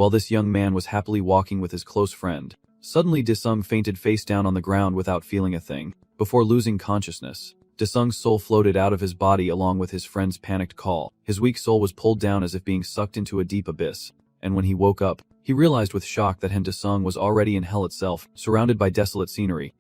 while this young man was happily walking with his close friend. Suddenly Disung fainted face down on the ground without feeling a thing. Before losing consciousness, Disung's soul floated out of his body along with his friend's panicked call. His weak soul was pulled down as if being sucked into a deep abyss, and when he woke up, he realized with shock that Disung was already in hell itself, surrounded by desolate scenery.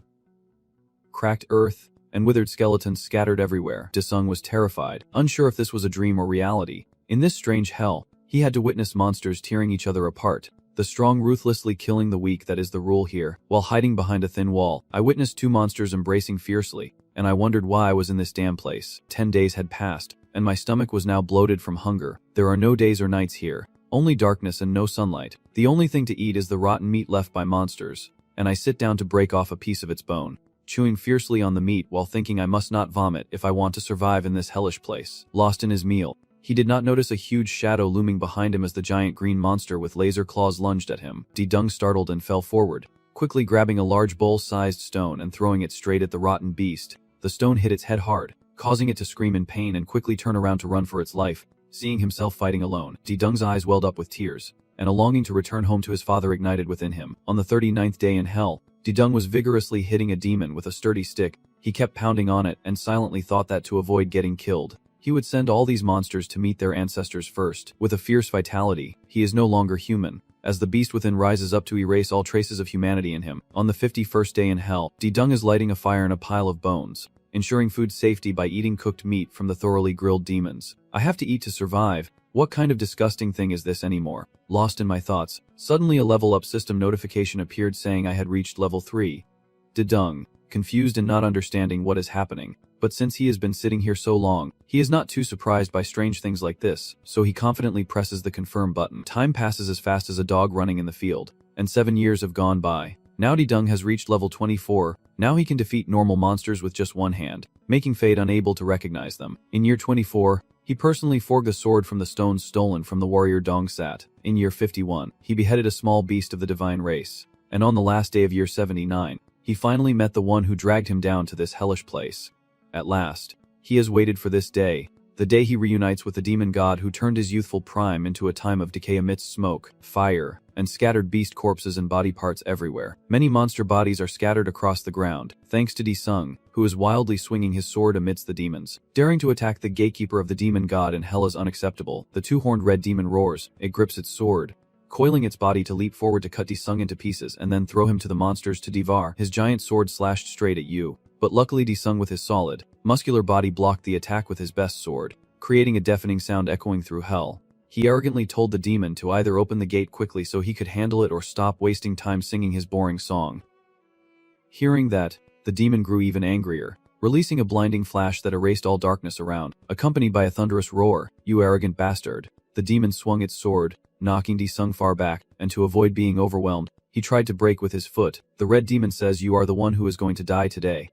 Cracked earth and withered skeletons scattered everywhere. Disung was terrified, unsure if this was a dream or reality. In this strange hell, he had to witness monsters tearing each other apart, the strong ruthlessly killing the weak. That is the rule here. While hiding behind a thin wall, I witnessed two monsters embracing fiercely, and I wondered why I was in this damn place. 10 days had passed, and my stomach was now bloated from hunger. There are no days or nights here, only darkness and no sunlight. The only thing to eat is the rotten meat left by monsters, and I sit down to break off a piece of its bone, chewing fiercely on the meat while thinking I must not vomit if I want to survive in this hellish place. Lost in his meal, he did not notice a huge shadow looming behind him as the giant green monster with laser claws lunged at him. Dung startled and fell forward, quickly grabbing a large bowl-sized stone and throwing it straight at the rotten beast. The stone hit its head hard, causing it to scream in pain and quickly turn around to run for its life. Seeing himself fighting alone, Dung's eyes welled up with tears, and a longing to return home to his father ignited within him. On the 39th day in hell, Dung was vigorously hitting a demon with a sturdy stick. He kept pounding on it and silently thought that to avoid getting killed, he would send all these monsters to meet their ancestors first. With a fierce vitality, he is no longer human, as the beast within rises up to erase all traces of humanity in him. On the 51st day in hell, Dung is lighting a fire in a pile of bones, ensuring food safety by eating cooked meat from the thoroughly grilled demons. I have to eat to survive. What kind of disgusting thing is this anymore? Lost in my thoughts, suddenly a level up system notification appeared saying I had reached level 3. Dung, confused and not understanding what is happening, but since he has been sitting here so long, he is not too surprised by strange things like this, so he confidently presses the confirm button. Time passes as fast as a dog running in the field, and 7 years have gone by. Now Dung has reached level 24, now he can defeat normal monsters with just one hand, making Fate unable to recognize them. In year 24, he personally forged the sword from the stones stolen from the warrior Dong Sat. In year 51, he beheaded a small beast of the divine race. And on the last day of year 79, he finally met the one who dragged him down to this hellish place. At last, he has waited for this day, the day he reunites with the demon god who turned his youthful prime into a time of decay amidst smoke, fire, and scattered beast corpses and body parts everywhere. Many monster bodies are scattered across the ground, thanks to Disung, who is wildly swinging his sword amidst the demons. Daring to attack the gatekeeper of the demon god in hell is unacceptable. The two-horned red demon roars, it grips its sword, coiling its body to leap forward to cut Disung into pieces and then throw him to the monsters to devour. His giant sword slashed straight at you, but luckily Disung with his solid, muscular body blocked the attack with his best sword, creating a deafening sound echoing through hell. He arrogantly told the demon to either open the gate quickly so he could handle it or stop wasting time singing his boring song. Hearing that, the demon grew even angrier, releasing a blinding flash that erased all darkness around, accompanied by a thunderous roar, "You arrogant bastard." The demon swung its sword, knocking Disung far back, and to avoid being overwhelmed, he tried to break with his foot. The red demon says you are the one who is going to die today.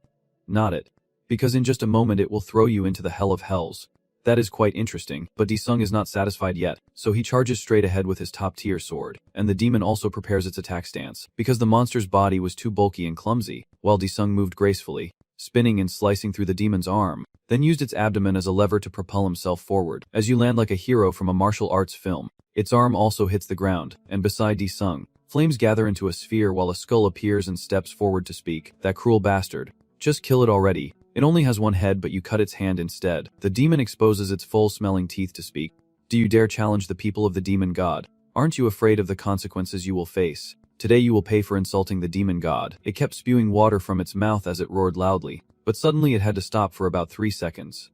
Not it. Because in just a moment it will throw you into the hell of hells. That is quite interesting, but Disung is not satisfied yet, so he charges straight ahead with his top-tier sword, and the demon also prepares its attack stance. Because the monster's body was too bulky and clumsy, while Disung moved gracefully, spinning and slicing through the demon's arm, then used its abdomen as a lever to propel himself forward. As you land like a hero from a martial arts film, its arm also hits the ground, and beside Disung, flames gather into a sphere while a skull appears and steps forward to speak. That cruel bastard. Just kill it already. It only has one head but you cut its hand instead. The demon exposes its full-smelling teeth to speak. Do you dare challenge the people of the demon god? Aren't you afraid of the consequences you will face? Today you will pay for insulting the demon god. It kept spewing water from its mouth as it roared loudly, but suddenly it had to stop for about 3 seconds.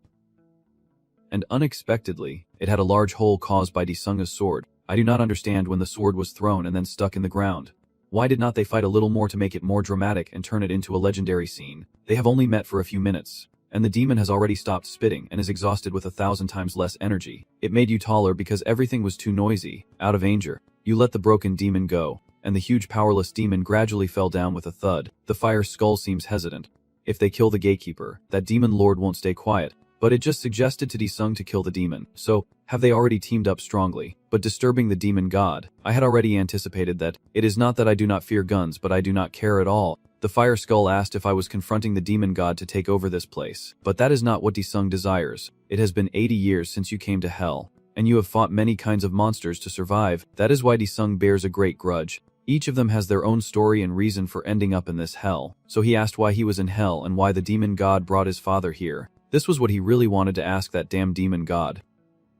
And unexpectedly, it had a large hole caused by Disung's sword. I do not understand when the sword was thrown and then stuck in the ground. Why did not they fight a little more to make it more dramatic and turn it into a legendary scene? They have only met for a few minutes, and the demon has already stopped spitting and is exhausted with 1,000 times less energy. It made you taller because everything was too noisy. Out of anger, you let the broken demon go, and the huge powerless demon gradually fell down with a thud. The fire skull seems hesitant. If they kill the gatekeeper, that demon lord won't stay quiet. But it just suggested to Disung to kill the demon. So, have they already teamed up strongly? But disturbing the demon god, I had already anticipated that. It is not that I do not fear guns, but I do not care at all. The fire skull asked if I was confronting the demon god to take over this place. But that is not what Disung desires. It has been 80 years since you came to hell. and you have fought many kinds of monsters to survive. That is why Sung bears a great grudge. Each of them has their own story and reason for ending up in this hell. So he asked why he was in hell and why the demon god brought his father here. This was what he really wanted to ask that damn demon god.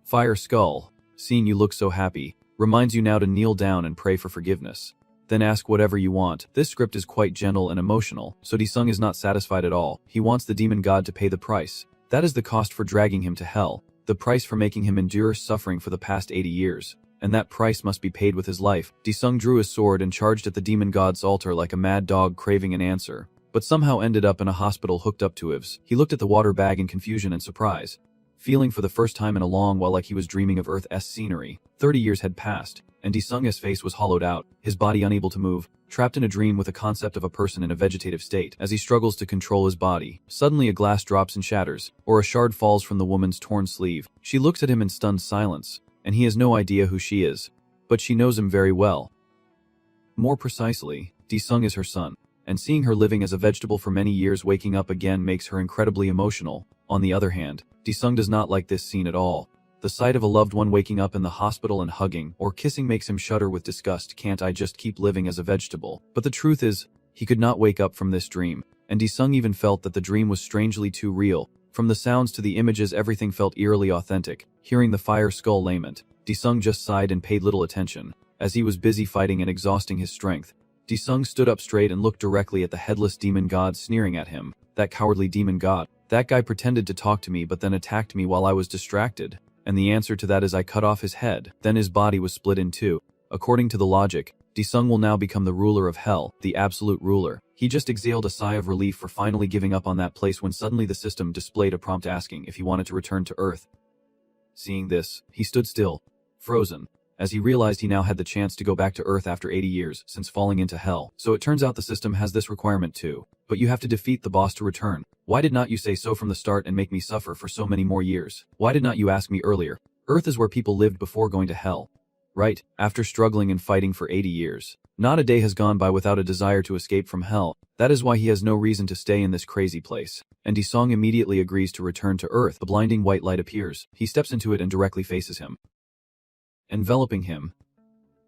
Fire Skull, seeing you look so happy, reminds you now to kneel down and pray for forgiveness. Then ask whatever you want. This script is quite gentle and emotional, so Sung is not satisfied at all. He wants the demon god to pay the price. That is the cost for dragging him to hell, the price for making him endure suffering for the past 80 years. And that price must be paid with his life. Sung drew his sword and charged at the demon god's altar like a mad dog craving an answer, but somehow ended up in a hospital hooked up to Ivs. He looked at the water bag in confusion and surprise, feeling for the first time in a long while like he was dreaming of Earth's scenery. 30 years had passed, and Sung's face was hollowed out, his body unable to move, trapped in a dream with a concept of a person in a vegetative state. As he struggles to control his body, suddenly a glass drops and shatters, or a shard falls from the woman's torn sleeve. She looks at him in stunned silence, and he has no idea who she is, but she knows him very well. More precisely, Sung is her son, and seeing her living as a vegetable for many years waking up again makes her incredibly emotional. On the other hand, Sung does not like this scene at all. The sight of a loved one waking up in the hospital and hugging or kissing makes him shudder with disgust. Can't I just keep living as a vegetable? But the truth is, he could not wake up from this dream, and Sung even felt that the dream was strangely too real. From the sounds to the images, everything felt eerily authentic. Hearing the Fire Skull lament, Sung just sighed and paid little attention, as he was busy fighting and exhausting his strength. Sung stood up straight and looked directly at the headless demon god sneering at him. That cowardly demon god. That guy pretended to talk to me but then attacked me while I was distracted. And the answer to that is I cut off his head. Then his body was split in two. According to the logic, Sung will now become the ruler of hell, the absolute ruler. He just exhaled a sigh of relief for finally giving up on that place when suddenly the system displayed a prompt asking if he wanted to return to Earth. Seeing this, he stood still, frozen, as he realized he now had the chance to go back to Earth after 80 years since falling into hell. So it turns out the system has this requirement too. But you have to defeat the boss to return. Why did not you say so from the start and make me suffer for so many more years? Why did not you ask me earlier? Earth is where people lived before going to hell. Right, after struggling and fighting for 80 years. Not a day has gone by without a desire to escape from hell. That is why he has no reason to stay in this crazy place. And Sung immediately agrees to return to Earth. The blinding white light appears. He steps into it and directly faces him, enveloping him.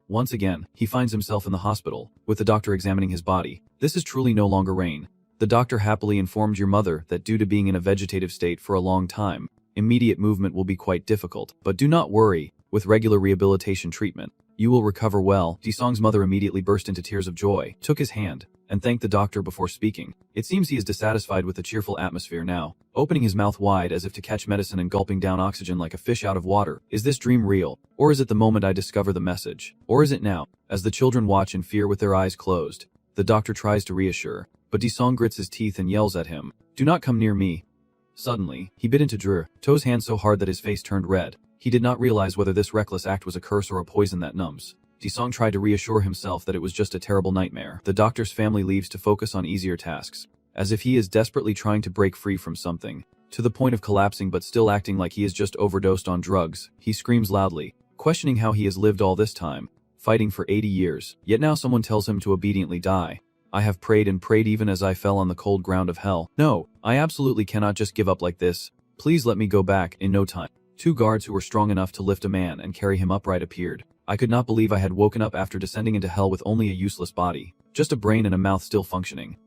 Once again, he finds himself in the hospital, with the doctor examining his body. This is truly no longer rain. The doctor happily informed your mother that due to being in a vegetative state for a long time, immediate movement will be quite difficult. But do not worry, with regular rehabilitation treatment, you will recover well. Sung's mother immediately burst into tears of joy, took his hand, and thanked the doctor before speaking. It seems he is dissatisfied with the cheerful atmosphere now, opening his mouth wide as if to catch medicine and gulping down oxygen like a fish out of water. Is this dream real? Or is it the moment I discover the message? Or is it now? As the children watch in fear with their eyes closed, the doctor tries to reassure, but Sung grits his teeth and yells at him, "Do not come near me." Suddenly, he bit into To's hand so hard that his face turned red. He did not realize whether this reckless act was a curse or a poison that numbs. Sung tried to reassure himself that it was just a terrible nightmare. The doctor's family leaves to focus on easier tasks, as if he is desperately trying to break free from something, to the point of collapsing but still acting like he is just overdosed on drugs. He screams loudly, questioning how he has lived all this time, fighting for 80 years, yet now someone tells him to obediently die. I have prayed and prayed even as I fell on the cold ground of hell. No, I absolutely cannot just give up like this. Please let me go back. In no time, 2 guards who were strong enough to lift a man and carry him upright appeared. I could not believe I had woken up after descending into hell with only a useless body, just a brain and a mouth still functioning.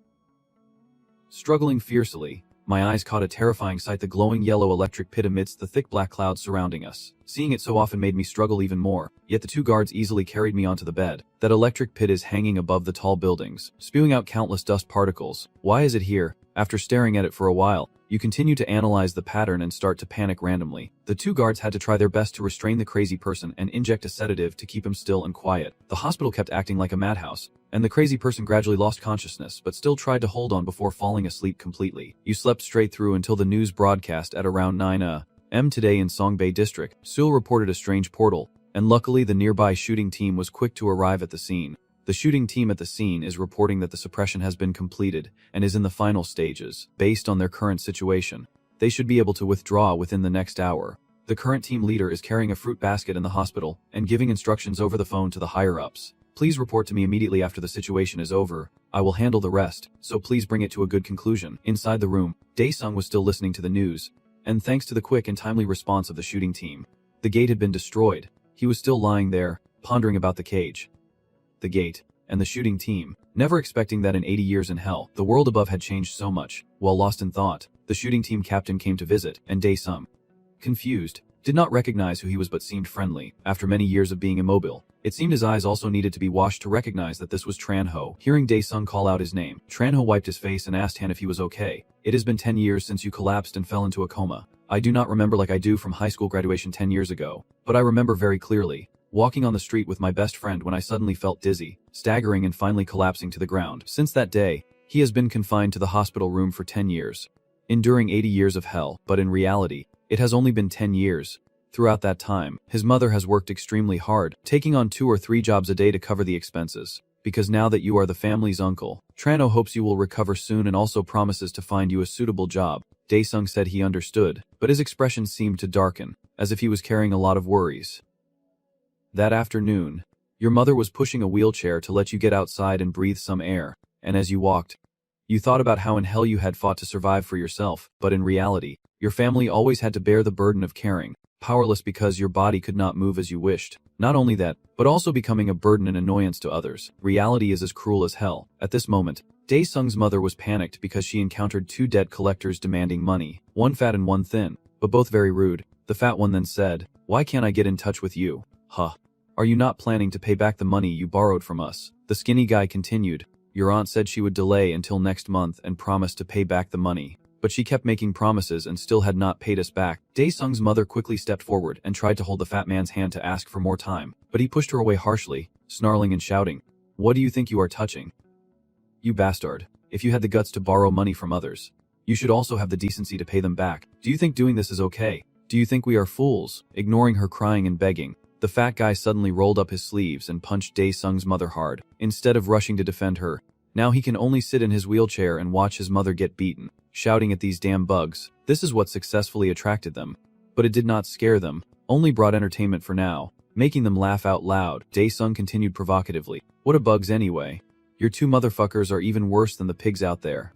Struggling fiercely, my eyes caught a terrifying sight: the glowing yellow electric pit amidst the thick black clouds surrounding us. Seeing it so often made me struggle even more, yet the 2 guards easily carried me onto the bed. That electric pit is hanging above the tall buildings, spewing out countless dust particles. Why is it here? After staring at it for a while, you continue to analyze the pattern and start to panic randomly. The 2 guards had to try their best to restrain the crazy person and inject a sedative to keep him still and quiet. The hospital kept acting like a madhouse, and the crazy person gradually lost consciousness but still tried to hold on before falling asleep completely. You slept straight through until the news broadcast at around 9 a.m. today in Songbei District. Seoul reported a strange portal, and luckily the nearby shooting team was quick to arrive at the scene. The shooting team at the scene is reporting that the suppression has been completed and is in the final stages. Based on their current situation, they should be able to withdraw within the next hour. The current team leader is carrying a fruit basket in the hospital and giving instructions over the phone to the higher-ups. Please report to me immediately after the situation is over. I will handle the rest, so please bring it to a good conclusion. Inside the room, Dae-sung was still listening to the news, and thanks to the quick and timely response of the shooting team, The gate had been destroyed. He was still lying there, pondering about the cage, the gate, and the shooting team, never expecting that in 80 years in hell, the world above had changed so much. While lost in thought, the shooting team captain came to visit, and Dae-sung, confused, did not recognize who he was but seemed friendly. After many years of being immobile, it seemed his eyes also needed to be washed to recognize that this was Tran-ho. Hearing Dae-sung call out his name, Tran-ho wiped his face and asked Han if he was okay. It has been 10 years since you collapsed and fell into a coma. I do not remember like I do from high school graduation 10 years ago, but I remember very clearly, walking on the street with my best friend when I suddenly felt dizzy, staggering and finally collapsing to the ground. Since that day, he has been confined to the hospital room for 10 years, enduring 80 years of hell, but in reality, it has only been 10 years. Throughout that time, his mother has worked extremely hard, taking on 2 or 3 jobs a day to cover the expenses. Because now that you are the family's uncle, Tran-ho hopes you will recover soon and also promises to find you a suitable job. Dae-sung said he understood, but his expression seemed to darken, as if he was carrying a lot of worries. That afternoon, your mother was pushing a wheelchair to let you get outside and breathe some air, and as you walked, you thought about how in hell you had fought to survive for yourself, but in reality, your family always had to bear the burden of caring, powerless because your body could not move as you wished. Not only that, but also becoming a burden and annoyance to others. Reality is as cruel as hell. At this moment, Dae-sung's mother was panicked because she encountered 2 debt collectors demanding money, one fat and one thin, but both very rude. The fat one then said, "Why can't I get in touch with you? Huh. Are you not planning to pay back the money you borrowed from us?" The skinny guy continued, "Your aunt said she would delay until next month and promised to pay back the money. But she kept making promises and still had not paid us back." Dae-sung's mother quickly stepped forward and tried to hold the fat man's hand to ask for more time, but he pushed her away harshly, snarling and shouting, "What do you think you are touching? You bastard. If you had the guts to borrow money from others, you should also have the decency to pay them back. Do you think doing this is okay? Do you think we are fools?" Ignoring her crying and begging, the fat guy suddenly rolled up his sleeves and punched Dae-sung's mother hard. Instead of rushing to defend her, now he can only sit in his wheelchair and watch his mother get beaten, shouting at these damn bugs. This is what successfully attracted them. But it did not scare them, only brought entertainment for now, making them laugh out loud. Dae-sung continued provocatively, "What are bugs anyway? Your 2 motherfuckers are even worse than the pigs out there."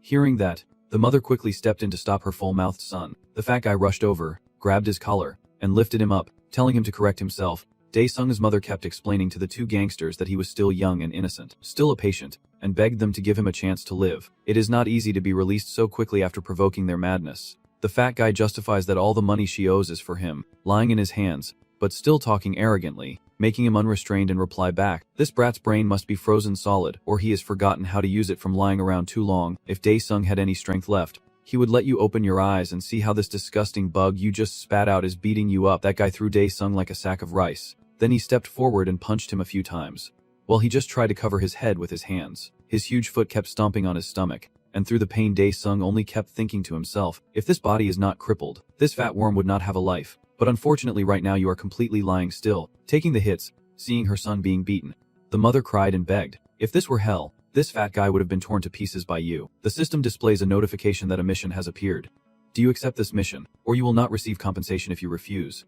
Hearing that, the mother quickly stepped in to stop her full-mouthed son. The fat guy rushed over, grabbed his collar, and lifted him up, telling him to correct himself. Dae-sung's mother kept explaining to the 2 gangsters that he was still young and innocent, still a patient, and begged them to give him a chance to live. It is not easy to be released so quickly after provoking their madness. The fat guy justifies that all the money she owes is for him, lying in his hands, but still talking arrogantly, making him unrestrained and reply back, "This brat's brain must be frozen solid, or he has forgotten how to use it from lying around too long. If Dae-sung had any strength left, he would let you open your eyes and see how this disgusting bug you just spat out is beating you up." That guy threw Dae-sung like a sack of rice. Then he stepped forward and punched him a few times, while he just tried to cover his head with his hands. His huge foot kept stomping on his stomach, and through the pain Dae-sung only kept thinking to himself, "If this body is not crippled, this fat worm would not have a life. But unfortunately right now you are completely lying still, taking the hits." Seeing her son being beaten, the mother cried and begged, "If this were hell, this fat guy would have been torn to pieces by you." The system displays a notification that a mission has appeared. Do you accept this mission, or you will not receive compensation if you refuse?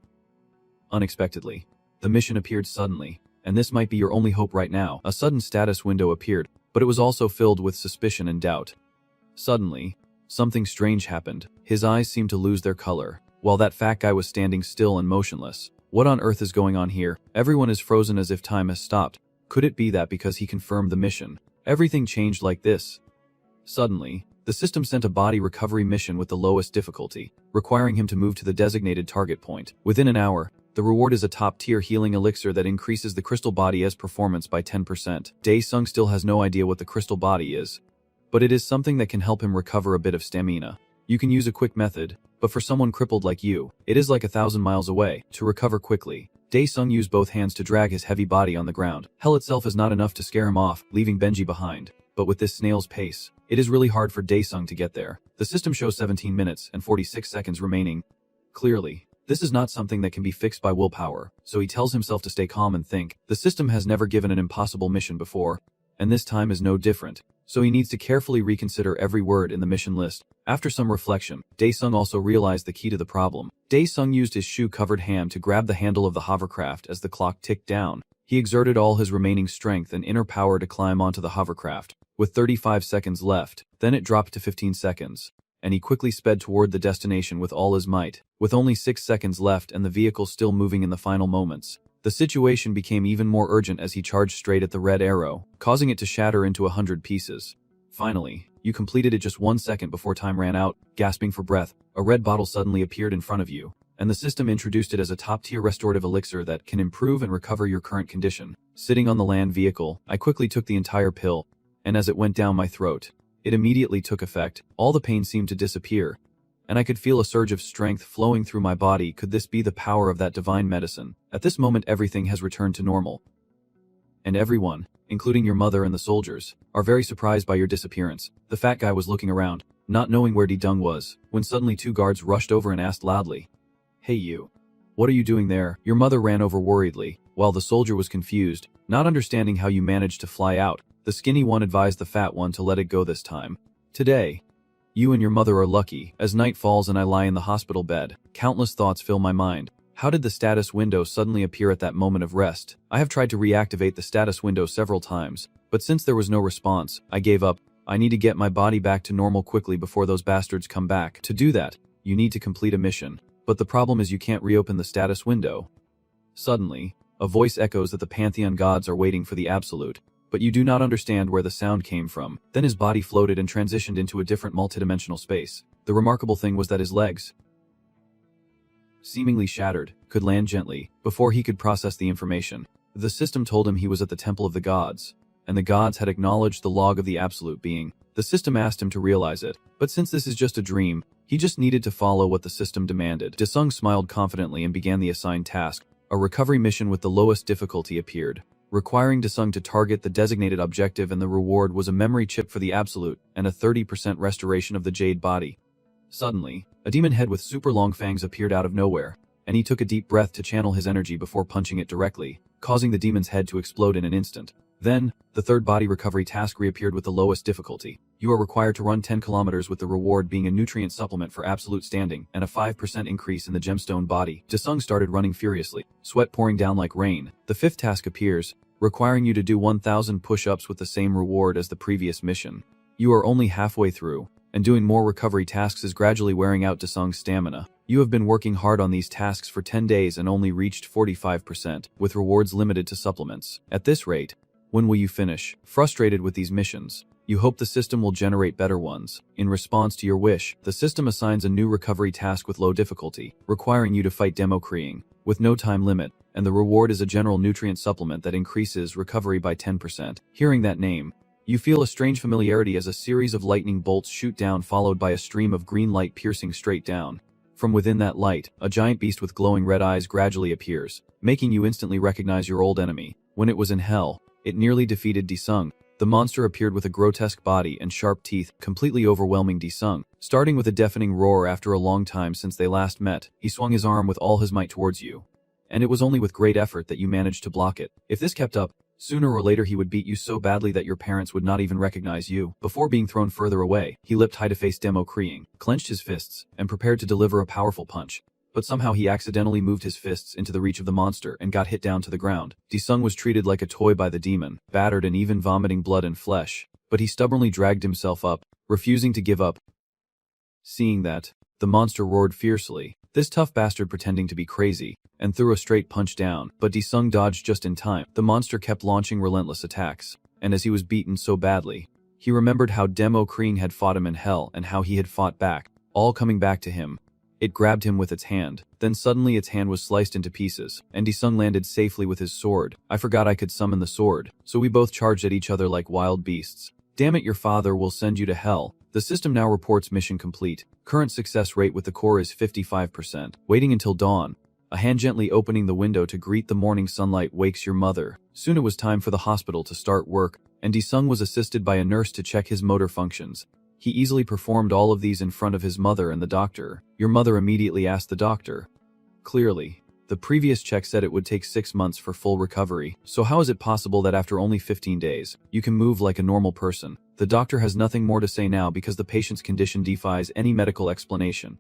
Unexpectedly, the mission appeared suddenly, and this might be your only hope right now. A sudden status window appeared, but it was also filled with suspicion and doubt. Suddenly, something strange happened. His eyes seemed to lose their color, while that fat guy was standing still and motionless. What on earth is going on here? Everyone is frozen as if time has stopped. Could it be that because he confirmed the mission, everything changed like this? Suddenly, the system sent a body recovery mission with the lowest difficulty, requiring him to move to the designated target point. Within an hour, the reward is a top-tier healing elixir that increases the crystal body as performance by 10%. Dae-sung still has no idea what the crystal body is, but it is something that can help him recover a bit of stamina. You can use a quick method, but for someone crippled like you, it is like 1,000 miles away. To recover quickly, Dae-sung used both hands to drag his heavy body on the ground. Hell itself is not enough to scare him off, leaving Benji behind. But with this snail's pace, it is really hard for Dae-sung to get there. The system shows 17 minutes and 46 seconds remaining. Clearly, this is not something that can be fixed by willpower, so he tells himself to stay calm and think. The system has never given an impossible mission before, and this time is no different, so he needs to carefully reconsider every word in the mission list. After some reflection, Dae-sung also realized the key to the problem. Dae-sung used his shoe-covered hand to grab the handle of the hovercraft as the clock ticked down. He exerted all his remaining strength and inner power to climb onto the hovercraft, with 35 seconds left. Then it dropped to 15 seconds, and he quickly sped toward the destination with all his might. With only 6 seconds left and the vehicle still moving in the final moments, the situation became even more urgent as he charged straight at the red arrow, causing it to shatter into 100 pieces. Finally, you completed it just 1 second before time ran out. Gasping for breath, a red bottle suddenly appeared in front of you, and the system introduced it as a top-tier restorative elixir that can improve and recover your current condition. Sitting on the land vehicle, I quickly took the entire pill, and as it went down my throat, it immediately took effect. All the pain seemed to disappear, and I could feel a surge of strength flowing through my body. Could this be the power of that divine medicine? At this moment, everything has returned to normal, and everyone, including your mother and the soldiers, are very surprised by your disappearance. The fat guy was looking around, not knowing where Dung was, when suddenly 2 guards rushed over and asked loudly, "Hey you. What are you doing there?" Your mother ran over worriedly, while the soldier was confused, not understanding how you managed to fly out. The skinny one advised the fat one to let it go this time. "Today, you and your mother are lucky." As night falls and I lie in the hospital bed, countless thoughts fill my mind. How did the status window suddenly appear at that moment of rest? I have tried to reactivate the status window several times, but since there was no response, I gave up. I need to get my body back to normal quickly before those bastards come back. To do that, you need to complete a mission. But the problem is you can't reopen the status window. Suddenly, a voice echoes that the Pantheon gods are waiting for the Absolute, but you do not understand where the sound came from. Then his body floated and transitioned into a different multidimensional space. The remarkable thing was that his legs, seemingly shattered, could land gently, before he could process the information. The system told him he was at the Temple of the Gods, and the gods had acknowledged the log of the Absolute Being. The system asked him to realize it, but since this is just a dream, he just needed to follow what the system demanded. Desung smiled confidently and began the assigned task. A recovery mission with the lowest difficulty appeared, requiring Desung to target the designated objective, and the reward was a memory chip for the Absolute and a 30% restoration of the Jade body. Suddenly, a demon head with super long fangs appeared out of nowhere, and he took a deep breath to channel his energy before punching it directly, causing the demon's head to explode in an instant. Then, the third body recovery task reappeared with the lowest difficulty. You are required to run 10 kilometers with the reward being a nutrient supplement for absolute standing and a 5% increase in the gemstone body. Desung started running furiously, sweat pouring down like rain. The fifth task appears, requiring you to do 1,000 push-ups with the same reward as the previous mission. You are only halfway through, and doing more recovery tasks is gradually wearing out Desung's stamina. You have been working hard on these tasks for 10 days and only reached 45%, with rewards limited to supplements. At this rate, when will you finish? Frustrated with these missions, you hope the system will generate better ones. In response to your wish, the system assigns a new recovery task with low difficulty, requiring you to fight Democreing, with no time limit, and the reward is a general nutrient supplement that increases recovery by 10%. Hearing that name, you feel a strange familiarity as a series of lightning bolts shoot down, followed by a stream of green light piercing straight down. From within that light, a giant beast with glowing red eyes gradually appears, making you instantly recognize your old enemy. When it was in hell, it nearly defeated Desung. The monster appeared with a grotesque body and sharp teeth, completely overwhelming Desung. Starting with a deafening roar after a long time since they last met, he swung his arm with all his might towards you. And it was only with great effort that you managed to block it. If this kept up, sooner or later he would beat you so badly that your parents would not even recognize you. Before being thrown further away, he leapt high to face Democreing, clenched his fists, and prepared to deliver a powerful punch. But somehow he accidentally moved his fists into the reach of the monster and got hit down to the ground. Desung was treated like a toy by the demon, battered and even vomiting blood and flesh, but he stubbornly dragged himself up, refusing to give up. Seeing that, the monster roared fiercely, this tough bastard pretending to be crazy, and threw a straight punch down, but Desung dodged just in time. The monster kept launching relentless attacks, and as he was beaten so badly, he remembered how Democreing had fought him in hell and how he had fought back, all coming back to him. It grabbed him with its hand, then suddenly its hand was sliced into pieces, and Desung landed safely with his sword. I forgot I could summon the sword, so we both charged at each other like wild beasts. Damn it, your father will send you to hell. The system now reports mission complete. Current success rate with the core is 55%. Waiting until dawn. A hand gently opening the window to greet the morning sunlight wakes your mother. Soon it was time for the hospital to start work, and Desung was assisted by a nurse to check his motor functions. He easily performed all of these in front of his mother and the doctor. Your mother immediately asked the doctor. Clearly, the previous check said it would take 6 months for full recovery, so how is it possible that after only 15 days, you can move like a normal person? The doctor has nothing more to say now because the patient's condition defies any medical explanation.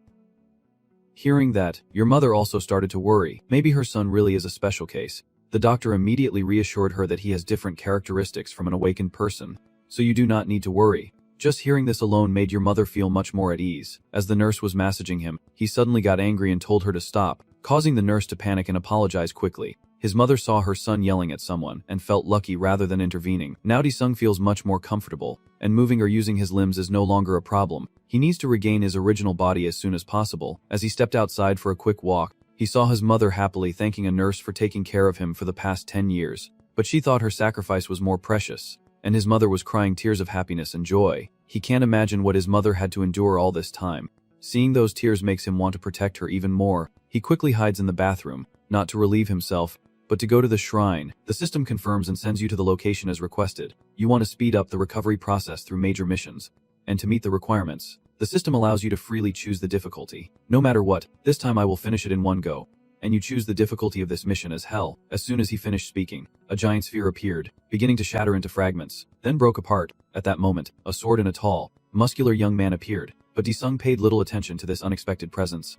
Hearing that, your mother also started to worry. Maybe her son really is a special case. The doctor immediately reassured her that he has different characteristics from an awakened person, so you do not need to worry. Just hearing this alone made your mother feel much more at ease. As the nurse was messaging him, he suddenly got angry and told her to stop, causing the nurse to panic and apologize quickly. His mother saw her son yelling at someone and felt lucky rather than intervening. Now Sung feels much more comfortable, and moving or using his limbs is no longer a problem. He needs to regain his original body as soon as possible. As he stepped outside for a quick walk, he saw his mother happily thanking a nurse for taking care of him for the past 10 years. But she thought her sacrifice was more precious, and his mother was crying tears of happiness and joy. He can't imagine what his mother had to endure all this time. Seeing those tears makes him want to protect her even more. He quickly hides in the bathroom, not to relieve himself, but to go to the shrine. The system confirms and sends you to the location as requested. You want to speed up the recovery process through major missions. And to meet the requirements, the system allows you to freely choose the difficulty. No matter what, this time I will finish it in one go. And you choose the difficulty of this mission as hell. As soon as he finished speaking, a giant sphere appeared, beginning to shatter into fragments, then broke apart. At that moment, a sword and a tall, muscular young man appeared, but Sung paid little attention to this unexpected presence.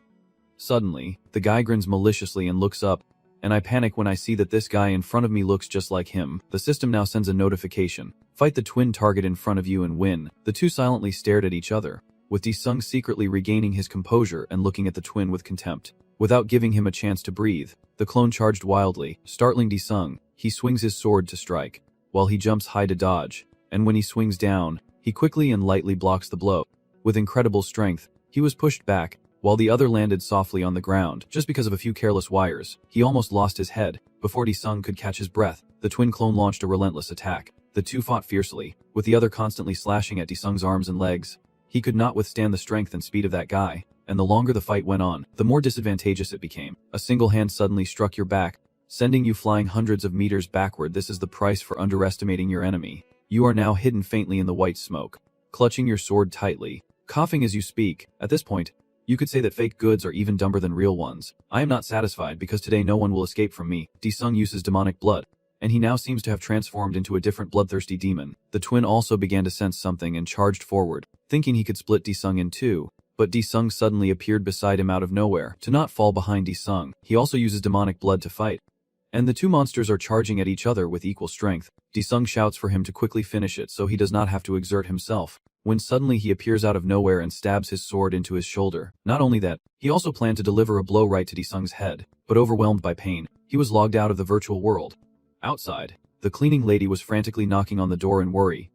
Suddenly, the guy grins maliciously and looks up, and I panic when I see that this guy in front of me looks just like him. The system now sends a notification. Fight the twin target in front of you and win. The two silently stared at each other, with Sung secretly regaining his composure and looking at the twin with contempt. Without giving him a chance to breathe, the clone charged wildly, startling Sung. He swings his sword to strike, while he jumps high to dodge, and when he swings down, he quickly and lightly blocks the blow. With incredible strength, he was pushed back, while the other landed softly on the ground. Just because of a few careless wires, he almost lost his head. Before Sung could catch his breath, the twin clone launched a relentless attack. The two fought fiercely, with the other constantly slashing at Sung's arms and legs. He could not withstand the strength and speed of that guy, and the longer the fight went on, the more disadvantageous it became. A single hand suddenly struck your back, sending you flying hundreds of meters backward. This is the price for underestimating your enemy. You are now hidden faintly in the white smoke, clutching your sword tightly, coughing as you speak. At this point, you could say that fake goods are even dumber than real ones. I am not satisfied because today no one will escape from me. Sung uses demonic blood, and he now seems to have transformed into a different bloodthirsty demon. The twin also began to sense something and charged forward, thinking he could split Sung in two. But Sung suddenly appeared beside him out of nowhere. To not fall behind Sung, he also uses demonic blood to fight. And the two monsters are charging at each other with equal strength. Sung shouts for him to quickly finish it so he does not have to exert himself, when suddenly he appears out of nowhere and stabs his sword into his shoulder. Not only that, he also planned to deliver a blow right to Sung's head, but overwhelmed by pain, he was logged out of the virtual world. Outside, the cleaning lady was frantically knocking on the door in worry.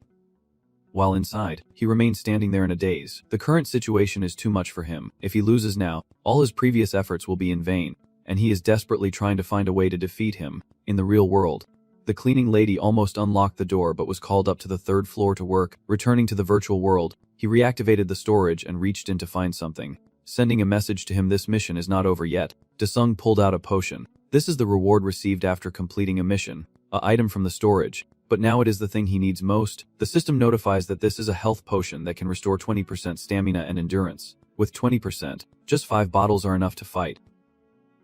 While inside, he remained standing there in a daze. The current situation is too much for him. If he loses now, all his previous efforts will be in vain, and he is desperately trying to find a way to defeat him in the real world. The cleaning lady almost unlocked the door but was called up to the third floor to work. Returning to the virtual world, he reactivated the storage and reached in to find something, sending a message to him. This mission is not over yet. Sung pulled out a potion. This is the reward received after completing a mission, an item from the storage, but now it is the thing he needs most. The system notifies that this is a health potion that can restore 20% stamina and endurance. With 20%, just 5 bottles are enough to fight.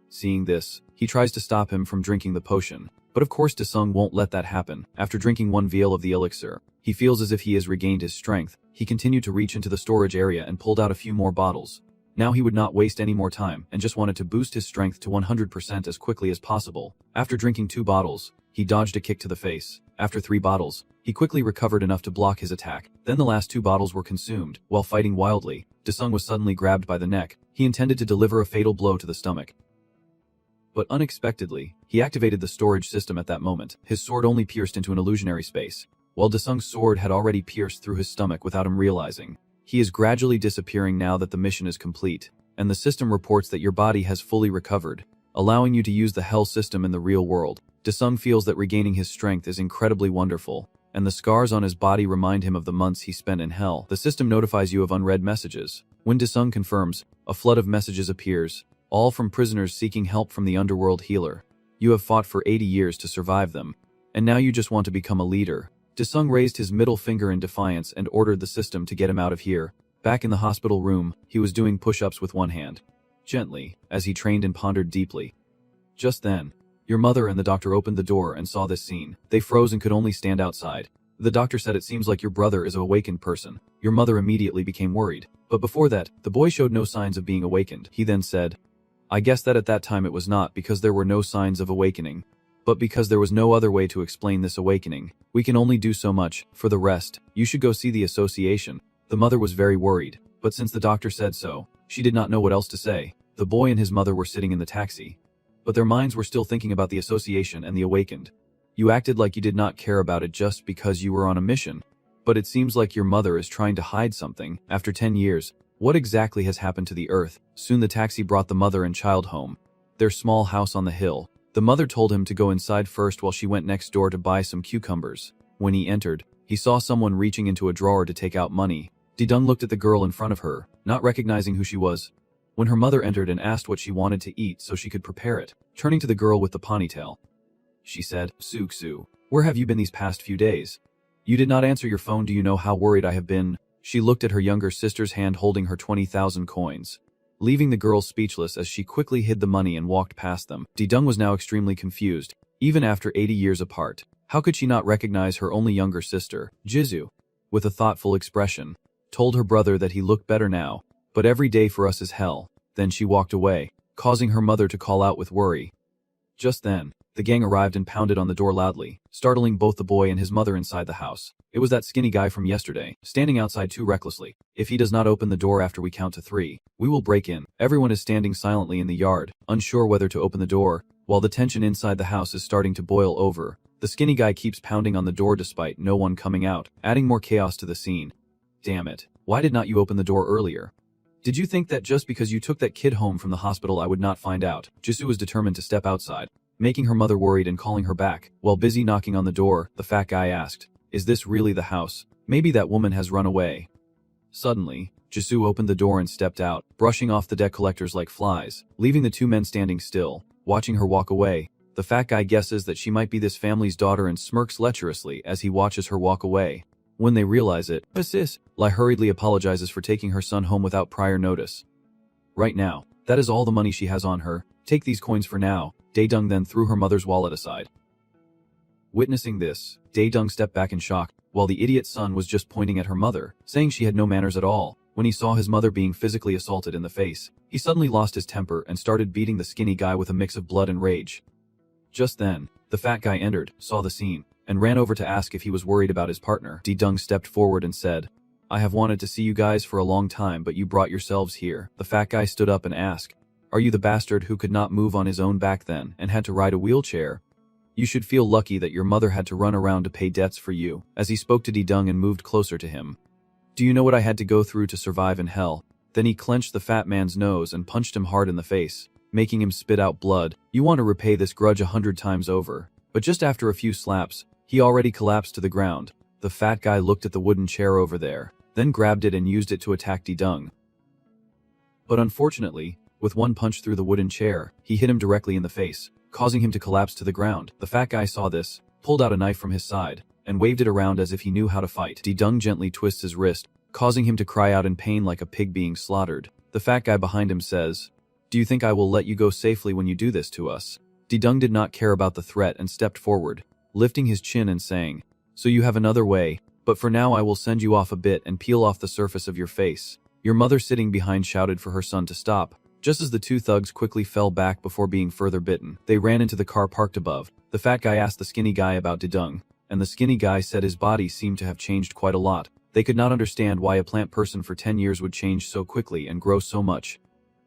Seeing this, he tries to stop him from drinking the potion. But of course Sung won't let that happen. After drinking 1 vial of the elixir, he feels as if he has regained his strength. He continued to reach into the storage area and pulled out a few more bottles. Now he would not waste any more time and just wanted to boost his strength to 100% as quickly as possible. After drinking 2 bottles, he dodged a kick to the face. After 3 bottles, he quickly recovered enough to block his attack. Then the last 2 bottles were consumed. While fighting wildly, Sung was suddenly grabbed by the neck. He intended to deliver a fatal blow to the stomach. But unexpectedly, he activated the storage system at that moment. His sword only pierced into an illusionary space, while Sung's sword had already pierced through his stomach without him realizing. He is gradually disappearing now that the mission is complete, and the system reports that your body has fully recovered, allowing you to use the hell system in the real world. Sung feels that regaining his strength is incredibly wonderful, and the scars on his body remind him of the months he spent in hell. The system notifies you of unread messages. When Sung confirms, a flood of messages appears, all from prisoners seeking help from the underworld healer. You have fought for 80 years to survive them, and now you just want to become a leader. Sung raised his middle finger in defiance and ordered the system to get him out of here. Back in the hospital room, he was doing push-ups with one hand, gently, as he trained and pondered deeply. Just then, your mother and the doctor opened the door and saw this scene. They froze and could only stand outside. The doctor said, "It seems like your brother is an awakened person." Your mother immediately became worried. But before that, the boy showed no signs of being awakened. He then said, "I guess that at that time it was not because there were no signs of awakening." But because there was no other way to explain this awakening, we can only do so much. For the rest, you should go see the association. The mother was very worried, but since the doctor said so, she did not know what else to say. The boy and his mother were sitting in the taxi, but their minds were still thinking about the association and the awakened. You acted like you did not care about it just because you were on a mission. But it seems like your mother is trying to hide something. After 10 years, what exactly has happened to the earth? Soon the taxi brought the mother and child home. Their small house on the hill. The mother told him to go inside first while she went next door to buy some cucumbers. When he entered, he saw someone reaching into a drawer to take out money. Didung looked at the girl in front of her, not recognizing who she was. When her mother entered and asked what she wanted to eat so she could prepare it, turning to the girl with the ponytail, she said, "Suksu, where have you been these past few days? You did not answer your phone. Do you know how worried I have been?" She looked at her younger sister's hand holding her 20,000 coins, leaving the girl speechless as she quickly hid the money and walked past them. Didung was now extremely confused, even after 80 years apart. How could she not recognize her only younger sister? Jizu, with a thoughtful expression, told her brother that he looked better now, but every day for us is hell. Then she walked away, causing her mother to call out with worry. Just then, the gang arrived and pounded on the door loudly, startling both the boy and his mother inside the house. It was that skinny guy from yesterday, standing outside too recklessly. "If he does not open the door after we count to 3, we will break in." Everyone is standing silently in the yard, unsure whether to open the door, while the tension inside the house is starting to boil over. The skinny guy keeps pounding on the door despite no one coming out, adding more chaos to the scene. "Damn it, why did not you open the door earlier? Did you think that just because you took that kid home from the hospital I would not find out?" Jisoo was determined to step outside, making her mother worried and calling her back. While busy knocking on the door, the fat guy asked, "Is this really the house? Maybe that woman has run away." Suddenly, Jisoo opened the door and stepped out, brushing off the debt collectors like flies, leaving the two men standing still, watching her walk away. The fat guy guesses that she might be this family's daughter and smirks lecherously as he watches her walk away. When they realize it, Lai hurriedly apologizes for taking her son home without prior notice. "Right now, that is all the money she has on her. Take these coins for now." Daedung then threw her mother's wallet aside. Witnessing this, Daedung stepped back in shock, while the idiot son was just pointing at her mother, saying she had no manners at all. When he saw his mother being physically assaulted in the face, he suddenly lost his temper and started beating the skinny guy with a mix of blood and rage. Just then, the fat guy entered, saw the scene, and ran over to ask if he was worried about his partner. Daedung stepped forward and said, "I have wanted to see you guys for a long time, but you brought yourselves here." The fat guy stood up and asked, "Are you the bastard who could not move on his own back then and had to ride a wheelchair? You should feel lucky that your mother had to run around to pay debts for you." As he spoke to Daedung and moved closer to him, "Do you know what I had to go through to survive in hell?" Then he clenched the fat man's nose and punched him hard in the face, making him spit out blood. "You want to repay this grudge 100 times over." But just after a few slaps, he already collapsed to the ground. The fat guy looked at the wooden chair over there, then grabbed it and used it to attack Daedung. But unfortunately, with one punch through the wooden chair, he hit him directly in the face, causing him to collapse to the ground. The fat guy saw this, pulled out a knife from his side, and waved it around as if he knew how to fight. Daedung gently twists his wrist, causing him to cry out in pain like a pig being slaughtered. The fat guy behind him says, "Do you think I will let you go safely when you do this to us?" Daedung did not care about the threat and stepped forward, lifting his chin and saying, "So you have another way, but for now I will send you off a bit and peel off the surface of your face." Your mother sitting behind shouted for her son to stop. Just as the two thugs quickly fell back before being further bitten, they ran into the car parked above. The fat guy asked the skinny guy about Daedung, and the skinny guy said his body seemed to have changed quite a lot. They could not understand why a plant person for 10 years would change so quickly and grow so much.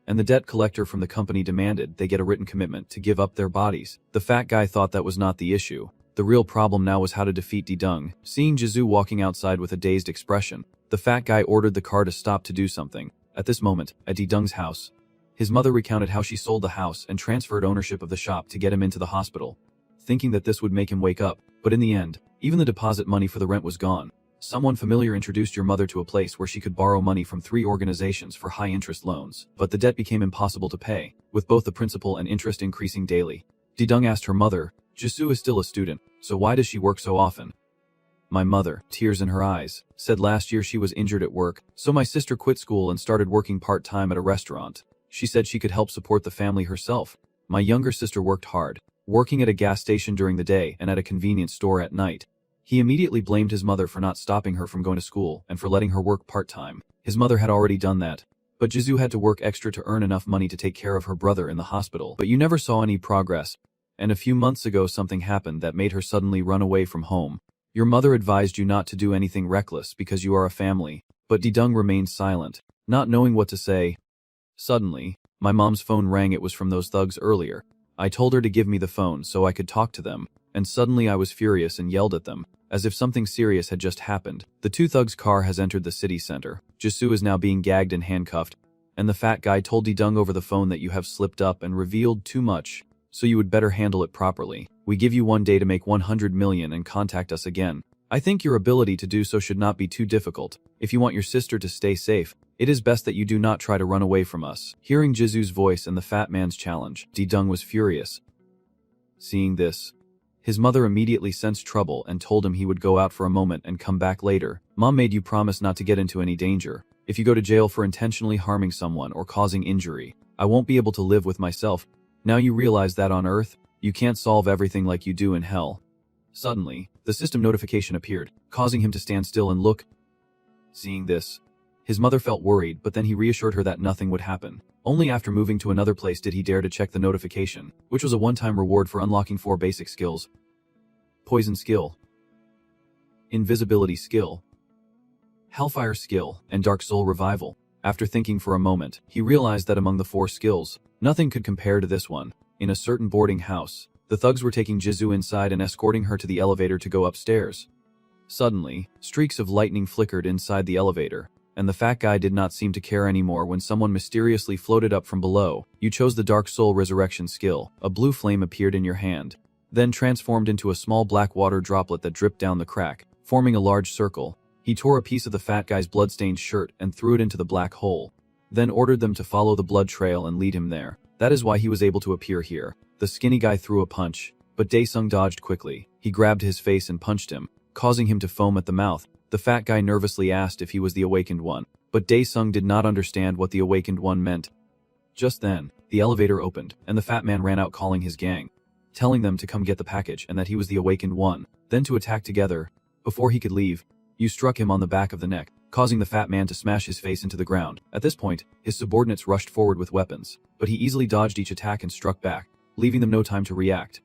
And the debt collector from the company demanded they get a written commitment to give up their bodies. The fat guy thought that was not the issue. The real problem now was how to defeat Daedung. Seeing Jisoo walking outside with a dazed expression, the fat guy ordered the car to stop to do something. At this moment, at Daedung's house, his mother recounted how she sold the house and transferred ownership of the shop to get him into the hospital, thinking that this would make him wake up. But in the end, even the deposit money for the rent was gone. Someone familiar introduced your mother to a place where she could borrow money from 3 organizations for high-interest loans. But the debt became impossible to pay, with both the principal and interest increasing daily. Daedung asked her mother, "Jisoo is still a student, so why does she work so often?" My mother, tears in her eyes, said last year she was injured at work, so my sister quit school and started working part-time at a restaurant. She said she could help support the family herself. My younger sister worked hard, working at a gas station during the day and at a convenience store at night. He immediately blamed his mother for not stopping her from going to school and for letting her work part-time. His mother had already done that. But Jisoo had to work extra to earn enough money to take care of her brother in the hospital. "But you never saw any progress. and a few months ago something happened that made her suddenly run away from home. Your mother advised you not to do anything reckless because you are a family, but Didung remained silent, not knowing what to say. Suddenly, my mom's phone rang. It was from those thugs earlier. I told her to give me the phone so I could talk to them, and suddenly I was furious and yelled at them, as if something serious had just happened. The two thugs' car has entered the city center. Jisoo is now being gagged and handcuffed, and the fat guy told Didung over the phone that you have slipped up and revealed too much, so you would better handle it properly. We give you 1 day to make 100 million and contact us again. I think your ability to do so should not be too difficult. If you want your sister to stay safe, it is best that you do not try to run away from us. Hearing Jisoo's voice and the fat man's challenge, Didung was furious. Seeing this, his mother immediately sensed trouble and told him he would go out for a moment and come back later. Mom made you promise not to get into any danger. If you go to jail for intentionally harming someone or causing injury, I won't be able to live with myself. Now you realize that on Earth, you can't solve everything like you do in hell. Suddenly, the system notification appeared, causing him to stand still and look. Seeing this, his mother felt worried, but then he reassured her that nothing would happen. Only after moving to another place did he dare to check the notification, which was a one-time reward for unlocking 4 basic skills. Poison skill, invisibility skill, hellfire skill, and dark soul revival. After thinking for a moment, he realized that among the 4 skills, nothing could compare to this one. In a certain boarding house, the thugs were taking Jisoo inside and escorting her to the elevator to go upstairs. Suddenly, streaks of lightning flickered inside the elevator, and the fat guy did not seem to care anymore when someone mysteriously floated up from below. You chose the Dark Soul Resurrection skill. A blue flame appeared in your hand, then transformed into a small black water droplet that dripped down the crack, forming a large circle. He tore a piece of the fat guy's bloodstained shirt and threw it into the black hole, then ordered them to follow the blood trail and lead him there. That is why he was able to appear here. The skinny guy threw a punch, but Daesung dodged quickly. He grabbed his face and punched him, causing him to foam at the mouth. The fat guy nervously asked if he was the awakened one, but Daesung did not understand what the awakened one meant. Just then, the elevator opened, and the fat man ran out calling his gang, telling them to come get the package and that he was the awakened one, then to attack together. Before he could leave, you struck him on the back of the neck, causing the fat man to smash his face into the ground. At this point, his subordinates rushed forward with weapons, but he easily dodged each attack and struck back, leaving them no time to react.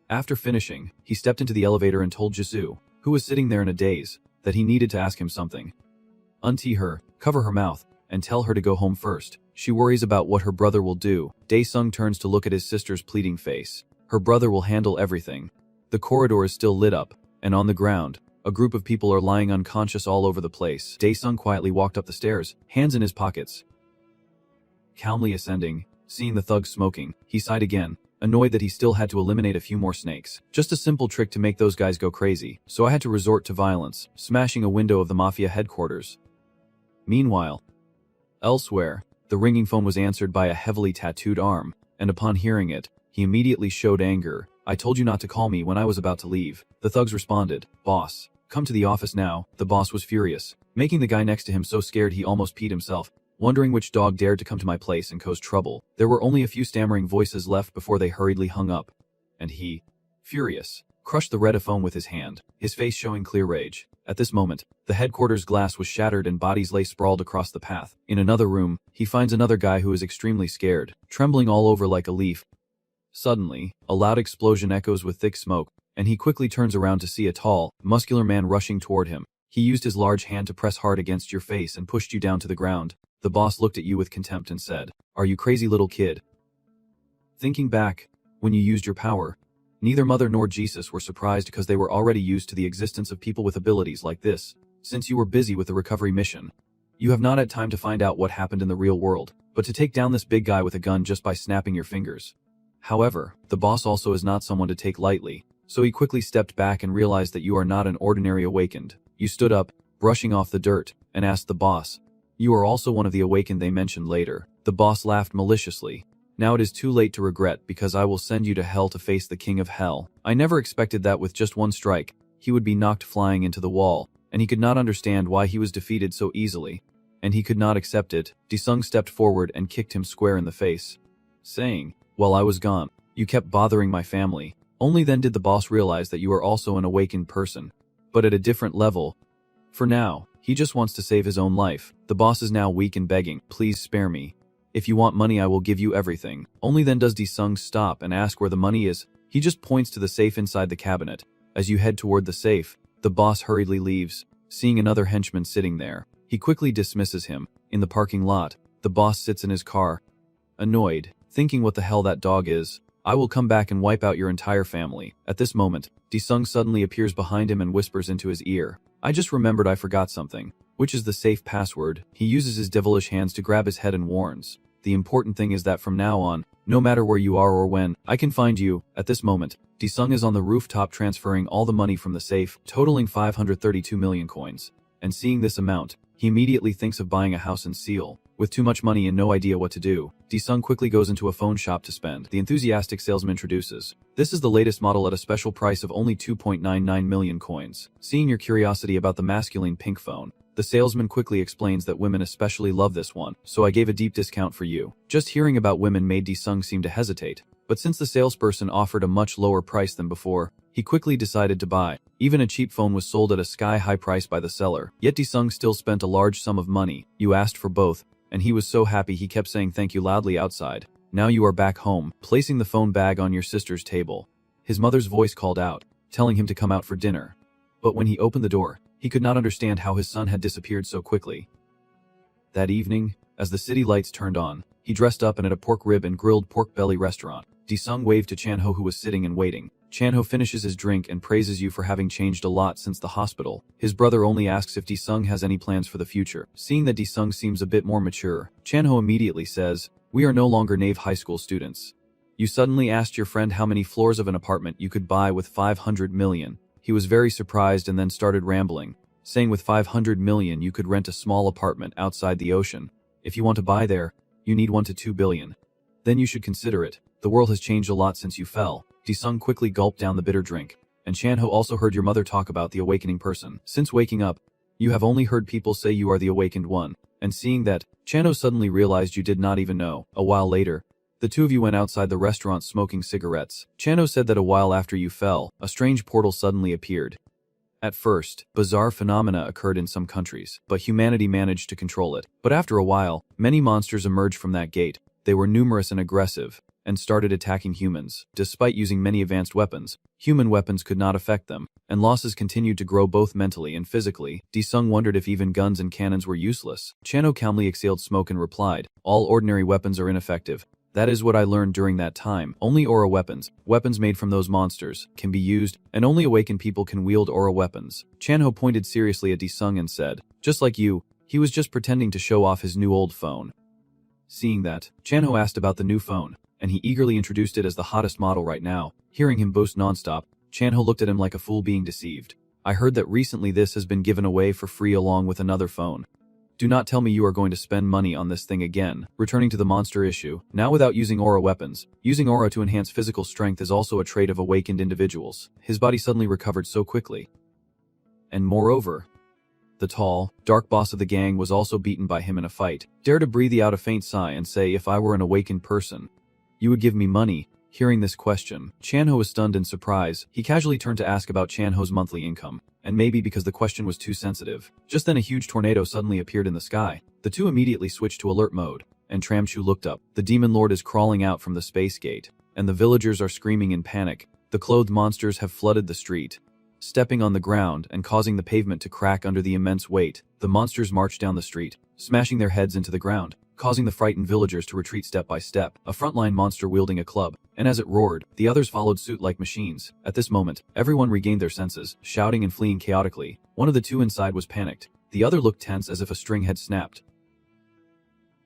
After finishing, he stepped into the elevator and told Jisoo, who was sitting there in a daze, that he needed to ask him something. Untie her, cover her mouth, and tell her to go home first. She worries about what her brother will do. Daesung turns to look at his sister's pleading face. Her brother will handle everything. The corridor is still lit up, and on the ground, a group of people are lying unconscious all over the place. Daesung quietly walked up the stairs, hands in his pockets. Calmly ascending, seeing the thugs smoking, he sighed again, annoyed that he still had to eliminate a few more snakes. Just a simple trick to make those guys go crazy, so I had to resort to violence, smashing a window of the mafia headquarters. Meanwhile, elsewhere, the ringing phone was answered by a heavily tattooed arm, and upon hearing it, he immediately showed anger. I told you not to call me when I was about to leave. The thugs responded, Boss, come to the office now. The boss was furious, making the guy next to him so scared he almost peed himself, wondering which dog dared to come to my place and cause trouble. There were only a few stammering voices left before they hurriedly hung up, and he, furious, crushed the redophone with his hand, his face showing clear rage. At this moment, the headquarters glass was shattered and bodies lay sprawled across the path. In another room, he finds another guy who is extremely scared, trembling all over like a leaf. Suddenly, a loud explosion echoes with thick smoke, and he quickly turns around to see a tall, muscular man rushing toward him. He used his large hand to press hard against your face and pushed you down to the ground. The boss looked at you with contempt and said, Are you crazy little kid? Thinking back, when you used your power, neither Mother nor Jesus were surprised because they were already used to the existence of people with abilities like this. Since you were busy with the recovery mission, you have not had time to find out what happened in the real world, but to take down this big guy with a gun just by snapping your fingers. However, the boss also is not someone to take lightly, so he quickly stepped back and realized that you are not an ordinary awakened. You stood up, brushing off the dirt, and asked the boss, You are also one of the awakened they mentioned later. The boss laughed maliciously. Now it is too late to regret because I will send you to hell to face the king of hell. I never expected that with just one strike, he would be knocked flying into the wall, and he could not understand why he was defeated so easily, and he could not accept it. Daesung stepped forward and kicked him square in the face, saying, While I was gone, you kept bothering my family. Only then did the boss realize that you are also an awakened person, but at a different level. For now, he just wants to save his own life. The boss is now weak and begging, Please spare me. If you want money, I will give you everything. Only then does Sung stop and ask where the money is. He just points to the safe inside the cabinet. As you head toward the safe, the boss hurriedly leaves, seeing another henchman sitting there. He quickly dismisses him. In the parking lot, the boss sits in his car, annoyed, thinking what the hell that dog is. I will come back and wipe out your entire family. At this moment, Sung suddenly appears behind him and whispers into his ear. I just remembered I forgot something, which is the safe password. He uses his devilish hands to grab his head and warns. The important thing is that from now on, no matter where you are or when, I can find you. At this moment, Sung is on the rooftop transferring all the money from the safe, totaling 532 million coins. And seeing this amount, he immediately thinks of buying a house in Seoul. With too much money and no idea what to do, Sung quickly goes into a phone shop to spend. The enthusiastic salesman introduces. This is the latest model at a special price of only 2.99 million coins. Seeing your curiosity about the masculine pink phone, the salesman quickly explains that women especially love this one, so I gave a deep discount for you. Just hearing about women made Sung seem to hesitate. But since the salesperson offered a much lower price than before, he quickly decided to buy. Even a cheap phone was sold at a sky-high price by the seller. Yet Sung still spent a large sum of money. You asked for both, and he was so happy he kept saying thank you loudly outside. Now you are back home, placing the phone bag on your sister's table. His mother's voice called out, telling him to come out for dinner. But when he opened the door, he could not understand how his son had disappeared so quickly. That evening, as the city lights turned on, he dressed up and at a pork rib and grilled pork belly restaurant. Sung waved to Chanho, who was sitting and waiting. Chanho finishes his drink and praises you for having changed a lot since the hospital. His brother only asks if Sung has any plans for the future. Seeing that Sung seems a bit more mature, Chanho immediately says, we are no longer Nave High School students. You suddenly asked your friend how many floors of an apartment you could buy with 500 million. He was very surprised and then started rambling, saying with 500 million you could rent a small apartment outside the ocean. If you want to buy there, you need 1 to 2 billion. Then you should consider it. The world has changed a lot since you fell. Sung quickly gulped down the bitter drink. And Chanho also heard your mother talk about the awakening person. Since waking up, you have only heard people say you are the awakened one. And seeing that, Chanho suddenly realized you did not even know. A while later, the two of you went outside the restaurant smoking cigarettes. Chanho said that a while after you fell, a strange portal suddenly appeared. At first, bizarre phenomena occurred in some countries, but humanity managed to control it. But after a while, many monsters emerged from that gate. They were numerous and aggressive, and started attacking humans. Despite using many advanced weapons, human weapons could not affect them, and losses continued to grow both mentally and physically. Sung wondered if even guns and cannons were useless. Chanho calmly exhaled smoke and replied, all ordinary weapons are ineffective. That is what I learned during that time. Only aura weapons, weapons made from those monsters, can be used, and only awakened people can wield aura weapons. Chanho pointed seriously at Sung and said, just like you, he was just pretending to show off his new old phone. Seeing that, Chanho asked about the new phone, and he eagerly introduced it as the hottest model right now. Hearing him boast nonstop, Chanho looked at him like a fool being deceived. I heard that recently this has been given away for free along with another phone. Do not tell me you are going to spend money on this thing again. Returning to the monster issue, now without using aura weapons. Using aura to enhance physical strength is also a trait of awakened individuals. His body suddenly recovered so quickly. And moreover, the tall, dark boss of the gang was also beaten by him in a fight. Dare to breathe out a faint sigh and say, if I were an awakened person, you would give me money. Hearing this question, Chanho was stunned in surprise. He casually turned to ask about Chanho's monthly income, and maybe because the question was too sensitive. Just then a huge tornado suddenly appeared in the sky. The two immediately switched to alert mode, and Tramchu looked up. The demon lord is crawling out from the space gate, and the villagers are screaming in panic. The clothed monsters have flooded the street, stepping on the ground and causing the pavement to crack under the immense weight. The monsters march down the street, smashing their heads into the ground, causing the frightened villagers to retreat step by step, a frontline monster wielding a club, and as it roared, the others followed suit like machines. At this moment, everyone regained their senses, shouting and fleeing chaotically. One of the two inside was panicked. The other looked tense as if a string had snapped.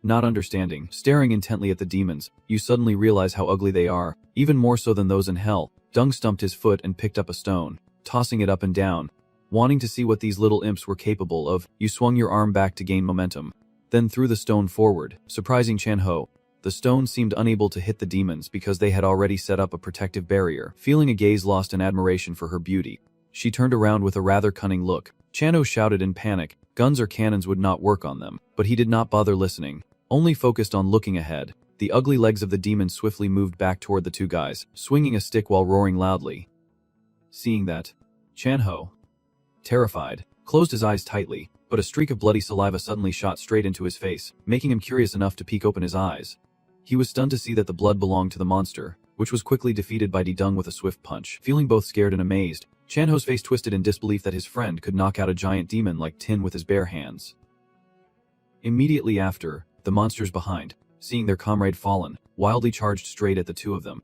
Not understanding, staring intently at the demons, you suddenly realize how ugly they are, even more so than those in hell. Dung stumped his foot and picked up a stone, tossing it up and down. Wanting to see what these little imps were capable of, you swung your arm back to gain momentum, then threw the stone forward, surprising Chanho. The stone seemed unable to hit the demons because they had already set up a protective barrier. Feeling a gaze lost in admiration for her beauty, she turned around with a rather cunning look. Chanho shouted in panic. Guns or cannons would not work on them, but he did not bother listening, only focused on looking ahead. The ugly legs of the demon swiftly moved back toward the two guys, swinging a stick while roaring loudly. Seeing that, Chanho, terrified, closed his eyes tightly, but a streak of bloody saliva suddenly shot straight into his face, making him curious enough to peek open his eyes. He was stunned to see that the blood belonged to the monster, which was quickly defeated by Dung with a swift punch. Feeling both scared and amazed, Chanho's face twisted in disbelief that his friend could knock out a giant demon like tin with his bare hands. Immediately after, the monsters behind, seeing their comrade fallen, wildly charged straight at the two of them.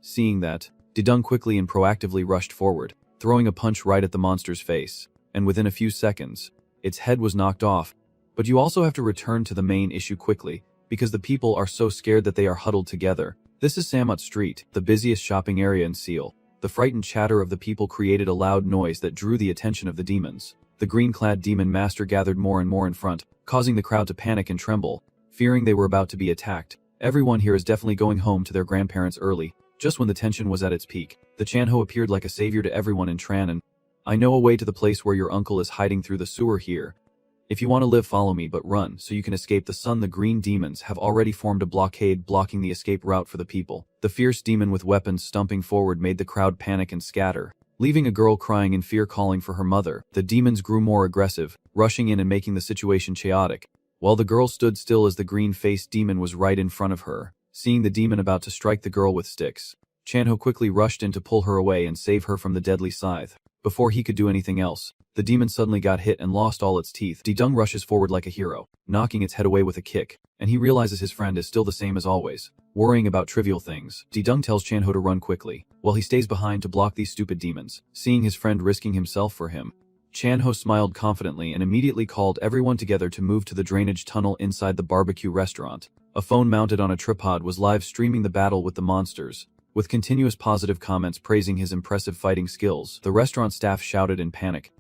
Seeing that, Dung quickly and proactively rushed forward, throwing a punch right at the monster's face, and within a few seconds, its head was knocked off. But you also have to return to the main issue quickly, because the people are so scared that they are huddled together. This is Samut Street, the busiest shopping area in Seoul. The frightened chatter of the people created a loud noise that drew the attention of the demons. The green-clad demon master gathered more and more in front, causing the crowd to panic and tremble, fearing they were about to be attacked. Everyone here is definitely going home to their grandparents early. Just when the tension was at its peak, the Chanho appeared like a savior to everyone in Tran and, "I know a way to the place where your uncle is hiding through the sewer here. If you want to live, follow me, but run so you can escape the sun." The green demons have already formed a blockade blocking the escape route for the people. The fierce demon with weapons stumping forward made the crowd panic and scatter, leaving a girl crying in fear calling for her mother. The demons grew more aggressive, rushing in and making the situation chaotic, while the girl stood still as the green-faced demon was right in front of her. Seeing the demon about to strike the girl with sticks, Chanho quickly rushed in to pull her away and save her from the deadly scythe. Before he could do anything else, the demon suddenly got hit and lost all its teeth. Dung rushes forward like a hero, knocking its head away with a kick, and he realizes his friend is still the same as always, worrying about trivial things. Dung tells Chanho to run quickly, while he stays behind to block these stupid demons. Seeing his friend risking himself for him, Chanho smiled confidently and immediately called everyone together to move to the drainage tunnel inside the barbecue restaurant. A phone mounted on a tripod was live streaming the battle with the monsters, with continuous positive comments praising his impressive fighting skills. The restaurant staff shouted in panic,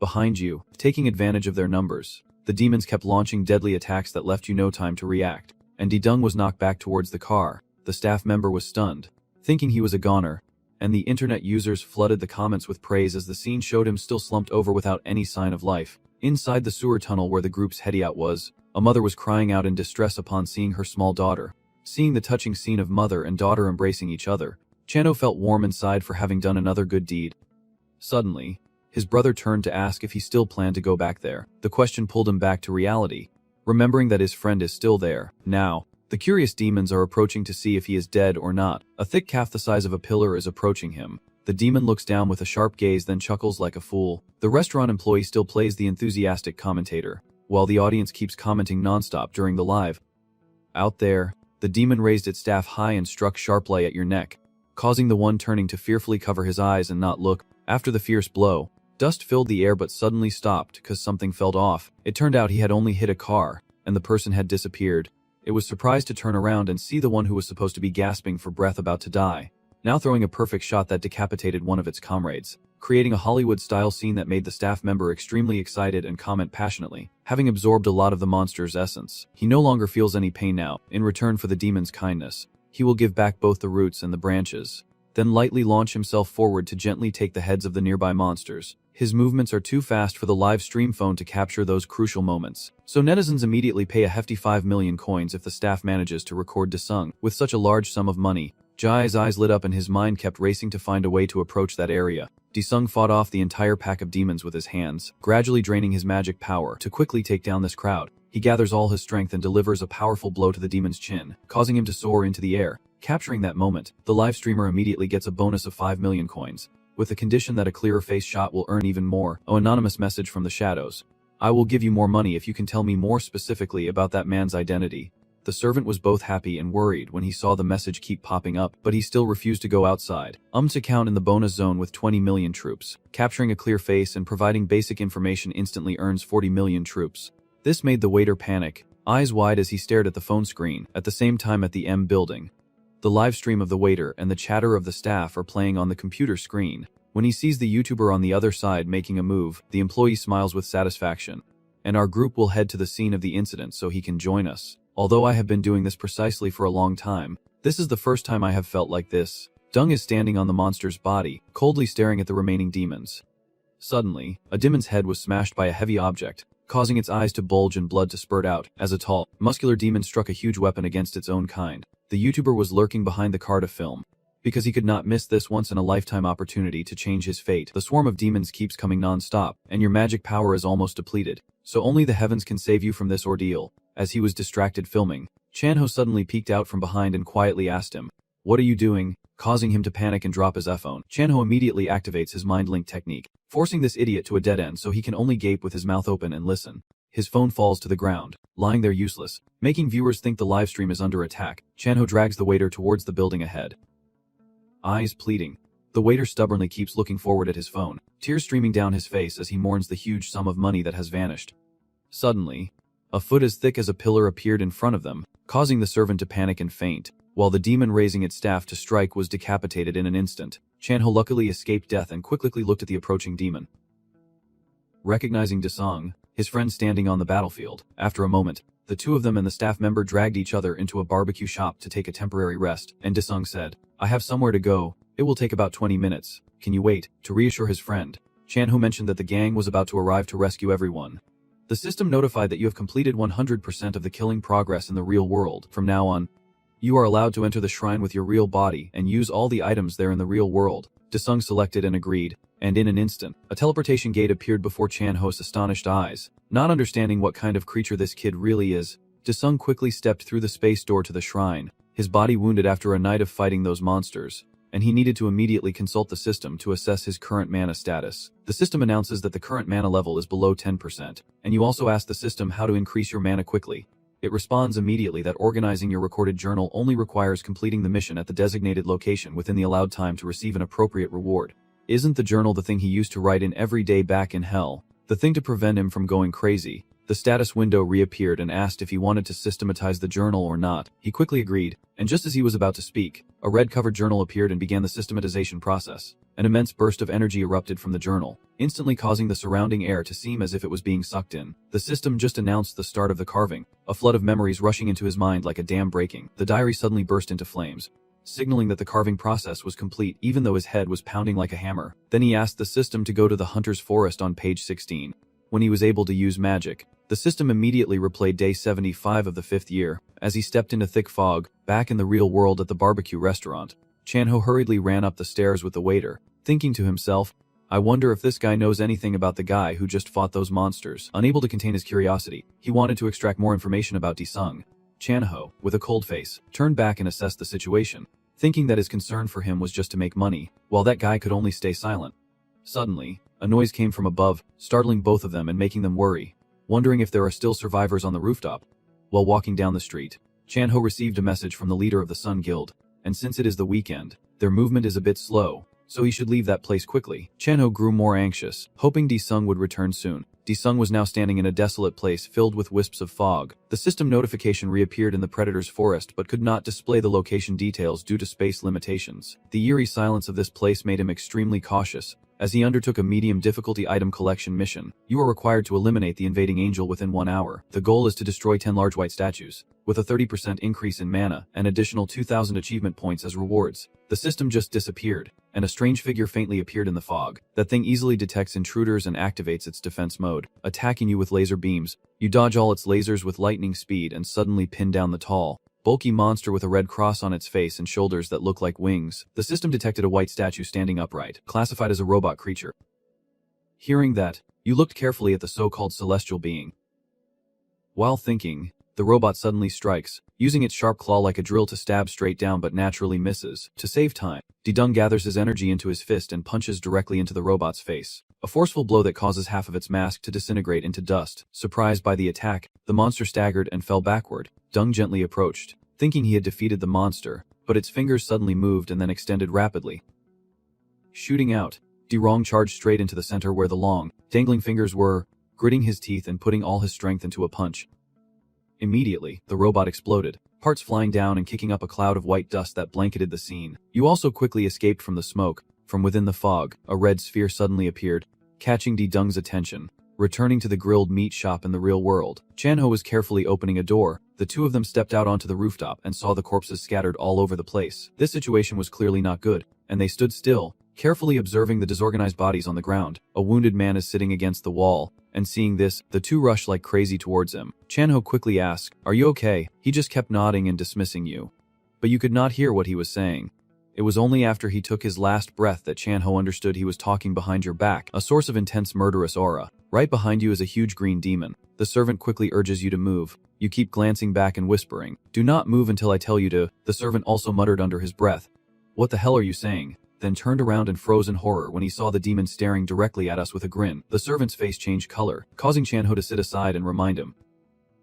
"Behind you!" Taking advantage of their numbers, the demons kept launching deadly attacks that left you no time to react, and Dung was knocked back towards the car. The staff member was stunned, thinking he was a goner, and the internet users flooded the comments with praise as the scene showed him still slumped over without any sign of life. Inside the sewer tunnel where the group's hideout was, a mother was crying out in distress upon seeing her small daughter. Seeing the touching scene of mother and daughter embracing each other, Chanho felt warm inside for having done another good deed. Suddenly, his brother turned to ask if he still planned to go back there. The question pulled him back to reality, remembering that his friend is still there. Now, the curious demons are approaching to see if he is dead or not. A thick calf the size of a pillar is approaching him. The demon looks down with a sharp gaze then chuckles like a fool. The restaurant employee still plays the enthusiastic commentator, while the audience keeps commenting nonstop during the live. Out there, the demon raised its staff high and struck sharply at your neck, causing the one turning to fearfully cover his eyes and not look. After the fierce blow, dust filled the air but suddenly stopped because something fell off. It turned out he had only hit a car, and the person had disappeared. It was surprised to turn around and see the one who was supposed to be gasping for breath about to die, now throwing a perfect shot that decapitated one of its comrades, creating a Hollywood-style scene that made the staff member extremely excited and comment passionately. Having absorbed a lot of the monster's essence, he no longer feels any pain now. In return for the demon's kindness, he will give back both the roots and the branches, then lightly launch himself forward to gently take the heads of the nearby monsters. His movements are too fast for the live stream phone to capture those crucial moments, so netizens immediately pay a hefty 5 million coins if the staff manages to record Dasung. With such a large sum of money, Jai's eyes lit up and his mind kept racing to find a way to approach that area. Dasung fought off the entire pack of demons with his hands, gradually draining his magic power to quickly take down this crowd. He gathers all his strength and delivers a powerful blow to the demon's chin, causing him to soar into the air. Capturing that moment, the live streamer immediately gets a bonus of 5 million coins, with the condition that a clearer face shot will earn even more. Oh, anonymous message from the shadows. "I will give you more money if you can tell me more specifically about that man's identity." The servant was both happy and worried when he saw the message keep popping up, but he still refused to go outside. To count in the bonus zone with 20 million troops. Capturing a clear face and providing basic information instantly earns 40 million troops. This made the waiter panic, eyes wide as he stared at the phone screen. At the same time at the M building, the live stream of the waiter and the chatter of the staff are playing on the computer screen. When he sees the YouTuber on the other side making a move, the employee smiles with satisfaction. "And our group will head to the scene of the incident so he can join us. Although I have been doing this precisely for a long time, this is the first time I have felt like this." Dung is standing on the monster's body, coldly staring at the remaining demons. Suddenly, a demon's head was smashed by a heavy object, causing its eyes to bulge and blood to spurt out, as a tall, muscular demon struck a huge weapon against its own kind. The YouTuber was lurking behind the car to film. because he could not miss this once-in-a-lifetime opportunity to change his fate. The swarm of demons keeps coming non-stop, and your magic power is almost depleted, so only the heavens can save you from this ordeal. As he was distracted filming, Chanho suddenly peeked out from behind and quietly asked him, "What are you doing?" causing him to panic and drop his phone. Chanho immediately activates his mind link technique, forcing this idiot to a dead end so he can only gape with his mouth open and listen. His phone falls to the ground, lying there useless, making viewers think the livestream is under attack. Chanho drags the waiter towards the building ahead, eyes pleading. The waiter stubbornly keeps looking forward at his phone, tears streaming down his face as he mourns the huge sum of money that has vanished. Suddenly, a foot as thick as a pillar appeared in front of them, causing the servant to panic and faint, while the demon raising its staff to strike was decapitated in an instant. Chanho luckily escaped death and quickly looked at the approaching demon. Recognizing Desung, his friend standing on the battlefield, after a moment, the two of them and the staff member dragged each other into a barbecue shop to take a temporary rest, and Desung said, "I have somewhere to go. It will take about 20 minutes. Can you wait?" To reassure his friend, Chanho mentioned that the gang was about to arrive to rescue everyone. The system notified that you have completed 100% of the killing progress in the real world. From now on, you are allowed to enter the shrine with your real body and use all the items there in the real world. Desung selected and agreed, and in an instant, a teleportation gate appeared before Chanho's astonished eyes. Not understanding what kind of creature this kid really is, Desung quickly stepped through the space door to the shrine, his body wounded after a night of fighting those monsters, and he needed to immediately consult the system to assess his current mana status. The system announces that the current mana level is below 10%, and you also ask the system how to increase your mana quickly. It responds immediately that organizing your recorded journal only requires completing the mission at the designated location within the allowed time to receive an appropriate reward. Isn't the journal the thing he used to write in every day back in hell? The thing to prevent him from going crazy. The status window reappeared and asked if he wanted to systematize the journal or not. He quickly agreed, and just as he was about to speak, a red-covered journal appeared and began the systematization process. An immense burst of energy erupted from the journal, instantly causing the surrounding air to seem as if it was being sucked in. The system just announced the start of the carving, a flood of memories rushing into his mind like a dam breaking. The diary suddenly burst into flames, signaling that the carving process was complete even though his head was pounding like a hammer. Then he asked the system to go to the Hunter's Forest on page 16. When he was able to use magic, the system immediately replayed day 75 of the 5th year. As he stepped into thick fog, back in the real world at the barbecue restaurant, Chanho hurriedly ran up the stairs with the waiter, thinking to himself, "I wonder if this guy knows anything about the guy who just fought those monsters." Unable to contain his curiosity, he wanted to extract more information about Desung. Chanho, with a cold face, turned back and assessed the situation, thinking that his concern for him was just to make money, while that guy could only stay silent. Suddenly, a noise came from above, startling both of them and making them worry, wondering if there are still survivors on the rooftop. While walking down the street, Chanho received a message from the leader of the Sun Guild, and since it is the weekend, their movement is a bit slow, so he should leave that place quickly. Chanho grew more anxious, hoping Desung would return soon. Desung was now standing in a desolate place filled with wisps of fog. The system notification reappeared in the Predator's forest but could not display the location details due to space limitations. The eerie silence of this place made him extremely cautious, as he undertook a medium difficulty item collection mission. You are required to eliminate the invading angel within 1 hour. The goal is to destroy 10 large white statues, with a 30% increase in mana and additional 2,000 achievement points as rewards. The system just disappeared, and a strange figure faintly appeared in the fog. That thing easily detects intruders and activates its defense mode, attacking you with laser beams. You dodge all its lasers with lightning speed and suddenly pin down the tall, bulky monster with a red cross on its face and shoulders that look like wings. The system detected a white statue standing upright, classified as a robot creature. Hearing that, you looked carefully at the so-called celestial being. While thinking, the robot suddenly strikes, using its sharp claw like a drill to stab straight down but naturally misses. To save time, Dedung gathers his energy into his fist and punches directly into the robot's face. A forceful blow that causes half of its mask to disintegrate into dust. Surprised by the attack, the monster staggered and fell backward. Dung gently approached, thinking he had defeated the monster, but its fingers suddenly moved and then extended rapidly. Shooting out, Derong charged straight into the center where the long, dangling fingers were, gritting his teeth and putting all his strength into a punch. Immediately, the robot exploded, parts flying down and kicking up a cloud of white dust that blanketed the scene. You also quickly escaped from the smoke. From within the fog, a red sphere suddenly appeared, catching Dedung's attention. Returning to the grilled meat shop in the real world, Chanho was carefully opening a door. The two of them stepped out onto the rooftop and saw the corpses scattered all over the place. This situation was clearly not good, and they stood still, carefully observing the disorganized bodies on the ground. A wounded man is sitting against the wall, and seeing this, the two rushed like crazy towards him. Chanho quickly asked, "Are you okay?" He just kept nodding and dismissing you, but you could not hear what he was saying. It was only after he took his last breath that Chan-ho understood he was talking behind your back, a source of intense murderous aura. Right behind you is a huge green demon. The servant quickly urges you to move. You keep glancing back and whispering, "Do not move until I tell you to." The servant also muttered under his breath, "What the hell are you saying?" Then turned around and froze in horror when he saw the demon staring directly at us with a grin. The servant's face changed color, causing Chan-ho to sit aside and remind him,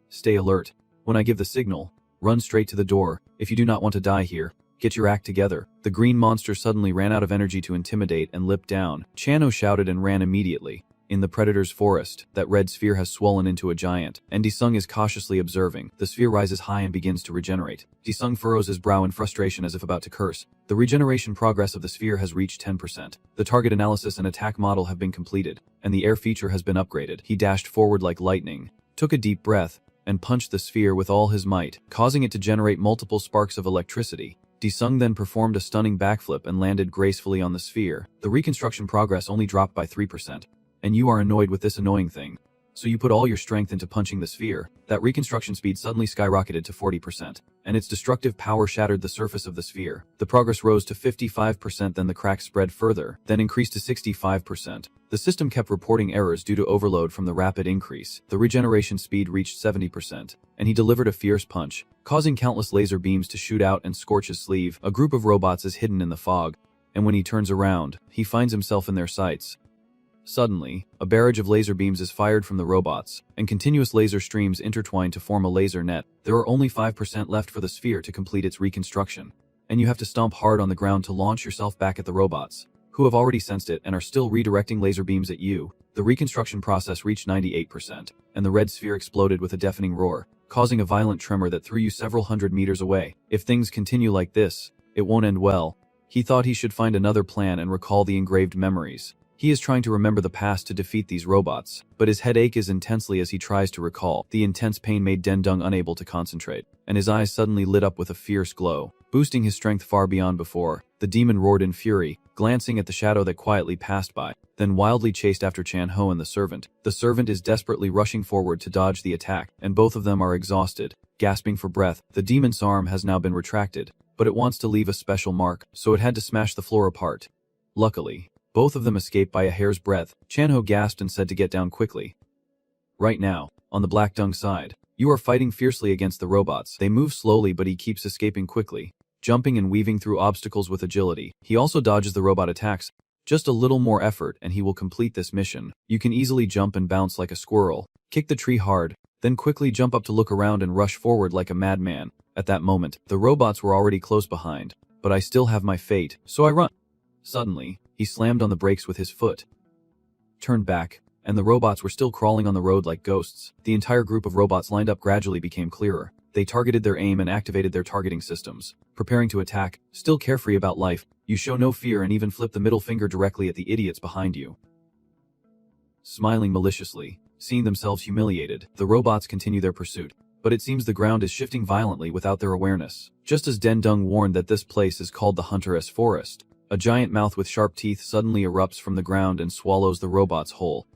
"Stay alert. When I give the signal, run straight to the door. If you do not want to die here, get your act together." The green monster suddenly ran out of energy to intimidate and leapt down. Chan-ho shouted and ran immediately. In the predator's forest, that red sphere has swollen into a giant, and Disung is cautiously observing. The sphere rises high and begins to regenerate. Disung furrows his brow in frustration as if about to curse. The regeneration progress of the sphere has reached 10%. The target analysis and attack model have been completed, and the air feature has been upgraded. He dashed forward like lightning, took a deep breath, and punched the sphere with all his might, causing it to generate multiple sparks of electricity. Disung then performed a stunning backflip and landed gracefully on the sphere. The reconstruction progress only dropped by 3%. And you are annoyed with this annoying thing. So you put all your strength into punching the sphere. That reconstruction speed suddenly skyrocketed to 40%, and its destructive power shattered the surface of the sphere. The progress rose to 55%, then the cracks spread further, then increased to 65%. The system kept reporting errors due to overload from the rapid increase. The regeneration speed reached 70%, and he delivered a fierce punch, causing countless laser beams to shoot out and scorch his sleeve. A group of robots is hidden in the fog, and when he turns around, he finds himself in their sights. Suddenly, a barrage of laser beams is fired from the robots, and continuous laser streams intertwine to form a laser net. There are only 5% left for the sphere to complete its reconstruction, and you have to stomp hard on the ground to launch yourself back at the robots, who have already sensed it and are still redirecting laser beams at you. The reconstruction process reached 98%, and the red sphere exploded with a deafening roar, causing a violent tremor that threw you several hundred meters away. If things continue like this, it won't end well. He thought he should find another plan and recall the engraved memories. He is trying to remember the past to defeat these robots, but his head aches intensely as he tries to recall. The intense pain made Den-dung unable to concentrate, and his eyes suddenly lit up with a fierce glow, boosting his strength far beyond before. The demon roared in fury, glancing at the shadow that quietly passed by, then wildly chased after Chan-ho and the servant. The servant is desperately rushing forward to dodge the attack, and both of them are exhausted, gasping for breath. The demon's arm has now been retracted, but it wants to leave a special mark, so it had to smash the floor apart. Luckily, both of them escaped by a hair's breadth. Chan-ho gasped and said to get down quickly. Right now, on the Black Dung side, you are fighting fiercely against the robots. They move slowly, but he keeps escaping quickly, jumping and weaving through obstacles with agility. He also dodges the robot attacks. Just a little more effort and he will complete this mission. You can easily jump and bounce like a squirrel, kick the tree hard, then quickly jump up to look around and rush forward like a madman. At that moment, the robots were already close behind, but I still have my fate, so I run. Suddenly, he slammed on the brakes with his foot, turned back, and the robots were still crawling on the road like ghosts. The entire group of robots lined up gradually became clearer. They targeted their aim and activated their targeting systems, preparing to attack. Still carefree about life, you show no fear and even flip the middle finger directly at the idiots behind you. Smiling maliciously, seeing themselves humiliated, the robots continue their pursuit, but it seems the ground is shifting violently without their awareness. Just as Den-dung warned that this place is called the Hunter's Forest, a giant mouth with sharp teeth suddenly erupts from the ground and swallows the robot's whole.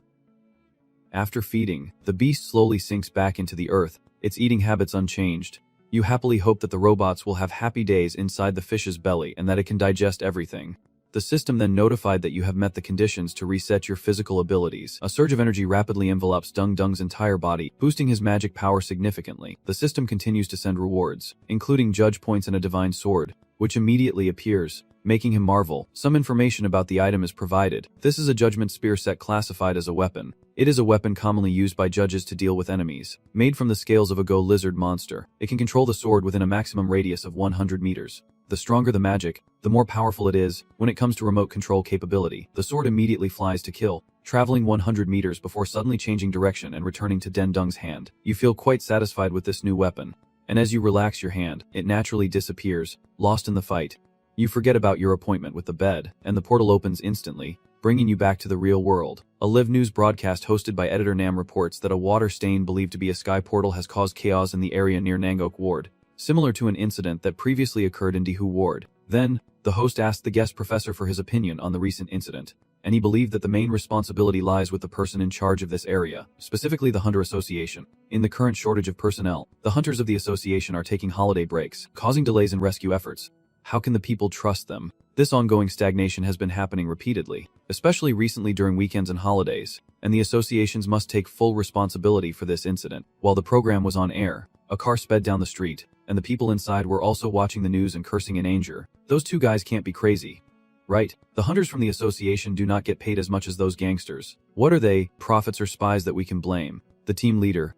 After feeding, the beast slowly sinks back into the earth, its eating habits unchanged. You happily hope that the robots will have happy days inside the fish's belly and that it can digest everything. The system then notified that you have met the conditions to reset your physical abilities. A surge of energy rapidly envelops Dung-dung's entire body, boosting his magic power significantly. The system continues to send rewards, including judge points and a divine sword, which immediately appears, making him marvel. Some information about the item is provided. This is a judgment spear set classified as a weapon. It is a weapon commonly used by judges to deal with enemies. Made from the scales of a go lizard monster, it can control the sword within a maximum radius of 100 meters. The stronger the magic, the more powerful it is. When it comes to remote control capability, the sword immediately flies to kill, traveling 100 meters before suddenly changing direction and returning to Den-dung's hand. You feel quite satisfied with this new weapon, and as you relax your hand, it naturally disappears, lost in the fight. You forget about your appointment with the bed, and the portal opens instantly, bringing you back to the real world. A live news broadcast hosted by editor Nam reports that a water stain believed to be a sky portal has caused chaos in the area near Nangok Ward, similar to an incident that previously occurred in Daehu Ward. Then, the host asked the guest professor for his opinion on the recent incident, and he believed that the main responsibility lies with the person in charge of this area, specifically the Hunter Association. In the current shortage of personnel, the hunters of the association are taking holiday breaks, causing delays in rescue efforts. How can the people trust them? This ongoing stagnation has been happening repeatedly, especially recently during weekends and holidays, and the associations must take full responsibility for this incident. While the program was on air, a car sped down the street, and the people inside were also watching the news and cursing in anger. Those two guys can't be crazy. Right, the hunters from the association do not get paid as much as those gangsters. What are they, prophets or spies that we can blame? The team leader,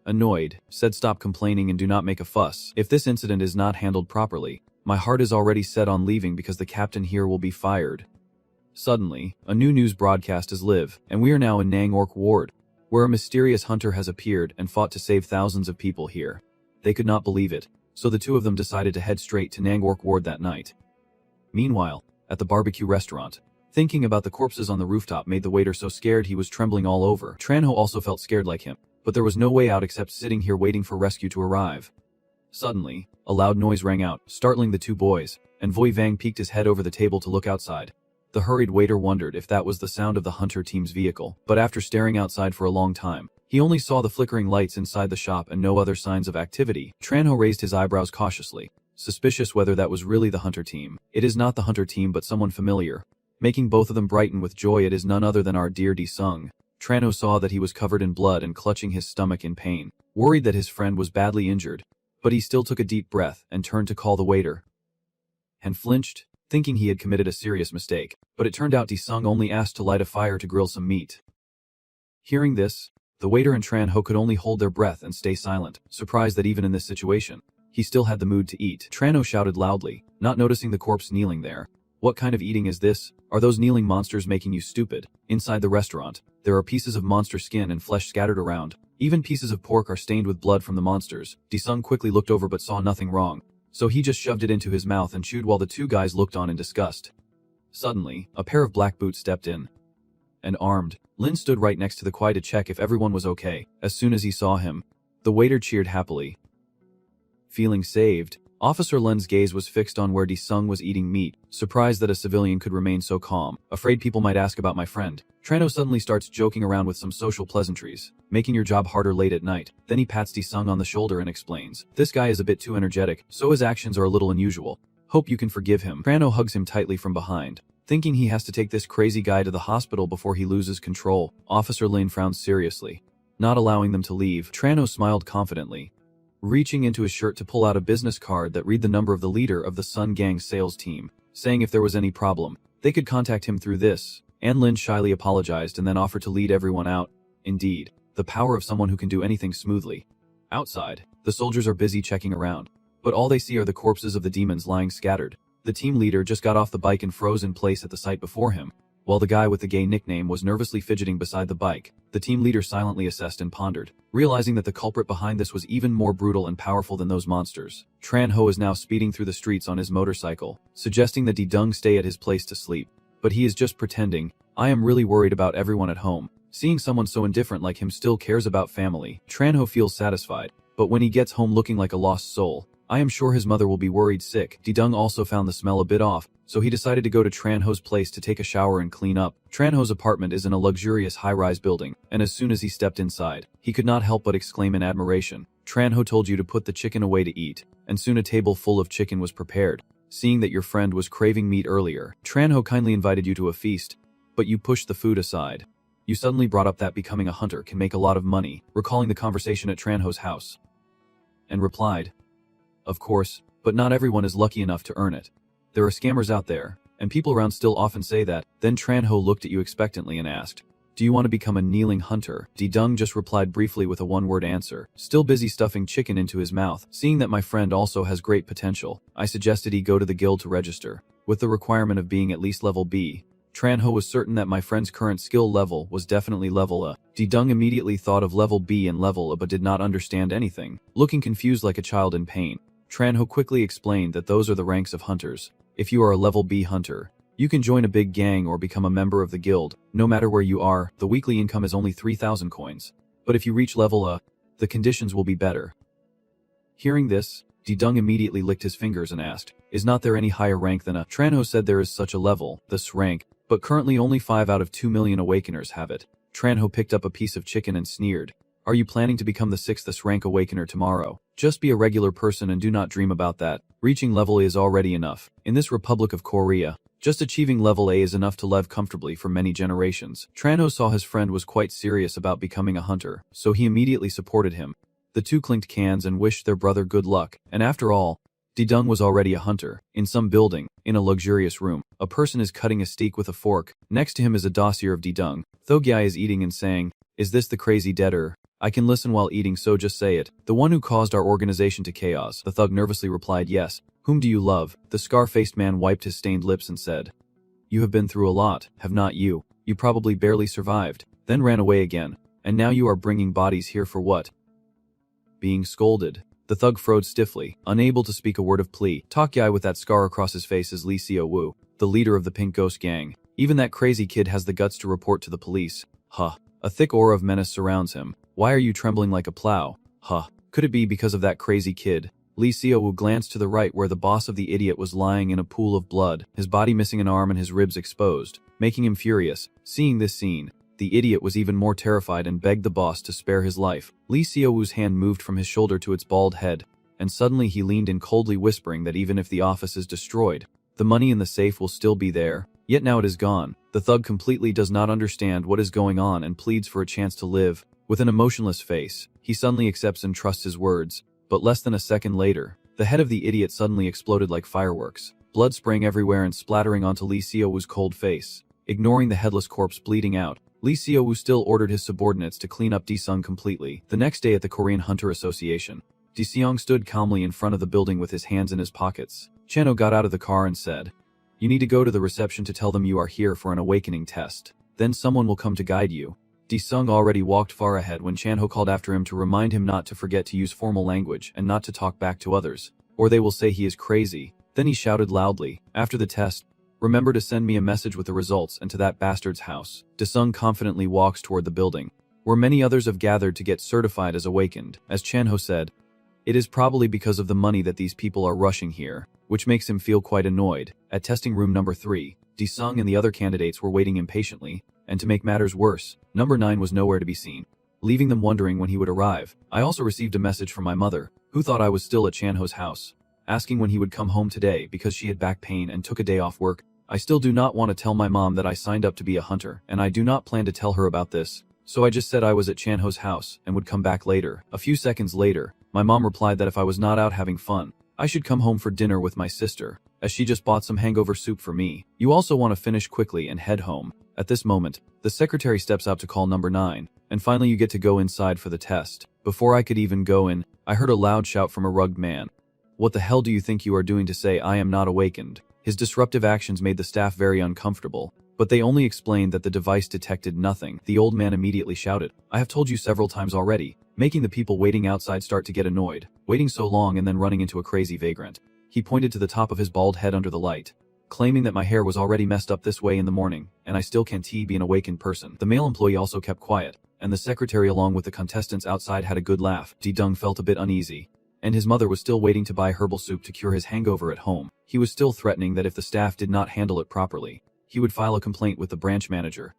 annoyed, said stop complaining and do not make a fuss. If this incident is not handled properly, my heart is already set on leaving because the captain here will be fired. Suddenly, a new news broadcast is live, and we are now in Nang Ork Ward, where a mysterious hunter has appeared and fought to save thousands of people here. They could not believe it, so the two of them decided to head straight to Nang Ork Ward that night. Meanwhile, at the barbecue restaurant, thinking about the corpses on the rooftop made the waiter so scared he was trembling all over. Tranho also felt scared like him, but there was no way out except sitting here waiting for rescue to arrive. Suddenly, a loud noise rang out, startling the two boys, and Voi Vang peeked his head over the table to look outside. The hurried waiter wondered if that was the sound of the hunter team's vehicle, but after staring outside for a long time, he only saw the flickering lights inside the shop and no other signs of activity. Tranho raised his eyebrows cautiously, suspicious whether that was really the hunter team. It is not the hunter team but someone familiar. Making both of them brighten with joy, it is none other than our dear Sung. Tranho saw that he was covered in blood and clutching his stomach in pain, worried that his friend was badly injured, but he still took a deep breath and turned to call the waiter. And flinched, thinking he had committed a serious mistake, but it turned out Sung only asked to light a fire to grill some meat. Hearing this, the waiter and Tranho could only hold their breath and stay silent, surprised that even in this situation, he still had the mood to eat. Tranho shouted loudly, not noticing the corpse kneeling there. What kind of eating is this? Are those kneeling monsters making you stupid? Inside the restaurant, there are pieces of monster skin and flesh scattered around. Even pieces of pork are stained with blood from the monsters. Sung quickly looked over but saw nothing wrong, so he just shoved it into his mouth and chewed while the two guys looked on in disgust. Suddenly, a pair of black boots stepped in. And armed, Lin stood right next to the Kwai to check if everyone was okay. As soon as he saw him, the waiter cheered happily. Feeling saved, Officer Lin's gaze was fixed on where Sung was eating meat, surprised that a civilian could remain so calm. Afraid people might ask about my friend. Tranho suddenly starts joking around with some social pleasantries, making your job harder late at night. Then he pats Sung on the shoulder and explains, this guy is a bit too energetic, so his actions are a little unusual. Hope you can forgive him. Tranho hugs him tightly from behind, thinking he has to take this crazy guy to the hospital before he loses control. Officer Lin frowned seriously, not allowing them to leave. Tranho smiled confidently, reaching into his shirt to pull out a business card that read the number of the leader of the Sun Gang sales team, saying if there was any problem, they could contact him through this. An Lin shyly apologized and then offered to lead everyone out. Indeed, the power of someone who can do anything smoothly. Outside, the soldiers are busy checking around, but all they see are the corpses of the demons lying scattered. The team leader just got off the bike and froze in place at the sight before him, while the guy with the gay nickname was nervously fidgeting beside the bike. The team leader silently assessed and pondered, realizing that the culprit behind this was even more brutal and powerful than those monsters. Tran Ho is now speeding through the streets on his motorcycle, suggesting that Dung stay at his place to sleep. But he is just pretending. I am really worried about everyone at home. Seeing someone so indifferent like him still cares about family. Tran Ho feels satisfied, but when he gets home looking like a lost soul, I am sure his mother will be worried sick. Dung also found the smell a bit off, so he decided to go to Tran Ho's place to take a shower and clean up. Tran Ho's apartment is in a luxurious high-rise building, and as soon as he stepped inside, he could not help but exclaim in admiration. Tran Ho told you to put the chicken away to eat, and soon a table full of chicken was prepared. Seeing that your friend was craving meat earlier, Tran Ho kindly invited you to a feast, but you pushed the food aside. You suddenly brought up that becoming a hunter can make a lot of money, recalling the conversation at Tran Ho's house, and replied, of course, but not everyone is lucky enough to earn it. There are scammers out there, and people around still often say that. Then Tran Ho looked at you expectantly and asked, do you want to become a kneeling hunter? Dung just replied briefly with a one-word answer, still busy stuffing chicken into his mouth. Seeing that my friend also has great potential, I suggested he go to the guild to register, with the requirement of being at least level B. Tran Ho was certain that my friend's current skill level was definitely level A. Dung immediately thought of level B and level A but did not understand anything. Looking confused like a child in pain, Tran Ho quickly explained that those are the ranks of hunters. If you are a level B hunter, you can join a big gang or become a member of the guild. No matter where you are, the weekly income is only 3,000 coins. But if you reach level A, the conditions will be better. Hearing this, Dung immediately licked his fingers and asked, is not there any higher rank than A? Tran Ho said there is such a level, this rank, but currently only 5 out of 2 million awakeners have it. Tran Ho picked up a piece of chicken and sneered, are you planning to become the 6th rank awakener tomorrow? Just be a regular person and do not dream about that. Reaching level A is already enough. In this Republic of Korea, just achieving level A is enough to live comfortably for many generations. Tranho saw his friend was quite serious about becoming a hunter, so he immediately supported him. The two clinked cans and wished their brother good luck, and after all, Didung was already a hunter. In some building, in a luxurious room, a person is cutting a steak with a fork. Next to him is a dossier of Didung. Thogyai is eating and saying, "Is this the crazy deader? I can listen while eating, so just say it. The one who caused our organization to chaos." The thug nervously replied, "Yes. Whom do you love?" The scar-faced man wiped his stained lips and said, "You have been through a lot, have not you? You probably barely survived, then ran away again, and now you are bringing bodies here for what?" Being scolded. The thug froze stiffly, unable to speak a word of plea. Thogyai with that scar across his face is Lee Seo-woo, the leader of the Pink Ghost Gang. Even that crazy kid has the guts to report to the police. Huh. A thick aura of menace surrounds him. Why are you trembling like a plow? Huh. Could it be because of that crazy kid? Lee Seo-woo glanced to the right where the boss of the idiot was lying in a pool of blood, his body missing an arm and his ribs exposed, making him furious. Seeing this scene, the idiot was even more terrified and begged the boss to spare his life. Lee Seo-woo's hand moved from his shoulder to its bald head, and suddenly he leaned in coldly, whispering that even if the office is destroyed, the money in the safe will still be there. Yet now it is gone. The thug completely does not understand what is going on and pleads for a chance to live. With an emotionless face, he suddenly accepts and trusts his words. But less than a second later, the head of the idiot suddenly exploded like fireworks, blood spraying everywhere and splattering onto Lee Seo-woo's cold face. Ignoring the headless corpse bleeding out, Lee Seo-woo still ordered his subordinates to clean up Daesung completely. The next day at the Korean Hunter Association, Daesung stood calmly in front of the building with his hands in his pockets. Chanho got out of the car and said, "You need to go to the reception to tell them you are here for an awakening test. Then someone will come to guide you." Daesung already walked far ahead when Chanho called after him to remind him not to forget to use formal language and not to talk back to others, or they will say he is crazy. Then he shouted loudly, "After the test, remember to send me a message with the results and to that bastard's house." Daesung confidently walks toward the building, where many others have gathered to get certified as awakened. As Chanho said, it is probably because of the money that these people are rushing here, which makes him feel quite annoyed. At testing room number 3, Daesung and the other candidates were waiting impatiently, and to make matters worse, number 9 was nowhere to be seen, leaving them wondering when he would arrive. I also received a message from my mother, who thought I was still at Chanho's house, asking when he would come home today because she had back pain and took a day off work. I still do not want to tell my mom that I signed up to be a hunter, and I do not plan to tell her about this, so I just said I was at Chanho's house and would come back later. A few seconds later, my mom replied that if I was not out having fun, I should come home for dinner with my sister, as she just bought some hangover soup for me. You also want to finish quickly and head home. At this moment, the secretary steps out to call number 9, and finally you get to go inside for the test. Before I could even go in, I heard a loud shout from a rugged man. "What the hell do you think you are doing to say I am not awakened?" His disruptive actions made the staff very uncomfortable, but they only explained that the device detected nothing. The old man immediately shouted, "I have told you several times already," making the people waiting outside start to get annoyed, waiting so long and then running into a crazy vagrant. He pointed to the top of his bald head under the light, claiming that my hair was already messed up this way in the morning, and I still can't be an awakened person. The male employee also kept quiet, and the secretary along with the contestants outside had a good laugh. Didung felt a bit uneasy, and his mother was still waiting to buy herbal soup to cure his hangover at home. He was still threatening that if the staff did not handle it properly, he would file a complaint with the branch manager.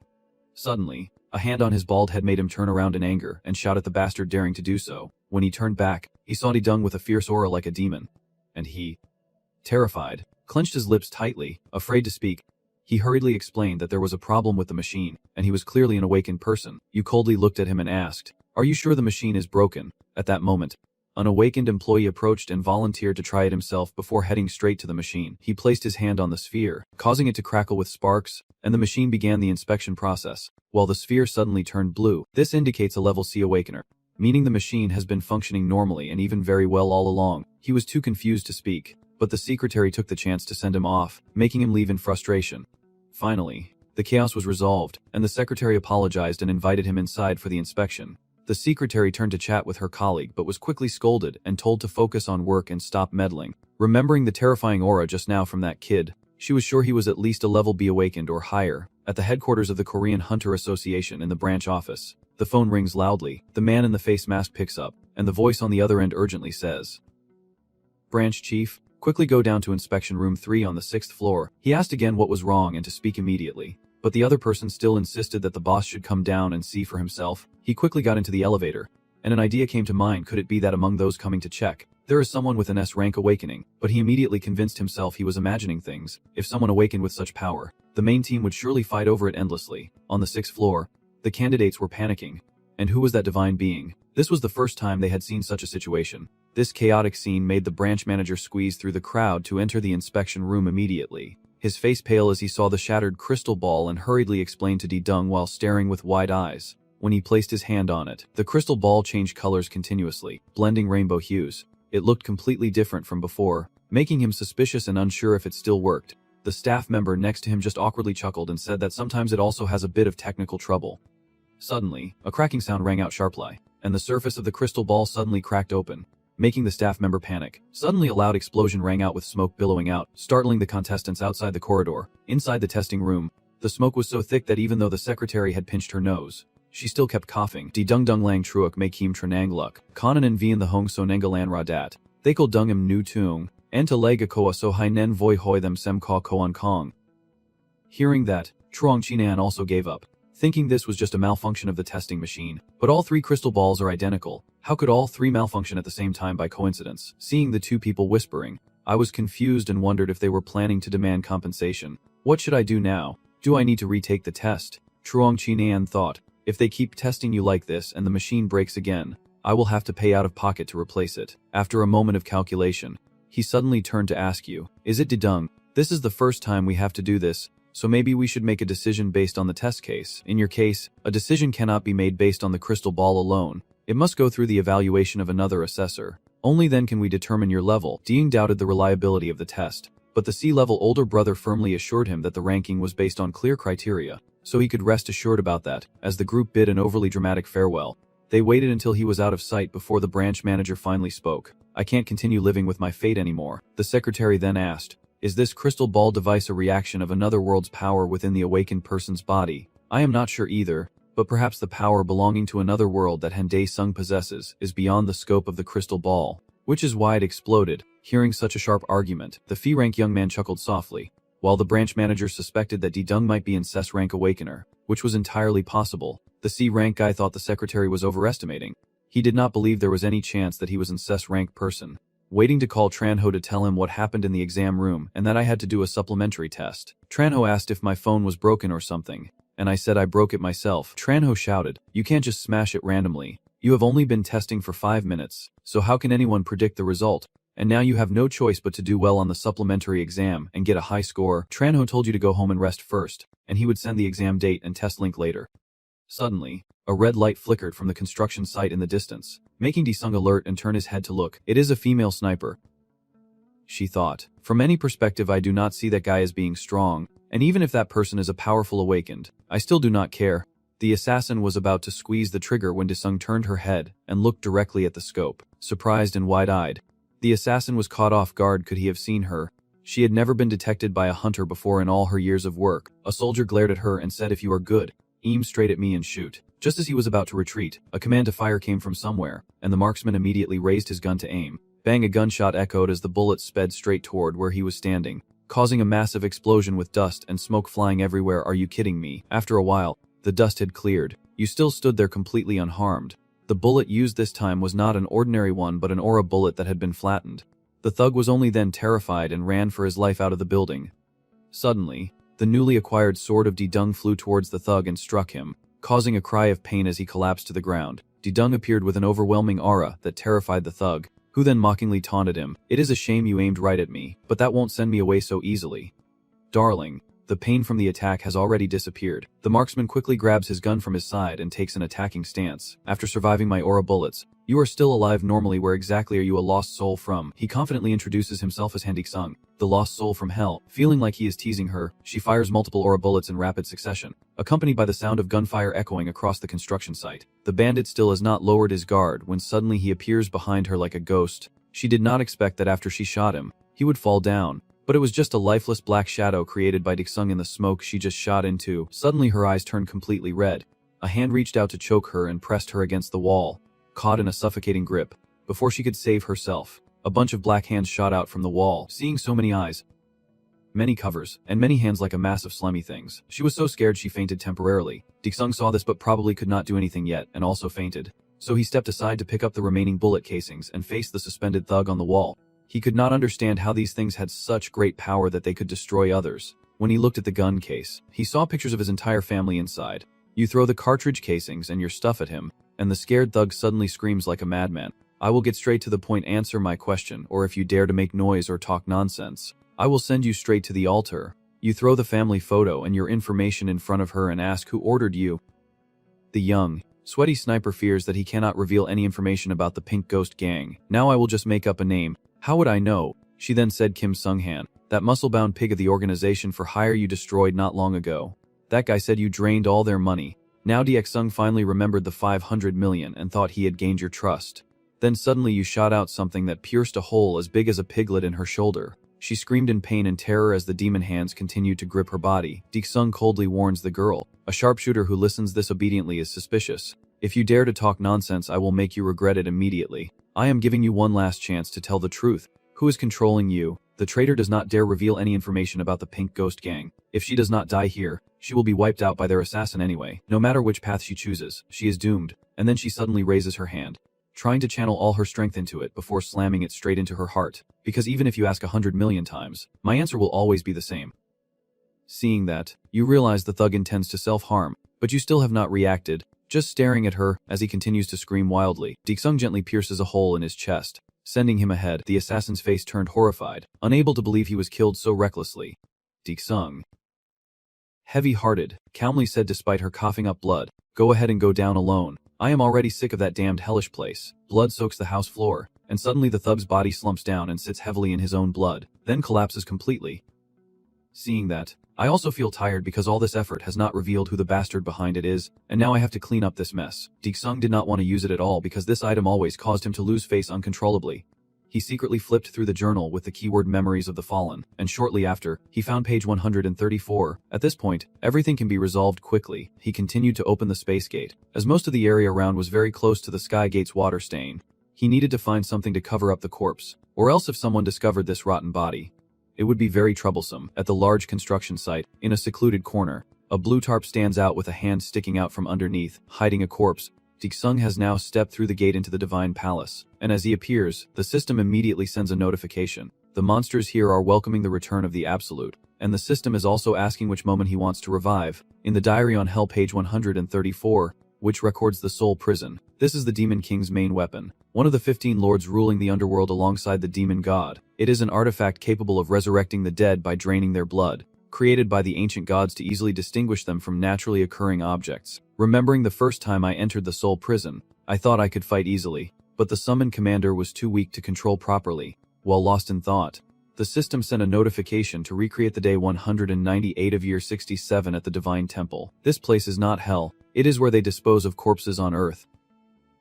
Suddenly, a hand on his bald head made him turn around in anger and shout at the bastard daring to do so. When he turned back, he saw Didung with a fierce aura like a demon, and he, terrified, clenched his lips tightly, afraid to speak. He hurriedly explained that there was a problem with the machine, and he was clearly an awakened person. You coldly looked at him and asked, "Are you sure the machine is broken?" At that moment, an awakened employee approached and volunteered to try it himself before heading straight to the machine. He placed his hand on the sphere, causing it to crackle with sparks, and the machine began the inspection process, while the sphere suddenly turned blue. This indicates a level C awakener, meaning the machine has been functioning normally and even very well all along. He was too confused to speak, but the secretary took the chance to send him off, making him leave in frustration. Finally, the chaos was resolved, and the secretary apologized and invited him inside for the inspection. The secretary turned to chat with her colleague but was quickly scolded and told to focus on work and stop meddling. Remembering the terrifying aura just now from that kid, she was sure he was at least a level B awakened or higher. At the headquarters of the Korean Hunter Association in the branch office, the phone rings loudly. The man in the face mask picks up, and the voice on the other end urgently says, "Branch chief, quickly go down to inspection room 3 on the 6th floor." He asked again what was wrong and to speak immediately, but the other person still insisted that the boss should come down and see for himself. He quickly got into the elevator, and an idea came to mind. Could it be that among those coming to check, There is someone with an S rank awakening, but he immediately convinced himself he was imagining things. If someone awakened with such power, the main team would surely fight over it endlessly. On the 6th floor, the candidates were panicking. And who was that divine being? This was the first time they had seen such a situation. This chaotic scene made the branch manager squeeze through the crowd to enter the inspection room immediately. His face pale as he saw the shattered crystal ball and hurriedly explained to Di-dung while staring with wide eyes. When he placed his hand on it, the crystal ball changed colors continuously, blending rainbow hues. It looked completely different from before, making him suspicious and unsure if it still worked. The staff member next to him just awkwardly chuckled and said that sometimes it also has a bit of technical trouble. Suddenly, a cracking sound rang out sharply, and the surface of the crystal ball suddenly cracked open, making the staff member panic. Suddenly a loud explosion rang out with smoke billowing out, startling the contestants outside the corridor. Inside the testing room, the smoke was so thick that even though the secretary had pinched her nose, she still kept coughing. Di dung dung lang truok may kim tranang luk, kanan and vien the hong so nengalan radat, thakal dungam nu tung, anta lega koa so hai nen voi hoi them sem ka koan kong. Hearing that, Truong Chinan also gave up, thinking this was just a malfunction of the testing machine. But all 3 crystal balls are identical. How could all 3 malfunction at the same time by coincidence? Seeing the 2 people whispering, I was confused and wondered if they were planning to demand compensation. What should I do now? Do I need to retake the test? Truong Chinan thought, if they keep testing you like this and the machine breaks again, I will have to pay out of pocket to replace it. After a moment of calculation, he suddenly turned to ask you, is it Di-dung? This is the first time we have to do this, so maybe we should make a decision based on the test case. In your case, a decision cannot be made based on the crystal ball alone. It must go through the evaluation of another assessor. Only then can we determine your level. Ding doubted the reliability of the test, but the C-level older brother firmly assured him that the ranking was based on clear criteria, so he could rest assured about that. As the group bid an overly dramatic farewell, they waited until he was out of sight before the branch manager finally spoke. I can't continue living with my fate anymore. The secretary then asked, is this crystal ball device a reaction of another world's power within the awakened person's body? I am not sure either, but perhaps the power belonging to another world that Han Dae-sung possesses is beyond the scope of the crystal ball, which is why it exploded. Hearing such a sharp argument, the Phi-rank young man chuckled softly, while the branch manager suspected that Di-dung might be an S-rank awakener, which was entirely possible. The C-rank guy thought the secretary was overestimating. He did not believe there was any chance that he was an S-rank person. Waiting to call Tranho to tell him what happened in the exam room and that I had to do a supplementary test. Tranho asked if my phone was broken or something, and I said I broke it myself. Tranho shouted, you can't just smash it randomly. You have only been testing for 5 minutes, so how can anyone predict the result? And now you have no choice but to do well on the supplementary exam and get a high score. Tranho told you to go home and rest first, and he would send the exam date and test link later. Suddenly, a red light flickered from the construction site in the distance, making Di-sung alert and turn his head to look. It is a female sniper, she thought. From any perspective I do not see that guy as being strong, and even if that person is a powerful awakened, I still do not care. The assassin was about to squeeze the trigger when Di-sung turned her head and looked directly at the scope, surprised and wide-eyed. The assassin was caught off guard. Could he have seen her? She had never been detected by a hunter before in all her years of work. A soldier glared at her and said, if you are good, aim straight at me and shoot. Just as he was about to retreat, a command to fire came from somewhere, and the marksman immediately raised his gun to aim. Bang! A gunshot echoed as the bullet sped straight toward where he was standing, causing a massive explosion with dust and smoke flying everywhere. Are you kidding me? After a while, the dust had cleared. You still stood there completely unharmed. The bullet used this time was not an ordinary one but an aura bullet that had been flattened. The thug was only then terrified and ran for his life out of the building. Suddenly, the newly acquired sword of Di-dung flew towards the thug and struck him, causing a cry of pain as he collapsed to the ground. Di-dung appeared with an overwhelming aura that terrified the thug, who then mockingly taunted him. It is a shame you aimed right at me, but that won't send me away so easily. Darling, the pain from the attack has already disappeared. The marksman quickly grabs his gun from his side and takes an attacking stance. After surviving my aura bullets, you are still alive normally. Where exactly are you a lost soul from? He confidently introduces himself as Han Dae-sung, the lost soul from hell. Feeling like he is teasing her, she fires multiple aura bullets in rapid succession, accompanied by the sound of gunfire echoing across the construction site. The bandit still has not lowered his guard when suddenly he appears behind her like a ghost. She did not expect that after she shot him, he would fall down, but it was just a lifeless black shadow created by Dae-sung in the smoke she just shot into. Suddenly her eyes turned completely red. A hand reached out to choke her and pressed her against the wall, caught in a suffocating grip. Before she could save herself, a bunch of black hands shot out from the wall. Seeing so many eyes, many covers, and many hands like a mass of slimy things, she was so scared she fainted temporarily. Dae-sung saw this but probably could not do anything yet, and also fainted. so he stepped aside to pick up the remaining bullet casings and face the suspended thug on the wall. He could not understand how these things had such great power that they could destroy others. When he looked at the gun case, he saw pictures of his entire family inside. You throw the cartridge casings and your stuff at him, and the scared thug suddenly screams like a madman. I will get straight to the point, answer my question, or if you dare to make noise or talk nonsense, I will send you straight to the altar. You throw the family photo and your information in front of her and ask who ordered you. The young, sweaty sniper fears that he cannot reveal any information about the Pink Ghost Gang. Now I will just make up a name. How would I know? She then said, Kim Sung-han, that muscle-bound pig of the organization for hire you destroyed not long ago. That guy said you drained all their money. Now DX Sung finally remembered the 500 million and thought he had gained your trust. Then suddenly you shot out something that pierced a hole as big as a piglet in her shoulder. She screamed in pain and terror as the demon hands continued to grip her body. DX Sung coldly warns the girl. A sharpshooter who listens this obediently is suspicious. If you dare to talk nonsense, I will make you regret it immediately. I am giving you one last chance to tell the truth. Who is controlling you? The traitor does not dare reveal any information about the Pink Ghost Gang. If she does not die here, she will be wiped out by their assassin anyway. No matter which path she chooses, she is doomed. And then she suddenly raises her hand, trying to channel all her strength into it before slamming it straight into her heart. Because even if you ask 100 million times, my answer will always be the same. Seeing that, you realize the thug intends to self-harm, but you still have not reacted, just staring at her as he continues to scream wildly. DX Sung gently pierces a hole in his chest, sending him ahead. The assassin's face turned horrified, unable to believe he was killed so recklessly. DX Sung, heavy-hearted, calmly said despite her coughing up blood, go ahead and go down alone. I am already sick of that damned hellish place. Blood soaks the house floor, and suddenly the thug's body slumps down and sits heavily in his own blood, then collapses completely. Seeing that, I also feel tired because all this effort has not revealed who the bastard behind it is, and now I have to clean up this mess. DX Sung did not want to use it at all because this item always caused him to lose face uncontrollably. He secretly flipped through the journal with the keyword Memories of the Fallen, and shortly after, he found page 134. At this point, everything can be resolved quickly. He continued to open the space gate, as most of the area around was very close to the Sky Gate's water stain. He needed to find something to cover up the corpse, or else if someone discovered this rotten body, it would be very troublesome. At the large construction site, in a secluded corner, a blue tarp stands out with a hand sticking out from underneath, hiding a corpse. DX Sung has now stepped through the gate into the Divine Palace, and as he appears, the system immediately sends a notification. The monsters here are welcoming the return of the Absolute, and the system is also asking which moment he wants to revive. In the Diary on Hell page 134, which records the Soul Prison, this is the Demon King's main weapon, one of the 15 lords ruling the underworld alongside the Demon God. It is an artifact capable of resurrecting the dead by draining their blood, created by the ancient gods to easily distinguish them from naturally occurring objects. Remembering the first time I entered the Soul Prison, I thought I could fight easily, but the summoned commander was too weak to control properly. While lost in thought, the system sent a notification to recreate the day 198 of year 67 at the Divine Temple. This place is not hell, it is where they dispose of corpses on Earth.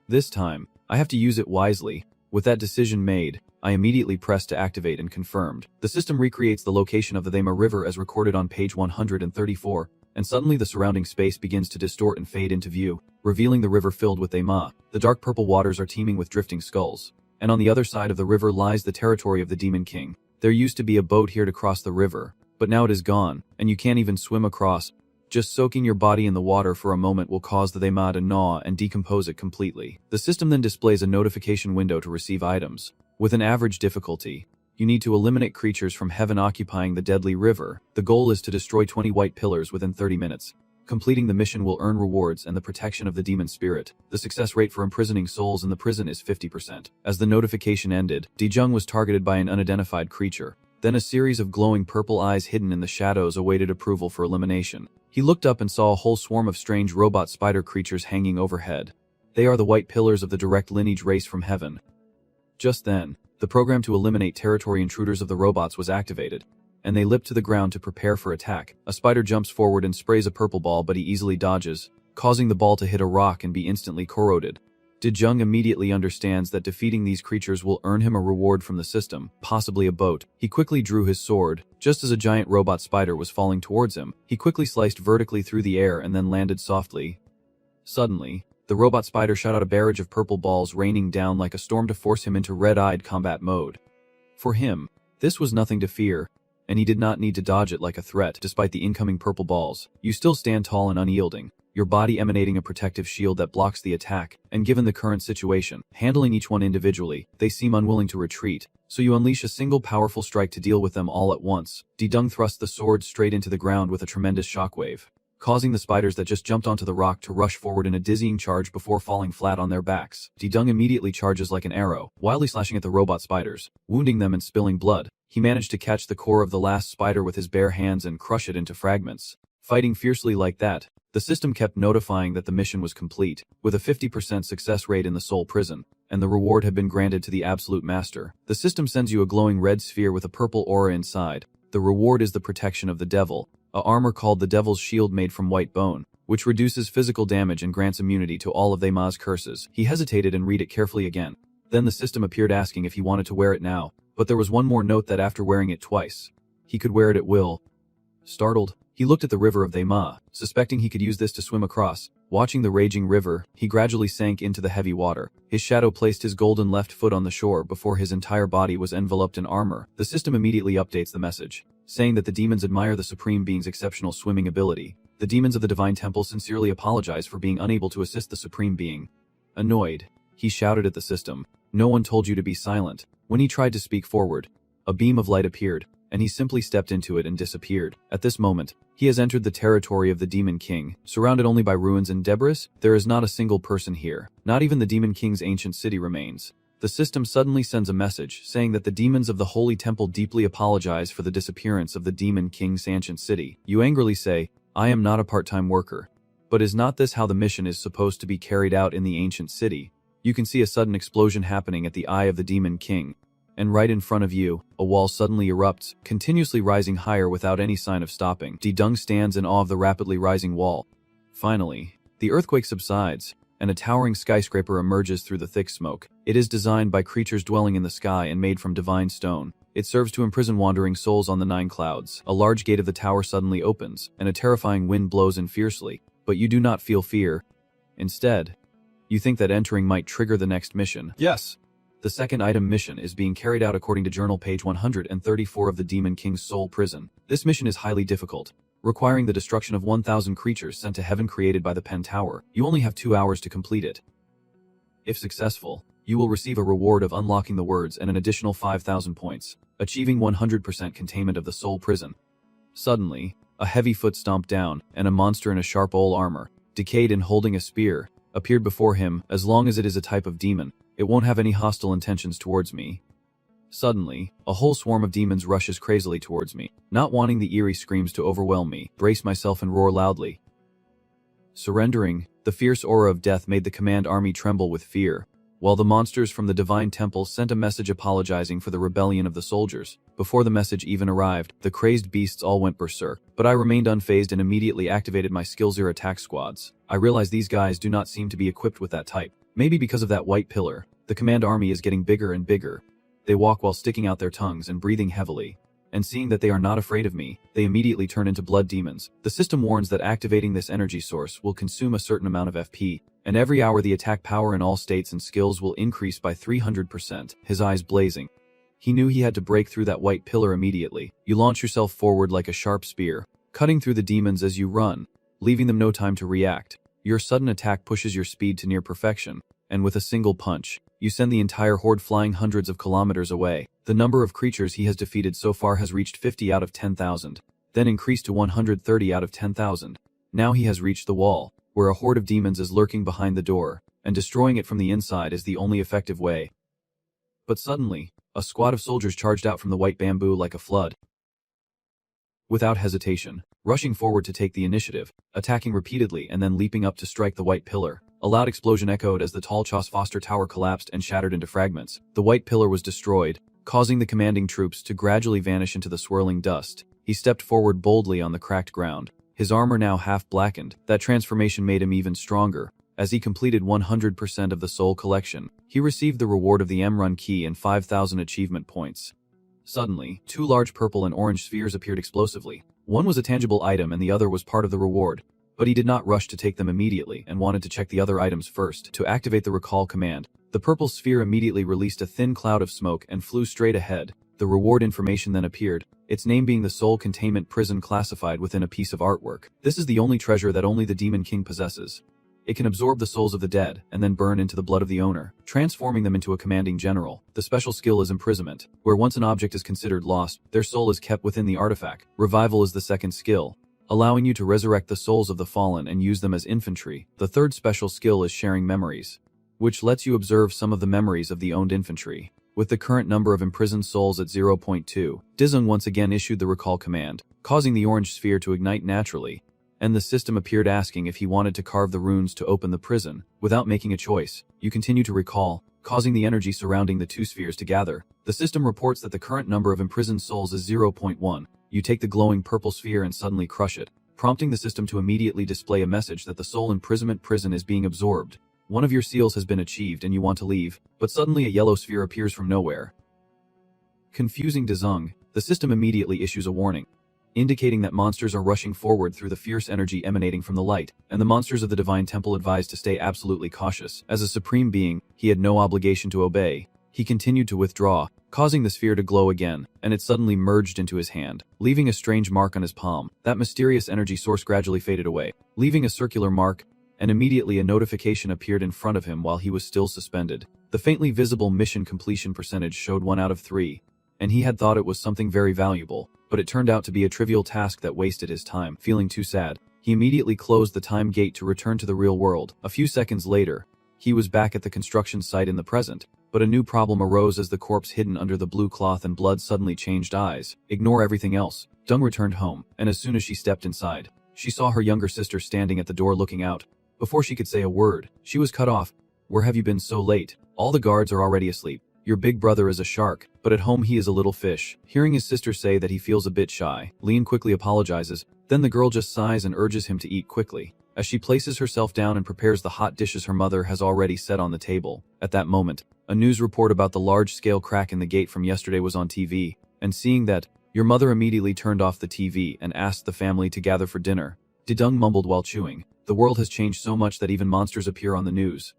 This time, I have to use it wisely. With that decision made, I immediately pressed to activate and confirmed. The system recreates the location of the Thema River as recorded on page 134, and suddenly the surrounding space begins to distort and fade into view, revealing the river filled with Thema. The dark purple waters are teeming with drifting skulls, and on the other side of the river lies the territory of the Demon King. There used to be a boat here to cross the river, but now it is gone, and you can't even swim across. Just soaking your body in the water for a moment will cause the Thema to gnaw and decompose it completely. The system then displays a notification window to receive items. With an average difficulty, you need to eliminate creatures from heaven occupying the deadly river. The goal is to destroy 20 white pillars within 30 minutes. Completing the mission will earn rewards and the protection of the demon spirit. The success rate for imprisoning souls in the prison is 50%. As the notification ended, Dijung was targeted by an unidentified creature. Then a series of glowing purple eyes hidden in the shadows awaited approval for elimination. He looked up and saw a whole swarm of strange robot spider creatures hanging overhead. They are the white pillars of the direct lineage race from heaven. Just then, the program to eliminate territory intruders of the robots was activated, and they leap to the ground to prepare for attack. A spider jumps forward and sprays a purple ball, but he easily dodges, causing the ball to hit a rock and be instantly corroded. Dijung immediately understands that defeating these creatures will earn him a reward from the system, possibly a boat. He quickly drew his sword. Just as a giant robot spider was falling towards him, he quickly sliced vertically through the air and then landed softly. Suddenly, the robot spider shot out a barrage of purple balls raining down like a storm to force him into red-eyed combat mode. For him, this was nothing to fear, and he did not need to dodge it like a threat. Despite the incoming purple balls, you still stand tall and unyielding. your body emanating a protective shield that blocks the attack, and given the current situation, handling each one individually, they seem unwilling to retreat, so you unleash a single powerful strike to deal with them all at once. Didung thrusts the sword straight into the ground with a tremendous shockwave, causing the spiders that just jumped onto the rock to rush forward in a dizzying charge before falling flat on their backs. Didung immediately charges like an arrow, wildly slashing at the robot spiders, wounding them and spilling blood. He managed to catch the core of the last spider with his bare hands and crush it into fragments. Fighting fiercely like that, the system kept notifying that the mission was complete, with a 50% success rate in the Soul Prison, and the reward had been granted to the Absolute Master. The system sends you a glowing red sphere with a purple aura inside. The reward is the protection of the Devil, a armor called the Devil's Shield made from white bone, which reduces physical damage and grants immunity to all of Ma's curses. He hesitated and read it carefully again. Then the system appeared asking if he wanted to wear it now, but there was one more note that after wearing it twice, he could wear it at will. Startled, he looked at the river of Ma, suspecting he could use this to swim across. Watching the raging river, he gradually sank into the heavy water. His shadow placed his golden left foot on the shore before his entire body was enveloped in armor. The system immediately updates the message, saying that the demons admire the Supreme Being's exceptional swimming ability. The demons of the Divine Temple sincerely apologize for being unable to assist the Supreme Being. Annoyed, he shouted at the system, "No one told you to be silent." When he tried to speak forward, a beam of light appeared, and he simply stepped into it and disappeared. At this moment, he has entered the territory of the Demon King. Surrounded only by ruins and debris, there is not a single person here. Not even the Demon King's ancient city remains. The system suddenly sends a message saying that the demons of the Holy Temple deeply apologize for the disappearance of the Demon King's ancient city. You angrily say, "I am not a part-time worker." But is not this how the mission is supposed to be carried out in the ancient city? You can see a sudden explosion happening at the eye of the Demon King. And right in front of you, a wall suddenly erupts, continuously rising higher without any sign of stopping. Didung stands in awe of the rapidly rising wall. Finally, the earthquake subsides, and a towering skyscraper emerges through the thick smoke. It is designed by creatures dwelling in the sky and made from divine stone. It serves to imprison wandering souls on the 9 clouds. A large gate of the tower suddenly opens, and a terrifying wind blows in fiercely, but you do not feel fear. Instead, you think that entering might trigger the next mission. Yes! The second item mission is being carried out according to journal page 134 of the Demon King's Soul Prison. This mission is highly difficult, requiring the destruction of 1,000 creatures sent to heaven created by the Pen Tower. You only have 2 hours to complete it. If successful, you will receive a reward of unlocking the words and an additional 5,000 points, achieving 100% containment of the Soul Prison. Suddenly, a heavy foot stomped down, and a monster in a sharp old armor, decayed and holding a spear, appeared before him. As long as it is a type of demon, it won't have any hostile intentions towards me. Suddenly, a whole swarm of demons rushes crazily towards me, not wanting the eerie screams to overwhelm me. Brace myself and roar loudly. Surrendering, the fierce aura of death made the command army tremble with fear, while the monsters from the Divine Temple sent a message apologizing for the rebellion of the soldiers. Before the message even arrived, the crazed beasts all went berserk, but I remained unfazed and immediately activated my Skill 0 attack squads. I realized these guys do not seem to be equipped with that type. Maybe because of that white pillar, the command army is getting bigger and bigger. They walk while sticking out their tongues and breathing heavily. And seeing that they are not afraid of me, they immediately turn into blood demons. The system warns that activating this energy source will consume a certain amount of FP, and every hour the attack power in all states and skills will increase by 300%. His eyes blazing. He knew he had to break through that white pillar immediately. You launch yourself forward like a sharp spear, cutting through the demons as you run, leaving them no time to react. Your sudden attack pushes your speed to near perfection, and with a single punch, you send the entire horde flying hundreds of kilometers away. The number of creatures he has defeated so far has reached 50 out of 10,000, then increased to 130 out of 10,000. Now he has reached the wall, where a horde of demons is lurking behind the door, and destroying it from the inside is the only effective way. But suddenly, a squad of soldiers charged out from the white bamboo like a flood. Without hesitation, rushing forward to take the initiative, attacking repeatedly and then leaping up to strike the white pillar. A loud explosion echoed as the tall Chos Foster Tower collapsed and shattered into fragments. The white pillar was destroyed, causing the commanding troops to gradually vanish into the swirling dust. He stepped forward boldly on the cracked ground, his armor now half blackened. That transformation made him even stronger. As he completed 100% of the soul collection, he received the reward of the Emrun key and 5,000 achievement points. Suddenly, 2 large purple and orange spheres appeared explosively. One was a tangible item and the other was part of the reward. But he did not rush to take them immediately and wanted to check the other items first. To activate the recall command, the purple sphere immediately released a thin cloud of smoke and flew straight ahead. The reward information then appeared. its name being the soul containment prison classified within a piece of artwork. This is the only treasure that only the Demon King possesses. It can absorb the souls of the dead and then burn into the blood of the owner, transforming them into a commanding general. The special skill is imprisonment, where once an object is considered lost, their soul is kept within the artifact. Revival is the second skill, allowing you to resurrect the souls of the fallen and use them as infantry. The third special skill is sharing memories, which lets you observe some of the memories of the owned infantry. With the current number of imprisoned souls at 0.2, Dizung once again issued the recall command, causing the orange sphere to ignite naturally, and the system appeared asking if he wanted to carve the runes to open the prison. Without making a choice, you continue to recall, causing the energy surrounding the two spheres to gather. The system reports that the current number of imprisoned souls is 0.1. You take the glowing purple sphere and suddenly crush it, prompting the system to immediately display a message that the soul imprisonment prison is being absorbed. One of your seals has been achieved and you want to leave, but suddenly a yellow sphere appears from nowhere. Confusing Dizung, the system immediately issues a warning, indicating that monsters are rushing forward through the fierce energy emanating from the light, and the monsters of the Divine Temple advised to stay absolutely cautious. As a supreme being, he had no obligation to obey. He continued to withdraw, causing the sphere to glow again, and it suddenly merged into his hand, leaving a strange mark on his palm. That mysterious energy source gradually faded away, leaving a circular mark, and immediately a notification appeared in front of him while he was still suspended. The faintly visible mission completion percentage showed 1 out of 3, and he had thought it was something very valuable, but it turned out to be a trivial task that wasted his time. Feeling too sad, he immediately closed the time gate to return to the real world. A few seconds later, he was back at the construction site in the present, but a new problem arose as the corpse hidden under the blue cloth and blood suddenly changed eyes. Ignore everything else. Dung returned home, and as soon as she stepped inside, she saw her younger sister standing at the door looking out. Before she could say a word, she was cut off. Where have you been so late? All the guards are already asleep. Your big brother is a shark, but at home he is a little fish. Hearing his sister say that he feels a bit shy, Leon quickly apologizes. Then the girl just sighs and urges him to eat quickly. As she places herself down and prepares the hot dishes her mother has already set on the table. At that moment, a news report about the large-scale crack in the gate from yesterday was on TV, and seeing that, your mother immediately turned off the TV and asked the family to gather for dinner. Didung mumbled while chewing. The world has changed so much that even monsters appear on the news.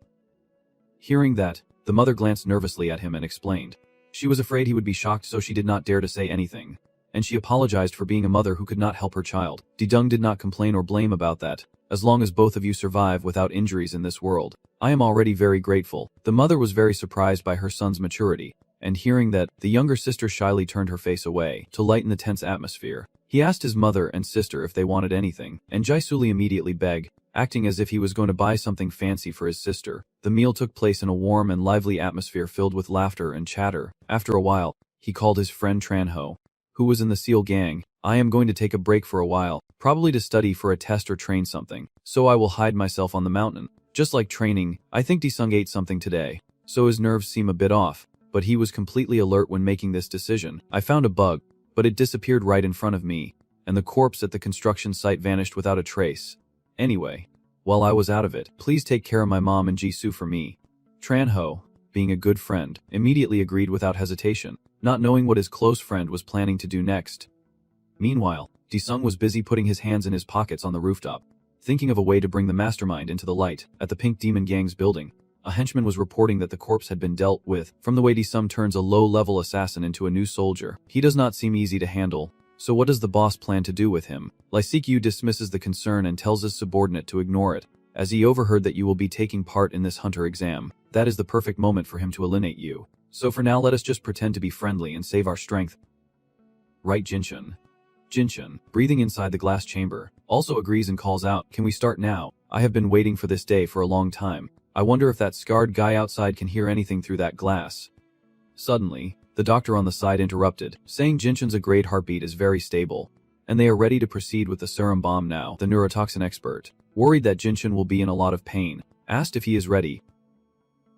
Hearing that, the mother glanced nervously at him and explained. She was afraid he would be shocked, so she did not dare to say anything, and she apologized for being a mother who could not help her child. Didung did not complain or blame about that. As long as both of you survive without injuries in this world, I am already very grateful. The mother was very surprised by her son's maturity, and hearing that, the younger sister shyly turned her face away to lighten the tense atmosphere. He asked his mother and sister if they wanted anything, and Jaisuli immediately begged, acting as if he was going to buy something fancy for his sister. The meal took place in a warm and lively atmosphere filled with laughter and chatter. After a while, he called his friend Tranho, who was in the SEAL gang. I am going to take a break for a while, probably to study for a test or train something, so I will hide myself on the mountain. Just like training, I think Disung ate something today, so his nerves seem a bit off, but he was completely alert when making this decision. I found a bug, but it disappeared right in front of me, and the corpse at the construction site vanished without a trace. Anyway, while I was out of it, please take care of my mom and Jisoo for me. Tranho, being a good friend, immediately agreed without hesitation, not knowing what his close friend was planning to do next. Meanwhile, Disung was busy putting his hands in his pockets on the rooftop, thinking of a way to bring the mastermind into the light. At the Pink Demon Gang's building, a henchman was reporting that the corpse had been dealt with. From the way Disung turns a low-level assassin into a new soldier, he does not seem easy to handle. So what does the boss plan to do with him? Lysekyu dismisses the concern and tells his subordinate to ignore it, as he overheard that you will be taking part in this hunter exam. That is the perfect moment for him to eliminate you. So for now let us just pretend to be friendly and save our strength. Right, Jinchun? Jinchun, breathing inside the glass chamber, also agrees and calls out, can we start now? I have been waiting for this day for a long time. I wonder if that scarred guy outside can hear anything through that glass. Suddenly, the doctor on the side interrupted, saying Jinchun's great heartbeat is very stable, and they are ready to proceed with the serum bomb now. The neurotoxin expert, worried that Jinchun will be in a lot of pain, asked if he is ready.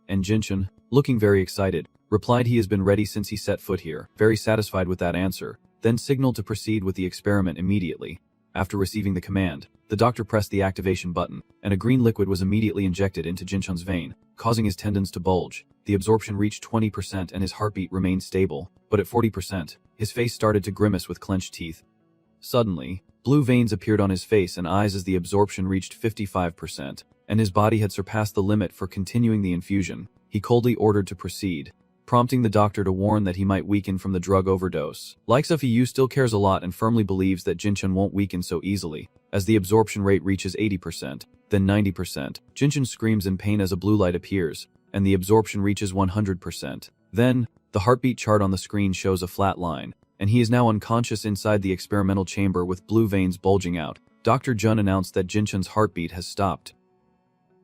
And Jinchun, looking very excited, replied he has been ready since he set foot here, very satisfied with that answer, then signaled to proceed with the experiment immediately. After receiving the command, the doctor pressed the activation button, and a green liquid was immediately injected into Jinchun's vein, causing his tendons to bulge. The absorption reached 20% and his heartbeat remained stable, but at 40%, his face started to grimace with clenched teeth. Suddenly, blue veins appeared on his face and eyes as the absorption reached 55%, and his body had surpassed the limit for continuing the infusion. He coldly ordered to proceed, prompting the doctor to warn that he might weaken from the drug overdose. Like Yu still cares a lot and firmly believes that Jinchun won't weaken so easily. As the absorption rate reaches 80%, then 90%, Jinchun screams in pain as a blue light appears, and the absorption reaches 100%. Then, the heartbeat chart on the screen shows a flat line, and he is now unconscious inside the experimental chamber with blue veins bulging out. Dr. Jun announced that Jinchun's heartbeat has stopped.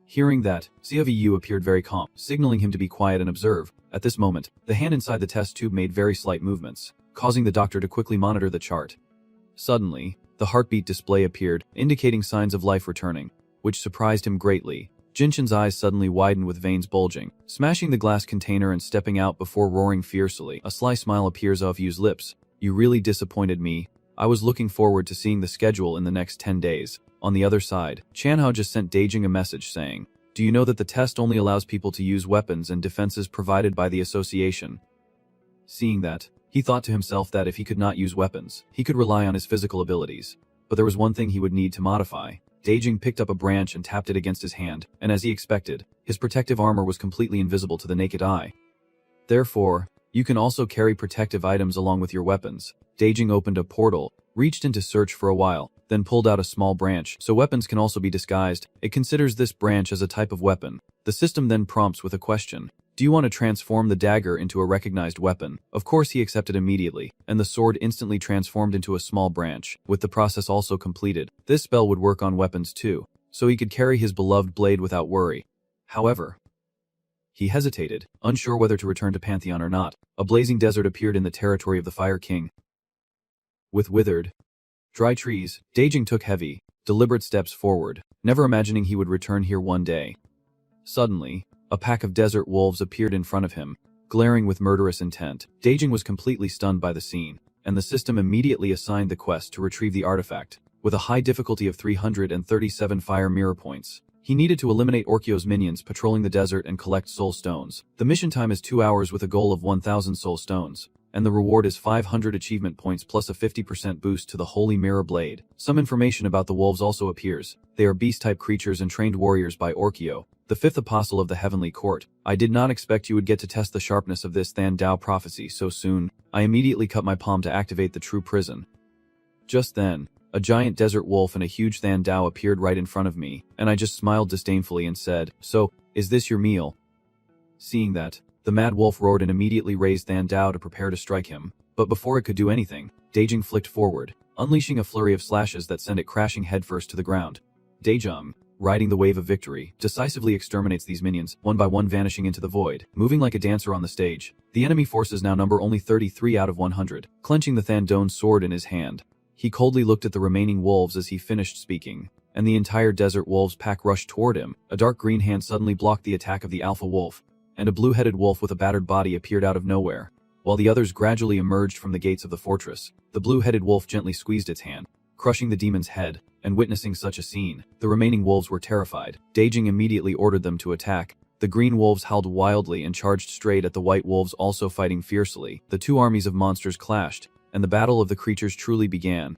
Hearing that, Yu appeared very calm, signaling him to be quiet and observe. At this moment, the hand inside the test tube made very slight movements, causing the doctor to quickly monitor the chart. Suddenly, the heartbeat display appeared, indicating signs of life returning, which surprised him greatly. Jinchun's eyes suddenly widened with veins bulging, smashing the glass container and stepping out before roaring fiercely. A sly smile appears off Yu's lips. You really disappointed me. I was looking forward to seeing the schedule in the next 10 days. On the other side, Chanhao just sent Daejing a message saying, do you know that the test only allows people to use weapons and defenses provided by the association? Seeing that, he thought to himself that if he could not use weapons, he could rely on his physical abilities. But there was one thing he would need to modify. Daejing picked up a branch and tapped it against his hand, and as he expected, his protective armor was completely invisible to the naked eye. Therefore, you can also carry protective items along with your weapons. Daejing opened a portal, reached in to search for a while, then pulled out a small branch, so weapons can also be disguised. It considers this branch as a type of weapon. The system then prompts with a question. Do you want to transform the dagger into a recognized weapon? Of course he accepted immediately, and the sword instantly transformed into a small branch. With the process also completed, this spell would work on weapons too, so he could carry his beloved blade without worry. However, he hesitated, unsure whether to return to Pantheon or not. A blazing desert appeared in the territory of the Fire King. With withered, dry trees, Daejing took heavy, deliberate steps forward, never imagining he would return here one day. Suddenly, a pack of desert wolves appeared in front of him, glaring with murderous intent. Daejing was completely stunned by the scene, and the system immediately assigned the quest to retrieve the artifact, with a high difficulty of 337 fire mirror points. He needed to eliminate Orkyo's minions patrolling the desert and collect soul stones. The mission time is 2 hours with a goal of 1,000 soul stones, and the reward is 500 achievement points plus a 50% boost to the Holy Mirror Blade. Some information about the wolves also appears. They are beast-type creatures and trained warriors by Orkyo, the fifth apostle of the Heavenly Court. I did not expect you would get to test the sharpness of this Than Dao prophecy so soon. I immediately cut my palm to activate the true prison. Just then, a giant desert wolf and a huge Than Dao appeared right in front of me, and I just smiled disdainfully and said, "So, is this your meal?" Seeing that, the mad wolf roared and immediately raised Than Dao to prepare to strike him, but before it could do anything, Daejing flicked forward, unleashing a flurry of slashes that sent it crashing headfirst to the ground. Daejing, riding the wave of victory, decisively exterminates these minions, one by one vanishing into the void, moving like a dancer on the stage. The enemy forces now number only 33 out of 100, clenching the Thandone sword in his hand. He coldly looked at the remaining wolves as he finished speaking, and the entire desert wolves pack rushed toward him. A dark green hand suddenly blocked the attack of the alpha wolf, and a blue-headed wolf with a battered body appeared out of nowhere. While the others gradually emerged from the gates of the fortress, the blue-headed wolf gently squeezed its hand, crushing the demon's head, and witnessing such a scene, the remaining wolves were terrified. Daejing immediately ordered them to attack. The green wolves howled wildly and charged straight at the white wolves, also fighting fiercely. The two armies of monsters clashed, and the battle of the creatures truly began.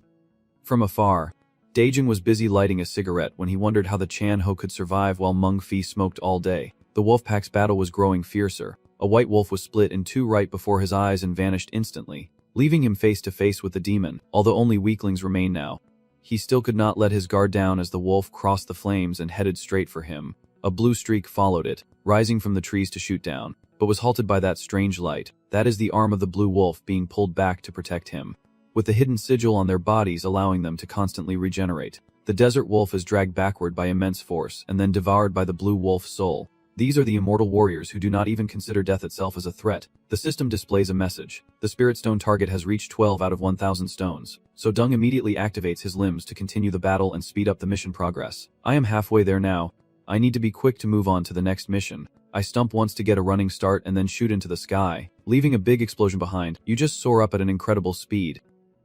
From afar, Daejing was busy lighting a cigarette when he wondered how the Chan Ho could survive while Meng Fi smoked all day. The wolfpack's battle was growing fiercer. A white wolf was split in two right before his eyes and vanished instantly, leaving him face to face with the demon. Although only weaklings remain now, he still could not let his guard down as the wolf crossed the flames and headed straight for him. A blue streak followed it, rising from the trees to shoot down, but was halted by that strange light. That is the arm of the blue wolf being pulled back to protect him, with the hidden sigil on their bodies allowing them to constantly regenerate. The desert wolf is dragged backward by immense force and then devoured by the blue wolf's soul. These are the immortal warriors who do not even consider death itself as a threat. The system displays a message. The spirit stone target has reached 12 out of 1,000 stones, so Dung immediately activates his limbs to continue the battle and speed up the mission progress. I am halfway there now. I need to be quick to move on to the next mission. I stump once to get a running start and then shoot into the sky, leaving a big explosion behind. You just soar up at an incredible speed.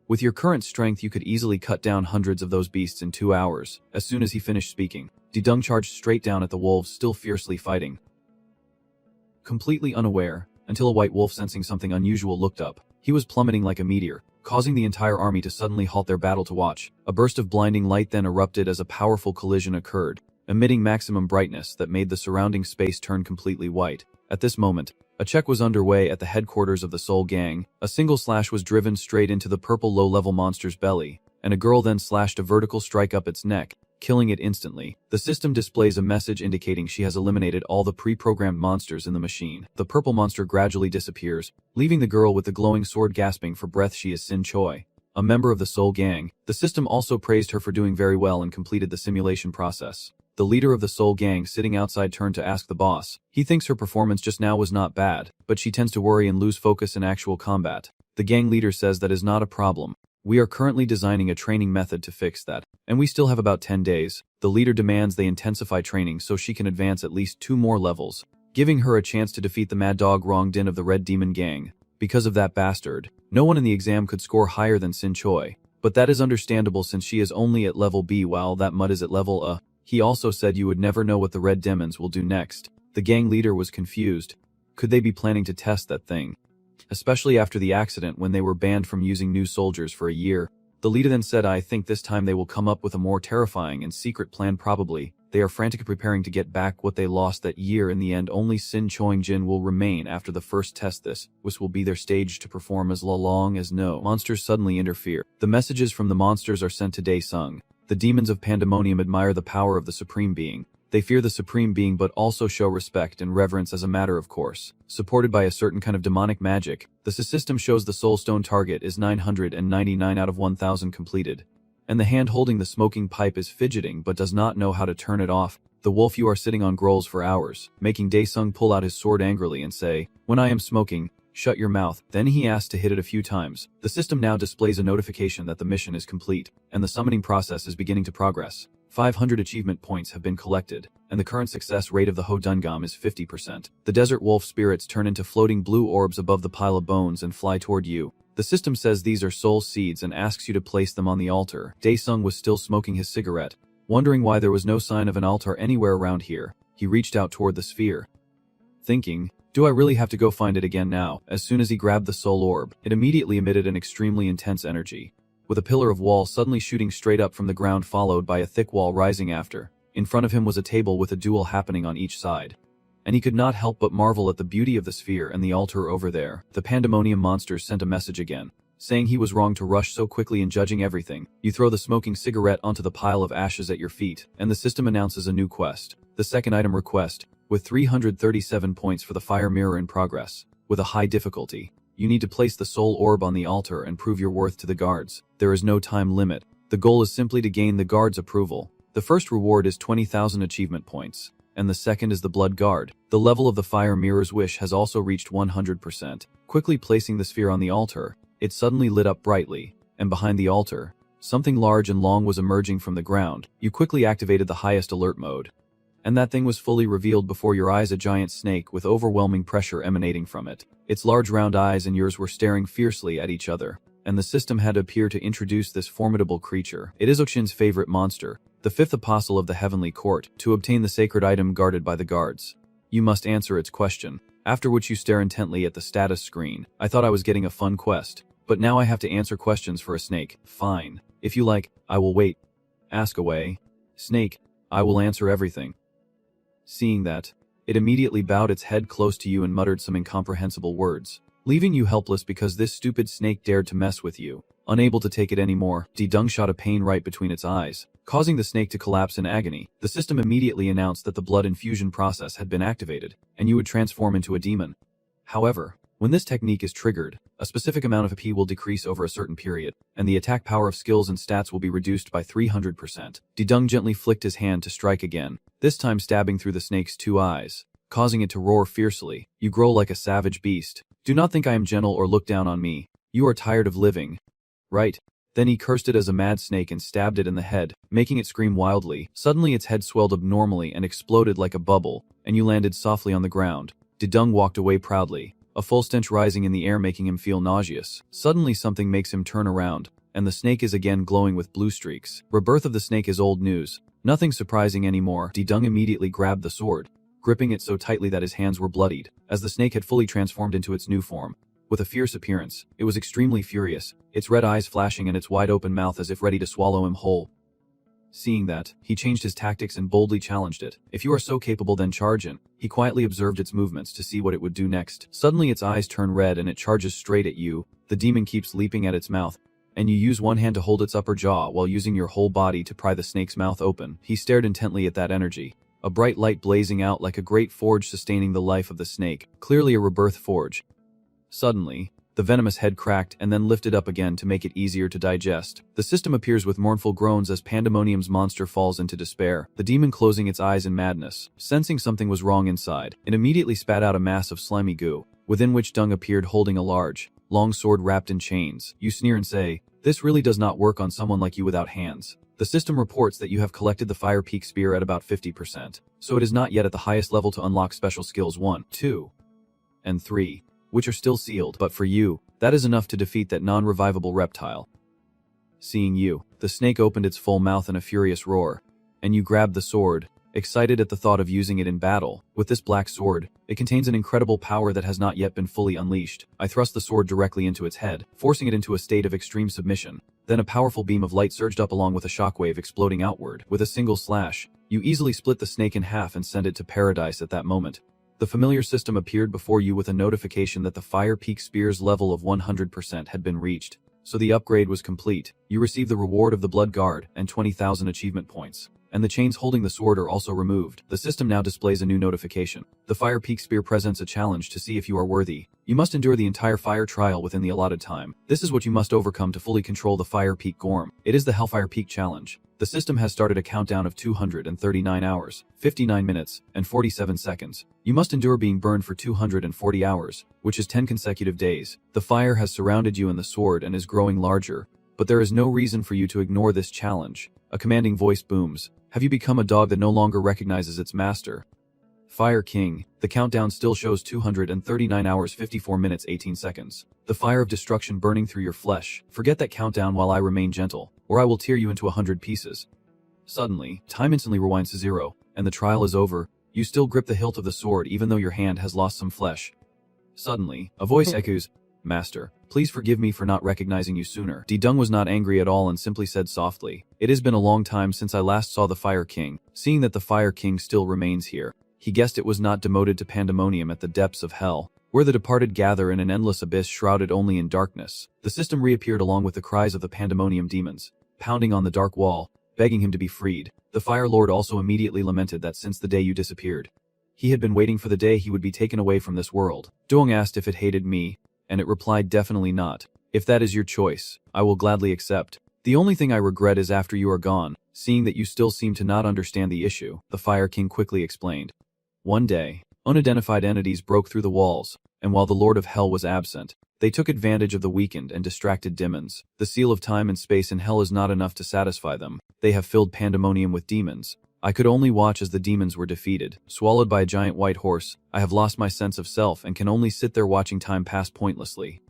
With your current strength, you could easily cut down hundreds of those beasts in 2 hours. As soon as he finished speaking, Dung charged straight down at the wolves still fiercely fighting. Completely unaware, until a white wolf sensing something unusual looked up. He was plummeting like a meteor, causing the entire army to suddenly halt their battle to watch. A burst of blinding light then erupted as a powerful collision occurred, emitting maximum brightness that made the surrounding space turn completely white. At this moment, A check was underway at the headquarters of the Soul Gang. A single slash was driven straight into the purple low-level monster's belly, and a girl then slashed a vertical strike up its neck, killing it instantly. The system displays a message indicating she has eliminated all the pre-programmed monsters in the machine. The purple monster gradually disappears, leaving the girl with the glowing sword gasping for breath. She is Sin Choi, a member of the Soul Gang. The system also praised her for doing very well and completed the simulation process. The leader of the Soul Gang sitting outside turned to ask the boss. He thinks her performance just now was not bad, but she tends to worry and lose focus in actual combat. The gang leader says that is not a problem. We are currently designing a training method to fix that, and we still have about 10 days. The leader demands they intensify training so she can advance at least 2 more levels, giving her a chance to defeat the Mad Dog Wrong Din of the Red Demon Gang. Because of that bastard, no one in the exam could score higher than Sin Choi, but that is understandable since she is only at level B while that mud is at level A. He also said you would never know what the Red Demons will do next. The gang leader was confused. Could they be planning to test that thing? Especially after the accident when they were banned from using new soldiers for a year. The leader then said, I think this time they will come up with a more terrifying and secret plan probably. They are frantically preparing to get back what they lost that year. In the end, only Sin Choi Jin will remain after the first test. This will be their stage to perform as long as no monsters suddenly interfere. The messages from the monsters are sent to Dae Sung. The demons of Pandemonium admire the power of the Supreme Being. They fear the Supreme Being but also show respect and reverence as a matter of course. Supported by a certain kind of demonic magic, the system shows the Soul Stone target is 999 out of 1000 completed. And the hand holding the smoking pipe is fidgeting but does not know how to turn it off. The wolf you are sitting on growls for hours, making Dae Sung pull out his sword angrily and say, when I am smoking, shut your mouth. Then he asks to hit it a few times. The system now displays a notification that the mission is complete, and the summoning process is beginning to progress. 500 achievement points have been collected, and the current success rate of the Ho Dungam is 50%. The desert wolf spirits turn into floating blue orbs above the pile of bones and fly toward you. The system says these are soul seeds and asks you to place them on the altar. Dae Sung was still smoking his cigarette. Wondering why there was no sign of an altar anywhere around here, he reached out toward the sphere, thinking, do I really have to go find it again now? As soon as he grabbed the soul orb, it immediately emitted an extremely intense energy, with a pillar of wall suddenly shooting straight up from the ground followed by a thick wall rising after. In front of him was a table with a duel happening on each side, and he could not help but marvel at the beauty of the sphere and the altar over there. The Pandemonium monsters sent a message again, saying he was wrong to rush so quickly in judging everything. You throw the smoking cigarette onto the pile of ashes at your feet, and the system announces a new quest. The second item request, with 337 points for the fire mirror in progress, with a high difficulty. You need to place the soul orb on the altar and prove your worth to the guards. There is no time limit. The goal is simply to gain the guards' approval. The first reward is 20,000 achievement points, and the second is the blood guard. The level of the fire mirror's wish has also reached 100%. Quickly placing the sphere on the altar, it suddenly lit up brightly, and behind the altar, something large and long was emerging from the ground. You quickly activated the highest alert mode, and that thing was fully revealed before your eyes, a giant snake with overwhelming pressure emanating from it. Its large round eyes and yours were staring fiercely at each other, and the system had to appear to introduce this formidable creature. It is Okshin's favorite monster, the fifth apostle of the heavenly court. To obtain the sacred item guarded by the guards, you must answer its question, after which you stare intently at the status screen. I thought I was getting a fun quest, but now I have to answer questions for a snake. Fine. If you like, I will wait. Ask away. Snake, I will answer everything. Seeing that, it immediately bowed its head close to you and muttered some incomprehensible words, leaving you helpless because this stupid snake dared to mess with you. Unable to take it anymore, Dung shot a pain right between its eyes, causing the snake to collapse in agony. The system immediately announced that the blood infusion process had been activated, and you would transform into a demon. However, when this technique is triggered, a specific amount of AP will decrease over a certain period, and the attack power of skills and stats will be reduced by 300%. Dung gently flicked his hand to strike again, this time stabbing through the snake's 2 eyes, causing it to roar fiercely. You growl like a savage beast. Do not think I am gentle or look down on me. You are tired of living, right? Then he cursed it as a mad snake and stabbed it in the head, making it scream wildly. Suddenly its head swelled abnormally and exploded like a bubble, and you landed softly on the ground. Dung walked away proudly, a full stench rising in the air making him feel nauseous. Suddenly something makes him turn around, and the snake is again glowing with blue streaks. Rebirth of the snake is old news. Nothing surprising anymore. Dung immediately grabbed the sword, gripping it so tightly that his hands were bloodied, as the snake had fully transformed into its new form. With a fierce appearance, it was extremely furious, its red eyes flashing and its wide open mouth as if ready to swallow him whole. Seeing that, he changed his tactics and boldly challenged it. If you are so capable, then charge in. He quietly observed its movements to see what it would do next. Suddenly its eyes turn red and it charges straight at you. The demon keeps leaping at its mouth, and you use one hand to hold its upper jaw while using your whole body to pry the snake's mouth open. He stared intently at that energy, a bright light blazing out like a great forge sustaining the life of the snake, clearly a rebirth forge. Suddenly, the venomous head cracked and then lifted up again to make it easier to digest. The system appears with mournful groans as Pandemonium's monster falls into despair, the demon closing its eyes in madness. Sensing something was wrong inside, it immediately spat out a mass of slimy goo, within which Dung appeared holding a large, long sword wrapped in chains. You sneer and say, "This really does not work on someone like you without hands." The system reports that you have collected the Fire Peak Spear at about 50%, so it is not yet at the highest level to unlock special skills 1, 2, and 3. Which are still sealed, but for you, that is enough to defeat that non-revivable reptile. Seeing you, the snake opened its full mouth in a furious roar, and you grabbed the sword, excited at the thought of using it in battle. With this black sword, it contains an incredible power that has not yet been fully unleashed. I thrust the sword directly into its head, forcing it into a state of extreme submission. Then a powerful beam of light surged up along with a shockwave exploding outward. With a single slash, you easily split the snake in half and sent it to paradise at that moment. The familiar system appeared before you with a notification that the Fire Peak Spear's level of 100% had been reached, so the upgrade was complete. You received the reward of the Blood Guard and 20,000 achievement points, and the chains holding the sword are also removed. The system now displays a new notification. The Fire Peak Spear presents a challenge to see if you are worthy. You must endure the entire fire trial within the allotted time. This is what you must overcome to fully control the Fire Peak Gorm. It is the Hellfire Peak Challenge. The system has started a countdown of 239 hours, 59 minutes, and 47 seconds. You must endure being burned for 240 hours, which is 10 consecutive days. The fire has surrounded you and the sword and is growing larger, but there is no reason for you to ignore this challenge. A commanding voice booms. Have you become a dog that no longer recognizes its master? Fire King. The countdown still shows 239 hours, 54 minutes, 18 seconds. The fire of destruction burning through your flesh. Forget that countdown while I remain gentle, or I will tear you into 100 pieces. Suddenly, time instantly rewinds to 0, and the trial is over. You still grip the hilt of the sword even though your hand has lost some flesh. Suddenly, a voice echoes, "Master, please forgive me for not recognizing you sooner." Dung was not angry at all and simply said softly, "It has been a long time since I last saw the Fire King." Seeing that the Fire King still remains here, he guessed it was not demoted to Pandemonium at the depths of hell, where the departed gather in an endless abyss shrouded only in darkness. The system reappeared along with the cries of the Pandemonium demons, pounding on the dark wall, begging him to be freed. The Fire Lord also immediately lamented that since the day you disappeared, he had been waiting for the day he would be taken away from this world. Dung asked if it hated me, and it replied, "Definitely not. If that is your choice, I will gladly accept. The only thing I regret is after you are gone, seeing that you still seem to not understand the issue," the Fire King quickly explained. One day, unidentified entities broke through the walls, and while the Lord of Hell was absent, they took advantage of the weakened and distracted demons. The seal of time and space in hell is not enough to satisfy them. They have filled Pandemonium with demons. I could only watch as the demons were defeated, swallowed by a giant white horse. I have lost my sense of self and can only sit there watching time pass pointlessly.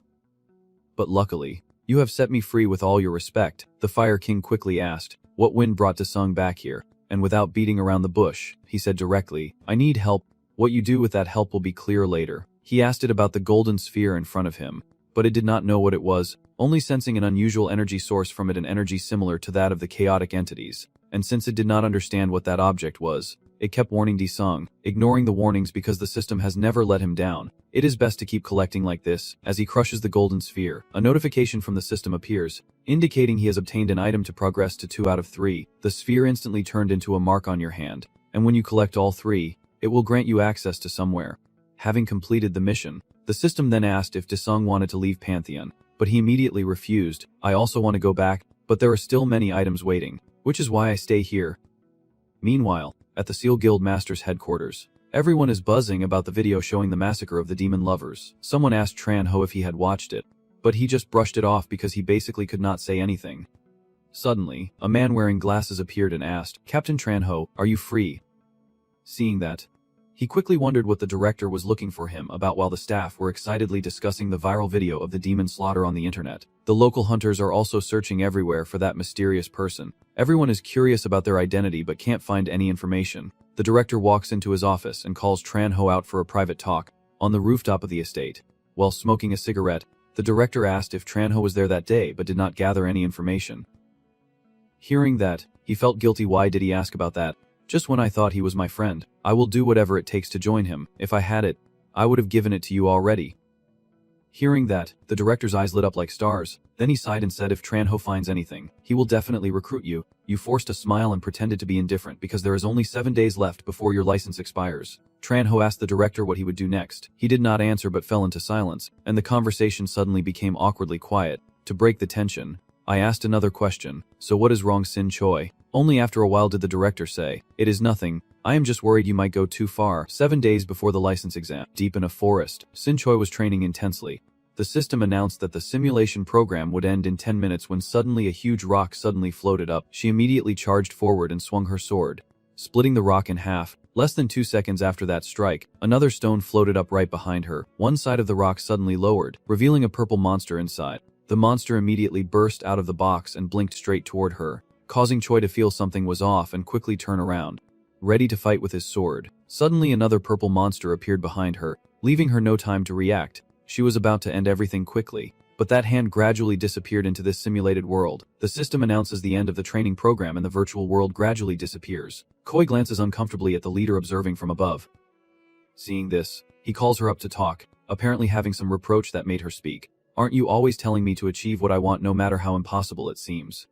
But luckily, you have set me free with all your respect, the Fire King quickly asked. What wind brought Desung back here? And without beating around the bush, he said directly, "I need help. What you do with that help will be clear later." He asked it about the golden sphere in front of him, but it did not know what it was, only sensing an unusual energy source from it, an energy similar to that of the chaotic entities. And since it did not understand what that object was, it kept warning Desung, ignoring the warnings because the system has never let him down. It is best to keep collecting like this. As he crushes the golden sphere, a notification from the system appears, indicating he has obtained an item to progress to 2 out of 3. The sphere instantly turned into a mark on your hand, and when you collect all 3, it will grant you access to somewhere. Having completed the mission, the system then asked if Desung wanted to leave Pantheon, but he immediately refused. "I also want to go back, but there are still many items waiting, which is why I stay here." Meanwhile, at the Seal Guild Master's headquarters, everyone is buzzing about the video showing the massacre of the demon lovers. Someone asked Tran Ho if he had watched it, but he just brushed it off because he basically could not say anything. Suddenly, a man wearing glasses appeared and asked, "Captain Tran Ho, are you free?" Seeing that, he quickly wondered what the director was looking for him about while the staff were excitedly discussing the viral video of the demon slaughter on the internet. The local hunters are also searching everywhere for that mysterious person. Everyone is curious about their identity but can't find any information. The director walks into his office and calls Tran Ho out for a private talk on the rooftop of the estate. While smoking a cigarette, the director asked if Tran Ho was there that day but did not gather any information. Hearing that, He felt guilty. Why did he ask about that? Just when I thought he was my friend. I will do whatever it takes to join him. If I had it, I would have given it to you already. Hearing that, the director's eyes lit up like stars. Then he sighed and said, if Tran-ho finds anything, he will definitely recruit you. You forced a smile and pretended to be indifferent because there is only 7 days left before your license expires. Tran-ho asked the director what he would do next. He did not answer but fell into silence, and the conversation suddenly became awkwardly quiet. To break the tension, I asked another question. So what is wrong, Sin Choi? Only after a while did the director say, it is nothing. I am just worried you might go too far. 7 days before the license exam, deep in a forest, Sin Choi was training intensely. The system announced that the simulation program would end in 10 minutes when suddenly a huge rock suddenly floated up. She immediately charged forward and swung her sword, splitting the rock in half. Less than 2 seconds after that strike, another stone floated up right behind her. One side of the rock suddenly lowered, revealing a purple monster inside. The monster immediately burst out of the box and blinked straight toward her, causing Choi to feel something was off and quickly turn around, ready to fight with his sword. Suddenly another purple monster appeared behind her, leaving her no time to react. She was about to end everything quickly, but that hand gradually disappeared into this simulated world. The system announces the end of the training program and the virtual world gradually disappears. Choi glances uncomfortably at the leader observing from above. Seeing this, he calls her up to talk, apparently having some reproach that made her speak. Aren't you always telling me to achieve what I want no matter how impossible it seems?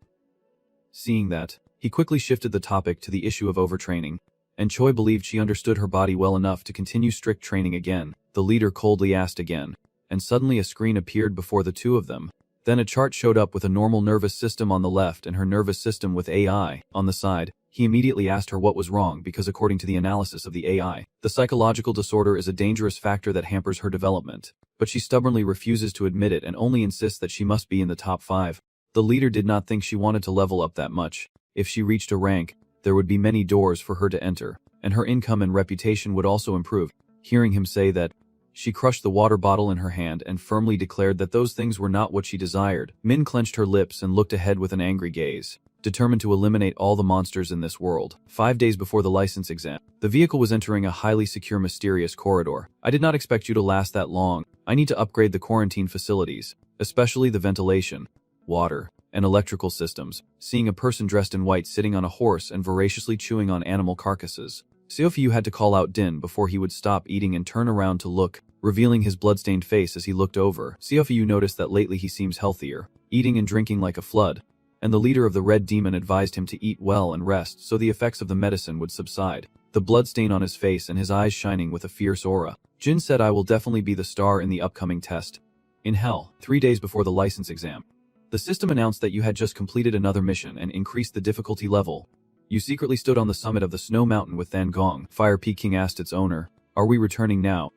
Seeing that, he quickly shifted the topic to the issue of overtraining, and Choi believed she understood her body well enough to continue strict training again. The leader coldly asked again, and suddenly a screen appeared before the two of them. Then a chart showed up with a normal nervous system on the left and her nervous system with AI on the side. He immediately asked her what was wrong because according to the analysis of the AI, the psychological disorder is a dangerous factor that hampers her development. But she stubbornly refuses to admit it and only insists that she must be in the top 5. The leader did not think she wanted to level up that much. If she reached a rank, there would be many doors for her to enter, and her income and reputation would also improve. Hearing him say that, she crushed the water bottle in her hand and firmly declared that those things were not what she desired. Min clenched her lips and looked ahead with an angry gaze, determined to eliminate all the monsters in this world. 5 days before the license exam, the vehicle was entering a highly secure mysterious corridor. I did not expect you to last that long. I need to upgrade the quarantine facilities, especially the ventilation, water, and electrical systems. Seeing a person dressed in white sitting on a horse and voraciously chewing on animal carcasses, Seofu had to call out Din before he would stop eating and turn around to look, revealing his bloodstained face as he looked over. Seofu noticed that lately he seems healthier, eating and drinking like a flood, and the leader of the Red Demon advised him to eat well and rest so the effects of the medicine would subside. The bloodstain on his face and his eyes shining with a fierce aura. Jin said, I will definitely be the star in the upcoming test. In hell, 3 days before the license exam, the system announced that you had just completed another mission and increased the difficulty level. You secretly stood on the summit of the snow mountain with Than Gong. Fire Peking asked its owner, are we returning now?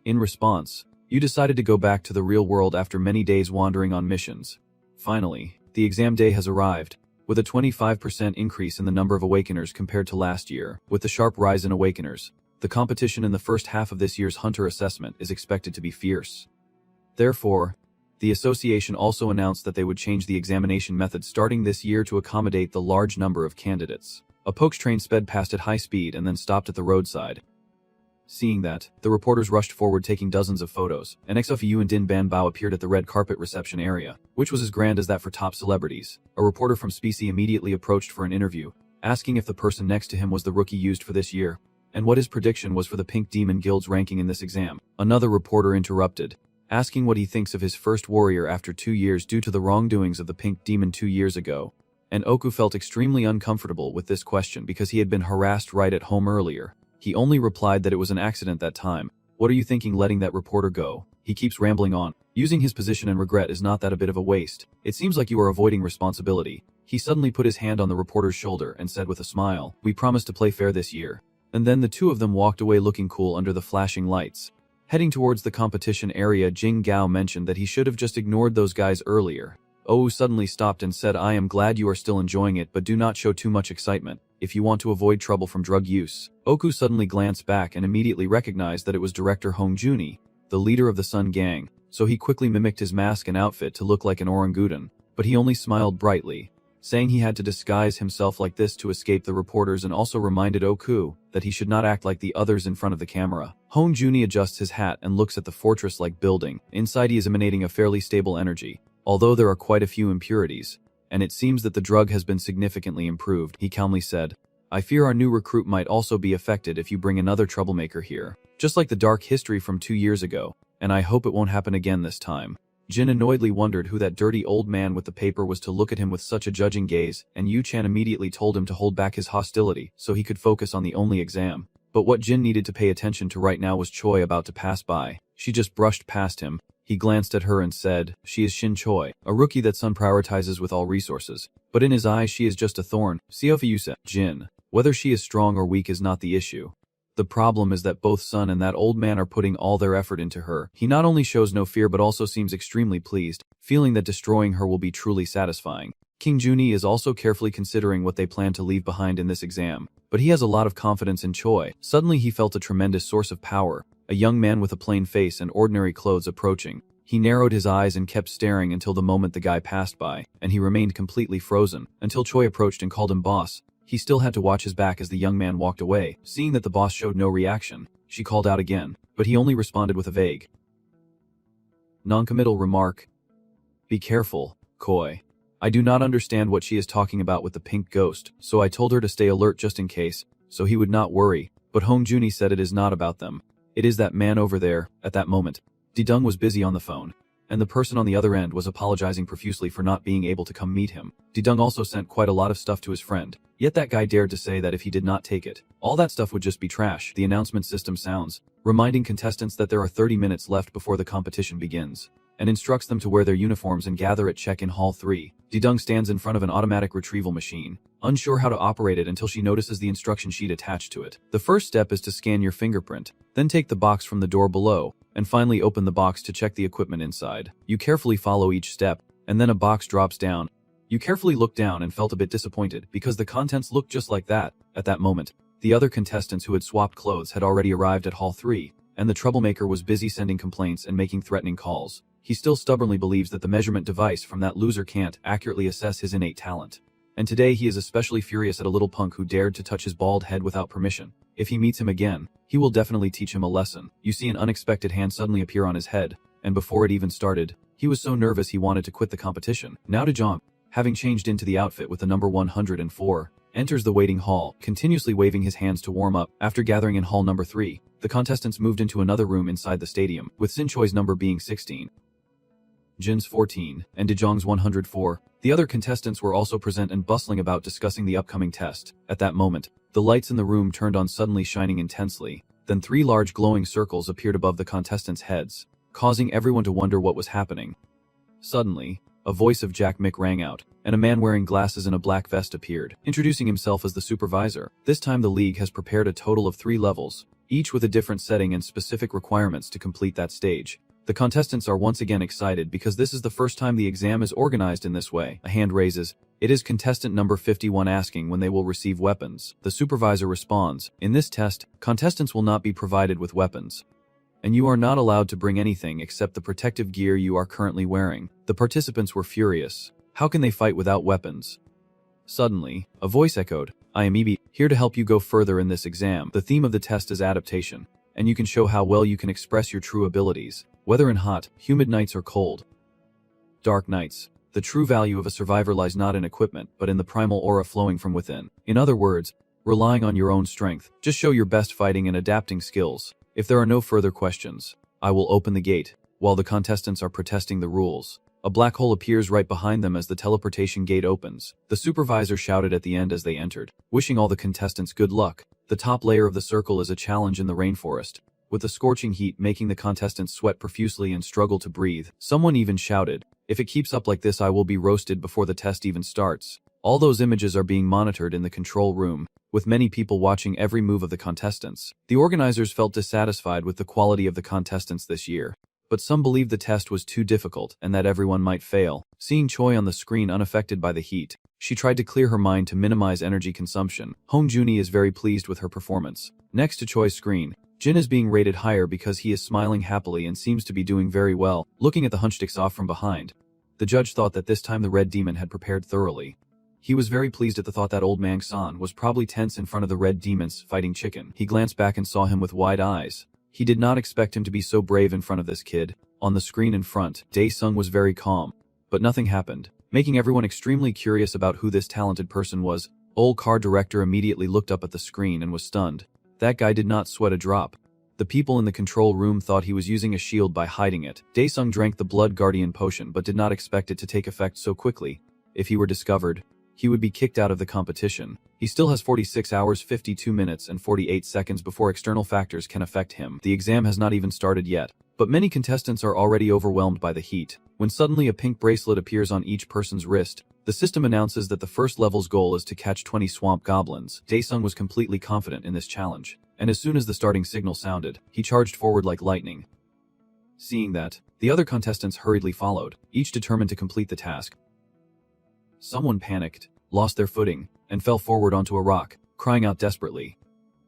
In response, you decided to go back to the real world after many days wandering on missions. Finally, the exam day has arrived, with a 25% increase in the number of awakeners compared to last year. With the sharp rise in awakeners, the competition in the first half of this year's Hunter assessment is expected to be fierce. Therefore, the association also announced that they would change the examination method starting this year to accommodate the large number of candidates. A Pokes train sped past at high speed and then stopped at the roadside. Seeing that, the reporters rushed forward taking dozens of photos, and Xfu and Din Ban Bao appeared at the red carpet reception area, which was as grand as that for top celebrities. A reporter from Specie immediately approached for an interview, asking if the person next to him was the rookie used for this year, and what his prediction was for the Pink Demon Guild's ranking in this exam. Another reporter interrupted, asking what he thinks of his first warrior after 2 years due to the wrongdoings of the Pink Demon 2 years ago. And Oku felt extremely uncomfortable with this question because he had been harassed right at home earlier. He only replied that it was an accident that time. What are you thinking letting that reporter go? He keeps rambling on. Using his position and regret is not that a bit of a waste. It seems like you are avoiding responsibility. He suddenly put his hand on the reporter's shoulder and said with a smile, we promise to play fair this year. And then the two of them walked away looking cool under the flashing lights. Heading towards the competition area, Jing Gao mentioned that he should have just ignored those guys earlier. Oh suddenly stopped and said, I am glad you are still enjoying it, but do not show too much excitement, if you want to avoid trouble from drug use. Oku suddenly glanced back and immediately recognized that it was Director Hong Juni, the leader of the Sun Gang, so he quickly mimicked his mask and outfit to look like an orangutan, but he only smiled brightly, saying he had to disguise himself like this to escape the reporters and also reminded Oku that he should not act like the others in front of the camera. Hong Juni adjusts his hat and looks at the fortress-like building. Inside he is emanating a fairly stable energy, although there are quite a few impurities. and it seems that the drug has been significantly improved, he calmly said. I fear our new recruit might also be affected if you bring another troublemaker here. Just like the dark history from 2 years ago, and I hope it won't happen again this time. Jin annoyedly wondered who that dirty old man with the paper was to look at him with such a judging gaze, and Yu Chan immediately told him to hold back his hostility so he could focus on the only exam. But what Jin needed to pay attention to right now was Choi about to pass by. She just brushed past him. He glanced at her and said, she is Shin Choi, a rookie that Sun prioritizes with all resources. But in his eyes she is just a thorn. Seofiyusa, Jin. Whether she is strong or weak is not the issue. The problem is that both Sun and that old man are putting all their effort into her. He not only shows no fear but also seems extremely pleased, feeling that destroying her will be truly satisfying. King Juni is also carefully considering what they plan to leave behind in this exam, but he has a lot of confidence in Choi. Suddenly he felt a tremendous source of power, a young man with a plain face and ordinary clothes approaching. He narrowed his eyes and kept staring until the moment the guy passed by, and he remained completely frozen, until Choi approached and called him boss. He still had to watch his back as the young man walked away. Seeing that the boss showed no reaction, she called out again, but he only responded with a vague, non-committal remark. Be careful, Koi. I do not understand what she is talking about with the pink ghost, so I told her to stay alert just in case, so he would not worry, but Hong Juni said it is not about them. It is that man over there. At that moment, Didung was busy on the phone, and the person on the other end was apologizing profusely for not being able to come meet him. Didung also sent quite a lot of stuff to his friend, yet that guy dared to say that if he did not take it, all that stuff would just be trash. The announcement system sounds, reminding contestants that there are 30 minutes left before the competition begins, and instructs them to wear their uniforms and gather at check-in hall 3. Didung stands in front of an automatic retrieval machine, unsure how to operate it until she notices the instruction sheet attached to it. The first step is to scan your fingerprint, then take the box from the door below, and finally open the box to check the equipment inside. You carefully follow each step, and then a box drops down. You carefully looked down and felt a bit disappointed because the contents looked just like that. At that moment, the other contestants who had swapped clothes had already arrived at hall 3, and the troublemaker was busy sending complaints and making threatening calls. He still stubbornly believes that the measurement device from that loser can't accurately assess his innate talent. And today he is especially furious at a little punk who dared to touch his bald head without permission. If he meets him again, he will definitely teach him a lesson. You see an unexpected hand suddenly appear on his head, and before it even started, he was so nervous he wanted to quit the competition. Now Dejong, having changed into the outfit with the number 104, enters the waiting hall, continuously waving his hands to warm up. After gathering in hall number 3, the contestants moved into another room inside the stadium, with Sin Choi's number being 16. Jin's 14, and Dejong's 104. The other contestants were also present and bustling about discussing the upcoming test. At that moment, the lights in the room turned on, suddenly shining intensely. Then 3 large glowing circles appeared above the contestants' heads, causing everyone to wonder what was happening. Suddenly, a voice of Jack Mick rang out, and a man wearing glasses and a black vest appeared, introducing himself as the supervisor. This time the league has prepared a total of 3 levels, each with a different setting and specific requirements to complete that stage. The contestants are once again excited because this is the first time the exam is organized in this way. A hand raises. It is contestant number 51 asking when they will receive weapons. The supervisor responds, in this test, contestants will not be provided with weapons, and you are not allowed to bring anything except the protective gear you are currently wearing. The participants were furious. How can they fight without weapons? Suddenly, a voice echoed, I am Ibi, here to help you go further in this exam. The theme of the test is adaptation, and you can show how well you can express your true abilities, whether in hot, humid nights or cold, dark nights. The true value of a survivor lies not in equipment, but in the primal aura flowing from within. In other words, relying on your own strength. Just show your best fighting and adapting skills. If there are no further questions, I will open the gate. While the contestants are protesting the rules, a black hole appears right behind them as the teleportation gate opens. The supervisor shouted at the end as they entered, wishing all the contestants good luck. The top layer of the circle is a challenge in the rainforest, with the scorching heat making the contestants sweat profusely and struggle to breathe. Someone even shouted, if it keeps up like this I will be roasted before the test even starts. All those images are being monitored in the control room, with many people watching every move of the contestants. The organizers felt dissatisfied with the quality of the contestants this year, but some believed the test was too difficult and that everyone might fail. Seeing Choi on the screen unaffected by the heat, she tried to clear her mind to minimize energy consumption. Hong Juni is very pleased with her performance. Next to Choi's screen, Jin is being rated higher because he is smiling happily and seems to be doing very well. Looking at the hunchsticks off from behind, the judge thought that this time the red demon had prepared thoroughly. He was very pleased at the thought that old Mang San was probably tense in front of the red demons fighting chicken. He glanced back and saw him with wide eyes. He did not expect him to be so brave in front of this kid. On the screen in front, Dae Sung was very calm, but nothing happened. making everyone extremely curious about who this talented person was. Old car director immediately looked up at the screen and was stunned. That guy did not sweat a drop. The people in the control room thought he was using a shield by hiding it. Daesung drank the Blood Guardian potion but did not expect it to take effect so quickly. If he were discovered, he would be kicked out of the competition. He still has 46 hours, 52 minutes, and 48 seconds before external factors can affect him. The exam has not even started yet, but many contestants are already overwhelmed by the heat. When suddenly a pink bracelet appears on each person's wrist, the system announces that the first level's goal is to catch 20 swamp goblins. Daesung was completely confident in this challenge, and as soon as the starting signal sounded, he charged forward like lightning. Seeing that, the other contestants hurriedly followed, each determined to complete the task. Someone panicked, lost their footing, and fell forward onto a rock, crying out desperately.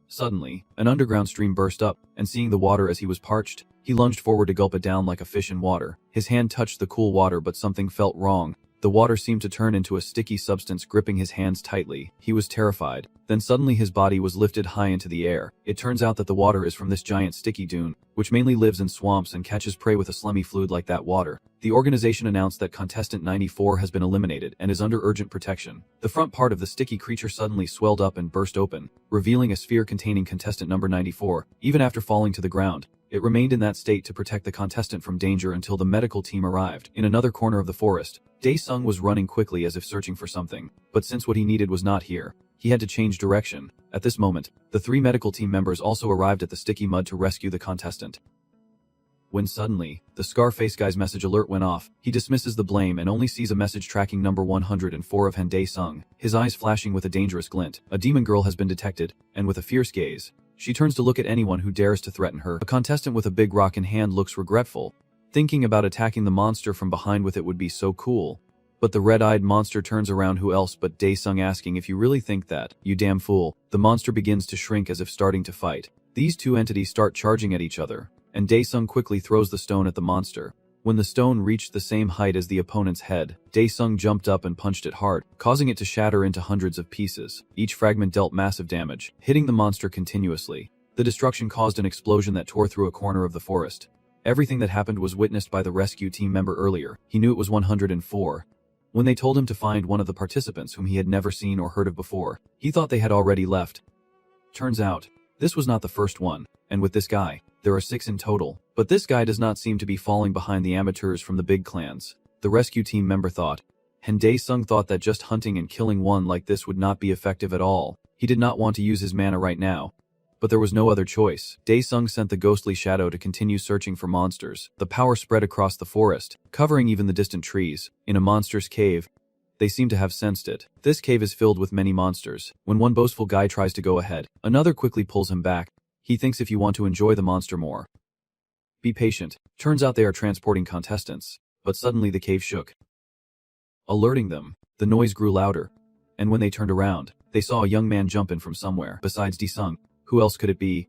Suddenly, an underground stream burst up, and seeing the water as he was parched, he lunged forward to gulp it down like a fish in water. His hand touched the cool water, but something felt wrong. The water seemed to turn into a sticky substance, gripping his hands tightly. He was terrified. Then suddenly his body was lifted high into the air. It turns out that the water is from this giant sticky dune, which mainly lives in swamps and catches prey with a slimy fluid like that water. The organization announced that contestant 94 has been eliminated and is under urgent protection. The front part of the sticky creature suddenly swelled up and burst open, revealing a sphere containing contestant number 94. Even after falling to the ground, it remained in that state to protect the contestant from danger until the medical team arrived. In another corner of the forest, Daesung was running quickly as if searching for something, but since what he needed was not here, he had to change direction. At this moment, the 3 medical team members also arrived at the sticky mud to rescue the contestant. When suddenly, the Scarface guy's message alert went off. He dismisses the blame and only sees a message tracking number 104 of Han Daesung, his eyes flashing with a dangerous glint. A demon girl has been detected, and with a fierce gaze, she turns to look at anyone who dares to threaten her. A contestant with a big rock in hand looks regretful. Thinking about attacking the monster from behind with it would be so cool. But the red-eyed monster turns around, who else but Daesung, asking, "If you really think that, you damn fool." The monster begins to shrink as if starting to fight. These two entities start charging at each other, and Daesung quickly throws the stone at the monster. When the stone reached the same height as the opponent's head, Daesung jumped up and punched it hard, causing it to shatter into hundreds of pieces. Each fragment dealt massive damage, hitting the monster continuously. The destruction caused an explosion that tore through a corner of the forest. Everything that happened was witnessed by the rescue team member earlier. He knew it was 104. When they told him to find one of the participants whom he had never seen or heard of before, he thought they had already left. Turns out, this was not the first one, and with this guy, there are 6 in total. But this guy does not seem to be falling behind the amateurs from the big clans. The rescue team member thought. Han Daesung thought that just hunting and killing one like this would not be effective at all. He did not want to use his mana right now. But there was no other choice. Daesung sent the ghostly shadow to continue searching for monsters. The power spread across the forest, covering even the distant trees. In a monster's cave, they seem to have sensed it. This cave is filled with many monsters. When one boastful guy tries to go ahead, another quickly pulls him back. He thinks if you want to enjoy the monster more, be patient. Turns out they are transporting contestants. But suddenly the cave shook, alerting them. The noise grew louder, and when they turned around, they saw a young man jump in from somewhere. Besides Daesung, who else could it be?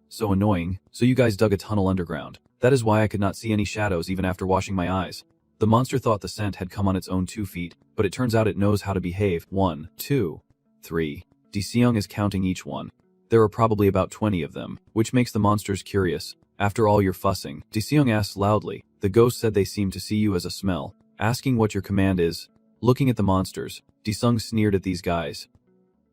So annoying. So you guys dug a tunnel underground. That is why I could not see any shadows even after washing my eyes. The monster thought the scent had come on its own 2 feet, but it turns out it knows how to behave. 1, 2, 3. Daesung is counting each one. There are probably about 20 of them, which makes the monsters curious. After all your fussing, Daesung asks loudly. The ghost said they seem to see you as a smell, asking what your command is. Looking at the monsters, Daesung sneered at these guys.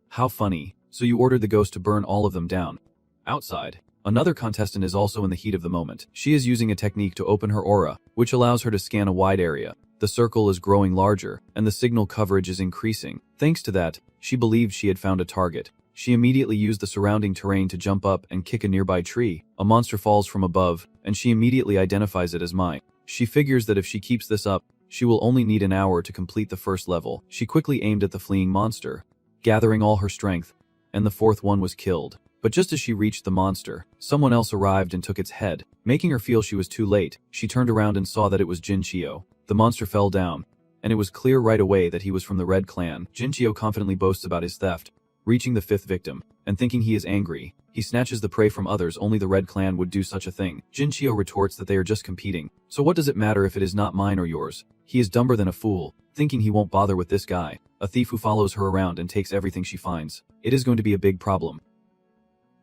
How funny. So you ordered the ghost to burn all of them down. Outside, another contestant is also in the heat of the moment. She is using a technique to open her aura, which allows her to scan a wide area. The circle is growing larger, and the signal coverage is increasing. Thanks to that, she believed she had found a target. She immediately used the surrounding terrain to jump up and kick a nearby tree. A monster falls from above, and she immediately identifies it as mine. She figures that if she keeps this up, she will only need an hour to complete the first level. She quickly aimed at the fleeing monster, gathering all her strength, and the 4th one was killed. But just as she reached the monster, someone else arrived and took its head, making her feel she was too late. She turned around and saw that it was Jinchio. The monster fell down, and it was clear right away that he was from the Red Clan. Jinchio confidently boasts about his theft, reaching the 5th victim, and thinking he is angry, he snatches the prey from others. Only the Red Clan would do such a thing. Jinchio retorts that they are just competing. So what does it matter if it is not mine or yours? He is dumber than a fool, thinking he won't bother with this guy, a thief who follows her around and takes everything she finds. It is going to be a big problem.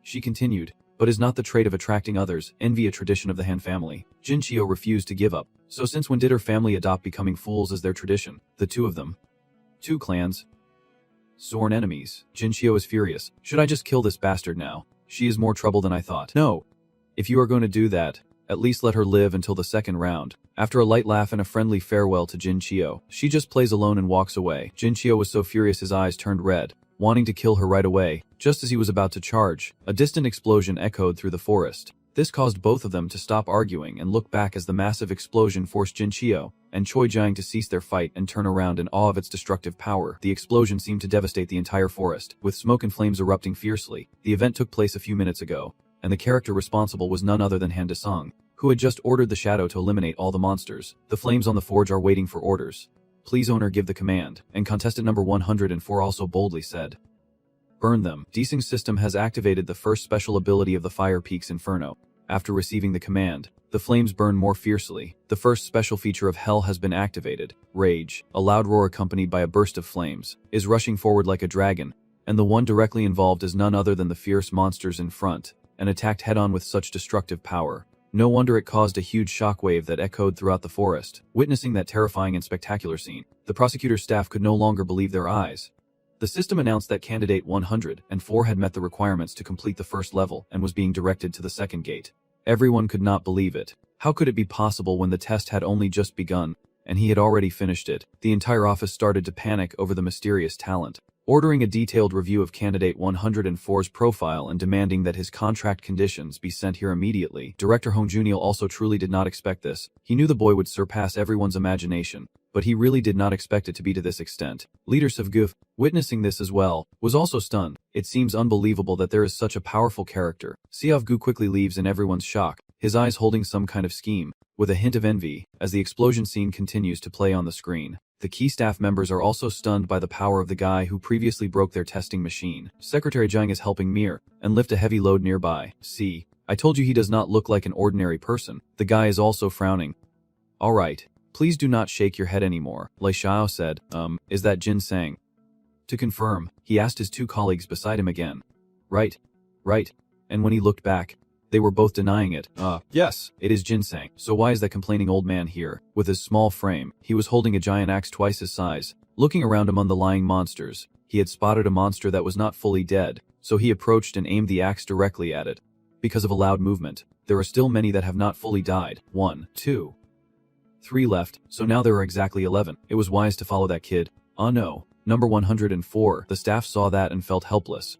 She continued, But is not the trait of attracting others, envy a tradition of the Han family? Jinchio refused to give up. So since when did her family adopt becoming fools as their tradition? The two of them. Two clans. Sworn enemies. Jinchio is furious. Should I just kill this bastard now? She is more trouble than I thought. No. If you are going to do that, at least let her live until the second round. After a light laugh and a friendly farewell to Jinchio, she just plays alone and walks away. Jinchio was so furious his eyes turned red, wanting to kill her right away. Just as he was about to charge, a distant explosion echoed through the forest. This caused both of them to stop arguing and look back as the massive explosion forced Jinchio and Choi Jiang to cease their fight and turn around in awe of its destructive power. The explosion seemed to devastate the entire forest, with smoke and flames erupting fiercely. The event took place a few minutes ago, and the character responsible was none other than Han Desung, who had just ordered the shadow to eliminate all the monsters. The flames on the forge are waiting for orders. Please, owner, give the command. And contestant number 104 also boldly said, burn them. Desung's system has activated the first special ability of the Fire Peaks Inferno. After receiving the command, the flames burn more fiercely. The first special feature of Hell has been activated. Rage, a loud roar accompanied by a burst of flames, is rushing forward like a dragon, and the one directly involved is none other than the fierce monsters in front, and attacked head-on with such destructive power. No wonder it caused a huge shockwave that echoed throughout the forest. Witnessing that terrifying and spectacular scene, the prosecutor's staff could no longer believe their eyes. The system announced that candidate 104 had met the requirements to complete the first level and was being directed to the second gate. Everyone could not believe it. How could it be possible when the test had only just begun, and he had already finished it? The entire office started to panic over the mysterious talent, ordering a detailed review of candidate 104's profile and demanding that his contract conditions be sent here immediately. Director Hong Juniel also truly did not expect this. He knew the boy would surpass everyone's imagination, but he really did not expect it to be to this extent. Leader Sevguf, witnessing this as well, was also stunned. It seems unbelievable that there is such a powerful character. Seovgu quickly leaves in everyone's shock, his eyes holding some kind of scheme, with a hint of envy, as the explosion scene continues to play on the screen. The key staff members are also stunned by the power of the guy who previously broke their testing machine. Secretary Jiang is helping Mir and lift a heavy load nearby. See, I told you he does not look like an ordinary person. The guy is also frowning. Alright, please do not shake your head anymore, Lei Xiao said. Is that Jin Sang? To confirm, he asked his two colleagues beside him again. Right. And when he looked back, they were both denying it. Yes, it is Ginseng. So why is that complaining old man here? With his small frame, he was holding a giant axe twice his size. Looking around among the lying monsters, he had spotted a monster that was not fully dead, so he approached and aimed the axe directly at it. Because of a loud movement, there are still many that have not fully died. 1, 2, 3 left, so now there are exactly 11. It was wise to follow that kid. Oh no. Number 104. The staff saw that and felt helpless.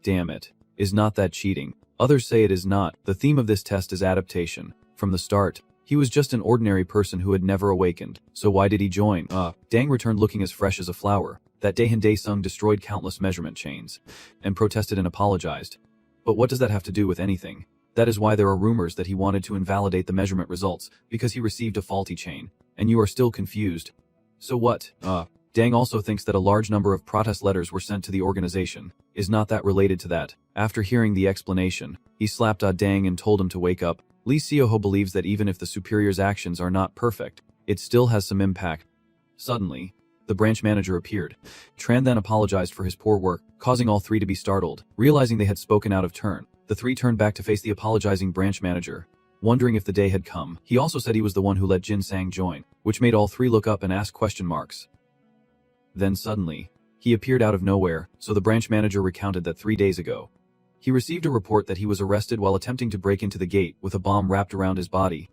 Damn it. Is not that cheating? Others say it is not. The theme of this test is adaptation. From the start, he was just an ordinary person who had never awakened. So why did he join? Dang returned looking as fresh as a flower. That day Han Dae-sung destroyed countless measurement chains, and protested and apologized. But what does that have to do with anything? That is why there are rumors that he wanted to invalidate the measurement results, because he received a faulty chain. And you are still confused. So what? Dang also thinks that a large number of protest letters were sent to the organization. Is not that related to that? After hearing the explanation, he slapped Dang and told him to wake up. Lee Seoho believes that even if the superior's actions are not perfect, it still has some impact. Suddenly, the branch manager appeared. Tran then apologized for his poor work, causing all three to be startled. Realizing they had spoken out of turn, the three turned back to face the apologizing branch manager, wondering if the day had come. He also said he was the one who let Jin Sang join, which made all three look up and ask question marks. Then suddenly, he appeared out of nowhere, so the branch manager recounted that 3 days ago, he received a report that he was arrested while attempting to break into the gate with a bomb wrapped around his body.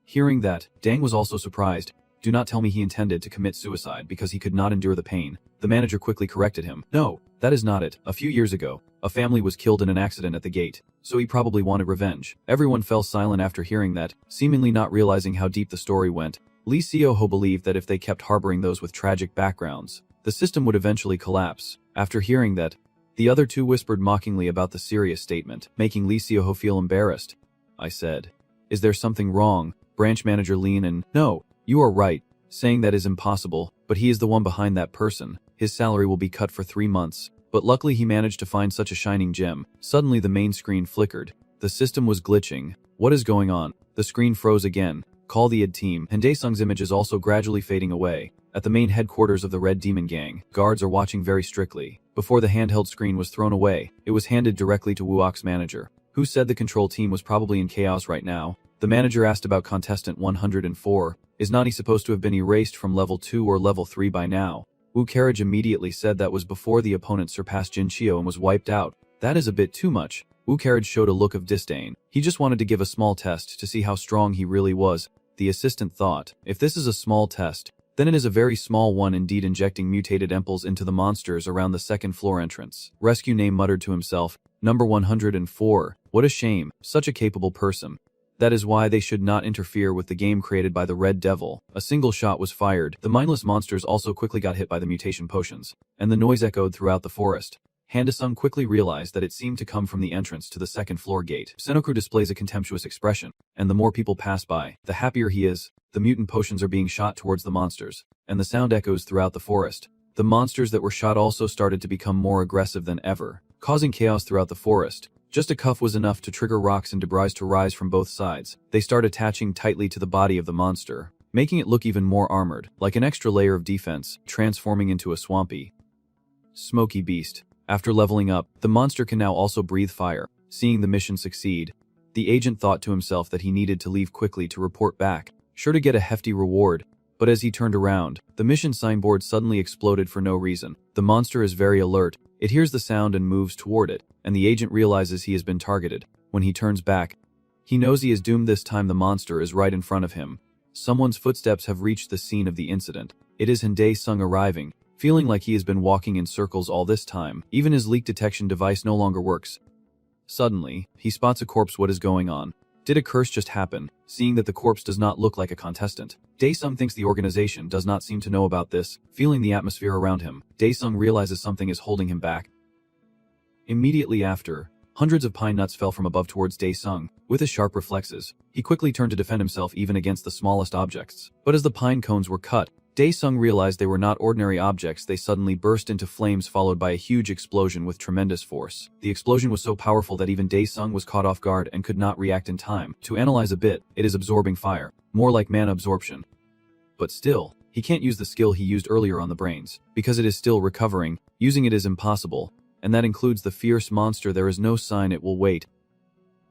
Hearing that, Dang was also surprised. Do not tell me he intended to commit suicide because he could not endure the pain. The manager quickly corrected him. No, that is not it. A few years ago, a family was killed in an accident at the gate, so he probably wanted revenge. Everyone fell silent after hearing that, seemingly not realizing how deep the story went. Lee Seoho believed that if they kept harboring those with tragic backgrounds, the system would eventually collapse. After hearing that, the other two whispered mockingly about the serious statement, making Lee Seoho feel embarrassed. I said, "Is there something wrong?" Branch manager Lean and, "No, you are right, saying that is impossible, but he is the one behind that person. His salary will be cut for 3 months. But luckily he managed to find such a shining gem." Suddenly the main screen flickered. The system was glitching. What is going on? The screen froze again. Call the id team. Han Dae-sung's image is also gradually fading away. At the main headquarters of the Red Demon Gang, guards are watching very strictly. Before the handheld screen was thrown away, it was handed directly to Wuok's manager. Who said the control team was probably in chaos right now? The manager asked about contestant 104. Is Nani supposed to have been erased from level 2 or level 3 by now? Wu Carriage immediately said that was before the opponent surpassed Jin Chio and was wiped out. That is a bit too much. Wu Carriage showed a look of disdain. He just wanted to give a small test to see how strong he really was. The assistant thought, if this is a small test, then it is a very small one indeed, injecting mutated impulse into the monsters around the second floor entrance. Rescue Name muttered to himself, number 104. What a shame, such a capable person. That is why they should not interfere with the game created by the Red Devil. A single shot was fired. The mindless monsters also quickly got hit by the mutation potions, and the noise echoed throughout the forest. Handa-sung quickly realized that it seemed to come from the entrance to the second floor gate. Senokuru displays a contemptuous expression, and the more people pass by, the happier he is. The mutant potions are being shot towards the monsters, and the sound echoes throughout the forest. The monsters that were shot also started to become more aggressive than ever, causing chaos throughout the forest. Just a cuff was enough to trigger rocks and debris to rise from both sides. They start attaching tightly to the body of the monster, making it look even more armored, like an extra layer of defense, transforming into a swampy, smoky beast. After leveling up, the monster can now also breathe fire. Seeing the mission succeed, the agent thought to himself that he needed to leave quickly to report back, sure to get a hefty reward. But as he turned around, the mission signboard suddenly exploded for no reason. The monster is very alert. It hears the sound and moves toward it, and the agent realizes he has been targeted. When he turns back, he knows he is doomed. This time the monster is right in front of him. Someone's footsteps have reached the scene of the incident. It is Hinde-sung arriving, feeling like he has been walking in circles all this time. Even his leak detection device no longer works. Suddenly, he spots a corpse. What is going on? Did a curse just happen? Seeing that the corpse does not look like a contestant, Dae-sung thinks the organization does not seem to know about this. Feeling the atmosphere around him, Dae-sung realizes something is holding him back. Immediately after, hundreds of pine nuts fell from above towards Dae-sung. With his sharp reflexes, he quickly turned to defend himself even against the smallest objects. But as the pine cones were cut, Dae-sung realized they were not ordinary objects. They suddenly burst into flames, followed by a huge explosion with tremendous force. The explosion was so powerful that even Dae-sung was caught off guard and could not react in time. To analyze a bit, it is absorbing fire, more like mana absorption. But still, he can't use the skill he used earlier on the brains, because it is still recovering. Using it is impossible, and that includes the fierce monster. There is no sign it will wait.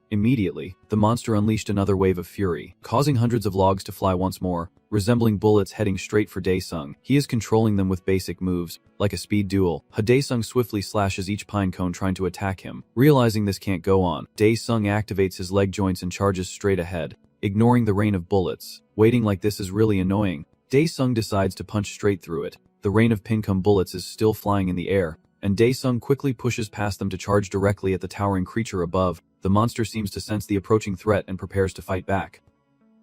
Immediately, the monster unleashed another wave of fury, causing hundreds of logs to fly once more, resembling bullets heading straight for Dae-sung. He is controlling them with basic moves, like a speed duel. Dae-sung swiftly slashes each pine cone trying to attack him. Realizing this can't go on, Dae-sung activates his leg joints and charges straight ahead, ignoring the rain of bullets. Waiting like this is really annoying. Dae-sung decides to punch straight through it. The rain of pincum bullets is still flying in the air, and Dae-sung quickly pushes past them to charge directly at the towering creature above. The monster seems to sense the approaching threat and prepares to fight back.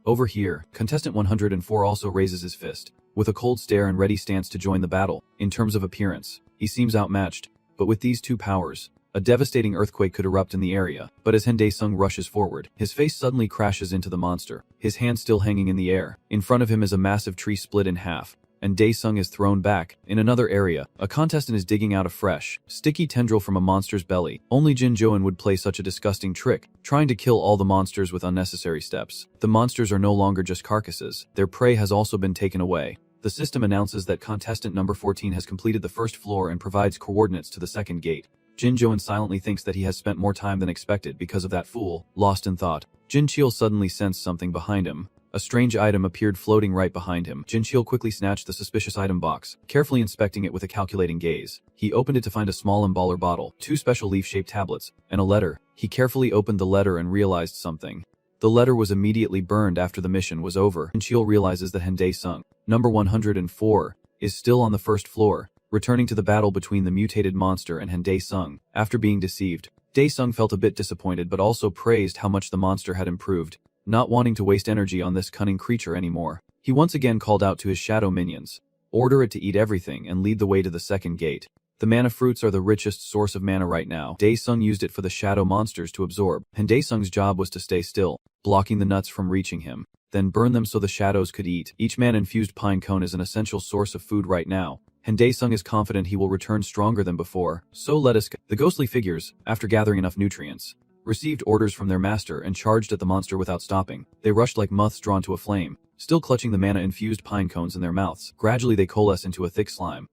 Over here, contestant 104 also raises his fist, with a cold stare and ready stance to join the battle. In terms of appearance, he seems outmatched, but with these two powers, a devastating earthquake could erupt in the area. But as Hinde-sung rushes forward, his face suddenly crashes into the monster, his hand still hanging in the air. In front of him is a massive tree split in half, and Dae-sung is thrown back. In another area, a contestant is digging out a fresh, sticky tendril from a monster's belly. Only Jin Jo-in would play such a disgusting trick, trying to kill all the monsters with unnecessary steps. The monsters are no longer just carcasses, their prey has also been taken away. The system announces that contestant number 14 has completed the first floor and provides coordinates to the second gate. Jin Jo-in silently thinks that he has spent more time than expected because of that fool. Lost in thought, Jin Chil suddenly sensed something behind him. A strange item appeared floating right behind him. Jin Chil quickly snatched the suspicious item box, carefully inspecting it with a calculating gaze. He opened it to find a small emballer bottle, 2 special leaf-shaped tablets, and a letter. He carefully opened the letter and realized something. The letter was immediately burned after the mission was over. Jin Chil realizes that Hinde-sung, number 104, is still on the first floor, returning to the battle between the mutated monster and Hinde-sung. After being deceived, Dae-sung felt a bit disappointed but also praised how much the monster had improved. Not wanting to waste energy on this cunning creature anymore, he once again called out to his shadow minions. Order it to eat everything and lead the way to the second gate. The mana fruits are the richest source of mana right now. Dae-sung used it for the shadow monsters to absorb, and Dae-sung's job was to stay still, blocking the nuts from reaching him, then burn them so the shadows could eat. Each mana-infused pine cone is an essential source of food right now, and Dae-sung is confident he will return stronger than before. So let us go. The ghostly figures, after gathering enough nutrients, received orders from their master and charged at the monster without stopping. They rushed like moths drawn to a flame, still clutching the mana-infused pine cones in their mouths. Gradually they coalesce into a thick slime.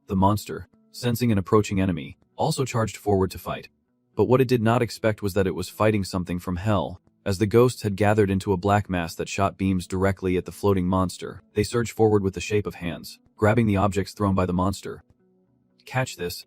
The monster, sensing an approaching enemy, also charged forward to fight. But what it did not expect was that it was fighting something from hell. As the ghosts had gathered into a black mass that shot beams directly at the floating monster, they surged forward with the shape of hands, grabbing the objects thrown by the monster. "Catch this,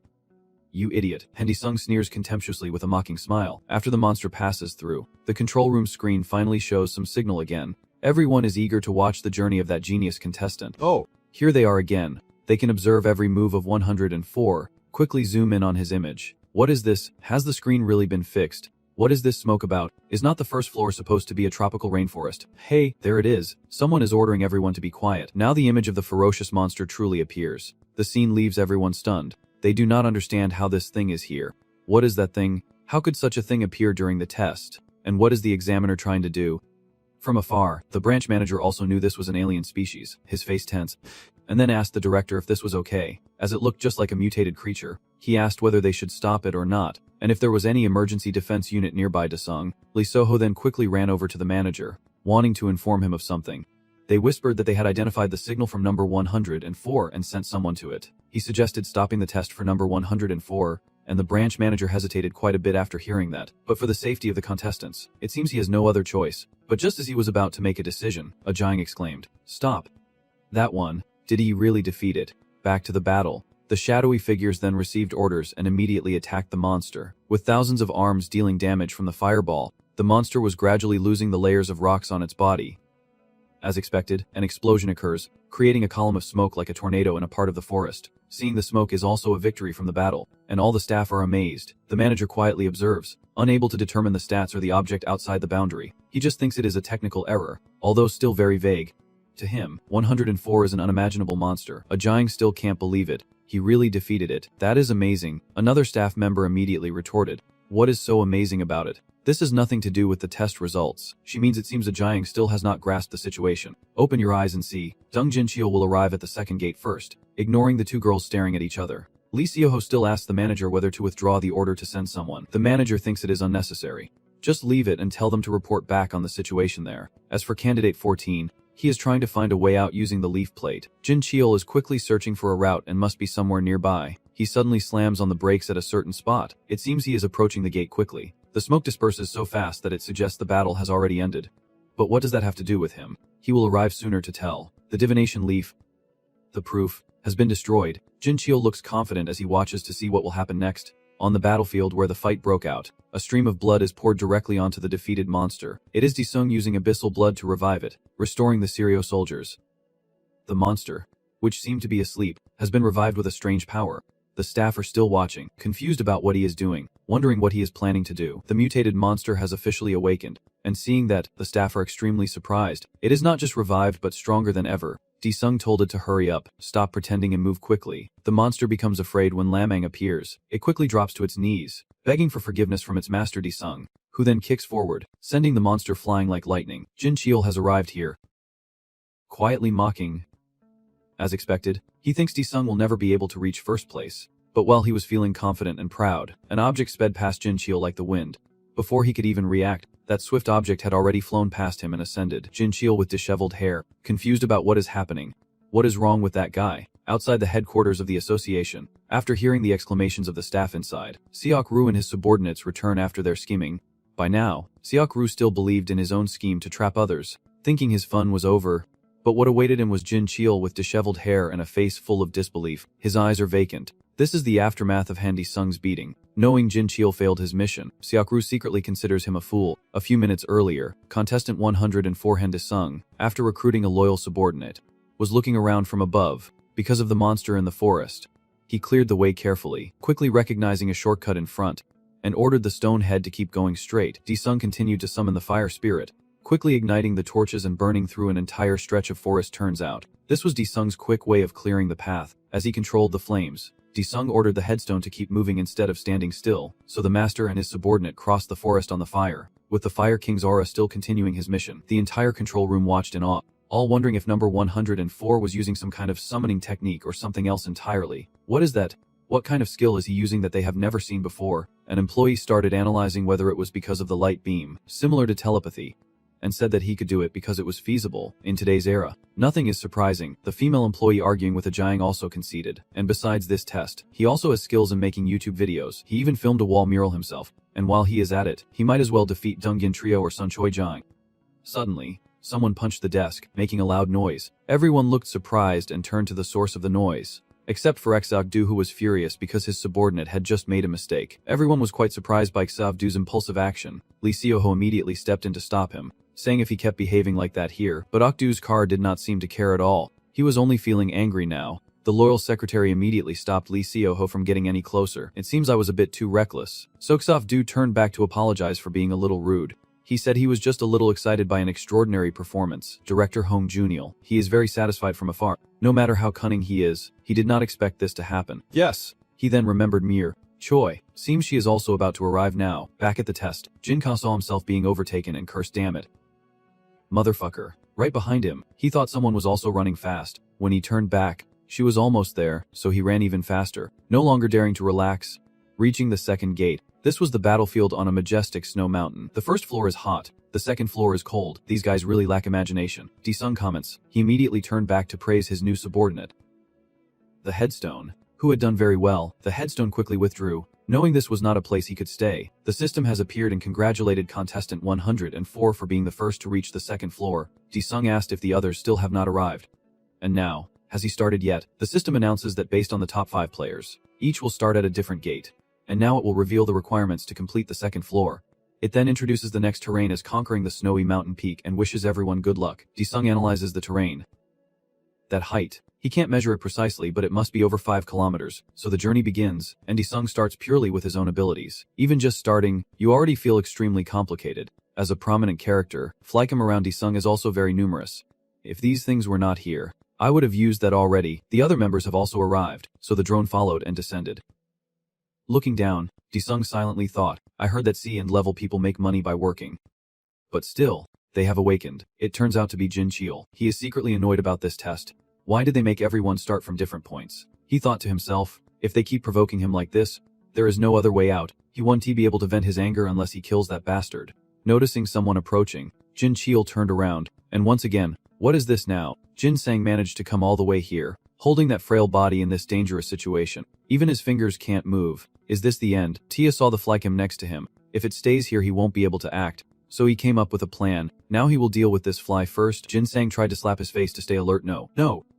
you idiot," Hendy Sung sneers contemptuously with a mocking smile. After the monster passes through, the control room screen finally shows some signal again. Everyone is eager to watch the journey of that genius contestant. Oh, here they are again. They can observe every move of 104, quickly zoom in on his image. What is this? Has the screen really been fixed? What is this smoke about? Is not the first floor supposed to be a tropical rainforest? Hey, there it is. Someone is ordering everyone to be quiet. Now the image of the ferocious monster truly appears. The scene leaves everyone stunned. They do not understand how this thing is here. What is that thing? How could such a thing appear during the test? And what is the examiner trying to do? From afar, the branch manager also knew this was an alien species, his face tense, and then asked the director if this was okay, as it looked just like a mutated creature. He asked whether they should stop it or not, and if there was any emergency defense unit nearby. Desung. Lee Soho then quickly ran over to the manager, wanting to inform him of something. They whispered that they had identified the signal from number 104 and sent someone to it. He suggested stopping the test for number 104, and the branch manager hesitated quite a bit after hearing that. But for the safety of the contestants, it seems he has no other choice. But just as he was about to make a decision, a Jiang exclaimed, "Stop. That one. Did he really defeat it? Back to the battle." The shadowy figures then received orders and immediately attacked the monster. With thousands of arms dealing damage from the fireball, the monster was gradually losing the layers of rocks on its body. As expected, an explosion occurs, creating a column of smoke like a tornado in a part of the forest. Seeing the smoke is also a victory from the battle, and all the staff are amazed. The manager quietly observes, unable to determine the stats or the object outside the boundary. He just thinks it is a technical error, although still very vague. To him, 104 is an unimaginable monster. A Jiang still can't believe it. He really defeated it. That is amazing. Another staff member immediately retorted. What is so amazing about it? This has nothing to do with the test results. She means it seems a Jiang still has not grasped the situation. Open your eyes and see. Deng Jinqiu will arrive at the second gate first, ignoring the two girls staring at each other. Lee Seoho still asks the manager whether to withdraw the order to send someone. The manager thinks it is unnecessary. Just leave it and tell them to report back on the situation there. As for candidate 14, he is trying to find a way out using the leaf plate. Jin Cheol is quickly searching for a route and must be somewhere nearby. He suddenly slams on the brakes at a certain spot. It seems he is approaching the gate quickly. The smoke disperses so fast that it suggests the battle has already ended. But what does that have to do with him? He will arrive sooner to tell. The divination leaf, the proof, has been destroyed. Jin Cheol looks confident as he watches to see what will happen next. On the battlefield where the fight broke out, a stream of blood is poured directly onto the defeated monster. It is Desung using abyssal blood to revive it, restoring the Sirio soldiers. The monster, which seemed to be asleep, has been revived with a strange power. The staff are still watching, confused about what he is doing, wondering what he is planning to do. The mutated monster has officially awakened, and seeing that, the staff are extremely surprised. It is not just revived but stronger than ever. Desung told it to hurry up, stop pretending and move quickly. The monster becomes afraid when Lamang appears. It quickly drops to its knees, begging for forgiveness from its master Desung, who then kicks forward, sending the monster flying like lightning. Jin Cheol has arrived here, quietly mocking. As expected, he thinks Desung will never be able to reach first place. But while he was feeling confident and proud, an object sped past Jin Cheol like the wind. Before he could even react, that swift object had already flown past him and ascended. Jin Cheol with disheveled hair, confused about what is happening. What is wrong with that guy? Outside the headquarters of the association, after hearing the exclamations of the staff inside, Seok Ru and his subordinates return after their scheming. By now, Seok Ru still believed in his own scheme to trap others, thinking his fun was over. But what awaited him was Jin Cheol with disheveled hair and a face full of disbelief. His eyes are vacant. This is the aftermath of Han Desung's beating. Knowing Jin Cheol failed his mission, Seok-ru secretly considers him a fool. A few minutes earlier, contestant 104 Han Desung, after recruiting a loyal subordinate, was looking around from above. Because of the monster in the forest, he cleared the way carefully, quickly recognizing a shortcut in front, and ordered the stone head to keep going straight. Desung continued to summon the fire spirit, quickly igniting the torches and burning through an entire stretch of forest. Turns out, this was Desung's quick way of clearing the path. As he controlled the flames, Desung ordered the headstone to keep moving instead of standing still, so the master and his subordinate crossed the forest on the fire. With the Fire King's aura still continuing his mission, the entire control room watched in awe, all wondering if number 104 was using some kind of summoning technique or something else entirely. What is that? What kind of skill is he using that they have never seen before? An employee started analyzing whether it was because of the light beam, similar to telepathy, and said that he could do it because it was feasible in today's era. Nothing is surprising. The female employee arguing with a Jiang also conceded. And besides this test, he also has skills in making YouTube videos. He even filmed a wall mural himself. and while he is at it, he might as well defeat Dongyin Trio or Sun Choi Jiang. Suddenly, someone punched the desk, making a loud noise. Everyone looked surprised and turned to the source of the noise. Except for Xavdu, who was furious because his subordinate had just made a mistake. Everyone was quite surprised by Xavdu's impulsive action. Li Xiaoho immediately stepped in to stop him, saying if he kept behaving like that here, but Okdu's car did not seem to care at all. He was only feeling angry now. The loyal secretary immediately stopped Li Xiaoho from getting any closer. It seems I was a bit too reckless. Xavdu turned back to apologize for being a little rude. He said he was just a little excited by an extraordinary performance. Director Hong Juniel. He is very satisfied from afar. No matter how cunning he is, he did not expect this to happen. Yes. He then remembered Mir Choi. Seems she is also about to arrive now. Back at the test, Jinka saw himself being overtaken and cursed, damn it. Motherfucker. Right behind him, he thought someone was also running fast. When he turned back, she was almost there, so he ran even faster, no longer daring to relax. Reaching the second gate, this was the battlefield on a majestic snow mountain. The first floor is hot, the second floor is cold. These guys really lack imagination. Di-sung comments. He immediately turned back to praise his new subordinate. The headstone, who had done very well. The headstone quickly withdrew, knowing this was not a place he could stay. The system has appeared and congratulated contestant 104 for being the first to reach the second floor. Di-sung asked if the others still have not arrived. And now, has he started yet? The system announces that based on the top 5 players, each will start at a different gate. And now it will reveal the requirements to complete the second floor. It then introduces the next terrain as conquering the snowy mountain peak and wishes everyone good luck. Di-sung analyzes the terrain. That height. He can't measure it precisely, but it must be over 5 kilometers. So the journey begins, and Di-sung starts purely with his own abilities. Even just starting, you already feel extremely complicated. As a prominent character, flycam around Di-sung is also very numerous. If these things were not here, I would have used that already. The other members have also arrived, so the drone followed and descended. Looking down, Di-sung silently thought, I heard that C and level people make money by working. But still, they have awakened. It turns out to be Jin Cheol. He is secretly annoyed about this test. Why did they make everyone start from different points? He thought to himself, if they keep provoking him like this, there is no other way out. He won't be able to vent his anger unless he kills that bastard. Noticing someone approaching, Jin Cheol turned around, and once again, what is this now? Jin Sang managed to come all the way here, holding that frail body in this dangerous situation. Even his fingers can't move. Is this the end? Tia saw the flycam next to him. If it stays here he won't be able to act. So he came up with a plan. Now he will deal with this fly first. Jin Sang tried to slap his face to stay alert. No.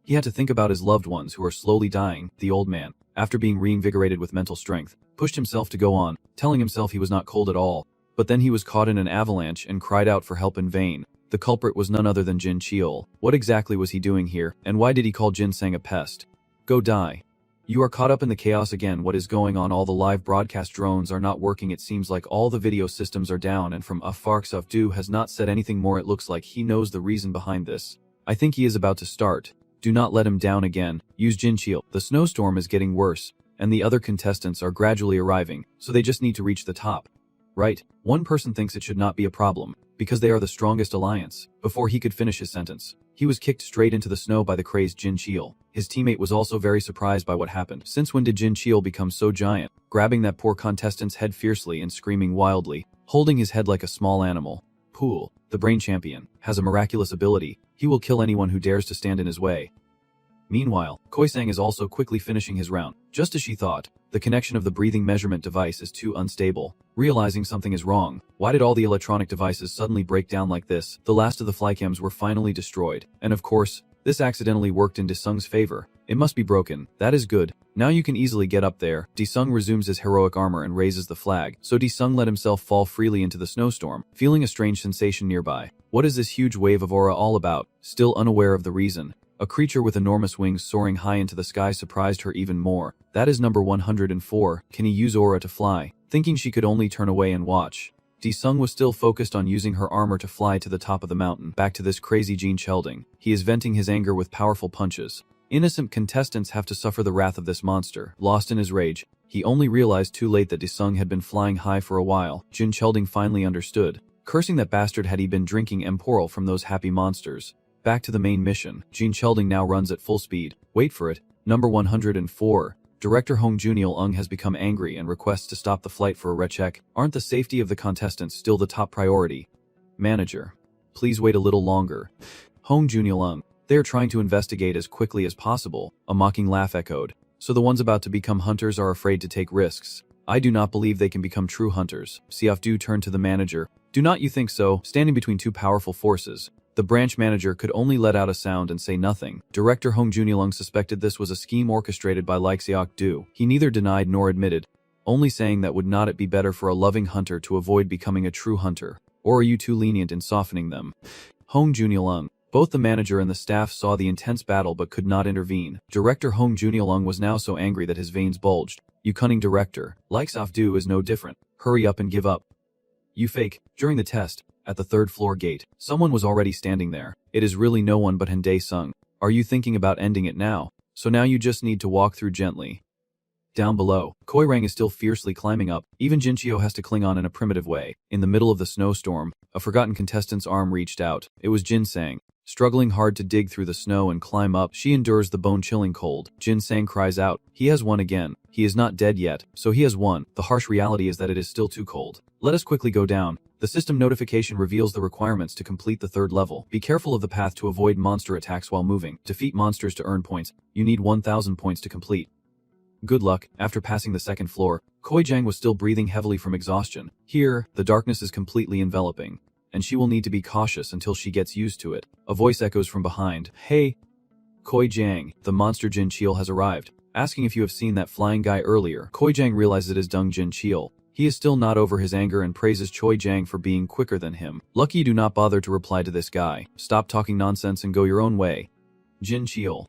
He had to think about his loved ones who are slowly dying. The old man, after being reinvigorated with mental strength, pushed himself to go on, telling himself he was not cold at all. But then he was caught in an avalanche and cried out for help in vain. The culprit was none other than Jin Cheol. What exactly was he doing here, and why did he call Jin Sang a pest? Go die. You are caught up in the chaos again. What is going on? All the live broadcast drones are not working. It seems like all the video systems are down, and from Xavdu has not said anything more. It looks like he knows the reason behind this. I think he is about to start. Do not let him down again. Use Jin Cheol. The snowstorm is getting worse, and the other contestants are gradually arriving, so they just need to reach the top. Right, one person thinks it should not be a problem, because they are the strongest alliance. Before he could finish his sentence, he was kicked straight into the snow by the crazed Jin Cheol. His teammate was also very surprised by what happened. Since when did Jin Cheol become so giant? Grabbing that poor contestant's head fiercely and screaming wildly, holding his head like a small animal. Pool, the brain champion, has a miraculous ability. He will kill anyone who dares to stand in his way. Meanwhile, Koisang is also quickly finishing his round. Just as she thought, the connection of the breathing measurement device is too unstable. Realizing something is wrong, why did all the electronic devices suddenly break down like this? The last of the flycams were finally destroyed. And of course, this accidentally worked in Di-sung's favor. It must be broken. That is good. Now you can easily get up there. Di-sung resumes his heroic armor and raises the flag. So Di-sung let himself fall freely into the snowstorm, feeling a strange sensation nearby. What is this huge wave of aura all about? Still unaware of the reason, a creature with enormous wings soaring high into the sky surprised her even more. That is number 104. Can he use aura to fly? Thinking she could only turn away and watch, Di-sung was still focused on using her armor to fly to the top of the mountain. Back to this crazy Gene Chelding. He is venting his anger with powerful punches. Innocent contestants have to suffer the wrath of this monster. Lost in his rage, he only realized too late that Di-sung had been flying high for a while. Jin Chelding finally understood. Cursing that bastard had he been drinking emporal from those happy monsters. Back to the main mission. Jin Chelding now runs at full speed. Wait for it. Number 104. Director Hong Juniel has become angry and requests to stop the flight for a recheck. Aren't the safety of the contestants still the top priority? Manager, please wait a little longer. Hong Juniel they are trying to investigate as quickly as possible. A mocking laugh echoed. So the ones about to become hunters are afraid to take risks. I do not believe they can become true hunters. Siaf-du turned to the manager. Do not you think so? Standing between two powerful forces, the branch manager could only let out a sound and say nothing. Director Hong Junialung suspected this was a scheme orchestrated by Siaf-du. He neither denied nor admitted, only saying that would not it be better for a loving hunter to avoid becoming a true hunter? Or are you too lenient in softening them? Hong Junialung. Both the manager and the staff saw the intense battle but could not intervene. Director Hong Junialung was now so angry that his veins bulged. You cunning director. Siaf-du is no different. Hurry up and give up. You fake. During the test, at the third floor gate, someone was already standing there. It is really no one but Hende Sung. Are you thinking about ending it now? So now you just need to walk through gently. Down below, Koi Rang is still fiercely climbing up. Even Jinchio has to cling on in a primitive way. In the middle of the snowstorm, a forgotten contestant's arm reached out. It was Jin Sang. Struggling hard to dig through the snow and climb up, she endures the bone-chilling cold. Jin Sang cries out, he has won again. He is not dead yet, so he has won. The harsh reality is that it is still too cold. Let us quickly go down. The system notification reveals the requirements to complete the third level. Be careful of the path to avoid monster attacks while moving. Defeat monsters to earn points. You need 1,000 points to complete. Good luck. After passing the second floor, Koi Jang was still breathing heavily from exhaustion. Here, the darkness is completely enveloping, and she will need to be cautious until she gets used to it. A voice echoes from behind. Hey! Koi Jang, the monster Jin Cheol has arrived. Asking if you have seen that flying guy earlier. Koi Jang realizes it is Dung Jin Cheol. He is still not over his anger and praises Choi Jang for being quicker than him. Lucky you do not bother to reply to this guy. Stop talking nonsense and go your own way. Jin Cheol.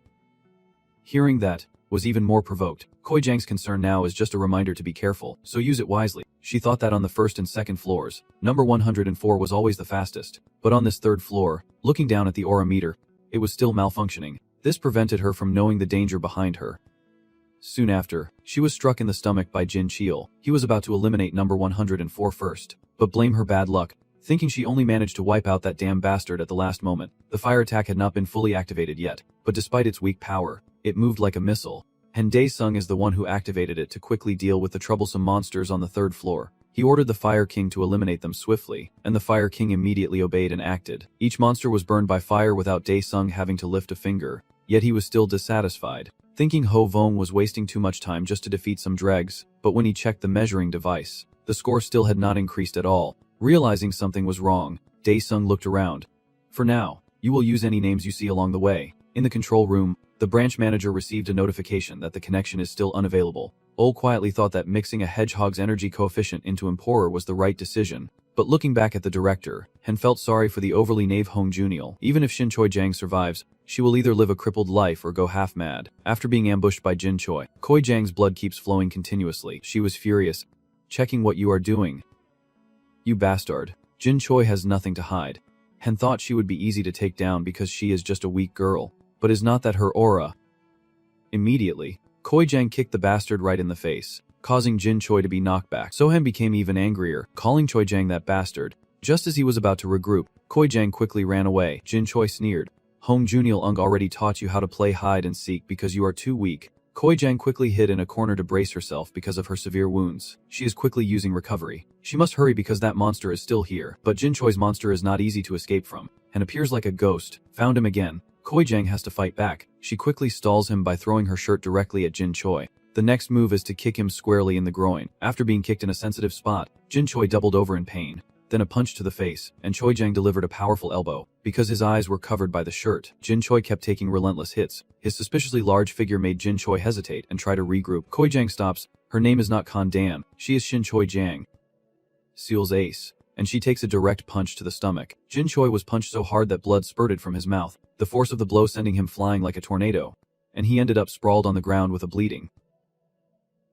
Hearing that, was even more provoked. Koi Jang's concern now is just a reminder to be careful, so use it wisely. She thought that on the first and second floors, number 104 was always the fastest. But on this third floor, looking down at the aura meter, it was still malfunctioning. This prevented her from knowing the danger behind her. Soon after, she was struck in the stomach by Jin Cheol. He was about to eliminate number 104 first, but blame her bad luck, thinking she only managed to wipe out that damn bastard at the last moment. The fire attack had not been fully activated yet, but despite its weak power, it moved like a missile. Hende Sung is the one who activated it to quickly deal with the troublesome monsters on the third floor. He ordered the Fire King to eliminate them swiftly, and the Fire King immediately obeyed and acted. Each monster was burned by fire without Dae Sung having to lift a finger, yet he was still dissatisfied, thinking Ho Vong was wasting too much time just to defeat some dregs. But when he checked the measuring device, the score still had not increased at all. Realizing something was wrong, Dae Sung looked around. For now, you will use any names you see along the way. In the control room, the branch manager received a notification that the connection is still unavailable. Ol quietly thought that mixing a hedgehog's energy coefficient into Emporer was the right decision, but looking back at the director, Han felt sorry for the overly naive Hong Junial. Even if Shin Choi Jang survives, she will either live a crippled life or go half mad. After being ambushed by Jin Choi, Koi Jang's blood keeps flowing continuously. She was furious. Checking what you are doing. You bastard. Jin Choi has nothing to hide. Han thought she would be easy to take down because she is just a weak girl. But is not that her aura? Immediately, Koi Jang kicked the bastard right in the face, causing Jin Choi to be knocked back. Sohan became even angrier, calling Choi Jang that bastard. Just as he was about to regroup, Koi Jang quickly ran away. Jin Choi sneered. Hong Junial already taught you how to play hide and seek because you are too weak. Koi Jang quickly hid in a corner to brace herself because of her severe wounds. She is quickly using recovery. She must hurry because that monster is still here. But Jin Choi's monster is not easy to escape from, and appears like a ghost. Found him again. Koi Jang has to fight back. She quickly stalls him by throwing her shirt directly at Jin Choi. The next move is to kick him squarely in the groin. After being kicked in a sensitive spot, Jin Choi doubled over in pain. Then a punch to the face, and Choi Jang delivered a powerful elbow. Because his eyes were covered by the shirt, Jin Choi kept taking relentless hits. His suspiciously large figure made Jin Choi hesitate and try to regroup. Koi Jang stops. Her name is not Kan Dan. She is Shin Choi Jang, Seal's ace, and she takes a direct punch to the stomach. Jin Choi was punched so hard that blood spurted from his mouth, the force of the blow sending him flying like a tornado, and he ended up sprawled on the ground with a bleeding,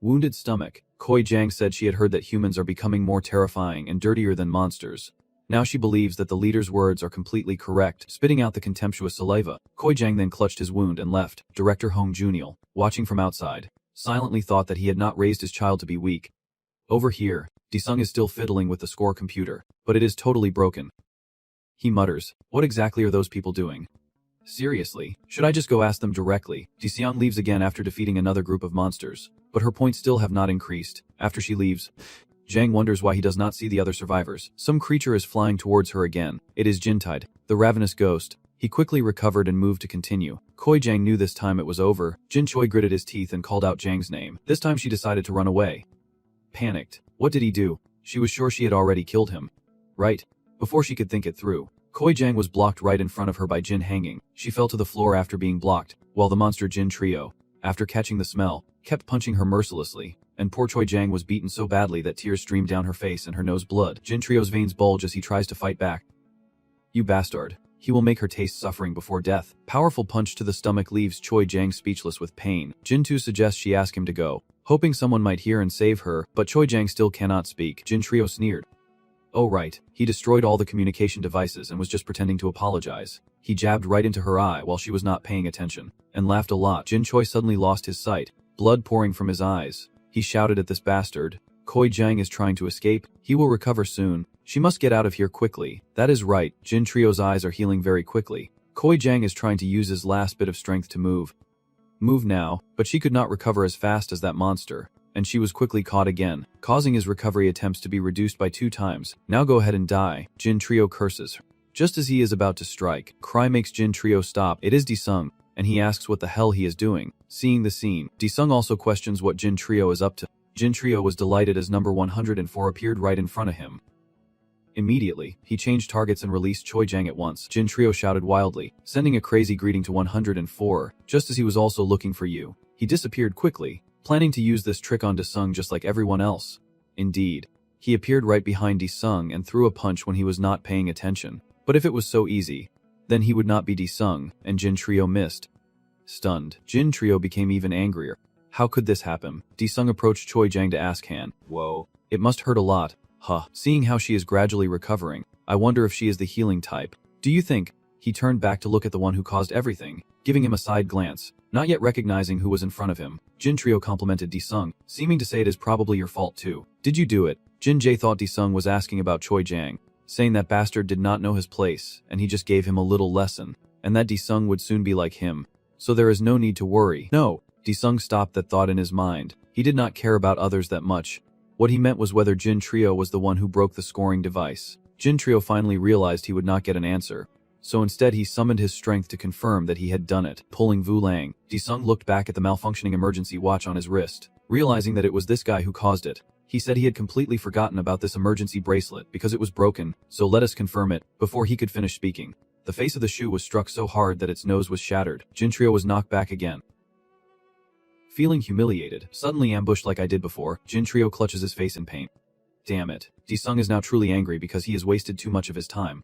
wounded stomach. Koi Jang said she had heard that humans are becoming more terrifying and dirtier than monsters. Now she believes that the leader's words are completely correct, spitting out the contemptuous saliva. Koi Jang then clutched his wound and left. Director Hong Junial, watching from outside, silently thought that he had not raised his child to be weak. Over here, Disung is still fiddling with the score computer, but it is totally broken. He mutters, what exactly are those people doing? Seriously, should I just go ask them directly? Disung leaves again after defeating another group of monsters, but her points still have not increased. After she leaves, Jang wonders why he does not see the other survivors. Some creature is flying towards her again. It is Jintide, the ravenous ghost. He quickly recovered and moved to continue. Koi Jang knew this time it was over. Jin Choi gritted his teeth and called out Jang's name. This time she decided to run away. Panicked. What did he do? She was sure she had already killed him. Right. Before she could think it through, Koi Jang was blocked right in front of her by Jin hanging. She fell to the floor after being blocked, while the monster Jin trio, after catching the smell, kept punching her mercilessly, and poor Choi Jang was beaten so badly that tears streamed down her face and her nose blood. Jin trio's veins bulge as he tries to fight back. You bastard. He will make her taste suffering before death. Powerful punch to the stomach leaves Choi Jang speechless with pain. Jin 2 suggests she ask him to go, hoping someone might hear and save her, but Choi Jang still cannot speak. Jin trio sneered. Oh right, he destroyed all the communication devices and was just pretending to apologize. He jabbed right into her eye while she was not paying attention, and laughed a lot. Jin Choi suddenly lost his sight, blood pouring from his eyes. He shouted at this bastard. Koi Jang is trying to escape. He will recover soon. She must get out of here quickly. That is right, Jin Trio's eyes are healing very quickly. Koi Jang is trying to use his last bit of strength to move. Move now, but she could not recover as fast as that monster, and she was quickly caught again, causing his recovery attempts to be reduced by 2 times. Now go ahead and die, Jin Trio curses. Just as he is about to strike, cry makes Jin Trio stop. It is Disung, and he asks what the hell he is doing. Seeing the scene, Disung also questions what Jin Trio is up to. Jin Trio was delighted as number 104 appeared right in front of him. Immediately, he changed targets and released Choi Jang at once. Jin Trio shouted wildly, sending a crazy greeting to 104, just as he was also looking for you. He disappeared quickly, planning to use this trick on Disung just like everyone else. Indeed, he appeared right behind Disung and threw a punch when he was not paying attention. But if it was so easy, then he would not be Disung, and Jin Trio missed. Stunned, Jin Trio became even angrier. How could this happen? Disung approached Choi Jang to ask Han. Whoa, it must hurt a lot. Huh. Seeing how she is gradually recovering, I wonder if she is the healing type. Do you think? He turned back to look at the one who caused everything, giving him a side glance, not yet recognizing who was in front of him. Jin Trio complimented Disung, seeming to say it is probably your fault too. Did you do it? Jin Jae thought Disung was asking about Choi Jang, saying that bastard did not know his place, and he just gave him a little lesson, and that Disung would soon be like him. So there is no need to worry. No, Disung stopped that thought in his mind. He did not care about others that much. What he meant was whether Jin Trio was the one who broke the scoring device. Jin Trio finally realized he would not get an answer, so instead he summoned his strength to confirm that he had done it, pulling Vu Lang. Disung looked back at the malfunctioning emergency watch on his wrist, realizing that it was this guy who caused it. He said he had completely forgotten about this emergency bracelet because it was broken, so let us confirm it. Before he could finish speaking, the face of the shoe was struck so hard that its nose was shattered. Jin Trio was knocked back again. Feeling humiliated, suddenly ambushed like I did before, Jin Trio clutches his face in pain. Damn it. Disung is now truly angry because he has wasted too much of his time.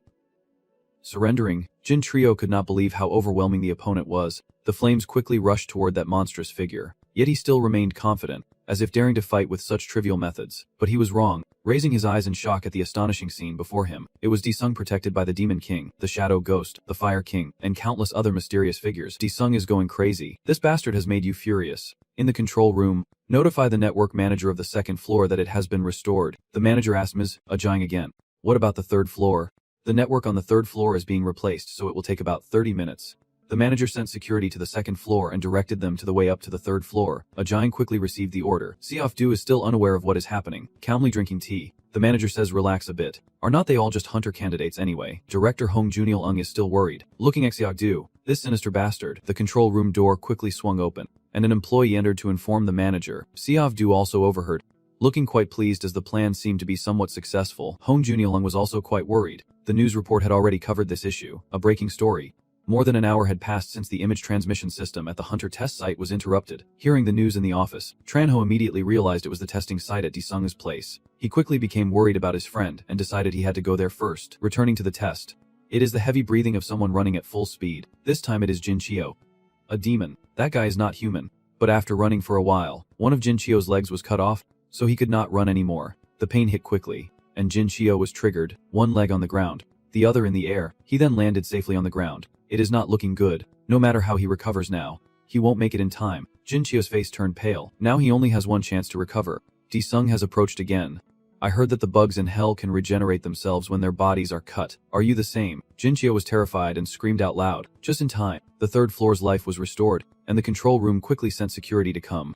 Surrendering, Jin Trio could not believe how overwhelming the opponent was. The flames quickly rushed toward that monstrous figure, yet he still remained confident, as if daring to fight with such trivial methods. But he was wrong, raising his eyes in shock at the astonishing scene before him. It was Disung protected by the Demon King, the Shadow Ghost, the Fire King, and countless other mysterious figures. Disung is going crazy. This bastard has made you furious. In the control room, notify the network manager of the 2nd floor that it has been restored. The manager asked Ms. Ajang again. What about the 3rd floor? The network on the 3rd floor is being replaced, so it will take about 30 minutes. The manager sent security to the 2nd floor and directed them to the way up to the 3rd floor. Ajang quickly received the order. Seof-do is still unaware of what is happening, calmly drinking tea. The manager says relax a bit. Are not they all just hunter candidates anyway? Director Hong Juniel-ung is still worried. Looking at Seok-do, this sinister bastard. The control room door quickly swung open, and an employee entered to inform the manager. Seof-do also overheard. Looking quite pleased as the plan seemed to be somewhat successful, Hong Juniel-ung was also quite worried. The news report had already covered this issue, a breaking story. More than an hour had passed since the image transmission system at the Hunter test site was interrupted. Hearing the news in the office, Tranho immediately realized it was the testing site at Disung's place. He quickly became worried about his friend and decided he had to go there first. Returning to the test, it is the heavy breathing of someone running at full speed. This time it is Jin Chio. A demon. That guy is not human. But after running for a while, one of Jin Chio's legs was cut off, so he could not run anymore. The pain hit quickly, and Jin Chio was triggered, one leg on the ground, the other in the air. He then landed safely on the ground. It is not looking good. No matter how he recovers now, he won't make it in time. Jin Chio's face turned pale. Now he only has one chance to recover. Disung has approached again. I heard that the bugs in hell can regenerate themselves when their bodies are cut. Are you the same? Jin Chio was terrified and screamed out loud. Just in time, the 3rd floor's life was restored, and the control room quickly sent security to come.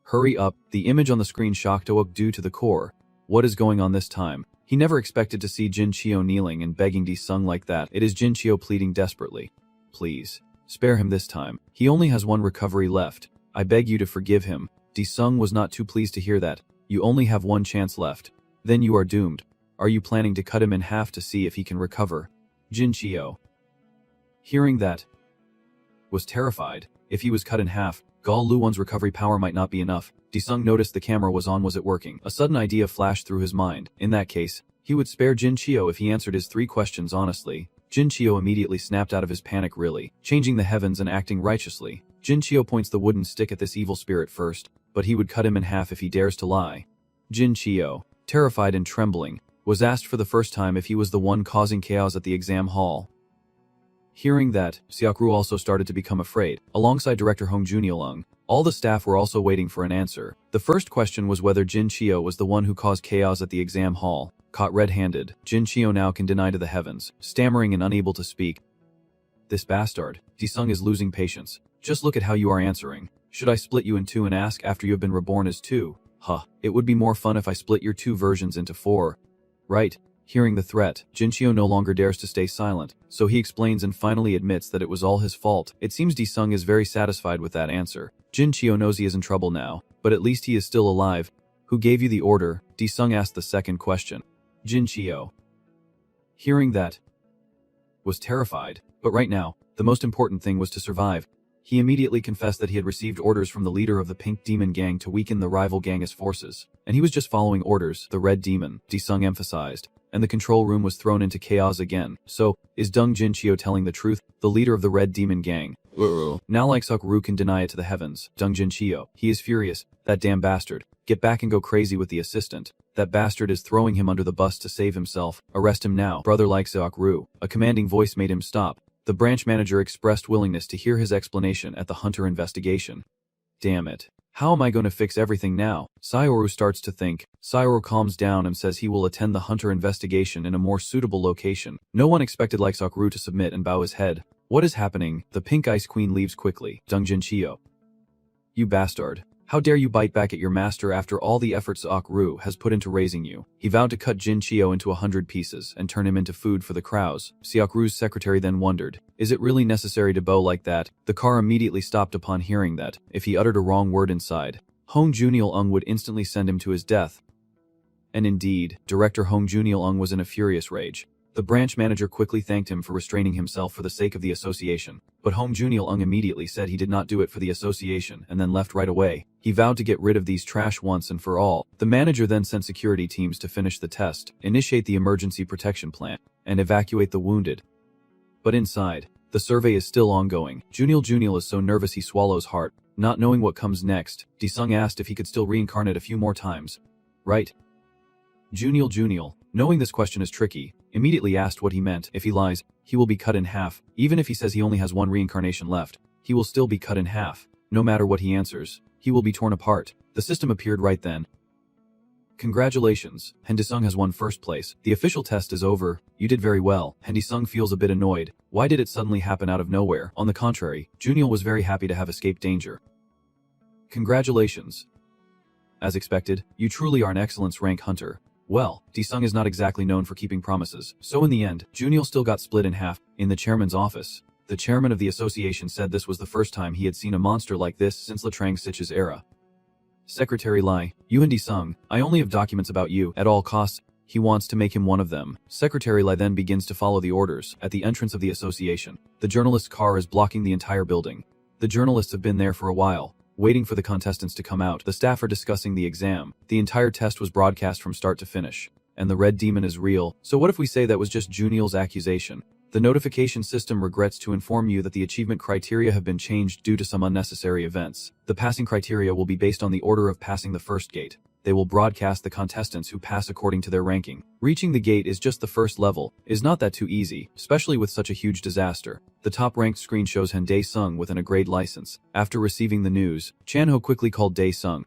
Hurry up. The image on the screen shocked Oak due to the core. What is going on this time? He never expected to see Jin Chio kneeling and begging Disung like that. It is Jin Chio pleading desperately. Please, spare him this time. He only has one recovery left. I beg you to forgive him. Disung was not too pleased to hear that. You only have one chance left. Then you are doomed. Are you planning to cut him in half to see if he can recover? Jin Chio, hearing that, was terrified. If he was cut in half, Gao Luwan's recovery power might not be enough. Disung noticed the camera was on. Was it working? A sudden idea flashed through his mind. In that case, he would spare Jin Chio if he answered his 3 questions honestly. Jin Chio immediately snapped out of his panic. Really, changing the heavens and acting righteously. Jin Chio points the wooden stick at this evil spirit first, but he would cut him in half if he dares to lie. Jin Chio, terrified and trembling, was asked for the first time if he was the one causing chaos at the exam hall. Hearing that, Seokru also started to become afraid. Alongside Director Hong Junileung, all the staff were also waiting for an answer. The first question was whether Jin Chio was the one who caused chaos at the exam hall. Caught red-handed, Jin Chio now can deny to the heavens, stammering and unable to speak. This bastard. Disung is losing patience. Just look at how you are answering. Should I split you in 2 and ask after you have been reborn as 2? Huh. It would be more fun if I split your 2 versions into 4. Right. Hearing the threat, Jin Chio no longer dares to stay silent, so he explains and finally admits that it was all his fault. It seems Disung is very satisfied with that answer. Jin Chio knows he is in trouble now, but at least he is still alive. Who gave you the order? Disung asked the second question. Jin Chio, hearing that, was terrified, but right now, the most important thing was to survive. He immediately confessed that he had received orders from the leader of the Pink Demon Gang to weaken the rival gang's forces, and he was just following orders. The Red Demon, Disung emphasized, and the control room was thrown into chaos again. So, is Dung Jin Chio telling the truth? The leader of the Red Demon Gang. Now like Seokru can deny it to the heavens. Dung Jin Chio, he is furious. That damn bastard. Get back and go crazy with the assistant. That bastard is throwing him under the bus to save himself. Arrest him now. Brother like Seokru. A commanding voice made him stop. The branch manager expressed willingness to hear his explanation at the Hunter investigation. Damn it. How am I going to fix everything now? Sayoru starts to think. Sayoru calms down and says he will attend the Hunter investigation in a more suitable location. No one expected like Seokru to submit and bow his head. What is happening? The Pink Ice Queen leaves quickly. Dungjin Chio. You bastard. How dare you bite back at your master after all the efforts Seokru has put into raising you? He vowed to cut Jin Chio into 100 pieces and turn him into food for the crows. Seokru's secretary then wondered, is it really necessary to bow like that? The car immediately stopped upon hearing that, if he uttered a wrong word inside, Hong Junileung would instantly send him to his death. And indeed, Director Hong Junileung was in a furious rage. The branch manager quickly thanked him for restraining himself for the sake of the association, but Hong Junileung immediately said he did not do it for the association and then left right away. He vowed to get rid of these trash once and for all. The manager then sent security teams to finish the test, initiate the emergency protection plan, and evacuate the wounded. But inside, the survey is still ongoing. Juniel is so nervous he swallows hard, not knowing what comes next. Disung asked if he could still reincarnate a few more times. Right? Juniel, knowing this question is tricky, immediately asked what he meant. If he lies, he will be cut in half. Even if he says he only has 1 reincarnation left, he will still be cut in half. No matter what he answers, he will be torn apart. The system appeared right then. Congratulations, Hendisung has won first place. The official test is over. You did very well. Hendisung feels a bit annoyed. Why did it suddenly happen out of nowhere? On the contrary, Juniel was very happy to have escaped danger. Congratulations. As expected, you truly are an excellence rank hunter. Well, Disung is not exactly known for keeping promises, so in the end, Juniel still got split in half. In the chairman's office, the chairman of the association said this was the first time he had seen a monster like this since Latrang Sich's era. Secretary Lai, you and Disung, I only have documents about you, at all costs. He wants to make him one of them. Secretary Lai then begins to follow the orders. At the entrance of the association, the journalist's car is blocking the entire building. The journalists have been there for a while, waiting for the contestants to come out. The staff are discussing the exam. The entire test was broadcast from start to finish. And the Red Demon is real. So what if we say that was just Juniel's accusation? The notification system regrets to inform you that the achievement criteria have been changed due to some unnecessary events. The passing criteria will be based on the order of passing the first gate. They will broadcast the contestants who pass according to their ranking. Reaching the gate is just the first level. Is not that too easy, especially with such a huge disaster. The top-ranked screen shows Han Dae-sung with an A-grade license. After receiving the news, Chan-ho quickly called Dae-sung.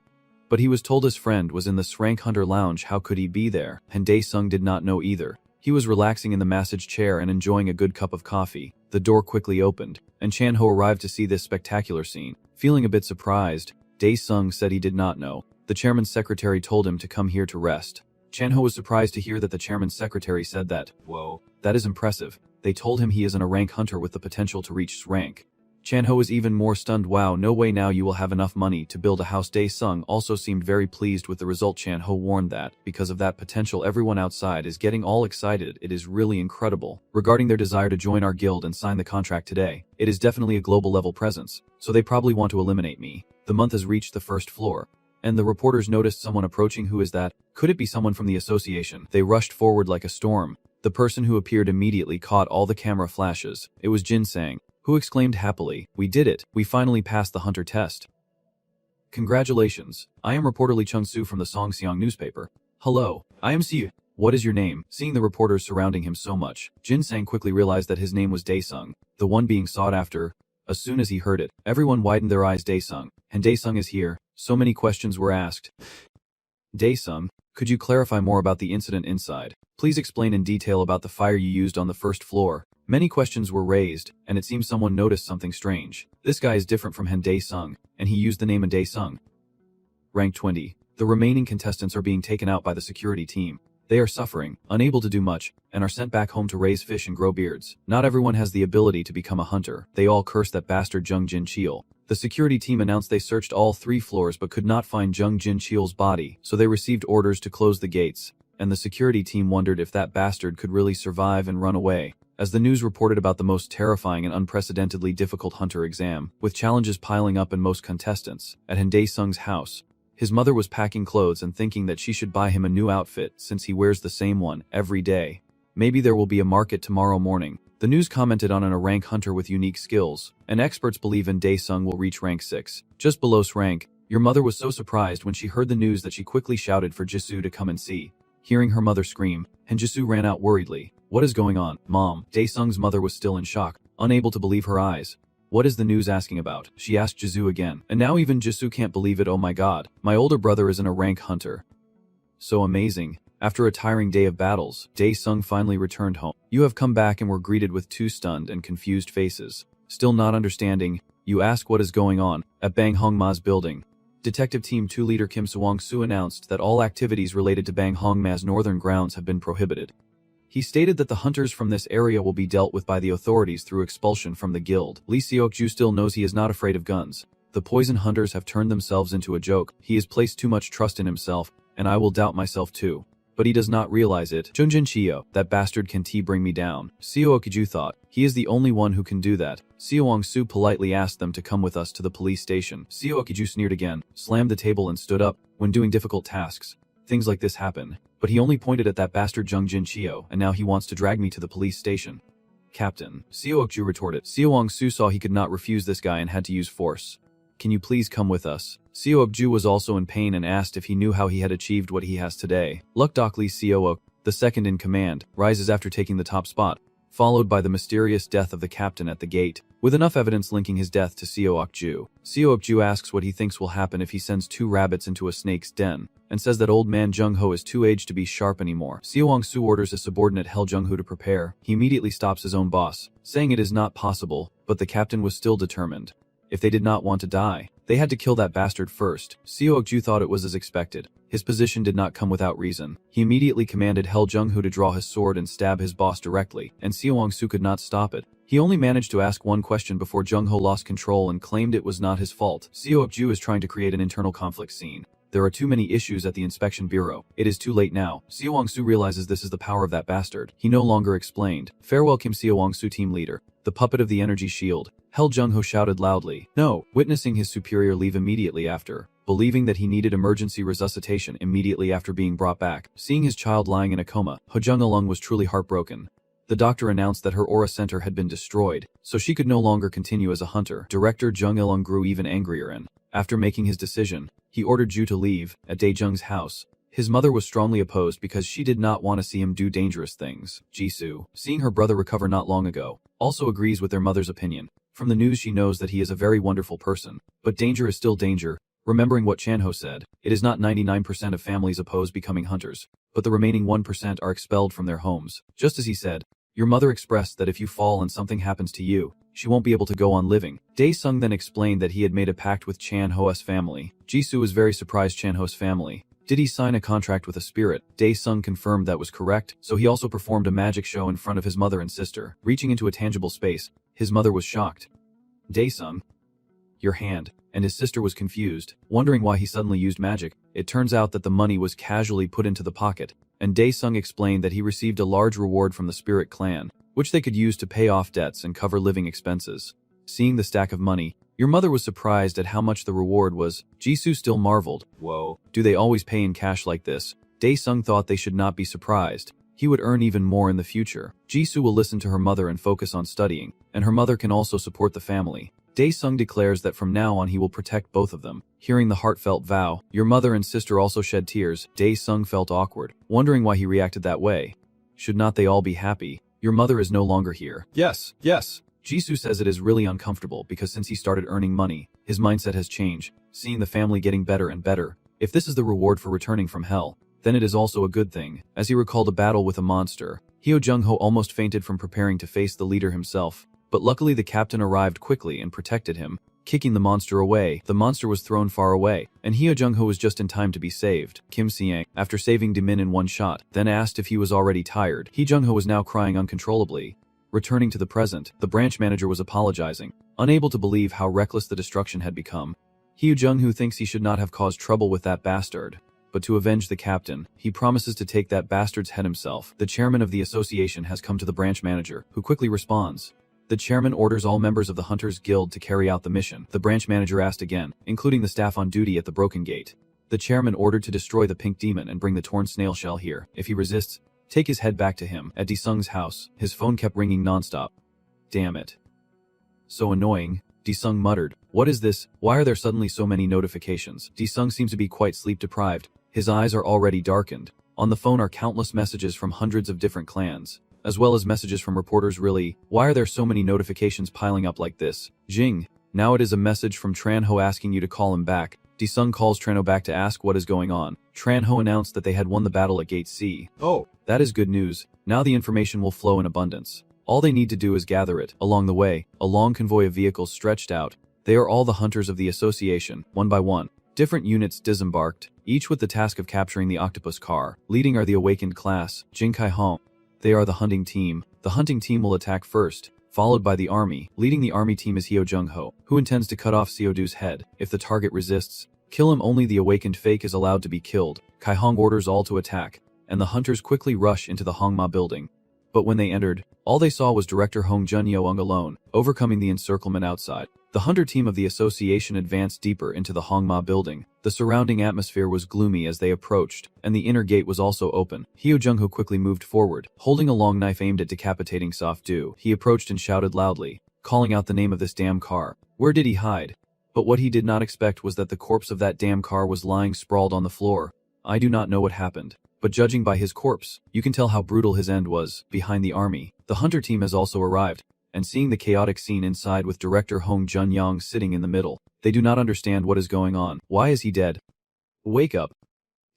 But he was told his friend was in the Srank Hunter Lounge. How could he be there? Han Dae-sung did not know either. He was relaxing in the massage chair and enjoying a good cup of coffee. The door quickly opened, and Chan-ho arrived to see this spectacular scene. Feeling a bit surprised, Dae-sung said he did not know. The chairman's secretary told him to come here to rest. Chan-ho was surprised to hear that the chairman's secretary said that. Whoa, that is impressive. They told him he isn't a rank hunter with the potential to reach rank. Chan-ho was even more stunned. Wow, no way, now you will have enough money to build a house. Dae-sung also seemed very pleased with the result. Chan-ho warned that, because of that potential, everyone outside is getting all excited. It is really incredible. Regarding their desire to join our guild and sign the contract today, it is definitely a global level presence, so they probably want to eliminate me. The month has reached the first floor, and the reporters noticed someone approaching. Who is that? Could it be someone from the association? They rushed forward like a storm. The person who appeared immediately caught all the camera flashes. It was Jin-sang, who exclaimed happily, "We did it! We finally passed the hunter test. Congratulations. I am reporter Lee Chung-soo from the Songseong newspaper. Hello, I am Siu. What is your name?" Seeing the reporters surrounding him so much, Jin-sang quickly realized that his name was Dae-sung, the one being sought after. As soon as he heard it, everyone widened their eyes. Dae-sung, and Dae-sung is here. So many questions were asked. Dae-sung, could you clarify more about the incident inside? Please explain in detail about the fire you used on the first floor. Many questions were raised, and it seems someone noticed something strange. This guy is different from Han Dae-sung, and he used the name of Dae-sung. Rank 20. The remaining contestants are being taken out by the security team. They are suffering, unable to do much, and are sent back home to raise fish and grow beards. Not everyone has the ability to become a hunter. They all curse that bastard Jung Jin-cheol. The security team announced they searched all 3 floors but could not find Jung Jin-cheol's body, so they received orders to close the gates, and the security team wondered if that bastard could really survive and run away. As the news reported about the most terrifying and unprecedentedly difficult hunter exam, with challenges piling up in most contestants, at Han Dae-sung's house, his mother was packing clothes and thinking that she should buy him a new outfit since he wears the same one every day. Maybe there will be a market tomorrow morning. The news commented on a rank hunter with unique skills, and experts believe Han Dae-sung will reach rank 6, just below rank. Your mother was so surprised when she heard the news that she quickly shouted for Jisoo to come and see. Hearing her mother scream, Han Jisoo ran out worriedly. What is going on, Mom? Dae-sung's mother was still in shock, unable to believe her eyes. What is the news asking about? She asked Jisoo again, and now even Jisoo can't believe it. Oh my god, my older brother isn't a rank hunter. So amazing. After a tiring day of battles, Dae-sung finally returned home. You have come back and were greeted with 2 stunned and confused faces. Still not understanding, you ask what is going on. At Bang Hongma's building, Detective Team 2 leader Kim Sewong-soo announced that all activities related to Bang Hongma's northern grounds have been prohibited. He stated that the hunters from this area will be dealt with by the authorities through expulsion from the guild. Lee Seok-ju still knows he is not afraid of guns. The poison hunters have turned themselves into a joke. He has placed too much trust in himself, and I will doubt myself too. But he does not realize it. Jung Jin-cheol, that bastard can bring me down. Seo-ok-ju thought, he is the only one who can do that. Seo-wong-soo politely asked them to come with us to the police station. Seo-ok-ju sneered again, slammed the table and stood up. When doing difficult tasks, things like this happen. But he only pointed at that bastard Jung Jin-cheol, and now he wants to drag me to the police station. Captain, Seo-ok-ju retorted. Seo-wong-soo saw he could not refuse this guy and had to use force. Can you please come with us? Seo-ok-ju was also in pain and asked if he knew how he had achieved what he has today. Lukdok Lee Seo-ok, the second in command, rises after taking the top spot, followed by the mysterious death of the captain at the gate, with enough evidence linking his death to Seo-ok-ju. Seo-ok-ju asks what he thinks will happen if he sends 2 rabbits into a snake's den, and says that old man Jung-ho is too aged to be sharp anymore. Seo-wong-soo orders his subordinate Hell Jung-ho to prepare. He immediately stops his own boss, saying it is not possible, but the captain was still determined. If they did not want to die, they had to kill that bastard first. Seo-ok-ju thought it was as expected. His position did not come without reason. He immediately commanded Hell Jung-ho to draw his sword and stab his boss directly, and Seo-wong-soo could not stop it. He only managed to ask one question before Jung-ho lost control and claimed it was not his fault. Seo-ok-ju is trying to create an internal conflict scene. There are too many issues at the inspection bureau. It is too late now. Seo-wong-soo realizes this is the power of that bastard. He no longer explained. Farewell Kim Seo-wong-soo team leader, the puppet of the energy shield. Hell Jung-ho shouted loudly, no, witnessing his superior leave immediately after, believing that he needed emergency resuscitation immediately after being brought back. Seeing his child lying in a coma, Ho Jung-alung was truly heartbroken. The doctor announced that her aura center had been destroyed, so she could no longer continue as a hunter. Director Jung Il-lung grew even angrier and, after making his decision, he ordered Ju to leave. At Dae-jung's house, his mother was strongly opposed because she did not want to see him do dangerous things. Jisoo, seeing her brother recover not long ago, also agrees with their mother's opinion. From the news she knows that he is a very wonderful person, but danger is still danger. Remembering what Chan-ho said, it is not 99% of families oppose becoming hunters, but the remaining 1% are expelled from their homes. Just as he said, your mother expressed that if you fall and something happens to you, she won't be able to go on living. Dae-sung then explained that he had made a pact with Chan-ho's family. Jisoo was very surprised. Chan-ho's family. Did he sign a contract with a spirit? Dae-sung confirmed that was correct, so he also performed a magic show in front of his mother and sister. Reaching into a tangible space, his mother was shocked. Daesung, your hand. And his sister was confused, wondering why he suddenly used magic. It turns out that the money was casually put into the pocket, and Daesung explained that he received a large reward from the Spirit Clan, which they could use to pay off debts and cover living expenses. Seeing the stack of money, your mother was surprised at how much the reward was. Jisoo still marveled. Whoa, do they always pay in cash like this? Daesung thought they should not be surprised. He would earn even more in the future. Jisoo will listen to her mother and focus on studying, and her mother can also support the family. Daesung declares that from now on he will protect both of them. Hearing the heartfelt vow, your mother and sister also shed tears. Daesung felt awkward, wondering why he reacted that way. Should not they all be happy? Your mother is no longer here. Yes. Jisoo says it is really uncomfortable because since he started earning money, his mindset has changed, seeing the family getting better and better. If this is the reward for returning from hell, then it is also a good thing. As he recalled a battle with a monster, Hyo Jung-ho almost fainted from preparing to face the leader himself. But luckily the captain arrived quickly and protected him, kicking the monster away. The monster was thrown far away, and Hyo Jung-ho was just in time to be saved. Kim Se-young, after saving Daemin in one shot, then asked if he was already tired. Hyo Jung-ho was now crying uncontrollably. Returning to the present, the branch manager was apologizing, unable to believe how reckless the destruction had become. Hyo Jung-ho thinks he should not have caused trouble with that bastard. But to avenge the captain, he promises to take that bastard's head himself. The chairman of the association has come to the branch manager, who quickly responds. The chairman orders all members of the Hunters Guild to carry out the mission. The branch manager asked again, including the staff on duty at the Broken Gate. The chairman ordered to destroy the pink demon and bring the torn snail shell here. If he resists, take his head back to him. At Daesung's house, his phone kept ringing nonstop. Damn it. So annoying, Daesung muttered. What is this? Why are there suddenly so many notifications? Daesung seems to be quite sleep deprived. His eyes are already darkened. On the phone are countless messages from hundreds of different clans, as well as messages from reporters. Really, why are there so many notifications piling up like this? Jing, now it is a message from Tran-ho asking you to call him back. Daesung calls Tran-ho back to ask what is going on. Tran-ho announced that they had won the battle at Gate C. Oh, that is good news. Now the information will flow in abundance. All they need to do is gather it. Along the way, a long convoy of vehicles stretched out. They are all the hunters of the association, one by one. Different units disembarked, each with the task of capturing the octopus car. Leading are the awakened class, Jin Kai-hong. They are the hunting team. The hunting team will attack first, followed by the army. Leading the army team is Hyo Jung-ho, who intends to cut off Seo-doo's head. If the target resists, kill him. Only the awakened fake is allowed to be killed. Kai-hong orders all to attack, and the hunters quickly rush into the Hongma building. But when they entered, all they saw was Director Hong Jun-yeong alone, overcoming the encirclement outside. The hunter team of the association advanced deeper into the Hongma building. The surrounding atmosphere was gloomy as they approached, and the inner gate was also open. Hyo Jung-ho quickly moved forward, holding a long knife aimed at decapitating Saf-doo. He approached and shouted loudly, calling out the name of this damn car. Where did he hide? But what he did not expect was that the corpse of that damn car was lying sprawled on the floor. I do not know what happened, but judging by his corpse, you can tell how brutal his end was. Behind the army, the hunter team has also arrived, and seeing the chaotic scene inside with Director Hong Jun-yeong sitting in the middle, they do not understand what is going on. Why is he dead? Wake up.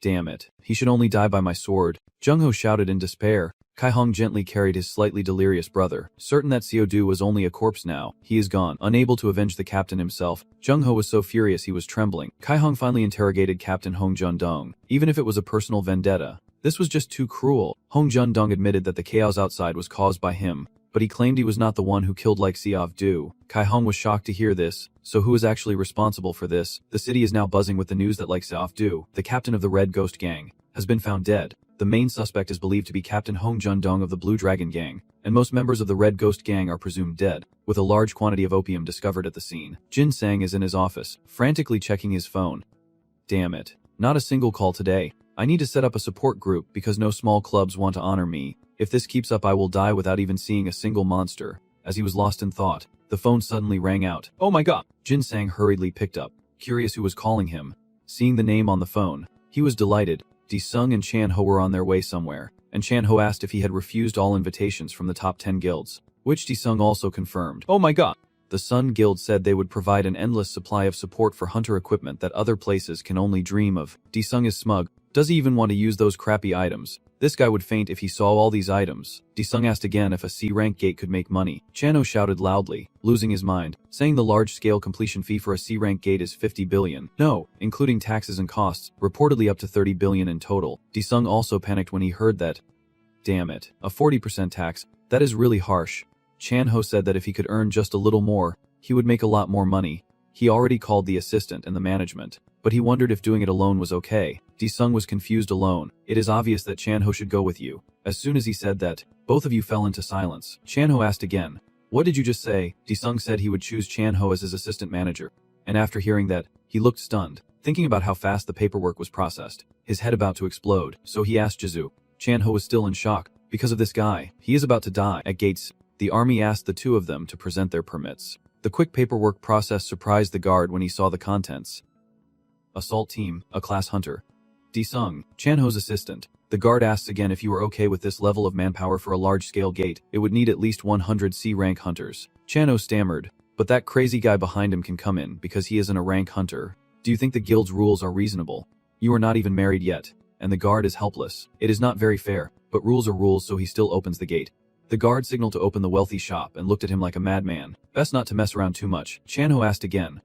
Damn it. He should only die by my sword. Jung-ho shouted in despair. Kai-hong gently carried his slightly delirious brother. Certain that Seo-doo was only a corpse now, he is gone. Unable to avenge the captain himself, Jung-ho was so furious he was trembling. Kai-hong finally interrogated Captain Hong Jun-dong. Even if it was a personal vendetta, this was just too cruel. Hong Jun-dong admitted that the chaos outside was caused by him, but he claimed he was not the one who killed like Seo-doo. Kai-hong was shocked to hear this. So who is actually responsible for this? The city is now buzzing with the news that like Seo-doo, the captain of the Red Ghost Gang, has been found dead. The main suspect is believed to be Captain Hong Jun-dong of the Blue Dragon Gang, and most members of the Red Ghost Gang are presumed dead, with a large quantity of opium discovered at the scene. Jin Sang is in his office, frantically checking his phone. Damn it. Not a single call today. I need to set up a support group because no small clubs want to honor me. If this keeps up, I will die without even seeing a single monster. As he was lost in thought, the phone suddenly rang out. Oh my god! Jin Sang hurriedly picked up, curious who was calling him. Seeing the name on the phone, he was delighted. Daesung and Chan-ho were on their way somewhere, and Chan-ho asked if he had refused all invitations from the top 10 guilds, which Daesung also confirmed. Oh my god! The Sun Guild said they would provide an endless supply of support for hunter equipment that other places can only dream of. Daesung is smug. Does he even want to use those crappy items? This guy would faint if he saw all these items. Daesung asked again if a C-rank gate could make money. Chan-ho shouted loudly, losing his mind, saying the large-scale completion fee for a C-rank gate is 50 billion. No, including taxes and costs, reportedly up to 30 billion in total. Daesung also panicked when he heard that. Damn it, a 40% tax, that is really harsh. Chan-ho said that if he could earn just a little more, he would make a lot more money. He already called the assistant and the management, but he wondered if doing it alone was okay. Di-sung was confused alone. It is obvious that Chan-ho should go with you. As soon as he said that, both of you fell into silence. Chan-ho asked again, "What did you just say?" Di-sung said he would choose Chan-ho as his assistant manager. And after hearing that, he looked stunned, thinking about how fast the paperwork was processed, his head about to explode. So he asked Jizu. Chan-ho was still in shock. Because of this guy, he is about to die. At gates, the army asked the two of them to present their permits. The quick paperwork process surprised the guard when he saw the contents. Assault team, a class hunter. Di-sung, Chan-ho's assistant. The guard asks again if you were okay with this level of manpower for a large-scale gate. It would need at least 100 C-rank hunters. Chan-ho stammered, but that crazy guy behind him can come in because he isn't a rank hunter. Do you think the guild's rules are reasonable? You are not even married yet, and the guard is helpless. It is not very fair, but rules are rules, so he still opens the gate. The guard signaled to open the wealthy shop and looked at him like a madman. Best not to mess around too much. Chan-ho asked again.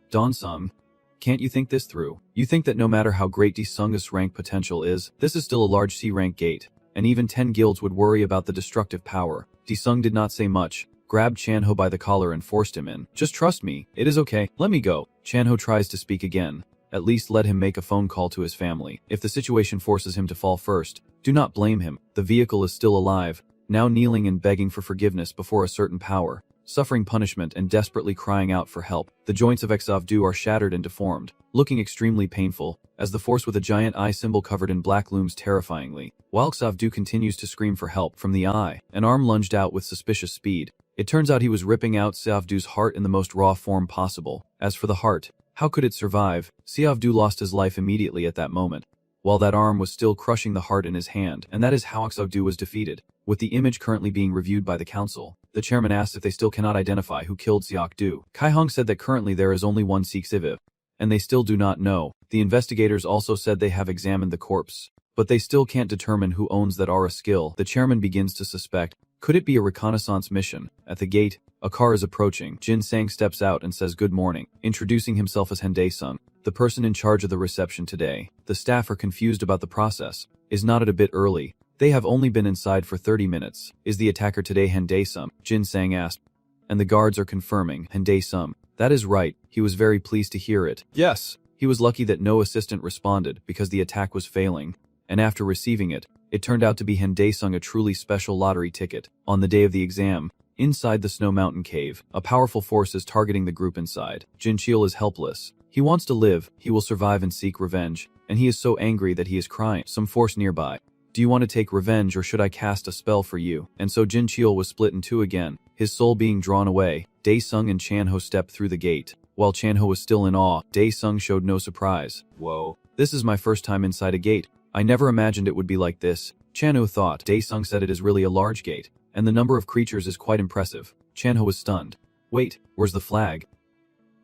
Don-sung, can't you think this through? You think that no matter how great Di-sung's rank potential is, this is still a large C-rank gate, and even 10 guilds would worry about the destructive power. Di-sung did not say much, grabbed Chan-ho by the collar and forced him in. Just trust me, it is okay, let me go. Chan-ho tries to speak again. At least let him make a phone call to his family. If the situation forces him to fall first, do not blame him. The vehicle is still alive, now kneeling and begging for forgiveness before a certain power, suffering punishment and desperately crying out for help. The joints of Xavdu are shattered and deformed, looking extremely painful, as the force with a giant eye symbol covered in black looms terrifyingly. While Xavdu continues to scream for help from the eye, an arm lunged out with suspicious speed. It turns out he was ripping out Xavdu's heart in the most raw form possible. As for the heart, how could it survive? Xavdu lost his life immediately at that moment, while that arm was still crushing the heart in his hand, and that is how Xavdu was defeated. With the image currently being reviewed by the council, the chairman asked if they still cannot identify who killed Seok-du. Kai-hong said that currently there is only one Seok-siviv, and they still do not know. The investigators also said they have examined the corpse, but they still can't determine who owns that aura skill. The chairman begins to suspect, could it be a reconnaissance mission? At the gate, a car is approaching. Jin Sang steps out and says good morning, introducing himself as Hendae-sung, the person in charge of the reception today. The staff are confused about the process. Is not it a bit early? They have only been inside for 30 minutes. Is the attacker today Hendae-sung? Jin Sang asked. And the guards are confirming, Hendae-sung. That is right. He was very pleased to hear it. Yes. He was lucky that no assistant responded because the attack was failing. And after receiving it, it turned out to be Hendae-sung, a truly special lottery ticket. On the day of the exam, inside the Snow Mountain Cave, a powerful force is targeting the group inside. Jin Cheol is helpless. He wants to live, he will survive and seek revenge, and he is so angry that he is crying. Some force nearby. Do you want to take revenge or should I cast a spell for you? And so Jin Cheol was split in two again, his soul being drawn away. Dae-sung and Chan-ho stepped through the gate. While Chan-ho was still in awe, Dae-sung showed no surprise. Whoa. This is my first time inside a gate. I never imagined it would be like this. Chan-ho thought. Dae-sung said it is really a large gate, and the number of creatures is quite impressive. Chan-ho was stunned. Wait, where's the flag?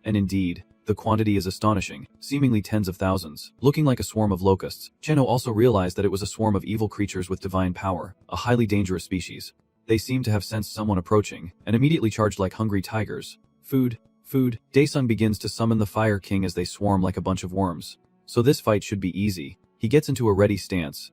And indeed, the quantity is astonishing, seemingly tens of thousands, looking like a swarm of locusts. Chan-ho also realized that it was a swarm of evil creatures with divine power, a highly dangerous species. They seemed to have sensed someone approaching, and immediately charged like hungry tigers. Food, food. Dae-sung begins to summon the Fire King as they swarm like a bunch of worms. So this fight should be easy. He gets into a ready stance.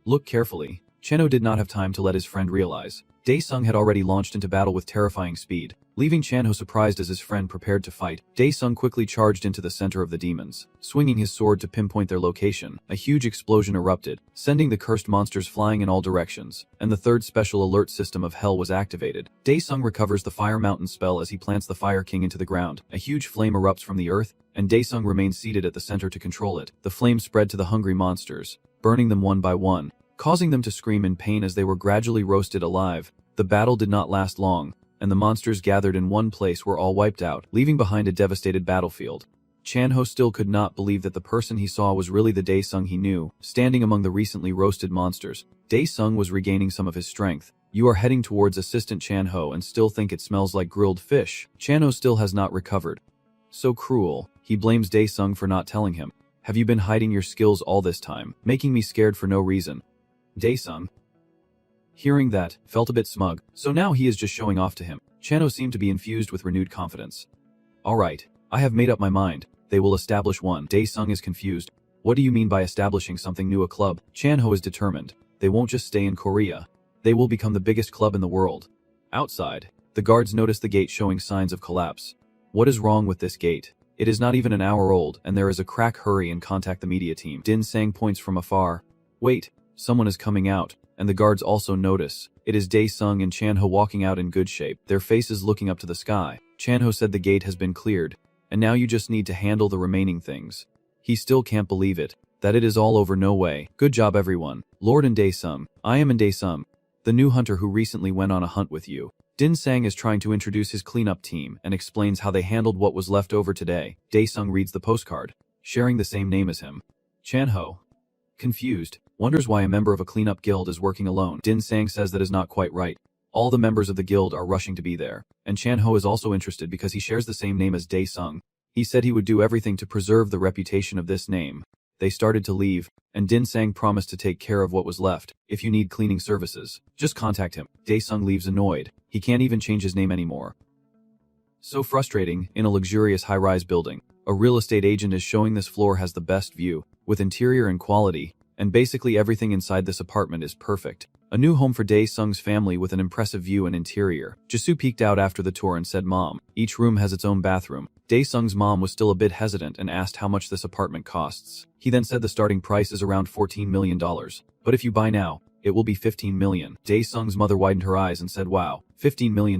Look carefully. Chan-ho did not have time to let his friend realize. Dae-sung had already launched into battle with terrifying speed, leaving Chan-ho surprised as his friend prepared to fight. Dae-sung quickly charged into the center of the demons, swinging his sword to pinpoint their location. A huge explosion erupted, sending the cursed monsters flying in all directions, and the third special alert system of hell was activated. Dae-sung recovers the Fire Mountain spell as he plants the Fire King into the ground. A huge flame erupts from the earth, and Dae-sung remains seated at the center to control it. The flame spread to the hungry monsters, burning them one by one, causing them to scream in pain as they were gradually roasted alive. The battle did not last long, and the monsters gathered in one place were all wiped out, leaving behind a devastated battlefield. Chan-ho still could not believe that the person he saw was really the Dae-sung he knew, standing among the recently roasted monsters. Dae-sung was regaining some of his strength. You are heading towards Assistant Chan-ho and still think it smells like grilled fish. Chan-ho still has not recovered. So cruel. He blames Dae-sung for not telling him. Have you been hiding your skills all this time, making me scared for no reason? Dae-sung, hearing that, felt a bit smug, so now he is just showing off to him. Chan-ho seemed to be infused with renewed confidence. Alright, I have made up my mind. They will establish one. Dae-sung is confused. What do you mean by establishing something new, a club? Chan-ho is determined. They won't just stay in Korea. They will become the biggest club in the world. Outside, The guards notice the gate showing signs of collapse. What is wrong with this gate? It is not even an hour old, and there is a crack. Hurry and contact the media team. Din Sang points from afar. Wait, someone is coming out, and the guards also notice. It is Dae Sung and Chan Ho walking out in good shape, their faces looking up to the sky. Chan Ho said the gate has been cleared, and now you just need to handle the remaining things. He still can't believe it, that it is all over. No way. Good job everyone. Lord and Dae Sung. I am in Dae Sung, the new hunter who recently went on a hunt with you. Din Sang is trying to introduce his cleanup team and explains how they handled what was left over today. Dae Sung reads the postcard, sharing the same name as him. Chan Ho, confused, wonders why a member of a cleanup guild is working alone. Din Sang says that is not quite right. All the members of the guild are rushing to be there, and Chan Ho is also interested because he shares the same name as Dae Sung. He said he would do everything to preserve the reputation of this name. They started to leave, and Din Sang promised to take care of what was left. If you need cleaning services, just contact him. Dae Sung leaves annoyed. He can't even change his name anymore. So frustrating. In a luxurious high-rise building, a real estate agent is showing this floor has the best view, with interior and quality, and basically everything inside this apartment is perfect. A new home for Dae Sung's family with an impressive view and interior. Jisoo peeked out after the tour and said, "Mom, each room has its own bathroom." Dae Sung's mom was still a bit hesitant and asked how much this apartment costs. He then said the starting price is around $14 million. But if you buy now, it will be $15 million. Dae Sung's mother widened her eyes and said, "Wow, $15 million.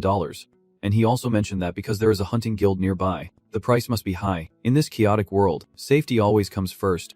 And he also mentioned that because there is a hunting guild nearby, the price must be high. In this chaotic world, safety always comes first.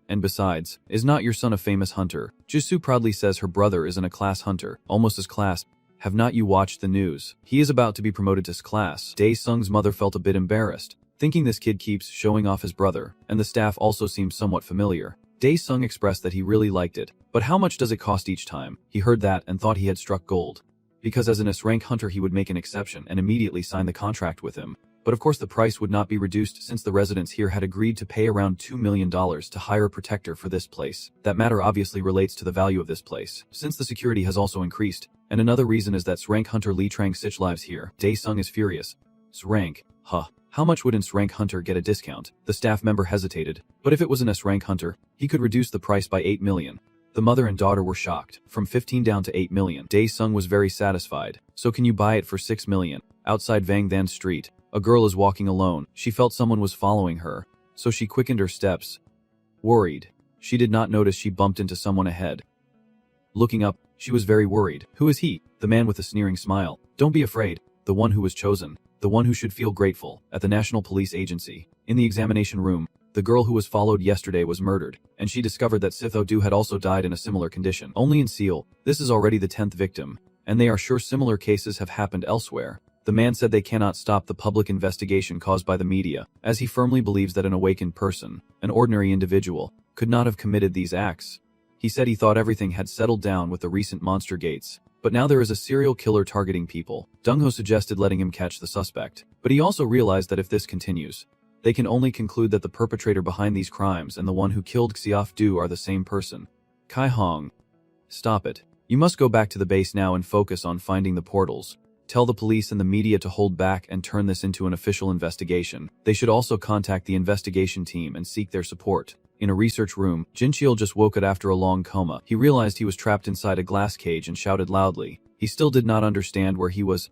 And besides, is not your son a famous hunter?" Jisoo proudly says her brother isn't a class hunter, almost as class. Have not you watched the news? He is about to be promoted to class. Dae Sung's mother felt a bit embarrassed, thinking this kid keeps showing off his brother, and the staff also seems somewhat familiar. Dae Sung expressed that he really liked it, but how much does it cost each time? He heard that and thought he had struck gold. Because as an S-rank hunter he would make an exception and immediately sign the contract with him. But of course the price would not be reduced since the residents here had agreed to pay around $2 million to hire a protector for this place. That matter obviously relates to the value of this place, since the security has also increased. And another reason is that S-rank hunter Lee Trang-sich lives here. Dae Sung is furious. S-rank? Huh. How much would an S-rank hunter get a discount? The staff member hesitated. But if it was an S-rank hunter, he could reduce the price by $8 million. The mother and daughter were shocked. From 15 down to 8 million. Dae Sung was very satisfied. So can you buy it for 6 million? Outside Vang Than Street, a girl is walking alone. She felt someone was following her, so she quickened her steps. Worried, she did not notice she bumped into someone ahead. Looking up, she was very worried. Who is he? The man with a sneering smile. Don't be afraid. The one who was chosen. The one who should feel grateful. At the National Police Agency, in the examination room, the girl who was followed yesterday was murdered, and she discovered that Sith Odu had also died in a similar condition. Only in Seoul, this is already the 10th victim, and they are sure similar cases have happened elsewhere. The man said they cannot stop the public investigation caused by the media, as he firmly believes that an awakened person, an ordinary individual, could not have committed these acts. He said he thought everything had settled down with the recent monster gates, but now there is a serial killer targeting people. Dong-ho suggested letting him catch the suspect, but he also realized that if this continues, they can only conclude that the perpetrator behind these crimes and the one who killed Xiaf-du are the same person. Kai Hong. Stop it. You must go back to the base now and focus on finding the portals. Tell the police and the media to hold back and turn this into an official investigation. They should also contact the investigation team and seek their support. In a research room, Jin Cheol just woke up after a long coma. He realized he was trapped inside a glass cage and shouted loudly. He still did not understand where he was.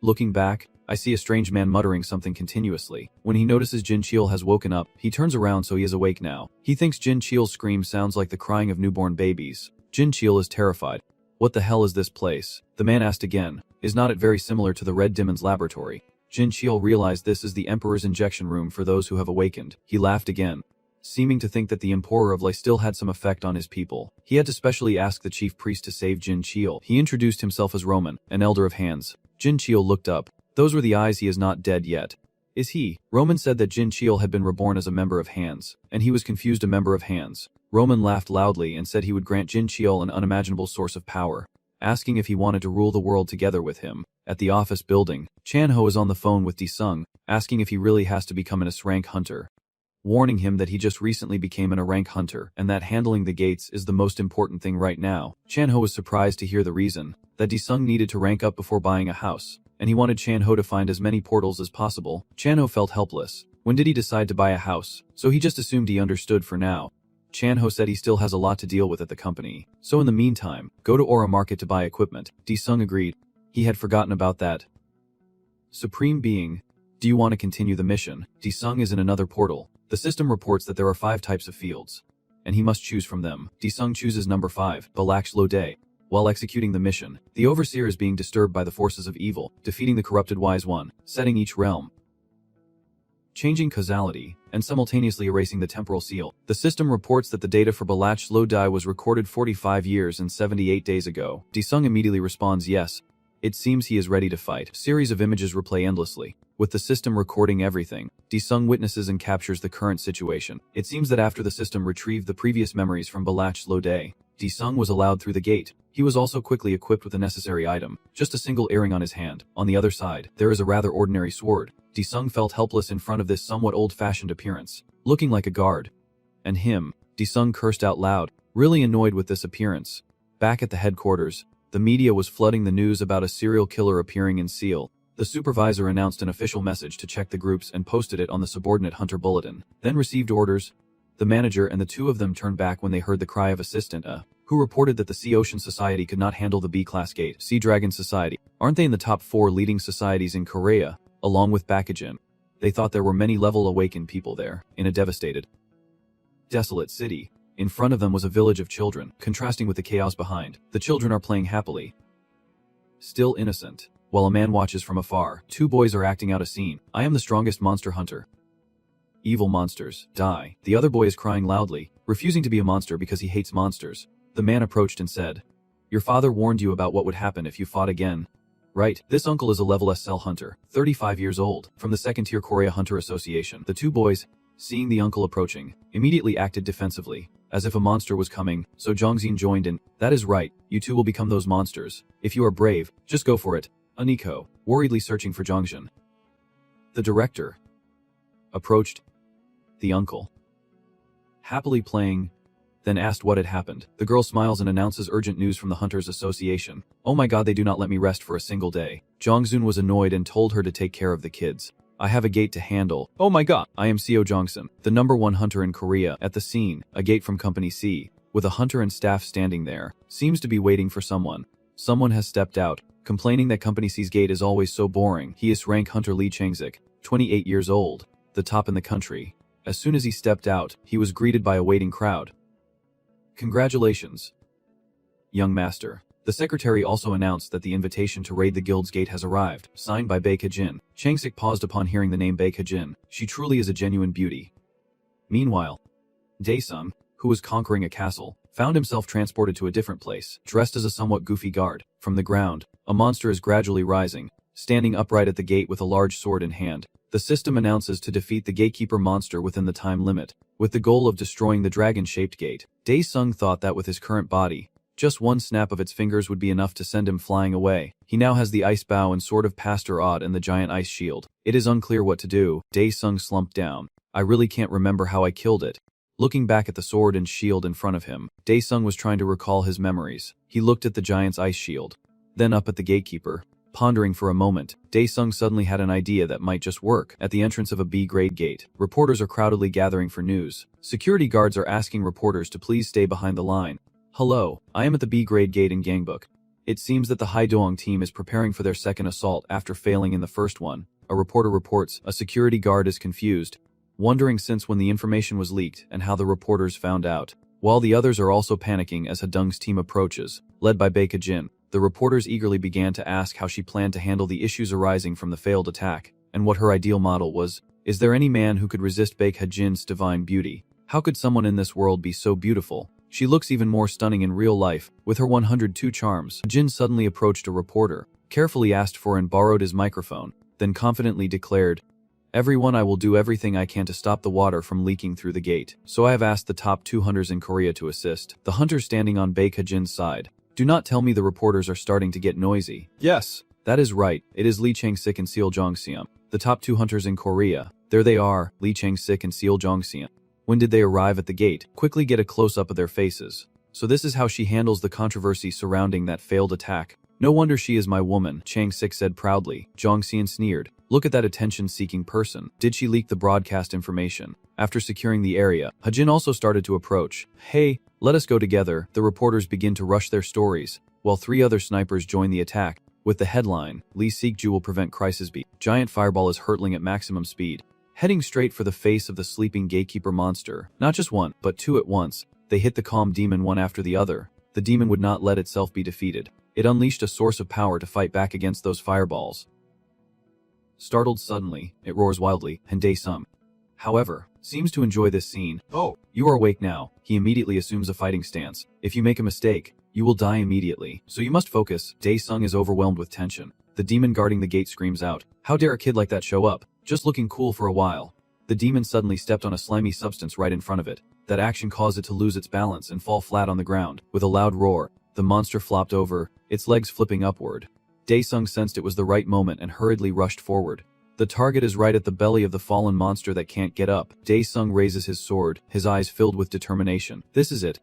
Looking back, I see a strange man muttering something continuously. When he notices Jin Cheol has woken up, he turns around so he is awake now. He thinks Jin Cheol's scream sounds like the crying of newborn babies. Jin Cheol is terrified. What the hell is this place? The man asked again. Is not it very similar to the Red Demon's laboratory? Jin Cheol realized this is the Emperor's injection room for those who have awakened. He laughed again, seeming to think that the Emperor of Lei still had some effect on his people. He had to specially ask the chief priest to save Jin Cheol. He introduced himself as Roman, an elder of hands. Jin Cheol looked up. Those were the eyes. He is not dead yet. Is he? Roman said that Jin Cheol had been reborn as a member of hands, and he was confused a member of hands. Roman laughed loudly and said he would grant Jin Cheol an unimaginable source of power, asking if he wanted to rule the world together with him. At the office building, Chan Ho is on the phone with Dae Sung, asking if he really has to become an S-rank hunter, warning him that he just recently became an A-rank hunter and that handling the gates is the most important thing right now. Chan Ho was surprised to hear the reason, that Dae Sung needed to rank up before buying a house, and he wanted Chan Ho to find as many portals as possible. Chan Ho felt helpless. When did he decide to buy a house? So he just assumed he understood for now. Chan Ho said he still has a lot to deal with at the company, so in the meantime, go to Aura Market to buy equipment. Dae Sung agreed. He had forgotten about that. Supreme Being, do you want to continue the mission? Disung is in another portal. The system reports that there are 5 types of fields, and he must choose from them. Disung chooses number 5, Balaksh Lode. While executing the mission, the Overseer is being disturbed by the forces of evil, defeating the corrupted Wise One, setting each realm, changing causality, and simultaneously erasing the temporal seal. The system reports that the data for Balaksh Lodi was recorded 45 years and 78 days ago. Disung immediately responds yes. It seems he is ready to fight. Series of images replay endlessly, with the system recording everything. Disung witnesses and captures the current situation. It seems that after the system retrieved the previous memories from Balaksh Lode, Disung was allowed through the gate. He was also quickly equipped with the necessary item, just a single earring on his hand. On the other side, there is a rather ordinary sword. Disung felt helpless in front of this somewhat old-fashioned appearance, looking like a guard. And him, Disung cursed out loud, really annoyed with this appearance. Back at the headquarters, the media was flooding the news about a serial killer appearing in Seal. The supervisor announced an official message to check the groups and posted it on the subordinate Hunter bulletin, then received orders. The manager and the 2 of them turned back when they heard the cry of Assistant who reported that the Sea Ocean Society could not handle the B-Class Gate. Sea Dragon Society. Aren't they in the top 4 leading societies in Korea, along with Baekhyun? They thought there were many level awakened people there, in a devastated, desolate city. In front of them was a village of children, contrasting with the chaos behind. The children are playing happily, still innocent, while a man watches from afar. 2 boys are acting out a scene. I am the strongest monster hunter. Evil monsters, die. The other boy is crying loudly, refusing to be a monster because he hates monsters. The man approached and said, your father warned you about what would happen if you fought again. Right, this uncle is a level SL hunter, 35 years old, from the 2nd Tier Korea Hunter Association. The 2 boys, seeing the uncle approaching, immediately acted defensively, as if a monster was coming, so Jongxin joined in. That is right, you 2 will become those monsters. If you are brave, just go for it. Aniko, worriedly searching for Jongxin. The director approached the uncle, happily playing, then asked what had happened. The girl smiles and announces urgent news from the Hunters Association. Oh my god, they do not let me rest for a single day. Jongxun was annoyed and told her to take care of the kids. I have a gate to handle. Oh my god. I am Seo Jongsun, the number 1 hunter in Korea. At the scene, a gate from Company C, with a hunter and staff standing there, seems to be waiting for someone. Someone has stepped out, complaining that Company C's gate is always so boring. He is rank hunter Lee Changzik, 28 years old, the top in the country. As soon as he stepped out, he was greeted by a waiting crowd. Congratulations, young master. The secretary also announced that the invitation to raid the guild's gate has arrived, signed by Baekhyun. Changsik paused upon hearing the name Baekhyun. She truly is a genuine beauty. Meanwhile, Daesung, who was conquering a castle, found himself transported to a different place, dressed as a somewhat goofy guard. From the ground, a monster is gradually rising, standing upright at the gate with a large sword in hand. The system announces to defeat the gatekeeper monster within the time limit, with the goal of destroying the dragon-shaped gate. Daesung thought that with his current body, just one snap of its fingers would be enough to send him flying away. He now has the ice bow and sword of Pastor Odd and the giant ice shield. It is unclear what to do. Daesung slumped down. I really can't remember how I killed it. Looking back at the sword and shield in front of him, Daesung was trying to recall his memories. He looked at the giant's ice shield, then up at the gatekeeper. Pondering for a moment, Daesung suddenly had an idea that might just work. At the entrance of a B-grade gate, reporters are crowdedly gathering for news. Security guards are asking reporters to please stay behind the line. Hello, I am at the B-grade gate in Gangbook. It seems that the Haidoong team is preparing for their second assault after failing in the first one. A reporter reports. A security guard is confused, wondering since when the information was leaked and how the reporters found out. While the others are also panicking as Hadung's team approaches, led by Baekhyun. The reporters eagerly began to ask how she planned to handle the issues arising from the failed attack, and what her ideal model was. Is there any man who could resist Baekhyun's divine beauty? How could someone in this world be so beautiful? She looks even more stunning in real life, with her 102 charms. Jin suddenly approached a reporter, carefully asked for and borrowed his microphone, then confidently declared, Everyone, I will do everything I can to stop the water from leaking through the gate. So I have asked the top 2 hunters in Korea to assist. The hunter standing on Baekhyun's side. Do not tell me the reporters are starting to get noisy. Yes, that is right. It is Lee Chang-sik and Seo Jong-seum, the top 2 hunters in Korea. There they are, Lee Chang-sik and Seo Jong-seum. When did they arrive at the gate? Quickly get a close-up of their faces. So this is how she handles the controversy surrounding that failed attack. No wonder she is my woman, Chang-sik said proudly. Jong-seum sneered. Look at that attention-seeking person. Did she leak the broadcast information? After securing the area, Hajin also started to approach. Hey, let us go together. The reporters begin to rush their stories, while 3 other snipers join the attack. with the headline, Lee Seekju will prevent crisis B. Giant fireball is hurtling at maximum speed, heading straight for the face of the sleeping gatekeeper monster. Not just one, but two at once. They hit the calm demon one after the other. The demon would not let itself be defeated. It unleashed a source of power to fight back against those fireballs. Startled suddenly, it roars wildly, and Dae-sung, however, seems to enjoy this scene. Oh, you are awake now. He immediately assumes a fighting stance. If you make a mistake, you will die immediately. So you must focus. Dae-sung is overwhelmed with tension. The demon guarding the gate screams out, "How dare a kid like that show up? Just looking cool for a while." The demon suddenly stepped on a slimy substance right in front of it. That action caused it to lose its balance and fall flat on the ground. With a loud roar, the monster flopped over, its legs flipping upward. Dae-sung sensed it was the right moment and hurriedly rushed forward. The target is right at the belly of the fallen monster that can't get up. Dae-sung raises his sword, his eyes filled with determination. This is it.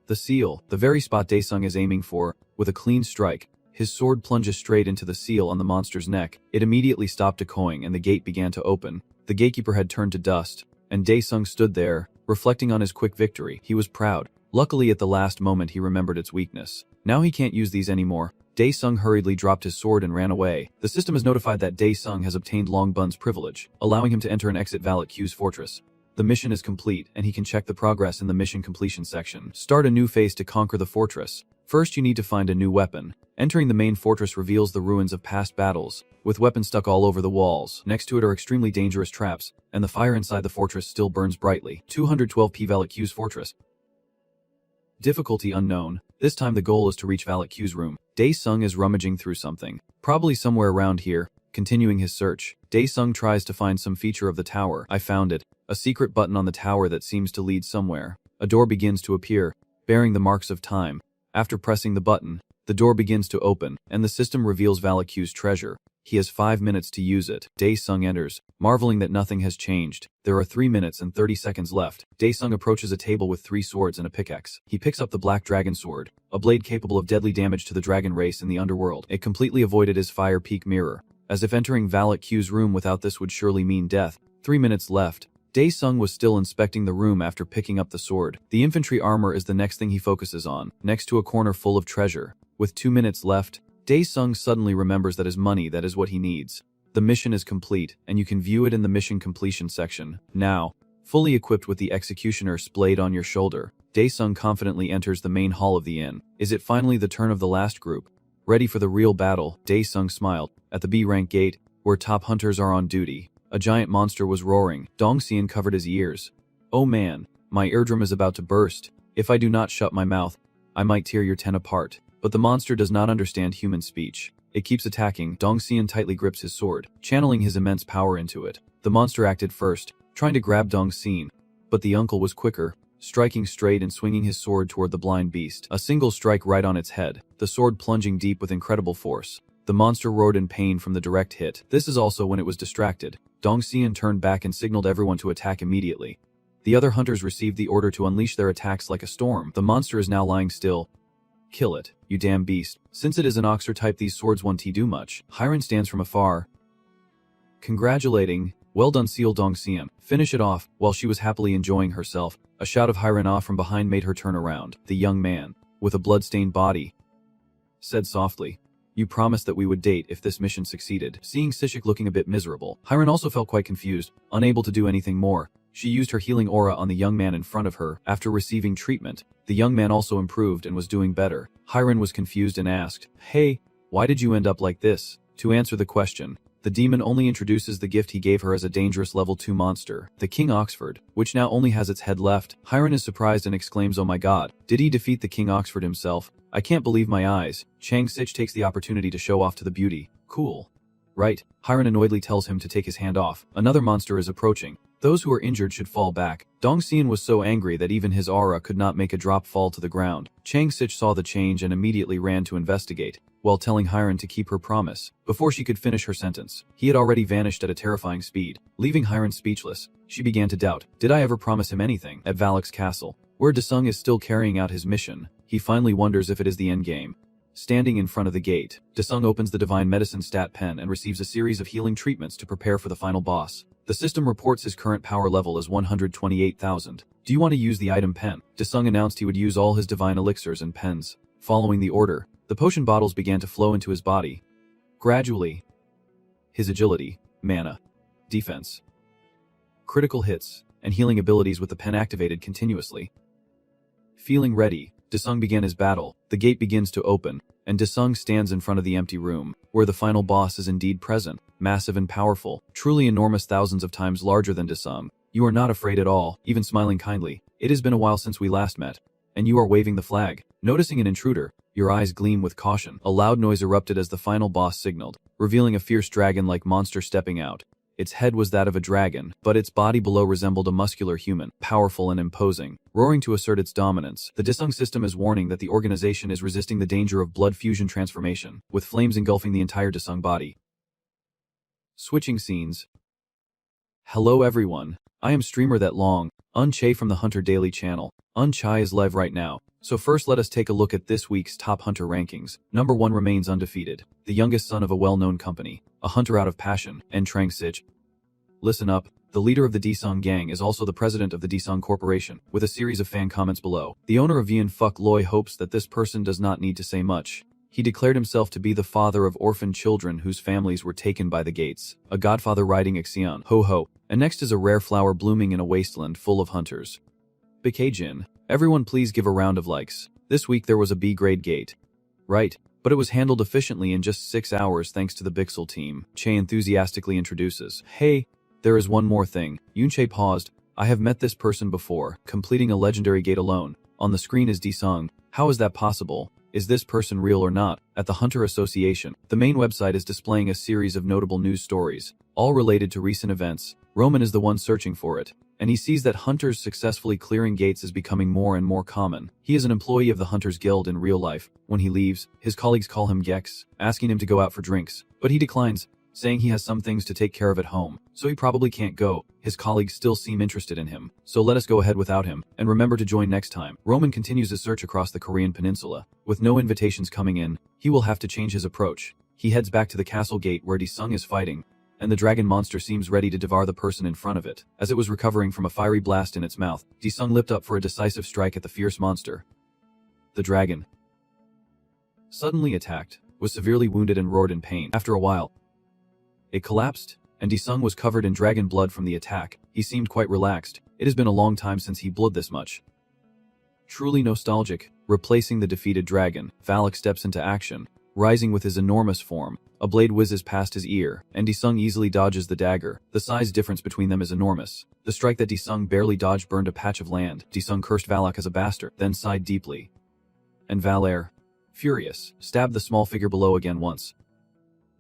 The seal, the very spot Dae-sung is aiming for, with a clean strike. His sword plunges straight into the seal on the monster's neck. It immediately stopped echoing and the gate began to open. The gatekeeper had turned to dust, and Dae-sung stood there, reflecting on his quick victory. He was proud. Luckily at the last moment he remembered its weakness. Now he can't use these anymore. Dae-sung hurriedly dropped his sword and ran away. The system is notified that Dae-sung has obtained Long Bun's privilege, allowing him to enter and exit Valet Q's fortress. The mission is complete, and he can check the progress in the mission completion section. Start a new phase to conquer the fortress. First you need to find a new weapon. Entering the main fortress reveals the ruins of past battles, with weapons stuck all over the walls. Next to it are extremely dangerous traps, and the fire inside the fortress still burns brightly. 212p Valet Q's fortress. Difficulty unknown. This time the goal is to reach Valet Q's room. Dae-sung is rummaging through something, probably somewhere around here. Continuing his search, Dae-sung tries to find some feature of the tower. I found it. A secret button on the tower that seems to lead somewhere. A door begins to appear, bearing the marks of time. After pressing the button, the door begins to open, and the system reveals Valet Q's treasure. He has 5 minutes to use it. Dae-sung enters, marveling that nothing has changed. There are 3 minutes and 30 seconds left. Dae-sung approaches a table with 3 swords and a pickaxe. He picks up the Black Dragon Sword, a blade capable of deadly damage to the dragon race in the underworld. It completely avoided his fire peak mirror, as if entering Valet Q's room without this would surely mean death. 3 minutes left. Dae-sung was still inspecting the room after picking up the sword. The infantry armor is the next thing he focuses on, next to a corner full of treasure. With 2 minutes left, Dae-sung suddenly remembers that his money, that is what he needs. The mission is complete, and you can view it in the mission completion section. Now, fully equipped with the executioner's blade on your shoulder, Dae-sung confidently enters the main hall of the inn. Is it finally the turn of the last group? Ready for the real battle, Dae-sung smiled. At the B-rank gate, where top hunters are on duty, a giant monster was roaring. Dong-xian covered his ears. Oh man, my eardrum is about to burst. If I do not shut my mouth, I might tear your 10 apart. But the monster does not understand human speech. It keeps attacking. Dong-xian tightly grips his sword, channeling his immense power into it. The monster acted first, trying to grab Dong-xian, but the uncle was quicker, striking straight and swinging his sword toward the blind beast. A single strike right on its head, the sword plunging deep with incredible force. The monster roared in pain from the direct hit. This is also when it was distracted. Dong-xian turned back and signaled everyone to attack immediately. The other hunters received the order to unleash their attacks like a storm. The monster is now lying still. Kill it, you damn beast. Since it is an Oxer type, these swords won't do much. Hiren stands from afar, congratulating. Well done, Seal Dong-xian. Finish it off. While she was happily enjoying herself, a shout of Hiren Ah from behind made her turn around. The young man, with a blood-stained body, said softly, "You promised that we would date if this mission succeeded." Seeing Sishik looking a bit miserable, Hiren also felt quite confused, unable to do anything more. She used her healing aura on the young man in front of her. After receiving treatment, the young man also improved and was doing better. Hiren was confused and asked, "Hey, why did you end up like this?" To answer the question, the demon only introduces the gift he gave her as a dangerous level 2 monster, the King Oxford, which now only has its head left. Hiren is surprised and exclaims, "Oh my god, did he defeat the King Oxford himself? I can't believe my eyes." Chang Sich takes the opportunity to show off to the beauty. Cool. Right. Hiren annoyedly tells him to take his hand off. Another monster is approaching. Those who are injured should fall back. Dong-xian was so angry that even his aura could not make a drop fall to the ground. Chang Sich saw the change and immediately ran to investigate, while telling Hiren to keep her promise. Before she could finish her sentence, he had already vanished at a terrifying speed. Leaving Hiren speechless, she began to doubt. Did I ever promise him anything? At Valak's castle, where Dae-sung is still carrying out his mission, he finally wonders if it is the endgame. Standing in front of the gate, Dae-sung opens the Divine Medicine stat pen and receives a series of healing treatments to prepare for the final boss. The system reports his current power level as 128,000. Do you want to use the item pen? Dae-sung announced he would use all his divine elixirs and pens. Following the order, the potion bottles began to flow into his body, Gradually, his agility, mana, defense, critical hits, and healing abilities with the pen activated continuously. Feeling ready, Desung began his battle. The gate begins to open, and Desung stands in front of the empty room, where the final boss is indeed present, massive and powerful, truly enormous, thousands of times larger than Desung. You are not afraid at all, even smiling kindly. It has been a while since we last met, and you are waving the flag. Noticing an intruder, your eyes gleam with caution. A loud noise erupted as the final boss signaled, revealing a fierce dragon-like monster stepping out. Its head was that of a dragon, but its body below resembled a muscular human, powerful and imposing. Roaring to assert its dominance, the Desung system is warning that the organization is resisting the danger of blood fusion transformation, with flames engulfing the entire Desung body. Switching scenes. Hello everyone, I am streamer that long, Unche from the Hunter Daily channel. Unchai is live right now, so first let us take a look at this week's top hunter rankings. Number 1 remains undefeated, the youngest son of a well-known company, a hunter out of passion, and Trang Sich. Listen up, the leader of the Desung gang is also the president of the Desung Corporation, with a series of fan comments below. The owner of Vian Fuck Loy hopes that this person does not need to say much. He declared himself to be the father of orphan children whose families were taken by the gates, a godfather riding Ixion, ho ho, and next is a rare flower blooming in a wasteland full of hunters. Bikajin, everyone please give a round of likes. This week there was a B-grade gate. Right, but it was handled efficiently in just 6 hours thanks to the Bixel team, Che enthusiastically introduces. Hey, there is one more thing. Yunche paused. I have met this person before, completing a legendary gate alone. On the screen is Desung. How is that possible? Is this person real or not? At the Hunter Association, the main website is displaying a series of notable news stories, all related to recent events. Roman is the one searching for it, and he sees that hunters successfully clearing gates is becoming more and more common. He is an employee of the Hunters Guild in real life. When he leaves, his colleagues call him Gex, asking him to go out for drinks, but he declines, saying he has some things to take care of at home, so he probably can't go. His colleagues still seem interested in him, so let us go ahead without him, and remember to join next time. Roman continues his search across the Korean peninsula. With no invitations coming in, he will have to change his approach. He heads back to the castle gate where Desung is fighting, and the dragon monster seems ready to devour the person in front of it. As it was recovering from a fiery blast in its mouth, Desung leapt up for a decisive strike at the fierce monster. The dragon, suddenly attacked, was severely wounded and roared in pain. After a while, it collapsed, and Desung was covered in dragon blood from the attack. He seemed quite relaxed. It has been a long time since he bled this much. Truly nostalgic. Replacing the defeated dragon, Valak steps into action. Rising with his enormous form, a blade whizzes past his ear, and Desung easily dodges the dagger. The size difference between them is enormous. The strike that Desung barely dodged burned a patch of land. Desung cursed Valak as a bastard, then sighed deeply. And Valair, furious, stabbed the small figure below again once.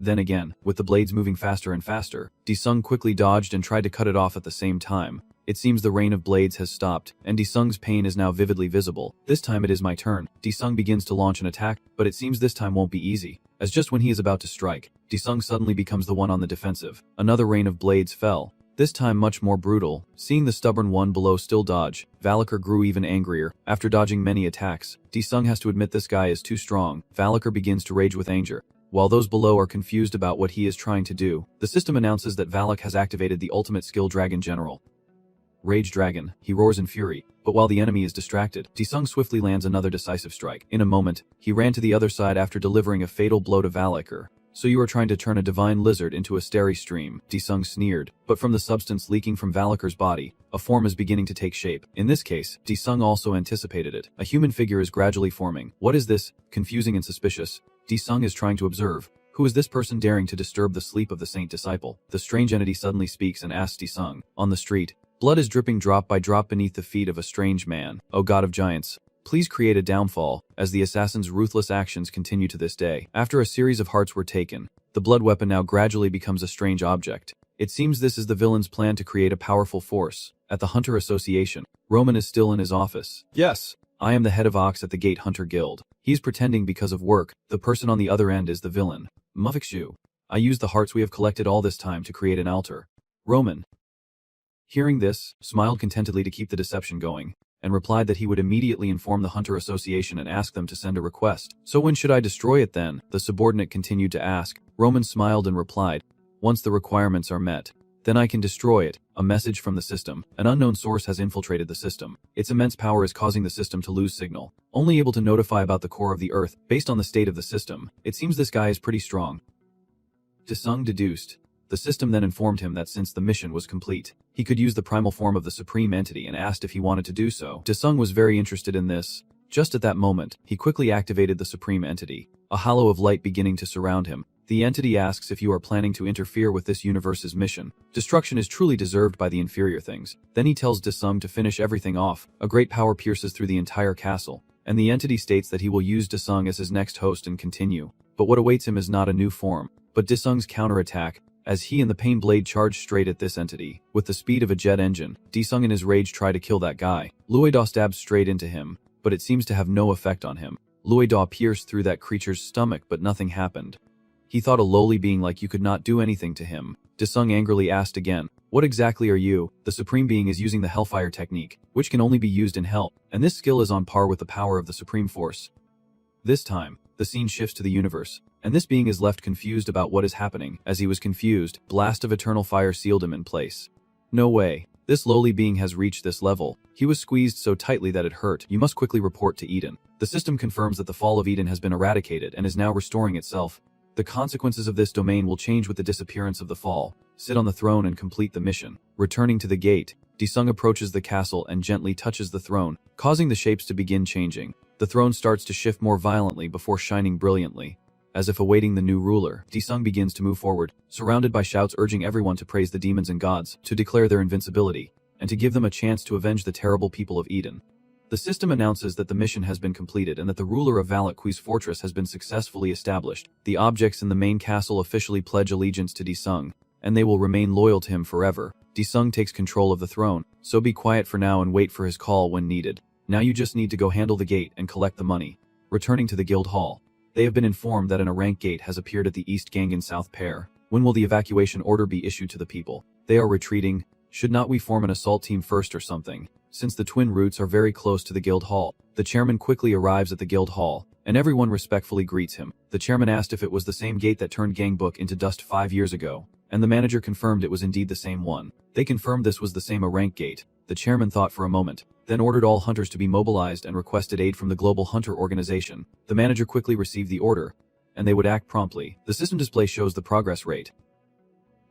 Then again, with the blades moving faster and faster, Desung quickly dodged and tried to cut it off at the same time. It seems the rain of blades has stopped, and Desung's pain is now vividly visible. This time it is my turn. Desung begins to launch an attack, but it seems this time won't be easy. As just when he is about to strike, Desung suddenly becomes the one on the defensive. Another rain of blades fell, this time much more brutal. Seeing the stubborn one below still dodge, Valakar grew even angrier. After dodging many attacks, Desung has to admit this guy is too strong. Valakar begins to rage with anger. While those below are confused about what he is trying to do, the system announces that Valak has activated the ultimate skill Dragon General. Rage Dragon, he roars in fury, but while the enemy is distracted, Desung swiftly lands another decisive strike. In a moment, he ran to the other side after delivering a fatal blow to Valakar. So you are trying to turn a divine lizard into a starry stream, Desung sneered, but from the substance leaking from Valakar's body, a form is beginning to take shape. In this case, Desung also anticipated it. A human figure is gradually forming. What is this? Confusing and suspicious. Desung is trying to observe. Who is this person daring to disturb the sleep of the saint disciple? The strange entity suddenly speaks and asks Desung. On the street, blood is dripping drop by drop beneath the feet of a strange man. O god of giants, please create a downfall, as the assassin's ruthless actions continue to this day. After a series of hearts were taken, the blood weapon now gradually becomes a strange object. It seems this is the villain's plan to create a powerful force. At the Hunter Association, Roman is still in his office. Yes, I am the head of Ox at the Gate Hunter Guild. He's pretending because of work. The person on the other end is the villain. Mufikshu. I used the hearts we have collected all this time to create an altar. Roman, hearing this, smiled contentedly to keep the deception going, and replied that he would immediately inform the Hunter Association and ask them to send a request. So when should I destroy it then? The subordinate continued to ask. Roman smiled and replied, once the requirements are met, then I can destroy it. A message from the system. An unknown source has infiltrated the system. Its immense power is causing the system to lose signal. Only able to notify about the core of the Earth. Based on the state of the system, it seems this guy is pretty strong. Desung deduced. The system then informed him that since the mission was complete, he could use the primal form of the supreme entity and asked if he wanted to do so. Desung was very interested in this. Just at that moment, he quickly activated the supreme entity, a halo of light beginning to surround him. The entity asks if you are planning to interfere with this universe's mission. Destruction is truly deserved by the inferior things. Then he tells Desung to finish everything off. A great power pierces through the entire castle, and the entity states that he will use Desung as his next host and continue. But what awaits him is not a new form, but Desung's counterattack, as he and the Pain Blade charge straight at this entity. With the speed of a jet engine, Desung in his rage try to kill that guy. Luido stabs straight into him, but it seems to have no effect on him. Luido pierced through that creature's stomach, but nothing happened. He thought a lowly being like you could not do anything to him. Desung angrily asked again, "What exactly are you?" The Supreme Being is using the Hellfire technique, which can only be used in Hell, and this skill is on par with the power of the Supreme Force. This time, the scene shifts to the universe, and this being is left confused about what is happening. As he was confused, blast of eternal fire sealed him in place. No way. This lowly being has reached this level. He was squeezed so tightly that it hurt. You must quickly report to Eden. The system confirms that the fall of Eden has been eradicated and is now restoring itself. The consequences of this domain will change with the disappearance of the fall. Sit on the throne and complete the mission. Returning to the gate, Desung approaches the castle and gently touches the throne, causing the shapes to begin changing. The throne starts to shift more violently before shining brilliantly. As if awaiting the new ruler, Desung begins to move forward, surrounded by shouts urging everyone to praise the demons and gods, to declare their invincibility, and to give them a chance to avenge the terrible people of Eden. The system announces that the mission has been completed and that the ruler of Valakqui's fortress has been successfully established. The objects in the main castle officially pledge allegiance to Desung, and they will remain loyal to him forever. Desung takes control of the throne, so be quiet for now and wait for his call when needed. Now you just need to go handle the gate and collect the money. Returning to the guild hall, they have been informed that an rank gate has appeared at the East Gangan South Pair. When will the evacuation order be issued to the people? They are retreating. Should not we form an assault team first or something? Since the twin routes are very close to the guild hall, the chairman quickly arrives at the guild hall, and everyone respectfully greets him. The chairman asked if it was the same gate that turned Gangbook into dust 5 years ago, and the manager confirmed it was indeed the same one. They confirmed this was the same rank gate. The chairman thought for a moment, then ordered all hunters to be mobilized and requested aid from the Global Hunter Organization. The manager quickly received the order, and they would act promptly. The system display shows the progress rate,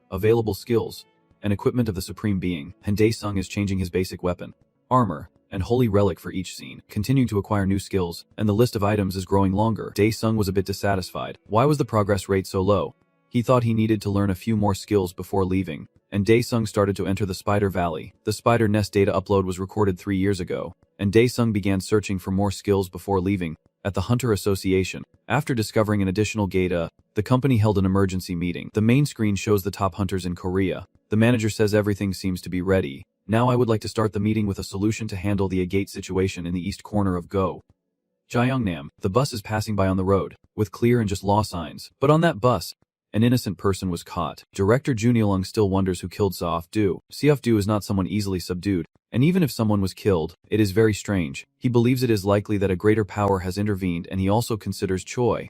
available skills, and equipment of the Supreme Being, and Desung is changing his basic weapon, armor, and holy relic for each scene, continuing to acquire new skills, and the list of items is growing longer. Desung was a bit dissatisfied. Why was the progress rate so low? He thought he needed to learn a few more skills before leaving, and Desung started to enter the Spider Valley. The Spider Nest data upload was recorded 3 years ago, and Desung began searching for more skills before leaving. At the Hunter Association, after discovering an additional gate, the company held an emergency meeting. The main screen shows the top hunters in Korea. The manager says everything seems to be ready. Now I would like to start the meeting with a solution to handle the gate situation in the east corner of Go. Jaeongnam. The bus is passing by on the road, with clear and just law signs. But on that bus, an innocent person was caught. Director Juniolung still wonders who killed Seof-do. Seof-do is not someone easily subdued, and even if someone was killed, it is very strange. He believes it is likely that a greater power has intervened, and he also considers Choi,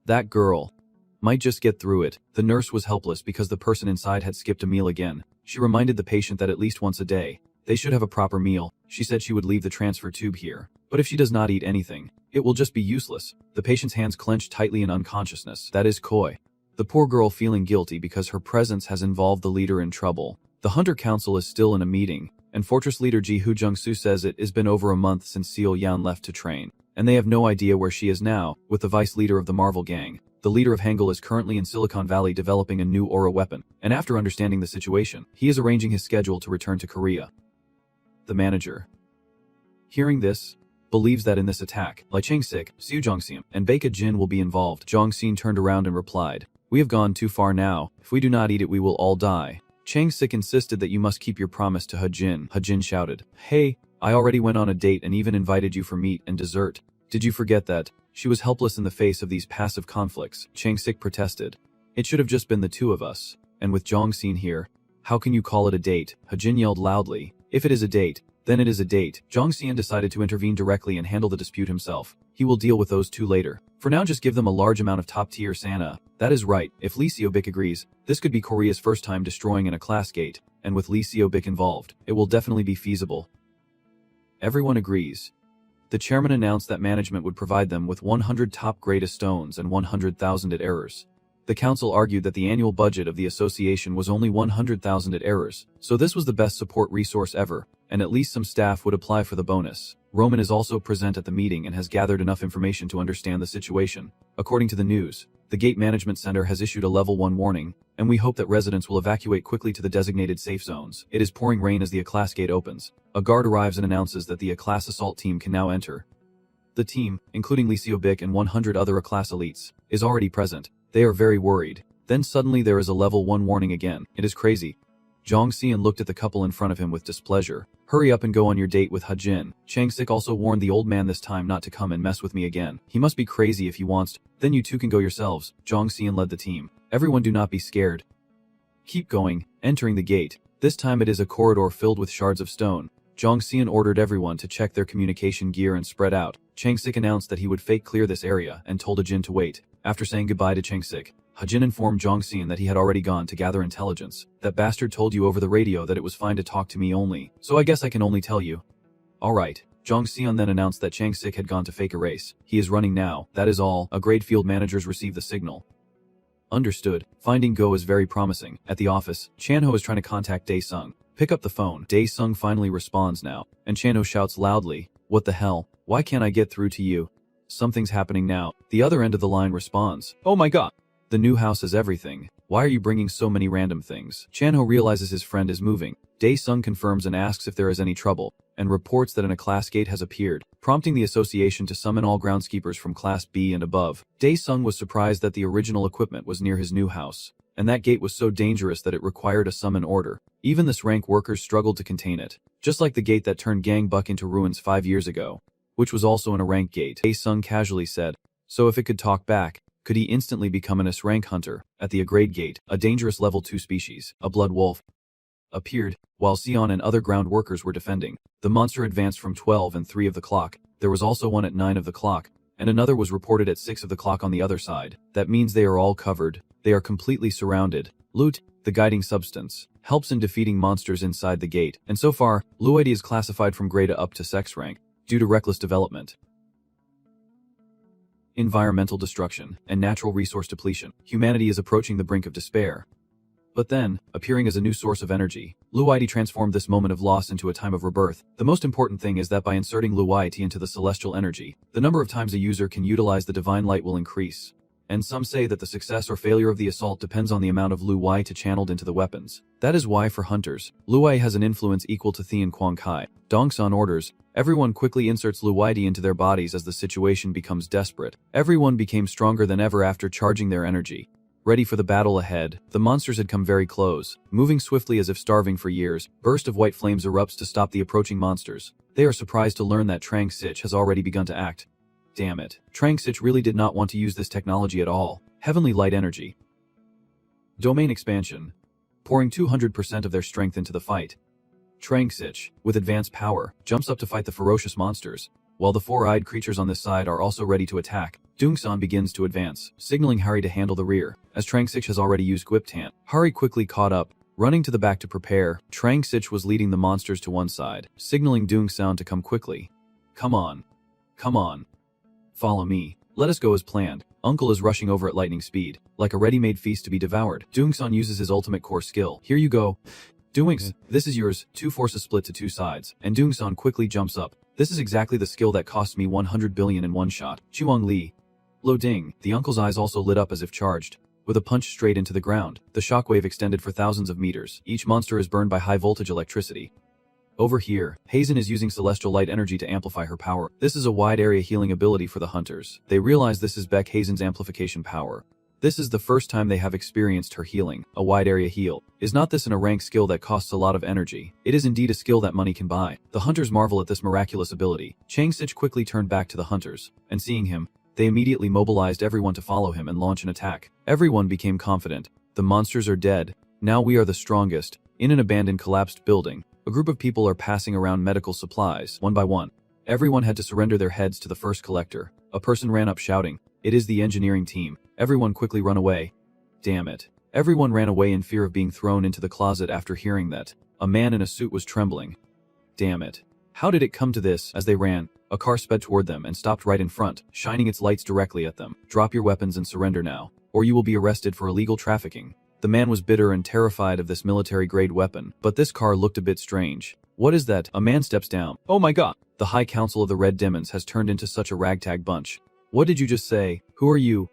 that girl, might just get through it. The nurse was helpless because the person inside had skipped a meal again. She reminded the patient that at least once a day, they should have a proper meal. She said she would leave the transfer tube here, but if she does not eat anything, it will just be useless. The patient's hands clenched tightly in unconsciousness. That is Koi. The poor girl feeling guilty because her presence has involved the leader in trouble. The Hunter Council is still in a meeting, and Fortress Leader Ji Hoo Jung-soo says it has been over a month since Seo Yan left to train, and they have no idea where she is now. With the vice leader of the Marvel gang, the leader of Hangul is currently in Silicon Valley developing a new aura weapon, and after understanding the situation, he is arranging his schedule to return to Korea. The manager, hearing this, believes that in this attack, Lee Chang-sik, Seo Jong-seum, and Baeka Jin will be involved. Jong-seon turned around and replied, "We have gone too far now. If we do not eat it, we will all die." Chang-sik insisted that you must keep your promise to Ha-jin. Ha-jin shouted, "Hey, I already went on a date and even invited you for meat and dessert. Did you forget that?" She was helpless in the face of these passive conflicts. Chang-sik protested, "It should have just been the two of us. And with Jong-seon here, how can you call it a date?" Ha-jin yelled loudly, "If it is a date, then it is a date." Jong-seon decided to intervene directly and handle the dispute himself. He will deal with those two later. For now, just give them a large amount of top-tier sana. That is right. If Lee Seo-bik agrees, this could be Korea's first time destroying in a class gate, and with Lee Seo-bik involved, it will definitely be feasible. Everyone agrees. The chairman announced that management would provide them with 100 top-grade stones and 100,000 at errors. The council argued that the annual budget of the association was only 100,000 at errors, so this was the best support resource ever, and at least some staff would apply for the bonus. Roman is also present at the meeting and has gathered enough information to understand the situation. According to the news, the Gate Management Center has issued a Level 1 warning, and we hope that residents will evacuate quickly to the designated safe zones. It is pouring rain as the A-Class gate opens. A guard arrives and announces that the A-Class assault team can now enter. The team, including Licio Bick and 100 other A-Class elites, is already present. They are very worried. Then suddenly there is a Level 1 warning again. It is crazy. Zhang Xian looked at the couple in front of him with displeasure. Hurry up and go on your date with Hajin. Chang Sik also warned the old man this time not to come and mess with me again. He must be crazy if he wants to. Then you two can go yourselves. Zhang Xian led the team. Everyone do not be scared. Keep going, entering the gate. This time it is a corridor filled with shards of stone. Zhang Xian ordered everyone to check their communication gear and spread out. Chang Sik announced that he would fake clear this area and told Hajin to wait. After saying goodbye to Chang Sik, Hajin informed Zhang Xian that he had already gone to gather intelligence. That bastard told you over the radio that it was fine to talk to me only, so I guess I can only tell you. Alright. Zhang Xian then announced that Chang Sik had gone to fake a race. He is running now, that is all. Grade field managers received the signal. Understood. Finding Go is very promising. At the office, Chanho is trying to contact Dae Sung. Pick up the phone. Dae Sung finally responds now, and Chanho shouts loudly, "What the hell? Why can't I get through to you? Something's happening now." The other end of the line responds, "Oh my god. The new house is everything. Why are you bringing so many random things?" Chanho realizes his friend is moving. Dae Sung confirms and asks if there is any trouble, and reports that an A-Class gate has appeared, prompting the association to summon all groundskeepers from Class B and above. Dae Sung was surprised that the original equipment was near his new house, and that gate was so dangerous that it required a summon order. Even this rank workers struggled to contain it, just like the gate that turned Gang Buck into ruins 5 years ago, which was also an A-rank gate. Dae Sung casually said, so if it could talk back, could he instantly become an S-rank hunter? At the A-grade gate, a dangerous level 2 species, a blood wolf, appeared, while Sion and other ground workers were defending. The monster advanced from 12 and 3 of the clock. There was also one at 9 of the clock, and another was reported at 6 of the clock on the other side. That means they are all covered. They are completely surrounded. Loot, the guiding substance, helps in defeating monsters inside the gate, and so far, Luidi is classified from grade up to sex rank, due to reckless development. Environmental destruction and natural resource depletion. Humanity is approaching the brink of despair. But then, appearing as a new source of energy, Luidi transformed this moment of loss into a time of rebirth. The most important thing is that by inserting Luidi into the celestial energy, the number of times a user can utilize the divine light will increase. And some say that the success or failure of the assault depends on the amount of Luai channeled into the weapons. That is why for hunters, Luai has an influence equal to Thean Quang Kai. Dongsan orders, everyone quickly inserts Luidi into their bodies as the situation becomes desperate. Everyone became stronger than ever after charging their energy. Ready for the battle ahead, the monsters had come very close. Moving swiftly as if starving for years, burst of white flames erupts to stop the approaching monsters. They are surprised to learn that Trang Sich has already begun to act. Damn it. Trang Sich really did not want to use this technology at all. Heavenly light energy. Domain expansion. Pouring 200% of their strength into the fight. Trang Sich, with advanced power, jumps up to fight the ferocious monsters, while the four-eyed creatures on this side are also ready to attack. Dungsan begins to advance, signaling Hari to handle the rear, as Trang Sich has already used Gwiptan. Hari quickly caught up, running to the back to prepare. Trang Sich was leading the monsters to one side, signaling Dungsan to come quickly. Come on. Come on. Follow me. Let us go as planned. Uncle is rushing over at lightning speed, like a ready-made feast to be devoured. Dungsan uses his ultimate core skill. Here you go. Doings, this is yours. Two forces split to two sides, and Dungsan quickly jumps up. This is exactly the skill that cost me 100 billion in one shot. Chuang Li. Lo Ding, the uncle's eyes also lit up as if charged. With a punch straight into the ground, the shockwave extended for thousands of meters. Each monster is burned by high-voltage electricity. Over here, Hazen is using celestial light energy to amplify her power. This is a wide-area healing ability for the hunters. They realize this is Beck Hazen's amplification power. This is the first time they have experienced her healing, a wide-area heal. Is not this an A-rank skill that costs a lot of energy? It is indeed a skill that money can buy. The hunters marvel at this miraculous ability. Chang Sich quickly turned back to the hunters, and seeing him, they immediately mobilized everyone to follow him and launch an attack. Everyone became confident. The monsters are dead. Now we are the strongest. In an abandoned collapsed building, a group of people are passing around medical supplies, one by one. Everyone had to surrender their heads to the first collector. A person ran up shouting, "It is the engineering team." Everyone quickly run away. Damn it. Everyone ran away in fear of being thrown into the closet after hearing that. A man in a suit was trembling. Damn it. How did it come to this? As they ran, a car sped toward them and stopped right in front, shining its lights directly at them. Drop your weapons and surrender now, or you will be arrested for illegal trafficking. The man was bitter and terrified of this military-grade weapon, but this car looked a bit strange. What is that? A man steps down. Oh my god! The High Council of the Red Demons has turned into such a ragtag bunch. What did you just say? Who are you?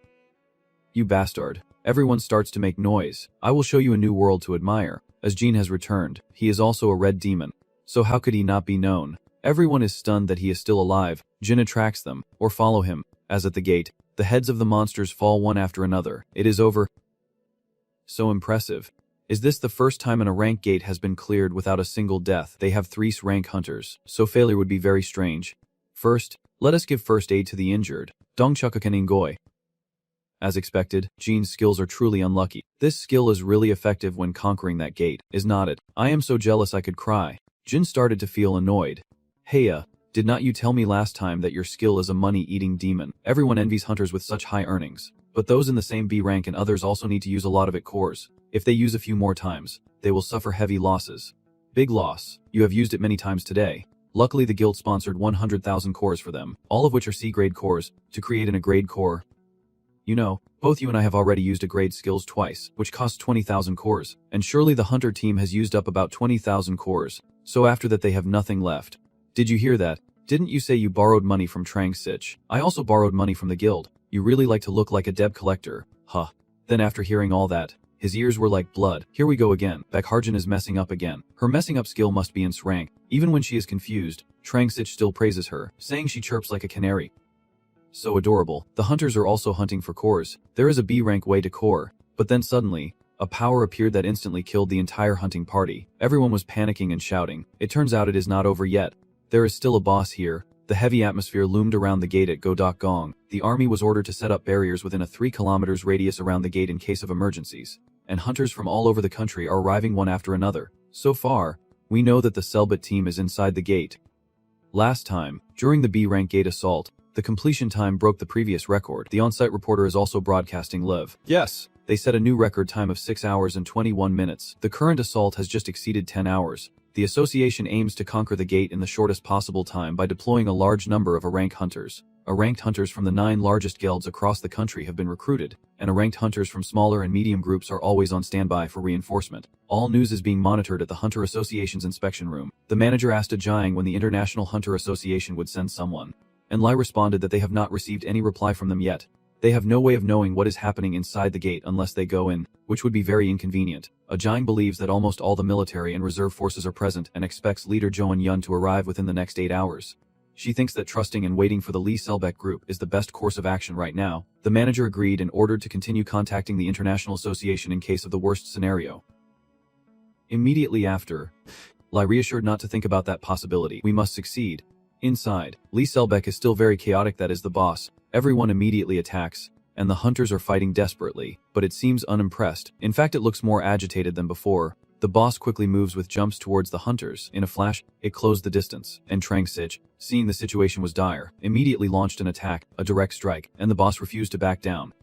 You bastard. Everyone starts to make noise. I will show you a new world to admire. As Jean has returned, he is also a red demon. So how could he not be known? Everyone is stunned that he is still alive. Jin attracts them, or follow him. As at the gate, the heads of the monsters fall one after another. It is over. So impressive. Is this the first time a rank gate has been cleared without a single death? They have 3 rank hunters, so failure would be very strange. First, let us give first aid to the injured. Dongchukakan Ingoi. As expected, Jean's skills are truly unlucky. This skill is really effective when conquering that gate, is not it? I am so jealous I could cry. Jin started to feel annoyed. Heya, did not you tell me last time that your skill is a money-eating demon? Everyone envies hunters with such high earnings. But those in the same B rank and others also need to use a lot of it cores. If they use a few more times, they will suffer heavy losses. Big loss. You have used it many times today. Luckily the guild sponsored 100,000 cores for them, all of which are C-grade cores, to create in a grade core. You know, both you and I have already used a grade skills twice, which costs 20,000 cores, and surely the hunter team has used up about 20,000 cores, so after that they have nothing left. Did you hear that? Didn't you say you borrowed money from Trang Sich? I also borrowed money from the guild. You really like to look like a debt collector, huh? Then after hearing all that, his ears were like blood. Here we go again. Bakharjan is messing up again. Her messing up skill must be in S rank. Even when she is confused, Trang Sich still praises her, saying she chirps like a canary. So adorable. The hunters are also hunting for cores. There is a B rank way to core, but then suddenly, a power appeared that instantly killed the entire hunting party. Everyone was panicking and shouting. It turns out it is not over yet. There is still a boss here. The heavy atmosphere loomed around the gate at Godok Gong. The army was ordered to set up barriers within a 3 kilometers radius around the gate in case of emergencies. And hunters from all over the country are arriving one after another. So far, we know that the Selbit team is inside the gate. Last time, during the B rank gate assault, the completion time broke the previous record. The on-site reporter is also broadcasting live. Yes, they set a new record time of 6 hours and 21 minutes. The current assault has just exceeded 10 hours. The association aims to conquer the gate in the shortest possible time by deploying a large number of A-rank hunters. A-ranked hunters from the 9 largest guilds across the country have been recruited, and A-ranked hunters from smaller and medium groups are always on standby for reinforcement. All news is being monitored at the Hunter Association's inspection room. The manager asked Jiang when the International Hunter Association would send someone, and Lai responded that they have not received any reply from them yet. They have no way of knowing what is happening inside the gate unless they go in, which would be very inconvenient. Jiang believes that almost all the military and reserve forces are present and expects leader Zhou Yun to arrive within the next 8 hours. She thinks that trusting and waiting for the Lee Selbek group is the best course of action right now. The manager agreed and ordered to continue contacting the International Association in case of the worst scenario. Immediately after, Lai reassured not to think about that possibility. We must succeed. Inside, Lee Selbek is still very chaotic, that is the boss. Everyone immediately attacks, and the hunters are fighting desperately, but it seems unimpressed. In fact, it looks more agitated than before. The boss quickly moves with jumps towards the hunters. In a flash, it closed the distance, and Trang Sich, seeing the situation was dire, immediately launched an attack, a direct strike, and the boss refused to back down.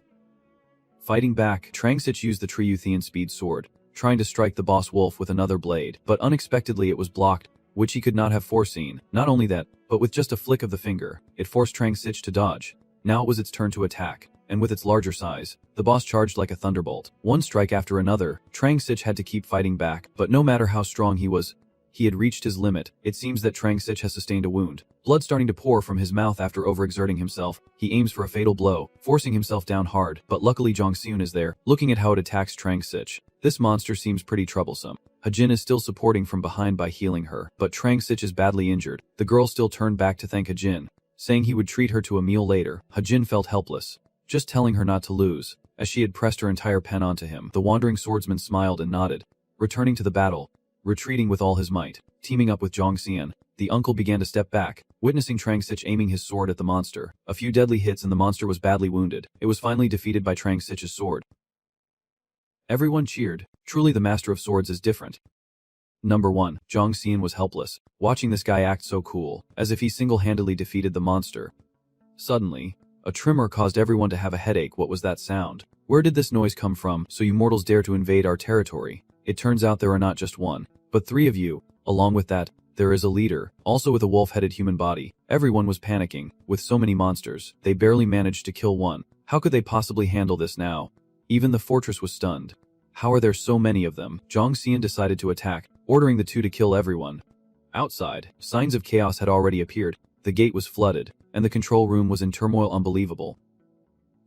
Fighting back, Trang Sich used the Triuthian speed sword, trying to strike the boss wolf with another blade, but unexpectedly it was blocked, which he could not have foreseen. Not only that, but with just a flick of the finger, it forced Trang Sich to dodge. Now it was its turn to attack, and with its larger size, the boss charged like a thunderbolt. One strike after another, Trang Sich had to keep fighting back, but no matter how strong he was, he had reached his limit. It seems that Trang Sich has sustained a wound. Blood starting to pour from his mouth after overexerting himself, he aims for a fatal blow, forcing himself down hard, but luckily Zhang Xiun is there, looking at how it attacks Trang Sich. This monster seems pretty troublesome. Hajin is still supporting from behind by healing her, but Trang Sich is badly injured. The girl still turned back to thank Hajin, saying he would treat her to a meal later. Hajin felt helpless, just telling her not to lose. As she had pressed her entire pen onto him, the wandering swordsman smiled and nodded. Returning to the battle, retreating with all his might, teaming up with Zhang Xian, the uncle began to step back, witnessing Trang Sich aiming his sword at the monster. A few deadly hits and the monster was badly wounded. It was finally defeated by Trang Sich's sword. Everyone cheered. Truly the master of swords is different. Number 1. Zhang Xian was helpless, watching this guy act so cool, as if he single-handedly defeated the monster. Suddenly, a tremor caused everyone to have a headache. What was that sound? Where did this noise come from? So you mortals dare to invade our territory? It turns out there are not just 1, but 3 of you. Along with that, there is a leader, also with a wolf-headed human body. Everyone was panicking. With so many monsters, they barely managed to kill one. How could they possibly handle this now? Even the fortress was stunned. How are there so many of them? Zhang Xian decided to attack, ordering the two to kill everyone. Outside, signs of chaos had already appeared, the gate was flooded, and the control room was in turmoil unbelievable.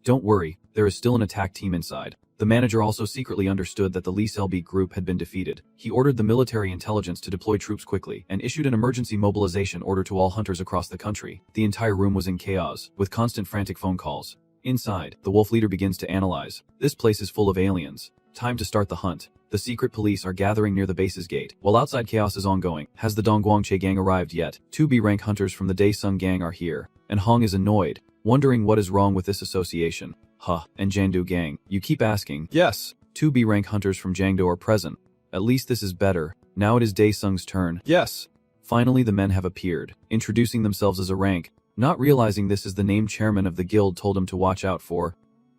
Don't worry, there is still an attack team inside. The manager also secretly understood that the Lee Selby group had been defeated. He ordered the military intelligence to deploy troops quickly and issued an emergency mobilization order to all hunters across the country. The entire room was in chaos, with constant frantic phone calls. Inside, the wolf leader begins to analyze. This place is full of aliens. Time to start the hunt. The secret police are gathering near the base's gate, while outside chaos is ongoing. Has the Dongguangche gang arrived yet? 2 B-rank hunters from the Daesung gang are here, and Hong is annoyed, wondering what is wrong with this association. And Jiangdo gang, you keep asking. Yes. 2 B-rank hunters from Jiangdo are present. At least this is better. Now it is Daesung's turn. Yes. Finally the men have appeared, introducing themselves as a rank, not realizing this is the name chairman of the guild told him to watch out for.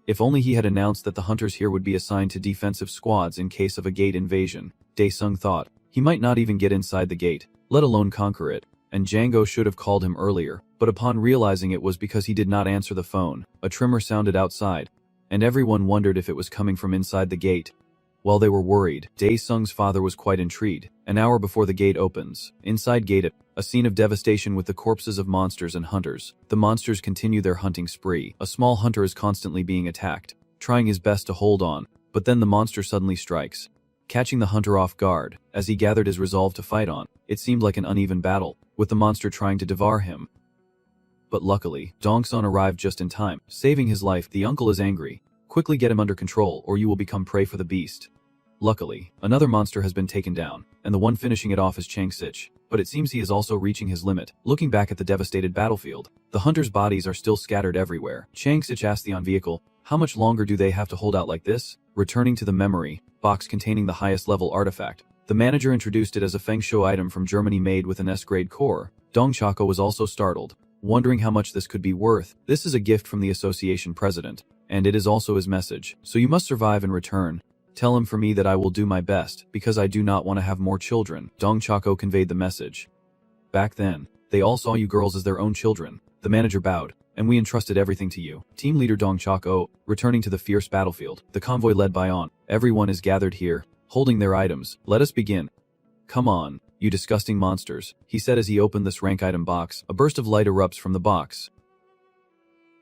If only he had announced that the hunters here would be assigned to defensive squads in case of a gate invasion, Daesung thought. He might not even get inside the gate, let alone conquer it, and Django should have called him earlier, but upon realizing it was because he did not answer the phone, a tremor sounded outside, and everyone wondered if it was coming from inside the gate. While they were worried, Daesung's father was quite intrigued. An hour before the gate opens, inside gate, a scene of devastation with the corpses of monsters and hunters. The monsters continue their hunting spree. A small hunter is constantly being attacked, trying his best to hold on, but then the monster suddenly strikes, catching the hunter off guard. As he gathered his resolve to fight on, it seemed like an uneven battle, with the monster trying to devour him. But luckily, Dongsun arrived just in time, saving his life. The uncle is angry. Quickly get him under control or you will become prey for the beast. Luckily, another monster has been taken down, and the one finishing it off is Chang Sich, but it seems he is also reaching his limit. Looking back at the devastated battlefield, the hunters' bodies are still scattered everywhere. Chang Sich asked the on-vehicle, how much longer do they have to hold out like this? Returning to the memory box containing the highest level artifact, the manager introduced it as a Feng Shui item from Germany made with an S-grade core. Dong Chaco was also startled, wondering how much this could be worth. This is a gift from the association president, and it is also his message. So you must survive and return. Tell him for me that I will do my best, because I do not want to have more children. Dong Chaco conveyed the message. Back then, they all saw you girls as their own children. The manager bowed, and we entrusted everything to you. Team leader Dong Chaco, returning to the fierce battlefield. The convoy led by On. Everyone is gathered here, holding their items. Let us begin. Come on, you disgusting monsters, he said as he opened this rank item box. A burst of light erupts from the box,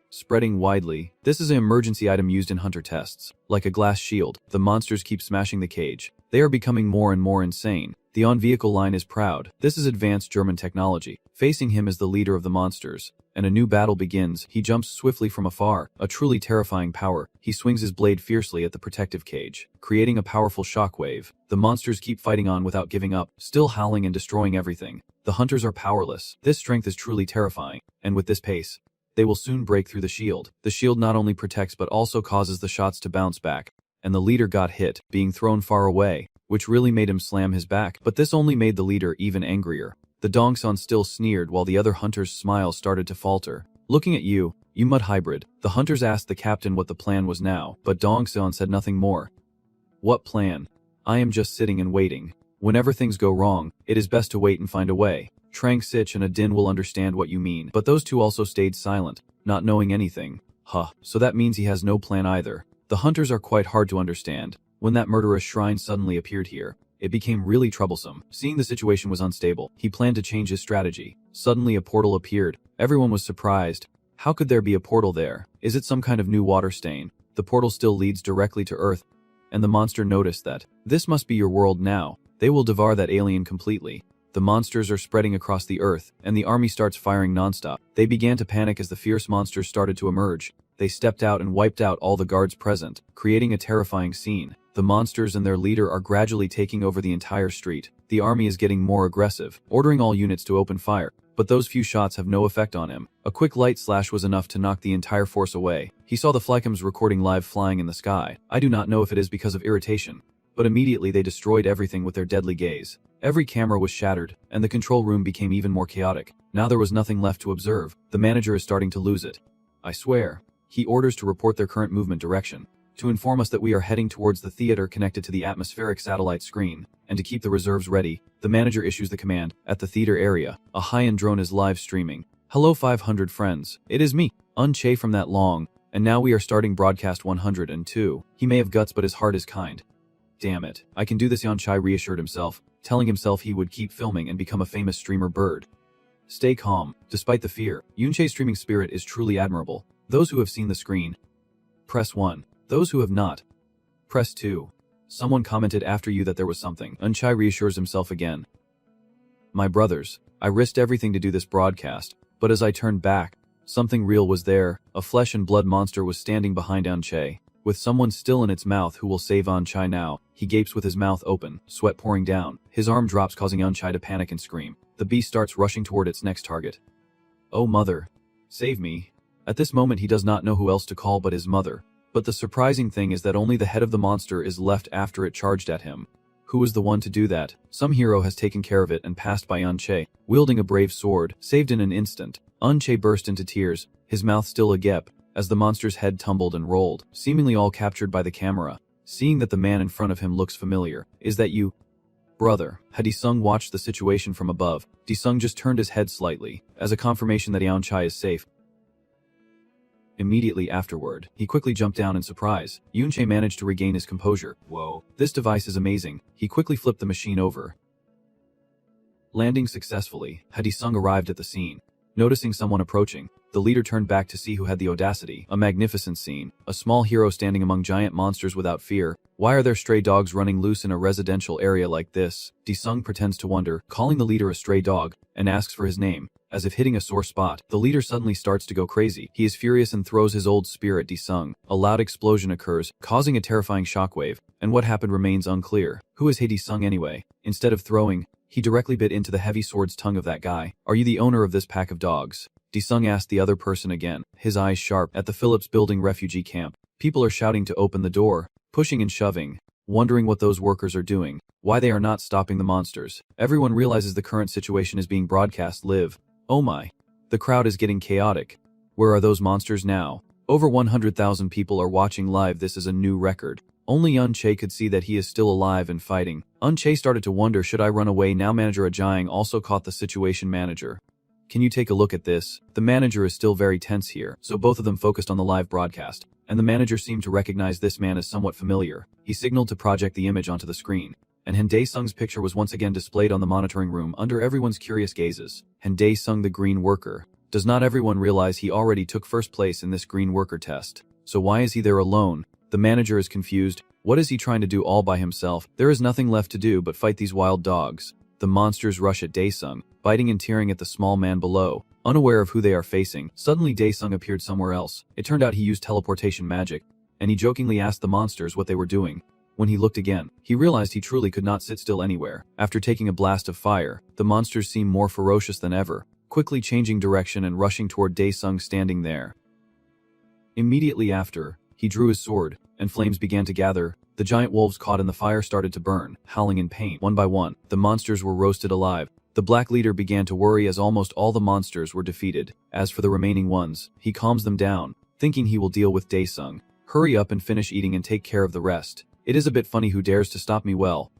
spreading widely. This is an emergency item used in hunter tests. Like a glass shield, the monsters keep smashing the cage. They are becoming more and more insane. The on-vehicle line is proud. This is advanced German technology. Facing him is the leader of the monsters, and a new battle begins. He jumps swiftly from afar, a truly terrifying power. He swings his blade fiercely at the protective cage, creating a powerful shockwave. The monsters keep fighting on without giving up, still howling and destroying everything. The hunters are powerless. This strength is truly terrifying, and with this pace, they will soon break through the shield. The shield not only protects but also causes the shots to bounce back, and the leader got hit, being thrown far away, which really made him slam his back. But this only made the leader even angrier. The Dongsun still sneered while the other hunter's smile started to falter. Looking at you, you mud hybrid. The hunters asked the captain what the plan was now, but Dongsun said nothing more. What plan? I am just sitting and waiting. Whenever things go wrong, it is best to wait and find a way. Trang Sich and Adin will understand what you mean. But those two also stayed silent, not knowing anything. So that means he has no plan either. The hunters are quite hard to understand. When that murderous shrine suddenly appeared here, it became really troublesome. Seeing the situation was unstable, he planned to change his strategy. Suddenly a portal appeared. Everyone was surprised. How could there be a portal there? Is it some kind of new water stain? The portal still leads directly to Earth, and the monster noticed that. This must be your world now. They will devour that alien completely. The monsters are spreading across the earth, and the army starts firing nonstop. They began to panic as the fierce monsters started to emerge. They stepped out and wiped out all the guards present, creating a terrifying scene. The monsters and their leader are gradually taking over the entire street. The army is getting more aggressive, ordering all units to open fire. But those few shots have no effect on him. A quick light slash was enough to knock the entire force away. He saw the Flycams recording live flying in the sky. I do not know if it is because of irritation, but immediately they destroyed everything with their deadly gaze. Every camera was shattered, and the control room became even more chaotic. Now there was nothing left to observe. The manager is starting to lose it. I swear. He orders to report their current movement direction, to inform us that we are heading towards the theater connected to the atmospheric satellite screen, and to keep the reserves ready. The manager issues the command. At the theater area, a high-end drone is live streaming. Hello 500 friends. It is me, Unche from that long And now we are starting broadcast 102. He may have guts but his heart is kind. Damn it, I can do this, Yanchai reassured himself, telling himself he would keep filming and become a famous streamer bird. Stay calm. Despite the fear, Yunche's streaming spirit is truly admirable. Those who have seen the screen, press 1. Those who have not, press 2. Someone commented after you that there was something. Yunchai reassures himself again. My brothers, I risked everything to do this broadcast, but as I turned back, something real was there. A flesh and blood monster was standing behind Yunchai, with someone still in its mouth who will save Yunchai now. He gapes with his mouth open, sweat pouring down. His arm drops, causing Yunchai to panic and scream. The beast starts rushing toward its next target. Oh mother, save me. At this moment he does not know who else to call but his mother. But the surprising thing is that only the head of the monster is left after it charged at him. Who was the one to do that? Some hero has taken care of it and passed by Yunchai, wielding a brave sword, saved in an instant. Yunchai burst into tears, his mouth still agape, as the monster's head tumbled and rolled, seemingly all captured by the camera. Seeing that the man in front of him looks familiar. Is that you? Brother. Had Disung watched the situation from above, Disung just turned his head slightly, as a confirmation that Yunchai is safe. Immediately afterward, he quickly jumped down in surprise. Yunchai managed to regain his composure. Whoa, this device is amazing. He quickly flipped the machine over. Landing successfully, had Disung arrived at the scene. Noticing someone approaching, the leader turned back to see who had the audacity. A magnificent scene. A small hero standing among giant monsters without fear. Why are there stray dogs running loose in a residential area like this? Disung pretends to wonder, calling the leader a stray dog, and asks for his name. As if hitting a sore spot, the leader suddenly starts to go crazy. He is furious and throws his old spear at Disung. A loud explosion occurs, causing a terrifying shockwave, and what happened remains unclear. Who is Disung anyway? Instead of throwing, he directly bit into the heavy sword's tongue of that guy. Are you the owner of this pack of dogs? Disung asked the other person again, his eyes sharp. At the Phillips Building refugee camp, people are shouting to open the door, pushing and shoving, wondering what those workers are doing, why they are not stopping the monsters. Everyone realizes the current situation is being broadcast live. Oh my. The crowd is getting chaotic. Where are those monsters now? Over 100,000 people are watching live. This is a new record. Only Yunchai could see that he is still alive and fighting. Yunchai started to wonder, should I run away now? Manager Ajayang also caught the situation. Manager, can you take a look at this? The manager is still very tense here, so both of them focused on the live broadcast, and the manager seemed to recognize this man as somewhat familiar. He signaled to project the image onto the screen, and Han Dae-sung's picture was once again displayed on the monitoring room under everyone's curious gazes. Han Dae-sung, the green worker. Does not everyone realize he already took first place in this green worker test? So why is he there alone? The manager is confused. What is he trying to do all by himself? There is nothing left to do but fight these wild dogs. The monsters rush at Dae-sung, biting and tearing at the small man below. Unaware of who they are facing, suddenly Dae-sung appeared somewhere else. It turned out he used teleportation magic, and he jokingly asked the monsters what they were doing. When he looked again, he realized he truly could not sit still anywhere. After taking a blast of fire, the monsters seemed more ferocious than ever, quickly changing direction and rushing toward Dae-sung standing there. Immediately after, he drew his sword, and flames began to gather. The giant wolves caught in the fire started to burn, howling in pain. One by one, the monsters were roasted alive. The black leader began to worry as almost all the monsters were defeated. As for the remaining ones, he calms them down, thinking he will deal with Dae-sung. Hurry up and finish eating and take care of the rest. It is a bit funny, who dares to stop me? Well,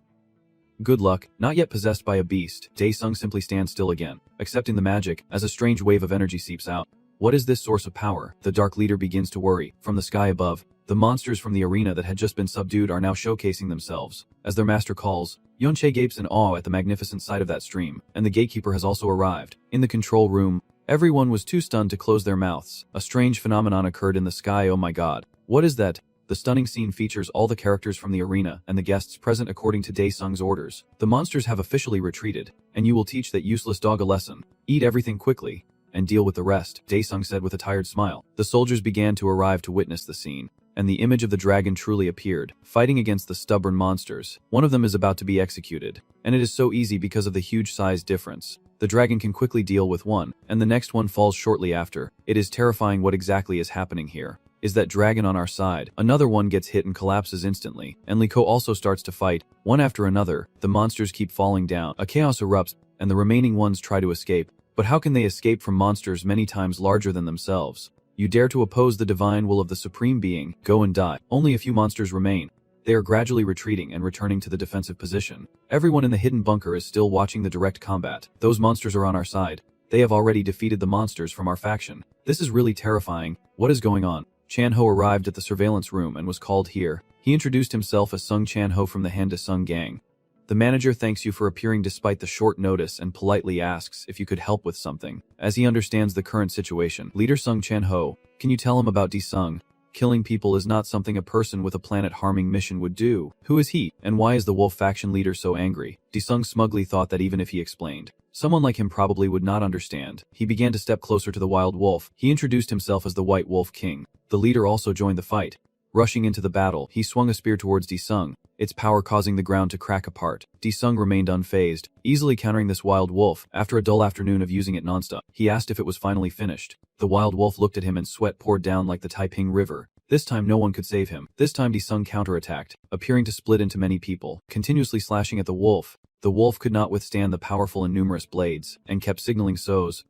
good luck. Not yet possessed by a beast, Dae-sung simply stands still again, accepting the magic, as a strange wave of energy seeps out. What is this source of power? The dark leader begins to worry. From the sky above, the monsters from the arena that had just been subdued are now showcasing themselves. As their master calls, Yunchai gapes in awe at the magnificent sight of that stream, and the gatekeeper has also arrived. In the control room, everyone was too stunned to close their mouths. A strange phenomenon occurred in the sky. Oh my god. What is that? The stunning scene features all the characters from the arena and the guests present according to Dae-sung's orders. The monsters have officially retreated, and you will teach that useless dog a lesson. Eat everything quickly, and deal with the rest, Dae-sung said with a tired smile. The soldiers began to arrive to witness the scene, and the image of the dragon truly appeared, fighting against the stubborn monsters. One of them is about to be executed, and it is so easy because of the huge size difference. The dragon can quickly deal with one, and the next one falls shortly after. It is terrifying what exactly is happening here. Is that dragon on our side? Another one gets hit and collapses instantly, and Liko also starts to fight. One after another, the monsters keep falling down. A chaos erupts, and the remaining ones try to escape. But how can they escape from monsters many times larger than themselves? You dare to oppose the divine will of the Supreme Being, go and die. Only a few monsters remain. They are gradually retreating and returning to the defensive position. Everyone in the hidden bunker is still watching the direct combat. Those monsters are on our side. They have already defeated the monsters from our faction. This is really terrifying. What is going on? Chan-ho arrived at the surveillance room and was called here. He introduced himself as Sung Chan-ho from the Han De-sung gang. The manager thanks you for appearing despite the short notice and politely asks if you could help with something. As he understands the current situation, leader Sung Chan-ho, can you tell him about De-sung? Killing people is not something a person with a planet-harming mission would do. Who is he, and why is the wolf faction leader so angry? De-sung smugly thought that even if he explained, someone like him probably would not understand. He began to step closer to the wild wolf. He introduced himself as the White Wolf King. The leader also joined the fight. Rushing into the battle, he swung a spear towards De-sung, its power causing the ground to crack apart. De-sung remained unfazed, easily countering this wild wolf. After a dull afternoon of using it nonstop, he asked if it was finally finished. The wild wolf looked at him and sweat poured down like the Taiping River. This time no one could save him. This time De-sung counterattacked, appearing to split into many people, continuously slashing at the wolf. The wolf could not withstand the powerful and numerous blades, and kept signaling so's.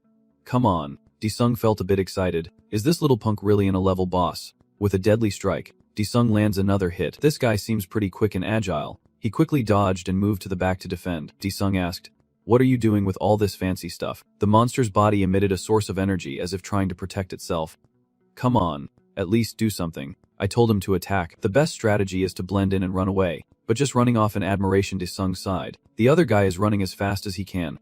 Come on. De-sung felt a bit excited. Is this little punk really a level boss? With a deadly strike, De-sung lands another hit. This guy seems pretty quick and agile. He quickly dodged and moved to the back to defend. De-sung asked, what are you doing with all this fancy stuff? The monster's body emitted a source of energy as if trying to protect itself. Come on. At least do something. I told him to attack. The best strategy is to blend in and run away. But just running off in admiration De-sung's side. The other guy is running as fast as he can.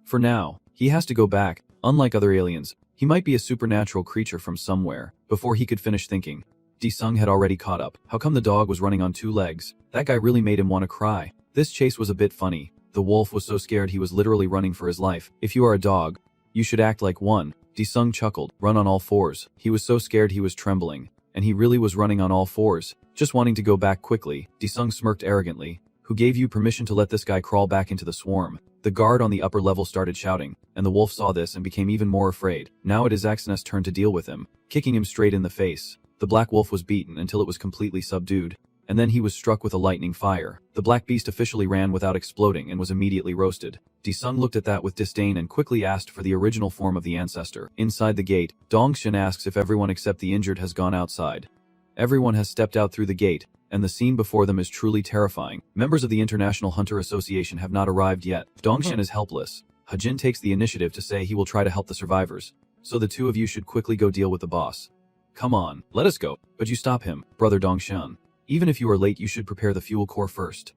For now, he has to go back. Unlike other aliens, he might be a supernatural creature from somewhere. Before he could finish thinking, De-sung had already caught up. How come the dog was running on 2 legs? That guy really made him want to cry. This chase was a bit funny. The wolf was so scared he was literally running for his life. If you are a dog, you should act like one. De-sung chuckled. Run on all 4s. He was so scared he was trembling. And he really was running on all 4s, just wanting to go back quickly. De-sung smirked arrogantly. Who gave you permission to let this guy crawl back into the swarm? The guard on the upper level started shouting, and the wolf saw this and became even more afraid. Now it is Axena's turn to deal with him, kicking him straight in the face. The black wolf was beaten until it was completely subdued, and then he was struck with a lightning fire. The black beast officially ran without exploding and was immediately roasted. De-sung looked at that with disdain and quickly asked for the original form of the ancestor. Inside the gate, Dongshin asks if everyone except the injured has gone outside. Everyone has stepped out through the gate, and the scene before them is truly terrifying. Members of the International Hunter Association have not arrived yet. Dongshin is helpless. Hajin takes the initiative to say he will try to help the survivors. So the two of you should quickly go deal with the boss. Come on, let us go. But you stop him, brother Dongshin. Even if you are late, you should prepare the fuel core first.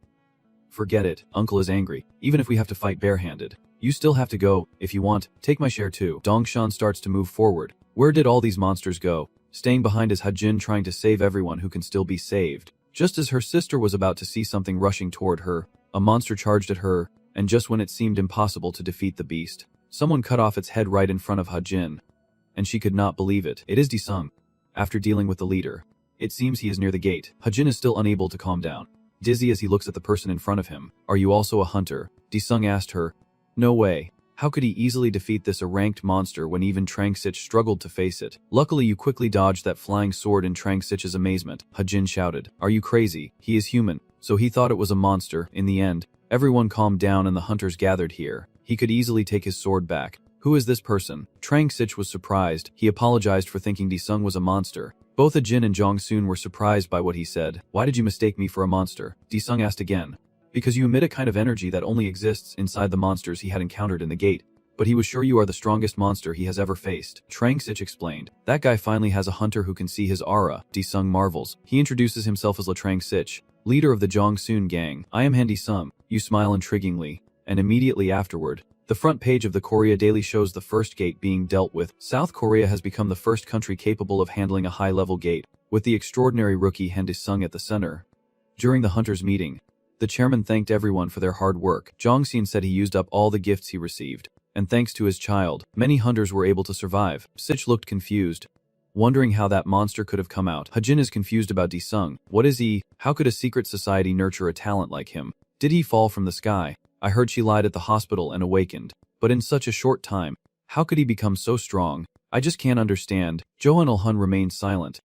Forget it, uncle is angry. Even if we have to fight barehanded. You still have to go. If you want, take my share too. Dongshan starts to move forward. Where did all these monsters go? Staying behind is Hajin, trying to save everyone who can still be saved. Just as her sister was about to see something rushing toward her, a monster charged at her, and just when it seemed impossible to defeat the beast, someone cut off its head right in front of Hajin. And she could not believe it. It is De-sung. After dealing with the leader, it seems he is near the gate. Hajin is still unable to calm down, dizzy as he looks at the person in front of him. Are you also a hunter? De-sung asked her. No way. How could he easily defeat this ranked monster when even Trang-sich struggled to face it? Luckily you quickly dodged that flying sword in Trang-sich's amazement. Hajin shouted. Are you crazy? He is human. So he thought it was a monster. In the end, everyone calmed down and the hunters gathered here. He could easily take his sword back. Who is this person? Trang-sich was surprised. He apologized for thinking De-sung was a monster. Both Ajin and Jong-soon were surprised by what he said. Why did you mistake me for a monster? De-sung asked again. Because you emit a kind of energy that only exists inside the monsters he had encountered in the gate. But he was sure you are the strongest monster he has ever faced. Trang-sich explained. That guy finally has a hunter who can see his aura. De-sung marvels. He introduces himself as Trang-sich, leader of the Jong-soon gang. I am Han De-sung. You smile intriguingly. And immediately afterward, the front page of the Korea Daily shows the first gate being dealt with. South Korea has become the first country capable of handling a high-level gate, with the extraordinary rookie Han De-sung at the center. During the hunters' meeting, the chairman thanked everyone for their hard work. Jong-seon said he used up all the gifts he received, and thanks to his child, many hunters were able to survive. Sich looked confused, wondering how that monster could have come out. Hajin is confused about De-sung. What is he? How could a secret society nurture a talent like him? Did he fall from the sky? I heard she lied at the hospital and awakened. But in such a short time, how could he become so strong? I just can't understand. Johan Il-hun remained silent,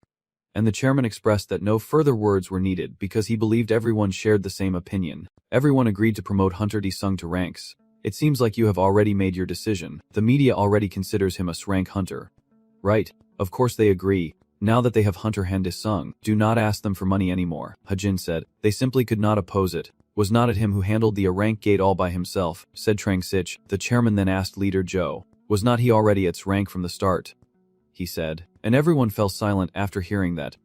and the chairman expressed that no further words were needed because he believed everyone shared the same opinion. Everyone agreed to promote Hunter De-sung to ranks. It seems like you have already made your decision. The media already considers him a rank hunter. Right, of course they agree. Now that they have Hunter Han De-sung, do not ask them for money anymore, Hajin said. They simply could not oppose it. Was not it him who handled the rank gate all by himself, said Trang-sich. The chairman then asked leader Joe. Was not he already its rank from the start? He said. and everyone fell silent after hearing that.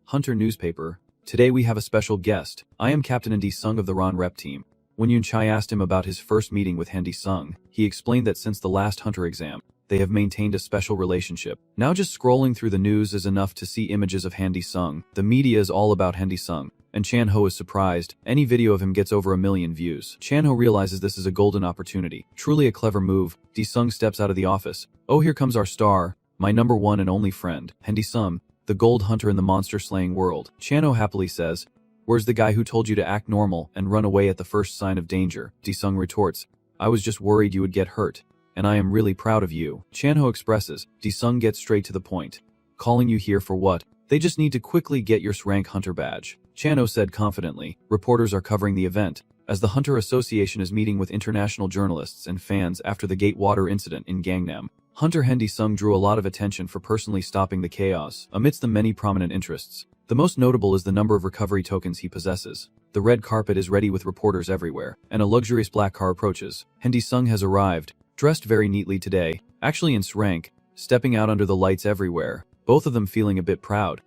Hunter newspaper. Today we have a special guest. I am Captain Andy Sung of the Ron Rep team. When Yun Chai asked him about his first meeting with Handy Sung, he explained that since the last Hunter exam, they have maintained a special relationship. Now just scrolling through the news is enough to see images of Handy Sung. The media is all about Handy Sung, and Chan Ho is surprised. Any video of him gets over 1 million views. Chan Ho realizes this is a golden opportunity. Truly a clever move. Di Sung steps out of the office. Oh, here comes our star, my number one and only friend, Handy Sung, the gold hunter in the monster-slaying world. Chan Ho happily says, "Where's the guy who told you to act normal and run away at the first sign of danger?" Di Sung retorts, "I was just worried you would get hurt, and I am really proud of you." Chan Ho expresses. Di Sung gets straight to the point. "Calling you here for what? They just need to quickly get your rank hunter badge." Chan Ho said confidently. Reporters are covering the event, as the Hunter Association is meeting with international journalists and fans after the gate water incident in Gangnam. Hunter Handy Sung drew a lot of attention for personally stopping the chaos, amidst the many prominent interests. The most notable is the number of recovery tokens he possesses. The red carpet is ready with reporters everywhere, and a luxurious black car approaches. Handy Sung has arrived, dressed very neatly today, actually in rank, stepping out under the lights everywhere, both of them feeling a bit proud.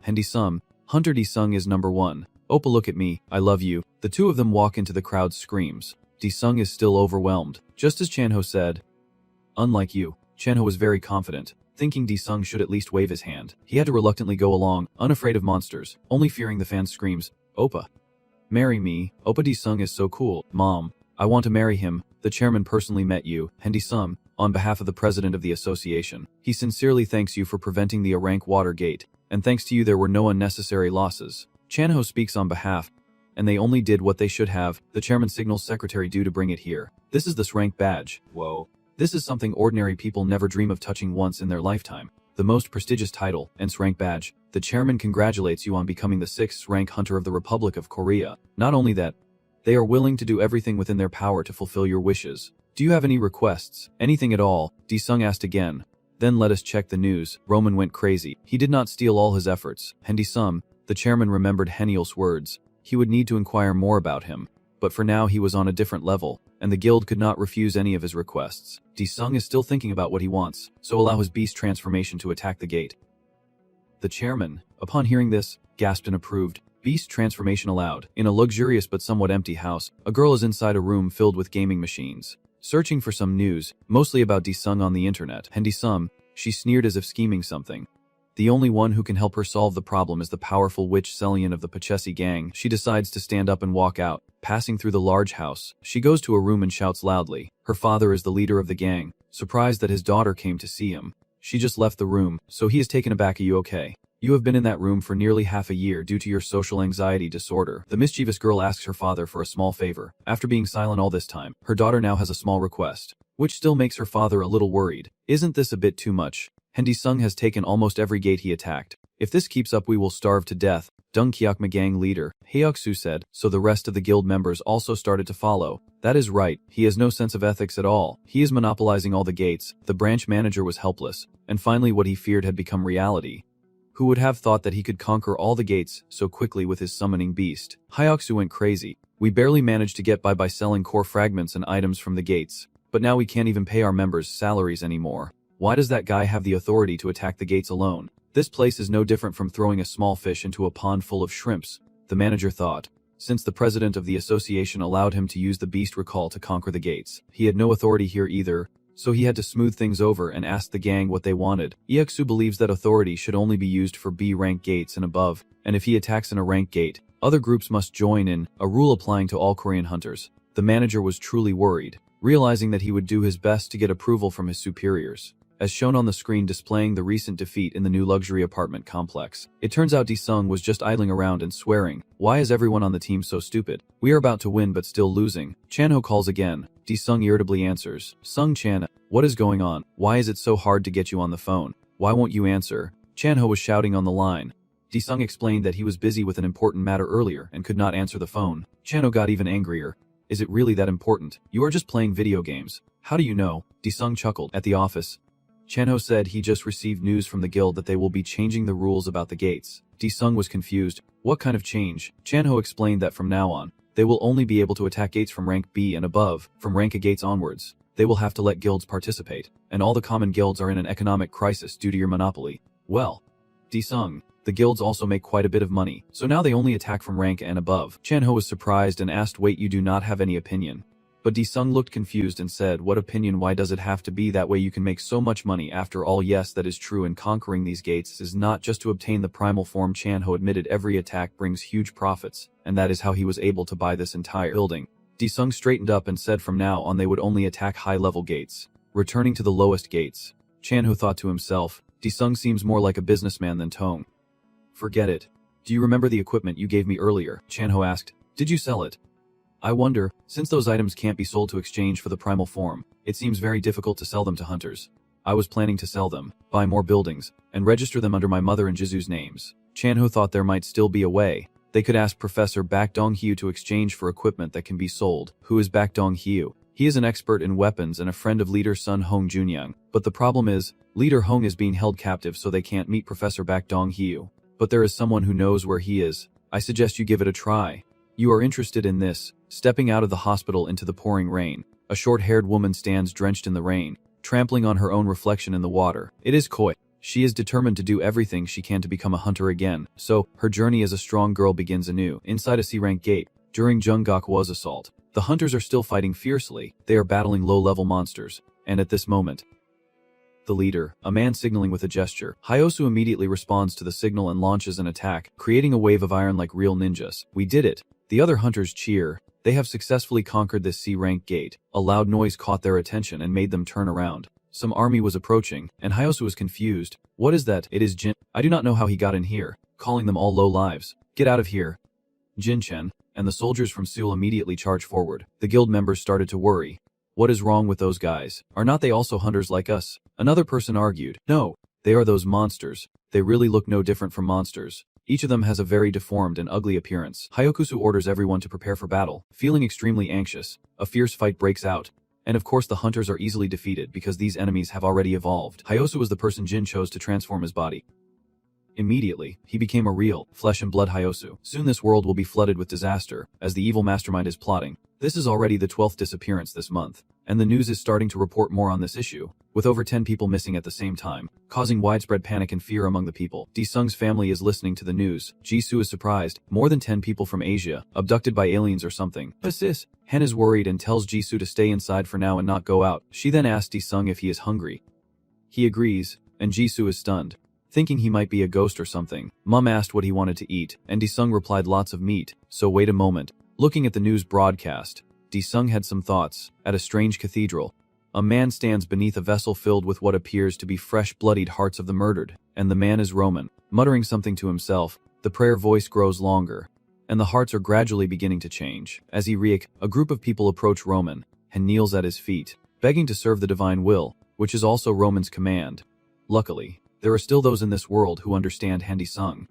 Handy Sung, Hunter Di Sung is number one. Oppa, look at me, I love you. The two of them walk into the crowd screams. Di Sung is still overwhelmed, just as Chan Ho said. Unlike you, Chan Ho was very confident, thinking Di Sung should at least wave his hand. He had to reluctantly go along, unafraid of monsters, only fearing the fans' screams. Oppa, marry me. Oppa, Di Sung is so cool. Mom, I want to marry him. The chairman personally met you, Handy Sung, on behalf of the president of the association. He sincerely thanks you for preventing the Arank water gate, and thanks to you there were no unnecessary losses. Chan Ho speaks on behalf, and they only did what they should have. The chairman signals secretary due to bring it here. This is this rank badge. Whoa. This is something ordinary people never dream of touching once in their lifetime. The most prestigious title, S rank badge. The chairman congratulates you on becoming the 6th rank hunter of the Republic of Korea. Not only that, they are willing to do everything within their power to fulfill your wishes. Do you have any requests? Anything at all? Di Sung asked again. Then let us check the news. Roman went crazy. He did not steal all his efforts. Handy Sung, the chairman remembered Heniel's words. He would need to inquire more about him. But for now he was on a different level, and the guild could not refuse any of his requests. Di Sung is still thinking about what he wants, so allow his beast transformation to attack the gate. The chairman, upon hearing this, gasped and approved. Beast transformation allowed. In a luxurious but somewhat empty house, a girl is inside a room filled with gaming machines, searching for some news, mostly about Di Sung on the internet. And Di Sung, she sneered as if scheming something. The only one who can help her solve the problem is the powerful witch Celian of the Pachesi gang. She decides to stand up and walk out. Passing through the large house, she goes to a room and shouts loudly. Her father is the leader of the gang, surprised that his daughter came to see him. She just left the room, so he is taken aback. Are you okay? You have been in that room for nearly half a year due to your social anxiety disorder. The mischievous girl asks her father for a small favor. After being silent all this time, her daughter now has a small request, which still makes her father a little worried. Isn't this a bit too much? Handy Sung has taken almost every gate he attacked. If this keeps up we will starve to death, Dung Kyokma gang leader, Heok-soo said, so the rest of the guild members also started to follow. That is right, he has no sense of ethics at all. He is monopolizing all the gates. The branch manager was helpless, and finally what he feared had become reality. Who would have thought that he could conquer all the gates so quickly with his summoning beast? Heok-soo went crazy. We barely managed to get by selling core fragments and items from the gates, but now we can't even pay our members' salaries anymore. Why does that guy have the authority to attack the gates alone? This place is no different from throwing a small fish into a pond full of shrimps, the manager thought. Since the president of the association allowed him to use the beast recall to conquer the gates, he had no authority here either, so he had to smooth things over and ask the gang what they wanted. Eok-soo believes that authority should only be used for B-rank gates and above, and if he attacks in a rank gate, other groups must join in, a rule applying to all Korean hunters. The manager was truly worried, realizing that he would do his best to get approval from his superiors. As shown on the screen displaying the recent defeat in the new luxury apartment complex, it turns out Di Sung was just idling around and swearing. Why is everyone on the team so stupid? We are about to win but still losing. Chan Ho calls again. Di Sung irritably answers. Sung Chan, what is going on? Why is it so hard to get you on the phone? Why won't you answer? Chan Ho was shouting on the line. Di Sung explained that he was busy with an important matter earlier and could not answer the phone. Chan Ho got even angrier. Is it really that important? You are just playing video games. How do you know? Di Sung chuckled. At the office, Chan Ho said he just received news from the guild that they will be changing the rules about the gates. Di Sung was confused. What kind of change? Chan Ho explained that from now on, they will only be able to attack gates from rank B and above, from rank A gates onwards. they will have to let guilds participate, and all the common guilds are in an economic crisis due to your monopoly. Well, Disung, the guilds also make quite a bit of money, so now they only attack from rank and above. Chanho was surprised and asked, wait, you do not have any opinion? But Disung looked confused and said, what opinion? Why does it have to be that way? You can make so much money. After all, yes, that is true, and conquering these gates is not just to obtain the primal form. Chanho admitted every attack brings huge profits, and that is how he was able to buy this entire building. Disung straightened up and said from now on they would only attack high-level gates, returning to the lowest gates. Chanho thought to himself, Disung seems more like a businessman than Tong. Forget it. Do you remember the equipment you gave me earlier? Chanho asked. Did you sell it? I wonder, since those items can't be sold to exchange for the primal form, it seems very difficult to sell them to hunters. I was planning to sell them, buy more buildings, and register them under my mother and Jizu's names. Chanho thought there might still be a way. They could ask Professor Bak Dong-hyu to exchange for equipment that can be sold. Who is Bak Dong-hyu? He is an expert in weapons and a friend of Leader Sun Hong Junyang. But the problem is, Leader Hong is being held captive, so they can't meet Professor Bak Dong-hyu. But there is someone who knows where he is. I suggest you give it a try. You are interested in this. Stepping out of the hospital into the pouring rain, a short-haired woman stands drenched in the rain, trampling on her own reflection in the water. It is Koi. She is determined to do everything she can to become a hunter again, so her journey as a strong girl begins anew. Inside a C-rank gate, during Junggaku's assault, the hunters are still fighting fiercely. They are battling low-level monsters, and at this moment, the leader, a man signaling with a gesture, Hyosu immediately responds to the signal and launches an attack, creating a wave of iron like real ninjas. We did it! The other hunters cheer. They have successfully conquered this C-rank gate. A loud noise caught their attention and made them turn around. Some army was approaching, and Hyosu was confused. What is that? It is Jin. I do not know how he got in here, calling them all low lives. Get out of here. Jin Chen and the soldiers from Seoul immediately charged forward. The guild members started to worry. What is wrong with those guys? Are not they also hunters like us? Another person argued. No, they are those monsters. They really look no different from monsters. Each of them has a very deformed and ugly appearance. Hyokusu orders everyone to prepare for battle. Feeling extremely anxious, a fierce fight breaks out. And of course the hunters are easily defeated because these enemies have already evolved. Hyosu was the person Jin chose to transform his body. Immediately, he became a real, flesh and blood Hyosu. Soon this world will be flooded with disaster, as the evil mastermind is plotting. This is already the 12th disappearance this month, and the news is starting to report more on this issue, with over 10 people missing at the same time, causing widespread panic and fear among the people. Disung's family is listening to the news. Jisoo is surprised. More than 10 people from Asia, abducted by aliens or something. Sis, Hen is worried and tells Jisoo to stay inside for now and not go out. She then asks Disung if he is hungry. He agrees, and Jisoo is stunned, thinking he might be a ghost or something. Mom asked what he wanted to eat, and Disung replied lots of meat. So wait a moment. Looking at the news broadcast, Disung had some thoughts. At a strange cathedral, a man stands beneath a vessel filled with what appears to be fresh bloodied hearts of the murdered, and the man is Roman. Muttering something to himself, the prayer voice grows longer, and the hearts are gradually beginning to change. As he reek, a group of people approach Roman, and kneels at his feet, begging to serve the divine will, which is also Roman's command. Luckily, there are still those in this world who understand Han Disung.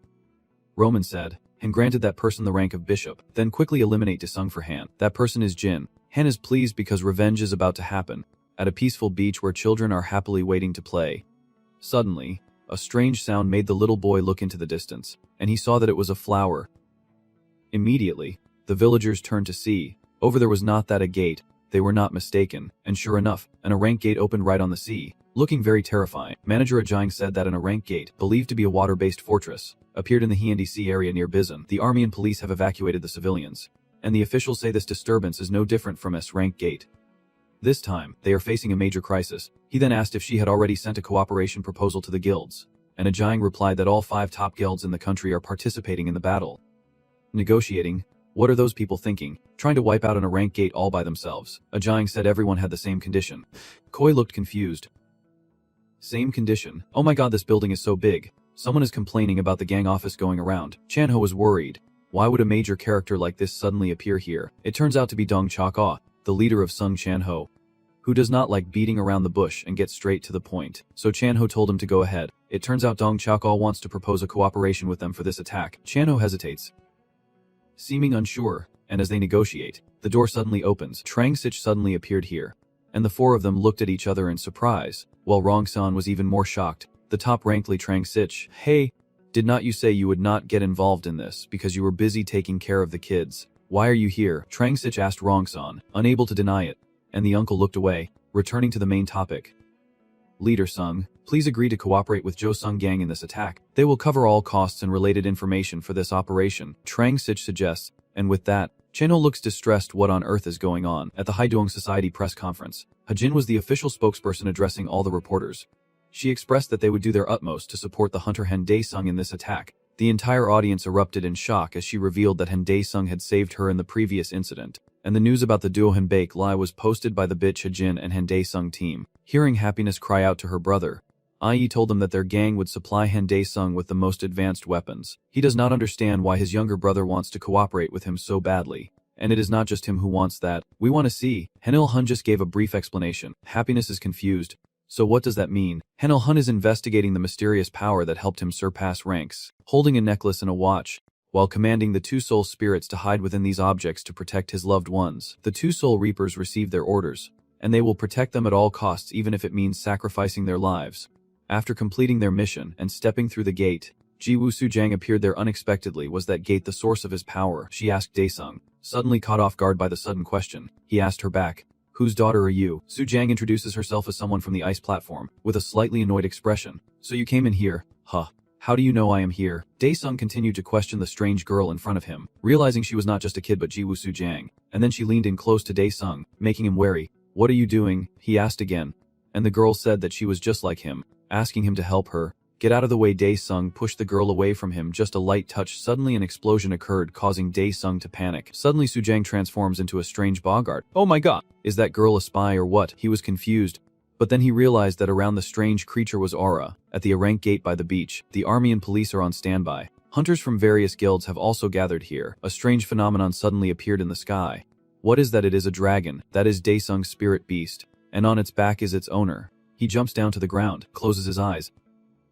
Roman said, and granted that person the rank of bishop, then quickly eliminate Disung for Han. That person is Jin. Han is pleased because revenge is about to happen, at a peaceful beach where children are happily waiting to play. Suddenly, a strange sound made the little boy look into the distance, and he saw that it was a flower. Immediately, the villagers turned to see. Over there was not that a gate. They were not mistaken, and sure enough, an rank gate opened right on the sea, looking very terrifying. Manager Ajang said that an rank gate, believed to be a water-based fortress, appeared in the Hyundai Sea area near Bizon. The army and police have evacuated the civilians, and the officials say this disturbance is no different from S-rank gate. This time, they are facing a major crisis. He then asked if she had already sent a cooperation proposal to the guilds, and Ajang replied that all 5 top guilds in the country are participating in the battle. Negotiating? What are those people thinking? Trying to wipe out an rank gate all by themselves. Ajang said everyone had the same condition. Koi looked confused. Same condition? Oh my god, this building is so big. Someone is complaining about the gang office going around. Chanho was worried. Why would a major character like this suddenly appear here? It turns out to be Dong Chak-ah, the leader of Sung Chanho, who does not like beating around the bush and get straight to the point. So Chanho told him to go ahead. It turns out Dong Chak-ah wants to propose a cooperation with them for this attack. Chanho hesitates, seeming unsure, and as they negotiate, the door suddenly opens. Trang Sich suddenly appeared here, and the 4 of them looked at each other in surprise, while Rong-san was even more shocked. The top-ranked Li Trang Sich, hey, did not you say you would not get involved in this because you were busy taking care of the kids? Why are you here? Trang Sich asked Rong-san, unable to deny it, and the uncle looked away. Returning to the main topic. Leader Sung, please agree to cooperate with Jo Sung gang in this attack. They will cover all costs and related information for this operation, Trang Sich suggests, and with that, Cheno looks distressed. What on earth is going on? At the Haiduong Society press conference, Hajin was the official spokesperson addressing all the reporters. She expressed that they would do their utmost to support the hunter Han Dae-sung in this attack. The entire audience erupted in shock as she revealed that Han Dae-sung had saved her in the previous incident, and the news about the duo Han Baek lie was posted by the bitch Hajin and Han Dae-sung team. Hearing Happiness cry out to her brother, IE told them that their gang would supply Han Dae-sung with the most advanced weapons. He does not understand why his younger brother wants to cooperate with him so badly. And it is not just him who wants that. We want to see. Han Il-hun just gave a brief explanation. Happiness is confused. So what does that mean? Han Il-hun is investigating the mysterious power that helped him surpass ranks, holding a necklace and a watch, while commanding the two soul spirits to hide within these objects to protect his loved ones. The two soul reapers receive their orders, and they will protect them at all costs even if it means sacrificing their lives. After completing their mission and stepping through the gate, Ji Woo Soo-jang appeared there unexpectedly. Was that gate the source of his power? She asked Dae-sung. Suddenly caught off guard by the sudden question, he asked her back. Whose daughter are you? Soo-jang introduces herself as someone from the ice platform, with a slightly annoyed expression. So you came in here? Huh. How do you know I am here? Dae-sung continued to question the strange girl in front of him, realizing she was not just a kid but Ji Woo Soo-jang. And then she leaned in close to Dae-sung, making him wary. What are you doing? He asked again. And the girl said that she was just like him, asking him to help her. Get out of the way. Dae-sung pushed the girl away from him. Just a light touch. Suddenly an explosion occurred, causing Dae-sung to panic. Suddenly Soo-jang transforms into a strange Bogart. Oh my god! Is that girl a spy or what? He was confused. But then he realized that around the strange creature was Aura. At the Arank gate by the beach, the army and police are on standby. Hunters from various guilds have also gathered here. A strange phenomenon suddenly appeared in the sky. What is that? It is a dragon. That is Dae-sung's spirit beast. And on its back is its owner. He jumps down to the ground, closes his eyes,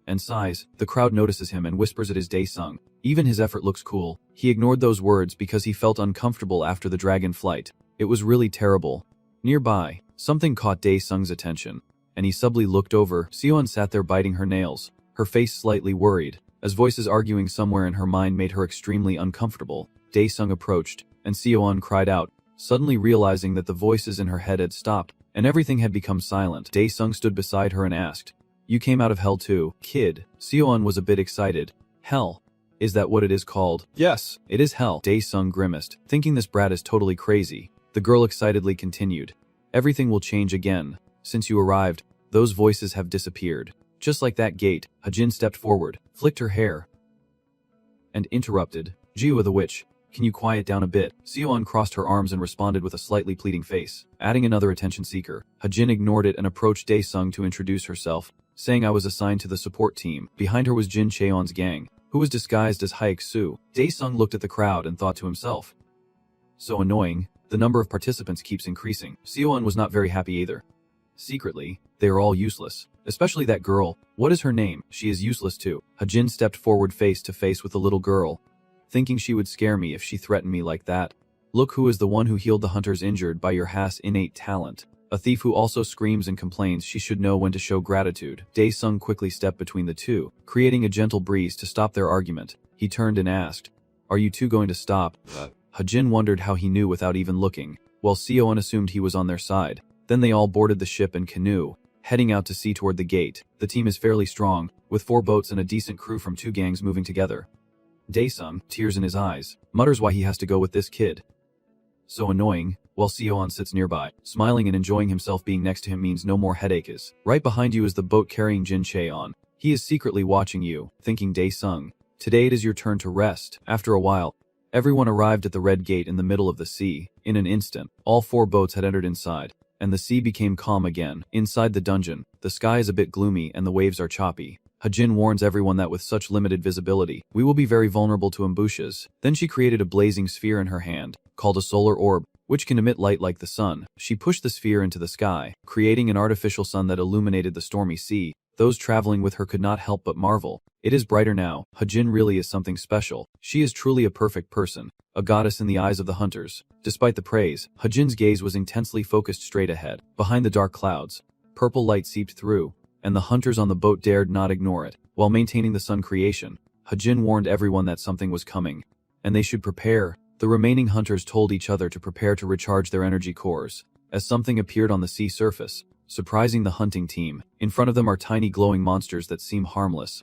and sighs. The crowd notices him and whispers it is Dae-sung. Even his effort looks cool. He ignored those words because he felt uncomfortable after the dragon flight. It was really terrible. Nearby, something caught Dae-sung's attention, and he subtly looked over. Seon sat there biting her nails, her face slightly worried, as voices arguing somewhere in her mind made her extremely uncomfortable. Dae-sung approached, and Seon cried out, suddenly realizing that the voices in her head had stopped, and everything had become silent. Dae-sung stood beside her and asked, you came out of hell too, kid? Seon was a bit excited. Hell? Is that what it is called? Yes, it is hell. Dae-sung grimaced, thinking this brat is totally crazy. The girl excitedly continued. Everything will change again. Since you arrived, those voices have disappeared. Just like that gate. Hajin stepped forward, flicked her hair, and interrupted. Jiwa the witch, can you quiet down a bit? Seon crossed her arms and responded with a slightly pleading face, adding another attention seeker. Hajin ignored it and approached Dae-sung to introduce herself, saying I was assigned to the support team. Behind her was Jin Cheon's gang, who was disguised as Haek-soo. Dae-sung looked at the crowd and thought to himself, so annoying, the number of participants keeps increasing. Seon was not very happy either. Secretly, they are all useless. Especially that girl. What is her name? She is useless too. Hajin stepped forward face to face with the little girl, thinking she would scare me if she threatened me like that. Look who is the one who healed the hunters injured by your Has innate talent. A thief who also screams and complains she should know when to show gratitude. Dae-sung quickly stepped between the two, creating a gentle breeze to stop their argument. He turned and asked, are you two going to stop? Hajin wondered how he knew without even looking, while Seon assumed he was on their side. Then they all boarded the ship and canoe, heading out to sea toward the gate. The team is fairly strong, with 4 boats and a decent crew from 2 gangs moving together. Dae-sung, tears in his eyes, mutters why he has to go with this kid. So annoying, while Seon sits nearby, smiling and enjoying himself. Being next to him means no more headaches. Right behind you is the boat carrying Jin Cheon. He is secretly watching you, thinking Dae-sung, today it is your turn to rest. After a while, everyone arrived at the red gate in the middle of the sea. In an instant, all 4 boats had entered inside, and the sea became calm again. Inside the dungeon, the sky is a bit gloomy and the waves are choppy. Hajin warns everyone that with such limited visibility, we will be very vulnerable to ambushes. Then she created a blazing sphere in her hand, called a solar orb, which can emit light like the sun. She pushed the sphere into the sky, creating an artificial sun that illuminated the stormy sea. Those traveling with her could not help but marvel. It is brighter now. Hajin really is something special. She is truly a perfect person, a goddess in the eyes of the hunters. Despite the praise, Hajin's gaze was intensely focused straight ahead. Behind the dark clouds, purple light seeped through, and the hunters on the boat dared not ignore it. While maintaining the sun creation, Hajin warned everyone that something was coming, and they should prepare. The remaining hunters told each other to prepare to recharge their energy cores. As something appeared on the sea surface, surprising the hunting team. In front of them are tiny glowing monsters that seem harmless.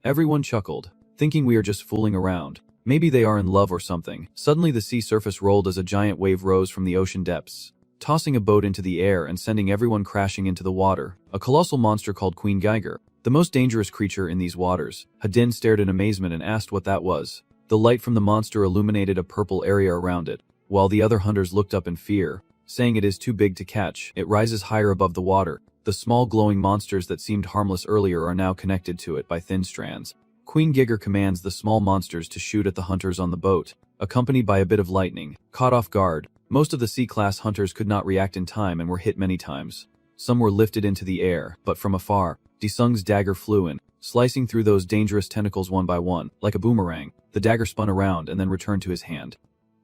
Everyone chuckled, thinking we are just fooling around. Maybe they are in love or something. Suddenly the sea surface rolled as a giant wave rose from the ocean depths, tossing a boat into the air and sending everyone crashing into the water. A colossal monster called Queen Geiger, the most dangerous creature in these waters. Hadin stared in amazement and asked what that was. The light from the monster illuminated a purple area around it, while the other hunters looked up in fear, saying it is too big to catch. It rises higher above the water. The small glowing monsters that seemed harmless earlier are now connected to it by thin strands. Queen Geiger commands the small monsters to shoot at the hunters on the boat, accompanied by a bit of lightning. Caught off guard, most of the C-class hunters could not react in time and were hit many times. Some were lifted into the air, but from afar, Disung's dagger flew in, slicing through those dangerous tentacles one by one. Like a boomerang, the dagger spun around and then returned to his hand.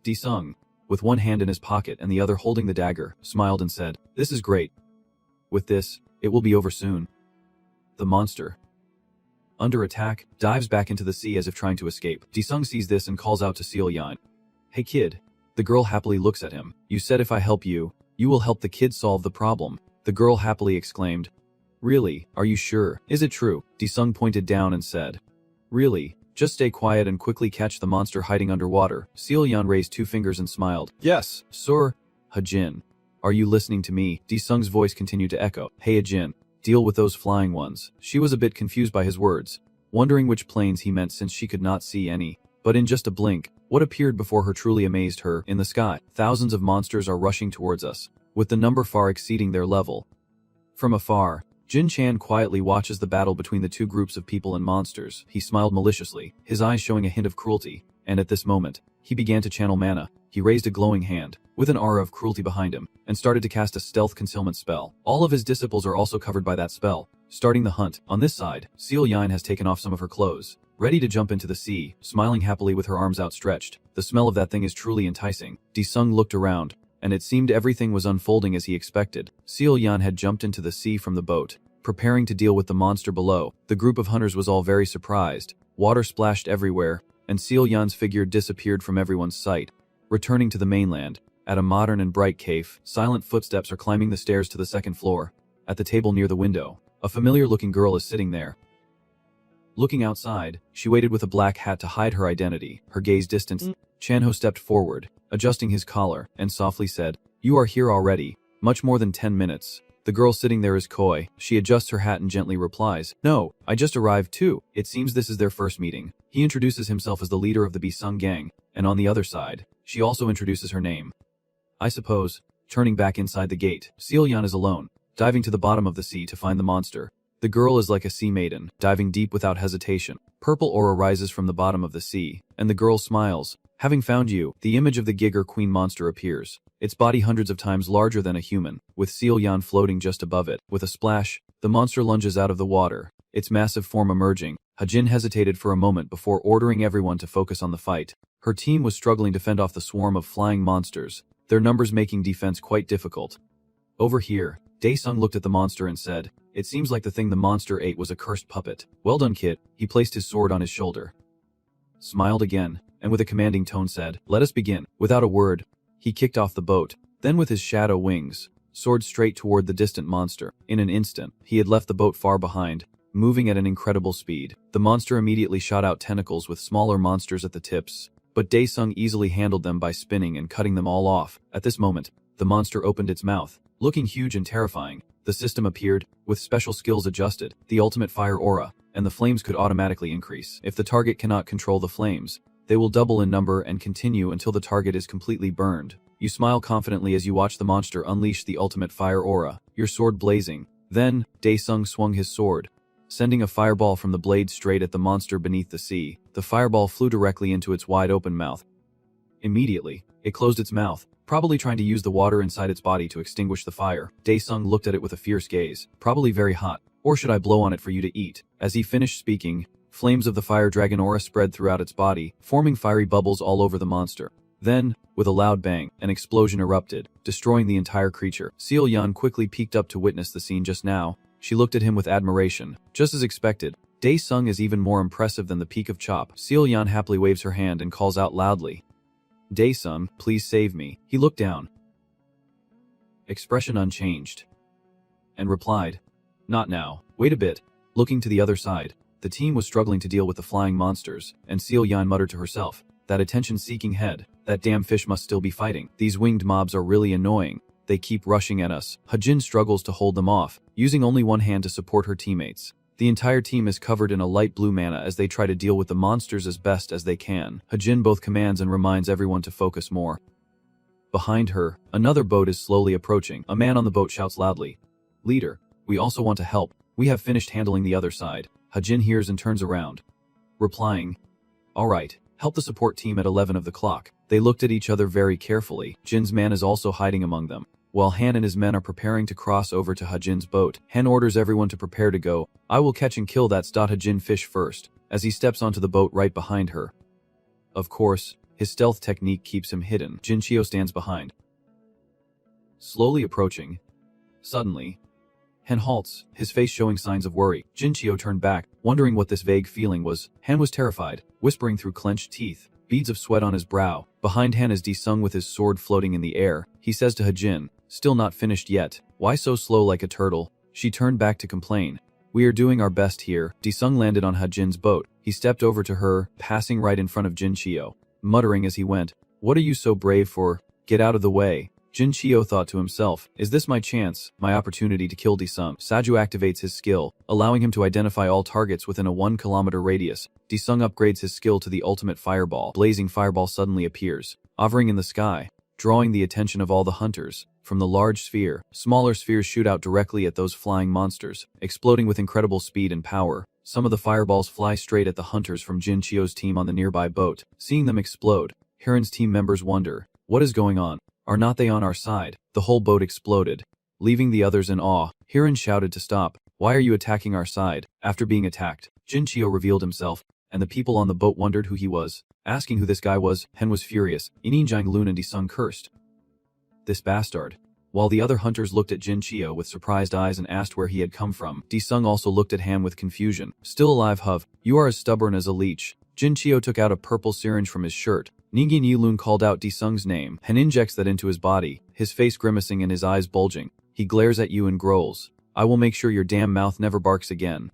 Disung, with one hand in his pocket and the other holding the dagger, smiled and said, "This is great. With this, it will be over soon." The monster, under attack, dives back into the sea as if trying to escape. Disung sees this and calls out to Seal Yan. "Hey kid." The girl happily looks at him. "You said if I help you, you will help the kid solve the problem." The girl happily exclaimed, "Really? Are you sure? Is it true?" Disung pointed down and said, "Really? Just stay quiet and quickly catch the monster hiding underwater." Seal Yan raised 2 fingers and smiled. "Yes, sir." "Hajin, are you listening to me?" Disung's voice continued to echo. "Hey Hajin, deal with those flying ones." She was a bit confused by his words, wondering which planes he meant since she could not see any. But in just a blink, what appeared before her truly amazed her. In the sky, thousands of monsters are rushing towards us, with the number far exceeding their level. From afar, Jin Chan quietly watches the battle between the 2 groups of people and monsters. He smiled maliciously, his eyes showing a hint of cruelty, and at this moment, he began to channel mana. He raised a glowing hand, with an aura of cruelty behind him, and started to cast a stealth concealment spell. All of his disciples are also covered by that spell, starting the hunt. On this side, Seal Yan has taken off some of her clothes, ready to jump into the sea, smiling happily with her arms outstretched. The smell of that thing is truly enticing. Disung looked around, and it seemed everything was unfolding as he expected. Seal Yan had jumped into the sea from the boat, preparing to deal with the monster below. The group of hunters was all very surprised. Water splashed everywhere, and Seal Yan's figure disappeared from everyone's sight. Returning to the mainland, at a modern and bright cave, silent footsteps are climbing the stairs to the 2nd floor. At the table near the window, a familiar-looking girl is sitting there. Looking outside, she waited with a black hat to hide her identity. Her gaze distanced. Chanho stepped forward, adjusting his collar, and softly said, "You are here already. Much more than 10 minutes. The girl sitting there is coy. She adjusts her hat and gently replies, "No, I just arrived too." It seems this is their first meeting. He introduces himself as the leader of the Bisung gang, and on the other side, she also introduces her name. "I suppose." Turning back inside the gate, Seal Yan is alone, diving to the bottom of the sea to find the monster. The girl is like a sea maiden, diving deep without hesitation. Purple aura rises from the bottom of the sea, and the girl smiles. "Having found you," the image of the Geiger Queen monster appears, its body hundreds of times larger than a human, with Seal Yan floating just above it. With a splash, the monster lunges out of the water, its massive form emerging. Hajin hesitated for a moment before ordering everyone to focus on the fight. Her team was struggling to fend off the swarm of flying monsters, their numbers making defense quite difficult. Over here, Daesung looked at the monster and said, "It seems like the thing the monster ate was a cursed puppet." "Well done, kid." He placed his sword on his shoulder, smiled again, and with a commanding tone said, "Let us begin." Without a word, he kicked off the boat, then with his shadow wings, soared straight toward the distant monster. In an instant, he had left the boat far behind, moving at an incredible speed. The monster immediately shot out tentacles with smaller monsters at the tips, but Daesung easily handled them by spinning and cutting them all off. At this moment, the monster opened its mouth, looking huge and terrifying. The system appeared, with special skills adjusted, the ultimate fire aura, and the flames could automatically increase. If the target cannot control the flames, they will double in number and continue until the target is completely burned. You smile confidently as you watch the monster unleash the ultimate fire aura, your sword blazing. Then, Daesung swung his sword, sending a fireball from the blade straight at the monster beneath the sea. The fireball flew directly into its wide-open mouth. Immediately, it closed its mouth, probably trying to use the water inside its body to extinguish the fire. Daesung looked at it with a fierce gaze. "Probably very hot. Or should I blow on it for you to eat?" As he finished speaking, flames of the fire dragon aura spread throughout its body, forming fiery bubbles all over the monster. Then, with a loud bang, an explosion erupted, destroying the entire creature. Seal Yan quickly peeked up to witness the scene just now. She looked at him with admiration. Just as expected, Daesung is even more impressive than the peak of Chop. Seal Yan happily waves her hand and calls out loudly, "Daesung, please save me." He looked down, expression unchanged, and replied, "Not now. Wait a bit." Looking to the other side, the team was struggling to deal with the flying monsters, and Seal Yan muttered to herself, "That attention-seeking head, that damn fish must still be fighting. These winged mobs are really annoying. They keep rushing at us." Hajin struggles to hold them off, using only one hand to support her teammates. The entire team is covered in a light blue mana as they try to deal with the monsters as best as they can. Hajin both commands and reminds everyone to focus more. Behind her, another boat is slowly approaching. A man on the boat shouts loudly, "Leader, we also want to help. We have finished handling the other side." Hajin hears and turns around, replying, "All right, help the support team at 11 of the clock." They looked at each other very carefully. Jin's man is also hiding among them. While Han and his men are preparing to cross over to Hajin's boat, Han orders everyone to prepare to go. "I will catch and kill that Hajin fish first," as he steps onto the boat right behind her. Of course, his stealth technique keeps him hidden. Jinchio stands behind, slowly approaching. Suddenly, Han halts, his face showing signs of worry. Jinchio turned back, wondering what this vague feeling was. Han was terrified, whispering through clenched teeth, beads of sweat on his brow. Behind Han is Sung with his sword floating in the air. He says to Hajin, "Still not finished yet. Why so slow like a turtle?" She turned back to complain. "We are doing our best here." Sung landed on Hajin's boat. He stepped over to her, passing right in front of Jinchio, muttering as he went, "What are you so brave for? Get out of the way." Jinchio thought to himself, "Is this my chance, my opportunity to kill Sung?" Saju activates his skill, allowing him to identify all targets within a 1-kilometer radius. Sung upgrades his skill to the ultimate fireball. Blazing fireball suddenly appears, hovering in the sky, drawing the attention of all the hunters. From the large sphere, smaller spheres shoot out directly at those flying monsters, exploding with incredible speed and power. Some of the fireballs fly straight at the hunters from Jinchio's team on the nearby boat. Seeing them explode, Hiran's team members wonder, "What is going on? Are not they on our side?" The whole boat exploded, leaving the others in awe. Hiran shouted to stop. "Why are you attacking our side?" After being attacked, Jinchio revealed himself, and the people on the boat wondered who he was. Asking who this guy was, Han was furious. Ininjang Lun and Sung cursed, "This bastard." While the other hunters looked at Jinchio with surprised eyes and asked where he had come from, Sung also looked at Han with confusion. "Still alive, Huv? You are as stubborn as a leech." Jinchio took out a purple syringe from his shirt. Ningin Yilun called out Sung's name. Han injects that into his body, his face grimacing and his eyes bulging. He glares at you and growls, "I will make sure your damn mouth never barks again."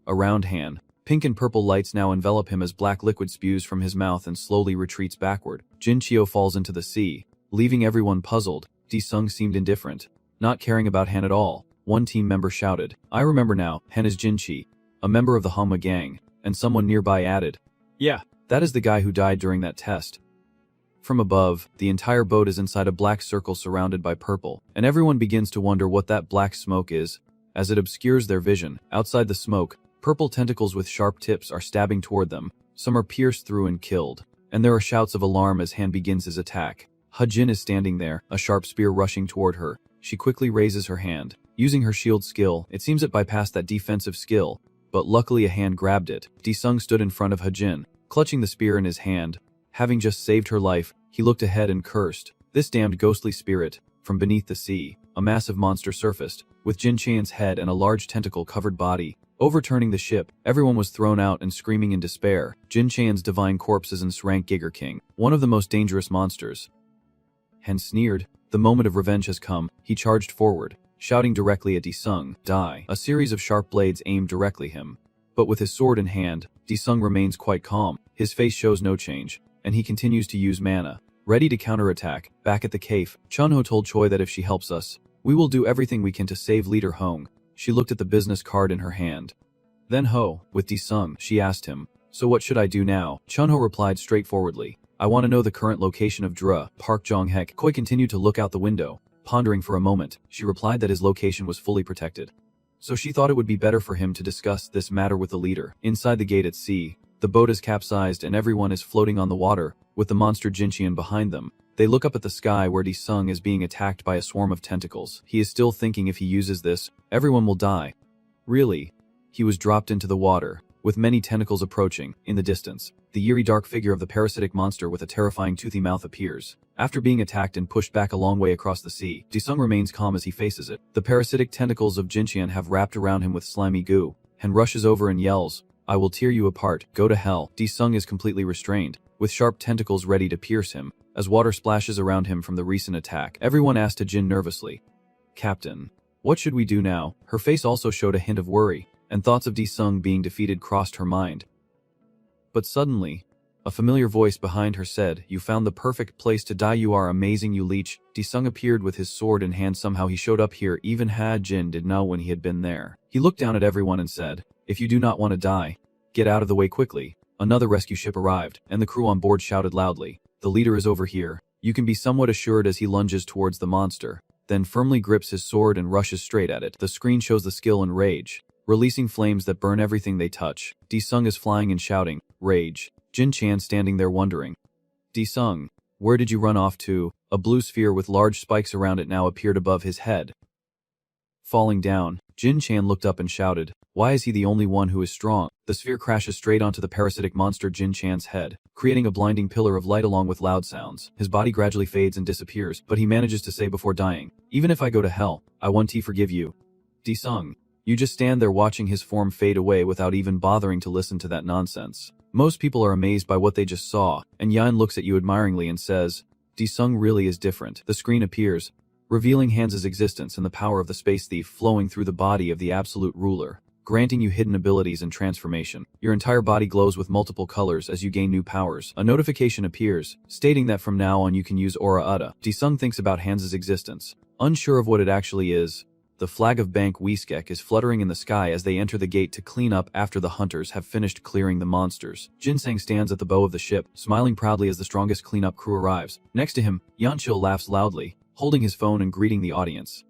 Around Han, pink and purple lights now envelop him as black liquid spews from his mouth and slowly retreats backward. Jinchio falls into the sea, leaving everyone puzzled. Sung seemed indifferent, not caring about Han at all. One team member shouted, "I remember now, Han is Jinchi, a member of the Hanma gang," and someone nearby added, "Yeah, that is the guy who died during that test." From above, the entire boat is inside a black circle surrounded by purple, and everyone begins to wonder what that black smoke is, as it obscures their vision. Outside the smoke, purple tentacles with sharp tips are stabbing toward them. Some are pierced through and killed, and there are shouts of alarm as Han begins his attack. Hajin is standing there, a sharp spear rushing toward her. She quickly raises her hand. Using her shield skill, it seems it bypassed that defensive skill, but luckily a hand grabbed it. Sung stood in front of Hajin, clutching the spear in his hand. Having just saved her life, he looked ahead and cursed, "This damned ghostly spirit." From beneath the sea, a massive monster surfaced, with Jin Chan's head and a large tentacle-covered body. Overturning the ship, everyone was thrown out and screaming in despair. Jin Chan's divine corpse is Ensrank Giger King, one of the most dangerous monsters. Han sneered, "The moment of revenge has come." He charged forward, shouting directly at Sung, "Die." A series of sharp blades aimed directly him. But with his sword in hand, Sung remains quite calm. His face shows no change, and he continues to use mana. Ready to counterattack, back at the cave, Chunho told Choi that if she helps us, we will do everything we can to save Leader Hong. She looked at the business card in her hand. Then Ho, with Sung, she asked him, "So what should I do now?" Chunho replied straightforwardly, "I want to know the current location of Dra, Park Jong-hek." Koi continued to look out the window, pondering for a moment. She replied that his location was fully protected, so she thought it would be better for him to discuss this matter with the leader. Inside the gate at sea, the boat is capsized and everyone is floating on the water, with the monster Jinchian behind them. They look up at the sky where Sung is being attacked by a swarm of tentacles. He is still thinking if he uses this, everyone will die. Really? He was dropped into the water, with many tentacles approaching. In the distance, the eerie dark figure of the parasitic monster with a terrifying toothy mouth appears. After being attacked and pushed back a long way across the sea, Sung remains calm as he faces it. The parasitic tentacles of Jinchian have wrapped around him with slimy goo, and rushes over and yells, "I will tear you apart, go to hell." Sung is completely restrained, with sharp tentacles ready to pierce him. as water splashes around him from the recent attack. Everyone asked to Jin nervously, "Captain, what should we do now?" Her face also showed a hint of worry, and thoughts of Di-sung being defeated crossed her mind. But suddenly, a familiar voice behind her said, "You found the perfect place to die. You are amazing, you leech." Di-sung appeared with his sword in hand. Somehow he showed up here. Even Jin did not know when he had been there. He looked down at everyone and said, "If you do not want to die, get out of the way quickly." Another rescue ship arrived, and the crew on board shouted loudly, "The leader is over here." You can be somewhat assured as he lunges towards the monster, then firmly grips his sword and rushes straight at it. The screen shows the skill and rage, releasing flames that burn everything they touch. Di-sung is flying and shouting, "Rage." Jin Chan standing there wondering, "Di-sung, where did you run off to?" A blue sphere with large spikes around it now appeared above his head. Falling down, Jin Chan looked up and shouted, "Why is he the only one who is strong?" The sphere crashes straight onto the parasitic monster Jin Chan's head, creating a blinding pillar of light along with loud sounds. His body gradually fades and disappears, but he manages to say before dying, "Even if I go to hell, I won't forgive you." Di-sung, you just stand there watching his form fade away without even bothering to listen to that nonsense. Most people are amazed by what they just saw, and Yan looks at you admiringly and says, "Di-sung really is different." The screen appears, revealing Hans's existence and the power of the space thief flowing through the body of the absolute ruler, granting you hidden abilities and transformation. Your entire body glows with multiple colors as you gain new powers. A notification appears, stating that from now on you can use Aura Uta. Di-sung thinks about Hans's existence, unsure of what it actually is. The flag of Bank Wieskek is fluttering in the sky as they enter the gate to clean up after the hunters have finished clearing the monsters. Jinsang stands at the bow of the ship, smiling proudly as the strongest cleanup crew arrives. Next to him, Yanchil laughs loudly, holding his phone and greeting the audience.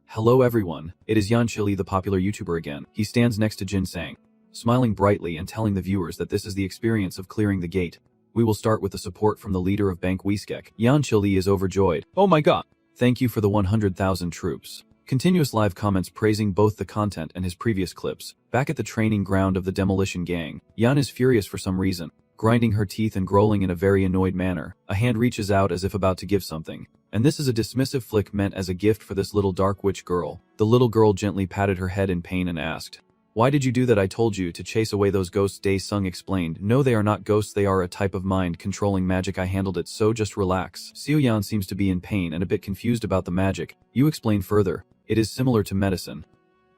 "Hello everyone, it is Yanchili, the popular YouTuber again." He stands next to Jinsang, smiling brightly and telling the viewers that this is the experience of clearing the gate. "We will start with the support from the leader of Bank Wieskek." Yanchili is overjoyed. "Oh my god! Thank you for the 100,000 troops." Continuous live comments praising both the content and his previous clips. Back at the training ground of the demolition gang, Yan is furious for some reason, grinding her teeth and growling in a very annoyed manner. A hand reaches out as if about to give something, and this is a dismissive flick meant as a gift for this little dark witch girl. The little girl gently patted her head in pain and asked, "Why did you do that?" "I told you to chase away those ghosts," Dae-sung explained. "No, they are not ghosts, they are a type of mind-controlling magic. I handled it, so just relax." Seo-yan seems to be in pain and a bit confused about the magic. "You explain further. It is similar to medicine."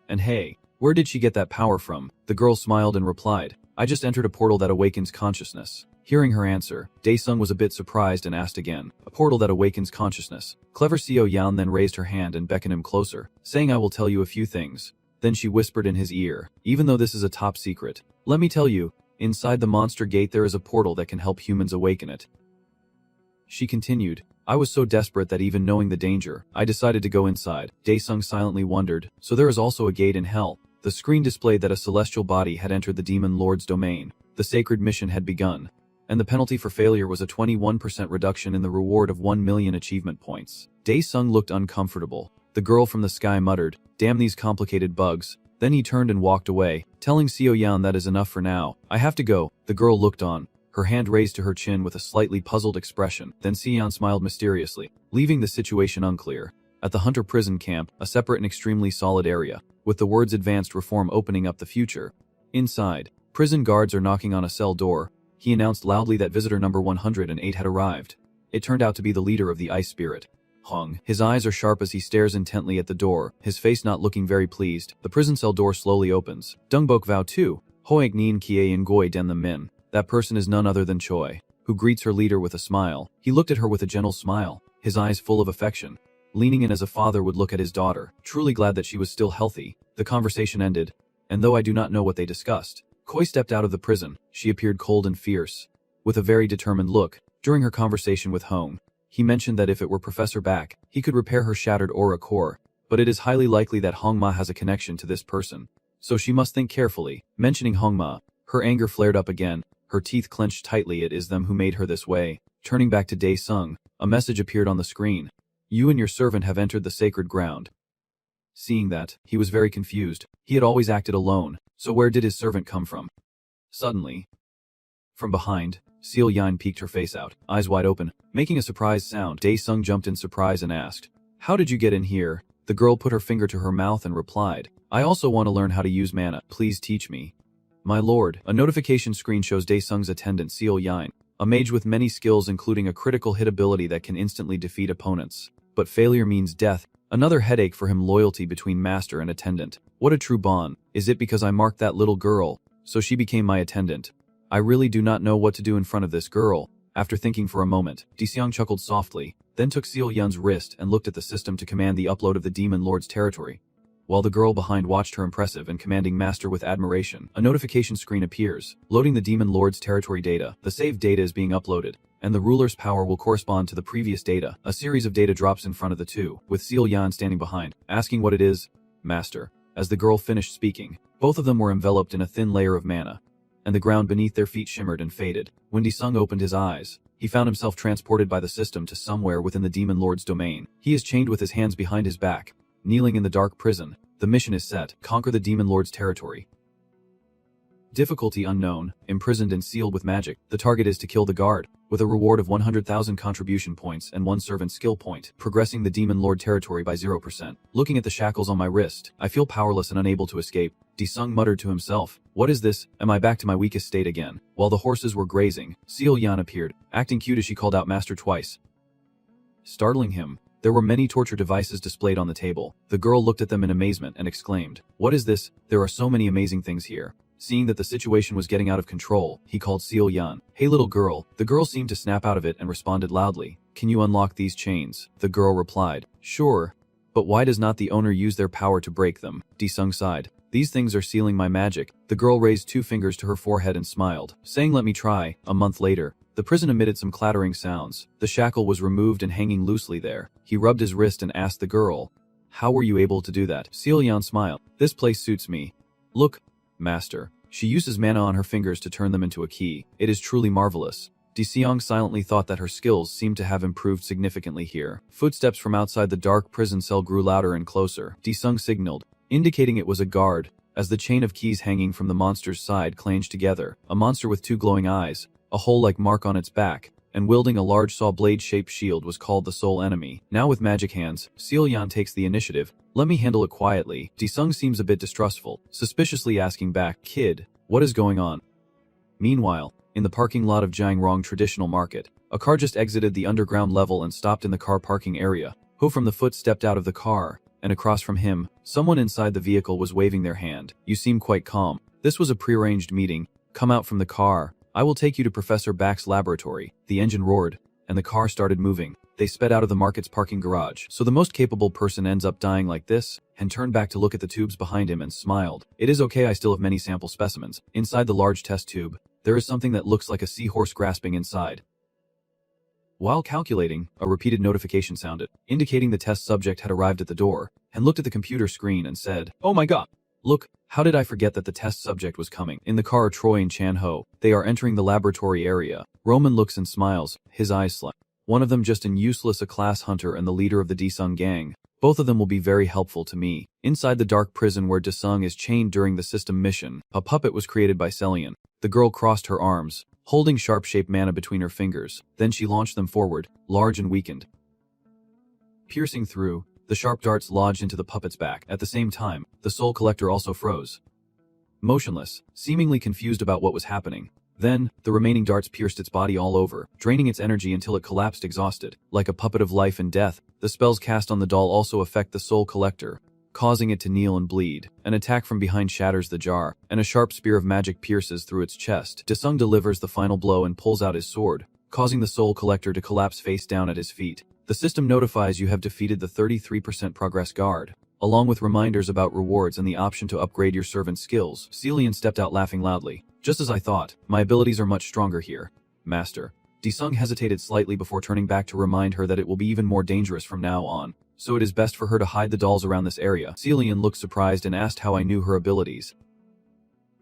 "And hey, where did she get that power from?" The girl smiled and replied, "I just entered a portal that awakens consciousness." Hearing her answer, Dae-sung was a bit surprised and asked again, "A portal that awakens consciousness?" Clever Seo-yan then raised her hand and beckoned him closer, saying, "I will tell you a few things." Then she whispered in his ear, "Even though this is a top secret, let me tell you, inside the monster gate there is a portal that can help humans awaken it." She continued, "I was so desperate that even knowing the danger, I decided to go inside." Dae-sung silently wondered, "So there is also a gate in hell?" The screen displayed that a celestial body had entered the demon lord's domain. The sacred mission had begun, and the penalty for failure was a 21% reduction in the reward of 1 million achievement points. Dae-sung looked uncomfortable. The girl from the sky muttered, "Damn these complicated bugs." Then he turned and walked away, telling Seo-yan, "That is enough for now. I have to go." The girl looked on, her hand raised to her chin with a slightly puzzled expression. Then Seo-yan smiled mysteriously, leaving the situation unclear. At the Hunter prison camp, a separate and extremely solid area, with the words "advanced reform" opening up the future. Inside, prison guards are knocking on a cell door. He announced loudly that visitor number 108 had arrived. It turned out to be the leader of the ice spirit, Hong. His eyes are sharp as he stares intently at the door, his face not looking very pleased. The prison cell door slowly opens. Dungbok Vow 2, Hoek Nien Kie Ngoi Den the Min. That person is none other than Choi, who greets her leader with a smile. He looked at her with a gentle smile, his eyes full of affection, leaning in as a father would look at his daughter, truly glad that she was still healthy. The conversation ended, and though I do not know what they discussed, Koi stepped out of the prison. She appeared cold and fierce, with a very determined look. During her conversation with Hong, he mentioned that if it were Professor Back, he could repair her shattered aura core, but it is highly likely that Hong Ma has a connection to this person, so she must think carefully. Mentioning Hong Ma, her anger flared up again, her teeth clenched tightly. It is them who made her this way. Turning back to Dae-sung, a message appeared on the screen. "You and your servant have entered the sacred ground." Seeing that, he was very confused. He had always acted alone, so where did his servant come from? Suddenly, from behind, Seo-yan peeked her face out, eyes wide open, making a surprised sound. Dae-sung jumped in surprise and asked, "How did you get in here?" The girl put her finger to her mouth and replied, "I also want to learn how to use mana. Please teach me." "My lord." A notification screen shows Dae-sung's attendant Seo-yan, A mage with many skills including a critical hit ability that can instantly defeat opponents. But failure means death. Another headache for him, loyalty between master and attendant. What a true bond. Is it because I marked that little girl, so she became my attendant? I really do not know what to do in front of this girl. After thinking for a moment, Disyoung chuckled softly, then took Seal Yun's wrist and looked at the system to command the upload of the Demon Lord's territory. While the girl behind watched her impressive and commanding master with admiration, a notification screen appears, loading the Demon Lord's territory data. The saved data is being uploaded, and the ruler's power will correspond to the previous data. A series of data drops in front of the two, with Seal Yan standing behind, asking what it is. Master. As the girl finished speaking, both of them were enveloped in a thin layer of mana, and the ground beneath their feet shimmered and faded. When Disung opened his eyes, he found himself transported by the system to somewhere within the Demon Lord's domain. He is chained with his hands behind his back, kneeling in the dark prison. The mission is set: conquer the Demon Lord's territory. Difficulty unknown, imprisoned and sealed with magic. The target is to kill the guard, with a reward of 100,000 contribution points and 1 servant skill point, progressing the Demon Lord territory by 0%. Looking at the shackles on my wrist, I feel powerless and unable to escape. Disung muttered to himself, what is this? Am I back to my weakest state again? While the horses were grazing, Seal Yan appeared. Acting cute as she called out Master twice, startling him. There were many torture devices displayed on the table. The girl looked at them in amazement and exclaimed, what is this? There are so many amazing things here. Seeing that the situation was getting out of control, he called Seal Yan. Hey little girl. The girl seemed to snap out of it and responded loudly. Can you unlock these chains? The girl replied, sure. But why does not the owner use their power to break them? Disung sighed. These things are sealing my magic. The girl raised 2 fingers to her forehead and smiled, saying let me try. A month later, the prison emitted some clattering sounds. The shackle was removed and hanging loosely there. He rubbed his wrist and asked the girl, how were you able to do that? Seal Yan smiled. This place suits me. Look, Master. She uses mana on her fingers to turn them into a key. It is truly marvelous. Disyoung silently thought that her skills seemed to have improved significantly here. Footsteps from outside the dark prison cell grew louder and closer. Disyoung signaled, indicating it was a guard, as the chain of keys hanging from the monster's side clanged together. A monster with 2 glowing eyes, a hole-like mark on its back, and wielding a large saw blade-shaped shield was called the sole enemy. Now with magic hands, Seal Yan takes the initiative. Let me handle it quietly. Disung seems a bit distrustful, suspiciously asking back, kid, what is going on? Meanwhile, in the parking lot of Jiangrong Traditional Market, a car just exited the underground level and stopped in the car parking area. Who from the foot stepped out of the car, and across from him, someone inside the vehicle was waving their hand. You seem quite calm. This was a prearranged meeting. Come out from the car. I will take you to Professor Bak's laboratory. The engine roared, and the car started moving. They sped out of the market's parking garage. So the most capable person ends up dying like this, and turned back to look at the tubes behind him and smiled. It is okay, I still have many sample specimens. Inside the large test tube, there is something that looks like a seahorse grasping inside. While calculating, a repeated notification sounded, indicating the test subject had arrived at the door, and looked at the computer screen and said, oh my god! Look, how did I forget that the test subject was coming? In the car are Troy and Chan Ho. They are entering the laboratory area. Roman looks and smiles, his eyes slant. One of them just an useless, a class hunter and the leader of the Disung gang. Both of them will be very helpful to me. Inside the dark prison where Disung is chained during the system mission, a puppet was created by Celian. The girl crossed her arms, holding sharp-shaped mana between her fingers. Then she launched them forward, large and weakened. Piercing through, the sharp darts lodged into the puppet's back. At the same time, the soul collector also froze, motionless, seemingly confused about what was happening. Then, the remaining darts pierced its body all over, draining its energy until it collapsed exhausted. Like a puppet of life and death, the spells cast on the doll also affect the soul collector, causing it to kneel and bleed. An attack from behind shatters the jar, and a sharp spear of magic pierces through its chest. Disung delivers the final blow and pulls out his sword, causing the soul collector to collapse face down at his feet. The system notifies you have defeated the 33% progress guard, along with reminders about rewards and the option to upgrade your servant skills. Celian stepped out laughing loudly. Just as I thought, my abilities are much stronger here, Master. Disung hesitated slightly before turning back to remind her that it will be even more dangerous from now on, so it is best for her to hide the dolls around this area. Celian looked surprised and asked how I knew her abilities.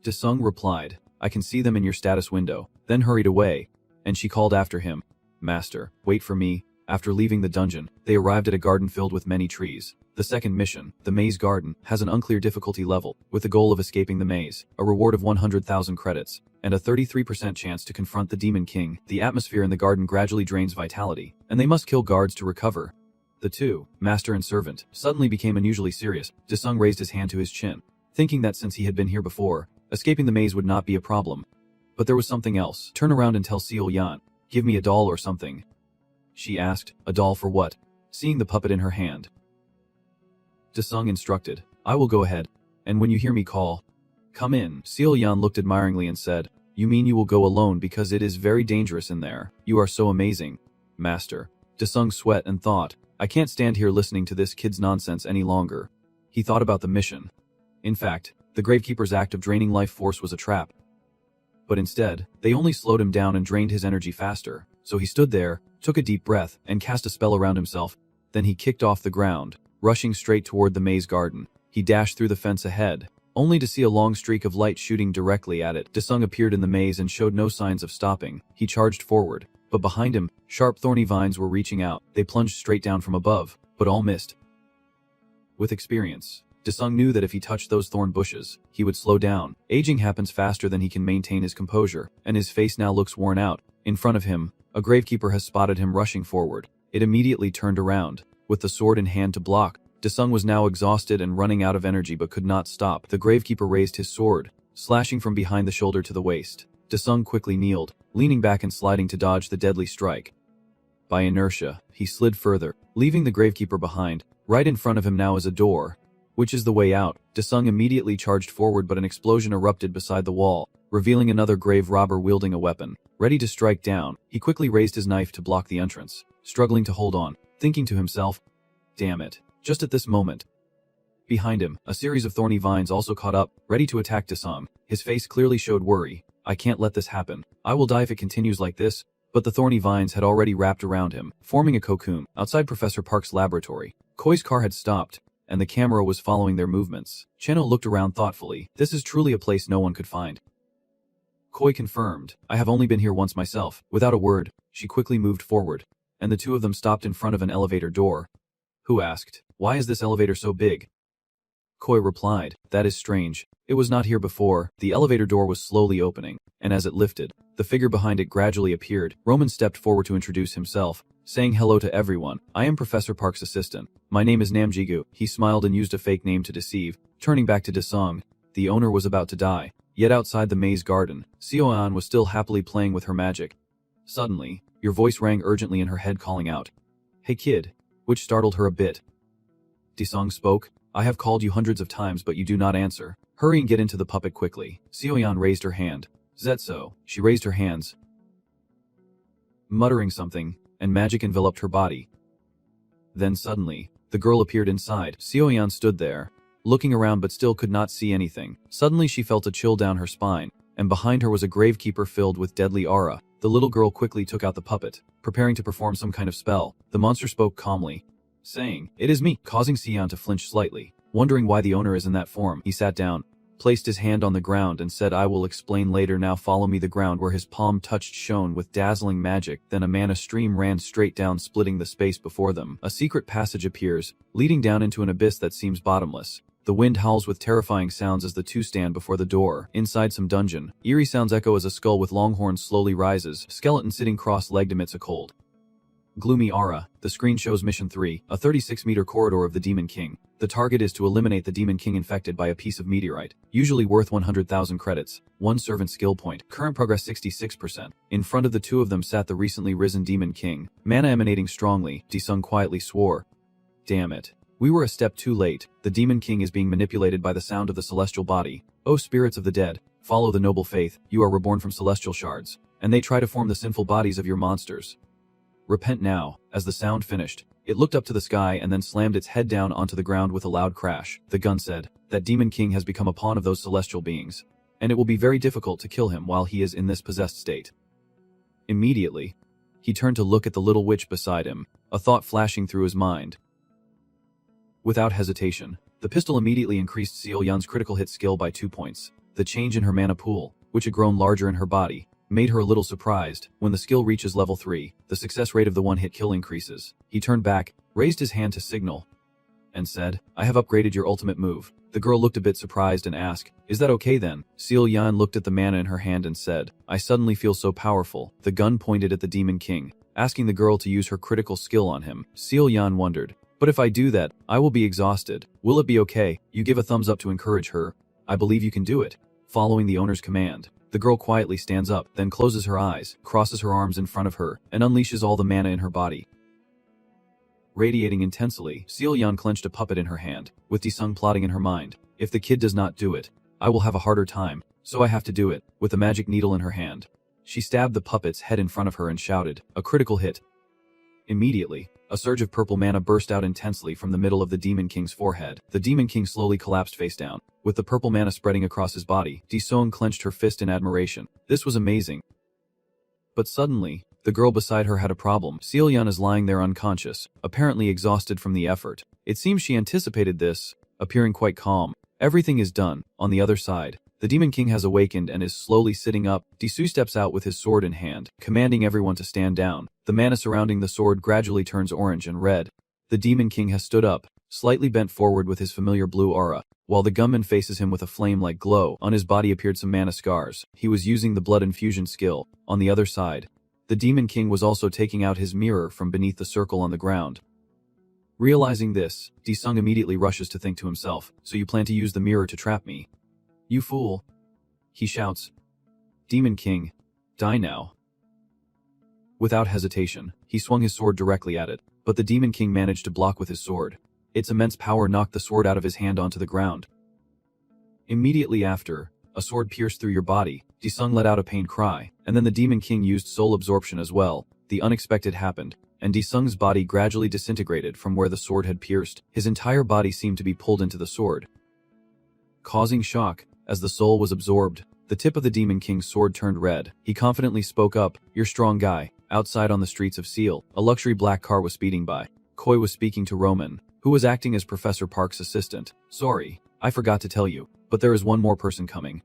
Disung replied, I can see them in your status window, then hurried away, and she called after him, Master, wait for me. After leaving the dungeon, they arrived at a garden filled with many trees. The second mission, the Maze Garden, has an unclear difficulty level, with the goal of escaping the maze, a reward of 100,000 credits, and a 33% chance to confront the Demon King. The atmosphere in the garden gradually drains vitality, and they must kill guards to recover. The two, master and servant, suddenly became unusually serious. Disung raised his hand to his chin, thinking that since he had been here before, escaping the maze would not be a problem. But there was something else. Turn around and tell Seal Yan. Give me a doll or something. She asked, a doll for what? Seeing the puppet in her hand. Desung instructed, I will go ahead. And when you hear me call, come in. Seo Yan looked admiringly and said, you mean you will go alone because it is very dangerous in there. You are so amazing, master. Desung sweat and thought, I can't stand here listening to this kid's nonsense any longer. He thought about the mission. In fact, the Gravekeeper's act of draining life force was a trap. But instead, they only slowed him down and drained his energy faster. So he stood there, took a deep breath, and cast a spell around himself. Then he kicked off the ground, rushing straight toward the maze garden. He dashed through the fence ahead, only to see a long streak of light shooting directly at it. Desung appeared in the maze and showed no signs of stopping. He charged forward, but behind him, sharp thorny vines were reaching out. They plunged straight down from above, but all missed. With experience, Desung knew that if he touched those thorn bushes, he would slow down. Aging happens faster than he can maintain his composure, and his face now looks worn out. In front of him, a Gravekeeper has spotted him rushing forward. It immediately turned around, with the sword in hand to block. Desung was now exhausted and running out of energy but could not stop. The Gravekeeper raised his sword, slashing from behind the shoulder to the waist. Desung quickly kneeled, leaning back and sliding to dodge the deadly strike. By inertia, he slid further, leaving the Gravekeeper behind. Right in front of him now is a door, which is the way out. Desung immediately charged forward, but an explosion erupted beside the wall, revealing another grave robber wielding a weapon. Ready to strike down, he quickly raised his knife to block the entrance, struggling to hold on, thinking to himself, damn it. Just at this moment, behind him, a series of thorny vines also caught up, ready to attack Desung. His face clearly showed worry. I can't let this happen. I will die if it continues like this. But the thorny vines had already wrapped around him, forming a cocoon. Outside Professor Park's laboratory, Koi's car had stopped, and the camera was following their movements. Cheno looked around thoughtfully. This is truly a place no one could find. Koi confirmed, I have only been here once myself. Without a word, she quickly moved forward, and the two of them stopped in front of an elevator door. Who asked, why is this elevator so big? Koi replied, that is strange. It was not here before. The elevator door was slowly opening, and as it lifted, the figure behind it gradually appeared. Roman stepped forward to introduce himself, saying hello to everyone. I am Professor Park's assistant. My name is Namjigu. He smiled and used a fake name to deceive. Turning back to Desung, the owner was about to die. Yet outside the maze garden, Seo-an was still happily playing with her magic. Suddenly, your voice rang urgently in her head, calling out, hey kid, which startled her a bit. Desung spoke, I have called you hundreds of times but you do not answer. Hurry and get into the puppet quickly. Seo-yan raised her hand. Zetso, she raised her hands, muttering something, and magic enveloped her body. Then suddenly, the girl appeared inside. Seo-yan stood there, looking around but still could not see anything. Suddenly she felt a chill down her spine, and behind her was a Gravekeeper filled with deadly aura. The little girl quickly took out the puppet, preparing to perform some kind of spell. The monster spoke calmly, saying, it is me, causing Seo-yan to flinch slightly. Wondering why the owner is in that form, he sat down, placed his hand on the ground and said, I will explain later, now follow me. The ground where his palm touched shone with dazzling magic. Then a mana stream ran straight down, splitting the space before them. A secret passage appears, leading down into an abyss that seems bottomless. The wind howls with terrifying sounds as the two stand before the door. Inside some dungeon, eerie sounds echo as a skull with long horns slowly rises. Skeleton sitting cross-legged emits a cold, gloomy aura. The screen shows Mission 3, a 36-meter corridor of the Demon King. The target is to eliminate the Demon King infected by a piece of meteorite, usually worth 100,000 credits. 1 servant skill point. Current progress 66%. In front of the two of them sat the recently risen Demon King, mana emanating strongly. Desung quietly swore, damn it. We were a step too late. The Demon King is being manipulated by the sound of the celestial body. O spirits of the dead, follow the noble faith. You are reborn from celestial shards, and they try to form the sinful bodies of your monsters. Repent now. As the sound finished, it looked up to the sky and then slammed its head down onto the ground with a loud crash. The gun said, that Demon King has become a pawn of those celestial beings, and it will be very difficult to kill him while he is in this possessed state. Immediately, he turned to look at the little witch beside him, a thought flashing through his mind. Without hesitation, the pistol immediately increased Seo-yan's critical hit skill by 2 points. The change in her mana pool, which had grown larger in her body, made her a little surprised. When the skill reaches level 3, the success rate of the one-hit kill increases. He turned back, raised his hand to signal, and said, I have upgraded your ultimate move. The girl looked a bit surprised and asked, is that okay then? Seo-yan looked at the mana in her hand and said, I suddenly feel so powerful. The gun pointed at the Demon King, asking the girl to use her critical skill on him. Seo-yan wondered, but if I do that, I will be exhausted. Will it be okay? You give a thumbs up to encourage her. I believe you can do it. Following the owner's command, The girl quietly stands up, then closes her eyes, crosses her arms in front of her, and unleashes all the mana in her body. Radiating intensely, Seol-yeon clenched a puppet in her hand, with Disung plotting in her mind. If the kid does not do it, I will have a harder time, so I have to do it, with the magic needle in her hand. She stabbed the puppet's head in front of her and shouted, "A critical hit." Immediately, a surge of purple mana burst out intensely from the middle of the Demon King's forehead. The Demon King slowly collapsed face down. With the purple mana spreading across his body, Disung clenched her fist in admiration. This was amazing. But suddenly, the girl beside her had a problem. Seol-yeon is lying there unconscious, apparently exhausted from the effort. It seems she anticipated this, appearing quite calm. Everything is done. On the other side, the Demon King has awakened and is slowly sitting up. Disung steps out with his sword in hand, commanding everyone to stand down. The mana surrounding the sword gradually turns orange and red. The Demon King has stood up, slightly bent forward with his familiar blue aura, while the gunman faces him with a flame-like glow. On his body appeared some mana scars. He was using the blood infusion skill. On the other side, the Demon King was also taking out his mirror from beneath the circle on the ground. Realizing this, Disung immediately rushes to think to himself, "So you plan to use the mirror to trap me? You fool!" He shouts. "Demon King, die now." Without hesitation, he swung his sword directly at it, but the Demon King managed to block with his sword. Its immense power knocked the sword out of his hand onto the ground. Immediately after, a sword pierced through your body. Disung let out a pained cry, and then the Demon King used soul absorption as well. The unexpected happened, and Disung's body gradually disintegrated from where the sword had pierced. His entire body seemed to be pulled into the sword, causing shock. As the soul was absorbed, the tip of the Demon King's sword turned red. He confidently spoke up, "You're strong guy." Outside on the streets of Seoul, a luxury black car was speeding by. Koi was speaking to Roman, who was acting as Professor Park's assistant. "Sorry, I forgot to tell you, but there is one more person coming,"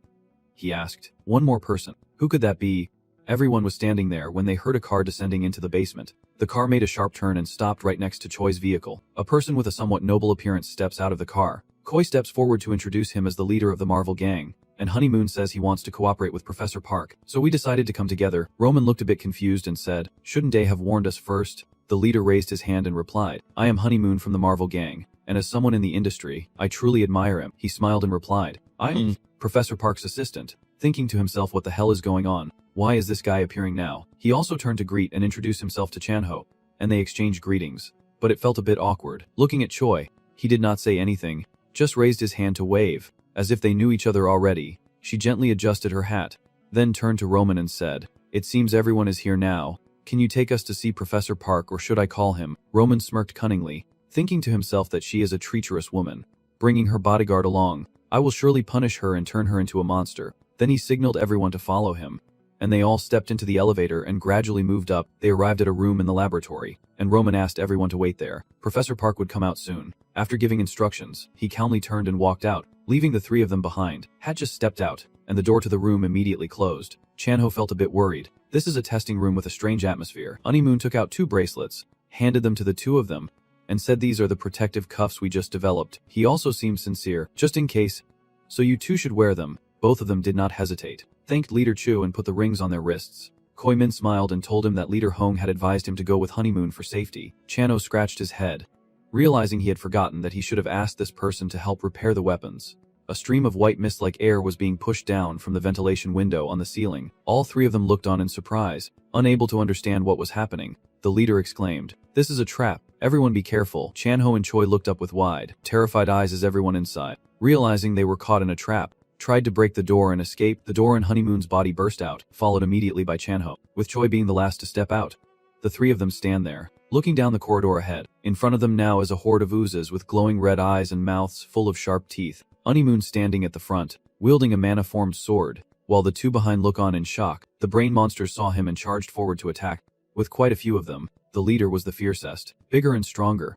he asked. "One more person? Who could that be?" Everyone was standing there when they heard a car descending into the basement. The car made a sharp turn and stopped right next to Choi's vehicle. A person with a somewhat noble appearance steps out of the car. Koi steps forward to introduce him as the leader of the Marvel gang, and Honeymoon says he wants to cooperate with Professor Park, so we decided to come together. Roman looked a bit confused and said, "Shouldn't they have warned us first?" The leader raised his hand and replied, "I am Honeymoon from the Marvel gang, and as someone in the industry, I truly admire him." He smiled and replied, "I'm Professor Park's assistant," thinking to himself, what the hell is going on? Why is this guy appearing now? He also turned to greet and introduce himself to Chanho, and they exchanged greetings, but it felt a bit awkward. Looking at Choi, he did not say anything, just raised his hand to wave, as if they knew each other already. She gently adjusted her hat, then turned to Roman and said, "It seems everyone is here now. Can you take us to see Professor Park, or should I call him?" Roman smirked cunningly, thinking to himself that she is a treacherous woman, bringing her bodyguard along. "I will surely punish her and turn her into a monster." Then he signaled everyone to follow him, and they all stepped into the elevator and gradually moved up. They arrived at a room in the laboratory, and Roman asked everyone to wait there. Professor Park would come out soon. After giving instructions, he calmly turned and walked out, leaving the three of them behind. Had just stepped out, and the door to the room immediately closed. Chanho felt a bit worried. This is a testing room with a strange atmosphere. Honeymoon took out 2 bracelets, handed them to the 2 of them, and said, "These are the protective cuffs we just developed." He also seemed sincere, "Just in case, so you 2 should wear them." Both of them did not hesitate, thanked Leader Chu and put the rings on their wrists. Koi Min smiled and told him that Leader Hong had advised him to go with Honeymoon for safety. Chanho scratched his head, realizing he had forgotten that he should have asked this person to help repair the weapons. A stream of white mist-like air was being pushed down from the ventilation window on the ceiling. All 3 of them looked on in surprise, unable to understand what was happening. The leader exclaimed, "This is a trap. Everyone be careful." Chanho and Choi looked up with wide, terrified eyes as everyone inside, realizing they were caught in a trap, tried to break the door and escape. The door in Honeymoon's body burst out, followed immediately by Chanho, with Choi being the last to step out. The 3 of them stand there, looking down the corridor ahead. In front of them now is a horde of oozes with glowing red eyes and mouths full of sharp teeth. Honeymoon standing at the front, wielding a mana-formed sword, while the 2 behind look on in shock. The brain monsters saw him and charged forward to attack. With quite a few of them, the leader was the fiercest, bigger and stronger.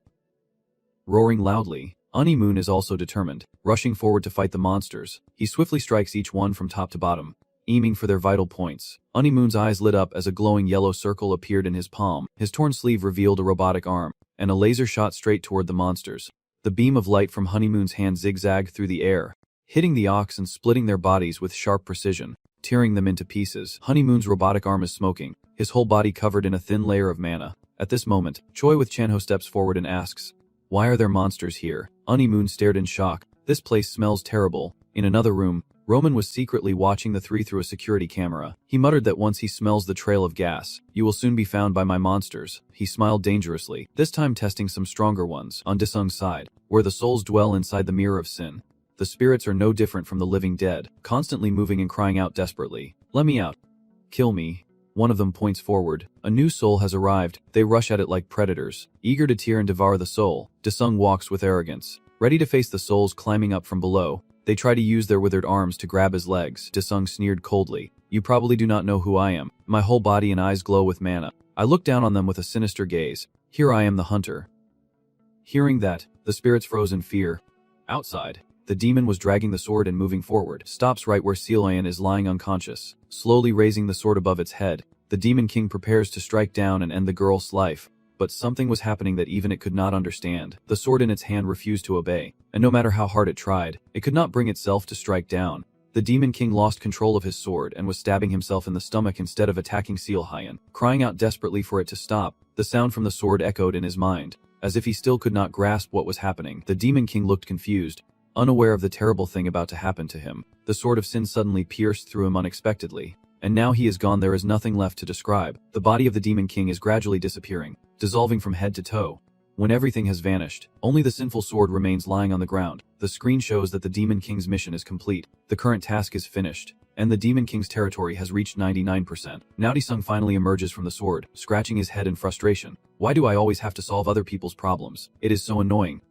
Roaring loudly, Honeymoon is also determined, rushing forward to fight the monsters. He swiftly strikes each one from top to bottom, aiming for their vital points. Honeymoon's eyes lit up as a glowing yellow circle appeared in his palm. His torn sleeve revealed a robotic arm, and a laser shot straight toward the monsters. The beam of light from Honeymoon's hand zigzagged through the air, hitting the ox and splitting their bodies with sharp precision, tearing them into pieces. Honeymoon's robotic arm is smoking, his whole body covered in a thin layer of mana. At this moment, Choi with Chanho steps forward and asks, "Why are there monsters here?" Honeymoon stared in shock. "This place smells terrible." In another room, Roman was secretly watching the three through a security camera. He muttered that once he smells the trail of gas, you will soon be found by my monsters. He smiled dangerously, this time testing some stronger ones. On Disung's side, where the souls dwell inside the mirror of sin, the spirits are no different from the living dead, constantly moving and crying out desperately. Let me out. Kill me. One of them points forward. A new soul has arrived. They rush at it like predators, eager to tear and devour the soul. Disung walks with arrogance, ready to face the souls climbing up from below. They try to use their withered arms to grab his legs. Disung sneered coldly. You probably do not know who I am. My whole body and eyes glow with mana. I look down on them with a sinister gaze. Here I am, the hunter. Hearing that, the spirits froze in fear. Outside, the demon was dragging the sword and moving forward. Stops right where Sealayan is lying unconscious. Slowly raising the sword above its head, the Demon King prepares to strike down and end the girl's life. But something was happening that even it could not understand. The sword in its hand refused to obey, and no matter how hard it tried, it could not bring itself to strike down. The Demon King lost control of his sword and was stabbing himself in the stomach instead of attacking Sealayan, crying out desperately for it to stop. The sound from the sword echoed in his mind, as if he still could not grasp what was happening. The Demon King looked confused, unaware of the terrible thing about to happen to him. The sword of sin suddenly pierced through him unexpectedly, and now he is gone. There is nothing left to describe. The body of the Demon King is gradually disappearing, dissolving from head to toe. When everything has vanished, only the sinful sword remains lying on the ground. The screen shows that the Demon King's mission is complete. The current task is finished, and the Demon King's territory has reached 99%. Now Disung finally emerges from the sword, scratching his head in frustration. Why do I always have to solve other people's problems? It is so annoying.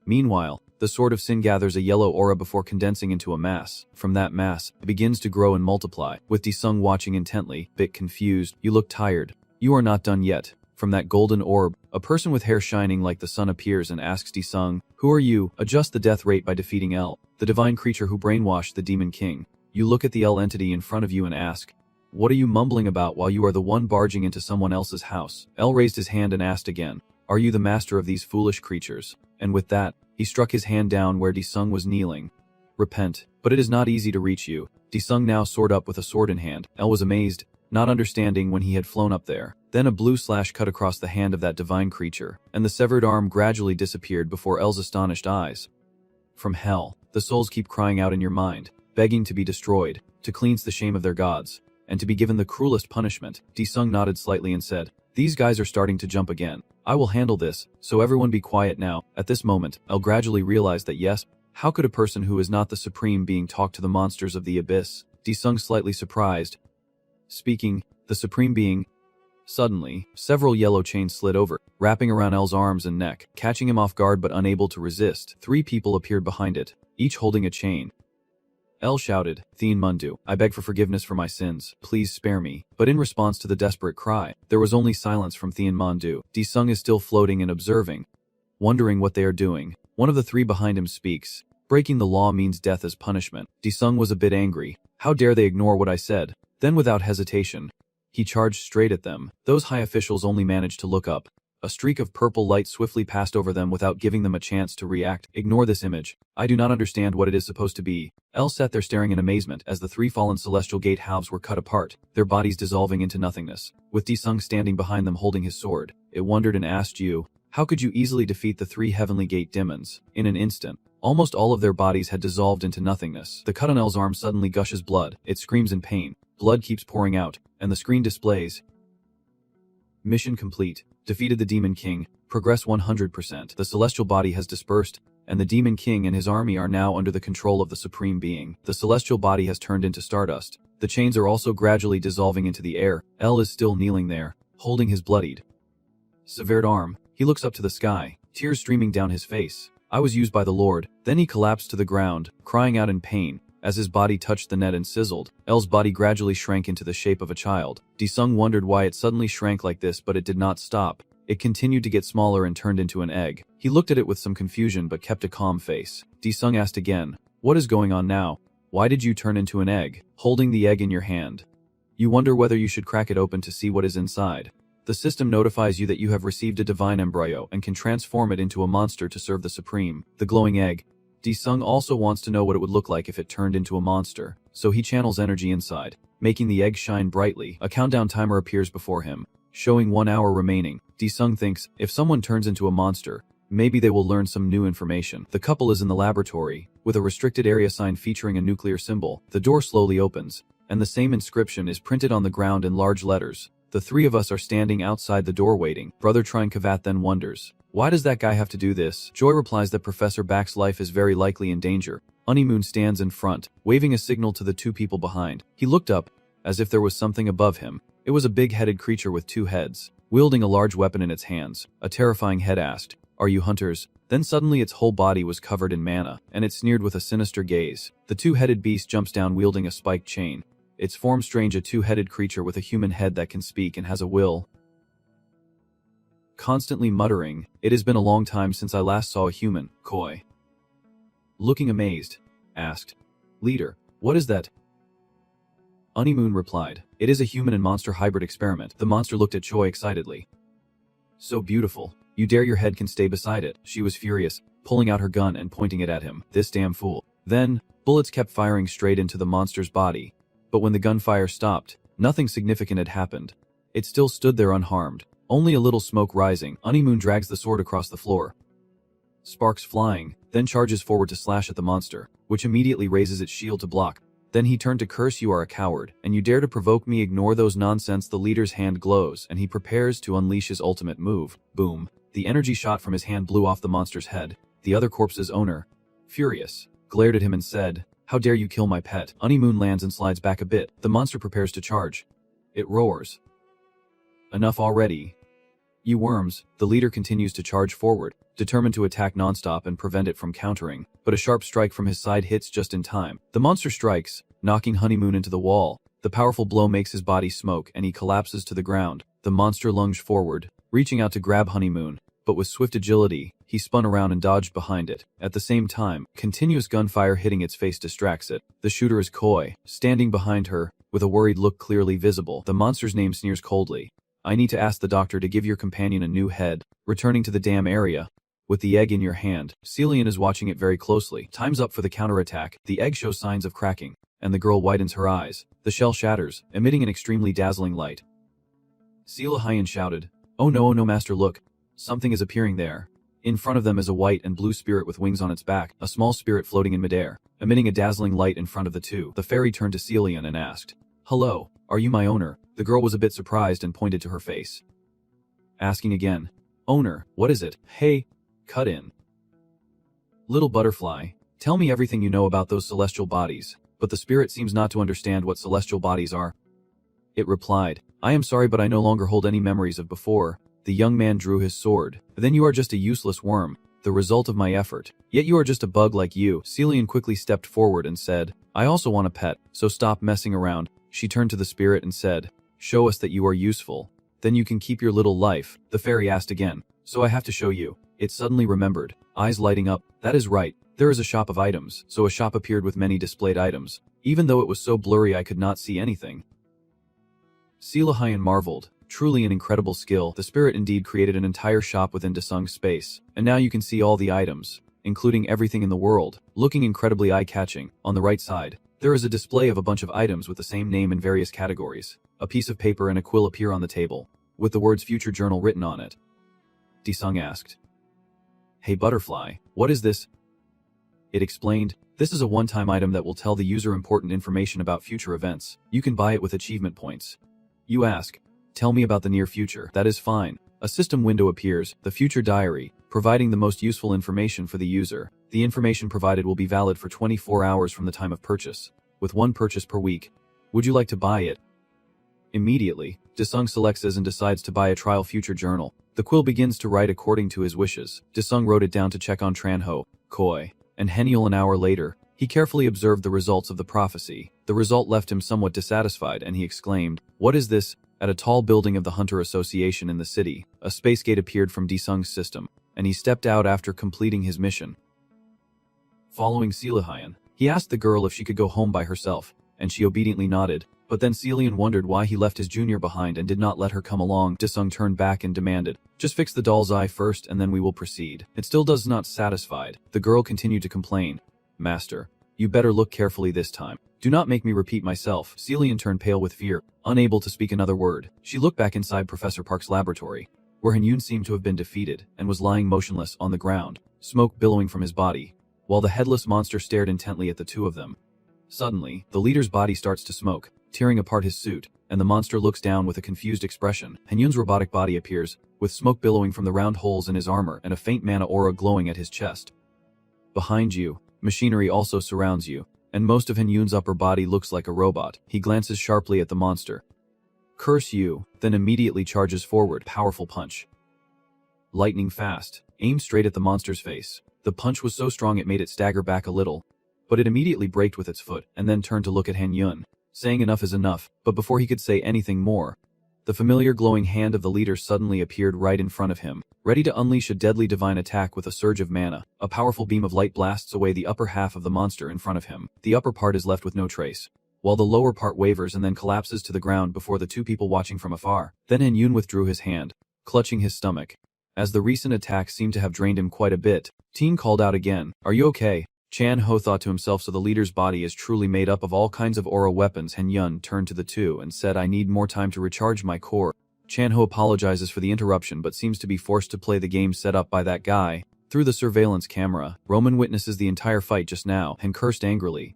Meanwhile, the sword of sin gathers a yellow aura before condensing into a mass. From that mass, it begins to grow and multiply. With Disung watching intently, bit confused. You look tired. You are not done yet. From that golden orb, a person with hair shining like the sun appears and asks Disung, who are you? Adjust the death rate by defeating L, the divine creature who brainwashed the Demon King. You look at the L entity in front of you and ask, what are you mumbling about while you are the one barging into someone else's house? L raised his hand and asked again, are you the master of these foolish creatures? And with that, he struck his hand down where Disung was kneeling. Repent, but it is not easy to reach you. Disung now soared up with a sword in hand. L was amazed, not understanding when he had flown up there. Then a blue slash cut across the hand of that divine creature, and the severed arm gradually disappeared before L's astonished eyes. From hell, the souls keep crying out in your mind, begging to be destroyed, to cleanse the shame of their gods, and to be given the cruelest punishment. Disung nodded slightly and said, these guys are starting to jump again. I will handle this, so everyone be quiet now. At this moment, L gradually realized that yes, how could a person who is not the supreme being talk to the monsters of the abyss? Disung slightly surprised. Speaking, the supreme being. Suddenly, several yellow chains slid over, wrapping around L's arms and neck, catching him off guard but unable to resist. 3 people appeared behind it, each holding a chain. L shouted, Thien Mundu, I beg for forgiveness for my sins, please spare me. But in response to the desperate cry, there was only silence from Thien Mundu. Disung is still floating and observing, wondering what they are doing. One of the 3 behind him speaks. Breaking the law means death as punishment. Disung was a bit angry. How dare they ignore what I said? Then without hesitation, he charged straight at them. Those high officials only managed to look up. A streak of purple light swiftly passed over them without giving them a chance to react. Ignore this image. I do not understand what it is supposed to be. L sat there staring in amazement as the 3 fallen celestial gate halves were cut apart, their bodies dissolving into nothingness. With Disung standing behind them holding his sword, it wondered and asked you, how could you easily defeat the 3 heavenly gate demons? In an instant, almost all of their bodies had dissolved into nothingness. The cut on L's arm suddenly gushes blood. It screams in pain. Blood keeps pouring out, and the screen displays. Mission complete. Defeated the Demon King. Progress 100%. The celestial body has dispersed, and the Demon King and his army are now under the control of the Supreme Being. The celestial body has turned into stardust. The chains are also gradually dissolving into the air. L is still kneeling there, holding his bloodied, severed arm. He looks up to the sky, tears streaming down his face. I was used by the Lord. Then he collapsed to the ground, crying out in pain. As his body touched the net and sizzled, L's body gradually shrank into the shape of a child. Disung wondered why it suddenly shrank like this, but it did not stop. It continued to get smaller and turned into an egg. He looked at it with some confusion but kept a calm face. Disung asked again, what is going on now? Why did you turn into an egg? Holding the egg in your hand, you wonder whether you should crack it open to see what is inside. The system notifies you that you have received a divine embryo and can transform it into a monster to serve the Supreme. The glowing egg. Disung also wants to know what it would look like if it turned into a monster, so he channels energy inside, making the egg shine brightly. A countdown timer appears before him, showing 1 hour remaining. Disung thinks, if someone turns into a monster, Maybe they will learn some new information. The couple is in the laboratory, with a restricted area sign featuring a nuclear symbol. The door slowly opens, and the same inscription is printed on the ground in large letters. The three of us are standing outside the door waiting. Brother Trinkavat then wonders, why does that guy have to do this? Joy replies that Professor Bak's life is very likely in danger. Honeymoon stands in front, waving a signal to the two people behind. He looked up, as if there was something above him. It was a big-headed creature with two heads, wielding a large weapon in its hands. A terrifying head asked, "Are you hunters?" Then suddenly its whole body was covered in mana, and it sneered with a sinister gaze. The two-headed beast jumps down wielding a spiked chain. Its form strange, a two-headed creature with a human head that can speak and has a will. Constantly muttering, "It has been a long time since I last saw a human." Koi, looking amazed, asked, "Leader, what is that?" Honeymoon replied, "It is a human and monster hybrid experiment." The monster looked at Choi excitedly. "So beautiful. You dare your head can stay beside it." She was furious, pulling out her gun and pointing it at him. This damn fool. Then, bullets kept firing straight into the monster's body. But when the gunfire stopped, nothing significant had happened. It still stood there unharmed, only a little smoke rising. Honeymoon drags the sword across the floor. Sparks flying, then charges forward to slash at the monster, which immediately raises its shield to block. Then he turned to curse, "You are a coward, and you dare to provoke me. Ignore those nonsense." The leader's hand glows, and he prepares to unleash his ultimate move. Boom. The energy shot from his hand blew off the monster's head. The other corpse's owner, furious, glared at him and said, "How dare you kill my pet?" Honeymoon lands and slides back a bit. The monster prepares to charge. It roars. "Enough already, you worms." The leader continues to charge forward, determined to attack nonstop and prevent it from countering, but a sharp strike from his side hits just in time. The monster strikes, knocking Honeymoon into the wall. The powerful blow makes his body smoke and he collapses to the ground. The monster lunged forward, reaching out to grab Honeymoon, but with swift agility, he spun around and dodged behind it. At the same time, continuous gunfire hitting its face distracts it. The shooter is Koi, standing behind her, with a worried look clearly visible. The monster's name sneers coldly, "I need to ask the doctor to give your companion a new head." Returning to the damn area, with the egg in your hand, Celian is watching it very closely. Time's up for the counterattack. The egg shows signs of cracking, and the girl widens her eyes. The shell shatters, emitting an extremely dazzling light. Celian shouted, oh no, master, look. Something is appearing there." In front of them is a white and blue spirit with wings on its back, a small spirit floating in midair, emitting a dazzling light in front of the two. The fairy turned to Celian and asked, "Hello, are you my owner?" The girl was a bit surprised and pointed to her face. Asking again, "Owner, what is it?" "Hey, cut in. Little butterfly, tell me everything you know about those celestial bodies." But the spirit seems not to understand what celestial bodies are. It replied, "I am sorry, but I no longer hold any memories of before." The young man drew his sword. "Then you are just a useless worm, the result of my effort. Yet you are just a bug like you." Celian quickly stepped forward and said, "I also want a pet, so stop messing around." She turned to the spirit and said, "Show us that you are useful. Then you can keep your little life." The fairy asked again, "So I have to show you?" It suddenly remembered, eyes lighting up. "That is right, there is a shop of items." So a shop appeared with many displayed items, even though it was so blurry I could not see anything. Celian marveled. Truly an incredible skill. The spirit indeed created an entire shop within Desung's space, and now you can see all the items, including everything in the world, looking incredibly eye-catching. On the right side, there is a display of a bunch of items with the same name in various categories. A piece of paper and a quill appear on the table, with the words "Future Journal" written on it. Desung asked, "Hey butterfly, what is this?" It explained, "This is a one-time item that will tell the user important information about future events. You can buy it with achievement points." You ask, "Tell me about the near future." That is fine. A system window appears, the future diary, providing the most useful information for the user. The information provided will be valid for 24 hours from the time of purchase, with one purchase per week. Would you like to buy it? Immediately, Desung selects as and decides to buy a trial future journal. The quill begins to write according to his wishes. Desung wrote it down to check on Tranho, Koi, and Heniel. An hour later, he carefully observed the results of the prophecy. The result left him somewhat dissatisfied, and he exclaimed, "What is this?" At a tall building of the Hunter Association in the city, a space gate appeared from Desung's system, and he stepped out after completing his mission. Following Celian, he asked the girl if she could go home by herself, and she obediently nodded, but then Celian wondered why he left his junior behind and did not let her come along. Desung turned back and demanded, "Just fix the doll's eye first and then we will proceed." It still does not satisfied. The girl continued to complain, "Master, you better look carefully this time. Do not make me repeat myself." Celian turned pale with fear, unable to speak another word. She looked back inside Professor Park's laboratory. where Hanyun seemed to have been defeated and was lying motionless on the ground, smoke billowing from his body, while the headless monster stared intently at the two of them. Suddenly, the leader's body starts to smoke, tearing apart his suit, and the monster looks down with a confused expression. Hanyun's robotic body appears, with smoke billowing from the round holes in his armor and a faint mana aura glowing at his chest. Behind you, machinery also surrounds you, and most of Hanyun's upper body looks like a robot. He glances sharply at the monster. Curse you, then immediately charges forward, powerful punch. Lightning fast, aimed straight at the monster's face. The punch was so strong it made it stagger back a little, but it immediately braked with its foot and then turned to look at Hanyun, saying enough is enough, but before he could say anything more, the familiar glowing hand of the leader suddenly appeared right in front of him, ready to unleash a deadly divine attack with a surge of mana. A powerful beam of light blasts away the upper half of the monster in front of him. The upper part is left with no trace, while the lower part wavers and then collapses to the ground before the two people watching from afar. Then Hanyun withdrew his hand, clutching his stomach. As the recent attack seemed to have drained him quite a bit, Teen called out again, "Are you okay?" Chan Ho thought to himself, so the leader's body is truly made up of all kinds of aura weapons. Hanyun turned to the two and said, "I need more time to recharge my core." Chan Ho apologizes for the interruption but seems to be forced to play the game set up by that guy. Through the surveillance camera, Roman witnesses the entire fight just now and cursed angrily.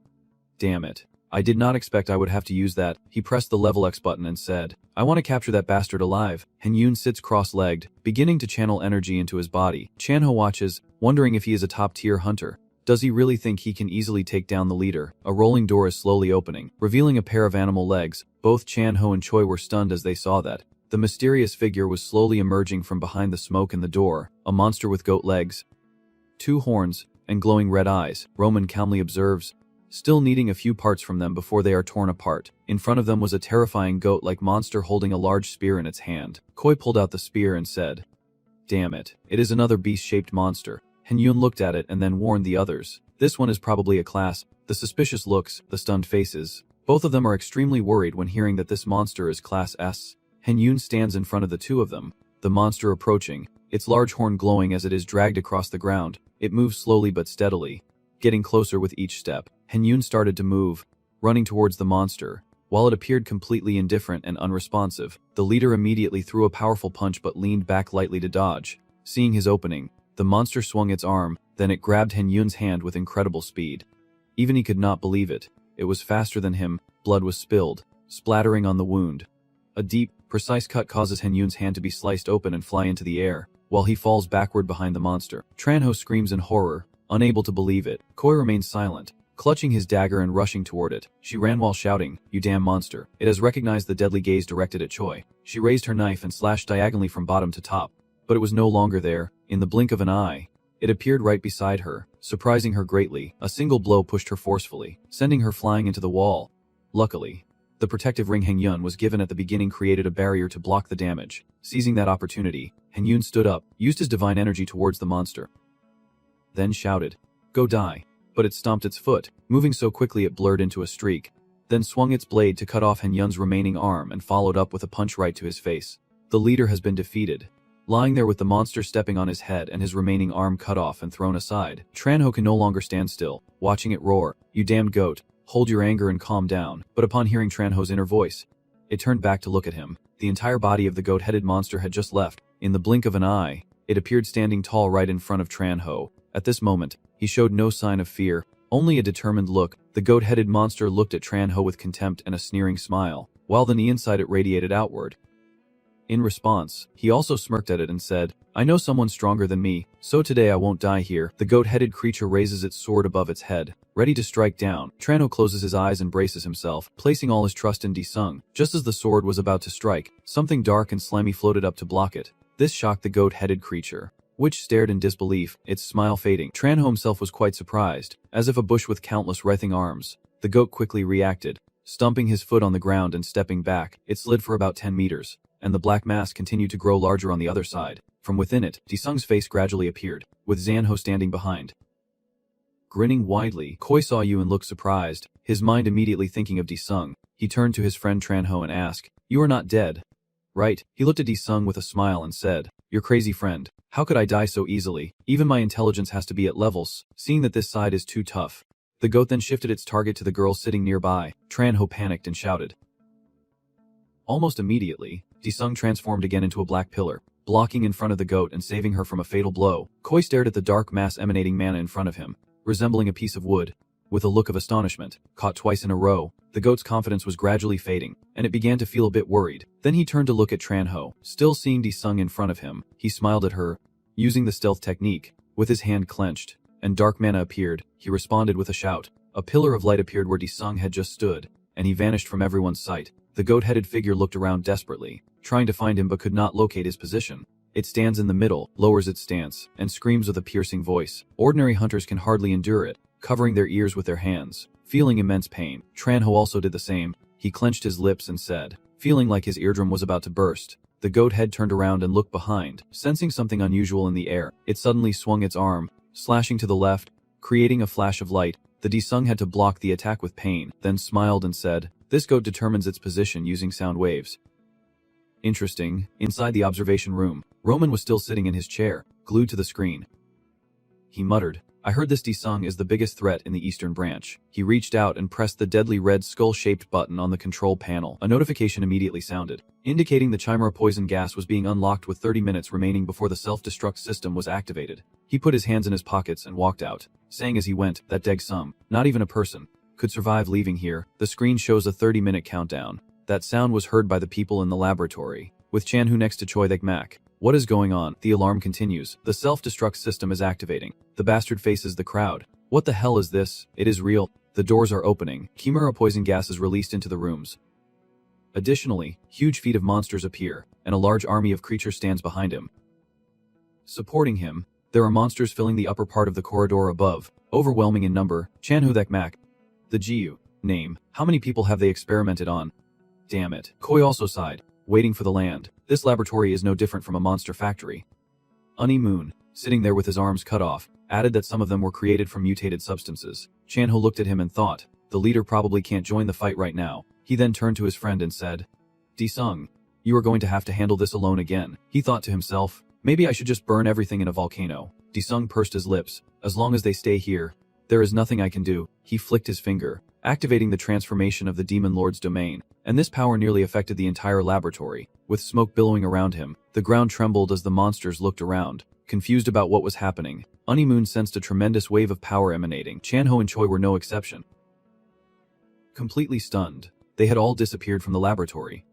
"Damn it. I did not expect I would have to use that." He pressed the level X button and said, "I want to capture that bastard alive." Hanyun sits cross-legged, beginning to channel energy into his body. Chan Ho watches, wondering if he is a top-tier hunter. Does he really think he can easily take down the leader? A rolling door is slowly opening, revealing a pair of animal legs. Both Chan Ho and Choi were stunned as they saw that. The mysterious figure was slowly emerging from behind the smoke in the door, a monster with goat legs, 2 horns, and glowing red eyes. Roman calmly observes, still needing a few parts from them before they are torn apart. In front of them was a terrifying goat-like monster holding a large spear in its hand. Koi pulled out the spear and said, "Damn it, it is another beast-shaped monster." Hanyun looked at it and then warned the others. "This one is probably a class." The suspicious looks, the stunned faces. Both of them are extremely worried when hearing that this monster is Class S. Hanyun stands in front of the two of them, the monster approaching, its large horn glowing as it is dragged across the ground. It moves slowly but steadily, getting closer with each step. Hanyun started to move, running towards the monster. While it appeared completely indifferent and unresponsive, the leader immediately threw a powerful punch but leaned back lightly to dodge. Seeing his opening, the monster swung its arm, then it grabbed Hanyun's hand with incredible speed. Even he could not believe it. It was faster than him. Blood was spilled, splattering on the wound. A deep, precise cut causes Hanyun's hand to be sliced open and fly into the air, while he falls backward behind the monster. Tranho screams in horror, unable to believe it. Koi remains silent, clutching his dagger and rushing toward it. She ran while shouting, "You damn monster." It has recognized the deadly gaze directed at Choi. She raised her knife and slashed diagonally from bottom to top. But it was no longer there. In the blink of an eye, it appeared right beside her, surprising her greatly. A single blow pushed her forcefully, sending her flying into the wall. Luckily, the protective ring Hanyun was given at the beginning created a barrier to block the damage. Seizing that opportunity, Hanyun stood up, used his divine energy towards the monster, then shouted, "Go die." But it stomped its foot, moving so quickly it blurred into a streak, then swung its blade to cut off Hanyun's remaining arm and followed up with a punch right to his face. The leader has been defeated. Lying there with the monster stepping on his head and his remaining arm cut off and thrown aside, Tranho can no longer stand still, watching it roar, "You damned goat, hold your anger and calm down." But upon hearing Tranho's inner voice, it turned back to look at him. The entire body of the goat-headed monster had just left. In the blink of an eye, it appeared standing tall right in front of Tranho. At this moment, he showed no sign of fear, only a determined look. The goat-headed monster looked at Tranho with contempt and a sneering smile, while the inside it radiated outward. In response, he also smirked at it and said, "I know someone stronger than me, so today I won't die here." The goat-headed creature raises its sword above its head, ready to strike down. Tranho closes his eyes and braces himself, placing all his trust in Desung. Just as the sword was about to strike, something dark and slimy floated up to block it. This shocked the goat-headed creature, which stared in disbelief, its smile fading. Tranho himself was quite surprised, as if a bush with countless writhing arms. The goat quickly reacted, stomping his foot on the ground and stepping back. It slid for about 10 meters. And the black mass continued to grow larger on the other side. From within it, Desung's face gradually appeared, with Zanho standing behind. Grinning widely, Koi saw you and looked surprised, his mind immediately thinking of Desung. He turned to his friend Tranho and asked, "You are not dead, right?" He looked at Desung with a smile and said, "You're crazy, friend. How could I die so easily? Even my intelligence has to be at levels." Seeing that this side is too tough, the goat then shifted its target to the girl sitting nearby. Tranho panicked and shouted. Almost immediately, Desung transformed again into a black pillar, blocking in front of the goat and saving her from a fatal blow. Koi stared at the dark mass emanating mana in front of him, resembling a piece of wood. With a look of astonishment, caught twice in a row, the goat's confidence was gradually fading, and it began to feel a bit worried. Then he turned to look at Tranho. Still seeing Disung in front of him, he smiled at her, using the stealth technique, with his hand clenched, and dark mana appeared. He responded with a shout. A pillar of light appeared where Disung had just stood, and he vanished from everyone's sight. The goat-headed figure looked around desperately, trying to find him but could not locate his position. It stands in the middle, lowers its stance, and screams with a piercing voice. Ordinary hunters can hardly endure it, covering their ears with their hands, feeling immense pain. Tranho also did the same. He clenched his lips and said, feeling like his eardrum was about to burst. The goat head turned around and looked behind, sensing something unusual in the air. It suddenly swung its arm, slashing to the left, creating a flash of light. The Disung had to block the attack with pain, then smiled and said, "This goat determines its position using sound waves." Interesting. Inside the observation room, Roman was still sitting in his chair, glued to the screen. He muttered, "I heard this Disung is the biggest threat in the Eastern Branch." He reached out and pressed the deadly red skull-shaped button on the control panel. A notification immediately sounded, indicating the Chimera poison gas was being unlocked with 30 minutes remaining before the self-destruct system was activated. He put his hands in his pockets and walked out, saying as he went, "That deg sum, not even a person could survive leaving here." The screen shows a 30-minute countdown. That sound was heard by the people in the laboratory, with Chanhu next to Choi Mak. "What is going on?" The alarm continues. "The self-destruct system is activating." The bastard faces the crowd. "What the hell is this? It is real." The doors are opening. Chimera poison gas is released into the rooms. Additionally, huge feet of monsters appear, and a large army of creatures stands behind him. Supporting him, there are monsters filling the upper part of the corridor above, overwhelming in number. Chanhu Mak. The GU. Name. How many people have they experimented on? Damn it. Koi also sighed, waiting for the land. This laboratory is no different from a monster factory. Uni Moon, sitting there with his arms cut off, added that some of them were created from mutated substances. Chanho looked at him and thought, the leader probably can't join the fight right now. He then turned to his friend and said, "Disung, you are going to have to handle this alone again." He thought to himself, maybe I should just burn everything in a volcano. Disung pursed his lips. As long as they stay here, there is nothing I can do. He flicked his finger, activating the transformation of the Demon Lord's domain, and this power nearly affected the entire laboratory. With smoke billowing around him, the ground trembled as the monsters looked around, confused about what was happening. Uni Moon sensed a tremendous wave of power emanating. Chanho and Choi were no exception. Completely stunned, they had all disappeared from the laboratory.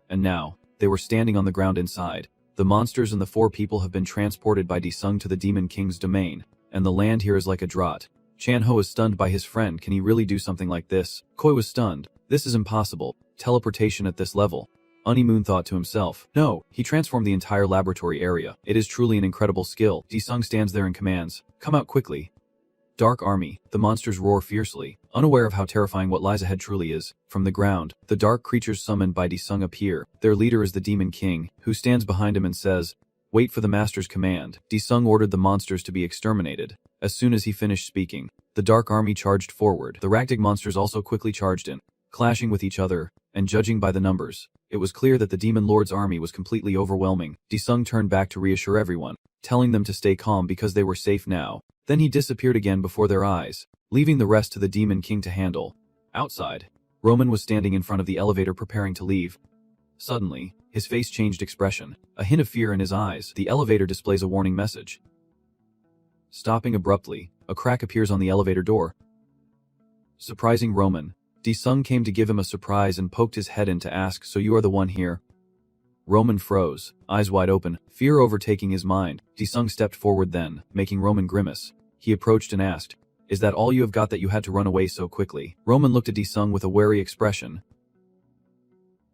And now, they were standing on the ground inside. The monsters and the 4 people have been transported by Disung to the Demon King's domain, and the land here is like a drought. Chanho is stunned by his friend. Can he really do something like this? Koi was stunned. This is impossible. Teleportation at this level. Uni Moon thought to himself. No, he transformed the entire laboratory area. It is truly an incredible skill. Disung stands there and commands, "Come out quickly." Dark Army. The monsters roar fiercely, unaware of how terrifying what lies ahead truly is. From the ground, the dark creatures summoned by Disung appear. Their leader is the Demon King, who stands behind him and says, "Wait for the master's command." Disung ordered the monsters to be exterminated. As soon as he finished speaking, the Dark Army charged forward. The Ragdig monsters also quickly charged in, clashing with each other, and judging by the numbers, it was clear that the Demon Lord's army was completely overwhelming. Disung turned back to reassure everyone, telling them to stay calm because they were safe now. Then he disappeared again before their eyes, leaving the rest to the Demon King to handle. Outside, Roman was standing in front of the elevator preparing to leave. Suddenly, his face changed expression, a hint of fear in his eyes. The elevator displays a warning message. Stopping abruptly, a crack appears on the elevator door. Surprising Roman, Disung came to give him a surprise and poked his head in to ask, "So you are the one here?" Roman froze, eyes wide open, fear overtaking his mind. Disung stepped forward then, making Roman grimace. He approached and asked, "Is that all you have got that you had to run away so quickly?" Roman looked at Disung with a wary expression,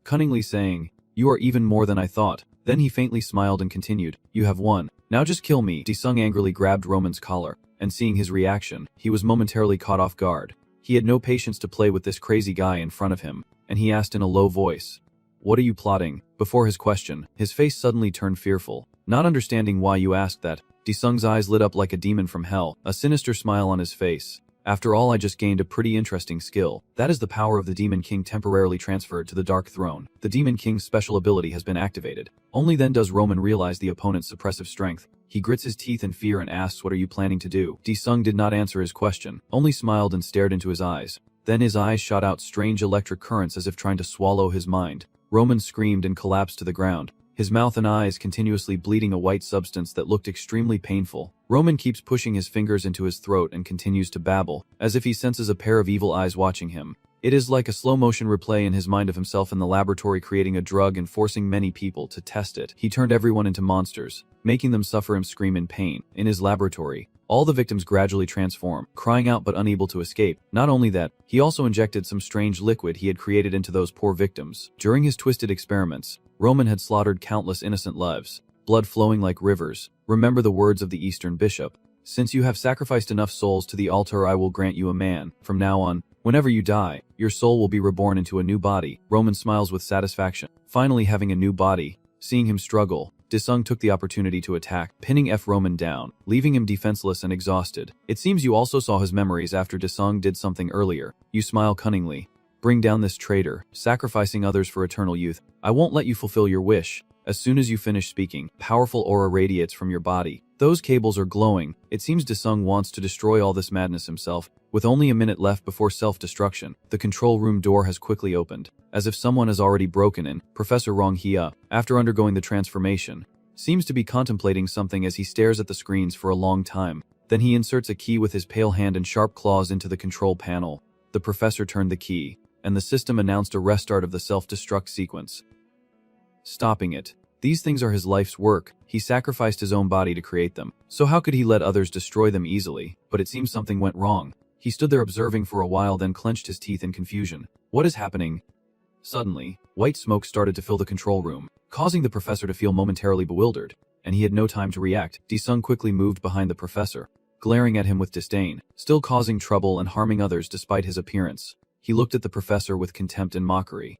cunningly saying, "You are even more than I thought." Then he faintly smiled and continued, "You have won. Now just kill me." Disung angrily grabbed Roman's collar, and seeing his reaction, he was momentarily caught off guard. He had no patience to play with this crazy guy in front of him, and he asked in a low voice, "What are you plotting?" Before his question, his face suddenly turned fearful. Not understanding why you asked that, Disung's eyes lit up like a demon from hell, a sinister smile on his face. "After all, I just gained a pretty interesting skill. That is the power of the Demon King temporarily transferred to the Dark Throne. The Demon King's special ability has been activated. Only then does Roman realize the opponent's suppressive strength. He grits his teeth in fear and asks, "What are you planning to do?" Disung did not answer his question, only smiled and stared into his eyes. Then his eyes shot out strange electric currents as if trying to swallow his mind. Roman screamed and collapsed to the ground, his mouth and eyes continuously bleeding a white substance that looked extremely painful. Roman keeps pushing his fingers into his throat and continues to babble, as if he senses a pair of evil eyes watching him. It is like a slow-motion replay in his mind of himself in the laboratory creating a drug and forcing many people to test it. He turned everyone into monsters, making them suffer and scream in pain. In his laboratory, all the victims gradually transform, crying out but unable to escape. Not only that, he also injected some strange liquid he had created into those poor victims. During his twisted experiments, Roman had slaughtered countless innocent lives, blood flowing like rivers. Remember the words of the Eastern bishop. Since you have sacrificed enough souls to the altar, I will grant you a man. From now on, whenever you die, your soul will be reborn into a new body. Roman smiles with satisfaction. Finally having a new body. Seeing him struggle, Disung took the opportunity to attack, pinning Roman down, leaving him defenseless and exhausted. It seems you also saw his memories after Disung did something earlier. You smile cunningly. Bring down this traitor, sacrificing others for eternal youth. I won't let you fulfill your wish. As soon as you finish speaking, powerful aura radiates from your body. Those cables are glowing. It seems Disung wants to destroy all this madness himself. With only a minute left before self-destruction, the control room door has quickly opened. As if someone has already broken in, Professor Rong Hia, after undergoing the transformation, seems to be contemplating something as he stares at the screens for a long time. Then he inserts a key with his pale hand and sharp claws into the control panel. The professor turned the key, and the system announced a restart of the self-destruct sequence, stopping it. These things are his life's work. He sacrificed his own body to create them, so how could he let others destroy them easily? But it seems something went wrong. He stood there observing for a while, then clenched his teeth in confusion. What is happening? Suddenly, white smoke started to fill the control room, causing the professor to feel momentarily bewildered, and he had no time to react. Disung quickly moved behind the professor, glaring at him with disdain, still causing trouble and harming others despite his appearance. He looked at the professor with contempt and mockery.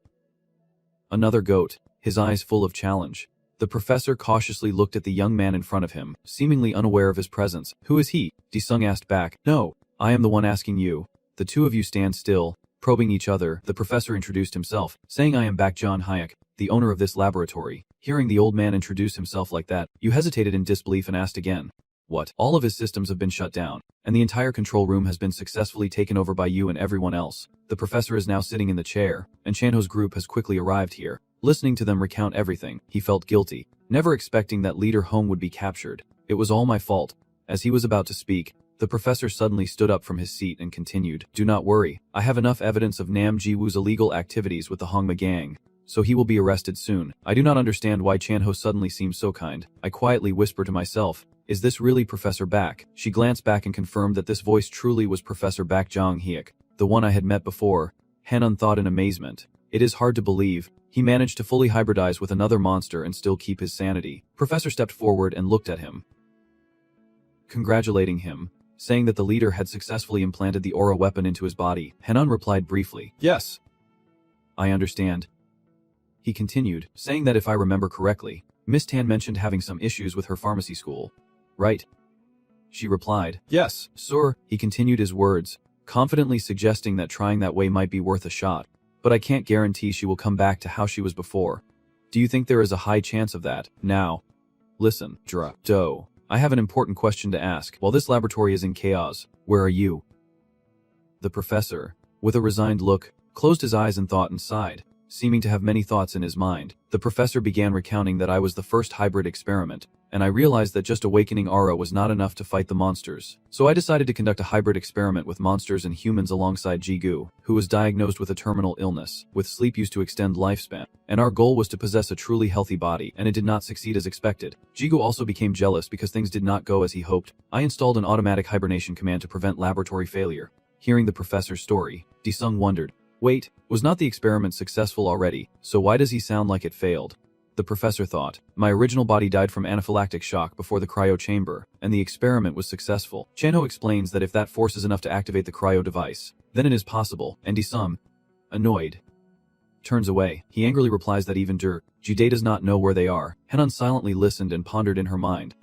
Another goat, his eyes full of challenge. The professor cautiously looked at the young man in front of him, seemingly unaware of his presence. Who is he? Disung asked back. No, I am the one asking you. The two of you stand still, probing each other. The professor introduced himself, saying, I am Baek John Hayek, the owner of this laboratory. Hearing the old man introduce himself like that, you hesitated in disbelief and asked again. What? All of his systems have been shut down, and the entire control room has been successfully taken over by you and everyone else. The professor is now sitting in the chair, and Chanho's group has quickly arrived here. Listening to them recount everything, he felt guilty, never expecting that Leader Hong would be captured. It was all my fault. As he was about to speak, the professor suddenly stood up from his seat and continued. Do not worry, I have enough evidence of Nam Ji-woo's illegal activities with the Hongma gang, so he will be arrested soon. I do not understand why Chanho suddenly seems so kind. I quietly whisper to myself, is this really Professor Baek? She glanced back and confirmed that this voice truly was Professor Baek Jong Hyuk, the one I had met before. Hanon thought in amazement. It is hard to believe. He managed to fully hybridize with another monster and still keep his sanity. Professor stepped forward and looked at him, congratulating him, saying that the leader had successfully implanted the aura weapon into his body. Hanon replied briefly, yes, I understand. He continued, saying that if I remember correctly, Miss Tan mentioned having some issues with her pharmacy school, right? She replied, yes, sir. He continued his words, confidently suggesting that trying that way might be worth a shot. But I can't guarantee she will come back to how she was before. Do you think there is a high chance of that? Now, listen, Do. I have an important question to ask. While this laboratory is in chaos, where are you? The professor, with a resigned look, closed his eyes and thought and sighed, seeming to have many thoughts in his mind. The professor began recounting that I was the first hybrid experiment, and I realized that just awakening aura was not enough to fight the monsters. So I decided to conduct a hybrid experiment with monsters and humans alongside Jigu, who was diagnosed with a terminal illness, with sleep used to extend lifespan. And our goal was to possess a truly healthy body, and it did not succeed as expected. Jigu also became jealous because things did not go as he hoped. I installed an automatic hibernation command to prevent laboratory failure. Hearing the professor's story, Disung wondered, wait, was not the experiment successful already, so why does he sound like it failed? The professor thought, my original body died from anaphylactic shock before the cryo chamber, and the experiment was successful. Chanho explains that if that force is enough to activate the cryo device, then it is possible, and Disung, annoyed, turns away. He angrily replies that even Jude does not know where they are. Hanon silently listened and pondered in her mind.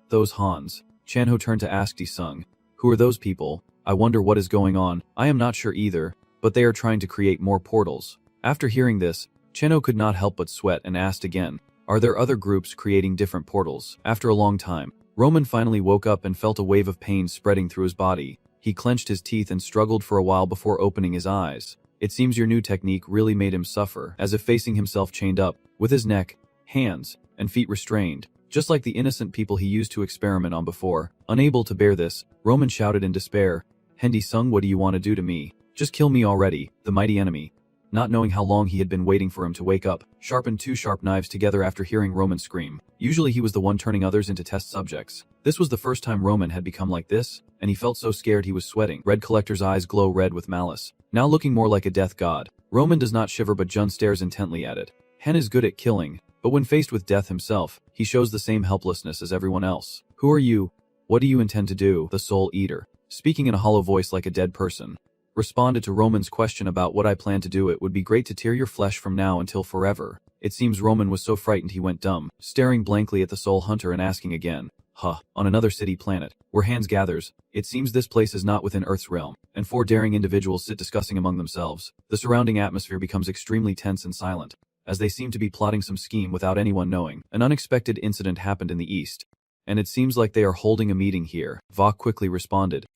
Those Hans. Chanho turned to ask Disung, who are those people? I wonder what is going on. I am not sure either, but they are trying to create more portals. After hearing this, Chanho could not help but sweat and asked again, are there other groups creating different portals? After a long time, Roman finally woke up and felt a wave of pain spreading through his body. He clenched his teeth and struggled for a while before opening his eyes. It seems your new technique really made him suffer, as if facing himself chained up, with his neck, hands and feet restrained, just like the innocent people he used to experiment on before. Unable to bear this, Roman shouted in despair, "Hendi Sung, what do you want to do to me? Just kill me already." The mighty enemy, not knowing how long he had been waiting for him to wake up, sharpened two sharp knives together after hearing Roman scream. Usually he was the one turning others into test subjects. This was the first time Roman had become like this, and he felt so scared he was sweating. Red Collector's eyes glow red with malice. Now looking more like a death god, Roman does not shiver but Jun stares intently at it. Hen is good at killing, but when faced with death himself, he shows the same helplessness as everyone else. "Who are you? What do you intend to do?" The Soul Eater, speaking in a hollow voice like a dead person, responded to Roman's question about what I plan to do. "It would be great to tear your flesh from now until forever." It seems Roman was so frightened he went dumb, staring blankly at the Soul Hunter and asking again, on another city planet, where hands gathers, it seems this place is not within Earth's realm, and four daring individuals sit discussing among themselves. The surrounding atmosphere becomes extremely tense and silent, as they seem to be plotting some scheme without anyone knowing. An unexpected incident happened in the east, and it seems like they are holding a meeting here. Vok quickly responded.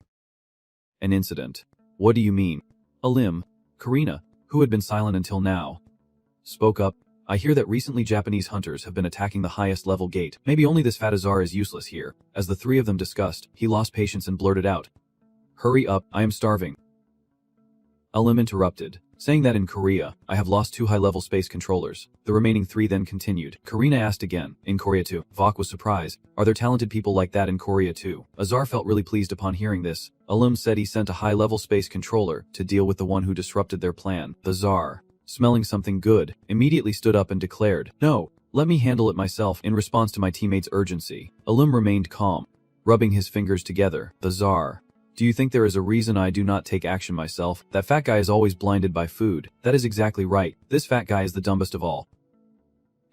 "An incident? What do you mean?" Alim, Karina, who had been silent until now, spoke up. "I hear that recently Japanese hunters have been attacking the highest level gate. Maybe only this fat Azar is useless here." As the three of them discussed, he lost patience and blurted out, "Hurry up, I am starving." Alim interrupted, saying that in Korea, "I have lost 2 high-level space controllers." The remaining 3 then continued. Karina asked again, "In Korea too?" Vok was surprised. "Are there talented people like that in Korea too?" Azar felt really pleased upon hearing this. Alim said he sent a high-level space controller to deal with the one who disrupted their plan. The Tsar, smelling something good, immediately stood up and declared, "No, let me handle it myself." In response to my teammate's urgency, Alim remained calm, rubbing his fingers together. The Tsar, "Do you think there is a reason I do not take action myself? That fat guy is always blinded by food." "That is exactly right. This fat guy is the dumbest of all."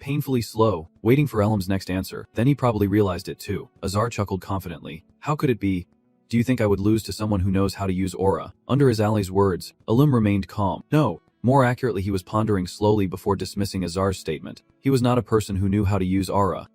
Painfully slow, waiting for Elam's next answer. Then he probably realized it too. Azar chuckled confidently. "How could it be? Do you think I would lose to someone who knows how to use aura?" Under his ally's words, Alim remained calm. No, more accurately, he was pondering slowly before dismissing Azar's statement. He was not a person who knew how to use aura.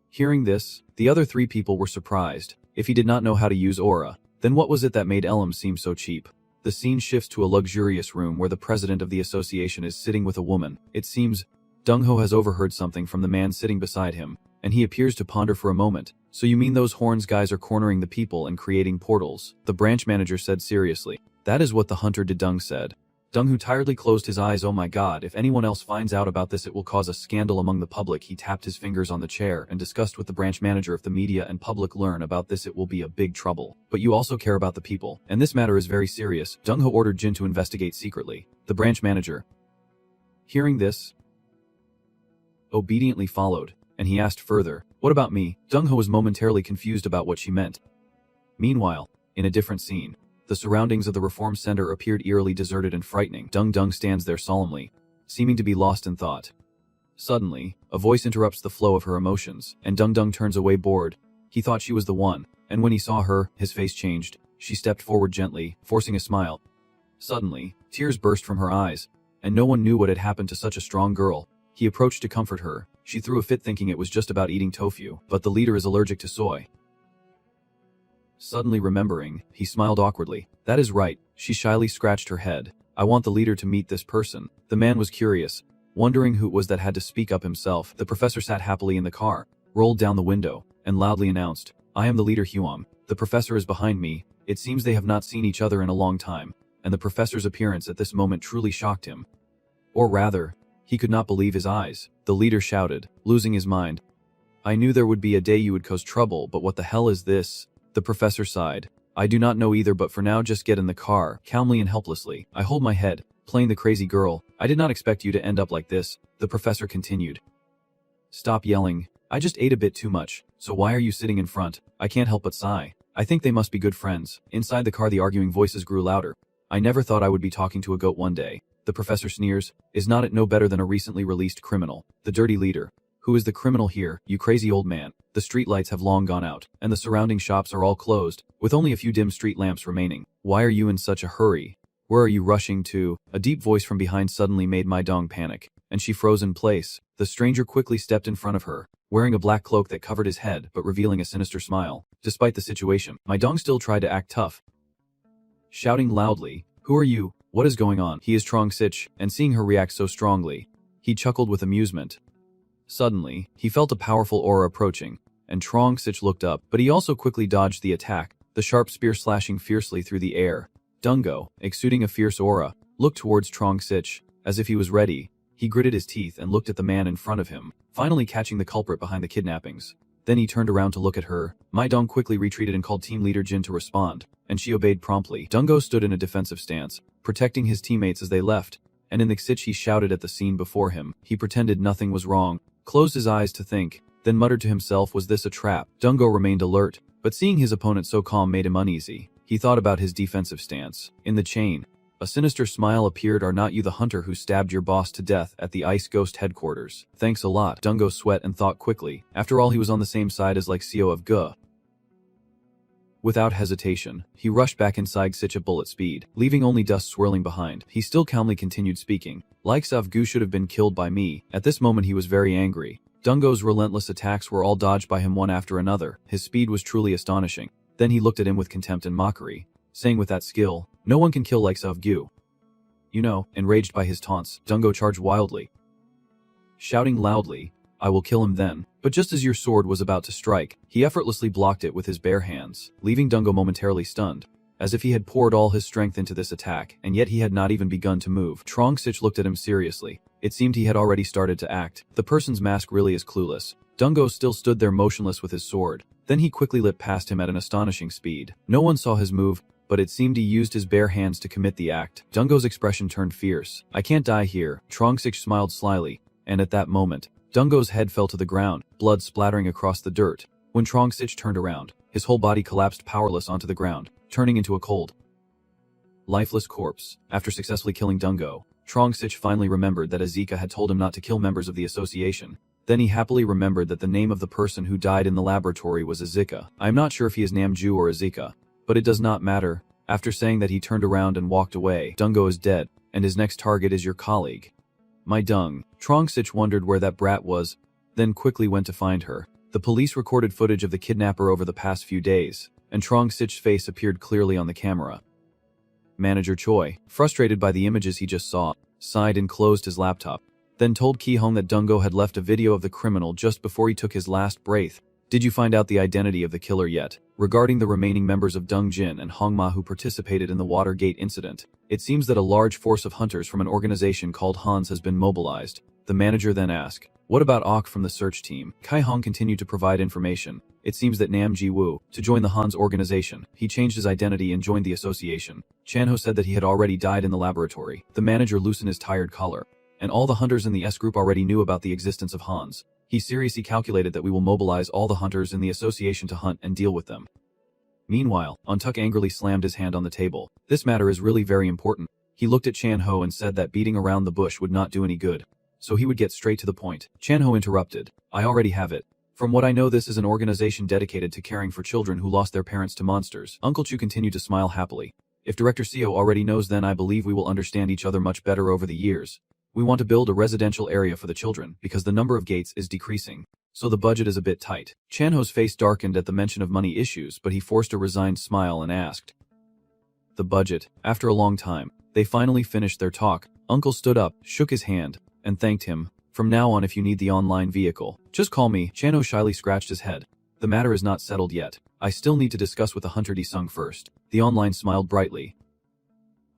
Hearing this, the other 3 people were surprised. If he did not know how to use aura, then what was it that made Elam seem so cheap? The scene shifts to a luxurious room where the president of the association is sitting with a woman. It seems Dong-ho has overheard something from the man sitting beside him, and he appears to ponder for a moment. "So you mean those horns guys are cornering the people and creating portals?" The branch manager said seriously. "That is what the hunter did," Dung said. Dong-ho tiredly closed his eyes. "Oh my god, if anyone else finds out about this it will cause a scandal among the public." He tapped his fingers on the chair and discussed with the branch manager, "If the media and public learn about this it will be a big trouble. But you also care about the people, and this matter is very serious." Dong-ho ordered Jin to investigate secretly. The branch manager, hearing this, obediently followed, and he asked further, "What about me?" Dong-ho was momentarily confused about what she meant. Meanwhile, in a different scene, the surroundings of the Reform Center appeared eerily deserted and frightening. Dung stands there solemnly, seeming to be lost in thought. Suddenly, a voice interrupts the flow of her emotions, and Dung turns away bored. He thought she was the one, and when he saw her, his face changed. She stepped forward gently, forcing a smile. Suddenly, tears burst from her eyes, and no one knew what had happened to such a strong girl. He approached to comfort her. She threw a fit thinking it was just about eating tofu, but the leader is allergic to soy. Suddenly remembering, he smiled awkwardly. "That is right." She shyly scratched her head. "I want the leader to meet this person." The man was curious, wondering who it was that had to speak up himself. The professor sat happily in the car, rolled down the window, and loudly announced, "I am the leader Huam." The professor is behind me. It seems they have not seen each other in a long time, and the professor's appearance at this moment truly shocked him. Or rather, he could not believe his eyes. The leader shouted, losing his mind, "I knew there would be a day you would cause trouble, but what the hell is this?" The professor sighed. "I do not know either, but for now just get in the car." Calmly and helplessly, I hold my head, playing the crazy girl. "I did not expect you to end up like this," the professor continued. "Stop yelling. I just ate a bit too much, so why are you sitting in front?" I can't help but sigh. I think they must be good friends. Inside the car the arguing voices grew louder. "I never thought I would be talking to a goat one day." The professor sneers. "Is not it no better than a recently released criminal?" The dirty leader. "Who is the criminal here, you crazy old man?" The street lights have long gone out, and the surrounding shops are all closed, with only a few dim street lamps remaining. "Why are you in such a hurry? Where are you rushing to?" A deep voice from behind suddenly made my dong panic, and she froze in place. The stranger quickly stepped in front of her, wearing a black cloak that covered his head but revealing a sinister smile. Despite the situation, my dong still tried to act tough, shouting loudly, "Who are you? What is going on?" He is Trong Sich, and seeing her react so strongly, he chuckled with amusement. Suddenly, he felt a powerful aura approaching, and Trong Sich looked up, but he also quickly dodged the attack, the sharp spear slashing fiercely through the air. Dungo, exuding a fierce aura, looked towards Trong Sich, as if he was ready. He gritted his teeth and looked at the man in front of him, finally catching the culprit behind the kidnappings. Then he turned around to look at her. Mai Dong quickly retreated and called team leader Jin to respond, and she obeyed promptly. Dungo stood in a defensive stance, protecting his teammates as they left, and in the Sich he shouted at the scene before him. He pretended nothing was wrong, closed his eyes to think, then muttered to himself, was this a trap? Dungo remained alert, but seeing his opponent so calm made him uneasy. He thought about his defensive stance. In the chain, a sinister smile appeared. Are not you the hunter who stabbed your boss to death at the Ice Ghost headquarters? Thanks a lot. Dungo sweat and thought quickly. After all, he was on the same side as like CEO of Ge. Without hesitation, he rushed back inside Sich at bullet speed, leaving only dust swirling behind. He still calmly continued speaking. Like Savgu should have been killed by me. At this moment he was very angry. Dungo's relentless attacks were all dodged by him one after another. His speed was truly astonishing. Then he looked at him with contempt and mockery, saying with that skill, no one can kill like Savgu. You know, enraged by his taunts, Dungo charged wildly, shouting loudly, I will kill him then. But just as your sword was about to strike, he effortlessly blocked it with his bare hands, leaving Dungo momentarily stunned, as if he had poured all his strength into this attack, and yet he had not even begun to move. Trong Sich looked at him seriously. It seemed he had already started to act. The person's mask really is clueless. Dungo still stood there motionless with his sword. Then he quickly lit past him at an astonishing speed. No one saw his move, but it seemed he used his bare hands to commit the act. Dungo's expression turned fierce. I can't die here. Trong Sich smiled slyly, and at that moment, Dungo's head fell to the ground, blood splattering across the dirt. When Trong Sich turned around, his whole body collapsed powerless onto the ground, turning into a cold, lifeless corpse. After successfully killing Dungo, Trong Sich finally remembered that Azika had told him not to kill members of the association. Then he happily remembered that the name of the person who died in the laboratory was Azika. I'm not sure if he is Namju or Azika, but it does not matter. After saying that, he turned around and walked away. Dungo is dead, and his next target is your colleague. My dung. Trong Sich wondered where that brat was, then quickly went to find her. The police recorded footage of the kidnapper over the past few days, and Trong Sich's face appeared clearly on the camera. Manager Choi, frustrated by the images he just saw, sighed and closed his laptop, then told Ki Hong that Dungo had left a video of the criminal just before he took his last breath. Did you find out the identity of the killer yet? Regarding the remaining members of Deng Jin and Hong Ma who participated in the Watergate incident, it seems that a large force of hunters from an organization called Hans has been mobilized. The manager then asked, what about Ok from the search team? Kai Hong continued to provide information. It seems that Nam Ji-woo, to join the Hans organization, he changed his identity and joined the association. Chan-ho said that he had already died in the laboratory. The manager loosened his tired collar, and all the hunters in the S group already knew about the existence of Hans. He seriously calculated that we will mobilize all the hunters in the association to hunt and deal with them. Meanwhile, Untuk angrily slammed his hand on the table. This matter is really very important. He looked at Chan-ho and said that beating around the bush would not do any good, so he would get straight to the point. Chan-ho interrupted. I already have it. From what I know, this is an organization dedicated to caring for children who lost their parents to monsters. Uncle Chu continued to smile happily. If Director Seo already knows, then I believe we will understand each other much better over the years. We want to build a residential area for the children because the number of gates is decreasing, so the budget is a bit tight. Chan-ho's face darkened at the mention of money issues, but he forced a resigned smile and asked, the budget. After a long time, they finally finished their talk. Uncle stood up, shook his hand, and thanked him. From now on, if you need the online vehicle, just call me. Chan-ho shyly scratched his head. The matter is not settled yet. I still need to discuss with the Hunter Di-sung first. The online smiled brightly.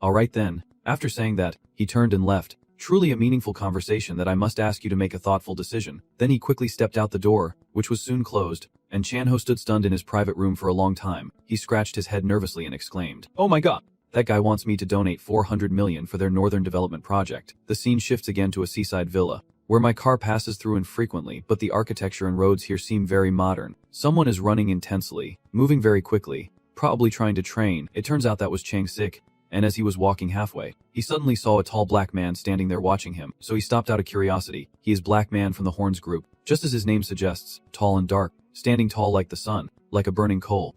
Alright then. After saying that, he turned and left. Truly a meaningful conversation that I must ask you to make a thoughtful decision. Then he quickly stepped out the door, which was soon closed, and Chan-ho stood stunned in his private room for a long time. He scratched his head nervously and exclaimed, oh my god! That guy wants me to donate 400 million for their northern development project. The scene shifts again to a seaside villa, where my car passes through infrequently, but the architecture and roads here seem very modern. Someone is running intensely, moving very quickly, probably trying to train. It turns out that was Chang Sik, and as he was walking halfway, he suddenly saw a tall black man standing there watching him, so he stopped out of curiosity. He is Black Man from the Horns group, just as his name suggests, tall and dark, standing tall like the sun, like a burning coal.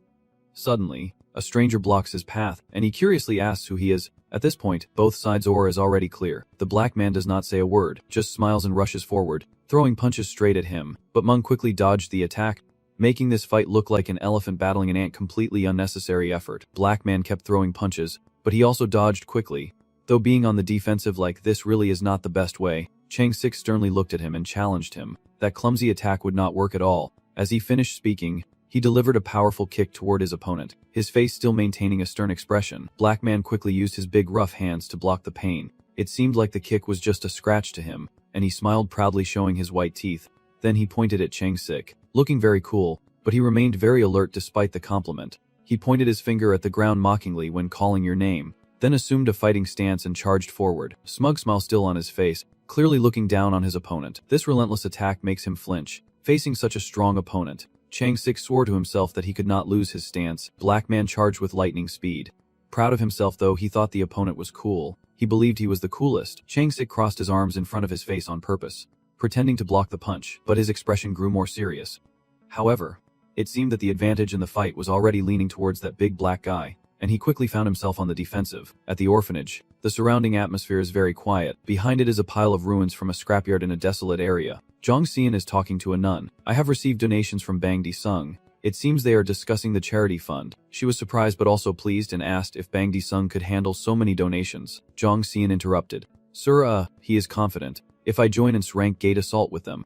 Suddenly, a stranger blocks his path, and he curiously asks who he is. At this point, both sides' aura is already clear. The black man does not say a word, just smiles and rushes forward, throwing punches straight at him, but Meng quickly dodged the attack, making this fight look like an elephant battling an ant. Completely unnecessary effort. Black man kept throwing punches, but he also dodged quickly. Though being on the defensive like this really is not the best way, Chang Sik sternly looked at him and challenged him. that clumsy attack would not work at all. As he finished speaking, he delivered a powerful kick toward his opponent, his face still maintaining a stern expression. Black Man quickly used his big rough hands to block the pain. It seemed like the kick was just a scratch to him, and he smiled proudly, showing his white teeth. Then he pointed at Chang-sik, looking very cool, but he remained very alert despite the compliment. He pointed his finger at the ground mockingly when calling your name, then assumed a fighting stance and charged forward, smug smile still on his face, clearly looking down on his opponent. This relentless attack makes him flinch. Facing such a strong opponent, Chang-sik swore to himself that he could not lose his stance. Black Man charged with lightning speed. Proud of himself though, he thought the opponent was cool. He believed he was the coolest. Chang-sik crossed his arms in front of his face on purpose, pretending to block the punch, but his expression grew more serious. However, it seemed that the advantage in the fight was already leaning towards that big black guy, and he quickly found himself on the defensive. At the orphanage, the surrounding atmosphere is very quiet. Behind it is a pile of ruins from a scrapyard in a desolate area. Zhang Xian is talking to a nun. I have received donations from Bang Di-sung. It seems they are discussing the charity fund. She was surprised but also pleased and asked if Bang Di-sung could handle so many donations. Zhang Xian interrupted. Sir, he is confident. If I join and rank gate assault with them,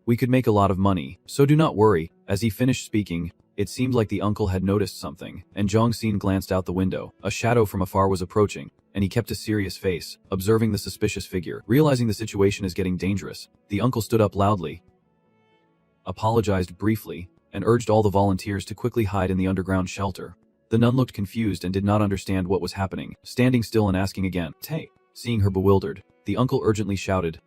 we could make a lot of money, so do not worry. As he finished speaking, it seemed like the uncle had noticed something, and Zhang Xian glanced out the window. A shadow from afar was approaching, and he kept a serious face, observing the suspicious figure. Realizing the situation is getting dangerous, the uncle stood up loudly, apologized briefly, and urged all the volunteers to quickly hide in the underground shelter. The nun looked confused and did not understand what was happening, standing still and asking again, "Tay." Seeing her bewildered, the uncle urgently shouted,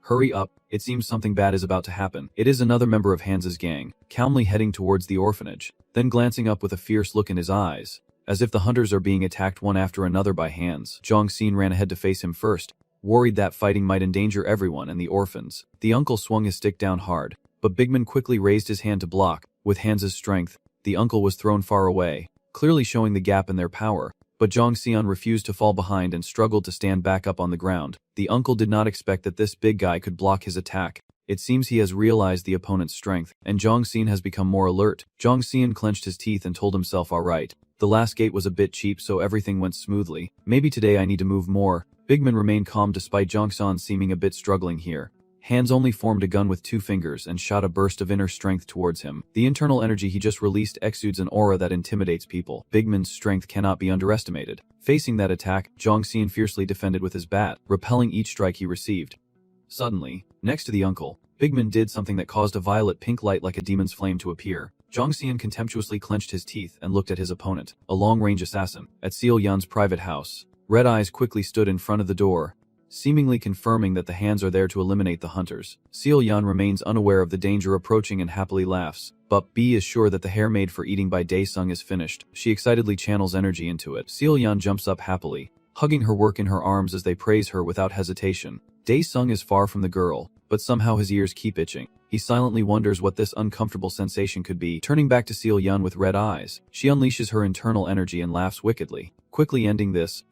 "Hurry up, it seems something bad is about to happen." It is another member of Hans's gang, calmly heading towards the orphanage, then glancing up with a fierce look in his eyes, as if the hunters are being attacked one after another by Hans. Zhang Xian ran ahead to face him first, worried that fighting might endanger everyone and the orphans. The uncle swung his stick down hard, but Bigman quickly raised his hand to block. With Hans's strength, the uncle was thrown far away, clearly showing the gap in their power. But Zhang Xian refused to fall behind and struggled to stand back up on the ground. The uncle did not expect that this big guy could block his attack. It seems he has realized the opponent's strength, and Zhang Xian has become more alert. Zhang Xian clenched his teeth and told himself, alright, the last gate was a bit cheap so everything went smoothly. Maybe today I need to move more. Bigman remained calm despite Zhang Xian seeming a bit struggling here. Hans only formed a gun with 2 fingers and shot a burst of inner strength towards him. The internal energy he just released exudes an aura that intimidates people. Bigman's strength cannot be underestimated. Facing that attack, Zhang Xian fiercely defended with his bat, repelling each strike he received. Suddenly, next to the uncle, Bigman did something that caused a violet-pink light like a demon's flame to appear. Zhang Xian contemptuously clenched his teeth and looked at his opponent, a long-range assassin. At Seal Yan's private house, Red Eyes quickly stood in front of the door, seemingly confirming that the hands are there to eliminate the hunters. Seal Yan remains unaware of the danger approaching and happily laughs, but B is sure that the hair made for eating by Dae-sung is finished. She excitedly channels energy into it. Seal Yan jumps up happily, hugging her work in her arms as they praise her without hesitation. Dae-sung is far from the girl, but somehow his ears keep itching. He silently wonders what this uncomfortable sensation could be. Turning back to Seal Yan with red eyes, she unleashes her internal energy and laughs wickedly, quickly ending this.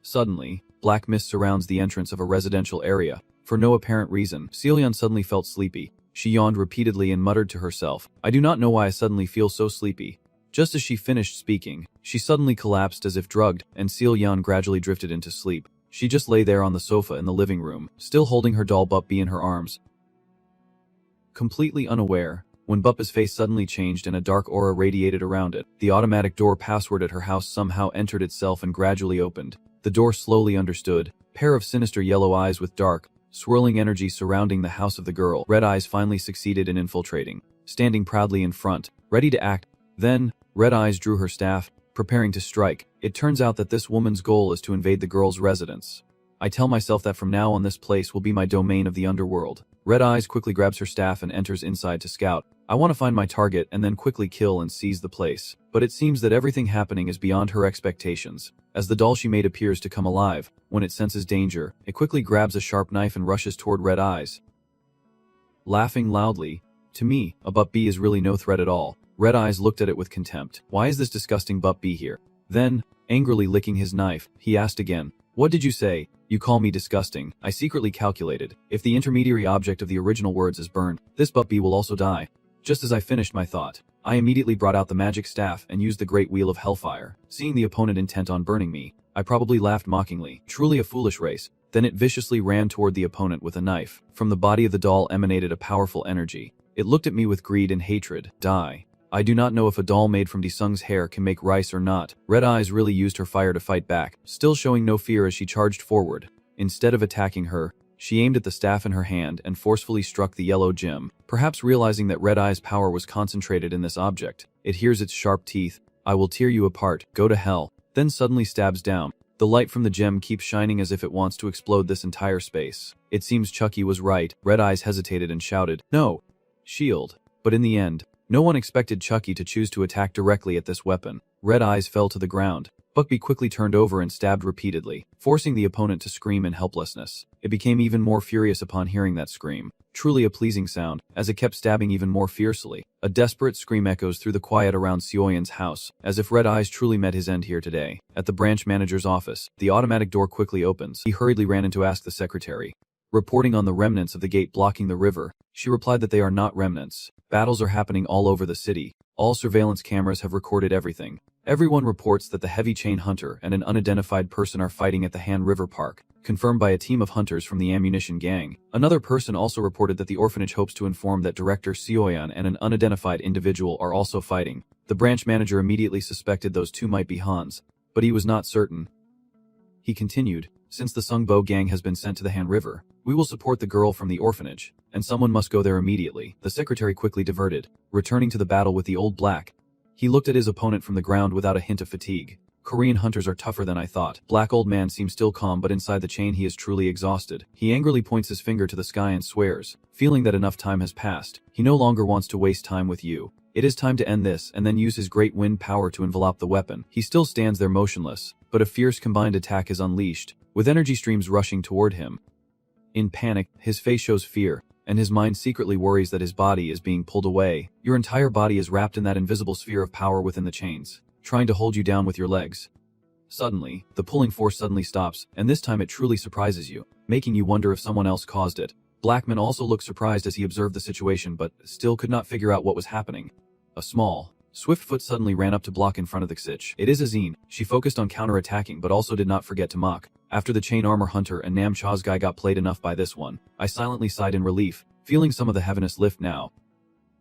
Suddenly, black mist surrounds the entrance of a residential area. For no apparent reason, Seal Yan suddenly felt sleepy. She yawned repeatedly and muttered to herself, "I do not know why I suddenly feel so sleepy." Just as she finished speaking, she suddenly collapsed as if drugged, and Seal Yan gradually drifted into sleep. She just lay there on the sofa in the living room, still holding her doll Buppi in her arms. Completely unaware, when Buppa's face suddenly changed and a dark aura radiated around it, the automatic door password at her house somehow entered itself and gradually opened. The door slowly understood. Pair of sinister yellow eyes with dark, swirling energy surrounding the house of the girl. Red Eyes finally succeeded in infiltrating, standing proudly in front, ready to act. Then, Red Eyes drew her staff, preparing to strike. It turns out that this woman's goal is to invade the girl's residence. I tell myself that from now on this place will be my domain of the underworld. Red Eyes quickly grabs her staff and enters inside to scout. I want to find my target and then quickly kill and seize the place. But it seems that everything happening is beyond her expectations. As the doll she made appears to come alive, when it senses danger, it quickly grabs a sharp knife and rushes toward Red Eyes, laughing loudly. To me, a Bup B is really no threat at all. Red Eyes looked at it with contempt. Why is this disgusting Bup B here? Then, angrily licking his knife, he asked again, "What did you say? You call me disgusting?" I secretly calculated, if the intermediary object of the original words is burned, this Bup B will also die. Just as I finished my thought, I immediately brought out the magic staff and used the great wheel of hellfire. Seeing the opponent intent on burning me, I probably laughed mockingly. Truly a foolish race. Then it viciously ran toward the opponent with a knife. From the body of the doll emanated a powerful energy. It looked at me with greed and hatred. Die. I do not know if a doll made from Disung's hair can make rice or not. Red Eyes really used her fire to fight back, still showing no fear as she charged forward. Instead of attacking her, she aimed at the staff in her hand and forcefully struck the yellow gem. Perhaps realizing that Red Eye's power was concentrated in this object, it hears its sharp teeth. I will tear you apart, go to hell. Then suddenly stabs down. The light from the gem keeps shining as if it wants to explode this entire space. It seems Chucky was right. Red Eyes hesitated and shouted, "No! Shield." But in the end, no one expected Chucky to choose to attack directly at this weapon. Red Eyes fell to the ground. Buckby quickly turned over and stabbed repeatedly, forcing the opponent to scream in helplessness. It became even more furious upon hearing that scream. Truly a pleasing sound, as it kept stabbing even more fiercely. A desperate scream echoes through the quiet around Sioyan's house, as if Red Eyes truly met his end here today. At the branch manager's office, the automatic door quickly opens. He hurriedly ran in to ask the secretary. Reporting on the remnants of the gate blocking the river, she replied that they are not remnants. Battles are happening all over the city. All surveillance cameras have recorded everything. Everyone reports that the heavy chain hunter and an unidentified person are fighting at the Han River Park, confirmed by a team of hunters from the ammunition gang. Another person also reported that the orphanage hopes to inform that Director Sioyan and an unidentified individual are also fighting. The branch manager immediately suspected those two might be Hans, but he was not certain. He continued, "Since the Sungbo gang has been sent to the Han River, we will support the girl from the orphanage, and someone must go there immediately." The secretary quickly diverted, returning to the battle with the old black. He looked at his opponent from the ground without a hint of fatigue. Korean hunters are tougher than I thought. Black old man seems still calm, but inside the chain he is truly exhausted. He angrily points his finger to the sky and swears, feeling that enough time has passed. He no longer wants to waste time with you. It is time to end this and then use his great wind power to envelop the weapon. He still stands there motionless, but a fierce combined attack is unleashed, with energy streams rushing toward him. In panic, his face shows fear, and his mind secretly worries that his body is being pulled away. Your entire body is wrapped in that invisible sphere of power within the chains, trying to hold you down with your legs. Suddenly, the pulling force suddenly stops, and this time it truly surprises you, making you wonder if someone else caused it. Blackman also looked surprised as he observed the situation but still could not figure out what was happening. A small, swift foot suddenly ran up to block in front of the Xich. It is Azine. She focused on counter-attacking but also did not forget to mock. After the chain armor hunter and Nam Cha's guy got played enough by this one, I silently sighed in relief, feeling some of the heaviness lift now.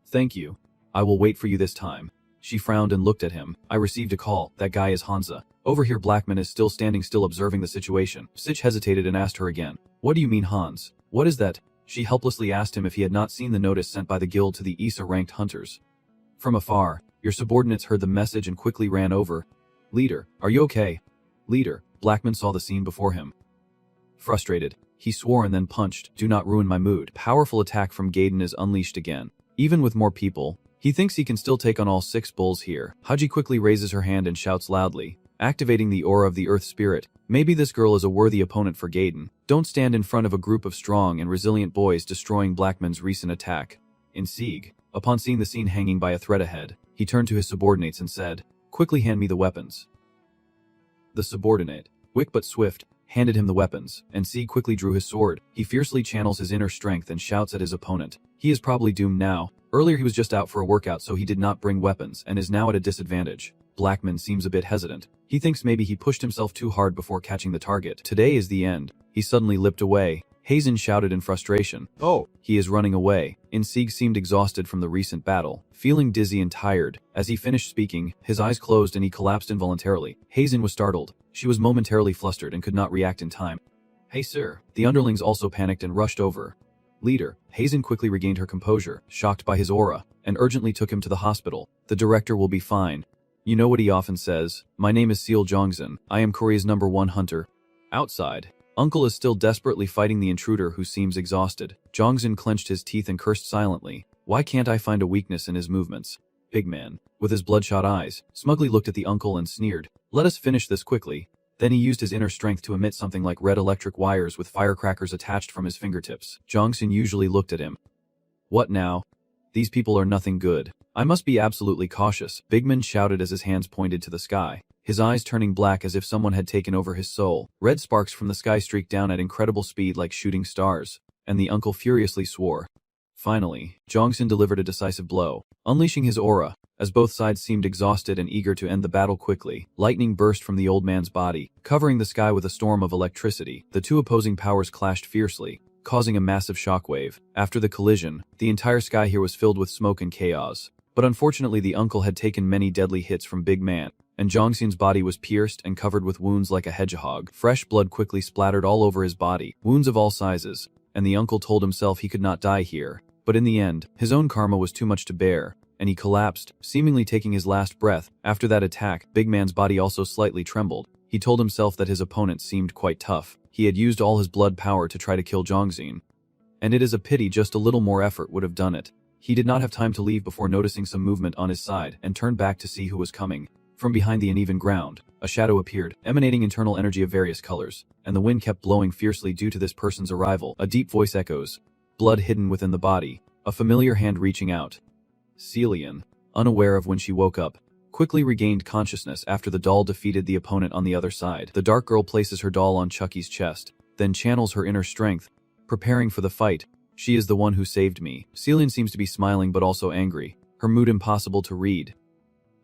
"Thank you. I will wait for you this time." She frowned and looked at him. "I received a call. That guy is Hansa." Over here Blackman is still standing still observing the situation. Xich hesitated and asked her again. "What do you mean Hans? What is that?" She helplessly asked him if he had not seen the notice sent by the guild to the ISA-ranked hunters. From afar, your subordinates heard the message and quickly ran over. "Leader, are you okay?" "Leader." Blackman saw the scene before him. Frustrated, he swore and then punched. "Do not ruin my mood." Powerful attack from Gaiden is unleashed again. Even with more people, he thinks he can still take on all 6 bulls here. Haji quickly raises her hand and shouts loudly, activating the aura of the Earth Spirit. Maybe this girl is a worthy opponent for Gaiden. Don't stand in front of a group of strong and resilient boys destroying Blackman's recent attack. In Sieg, upon seeing the scene hanging by a thread ahead, he turned to his subordinates and said, "Quickly hand me the weapons." The subordinate, quick but swift, handed him the weapons, and Sieg quickly drew his sword. He fiercely channels his inner strength and shouts at his opponent. He is probably doomed now. Earlier he was just out for a workout so he did not bring weapons and is now at a disadvantage. Blackman seems a bit hesitant. He thinks maybe he pushed himself too hard before catching the target. Today is the end. He suddenly leapt away. Hazen shouted in frustration. "Oh!" He is running away. Sieg seemed exhausted from the recent battle, feeling dizzy and tired. As he finished speaking, his eyes closed and he collapsed involuntarily. Hazen was startled. She was momentarily flustered and could not react in time. "Hey sir." The underlings also panicked and rushed over. "Leader." Hazen quickly regained her composure, shocked by his aura, and urgently took him to the hospital. "The director will be fine. You know what he often says, my name is Seal Jongsun. I am Korea's #1 hunter." Outside, Uncle is still desperately fighting the intruder who seems exhausted. Jongsun clenched his teeth and cursed silently. Why can't I find a weakness in his movements? Big man, with his bloodshot eyes, smugly looked at the uncle and sneered. "Let us finish this quickly." Then he used his inner strength to emit something like red electric wires with firecrackers attached from his fingertips. Jongsun usually looked at him. "What now? These people are nothing good. I must be absolutely cautious," Bigman shouted as his hands pointed to the sky, his eyes turning black as if someone had taken over his soul. Red sparks from the sky streaked down at incredible speed like shooting stars, and the uncle furiously swore. Finally, Jongsun delivered a decisive blow. Unleashing his aura, As both sides seemed exhausted and eager to end the battle quickly, lightning burst from the old man's body, covering the sky with a storm of electricity. The two opposing powers clashed fiercely, causing a massive shockwave. After the collision, the entire sky here was filled with smoke and chaos. But unfortunately, the uncle had taken many deadly hits from Big Man, and Jongxin's body was pierced and covered with wounds like a hedgehog. Fresh blood quickly splattered all over his body, wounds of all sizes, and the uncle told himself he could not die here. But in the end, his own karma was too much to bear, and he collapsed, seemingly taking his last breath. After that attack, Big Man's body also slightly trembled. He told himself that his opponent seemed quite tough. He had used all his blood power to try to kill Jongxin, and it is a pity just a little more effort would have done it. He did not have time to leave before noticing some movement on his side and turned back to see who was coming. From behind the uneven ground, a shadow appeared, emanating internal energy of various colors, and the wind kept blowing fiercely due to this person's arrival. A deep voice echoes, blood hidden within the body, a familiar hand reaching out. Celian, unaware of when she woke up, quickly regained consciousness after the doll defeated the opponent on the other side. The dark girl places her doll on Chucky's chest, then channels her inner strength, preparing for the fight. She is the one who saved me. Celian seems to be smiling but also angry, her mood impossible to read.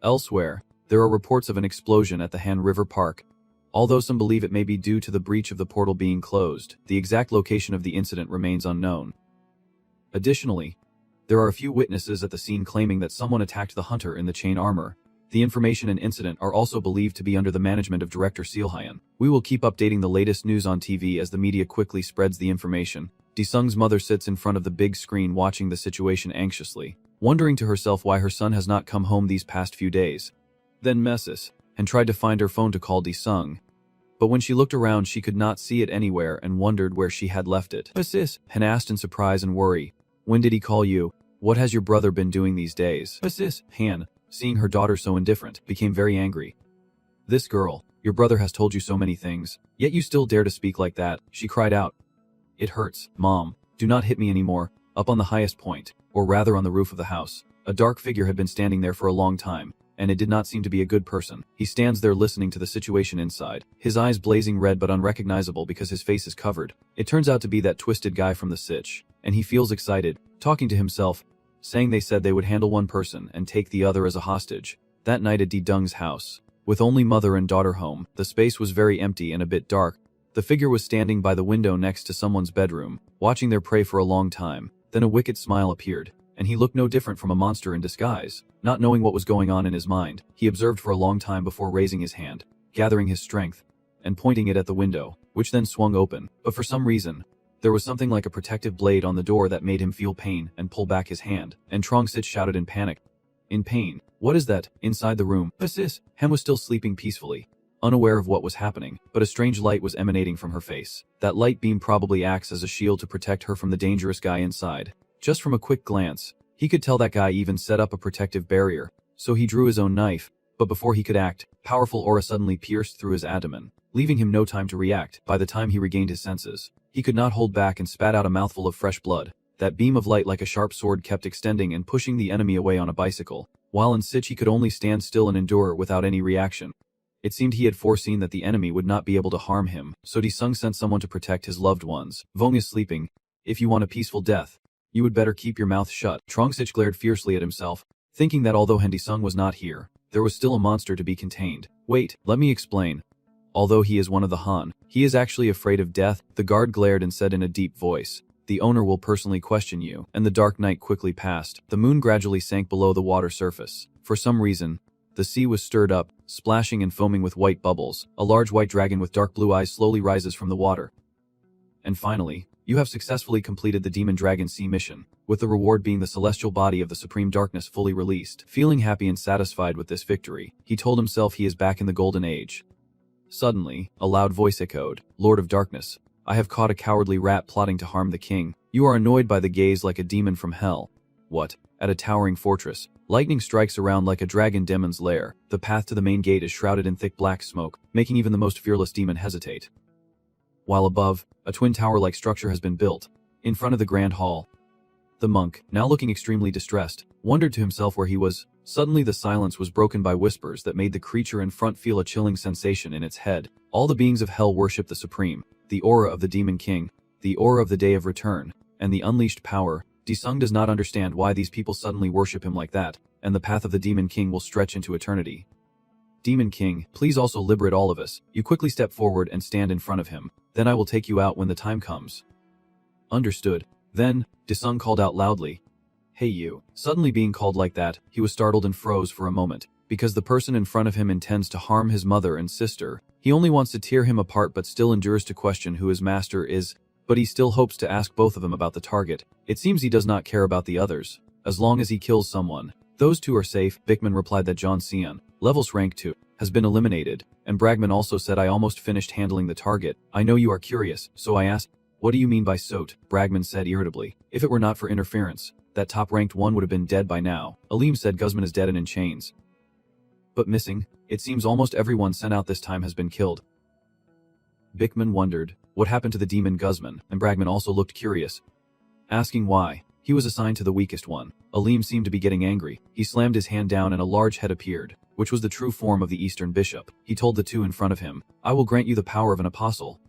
Elsewhere, there are reports of an explosion at the Han River Park. Although some believe it may be due to the breach of the portal being closed, the exact location of the incident remains unknown. Additionally, there are a few witnesses at the scene claiming that someone attacked the hunter in the chain armor. The information and incident are also believed to be under the management of Director Sealhyun. We will keep updating the latest news on TV as the media quickly spreads the information. Disung's mother sits in front of the big screen watching the situation anxiously, wondering to herself why her son has not come home these past few days. Then messes, and tried to find her phone to call Disung. But when she looked around she could not see it anywhere and wondered where she had left it. Sis, Han asked in surprise and worry. When did he call you? What has your brother been doing these days? Sis, Han, seeing her daughter so indifferent, became very angry. This girl, your brother has told you so many things, yet you still dare to speak like that, she cried out. It hurts, Mom. Do not hit me anymore. Up on the highest point, or rather on the roof of the house, a dark figure had been standing there for a long time, and it did not seem to be a good person. He stands there listening to the situation inside, his eyes blazing red but unrecognizable because his face is covered. It turns out to be that twisted guy from the sitch, and he feels excited, talking to himself, saying they said they would handle one person and take the other as a hostage. That night at Dung's house, with only mother and daughter home, the space was very empty and a bit dark. The figure was standing by the window next to someone's bedroom, watching their prey for a long time. Then a wicked smile appeared, and he looked no different from a monster in disguise. Not knowing what was going on in his mind, he observed for a long time before raising his hand, gathering his strength, and pointing it at the window, which then swung open. But for some reason, there was something like a protective blade on the door that made him feel pain and pull back his hand, and Trongsit shouted in panic. In pain. What is that? Inside the room. Sis, Hem was still sleeping peacefully, unaware of what was happening, but a strange light was emanating from her face. That light beam probably acts as a shield to protect her from the dangerous guy inside. Just from a quick glance, he could tell that guy even set up a protective barrier, so he drew his own knife, but before he could act, powerful aura suddenly pierced through his abdomen, leaving him no time to react. By the time he regained his senses, he could not hold back and spat out a mouthful of fresh blood. That beam of light like a sharp sword kept extending and pushing the enemy away on a bicycle, while in Sitch he could only stand still and endure without any reaction. It seemed he had foreseen that the enemy would not be able to harm him, so Disung sent someone to protect his loved ones. Vong is sleeping. If you want a peaceful death, you would better keep your mouth shut. Trongsit glared fiercely at himself, thinking that although Disung was not here, there was still a monster to be contained. Wait, let me explain. Although he is one of the Han, he is actually afraid of death. The guard glared and said in a deep voice, the owner will personally question you. And the dark night quickly passed. The moon gradually sank below the water surface. For some reason, the sea was stirred up, splashing and foaming with white bubbles. A large white dragon with dark blue eyes slowly rises from the water. And finally, you have successfully completed the Demon Dragon Sea mission, with the reward being the celestial body of the Supreme Darkness fully released. Feeling happy and satisfied with this victory, he told himself he is back in the Golden Age. Suddenly, a loud voice echoed, Lord of Darkness, I have caught a cowardly rat plotting to harm the king. You are annoyed by the gaze like a demon from hell. What? At a towering fortress, lightning strikes around like a dragon demon's lair. The path to the main gate is shrouded in thick black smoke, making even the most fearless demon hesitate. While above, a twin tower-like structure has been built, in front of the grand hall. The monk, now looking extremely distressed, wondered to himself where he was. Suddenly the silence was broken by whispers that made the creature in front feel a chilling sensation in its head. All the beings of hell worship the Supreme, the aura of the Demon King, the aura of the Day of Return, and the unleashed power. Disung does not understand why these people suddenly worship him like that, and the path of the Demon King will stretch into eternity. Demon King, please also liberate all of us. You quickly step forward and stand in front of him. Then I will take you out when the time comes. Understood. Then, Disung called out loudly. Hey you. Suddenly being called like that, he was startled and froze for a moment. Because the person in front of him intends to harm his mother and sister. He only wants to tear him apart but still endures to question who his master is. But he still hopes to ask both of them about the target. It seems he does not care about the others. As long as he kills someone. Those two are safe. Bickman replied that John Sion, levels rank 2, has been eliminated. And Bragman also said I almost finished handling the target. I know you are curious, so I asked, what do you mean by SOT? Bragman said irritably. If it were not for interference, that top-ranked one would have been dead by now. Aleem said Guzman is dead and in chains. But missing, it seems almost everyone sent out this time has been killed. Bickman wondered, what happened to the demon Guzman, and Bragman also looked curious. Asking why, he was assigned to the weakest one. Aleem seemed to be getting angry. He slammed his hand down and a large head appeared, which was the true form of the Eastern Bishop. He told the two in front of him, I will grant you the power of an apostle.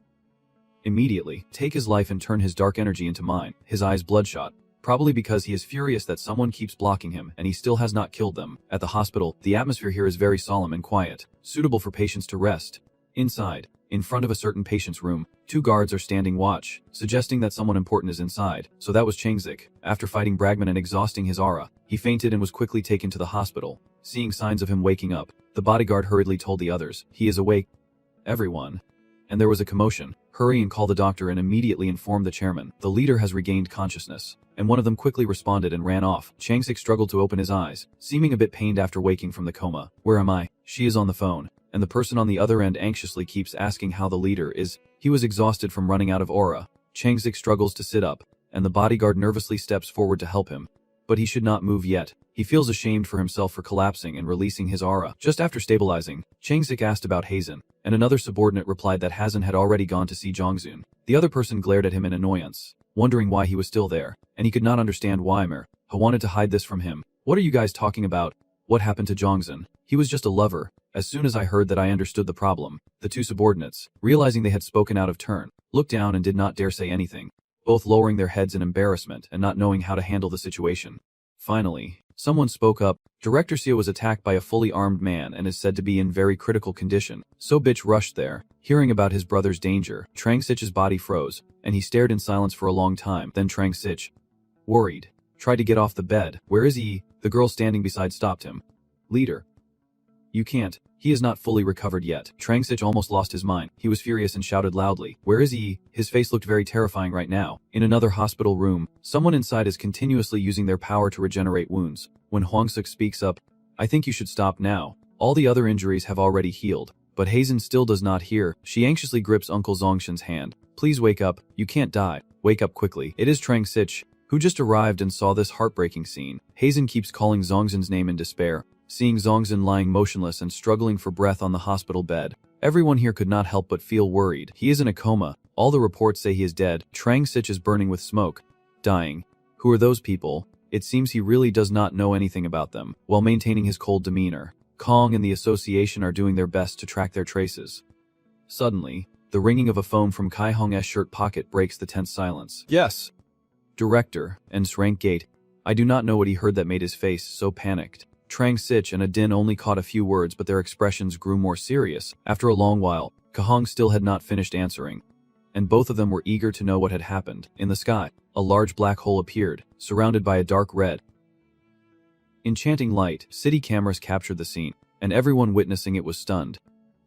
Immediately, take his life and turn his dark energy into mine. His eyes bloodshot. Probably because he is furious that someone keeps blocking him and he still has not killed them. At the hospital, the atmosphere here is very solemn and quiet, suitable for patients to rest. Inside, in front of a certain patient's room, 2 guards are standing watch, suggesting that someone important is inside. So that was Changzik. After fighting Bragman and exhausting his aura, he fainted and was quickly taken to the hospital. Seeing signs of him waking up, the bodyguard hurriedly told the others, he is awake. Everyone. And there was a commotion. Hurry and call the doctor and immediately inform the chairman. The leader has regained consciousness. And one of them quickly responded and ran off. Changzik struggled to open his eyes, seeming a bit pained after waking from the coma. Where am I? She is on the phone. And the person on the other end anxiously keeps asking how the leader is. He was exhausted from running out of aura. Changzik struggles to sit up, and the bodyguard nervously steps forward to help him. But he should not move yet. He feels ashamed for himself for collapsing and releasing his aura. Just after stabilizing, Changzik asked about Hazen, and another subordinate replied that Hazen had already gone to see Jongzun. The other person glared at him in annoyance, wondering why he was still there, and he could not understand why Ha wanted to hide this from him. What are you guys talking about? What happened to Jongzun? He was just a lover. As soon as I heard that I understood the problem, the 2 subordinates, realizing they had spoken out of turn, looked down and did not dare say anything, both lowering their heads in embarrassment and not knowing how to handle the situation. Finally, someone spoke up. Director Sia was attacked by a fully armed man and is said to be in very critical condition. So bitch rushed there. Hearing about his brother's danger, Trang Sich's body froze, and he stared in silence for a long time. Then Trang Sich, worried, tried to get off the bed. Where is he? The girl standing beside stopped him. Leader. You can't. He is not fully recovered yet. Trang Sich almost lost his mind. He was furious and shouted loudly. Where is he? His face looked very terrifying right now. In another hospital room, someone inside is continuously using their power to regenerate wounds. When Huangsuk speaks up, I think you should stop now. All the other injuries have already healed. But Hazen still does not hear. She anxiously grips Uncle Zongshan's hand. Please wake up. You can't die. Wake up quickly. It is Trang Sich, who just arrived and saw this heartbreaking scene. Hazen keeps calling Zongzhen's name in despair. Seeing Zongzhen lying motionless and struggling for breath on the hospital bed, everyone here could not help but feel worried. He is in a coma. All the reports say he is dead. Trang Sich is burning with smoke. Dying. Who are those people? It seems he really does not know anything about them, while maintaining his cold demeanor. Kong and the association are doing their best to track their traces. Suddenly, the ringing of a phone from Kai Hong's shirt pocket breaks the tense silence. Yes. Director, and rank gate. I do not know what he heard that made his face so panicked. Trang Sich and Adin only caught a few words, but their expressions grew more serious. After a long while, Kahong still had not finished answering, and both of them were eager to know what had happened. In the sky, a large black hole appeared, surrounded by a dark red, enchanting light. City cameras captured the scene, and everyone witnessing it was stunned.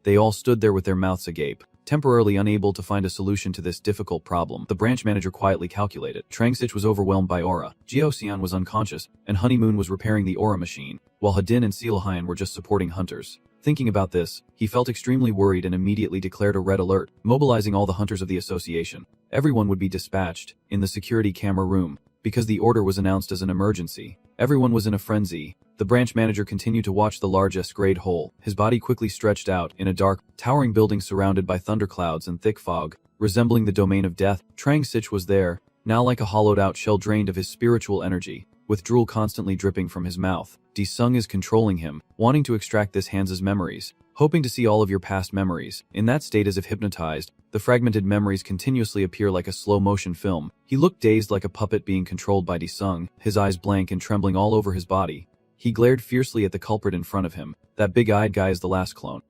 They all stood there with their mouths agape, temporarily unable to find a solution to this difficult problem. The branch manager quietly calculated. Trang Sich was overwhelmed by aura, Jiao Xian was unconscious, and Honeymoon was repairing the aura machine, while Hadin and Seelhayan were just supporting hunters. Thinking about this, he felt extremely worried and immediately declared a red alert, mobilizing all the hunters of the association. Everyone would be dispatched in the security camera room, because the order was announced as an emergency. Everyone was in a frenzy. The branch manager continued to watch the largest grade hole. His body quickly stretched out in a dark, towering building surrounded by thunderclouds and thick fog, resembling the domain of death. Trang Sich was there, now like a hollowed-out shell drained of his spiritual energy, with drool constantly dripping from his mouth. Sung is controlling him, wanting to extract this Hans's memories, hoping to see all of your past memories. In that state as if hypnotized, the fragmented memories continuously appear like a slow-motion film. He looked dazed like a puppet being controlled by Sung, his eyes blank and trembling all over his body. He glared fiercely at the culprit in front of him. That big-eyed guy is the last clone.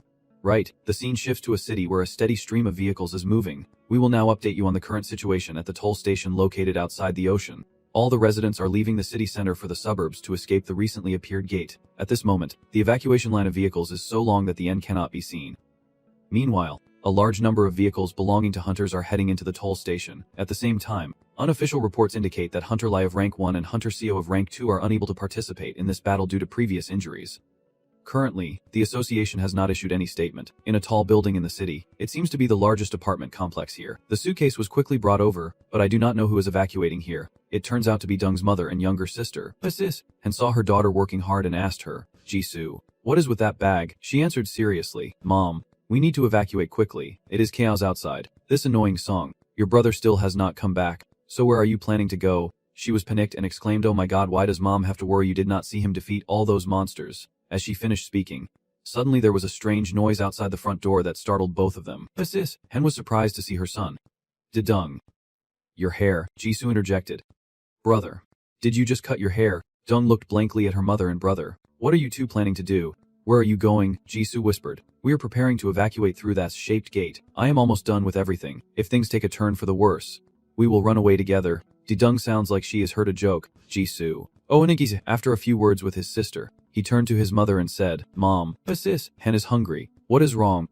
Right, the scene shifts to a city where a steady stream of vehicles is moving. We will now update you on the current situation at the toll station located outside the ocean. All the residents are leaving the city center for the suburbs to escape the recently appeared gate. At this moment, the evacuation line of vehicles is so long that the end cannot be seen. Meanwhile, a large number of vehicles belonging to hunters are heading into the toll station. At the same time, unofficial reports indicate that Hunter Lai of rank 1 and Hunter Seo of rank 2 are unable to participate in this battle due to previous injuries. Currently, the association has not issued any statement. In a tall building in the city, it seems to be the largest apartment complex here. The suitcase was quickly brought over, but I do not know who is evacuating here. It turns out to be Dung's mother and younger sister, Sis, and saw her daughter working hard and asked her, Jisoo, what is with that bag? She answered seriously, Mom, we need to evacuate quickly. It is chaos outside. This annoying song. Your brother still has not come back. So where are you planning to go? She was panicked and exclaimed, oh my god, why does Mom have to worry you did not see him defeat all those monsters? As she finished speaking, suddenly there was a strange noise outside the front door that startled both of them. Sis, Hen was surprised to see her son. Dung. Your hair, Jisoo interjected. Brother. Did you just cut your hair? Dung looked blankly at her mother and brother. What are you two planning to do? Where are you going? Jisoo whispered. We are preparing to evacuate through that shaped gate. I am almost done with everything. If things take a turn for the worse, we will run away together. Dung sounds like she has heard a joke. Jisoo. Oh, and after a few words with his sister, he turned to his mother and said, Mom, Sis, Hen is hungry. What is wrong?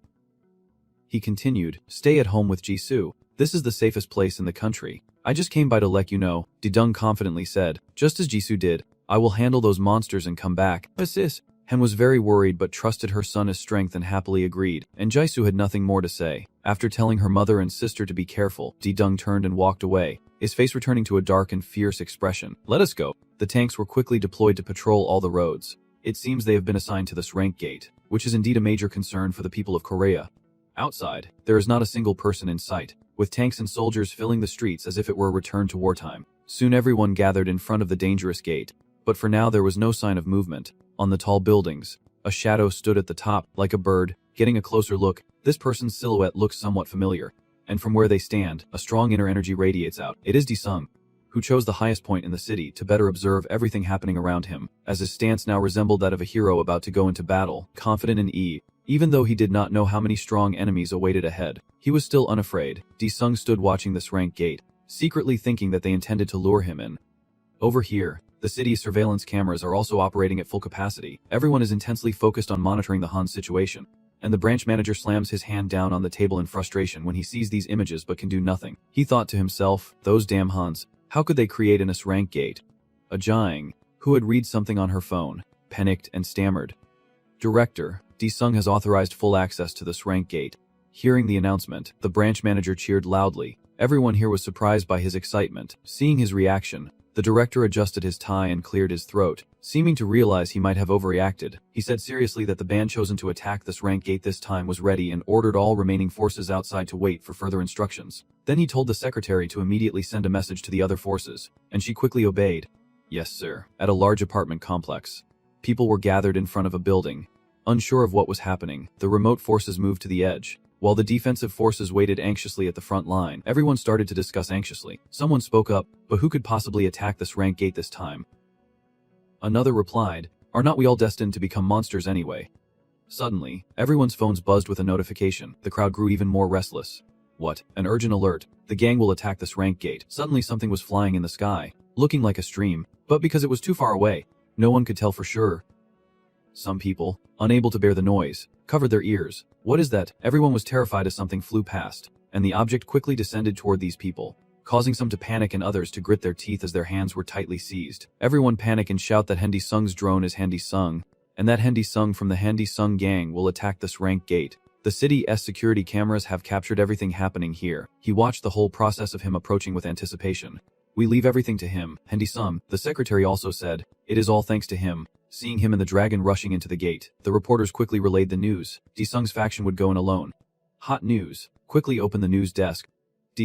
He continued, stay at home with Jisoo. This is the safest place in the country. I just came by to let you know, Dung confidently said. Just as Jisoo did, I will handle those monsters and come back. Sis, Hen was very worried but trusted her son's strength and happily agreed, and Jisoo had nothing more to say. After telling her mother and sister to be careful, Dung turned and walked away, his face returning to a dark and fierce expression. Let us go. The tanks were quickly deployed to patrol all the roads. It seems they have been assigned to this rank gate, which is indeed a major concern for the people of Korea. Outside, there is not a single person in sight, with tanks and soldiers filling the streets as if it were a return to wartime. Soon everyone gathered in front of the dangerous gate, but for now there was no sign of movement. On the tall buildings, a shadow stood at the top, like a bird. Getting a closer look, this person's silhouette looks somewhat familiar, and from where they stand, a strong inner energy radiates out. It is Sung, who chose the highest point in the city to better observe everything happening around him, as his stance now resembled that of a hero about to go into battle, confident in even though he did not know how many strong enemies awaited ahead. He was still unafraid. Sung stood watching this rank gate, secretly thinking that they intended to lure him in. Over here, the city's surveillance cameras are also operating at full capacity. Everyone is intensely focused on monitoring the Han's situation, and the branch manager slams his hand down on the table in frustration when he sees these images but can do nothing. He thought to himself, those damn Hans, how could they create an S rank gate? A Jiang, who had read something on her phone, panicked and stammered. Director, Sung has authorized full access to this rank gate. Hearing the announcement, the branch manager cheered loudly. Everyone here was surprised by his excitement. Seeing his reaction, the director adjusted his tie and cleared his throat, seeming to realize he might have overreacted. He said seriously that the band chosen to attack this rank gate this time was ready and ordered all remaining forces outside to wait for further instructions. Then he told the secretary to immediately send a message to the other forces, and she quickly obeyed. Yes, sir. At a large apartment complex, people were gathered in front of a building. Unsure of what was happening, the remote forces moved to the edge. While the defensive forces waited anxiously at the front line, everyone started to discuss anxiously. Someone spoke up, but who could possibly attack this rank gate this time? Another replied, are not we all destined to become monsters anyway? Suddenly, everyone's phones buzzed with a notification. The crowd grew even more restless. What? An urgent alert. The gang will attack this rank gate. Suddenly something was flying in the sky, looking like a stream, but because it was too far away, no one could tell for sure. Some people, unable to bear the noise, covered their ears. What is that? Everyone was terrified as something flew past, and the object quickly descended toward these people, causing some to panic and others to grit their teeth as their hands were tightly seized. Everyone panic and shout that Handy Sung's drone is Handy Sung, and that Handy Sung from the Handy Sung gang will attack this rank gate. The city's security cameras have captured everything happening here. He watched the whole process of him approaching with anticipation. We leave everything to him, Handy Sung, the secretary also said. It is all thanks to him. Seeing him and the dragon rushing into the gate, the reporters quickly relayed the news. Sung's faction would go in alone. Hot news. Quickly opened the news desk.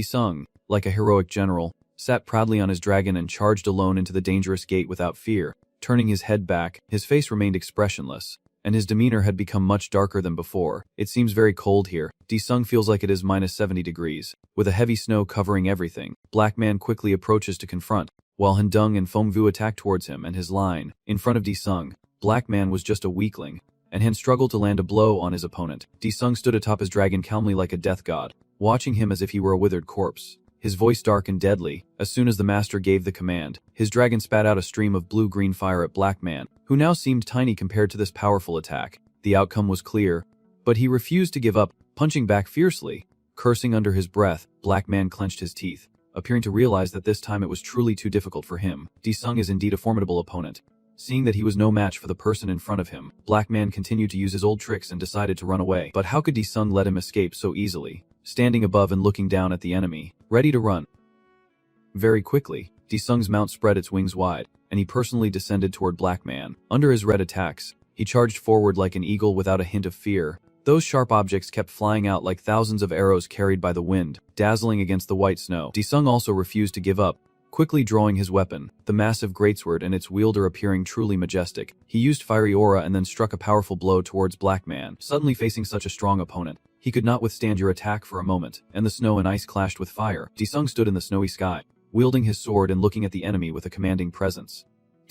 Sung, like a heroic general, sat proudly on his dragon and charged alone into the dangerous gate without fear. Turning his head back, his face remained expressionless, and his demeanor had become much darker than before. It seems very cold here. Sung feels like it is minus 70 degrees, with a heavy snow covering everything. Black Man quickly approaches to confront, while Handung and Feng Vu attack towards him and his line. In front of Sung, Black Man was just a weakling, and Han struggled to land a blow on his opponent. Sung stood atop his dragon calmly like a death god, watching him as if he were a withered corpse. His voice dark and deadly. As soon as the master gave the command, his dragon spat out a stream of blue-green fire at Black Man, who now seemed tiny compared to this powerful attack. The outcome was clear, but he refused to give up, punching back fiercely. Cursing under his breath, Black Man clenched his teeth, appearing to realize that this time it was truly too difficult for him. Sung is indeed a formidable opponent. Seeing that he was no match for the person in front of him, Black Man continued to use his old tricks and decided to run away. But how could Sung let him escape so easily? Standing above and looking down at the enemy, ready to run. Very quickly, Sung's mount spread its wings wide, and he personally descended toward Black Man. Under his red attacks, he charged forward like an eagle without a hint of fear. Those sharp objects kept flying out like thousands of arrows carried by the wind, dazzling against the white snow. Sung also refused to give up, quickly drawing his weapon, the massive greatsword and its wielder appearing truly majestic. He used fiery aura and then struck a powerful blow towards Black Man. Suddenly facing such a strong opponent, he could not withstand your attack for a moment, and the snow and ice clashed with fire. Sung stood in the snowy sky, wielding his sword and looking at the enemy with a commanding presence.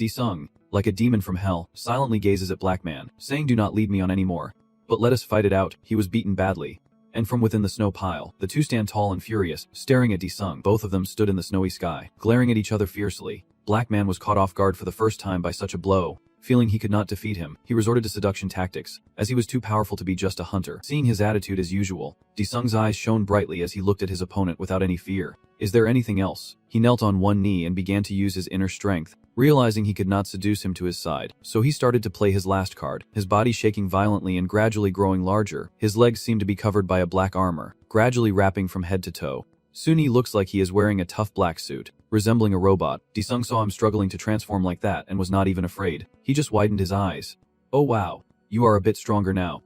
Sung, like a demon from hell, silently gazes at Black Man, saying, "Do not lead me on anymore, but let us fight it out." He was beaten badly, and from within the snow pile, the two stand tall and furious, staring at Sung. Both of them stood in the snowy sky, glaring at each other fiercely. Black Man was caught off guard for the first time by such a blow. Feeling he could not defeat him, he resorted to seduction tactics, as he was too powerful to be just a hunter. Seeing his attitude as usual, Sung's eyes shone brightly as he looked at his opponent without any fear. Is there anything else? He knelt on one knee and began to use his inner strength, realizing he could not seduce him to his side. So he started to play his last card, his body shaking violently and gradually growing larger. His legs seemed to be covered by a black armor, gradually wrapping from head to toe. Soon he looks like he is wearing a tough black suit, resembling a robot. Sung saw him struggling to transform like that and was not even afraid. He just widened his eyes. "Oh wow, you are a bit stronger now."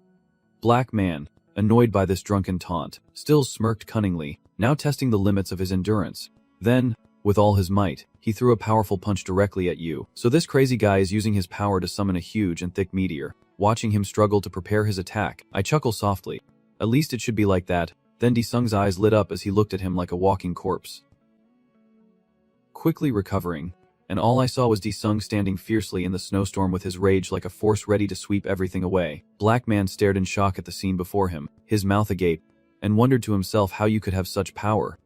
Black Man, annoyed by this drunken taunt, still smirked cunningly, now testing the limits of his endurance. Then, with all his might, he threw a powerful punch directly at you. So this crazy guy is using his power to summon a huge and thick meteor. Watching him struggle to prepare his attack, I chuckle softly. At least it should be like that. Then Sung's eyes lit up as he looked at him like a walking corpse. Quickly recovering, and all I saw was Sung standing fiercely in the snowstorm with his rage like a force ready to sweep everything away. Black Man stared in shock at the scene before him, his mouth agape, and wondered to himself how you could have such power.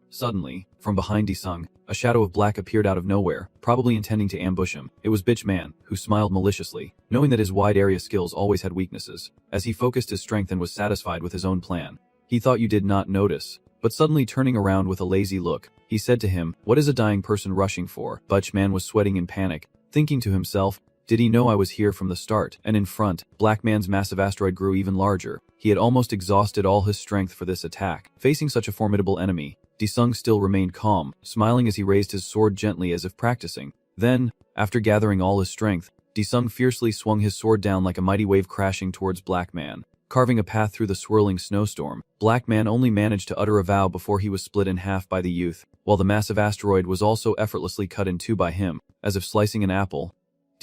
Suddenly, from behind Sung, a shadow of black appeared out of nowhere, probably intending to ambush him. It was Bitch Man, who smiled maliciously, knowing that his wide area skills always had weaknesses. As he focused his strength and was satisfied with his own plan, he thought you did not notice, but suddenly turning around with a lazy look, he said to him, "What is a dying person rushing for?" Bitch Man was sweating in panic, thinking to himself, did he know I was here from the start? And in front, Black Man's massive asteroid grew even larger. He had almost exhausted all his strength for this attack. Facing such a formidable enemy, Sung still remained calm, smiling as he raised his sword gently as if practicing. Then, after gathering all his strength, Sung fiercely swung his sword down like a mighty wave crashing towards Black Man. Carving a path through the swirling snowstorm, Black Man only managed to utter a vow before he was split in half by the youth, while the massive asteroid was also effortlessly cut in two by him, as if slicing an apple.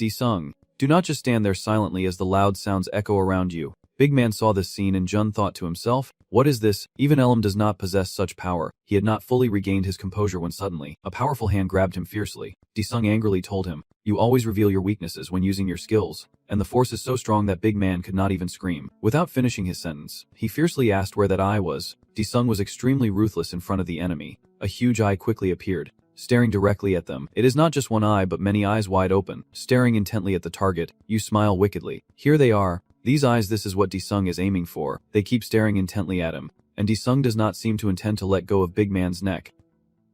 Sung, do not just stand there silently as the loud sounds echo around you. Big Man saw this scene and Jun thought to himself, what is this? Even Elam does not possess such power. He had not fully regained his composure when suddenly, a powerful hand grabbed him fiercely. Sung angrily told him, you always reveal your weaknesses when using your skills, and the force is so strong that Big Man could not even scream. Without finishing his sentence, he fiercely asked where that eye was. Sung was extremely ruthless in front of the enemy. A huge eye quickly appeared, staring directly at them. It is not just one eye but many eyes wide open, staring intently at the target. You smile wickedly. Here they are. These eyes, this is what Sung is aiming for. They keep staring intently at him, and Sung does not seem to intend to let go of Big Man's neck.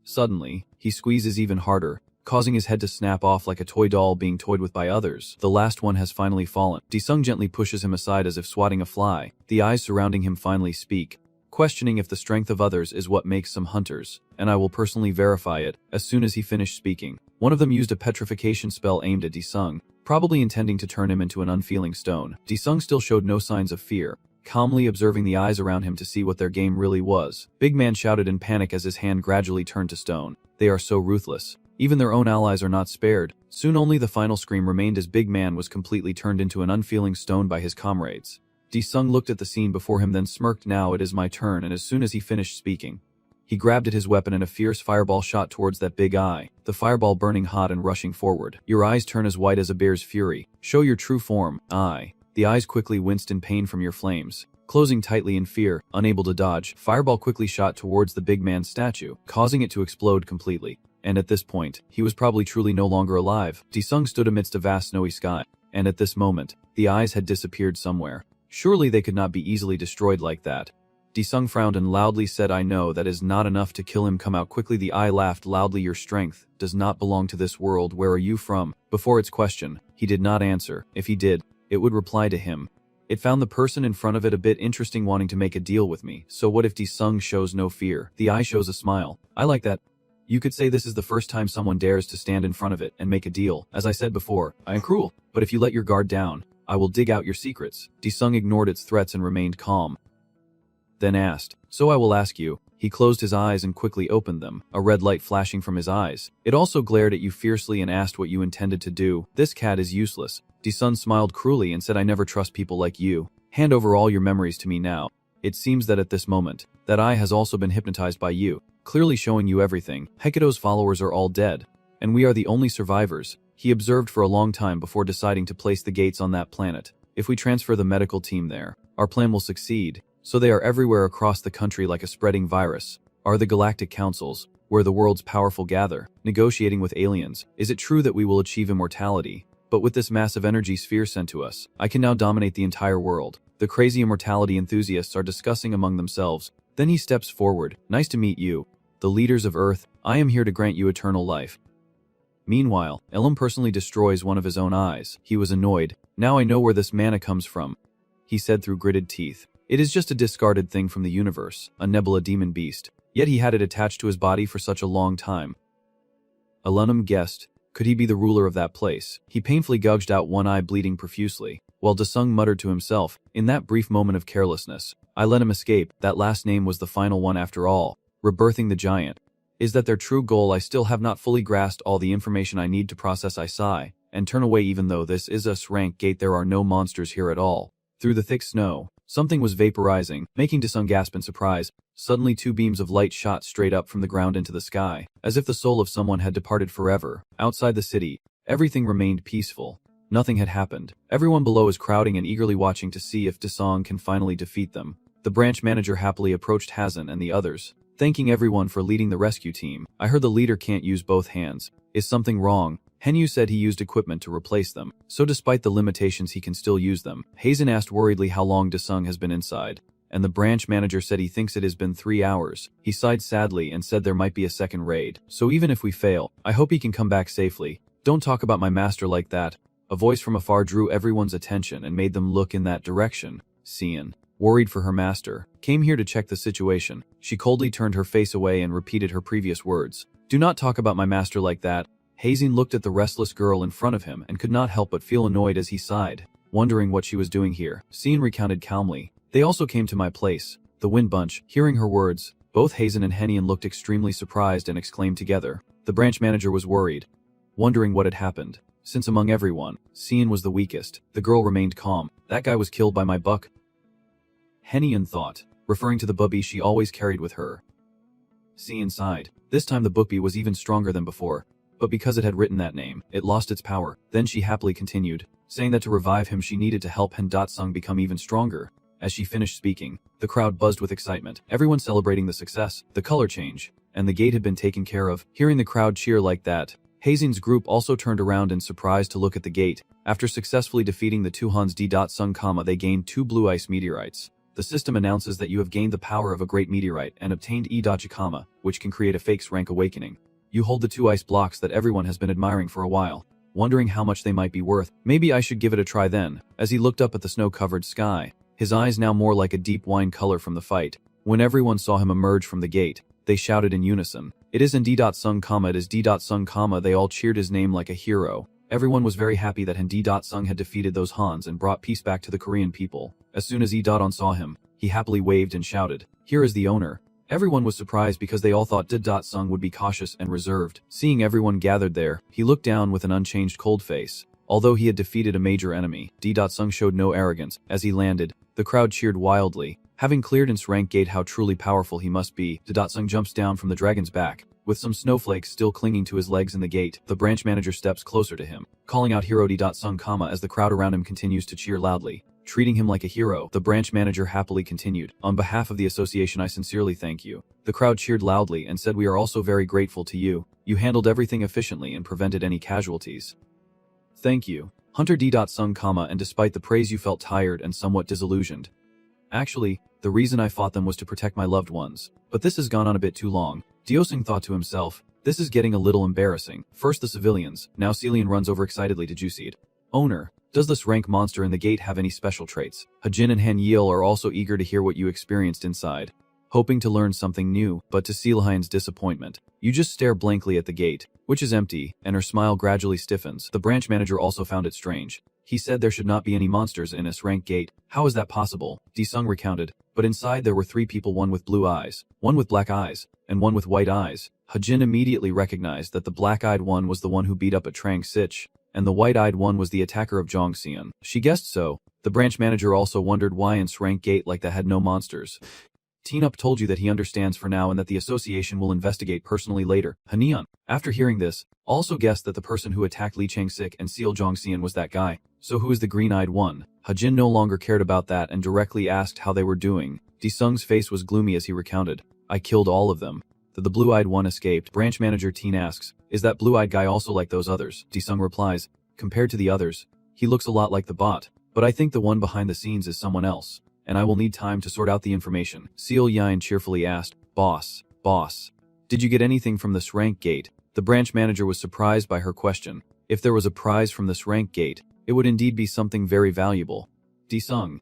Suddenly, he squeezes even harder, causing his head to snap off like a toy doll being toyed with by others. The last one has finally fallen. Sung gently pushes him aside as if swatting a fly. The eyes surrounding him finally speak, questioning if the strength of others is what makes some hunters, and I will personally verify it. As soon as he finished speaking, one of them used a petrification spell aimed at Sung, probably intending to turn him into an unfeeling stone. Sung still showed no signs of fear, calmly observing the eyes around him to see what their game really was. Big Man shouted in panic as his hand gradually turned to stone. They are so ruthless. Even their own allies are not spared. Soon only the final scream remained as Big Man was completely turned into an unfeeling stone by his comrades. Sung looked at the scene before him then smirked. Now it is my turn, and as soon as he finished speaking, He grabbed at his weapon and a fierce fireball shot towards that big eye, the fireball burning hot and rushing forward. Your eyes turn as white as a bear's fury. Show your true form, eye. The eyes quickly winced in pain from your flames. Closing tightly in fear, unable to dodge, fireball quickly shot towards the big man's statue, causing it to explode completely. And at this point, he was probably truly no longer alive. Disung stood amidst a vast snowy sky, and at this moment, the eyes had disappeared somewhere. Surely they could not be easily destroyed like that. Disung frowned and loudly said, I know that is not enough to kill him. Come out quickly. The eye laughed loudly. Your strength does not belong to this world. Where are you from? Before its question, he did not answer. If he did, it would reply to him. It found the person in front of it a bit interesting, wanting to make a deal with me. So what if Disung shows no fear? The eye shows a smile. I like that. You could say this is the first time someone dares to stand in front of it and make a deal. As I said before, I am cruel, but if you let your guard down, I will dig out your secrets. Disung ignored its threats and remained calm. Then asked, so I will ask you. He closed his eyes and quickly opened them, a red light flashing from his eyes. It also glared at you fiercely and asked what you intended to do. This cat is useless. Disung smiled cruelly and said, I never trust people like you. Hand over all your memories to me now. It seems that at this moment, that eye has also been hypnotized by you, clearly showing you everything. Hekido's followers are all dead, and we are the only survivors. He observed for a long time before deciding to place the gates on that planet. If we transfer the medical team there, our plan will succeed. So they are everywhere across the country like a spreading virus. Are the galactic councils, where the world's powerful gather, negotiating with aliens? Is it true that we will achieve immortality? But with this massive energy sphere sent to us, I can now dominate the entire world. The crazy immortality enthusiasts are discussing among themselves. Then he steps forward. Nice to meet you. The leaders of Earth, I am here to grant you eternal life. Meanwhile, Elam personally destroys one of his own eyes. He was annoyed. Now I know where this mana comes from, he said through gritted teeth. It is just a discarded thing from the universe, a nebula demon beast. Yet he had it attached to his body for such a long time. Alunum guessed, could he be the ruler of that place? He painfully gouged out one eye, bleeding profusely, while Disung muttered to himself, in that brief moment of carelessness, I let him escape. That last name was the final one after all. Rebirthing the giant. Is that their true goal? I still have not fully grasped all the information I need to process. I sigh, and turn away. Even though this is a rank gate, there are no monsters here at all. Through the thick snow, something was vaporizing, making Disung gasp in surprise. Suddenly 2 beams of light shot straight up from the ground into the sky, as if the soul of someone had departed forever. Outside the city, everything remained peaceful. Nothing had happened. Everyone below is crowding and eagerly watching to see if Disung can finally defeat them. The branch manager happily approached Hazan and the others, thanking everyone for leading the rescue team. I heard the leader can't use both hands. Is something wrong? Henyu said he used equipment to replace them, so despite the limitations he can still use them. Hazen asked worriedly how long Disung has been inside, and the branch manager said he thinks it has been 3 hours. He sighed sadly and said there might be a second raid. So even if we fail, I hope he can come back safely. Don't talk about my master like that. A voice from afar drew everyone's attention and made them look in that direction. Cian, worried for her master, came here to check the situation. She coldly turned her face away and repeated her previous words. Do not talk about my master like that. Hazin looked at the restless girl in front of him and could not help but feel annoyed as he sighed, wondering what she was doing here. Cian recounted calmly. They also came to my place, the Wind Bunch. Hearing her words, both Hazin and Henian looked extremely surprised and exclaimed together. The branch manager was worried, wondering what had happened. Since among everyone, Cian was the weakest, the girl remained calm. That guy was killed by my buck, Henian thought, referring to the bubby she always carried with her. Cian sighed. This time the bookbee was even stronger than before, but because it had written that name, it lost its power. Then she happily continued, saying that to revive him she needed to help Hen-Sung become even stronger. As she finished speaking, the crowd buzzed with excitement, everyone celebrating the success, the color change, and the gate had been taken care of. Hearing the crowd cheer like that, Hazin's group also turned around in surprise to look at the gate. After successfully defeating the 2 Hans-Sung, they gained 2 blue ice meteorites. The system announces that you have gained the power of a great meteorite and obtained E-Dachikama, which can create a fake's rank awakening. You hold the 2 ice blocks that everyone has been admiring for a while, wondering how much they might be worth. Maybe I should give it a try then. As he looked up at the snow-covered sky, his eyes now more like a deep wine color from the fight. When everyone saw him emerge from the gate, they shouted in unison. It is in D.Sung, it is D.Sung, they all cheered his name like a hero. Everyone was very happy that D.Sung had defeated those Hans and brought peace back to the Korean people. As soon as E.On saw him, he happily waved and shouted, "Here is the owner." Everyone was surprised because they all thought D.Sung would be cautious and reserved. Seeing everyone gathered there, he looked down with an unchanged cold face. Although he had defeated a major enemy, D.Sung showed no arrogance. As he landed, the crowd cheered wildly. Having cleared its rank gate how truly powerful he must be, D.Sung jumps down from the dragon's back. With some snowflakes still clinging to his legs in the gate, the branch manager steps closer to him, calling out Hero D.Sung, as the crowd around him continues to cheer loudly. Treating him like a hero, the branch manager happily continued, "On behalf of the association, I sincerely thank you." The crowd cheered loudly and said, "We are also very grateful to you. You handled everything efficiently and prevented any casualties." "Thank you, Hunter D.Sung, and despite the praise you felt tired and somewhat disillusioned. Actually, the reason I fought them was to protect my loved ones. But this has gone on a bit too long." Diosung thought to himself, "This is getting a little embarrassing. First the civilians, now Celian runs over excitedly to Juseed. Owner, does this rank monster in the gate have any special traits?" Hajin and Han Yil are also eager to hear what you experienced inside, hoping to learn something new, but to Seelhian's disappointment, you just stare blankly at the gate, which is empty, and her smile gradually stiffens. The branch manager also found it strange. He said there should not be any monsters in this rank gate. How is that possible? D-Sung recounted, but inside there were 3 people, one with blue eyes, one with black eyes, and one with white eyes. Hajin immediately recognized that the black-eyed one was the one who beat up at Trang Sich, and the white-eyed one was the attacker of Zhongxian. She guessed so. The branch manager also wondered why its rank gate like that had no monsters. Teenup told you that he understands for now and that the association will investigate personally later. Hanian, after hearing this, also guessed that the person who attacked Li Changsik and Seal Zhongxian was that guy. So who is the green-eyed one? Hajin no longer cared about that and directly asked how they were doing. Disung's face was gloomy as he recounted, "I killed all of them. The blue-eyed one escaped." Branch manager Teen asks, "Is that blue-eyed guy also like those others?" Disung replies, "Compared to the others, he looks a lot like the bot, but I think the one behind the scenes is someone else, and I will need time to sort out the information." Seal Yain cheerfully asked, Boss, did you get anything from this rank gate?" The branch manager was surprised by her question. If there was a prize from this rank gate, it would indeed be something very valuable. Disung,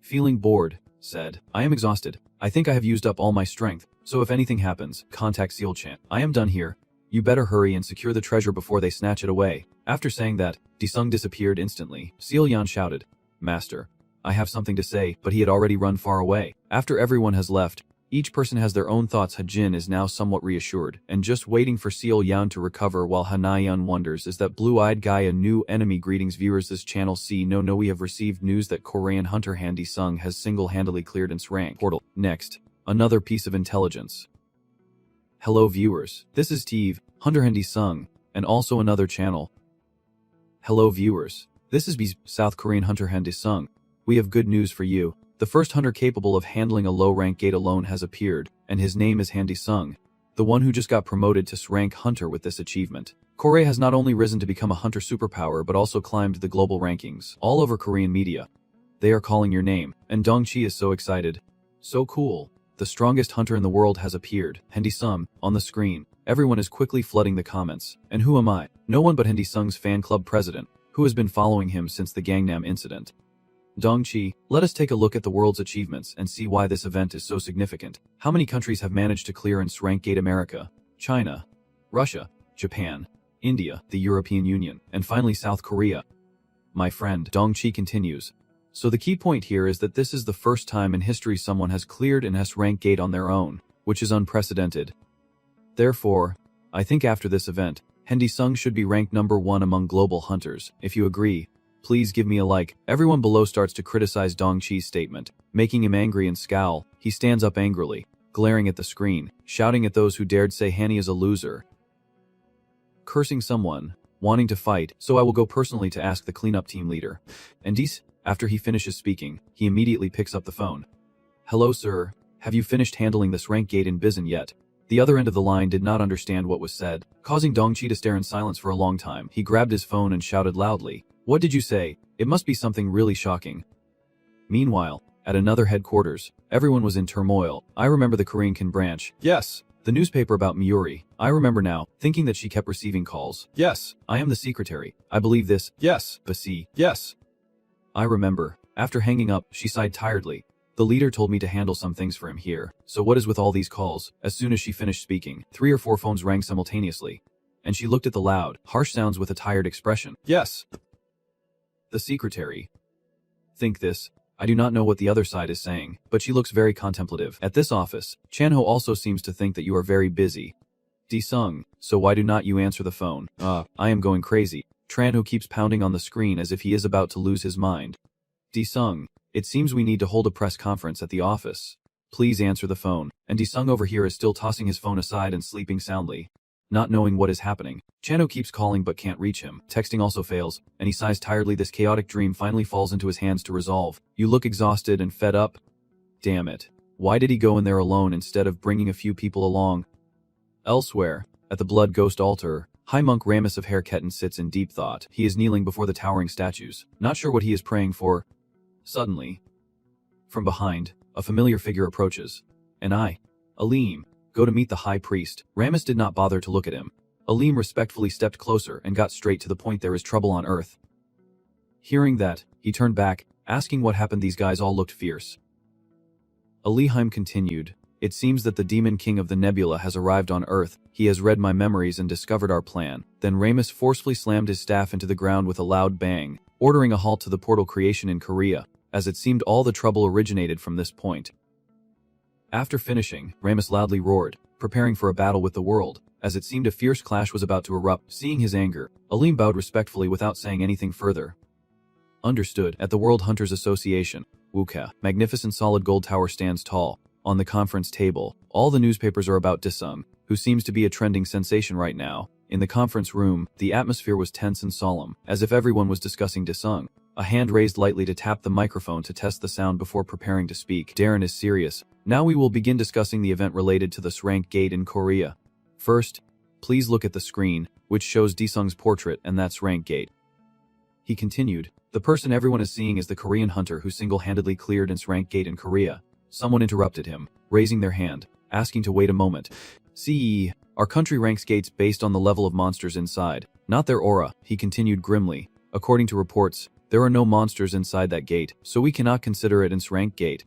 feeling bored, said, "I am exhausted. I think I have used up all my strength, so if anything happens, contact Seal-chan. I am done here. You better hurry and secure the treasure before they snatch it away." After saying that, Disung disappeared instantly. Seal Yan shouted, "Master, I have something to say," but he had already run far away. After everyone has left, each person has their own thoughts. Hajin is now somewhat reassured, and just waiting for Seal Yan to recover, while Hanayan wonders, is that blue-eyed guy a new enemy? Greetings viewers, this channel no we have received news that Korean hunter Han Sung has single-handedly cleared its rank portal. Next, another piece of intelligence. Hello viewers, this is Steve, Hunter Han Sung, and also another channel. Hello viewers, this is B's South Korean hunter Han Sung. We have good news for you. The first hunter capable of handling a low-rank gate alone has appeared, and his name is Han Sung, the one who just got promoted to rank hunter. With this achievement, Korea has not only risen to become a hunter superpower but also climbed the global rankings all over Korean media. They are calling your name, and Dongchi is so excited. So cool. The strongest hunter in the world has appeared, Han Sung, on the screen. Everyone is quickly flooding the comments. And who am I? No one but Han Sung's fan club president, who has been following him since the Gangnam incident. Dongchi, let us take a look at the world's achievements and see why this event is so significant. How many countries have managed to clear its rank gate? America, China, Russia, Japan, India, the European Union, and finally South Korea. My friend, Dongchi continues. So the key point here is that this is the first time in history someone has cleared an S rank gate on their own, which is unprecedented. Therefore, I think after this event, Han Sung should be ranked number 1 among global hunters. If you agree, please give me a like. Everyone below starts to criticize Dongchi's statement, making him angry and scowl. He stands up angrily, glaring at the screen, shouting at those who dared say Hani is a loser, cursing someone, wanting to fight, so I will go personally to ask the cleanup team leader. And after he finishes speaking, he immediately picks up the phone. Hello sir, have you finished handling this rank gate in Bizen yet? The other end of the line did not understand what was said, causing Dongchi to stare in silence for a long time. He grabbed his phone and shouted loudly, What did you say? It must be something really shocking. Meanwhile, at another headquarters, everyone was in turmoil. I remember the Korean branch. Yes. The newspaper about Miuri. I remember now, thinking that she kept receiving calls. Yes. I am the secretary. I believe this. Yes. Basi. Yes. I remember. After hanging up, she sighed tiredly. The leader told me to handle some things for him here. So what is with all these calls? As soon as she finished speaking, 3 or 4 phones rang simultaneously, and she looked at the loud, harsh sounds with a tired expression. Yes. The secretary. Think this. I do not know what the other side is saying, but she looks very contemplative. At this office, Chanho also seems to think that you are very busy. Sung, so why do not you answer the phone? I am going crazy. Tran, who keeps pounding on the screen as if he is about to lose his mind. Di-sung, it seems we need to hold a press conference at the office. Please answer the phone. And Di-sung over here is still tossing his phone aside and sleeping soundly. Not knowing what is happening, Chan-ho keeps calling but can't reach him. Texting also fails, and he sighs tiredly. This chaotic dream finally falls into his hands to resolve. You look exhausted and fed up. Damn it. Why did he go in there alone instead of bringing a few people along? Elsewhere, at the Blood Ghost altar, High Monk Ramus of Hairketten sits in deep thought. He is kneeling before the towering statues, not sure what he is praying for. Suddenly, from behind, a familiar figure approaches. And I, Aleem, go to meet the high priest. Ramus did not bother to look at him. Aleem respectfully stepped closer and got straight to the point. There is trouble on Earth. Hearing that, he turned back, asking what happened. These guys all looked fierce. Aleem continued. It seems that the demon king of the nebula has arrived on Earth. He has read my memories and discovered our plan. Then Ramus forcefully slammed his staff into the ground with a loud bang, ordering a halt to the portal creation in Korea, as it seemed all the trouble originated from this point. After finishing, Ramus loudly roared, preparing for a battle with the world, as it seemed a fierce clash was about to erupt. Seeing his anger, Aleem bowed respectfully without saying anything further. Understood. At the World Hunters Association, Wuka, magnificent solid gold tower stands tall. On the conference table, all the newspapers are about Di-sung, who seems to be a trending sensation right now. In the conference room, the atmosphere was tense and solemn, as if everyone was discussing Di-sung. A hand raised lightly to tap the microphone to test the sound before preparing to speak. Darren is serious. Now we will begin discussing the event related to the Srank Gate in Korea. First, please look at the screen, which shows Di-sung's portrait and that Srank Gate. He continued, the person everyone is seeing is the Korean hunter who single-handedly cleared Srank Gate in Korea. Someone interrupted him, raising their hand, asking to wait a moment. See, our country ranks gates based on the level of monsters inside, not their aura, he continued grimly. According to reports, there are no monsters inside that gate, so we cannot consider it Srank Gate.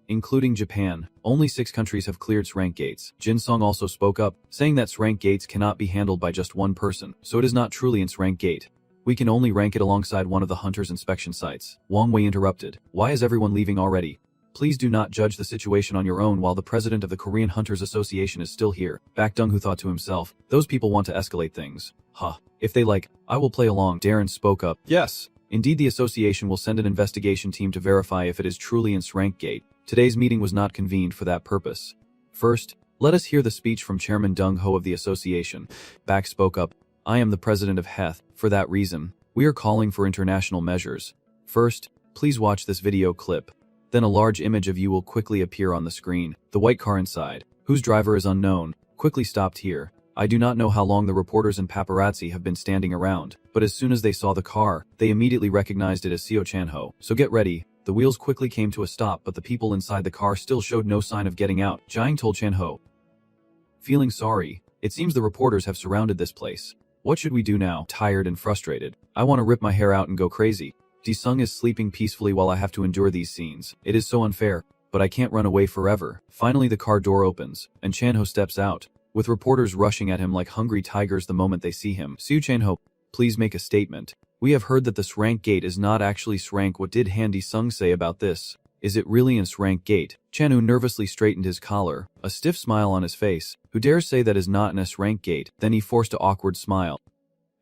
Including Japan, only 6 countries have cleared Srank Gates. Jin Song also spoke up, saying that Srank Gates cannot be handled by just one person, so it is not truly Srank Gate. We can only rank it alongside one of the hunter's inspection sites. Wang Wei interrupted. Why is everyone leaving already? Please do not judge the situation on your own while the president of the Korean Hunters Association is still here. Baek Dong-hu thought to himself, those people want to escalate things. Huh. If they like, I will play along. Darren spoke up. Yes. Indeed, the association will send an investigation team to verify if it is truly Srank Gate. Today's meeting was not convened for that purpose. First, let us hear the speech from Chairman Dong-ho of the association. Baek spoke up. I am the president of Heth. For that reason, we are calling for international measures. First, please watch this video clip. Then a large image of you will quickly appear on the screen. The white car inside, whose driver is unknown, quickly stopped here. I do not know how long the reporters and paparazzi have been standing around, but as soon as they saw the car, they immediately recognized it as Seo Chan-ho. So get ready. The wheels quickly came to a stop, but the people inside the car still showed no sign of getting out. Jiang told Chan-ho. Feeling sorry, it seems the reporters have surrounded this place. What should we do now? Tired and frustrated. I want to rip my hair out and go crazy. Di-sung is sleeping peacefully while I have to endure these scenes. It is so unfair, but I can't run away forever. Finally the car door opens, and Chan-ho steps out, with reporters rushing at him like hungry tigers the moment they see him. Seo Chan-ho, please make a statement. We have heard that the Srank Gate is not actually Srank. What did Han Di-sung say about this? Is it really Srank Gate? Chan-ho nervously straightened his collar, a stiff smile on his face. Who dares say that is not Srank Gate? Then he forced an awkward smile.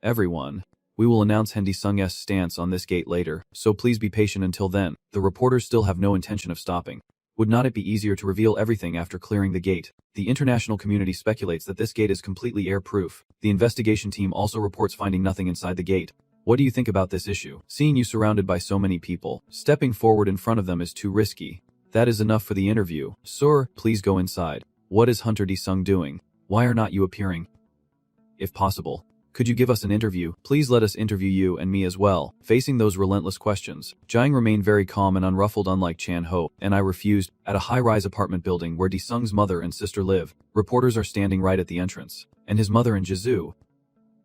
Everyone. We will announce Han Di-sung's stance on this gate later, so please be patient until then. The reporters still have no intention of stopping. Would not it be easier to reveal everything after clearing the gate? The international community speculates that this gate is completely air-proof. The investigation team also reports finding nothing inside the gate. What do you think about this issue? Seeing you surrounded by so many people, stepping forward in front of them is too risky. That is enough for the interview. Sir, please go inside. What is Hunter Di-sung doing? Why are not you appearing? If possible, could you give us an interview? Please let us interview you and me as well. Facing those relentless questions, Jiang remained very calm and unruffled unlike Chan-ho, and I refused. At a high-rise apartment building where Di-sung's mother and sister live, reporters are standing right at the entrance, and his mother and Jizu,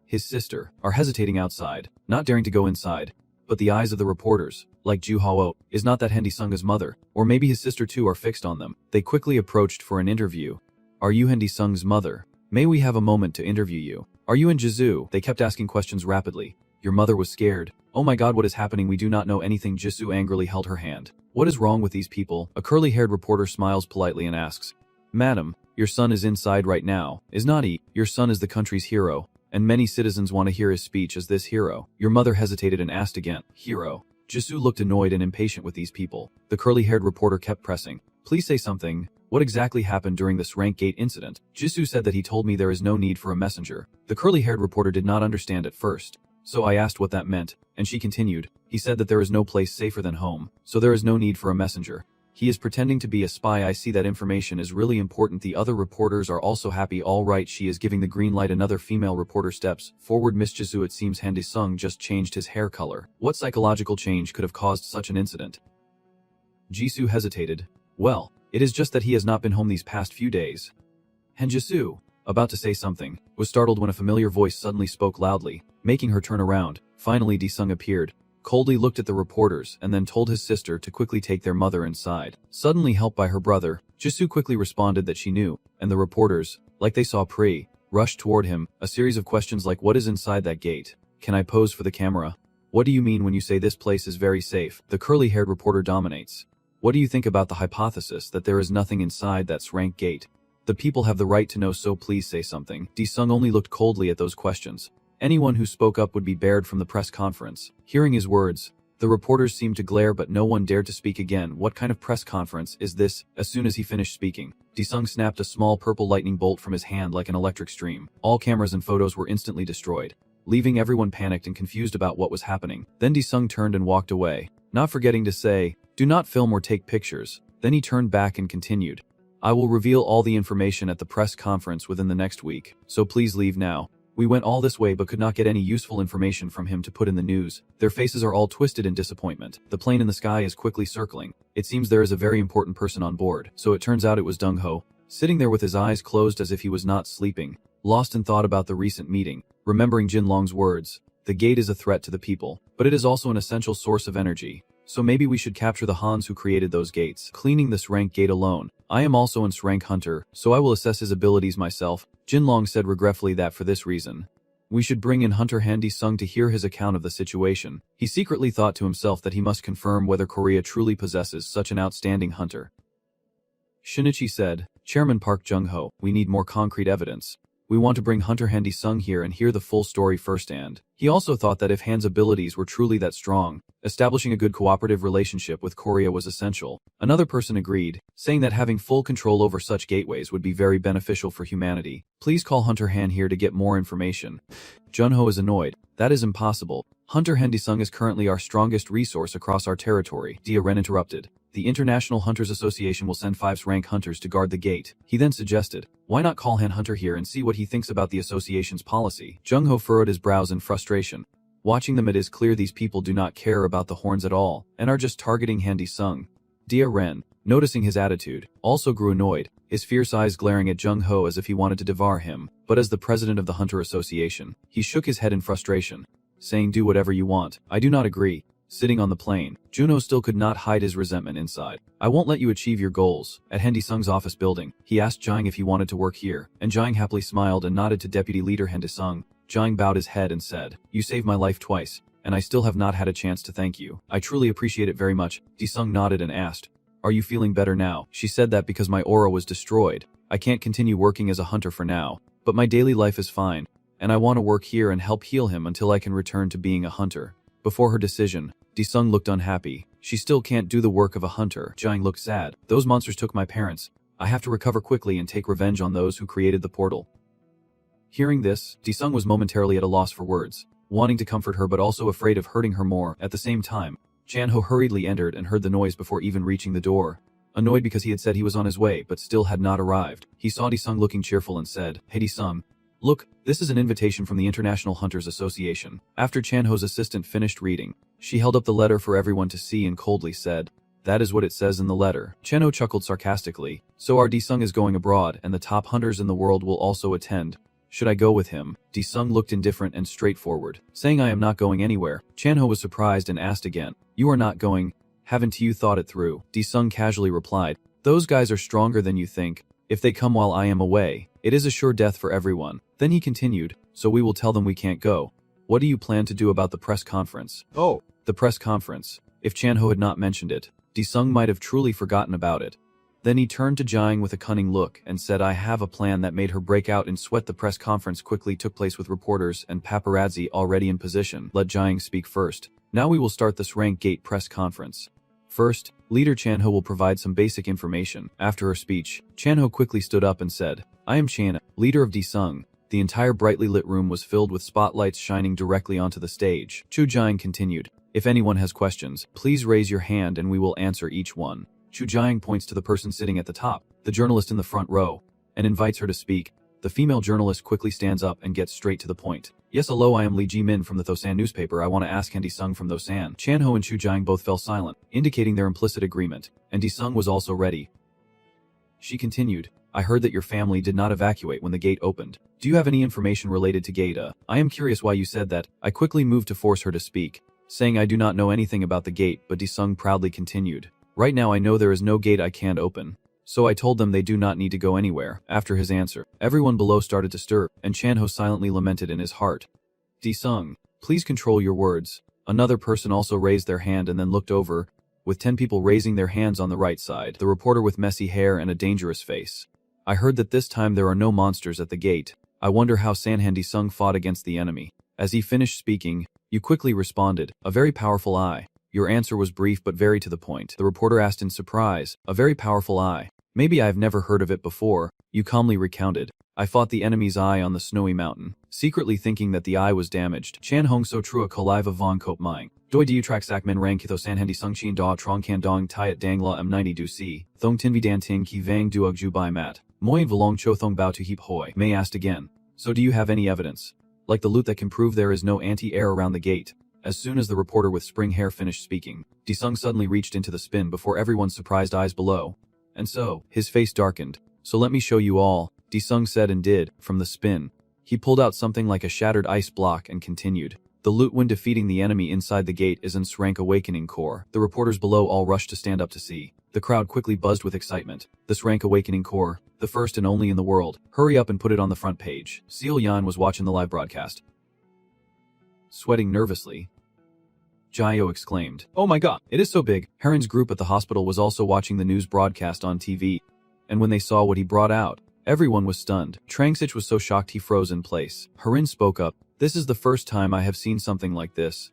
his sister, are hesitating outside, not daring to go inside. But the eyes of the reporters, like Ju Hao, is not that Han Di-sung's mother, or maybe his sister too, are fixed on them. They quickly approached for an interview. Are you Han Di-sung's mother? May we have a moment to interview you? Are you in Jizu? They kept asking questions rapidly. Your mother was scared. Oh my god, what is happening? We do not know anything. Jizu angrily held her hand. What is wrong with these people? A curly-haired reporter smiles politely and asks, Madam, your son is inside right now. Is not he? Your son is the country's hero. and many citizens want to hear his speech as this hero. Your mother hesitated and asked again. Hero. Jisoo looked annoyed and impatient with these people. The curly-haired reporter kept pressing. Please say something. What exactly happened during this rank gate incident? Jisoo said that he told me there is no need for a messenger. The curly-haired reporter did not understand at first. So I asked what that meant, and she continued. He said that there is no place safer than home, so there is no need for a messenger. He is pretending to be a spy. I see that information is really important. The other reporters are also happy. All right, she is giving the green light. Another female reporter steps forward. Miss Jisoo, it seems Han Dae-sung just changed his hair color. What psychological change could have caused such an incident? Jisoo hesitated. Well, it is just that he has not been home these past few days. Han Jisoo, about to say something, was startled when a familiar voice suddenly spoke loudly, making her turn around. Finally Dae-sung appeared, coldly looked at the reporters and then told his sister to quickly take their mother inside. Suddenly helped by her brother, Jisoo quickly responded that she knew, and the reporters, like they saw Pri, rushed toward him, a series of questions like what is inside that gate? Can I pose for the camera? What do you mean when you say this place is very safe? The curly-haired reporter dominates. What do you think about the hypothesis that there is nothing inside that's rank gate? The people have the right to know, so please say something. Dae-sung only looked coldly at those questions. Anyone who spoke up would be barred from the press conference. Hearing his words, the reporters seemed to glare, but no one dared to speak again. What kind of press conference is this? As soon as he finished speaking, Dae-sung snapped a small purple lightning bolt from his hand like an electric stream. All cameras and photos were instantly destroyed, leaving everyone panicked and confused about what was happening. Then Dae-sung turned and walked away, not forgetting to say, "Do not film or take pictures." Then he turned back and continued, "I will reveal all the information at the press conference within the next week, so please leave now." We went all this way but could not get any useful information from him to put in the news. Their faces are all twisted in disappointment. The plane in the sky is quickly circling. It seems there is a very important person on board, so it turns out it was Dong-ho, sitting there with his eyes closed as if he was not sleeping, lost in thought about the recent meeting, remembering Jin Long's words. The gate is a threat to the people, but it is also an essential source of energy. So maybe we should capture the Hans who created those gates, cleaning this rank gate alone. I am also an rank hunter, so I will assess his abilities myself. Jin Long said regretfully that for this reason, we should bring in Hunter Han Dae-sung to hear his account of the situation. He secretly thought to himself that he must confirm whether Korea truly possesses such an outstanding hunter. Shinichi said, Chairman Park Jung-ho, we need more concrete evidence. We want to bring Hunter Han Dae-sung here and hear the full story firsthand. He also thought that if Han's abilities were truly that strong, establishing a good cooperative relationship with Korea was essential. Another person agreed, saying that having full control over such gateways would be very beneficial for humanity. Please call Hunter Han here to get more information. Jun-ho is annoyed. That is impossible. Hunter Han Dae-sung is currently our strongest resource across our territory. Dia-ren interrupted. The International Hunters Association will send 5 rank hunters to guard the gate. He then suggested, why not call Han Hunter here and see what he thinks about the association's policy? Jung-ho furrowed his brows in frustration. Watching them, it is clear these people do not care about the horns at all, and are just targeting Han Dae-sung. Dia-ren, noticing his attitude, also grew annoyed, his fierce eyes glaring at Jung-ho as if he wanted to devour him. But as the president of the Hunter Association, he shook his head in frustration, saying, do whatever you want. I do not agree. Sitting on the plane, Juno still could not hide his resentment inside. I won't let you achieve your goals. At Han Dae-sung's office building, he asked Jiang if he wanted to work here, and Jiang happily smiled and nodded to Deputy Leader Han Dae-sung. Jiang bowed his head and said, you saved my life twice, and I still have not had a chance to thank you. I truly appreciate it very much. Dae-sung nodded and asked, are you feeling better now? She said that because my aura was destroyed. I can't continue working as a hunter for now, but my daily life is fine, and I want to work here and help heal him until I can return to being a hunter. Before her decision, Dae-sung looked unhappy. She still can't do the work of a hunter. Jiang looked sad. Those monsters took my parents. I have to recover quickly and take revenge on those who created the portal. Hearing this, Dae-sung was momentarily at a loss for words, wanting to comfort her but also afraid of hurting her more. At the same time, Chan-ho hurriedly entered and heard the noise before even reaching the door. Annoyed because he had said he was on his way but still had not arrived, he saw Dae-sung looking cheerful and said, hey Dae-sung, look, this is an invitation from the International Hunters Association. After Chan-ho's assistant finished reading, she held up the letter for everyone to see and coldly said, that is what it says in the letter. Chan-ho chuckled sarcastically. So our Dae-sung is going abroad and the top hunters in the world will also attend. Should I go with him? Dae-sung looked indifferent and straightforward, saying I am not going anywhere. Chan-ho was surprised and asked again, you are not going? Haven't you thought it through? Dae-sung casually replied, those guys are stronger than you think. If they come while I am away, it is a sure death for everyone. Then he continued, so we will tell them we can't go. What do you plan to do about the press conference? Oh, the press conference. If Chan-ho had not mentioned it, Dae-sung might have truly forgotten about it. Then he turned to Jiang with a cunning look and said, I have a plan that made her break out in sweat. The press conference quickly took place with reporters and paparazzi already in position. Let Jiang speak first. Now we will start this rank gate press conference. First, Leader Chanho will provide some basic information. After her speech, Chanho quickly stood up and said, I am Chanho, leader of Disung. The entire brightly lit room was filled with spotlights shining directly onto the stage. Chu Jiang continued, if anyone has questions, please raise your hand and we will answer each one. Chu Jiang points to the person sitting at the top, the journalist in the front row, and invites her to speak. The female journalist quickly stands up and gets straight to the point. Yes, hello, I am Li Jimin from the Thosan newspaper. I want to ask Disung from Thosan. Chanho and Chu Jiang both fell silent, indicating their implicit agreement, and Disung was also ready. She continued, I heard that your family did not evacuate when the gate opened. Do you have any information related to gate? I am curious why you said that. I quickly moved to force her to speak, saying I do not know anything about the gate, but Disung proudly continued. Right now I know there is no gate I can't open. So I told them they do not need to go anywhere. After his answer, everyone below started to stir, and Chanho silently lamented in his heart. Disung, please control your words. Another person also raised their hand and then looked over, with 10 people raising their hands on the right side, the reporter with messy hair and a dangerous face. I heard that this time there are no monsters at the gate. I wonder how Sanhan Disung fought against the enemy. As he finished speaking, you quickly responded, a very powerful eye. Your answer was brief but very to the point. The reporter asked in surprise, a very powerful eye. Maybe I have never heard of it before. You calmly recounted. I fought the enemy's eye on the snowy mountain, secretly thinking that the eye was damaged. Chan Hong So Trua Kaliva Von Kop Mine. Doi Diu Track Sak Men Rang Kitho San Hendi Sung Chin Da Trong Kan Dong Tiat Dang La M90 Du Si. Thong Tin Vi Dan Ting Ki Vang Duog Ju Bai Mat. Moyen Valong Cho Thong Bao Tu Heap Hoi. May asked again. So do you have any evidence? Like the loot that can prove there is no anti-air around the gate. As soon as the reporter with spring hair finished speaking, Disung suddenly reached into the spin before everyone's surprised eyes below. And so, his face darkened. So let me show you all, Disung said and did, from the spin. He pulled out something like a shattered ice block and continued. The loot when defeating the enemy inside the gate is in Srank Awakening Core. The reporters below all rushed to stand up to see. The crowd quickly buzzed with excitement. The Srank Awakening Core, the first and only in the world. Hurry up and put it on the front page. Seal Yan was watching the live broadcast. Sweating nervously, Jiao exclaimed, oh my god, it is so big. Heron's group at the hospital was also watching the news broadcast on TV. And when they saw what he brought out, everyone was stunned. Trangsich was so shocked he froze in place. Herin spoke up, this is the first time I have seen something like this.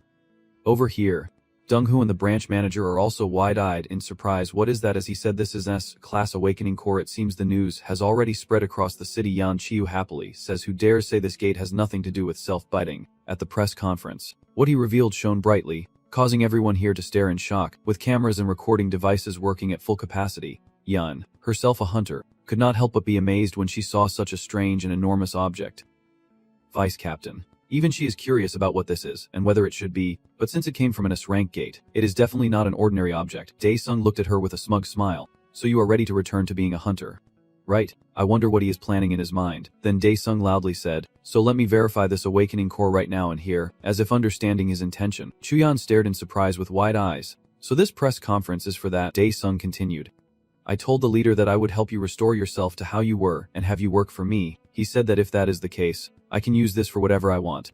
Over here. Donghu and the branch manager are also wide-eyed in surprise. What is that? As he said, this is S-Class Awakening Core. It seems the news has already spread across the city. Yan Chiu happily says, who dares say this gate has nothing to do with self-biting. At the press conference, what he revealed shone brightly, causing everyone here to stare in shock. With cameras and recording devices working at full capacity, Yan, herself a hunter, could not help but be amazed when she saw such a strange and enormous object. Vice Captain. Even she is curious about what this is, and whether it should be, but since it came from an S-rank gate, it is definitely not an ordinary object. Dae-sung looked at her with a smug smile. So you are ready to return to being a hunter? Right, I wonder what he is planning in his mind. Then Dae-sung loudly said, so let me verify this awakening core right now and here, as if understanding his intention. Chuyan stared in surprise with wide eyes. So this press conference is for that? Dae-sung continued. I told the leader that I would help you restore yourself to how you were and have you work for me. He said that if that is the case, I can use this for whatever I want.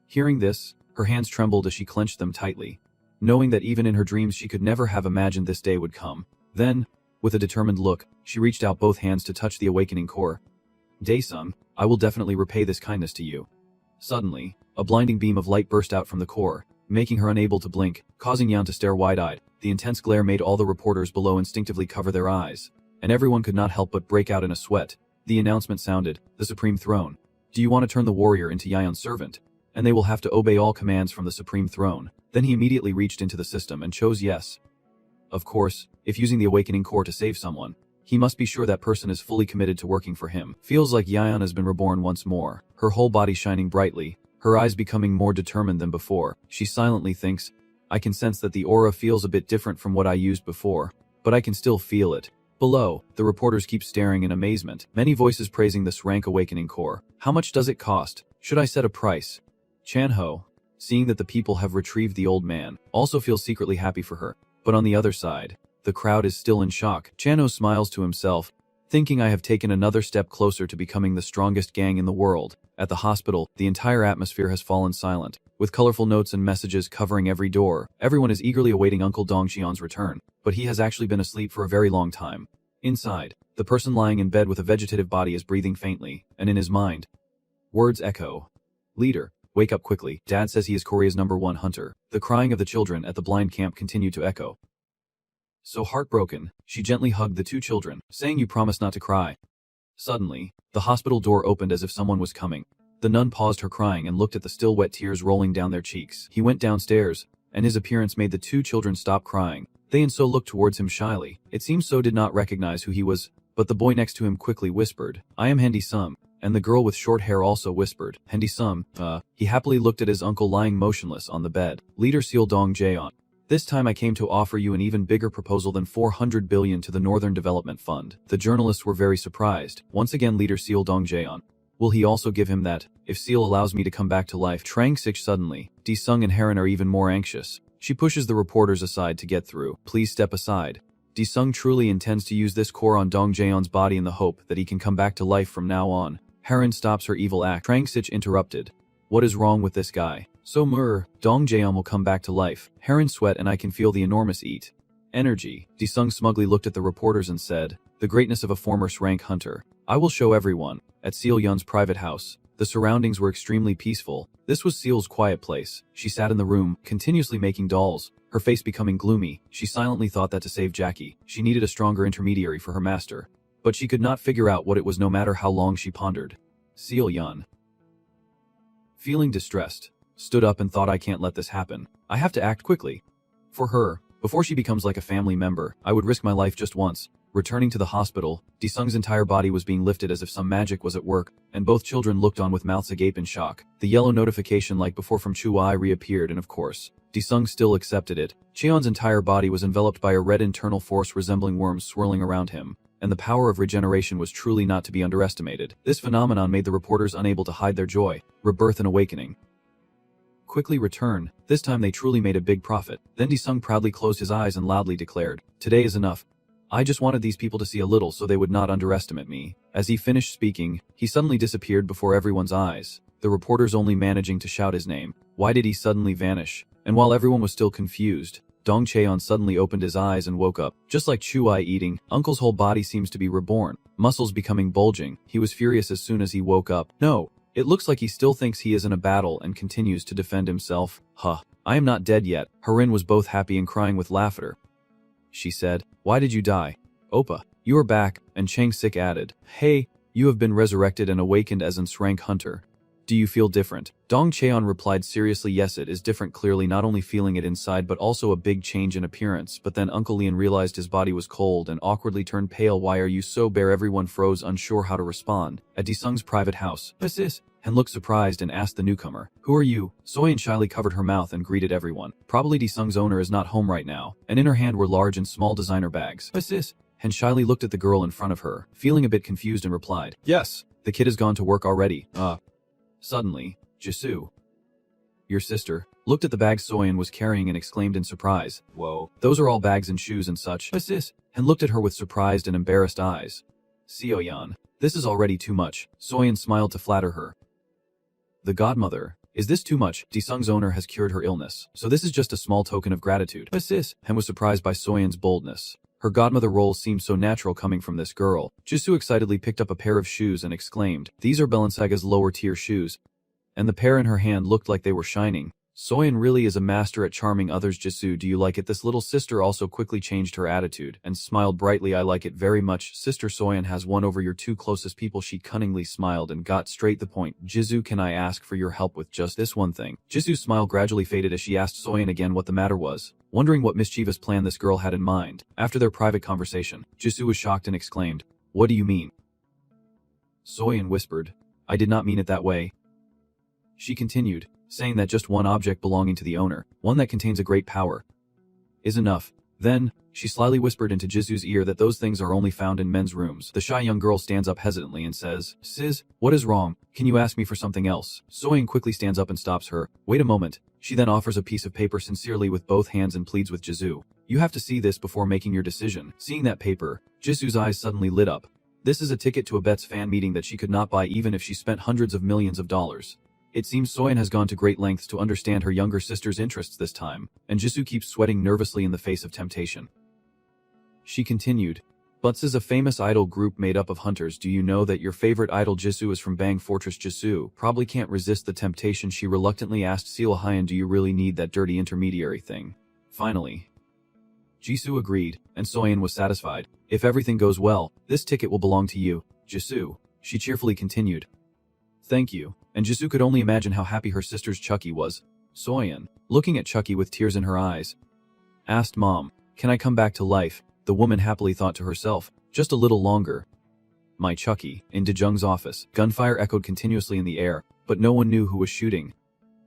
Hearing this, her hands trembled as she clenched them tightly, knowing that even in her dreams she could never have imagined this day would come. Then, with a determined look, she reached out both hands to touch the awakening core. Dae-sung, I will definitely repay this kindness to you. Suddenly, a blinding beam of light burst out from the core, making her unable to blink, causing Yan to stare wide-eyed. The intense glare made all the reporters below instinctively cover their eyes, and everyone could not help but break out in a sweat. The announcement sounded, the Supreme Throne. Do you want to turn the warrior into Yion's servant? And they will have to obey all commands from the Supreme Throne. Then he immediately reached into the system and chose yes. Of course, if using the awakening core to save someone, he must be sure that person is fully committed to working for him. Feels like Yion has been reborn once more, her whole body shining brightly, her eyes becoming more determined than before. She silently thinks, I can sense that the aura feels a bit different from what I used before, but I can still feel it. Below, the reporters keep staring in amazement, many voices praising this rank awakening core. How much does it cost? Should I set a price? Chanho, seeing that the people have retrieved the old man, also feels secretly happy for her. But on the other side, the crowd is still in shock. Chanho smiles to himself, thinking I have taken another step closer to becoming the strongest gang in the world. At the hospital, the entire atmosphere has fallen silent. With colorful notes and messages covering every door, everyone is eagerly awaiting Uncle Dongxian's return. But he has actually been asleep for a very long time. Inside, the person lying in bed with a vegetative body is breathing faintly, and in his mind, words echo. Leader, wake up quickly. Dad says he is Korea's #1 hunter. The crying of the children at the blind camp continued to echo. So heartbroken, she gently hugged the 2 children, saying, "You promise not to cry." Suddenly, the hospital door opened as if someone was coming. The nun paused her crying and looked at the still wet tears rolling down their cheeks. He went downstairs, and his appearance made the 2 children stop crying. They and So looked towards him shyly. It seemed So did not recognize who he was, but the boy next to him quickly whispered, "I am Handy Sum," and the girl with short hair also whispered, "Handy Sum." He happily looked at his uncle lying motionless on the bed. Leader Seal Dong Jaeon. This time I came to offer you an even bigger proposal than 400 billion to the Northern Development Fund. The journalists were very surprised. Once again Leader Seal Dong Jaeon. Will he also give him that? If Seal allows me to come back to life. Trang Sich suddenly. Sung and Heron are even more anxious. She pushes the reporters aside to get through. Please step aside. Sung truly intends to use this core on Dong Jaeon's body in the hope that he can come back to life from now on. Heron stops her evil act. Trang Sich interrupted. What is wrong with this guy? So Dong Jaeon will come back to life. Heron sweat and I can feel the enormous energy. Sung smugly looked at the reporters and said, the greatness of a former rank hunter. I will show everyone. At Seal Yun's private house, the surroundings were extremely peaceful. This was Seal's quiet place. She sat in the room, continuously making dolls, her face becoming gloomy. She silently thought that to save Jackie, she needed a stronger intermediary for her master. But she could not figure out what it was no matter how long she pondered. Seal Yun, feeling distressed, stood up and thought, I can't let this happen. I have to act quickly. For her, before she becomes like a family member, I would risk my life just once. Returning to the hospital, Sung's entire body was being lifted as if some magic was at work, and both children looked on with mouths agape in shock. The yellow notification like before from Chu Ai reappeared and of course, Sung still accepted it. Cheon's entire body was enveloped by a red internal force resembling worms swirling around him, and the power of regeneration was truly not to be underestimated. This phenomenon made the reporters unable to hide their joy. Rebirth and awakening. Quickly return. This time they truly made a big profit. Then Sung proudly closed his eyes and loudly declared, today is enough. I just wanted these people to see a little so they would not underestimate me. As he finished speaking, he suddenly disappeared before everyone's eyes, the reporters only managing to shout his name. Why did he suddenly vanish? And while everyone was still confused, Dong Cheon suddenly opened his eyes and woke up. Just like Chu Ai eating, Uncle's whole body seems to be reborn, muscles becoming bulging. He was furious as soon as he woke up. No, it looks like he still thinks he is in a battle and continues to defend himself. Huh, I am not dead yet. Harin was both happy and crying with laughter. She said, why did you die? Oppa, you are back, and Chang Sik added, hey, you have been resurrected and awakened as an rank hunter. Do you feel different? Dong Cheon replied seriously, yes, it is different, clearly not only feeling it inside but also a big change in appearance. But then Uncle Lian realized his body was cold and awkwardly turned pale. Why are you so bare? Everyone froze, unsure how to respond. At Sung's private house, Sis, and looked surprised and asked the newcomer, who are you? Soyeon shyly covered her mouth and greeted everyone. Probably Sung's owner is not home right now, and in her hand were large and small designer bags. Sis, and shyly looked at the girl in front of her, feeling a bit confused and replied, yes, the kid has gone to work already. Suddenly, Jisoo, your sister, looked at the bags Soyeon was carrying and exclaimed in surprise, whoa, those are all bags and shoes and such. Sis, and looked at her with surprised and embarrassed eyes. Seoyeon, this is already too much. Soyeon smiled to flatter her. The godmother, is this too much? Sung's owner has cured her illness, so this is just a small token of gratitude. Sis, and was surprised by Soyeon's boldness. Her godmother role seemed so natural coming from this girl. Jisoo excitedly picked up a pair of shoes and exclaimed, these are Balenciaga's lower tier shoes. And the pair in her hand looked like they were shining. Soyeon really is a master at charming others. Jisoo, do you like it? This little sister also quickly changed her attitude and smiled brightly. I like it very much. Sister Soyeon has won over your 2 closest people. She cunningly smiled and got straight the point. Jisoo, can I ask for your help with just this one thing? Jisoo's smile gradually faded as she asked Soyeon again what the matter was, wondering what mischievous plan this girl had in mind. After their private conversation, Jisoo was shocked and exclaimed, what do you mean? Soyeon whispered, I did not mean it that way. She continued, saying that just one object belonging to the owner, one that contains a great power, is enough. Then, she slyly whispered into Jisoo's ear that those things are only found in men's rooms. The shy young girl stands up hesitantly and says, Sis, what is wrong? Can you ask me for something else? Soyeon quickly stands up and stops her. Wait a moment. She then offers a piece of paper sincerely with both hands and pleads with Jisoo. You have to see this before making your decision. Seeing that paper, Jisoo's eyes suddenly lit up. This is a ticket to a Bet's fan meeting that she could not buy even if she spent hundreds of millions of dollars. It seems Soyeon has gone to great lengths to understand her younger sister's interests this time, and Jisoo keeps sweating nervously in the face of temptation. She continued, Butts is a famous idol group made up of hunters. Do you know that your favorite idol Jisoo is from Bang Fortress? Jisoo probably can't resist the temptation. She reluctantly asked Seo Hyun, do you really need that dirty intermediary thing? Finally, Jisoo agreed, and Soyeon was satisfied. If everything goes well, this ticket will belong to you, Jisoo, she cheerfully continued. Thank you, and Jisoo could only imagine how happy her sister's Chucky was. Soyeon, looking at Chucky with tears in her eyes, asked Mom, can I come back to life? The woman happily thought to herself, just a little longer. My Chucky, in Dejung's office, gunfire echoed continuously in the air, but no one knew who was shooting.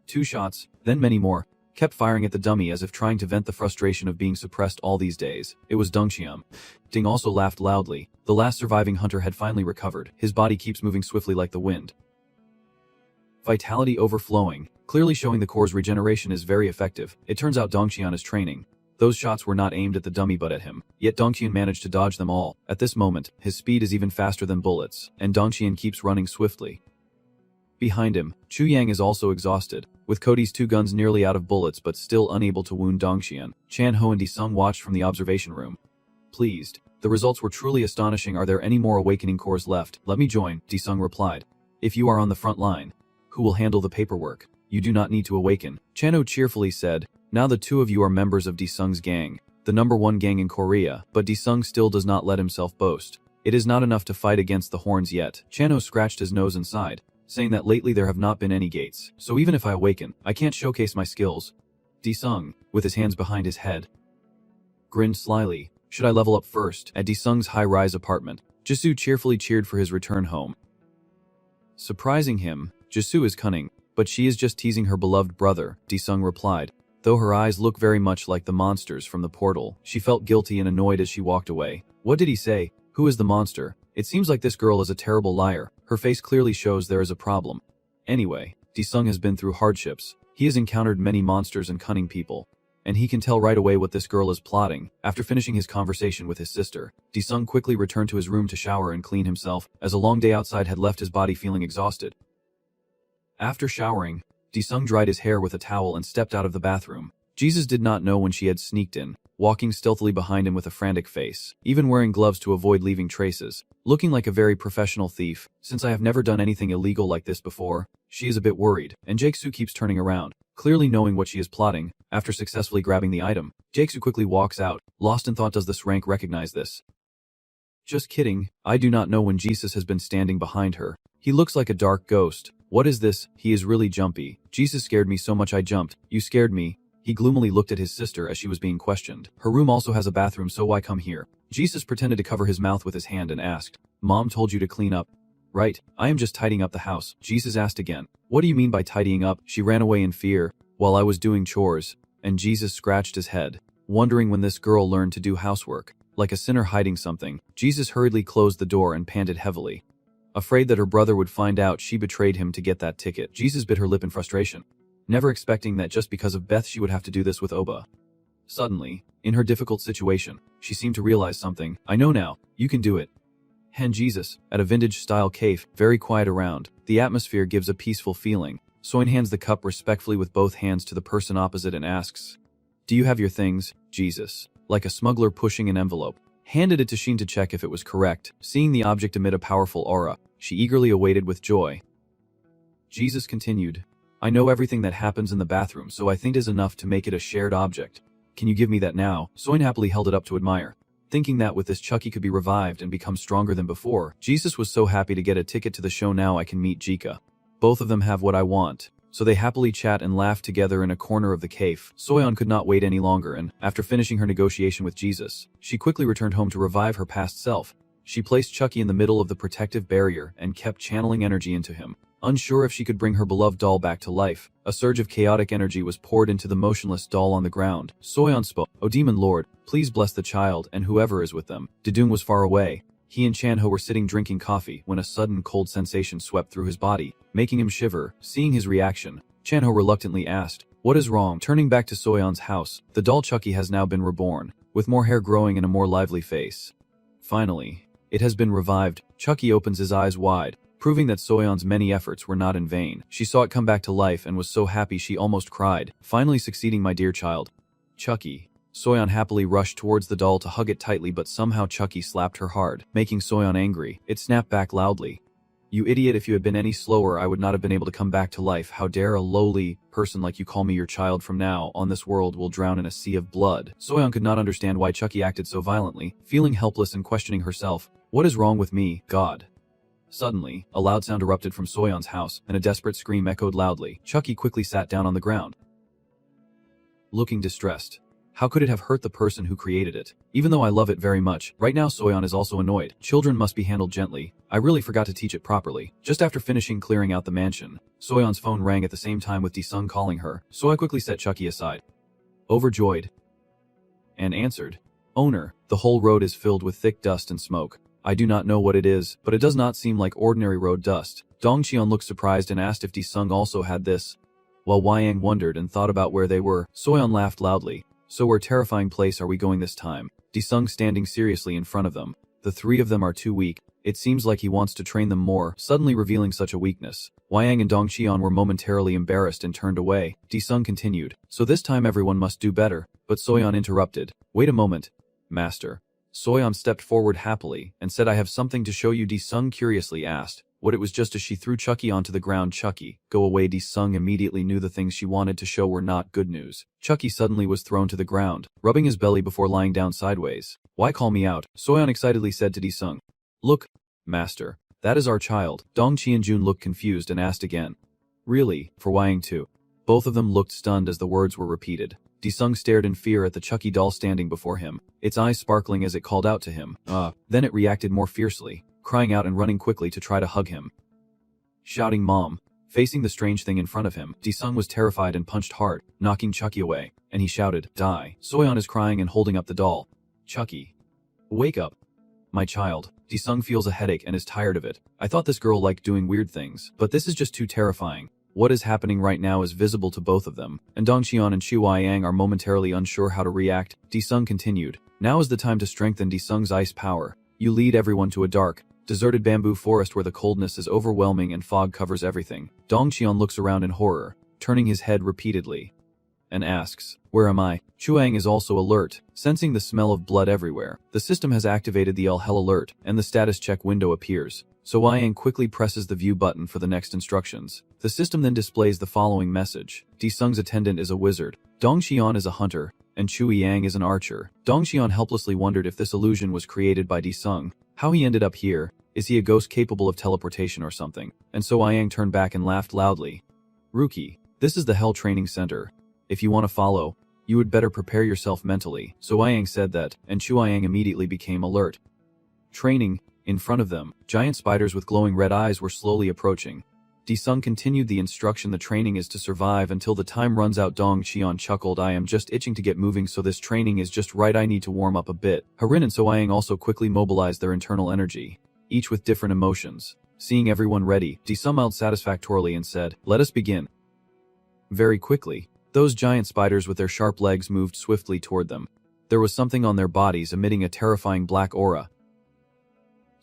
2 shots, then many more, kept firing at the dummy as if trying to vent the frustration of being suppressed all these days. It was Dongcheom. Ding also laughed loudly. The last surviving hunter had finally recovered. His body keeps moving swiftly like the wind. Vitality overflowing, clearly showing the core's regeneration is very effective. It turns out Dongcheon is training. Those shots were not aimed at the dummy but at him, yet Dongcheon managed to dodge them all. At this moment, his speed is even faster than bullets, and Dongcheon keeps running swiftly. Behind him, Chu Yang is also exhausted, with Cody's 2 guns nearly out of bullets but still unable to wound Dongcheon. Chan Ho and Disung watched from the observation room. Pleased. The results were truly astonishing. Are there any more awakening cores left? Let me join, Disung replied. If you are on the front line, who will handle the paperwork? You do not need to awaken, Chan Ho cheerfully said. Now the 2 of you are members of Disung's gang, the #1 gang in Korea, but Disung still does not let himself boast. It is not enough to fight against the horns yet. Chan Ho scratched his nose and sighed, saying that lately there have not been any gates, so even if I awaken, I can't showcase my skills. Disung, with his hands behind his head, grinned slyly. Should I level up first? At Disung's high-rise apartment, Jisoo cheerfully cheered for his return home. Surprising him, Jisoo is cunning, but she is just teasing her beloved brother, Disung replied. Though her eyes look very much like the monsters from the portal, she felt guilty and annoyed as she walked away. What did he say? Who is the monster? It seems like this girl is a terrible liar. Her face clearly shows there is a problem. Anyway, Disung has been through hardships. He has encountered many monsters and cunning people, and he can tell right away what this girl is plotting. After finishing his conversation with his sister, Disung quickly returned to his room to shower and clean himself, as a long day outside had left his body feeling exhausted. After showering, Disung dried his hair with a towel and stepped out of the bathroom. Jesus did not know when she had sneaked in, walking stealthily behind him with a frantic face, even wearing gloves to avoid leaving traces, looking like a very professional thief. Since I have never done anything illegal like this before, she is a bit worried, and Jae-soo keeps turning around, clearly knowing what she is plotting. After successfully grabbing the item, Jae-soo quickly walks out, lost in thought. Does this rank recognize this? Just kidding, I do not know when Jesus has been standing behind her. He looks like a dark ghost. What is this? He is really jumpy. Jesus scared me so much I jumped. You scared me. He gloomily looked at his sister as she was being questioned. Her room also has a bathroom, so why come here? Jesus pretended to cover his mouth with his hand and asked, Mom told you to clean up. Right, I am just tidying up the house. Jesus asked again, what do you mean by tidying up? She ran away in fear, while I was doing chores, and Jesus scratched his head, wondering when this girl learned to do housework. Like a sinner hiding something, Jesus hurriedly closed the door and panted heavily. Afraid that her brother would find out she betrayed him to get that ticket, Jesus bit her lip in frustration, never expecting that just because of Beth she would have to do this with Oba. Suddenly, in her difficult situation, she seemed to realize something. I know now, you can do it. Hen Jesus, at a vintage-style cave, very quiet around. The atmosphere gives a peaceful feeling. Soin hands the cup respectfully with both hands to the person opposite and asks, do you have your things, Jesus? Like a smuggler pushing an envelope, handed it to Sheen to check if it was correct. Seeing the object emit a powerful aura, she eagerly awaited with joy. Jesus continued, I know everything that happens in the bathroom, so I think it is enough to make it a shared object. Can you give me that now? Soin happily held it up to admire, thinking that with this Chucky could be revived and become stronger than before. Jesus was so happy to get a ticket to the show. Now I can meet Jika. Both of them have what I want. So they happily chat and laugh together in a corner of the cave. Soyeon could not wait any longer and, after finishing her negotiation with Jesus, she quickly returned home to revive her past self. She placed Chucky in the middle of the protective barrier and kept channeling energy into him. Unsure if she could bring her beloved doll back to life, a surge of chaotic energy was poured into the motionless doll on the ground. Soyeon spoke, O demon lord, please bless the child and whoever is with them. Dedung was far away. He and Chanho were sitting drinking coffee when a sudden cold sensation swept through his body, making him shiver. Seeing his reaction, Chanho reluctantly asked, what is wrong? Turning back to Soyeon's house, the doll Chucky has now been reborn, with more hair growing and a more lively face. Finally, it has been revived. Chucky opens his eyes wide, proving that Soyeon's many efforts were not in vain. She saw it come back to life and was so happy she almost cried, finally succeeding. My dear child. Chucky, Soyeon happily rushed towards the doll to hug it tightly, but somehow Chucky slapped her hard, making Soyeon angry. It snapped back loudly. "You idiot, if you had been any slower I would not have been able to come back to life. How dare a lowly person like you call me your child? From now on this world will drown in a sea of blood." Soyeon could not understand why Chucky acted so violently, feeling helpless and questioning herself. What is wrong with me, God? Suddenly, a loud sound erupted from Soyeon's house, and a desperate scream echoed loudly. Chucky quickly sat down on the ground, looking distressed. How could it have hurt the person who created it? Even though I love it very much, right now Soyeon is also annoyed. Children must be handled gently. I really forgot to teach it properly. Just after finishing clearing out the mansion, Soyeon's phone rang at the same time with Ji-sung calling her, so I quickly set Chucky aside, overjoyed, and answered. "Owner, the whole road is filled with thick dust and smoke. I do not know what it is, but it does not seem like ordinary road dust." Dong-cheon looked surprised and asked if Ji-sung also had this. While Wang wondered and thought about where they were, Soyeon laughed loudly. "So where terrifying place are we going this time?" Ji-sung standing seriously in front of them. "The three of them are too weak. It seems like he wants to train them more," suddenly revealing such a weakness. Wang and Dong-cheon were momentarily embarrassed and turned away. Ji-sung continued, "So this time everyone must do better." But Soyeon interrupted. "Wait a moment, Master." Soyeon stepped forward happily and said, "I have something to show you." Ji-sung curiously asked what it was just as she threw Chucky onto the ground. "Chucky, go away." Ji-sung immediately knew the things she wanted to show were not good news. Chucky suddenly was thrown to the ground, rubbing his belly before lying down sideways. "Why call me out?" Soyeon excitedly said to Ji-sung. "Look, Master, that is our child." Dong-cheon looked confused and asked again. "Really?" For Wang too. Both of them looked stunned as the words were repeated. Ji-sung stared in fear at the Chucky doll standing before him, its eyes sparkling as it called out to him. Then it reacted more fiercely, crying out and running quickly to try to hug him, shouting "Mom." Facing the strange thing in front of him, Ji-sung was terrified and punched hard, knocking Chucky away, and he shouted, "Die." Soyeon is crying and holding up the doll. "Chucky, wake up. My child." Ji-sung feels a headache and is tired of it. "I thought this girl liked doing weird things, but this is just too terrifying." What is happening right now is visible to both of them, and Dong-cheon and Chu Yang are momentarily unsure how to react. Ji-sung continued, "Now is the time to strengthen Ji-sung's ice power. You lead everyone to a dark, deserted bamboo forest where the coldness is overwhelming and fog covers everything." Dong-cheon looks around in horror, turning his head repeatedly, and asks, "Where am I?" Chu Yang is also alert, sensing the smell of blood everywhere. The system has activated the Hell alert, and the status check window appears. So Yang quickly presses the view button for the next instructions. The system then displays the following message. Ji-sung's attendant is a wizard, Dong-cheon is a hunter, and Chu Yang is an archer. Dong-cheon helplessly wondered if this illusion was created by Ji-sung. How he ended up here? Is he a ghost capable of teleportation or something? And so Yang turned back and laughed loudly. "Rookie, this is the Hell Training Center. If you want to follow, you would better prepare yourself mentally." So Yang said that, and Chu Yang immediately became alert. Training. In front of them, giant spiders with glowing red eyes were slowly approaching. Ji-sung continued the instruction. "The training is to survive until the time runs out." Dong-cheon chuckled, "I am just itching to get moving, so this training is just right. I need to warm up a bit." Harin and Soyeon also quickly mobilized their internal energy, each with different emotions. Seeing everyone ready, Ji-sung smiled satisfactorily and said, "Let us begin." Very quickly, those giant spiders with their sharp legs moved swiftly toward them. There was something on their bodies emitting a terrifying black aura.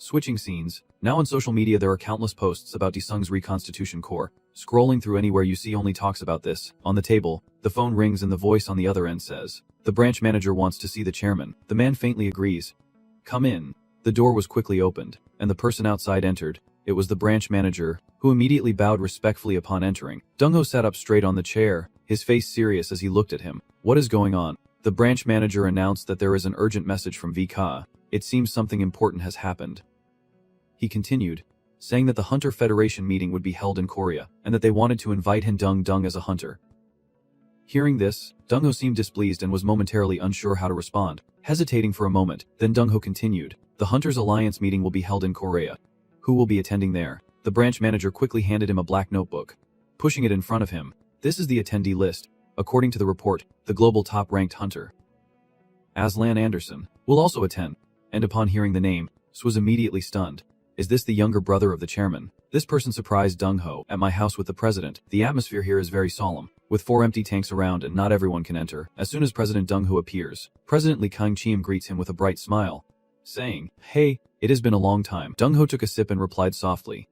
Switching scenes. Now on social media there are countless posts about Ji-sung's reconstitution core. Scrolling through anywhere you see only talks about this. On the table, the phone rings and the voice on the other end says, "The branch manager wants to see the chairman." The man faintly agrees. "Come in." The door was quickly opened, and the person outside entered. It was the branch manager, who immediately bowed respectfully upon entering. Dong-ho sat up straight on the chair, his face serious as he looked at him. "What is going on?" The branch manager announced that there is an urgent message from VK. "It seems something important has happened." He continued, saying that the Hunter Federation meeting would be held in Korea, and that they wanted to invite Han Dung as a hunter. Hearing this, Dong-ho seemed displeased and was momentarily unsure how to respond. Hesitating for a moment, then Dong-ho continued, "The Hunters Alliance meeting will be held in Korea. Who will be attending there?" The branch manager quickly handed him a black notebook, pushing it in front of him. "This is the attendee list. According to the report, the global top-ranked hunter, Aslan Anderson, will also attend." And upon hearing the name, Soo was immediately stunned. "Is this the younger brother of the chairman?" This person surprised Dong-ho. "At my house with the president. The atmosphere here is very solemn, with 4 empty tanks around and not everyone can enter." As soon as President Dong-ho appears, President Lee Kang-cheom greets him with a bright smile, saying, "Hey, it has been a long time." Dong-ho took a sip and replied softly,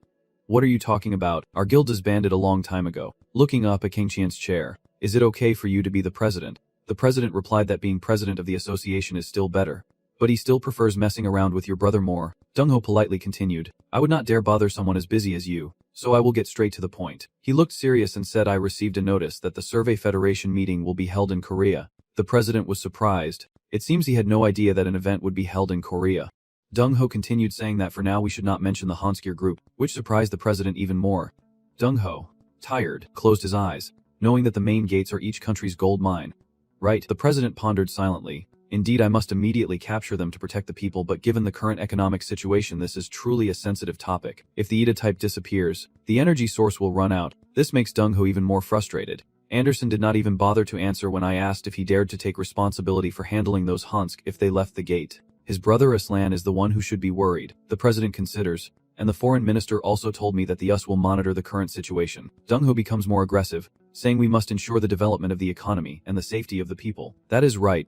"What are you talking about? Our guild disbanded a long time ago." Looking up at Kang-cheom's chair, "Is it okay for you to be the president?" The president replied that being president of the association is still better. But he still prefers messing around with your brother more. Dong-ho politely continued, I would not dare bother someone as busy as you, so I will get straight to the point. He looked serious and said I received a notice that the Survey Federation meeting will be held in Korea. The president was surprised. It seems he had no idea that an event would be held in Korea. Dong-ho continued saying that for now we should not mention the Hanskir group, which surprised the president even more. Dong-ho, tired, closed his eyes, knowing that the main gates are each country's gold mine. Right, the president pondered silently. Indeed, I must immediately capture them to protect the people, but given the current economic situation, this is truly a sensitive topic. If the ETA type disappears, the energy source will run out. This makes Dong-ho even more frustrated. Anderson did not even bother to answer when I asked if he dared to take responsibility for handling those Hansk if they left the gate. His brother Aslan is the one who should be worried, the president considers, and the foreign minister also told me that the US will monitor the current situation. Dong-ho becomes more aggressive, saying we must ensure the development of the economy and the safety of the people. That is right.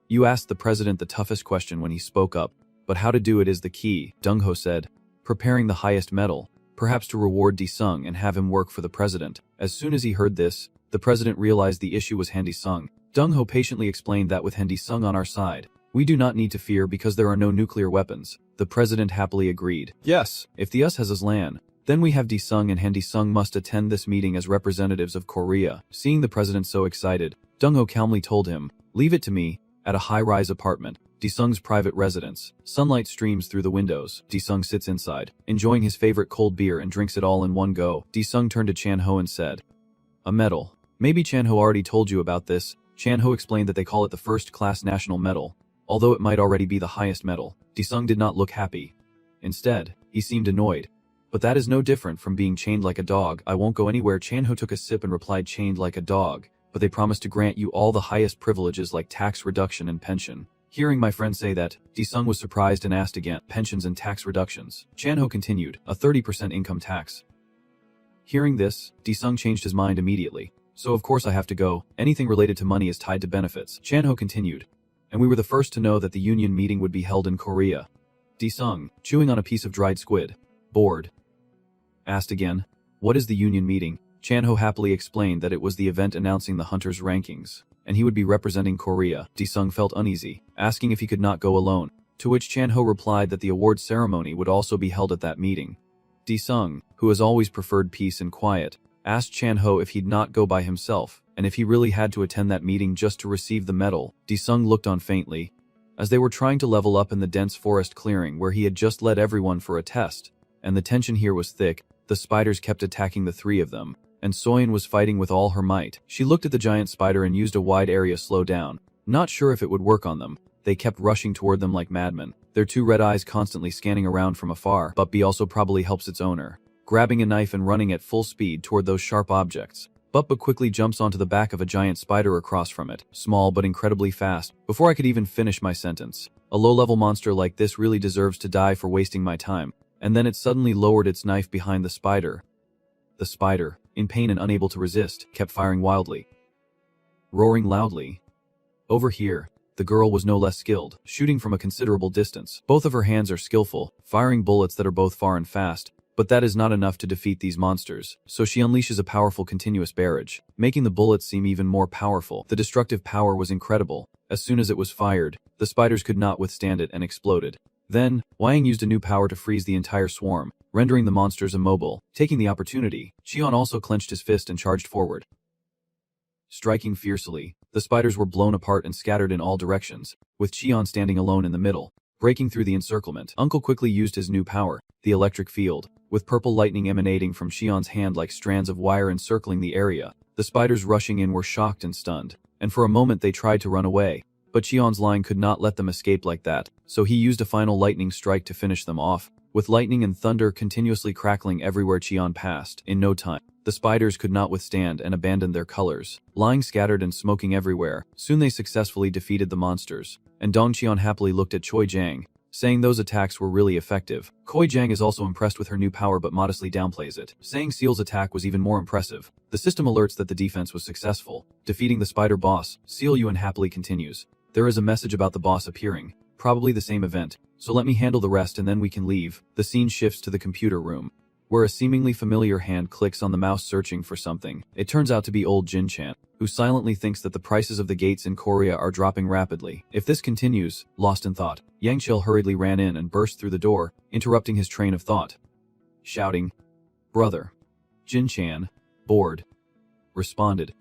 You asked the president the toughest question when he spoke up, but how to do it is the key, Dong-ho said. Preparing the highest medal, perhaps to reward Di-sung and have him work for the president. As soon as he heard this, the president realized the issue was Handi-sung. Dong-ho patiently explained that with Handi-sung on our side, we do not need to fear because there are no nuclear weapons. The president happily agreed. Yes, if the US has Aslan, then we have Di-sung and Handi-sung must attend this meeting as representatives of Korea. Seeing the president so excited, Dong-ho calmly told him, leave it to me. At a high-rise apartment, Di-sung's private residence, sunlight streams through the windows. Di-sung sits inside, enjoying his favorite cold beer and drinks it all in one go. Di-sung turned to Chan-ho and said, a medal. Maybe Chan-ho already told you about this. Chan-ho explained that they call it the first-class national medal, although it might already be the highest medal. Di-sung did not look happy. Instead, he seemed annoyed. But that is no different from being chained like a dog. I won't go anywhere. Chan-ho took a sip and replied, chained like a dog. But they promised to grant you all the highest privileges like tax reduction and pension. Hearing my friend say that, Di-sung was surprised and asked again, pensions and tax reductions. Chan-ho continued, a 30% income tax. Hearing this, Di-sung changed his mind immediately. So of course I have to go. Anything related to money is tied to benefits. Chan-ho continued. And we were the first to know that the union meeting would be held in Korea. Di-sung, chewing on a piece of dried squid, bored, asked again, what is the union meeting? Chan-ho happily explained that it was the event announcing the hunters' rankings, and he would be representing Korea. Di-sung felt uneasy, asking if he could not go alone, to which Chan-ho replied that the award ceremony would also be held at that meeting. Di-sung, who has always preferred peace and quiet, asked Chan-ho if he'd not go by himself, and if he really had to attend that meeting just to receive the medal. Di-sung looked on faintly, as they were trying to level up in the dense forest clearing where he had just led everyone for a test, and the tension here was thick. The spiders kept attacking the three of them, and Soyeon was fighting with all her might. She looked at the giant spider and used a wide area slow down. Not sure if it would work on them. They kept rushing toward them like madmen, their two red eyes constantly scanning around from afar. But B also probably helps its owner, grabbing a knife and running at full speed toward those sharp objects. But quickly jumps onto the back of a giant spider across from it, small but incredibly fast. Before I could even finish my sentence, a low-level monster like this really deserves to die for wasting my time. And then it suddenly lowered its knife behind the spider. The spider, in pain and unable to resist, kept firing wildly, roaring loudly. Over here, the girl was no less skilled, shooting from a considerable distance. Both of her hands are skillful, firing bullets that are both far and fast, but that is not enough to defeat these monsters, so she unleashes a powerful continuous barrage, making the bullets seem even more powerful. The destructive power was incredible. As soon as it was fired, the spiders could not withstand it and exploded. Then, Wang used a new power to freeze the entire swarm, rendering the monsters immobile. Taking the opportunity, Cheon also clenched his fist and charged forward. Striking fiercely, the spiders were blown apart and scattered in all directions, with Cheon standing alone in the middle, breaking through the encirclement. Uncle quickly used his new power, the electric field, with purple lightning emanating from Cheon's hand like strands of wire encircling the area. The spiders rushing in were shocked and stunned, and for a moment they tried to run away. But Cheon's line could not let them escape like that, so he used a final lightning strike to finish them off, with lightning and thunder continuously crackling everywhere Cheon passed. In no time, the spiders could not withstand and abandoned their colors, lying scattered and smoking everywhere. Soon they successfully defeated the monsters, and Dong Cheon happily looked at Choi Jang, saying those attacks were really effective. Choi Jang is also impressed with her new power but modestly downplays it, saying Seal's attack was even more impressive. The system alerts that the defense was successful, defeating the spider boss. Seal Yuan happily continues. There is a message about the boss appearing, probably the same event, so let me handle the rest and then we can leave. The scene shifts to the computer room, where a seemingly familiar hand clicks on the mouse searching for something. It turns out to be old Jin Chan. who silently thinks that the prices of the gates in Korea are dropping rapidly. If this continues, lost in thought, Yang Chil hurriedly ran in and burst through the door, interrupting his train of thought, shouting, "Brother!" Jin Chan, bored, responded,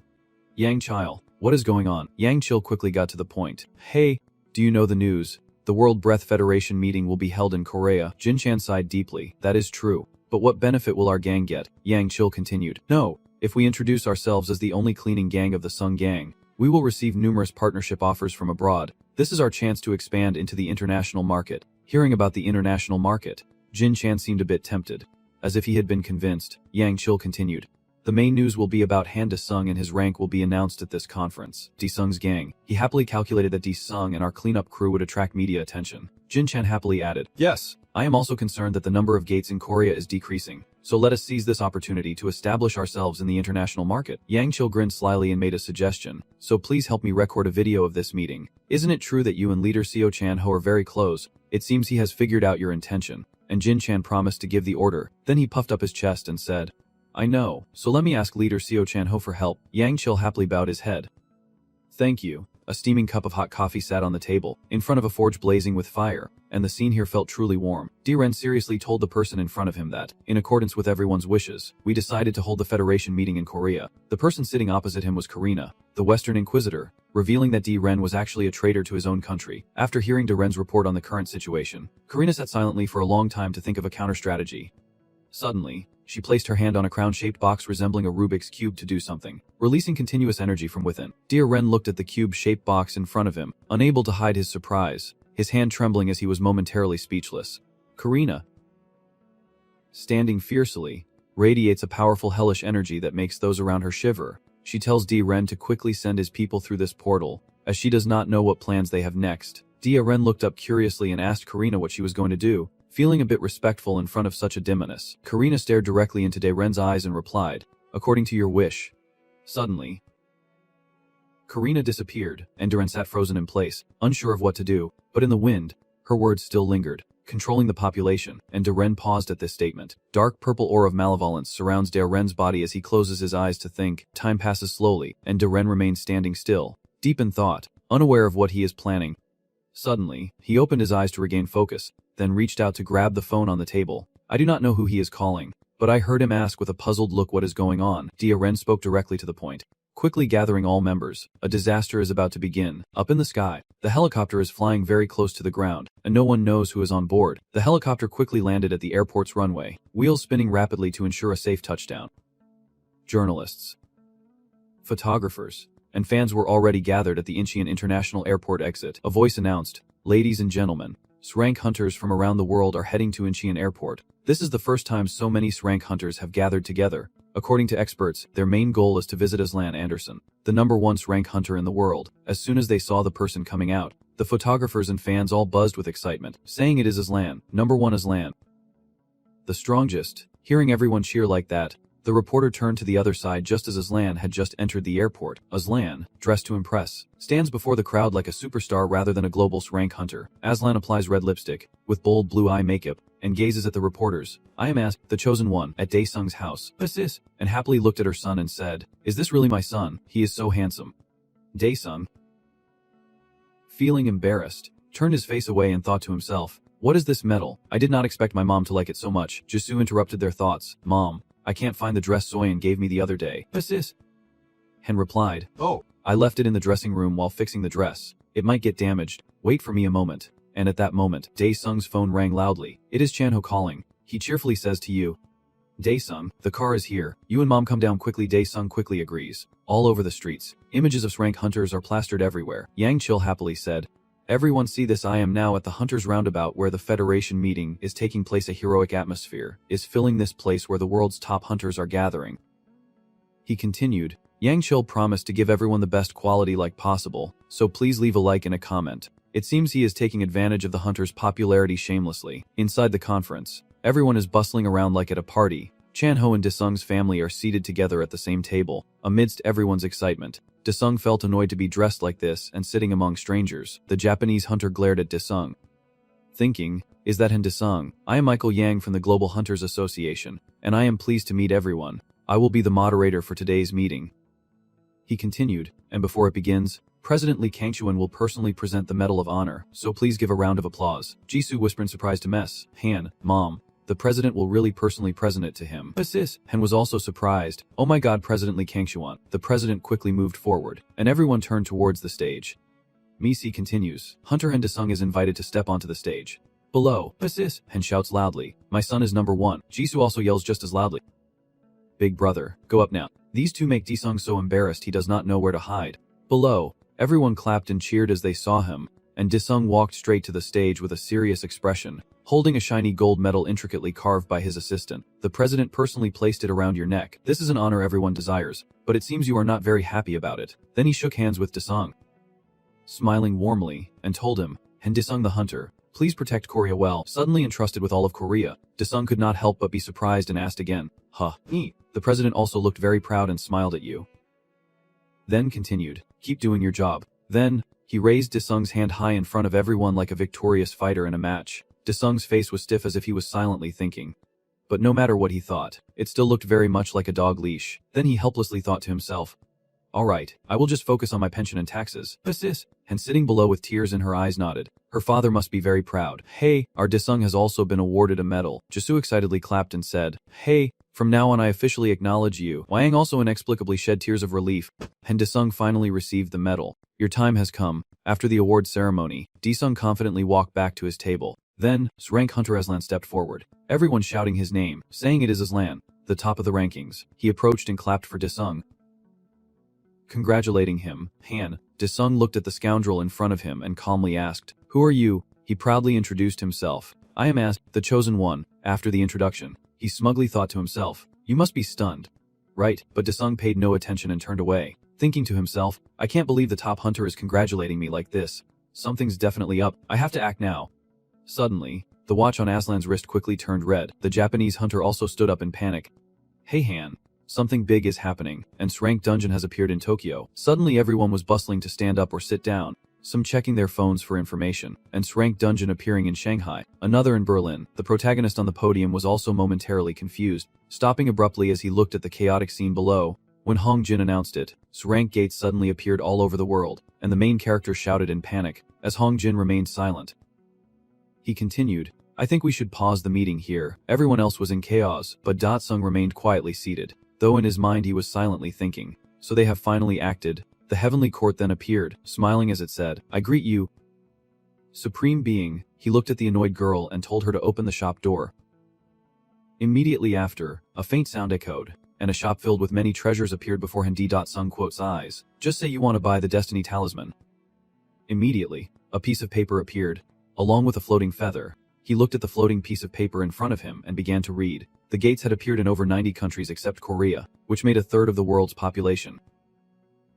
"Yang Chil, what is going on?" Yang Chil quickly got to the point. "Hey, do you know the news? The World Breath Federation meeting will be held in Korea." Jin Chan sighed deeply. "That is true. But what benefit will our gang get?" Yang Chil continued. "No, if we introduce ourselves as the only cleaning gang of the Sung Gang, we will receive numerous partnership offers from abroad. This is our chance to expand into the international market." Hearing about the international market, Jin Chan seemed a bit tempted. As if he had been convinced, Yang Chil continued. "The main news will be about Han De-sung, and his rank will be announced at this conference. De-sung's gang. He happily calculated that De-sung and our cleanup crew would attract media attention." Jin Chan happily added, "Yes, I am also concerned that the number of gates in Korea is decreasing. So let us seize this opportunity to establish ourselves in the international market." Yang Chil grinned slyly and made a suggestion. "So please help me record a video of this meeting. Isn't it true that you and leader Seo Chan Ho are very close? It seems he has figured out your intention." And Jin Chan promised to give the order. Then he puffed up his chest and said, "I know, so let me ask leader Seo Chan Ho for help." Yang Chil happily bowed his head. "Thank you." A steaming cup of hot coffee sat on the table, in front of a forge blazing with fire, and the scene here felt truly warm. D-Ren seriously told the person in front of him that, in accordance with everyone's wishes, we decided to hold the Federation meeting in Korea. The person sitting opposite him was Karina, the Western Inquisitor, revealing that D-Ren was actually a traitor to his own country. After hearing D-Ren's report on the current situation, Karina sat silently for a long time to think of a counter-strategy. Suddenly, she placed her hand on a crown-shaped box resembling a Rubik's Cube to do something, releasing continuous energy from within. Dear Ren looked at the cube-shaped box in front of him, unable to hide his surprise, his hand trembling as he was momentarily speechless. Karina, standing fiercely, radiates a powerful hellish energy that makes those around her shiver. She tells D-Ren to quickly send his people through this portal, as she does not know what plans they have next. D-Ren looked up curiously and asked Karina what she was going to do. Feeling a bit respectful in front of such a demoness, Karina stared directly into De-Ren's eyes and replied, "According to your wish." Suddenly, Karina disappeared, and De-Ren sat frozen in place, unsure of what to do, but in the wind, her words still lingered, controlling the population, and De-Ren paused at this statement. Dark purple aura of malevolence surrounds De-Ren's body as he closes his eyes to think. Time passes slowly, and De-Ren remains standing still, deep in thought, unaware of what he is planning. Suddenly, he opened his eyes to regain focus, then reached out to grab the phone on the table. "I do not know who he is calling, but I heard him ask with a puzzled look what is going on." Ren spoke directly to the point. Quickly gathering all members, a disaster is about to begin. Up in the sky, the helicopter is flying very close to the ground, and no one knows who is on board. The helicopter quickly landed at the airport's runway, wheels spinning rapidly to ensure a safe touchdown. Journalists, photographers, and fans were already gathered at the Incheon International Airport exit. A voice announced, "Ladies and gentlemen, SRANK hunters from around the world are heading to Incheon Airport. This is the first time so many SRANK hunters have gathered together. According to experts, their main goal is to visit Aslan Anderson, the #1 SRANK hunter in the world." As soon as they saw the person coming out, the photographers and fans all buzzed with excitement, saying it is Aslan, #1 Aslan, the strongest. Hearing everyone cheer like that, the reporter turned to the other side just as Aslan had just entered the airport. Aslan, dressed to impress, stands before the crowd like a superstar rather than a global SRANK hunter. Aslan applies red lipstick, with bold blue eye makeup, and gazes at the reporters. "I am asked, the chosen one, at Dae-sung's house. Assist," and happily looked at her son and said, "Is this really my son? He is so handsome." Dae-sung, feeling embarrassed, turned his face away and thought to himself, "What is this medal? I did not expect my mom to like it so much." Jisoo interrupted their thoughts. "Mom, I can't find the dress Soyeon gave me the other day." "Assist," Hen replied. "Oh, I left it in the dressing room while fixing the dress. It might get damaged. Wait for me a moment." And at that moment, Dae-sung's phone rang loudly. It is Chan-ho calling. He cheerfully says to you, "Dae-sung, the car is here. You and mom come down quickly." Dae-sung quickly agrees. All over the streets, images of SRANK hunters are plastered everywhere. Yang Chil happily said, "Everyone see this. I am now at the Hunters Roundabout where the Federation meeting is taking place. A heroic atmosphere is filling this place where the world's top hunters are gathering." He continued, "Yang Chil promised to give everyone the best quality like possible, so please leave a like and a comment." It seems he is taking advantage of the hunters' popularity shamelessly. Inside the conference, everyone is bustling around like at a party. Chan-ho and Dae-sung's family are seated together at the same table. Amidst everyone's excitement, Dae-sung felt annoyed to be dressed like this and sitting among strangers. The Japanese hunter glared at Dae-sung, thinking, "Is that Dae-sung? I am Michael Yang from the Global Hunters Association, and I am pleased to meet everyone. I will be the moderator for today's meeting." He continued, and before it begins, President Lee Kangchuan will personally present the Medal of Honor, so please give a round of applause. Jisoo whispered in surprise to Mess. Han, Mom, the president will really personally present it to him. Sis. Han was also surprised. Oh my god, President Lee Kangchuan. The president quickly moved forward, and everyone turned towards the stage. Misi continues. Hunter Han Desung is invited to step onto the stage. Below, Sis. Han shouts loudly. My son is number one. Jisoo also yells just as loudly. Big brother, go up now. These two make Desung so embarrassed he does not know where to hide. Below, everyone clapped and cheered as they saw him, and Desung walked straight to the stage with a serious expression, holding a shiny gold medal intricately carved by his assistant. The president personally placed it around your neck. This is an honor everyone desires, but it seems you are not very happy about it. Then he shook hands with Desung, smiling warmly, and told him, Han Desung the hunter, please protect Korea well. Suddenly entrusted with all of Korea, Desung could not help but be surprised and asked again, me. The president also looked very proud and smiled at you. Then continued, keep doing your job. Then, he raised Desung's hand high in front of everyone like a victorious fighter in a match. Desung's face was stiff as if he was silently thinking. But no matter what he thought, it still looked very much like a dog leash. Then he helplessly thought to himself, alright, I will just focus on my pension and taxes. Sis. And sitting below with tears in her eyes nodded. Her father must be very proud. Hey, our Desung has also been awarded a medal. Jisoo excitedly clapped and said, hey, from now on I officially acknowledge you. Wang also inexplicably shed tears of relief. Han Desung finally received the medal. Your time has come. After the award ceremony, Desung confidently walked back to his table. Then, rank Hunter Aslan stepped forward. Everyone shouting his name, saying it is Aslan, the top of the rankings. He approached and clapped for Desung, congratulating him. Han Desung looked at the scoundrel in front of him and calmly asked, who are you? He proudly introduced himself. I am the chosen one. After the introduction, he smugly thought to himself, you must be stunned. Right, but Desung paid no attention and turned away, thinking to himself, I can't believe the top hunter is congratulating me like this. Something's definitely up. I have to act now. Suddenly, the watch on Aslan's wrist quickly turned red. The Japanese hunter also stood up in panic. Hey Han. Something big is happening, and Srank Dungeon has appeared in Tokyo. Suddenly everyone was bustling to stand up or sit down, some checking their phones for information, and Srank Dungeon appearing in Shanghai, another in Berlin. The protagonist on the podium was also momentarily confused, stopping abruptly as he looked at the chaotic scene below. When Hong Jin announced it, Srank gates suddenly appeared all over the world, and the main character shouted in panic, as Hong Jin remained silent. He continued, I think we should pause the meeting here. Everyone else was in chaos, but Sung remained quietly seated, though in his mind he was silently thinking, so they have finally acted. The heavenly court then appeared, smiling as it said, I greet you, Supreme Being. He looked at the annoyed girl and told her to open the shop door. Immediately after, a faint sound echoed, and a shop filled with many treasures appeared before Han Sung quotes eyes. Just say you want to buy the Destiny Talisman. Immediately, a piece of paper appeared, along with a floating feather. He looked at the floating piece of paper in front of him and began to read. The gates had appeared in over 90 countries except Korea, which made a third of the world's population.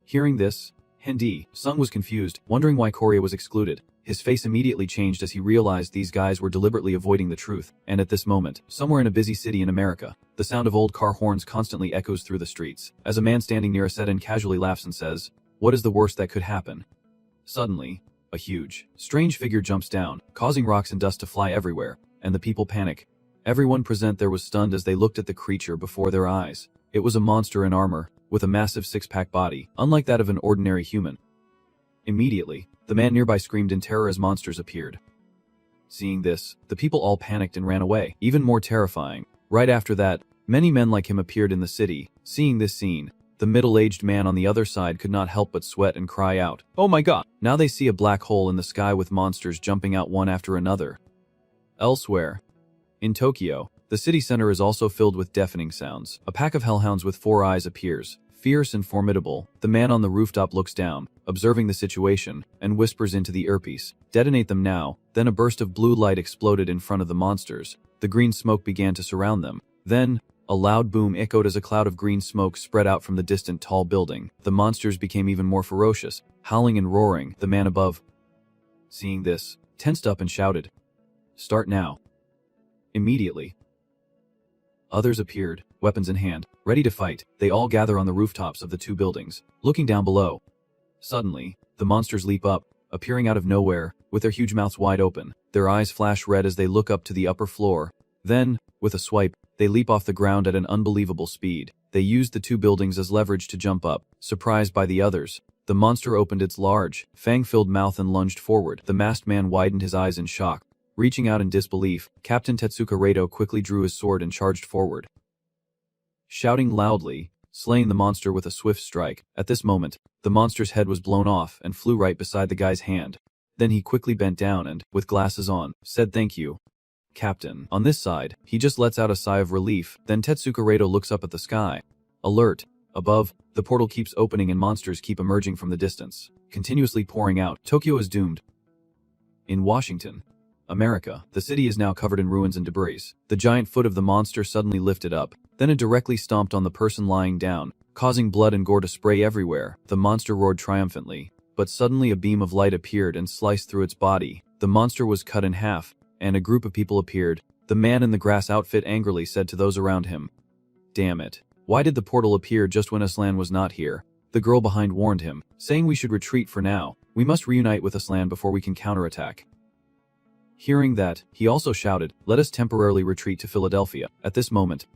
Hearing this, Han Sung was confused, wondering why Korea was excluded. His face immediately changed as he realized these guys were deliberately avoiding the truth, and at this moment, somewhere in a busy city in America, the sound of old car horns constantly echoes through the streets, as a man standing near a sedan casually laughs and says, what is the worst that could happen? Suddenly, a huge, strange figure jumps down, causing rocks and dust to fly everywhere, and the people panic. Everyone present there was stunned as they looked at the creature before their eyes. It was a monster in armor, with a massive six-pack body, unlike that of an ordinary human. Immediately, the man nearby screamed in terror as monsters appeared. Seeing this, the people all panicked and ran away. Even more terrifying, right after that, many men like him appeared in the city. Seeing this scene, the middle-aged man on the other side could not help but sweat and cry out, oh my god! Now they see a black hole in the sky with monsters jumping out one after another. Elsewhere, in Tokyo, the city center is also filled with deafening sounds. A pack of hellhounds with 4 eyes appears, fierce and formidable. The man on the rooftop looks down, observing the situation, and whispers into the earpiece, detonate them now. Then a burst of blue light exploded in front of the monsters. The green smoke began to surround them. Then, a loud boom echoed as a cloud of green smoke spread out from the distant tall building. The monsters became even more ferocious, howling and roaring. The man above, seeing this, tensed up and shouted, start now. Immediately, others appeared, weapons in hand, ready to fight. They all gather on the rooftops of the 2 buildings, looking down below. Suddenly, the monsters leap up, appearing out of nowhere, with their huge mouths wide open. Their eyes flash red as they look up to the upper floor. Then, with a swipe, they leap off the ground at an unbelievable speed. They They used the two buildings as leverage to jump up. Surprised by the others, the monster opened its large, fang-filled mouth and lunged forward. The masked man widened his eyes in shock. Reaching out in disbelief, Captain Tetsuka Reito quickly drew his sword and charged forward, shouting loudly, slaying the monster with a swift strike. At this moment, the monster's head was blown off and flew right beside the guy's hand. Then he quickly bent down and, with glasses on, said thank you, Captain. On this side, he just lets out a sigh of relief. Then Tetsuka Reito looks up at the sky. Alert. Above, the portal keeps opening and monsters keep emerging from the distance, continuously pouring out. Tokyo is doomed. In Washington, America, the city is now covered in ruins and debris. The giant foot of the monster suddenly lifted up. Then it directly stomped on the person lying down, causing blood and gore to spray everywhere. The monster roared triumphantly, but suddenly a beam of light appeared and sliced through its body. The monster was cut in half, and a group of people appeared. The man in the grass outfit angrily said to those around him, "Damn it. Why did the portal appear just when Aslan was not here?" The girl behind warned him, saying we should retreat for now. We must reunite with Aslan before we can counterattack. Hearing that, he also shouted, "Let us temporarily retreat to Philadelphia." At this moment,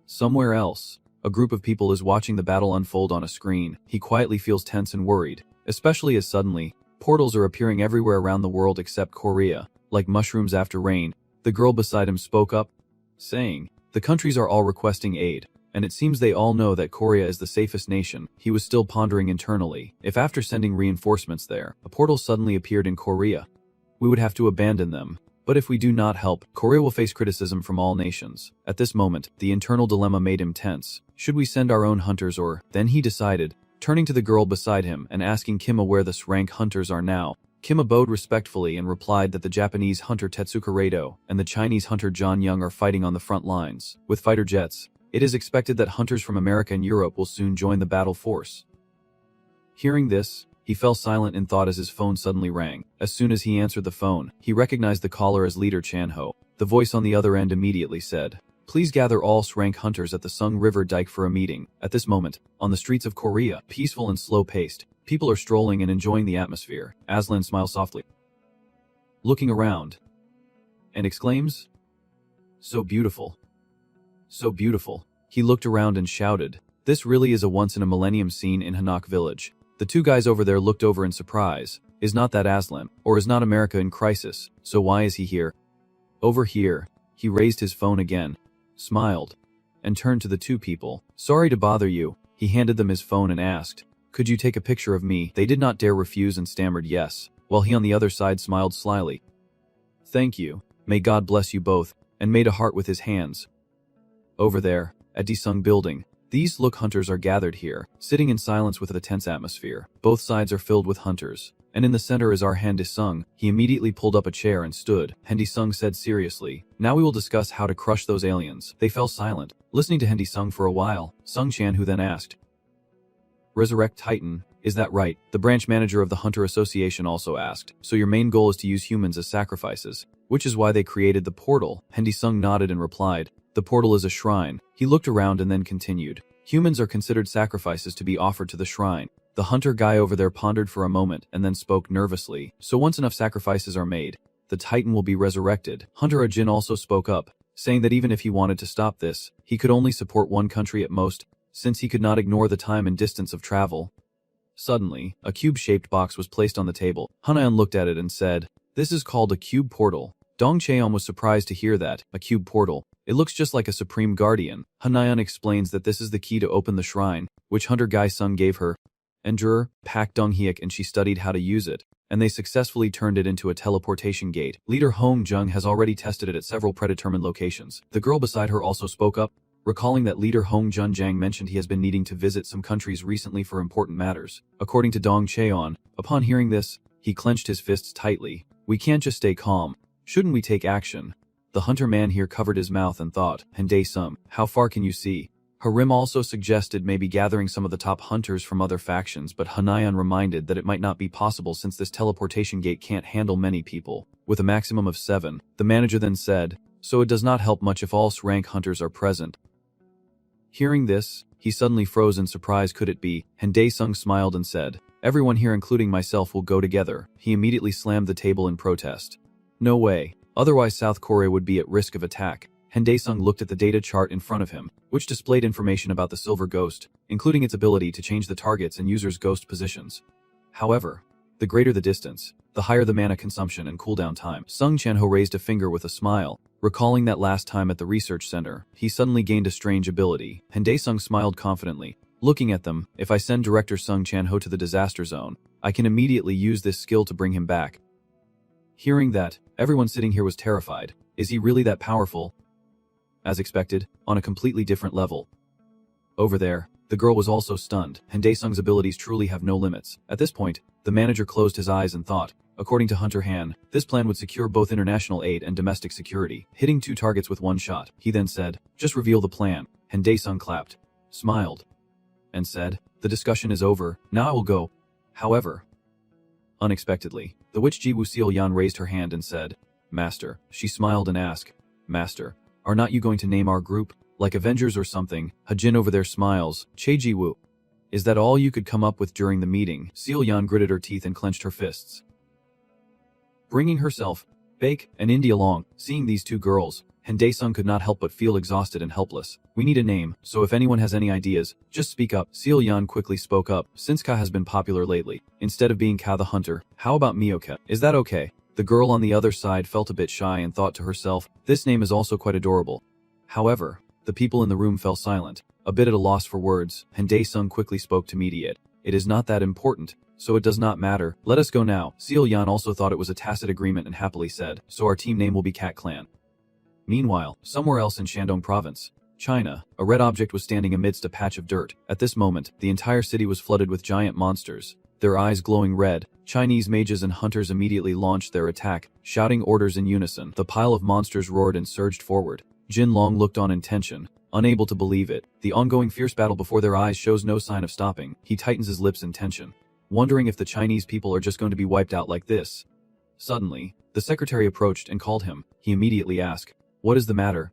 somewhere else, a group of people is watching the battle unfold on a screen. He quietly feels tense and worried, especially as suddenly, portals are appearing everywhere around the world except Korea, like mushrooms after rain. The girl beside him spoke up, saying, "The countries are all requesting aid, and it seems they all know that Korea is the safest nation." He was still pondering internally, if after sending reinforcements there, a portal suddenly appeared in Korea, we would have to abandon them. But if we do not help, Korea will face criticism from all nations. At this moment, the internal dilemma made him tense. Should we send our own hunters or? Then he decided, turning to the girl beside him and asking Kima where the rank hunters are now. Kima bowed respectfully and replied that the Japanese hunter Tetsuka Reito and the Chinese hunter John Young are fighting on the front lines. With fighter jets, it is expected that hunters from America and Europe will soon join the battle force. Hearing this, he fell silent in thought as his phone suddenly rang. As soon as he answered the phone, he recognized the caller as Leader Chanho. The voice on the other end immediately said, "Please gather all S-rank hunters at the Sung River Dike for a meeting." At this moment, on the streets of Korea, peaceful and slow-paced, people are strolling and enjoying the atmosphere. Aslan smiles softly, looking around, and exclaims, "So beautiful. So beautiful." He looked around and shouted, "This really is a once-in-a-millennium scene in Hanak village." The two guys over there looked over in surprise. Is not that Aslan? Or is not America in crisis? So why is he here? Over here. He raised his phone again, smiled, and turned to the two people. "Sorry to bother you." He handed them his phone and asked, "Could you take a picture of me?" They did not dare refuse and stammered yes, while he on the other side smiled slyly. "Thank you. May God bless you both," and made a heart with his hands. Over there, at Disung building, these look hunters are gathered here, sitting in silence with a tense atmosphere. Both sides are filled with hunters, and in the center is our Han Disung. He immediately pulled up a chair and stood. Han Disung said seriously, "Now we will discuss how to crush those aliens." They fell silent, listening to Han Disung for a while. Sung Chan who then asked, "Resurrect Titan, is that right?" The branch manager of the Hunter Association also asked, "So your main goal is to use humans as sacrifices, which is why they created the portal?" Han Disung nodded and replied, "The portal is a shrine." He looked around and then continued, "Humans are considered sacrifices to be offered to the shrine." The hunter guy over there pondered for a moment and then spoke nervously, "So once enough sacrifices are made, the Titan will be resurrected." Hunter Ajin also spoke up, saying that even if he wanted to stop this, he could only support one country at most, since he could not ignore the time and distance of travel. Suddenly, a cube-shaped box was placed on the table. Hanayan looked at it and said, "This is called a cube portal." Dong Cheon was surprised to hear that, a cube portal. It looks just like a supreme guardian. Hanayan explains that this is the key to open the shrine, which Hunter Gai Sung gave her. Endure, Pak Dong Hyuk, and she studied how to use it, and they successfully turned it into a teleportation gate. Leader Hong Jung has already tested it at several predetermined locations. The girl beside her also spoke up, recalling that Leader Hong Junjang mentioned he has been needing to visit some countries recently for important matters. According to Dong Cheon, upon hearing this, he clenched his fists tightly. "We can't just stay calm. Shouldn't we take action?" The hunter man here covered his mouth and thought, "Hende Sum, how far can you see?" Harim also suggested maybe gathering some of the top hunters from other factions, but Hanayan reminded that it might not be possible since this teleportation gate can't handle many people, with a maximum of 7. The manager then said, "So it does not help much if all S-rank hunters are present." Hearing this, he suddenly froze in surprise. Could it be? Hende Sung smiled and said, "Everyone here including myself will go together." He immediately slammed the table in protest. "No way. Otherwise South Korea would be at risk of attack." Han Daesung looked at the data chart in front of him, which displayed information about the silver ghost, including its ability to change the target's and user's ghost positions. However, the greater the distance, the higher the mana consumption and cooldown time. Sung Chanho raised a finger with a smile, recalling that last time at the research center, he suddenly gained a strange ability. Han Daesung smiled confidently, looking at them. If I send Director Sung Chanho to the disaster zone, I can immediately use this skill to bring him back. Hearing that, everyone sitting here was terrified. Is he really that powerful? As expected, on a completely different level. Over there, the girl was also stunned. Han Daesung's abilities truly have no limits. At this point, the manager closed his eyes and thought. According to Hunter Han, this plan would secure both international aid and domestic security, hitting 2 targets with 1 shot. He then said, just reveal the plan. Han Daesung clapped, smiled, and said, the discussion is over, now I will go. However, unexpectedly, the witch Ji Wuxiao Yan raised her hand and said, Master. She smiled and asked, Master, are not you going to name our group, like Avengers or something? Hajin over there smiles, Che Ji Wu. Is that all you could come up with during the meeting? Seal Yan gritted her teeth and clenched her fists. Bringing herself, Bake, and Indy along, seeing these 2 girls, Han Daesung could not help but feel exhausted and helpless. We need a name, so if anyone has any ideas, just speak up. Seal Yan quickly spoke up, since Ka has been popular lately. Instead of being Ka the Hunter, how about Miyoka? Is that okay? The girl on the other side felt a bit shy and thought to herself, this name is also quite adorable. However, the people in the room fell silent, a bit at a loss for words. Han Daesung quickly spoke to mediate. It is not that important, so it does not matter. Let us go now. Seal Yan also thought it was a tacit agreement and happily said, so our team name will be Cat Clan. Meanwhile, somewhere else in Shandong Province, China, a red object was standing amidst a patch of dirt. At this moment, the entire city was flooded with giant monsters, their eyes glowing red. Chinese mages and hunters immediately launched their attack, shouting orders in unison. The pile of monsters roared and surged forward. Jin Long looked on in tension, unable to believe it. The ongoing fierce battle before their eyes shows no sign of stopping. He tightens his lips in tension, wondering if the Chinese people are just going to be wiped out like this. Suddenly, the secretary approached and called him. He immediately asked, what is the matter?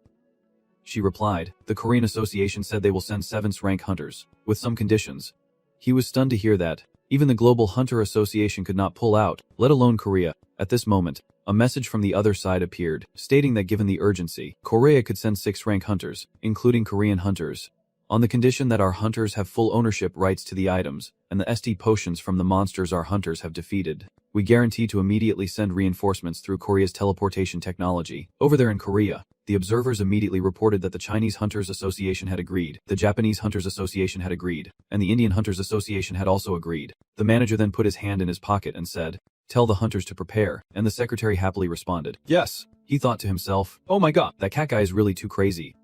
She replied, the Korean Association said they will send 7th rank hunters, with some conditions. He was stunned to hear that. Even the Global Hunter Association could not pull out, let alone Korea. At this moment, a message from the other side appeared, stating that given the urgency, Korea could send 6th rank hunters, including Korean hunters, on the condition that our hunters have full ownership rights to the items, and the ST potions from the monsters our hunters have defeated. We guarantee to immediately send reinforcements through Korea's teleportation technology. Over there in Korea, the observers immediately reported that the Chinese Hunters Association had agreed, the Japanese Hunters Association had agreed, and the Indian Hunters Association had also agreed. The manager then put his hand in his pocket and said, tell the hunters to prepare, and the secretary happily responded, yes. He thought to himself, oh my god, that cat guy is really too crazy.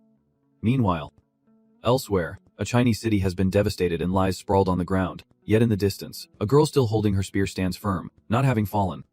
Meanwhile, elsewhere, a Chinese city has been devastated and lies sprawled on the ground, yet in the distance, a girl still holding her spear stands firm, not having fallen.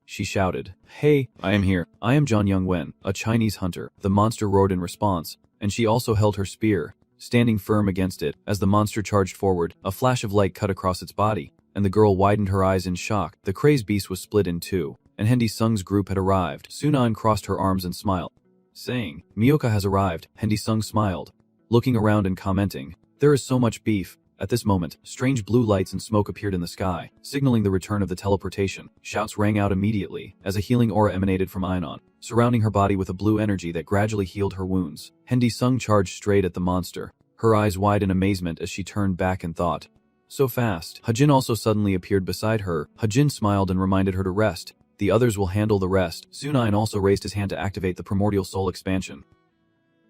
She shouted, hey, I am here. I am Zhang Yongwen, a Chinese hunter. The monster roared in response, and she also held her spear, standing firm against it. As the monster charged forward, a flash of light cut across its body, and the girl widened her eyes in shock. The crazed beast was split in 2, and Hendi Sung's group had arrived. Sunan crossed her arms and smiled, saying, Miyoka has arrived. Hendi Sung smiled, looking around and commenting, there is so much beef. At this moment, strange blue lights and smoke appeared in the sky, signaling the return of the teleportation. Shouts rang out immediately, as a healing aura emanated from Ainon, surrounding her body with a blue energy that gradually healed her wounds. Hendi Sung charged straight at the monster, her eyes wide in amazement as she turned back and thought, so fast. Hajin also suddenly appeared beside her. Hajin smiled and reminded her to rest. The others will handle the rest. Sunain also raised his hand to activate the primordial soul expansion.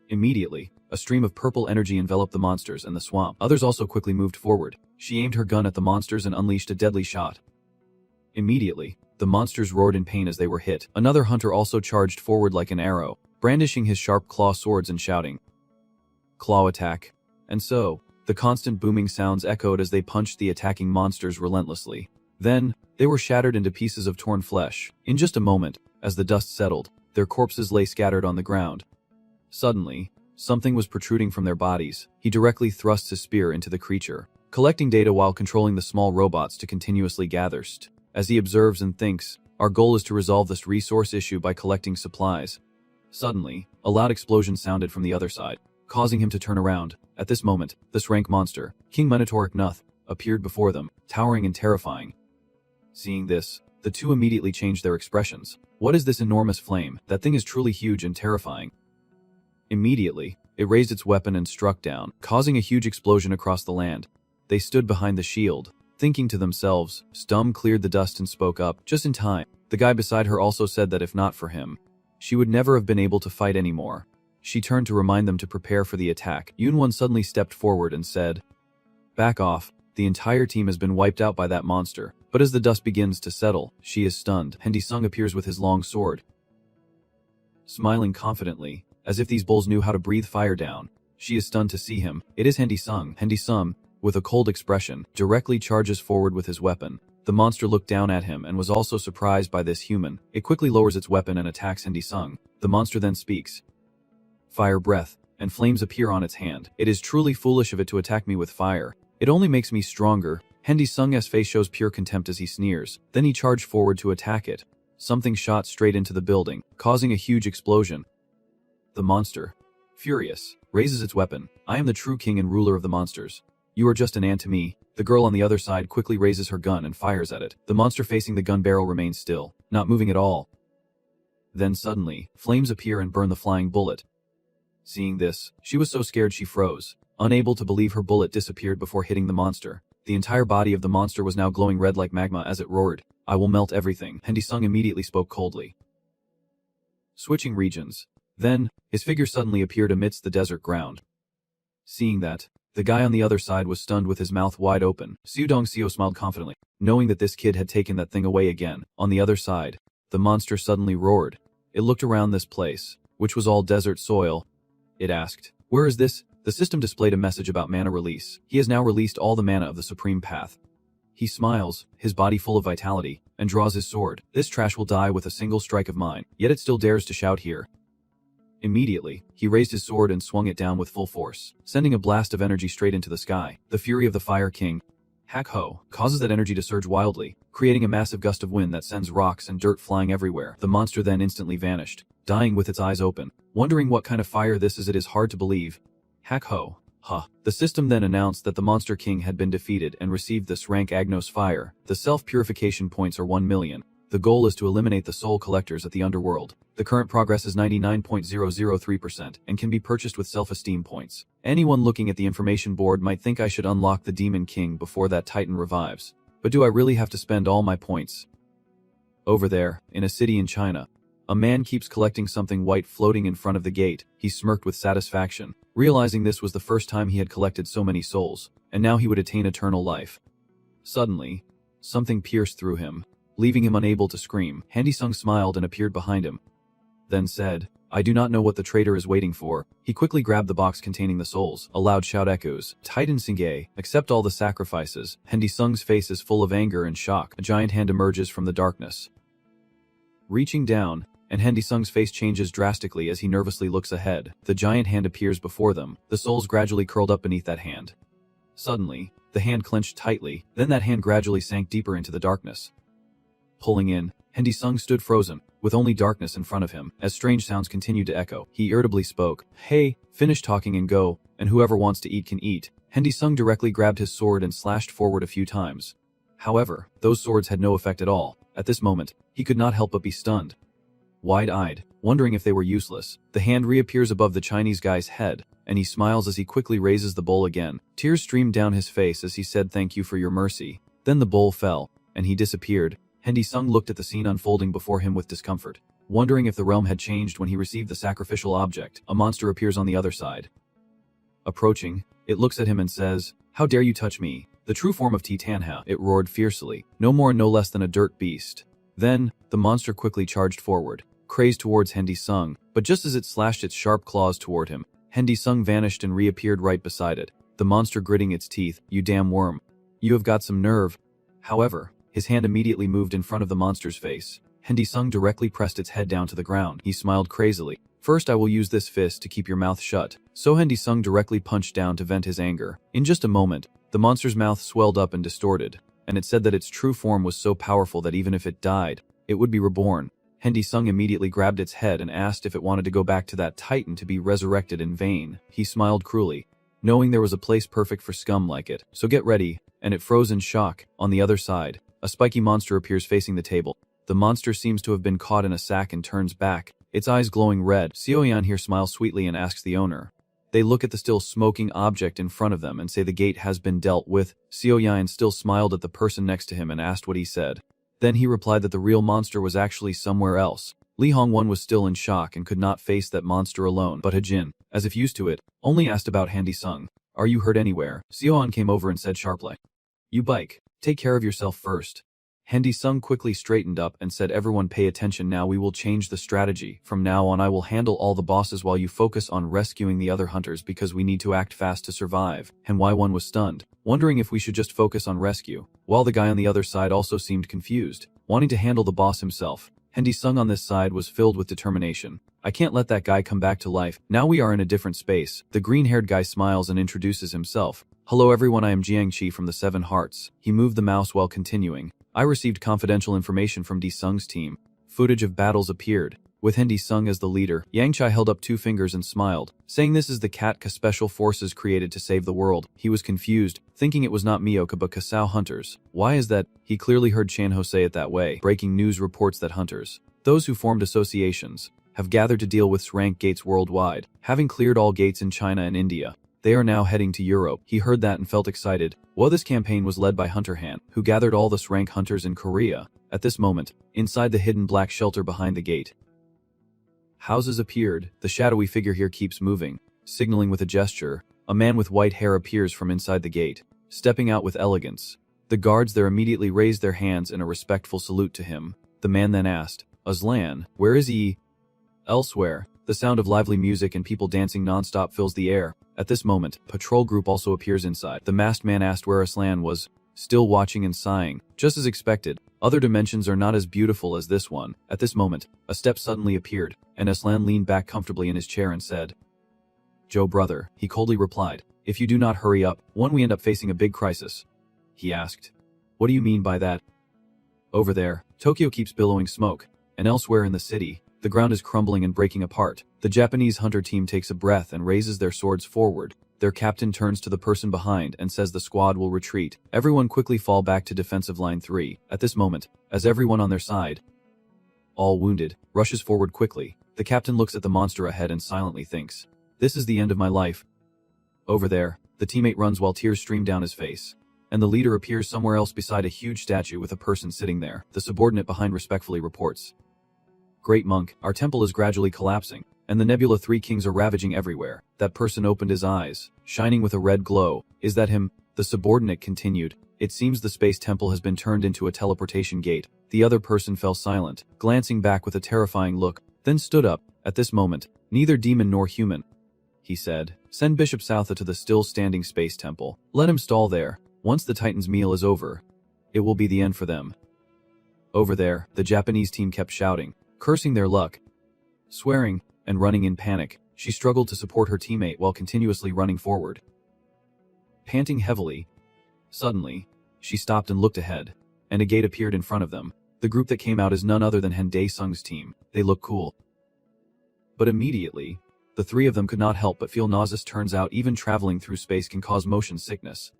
Immediately, a stream of purple energy enveloped the monsters and the swamp. Others also quickly moved forward. She aimed her gun at the monsters and unleashed a deadly shot. Immediately, the monsters roared in pain as they were hit. Another hunter also charged forward like an arrow, brandishing his sharp claw swords and shouting, claw attack. And so, the constant booming sounds echoed as they punched the attacking monsters relentlessly. Then, they were shattered into pieces of torn flesh. In just a moment, as the dust settled, their corpses lay scattered on the ground. Suddenly, something was protruding from their bodies. He directly thrusts his spear into the creature, collecting data while controlling the small robots to continuously gather st. As he observes and thinks, our goal is to resolve this resource issue by collecting supplies. Suddenly, a loud explosion sounded from the other side, causing him to turn around. At this moment, this rank monster, King Minotauric Nuth, appeared before them, towering and terrifying. Seeing this, the two immediately changed their expressions. What is this enormous flame? That thing is truly huge and terrifying. Immediately, it raised its weapon and struck down, causing a huge explosion across the land. They stood behind the shield, thinking to themselves. Stum cleared the dust and spoke up, just in time. The guy beside her also said that if not for him, she would never have been able to fight anymore. She turned to remind them to prepare for the attack. Yunwon suddenly stepped forward and said, "Back off. The entire team has been wiped out by that monster." But as the dust begins to settle, she is stunned. Hendi Sung appears with his long sword, smiling confidently, as if these bulls knew how to breathe fire down. She is stunned to see him. It is Hendi Sung. Hendi Sung, with a cold expression, directly charges forward with his weapon. The monster looked down at him and was also surprised by this human. It quickly lowers its weapon and attacks Hendi Sung. The monster then speaks. Fire breath, and flames appear on its hand. "It is truly foolish of it to attack me with fire. It only makes me stronger." Hendi Sung's face shows pure contempt as he sneers. Then he charged forward to attack it. Something shot straight into the building, causing a huge explosion. The monster, furious, raises its weapon. "I am the true king and ruler of the monsters. You are just an ant to me." The girl on the other side quickly raises her gun and fires at it. The monster facing the gun barrel remains still, not moving at all. Then suddenly, flames appear and burn the flying bullet. Seeing this, she was so scared she froze, unable to believe her bullet disappeared before hitting the monster. The entire body of the monster was now glowing red like magma as it roared. "I will melt everything." Hendi Sung immediately spoke coldly. Switching regions. Then, his figure suddenly appeared amidst the desert ground. Seeing that, the guy on the other side was stunned with his mouth wide open. Siu Dongxiu smiled confidently, knowing that this kid had taken that thing away again. On the other side, the monster suddenly roared. It looked around this place, which was all desert soil. It asked, "Where is this?" The system displayed a message about mana release. He has now released all the mana of the Supreme Path. He smiles, his body full of vitality, and draws his sword. "This trash will die with a single strike of mine," yet it still dares to shout here. Immediately, he raised his sword and swung it down with full force, sending a blast of energy straight into the sky. The fury of the Fire King, Hak Ho, causes that energy to surge wildly, creating a massive gust of wind that sends rocks and dirt flying everywhere. The monster then instantly vanished, dying with its eyes open. Wondering what kind of fire this is, it is hard to believe. Hak Ho. The system then announced that the Monster King had been defeated and received this rank Agnos Fire. The self-purification points are 1 million. The goal is to eliminate the soul collectors at the underworld. The current progress is 99.003% and can be purchased with self-esteem points. Anyone looking at the information board might think I should unlock the Demon King before that Titan revives. But do I really have to spend all my points? Over there, in a city in China, a man keeps collecting something white floating in front of the gate. He smirked with satisfaction, realizing this was the first time he had collected so many souls, and now he would attain eternal life. Suddenly, something pierced through him, leaving him unable to scream. Hendi Sung smiled and appeared behind him, then said, "I do not know what the traitor is waiting for." He quickly grabbed the box containing the souls. A loud shout echoes. "Titan Singay, accept all the sacrifices." Hendi Sung's face is full of anger and shock. A giant hand emerges from the darkness, reaching down, and Hendi Sung's face changes drastically as he nervously looks ahead. The giant hand appears before them. The souls gradually curled up beneath that hand. Suddenly, the hand clenched tightly, then that hand gradually sank deeper into the darkness. Pulling in, Hendi Sung stood frozen, with only darkness in front of him. As strange sounds continued to echo, he irritably spoke, "Hey, finish talking and go, and whoever wants to eat can eat." Hendi Sung directly grabbed his sword and slashed forward a few times. However, those swords had no effect at all. At this moment, he could not help but be stunned. Wide-eyed, wondering if they were useless, the hand reappears above the Chinese guy's head, and he smiles as he quickly raises the bowl again. Tears streamed down his face as he said, "Thank you for your mercy." Then the bowl fell, and he disappeared. Hendi Sung looked at the scene unfolding before him with discomfort. Wondering if the realm had changed when he received the sacrificial object, a monster appears on the other side. Approaching, it looks at him and says, "How dare you touch me? The true form of Titanha," it roared fiercely, "no more no less than a dirt beast." Then, the monster quickly charged forward, crazed towards Hendi Sung, but just as it slashed its sharp claws toward him, Hendi Sung vanished and reappeared right beside it, the monster gritting its teeth. "You damn worm. You have got some nerve." However, his hand immediately moved in front of the monster's face. Hendi Sung directly pressed its head down to the ground. He smiled crazily. "First I will use this fist to keep your mouth shut." So Hendi Sung directly punched down to vent his anger. In just a moment, the monster's mouth swelled up and distorted, and it said that its true form was so powerful that even if it died, it would be reborn. Hendi Sung immediately grabbed its head and asked if it wanted to go back to that Titan to be resurrected in vain. He smiled cruelly, knowing there was a place perfect for scum like it. "So get ready," and it froze in shock. On the other side, a spiky monster appears facing the table. The monster seems to have been caught in a sack and turns back. its eyes glowing red. Xiaoyan here smiles sweetly and asks the owner. They look at the still smoking object in front of them and say the gate has been dealt with. Xiaoyan still smiled at the person next to him and asked what he said. Then he replied that the real monster was actually somewhere else. Li Hongwen was still in shock and could not face that monster alone, but Hajin, as if used to it, only asked about Handy Sung. Are you hurt anywhere? Xiaoyan came over and said sharply. You bike. Take care of yourself first. Handy Sung quickly straightened up and said everyone pay attention now, we will change the strategy. From now on I will handle all the bosses while you focus on rescuing the other hunters because we need to act fast to survive. And Y1 was stunned, wondering if we should just focus on rescue, while the guy on the other side also seemed confused, wanting to handle the boss himself. Handy Sung on this side was filled with determination. I can't let that guy come back to life. Now we are in a different space. The green-haired guy smiles and introduces himself. Hello everyone, I am Jiangqi from the Seven Hearts. He moved the mouse while continuing. I received confidential information from Di Sung's team. Footage of battles appeared, with Handy Sung as the leader. Yang Chai held up 2 fingers and smiled, saying this is the Katka special forces created to save the world. He was confused, thinking it was not Mioka but Kasao hunters. Why is that? He clearly heard Chanho say it that way. Breaking news reports that hunters, those who formed associations, have gathered to deal with rank gates worldwide, having cleared all gates in China and India. They are now heading to Europe. He heard that and felt excited. Well, this campaign was led by Hunter Han, who gathered all the rank hunters in Korea. At this moment, inside the hidden black shelter behind the gate, houses appeared. The shadowy figure here keeps moving, signaling with a gesture. A man with white hair appears from inside the gate, stepping out with elegance. The guards there immediately raised their hands in a respectful salute to him. The man then asked, Aslan, where is he? Elsewhere, the sound of lively music and people dancing non-stop fills the air. At this moment, patrol group also appears inside. The masked man asked where Aslan was, still watching and sighing. Just as expected, other dimensions are not as beautiful as this one. At this moment, a step suddenly appeared, and Aslan leaned back comfortably in his chair and said, Joe brother, he coldly replied, if you do not hurry up, we end up facing a big crisis. He asked, what do you mean by that? Over there, Tokyo keeps billowing smoke, and elsewhere in the city, the ground is crumbling and breaking apart. The Japanese hunter team takes a breath and raises their swords forward. Their captain turns to the person behind and says the squad will retreat. Everyone quickly fall back to defensive line 3. At this moment, as everyone on their side, all wounded, rushes forward quickly, the captain looks at the monster ahead and silently thinks, this is the end of my life. Over there, the teammate runs while tears stream down his face, and the leader appears somewhere else beside a huge statue with a person sitting there. The subordinate behind respectfully reports, Great monk, our temple is gradually collapsing, and the Nebula 3 kings are ravaging everywhere. That person opened his eyes, shining with a red glow. Is that him? The subordinate continued. It seems the space temple has been turned into a teleportation gate. The other person fell silent, glancing back with a terrifying look, then stood up. At this moment, neither demon nor human, he said. Send Bishop Southa to the still standing space temple. Let him stall there. Once the Titan's meal is over, it will be the end for them. Over there, the Japanese team kept shouting, cursing their luck, swearing, and running in panic. She struggled to support her teammate while continuously running forward, panting heavily. Suddenly, she stopped and looked ahead, and a gate appeared in front of them. The group that came out is none other than Han Dae-sung's team. They look cool. But immediately, the 3 of them could not help but feel nauseous. Turns out even traveling through space can cause motion sickness.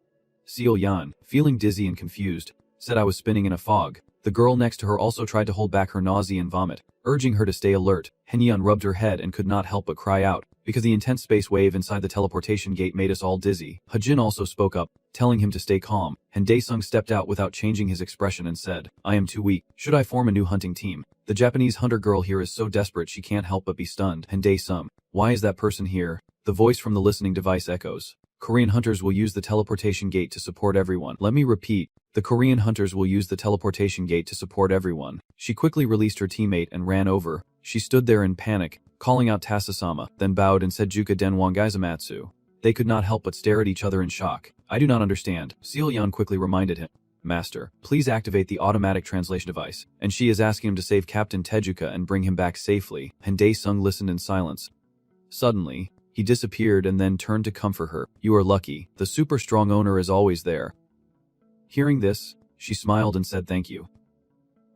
Seo Yan, feeling dizzy and confused, said I was spinning in a fog. The girl next to her also tried to hold back her nausea and vomit, urging her to stay alert. Henyan rubbed her head and could not help but cry out, because the intense space wave inside the teleportation gate made us all dizzy. Hajin also spoke up, telling him to stay calm. Han Dae-sung stepped out without changing his expression and said, I am too weak. Should I form a new hunting team? The Japanese hunter girl here is so desperate she can't help but be stunned. Han Dae-sung, why is that person here? The voice from the listening device echoes. Korean hunters will use the teleportation gate to support everyone. Let me repeat. The Korean hunters will use the teleportation gate to support everyone. She quickly released her teammate and ran over. She stood there in panic, calling out Tasasama, then bowed and said Juka den Wangaizamatsu. They could not help but stare at each other in shock. I do not understand. Seol-yan quickly reminded him. Master, please activate the automatic translation device. And she is asking him to save Captain Tejuka and bring him back safely. Han Dae-sung listened in silence. Suddenly, he disappeared and then turned to comfort her. You are lucky. The super strong owner is always there. Hearing this, she smiled and said thank you.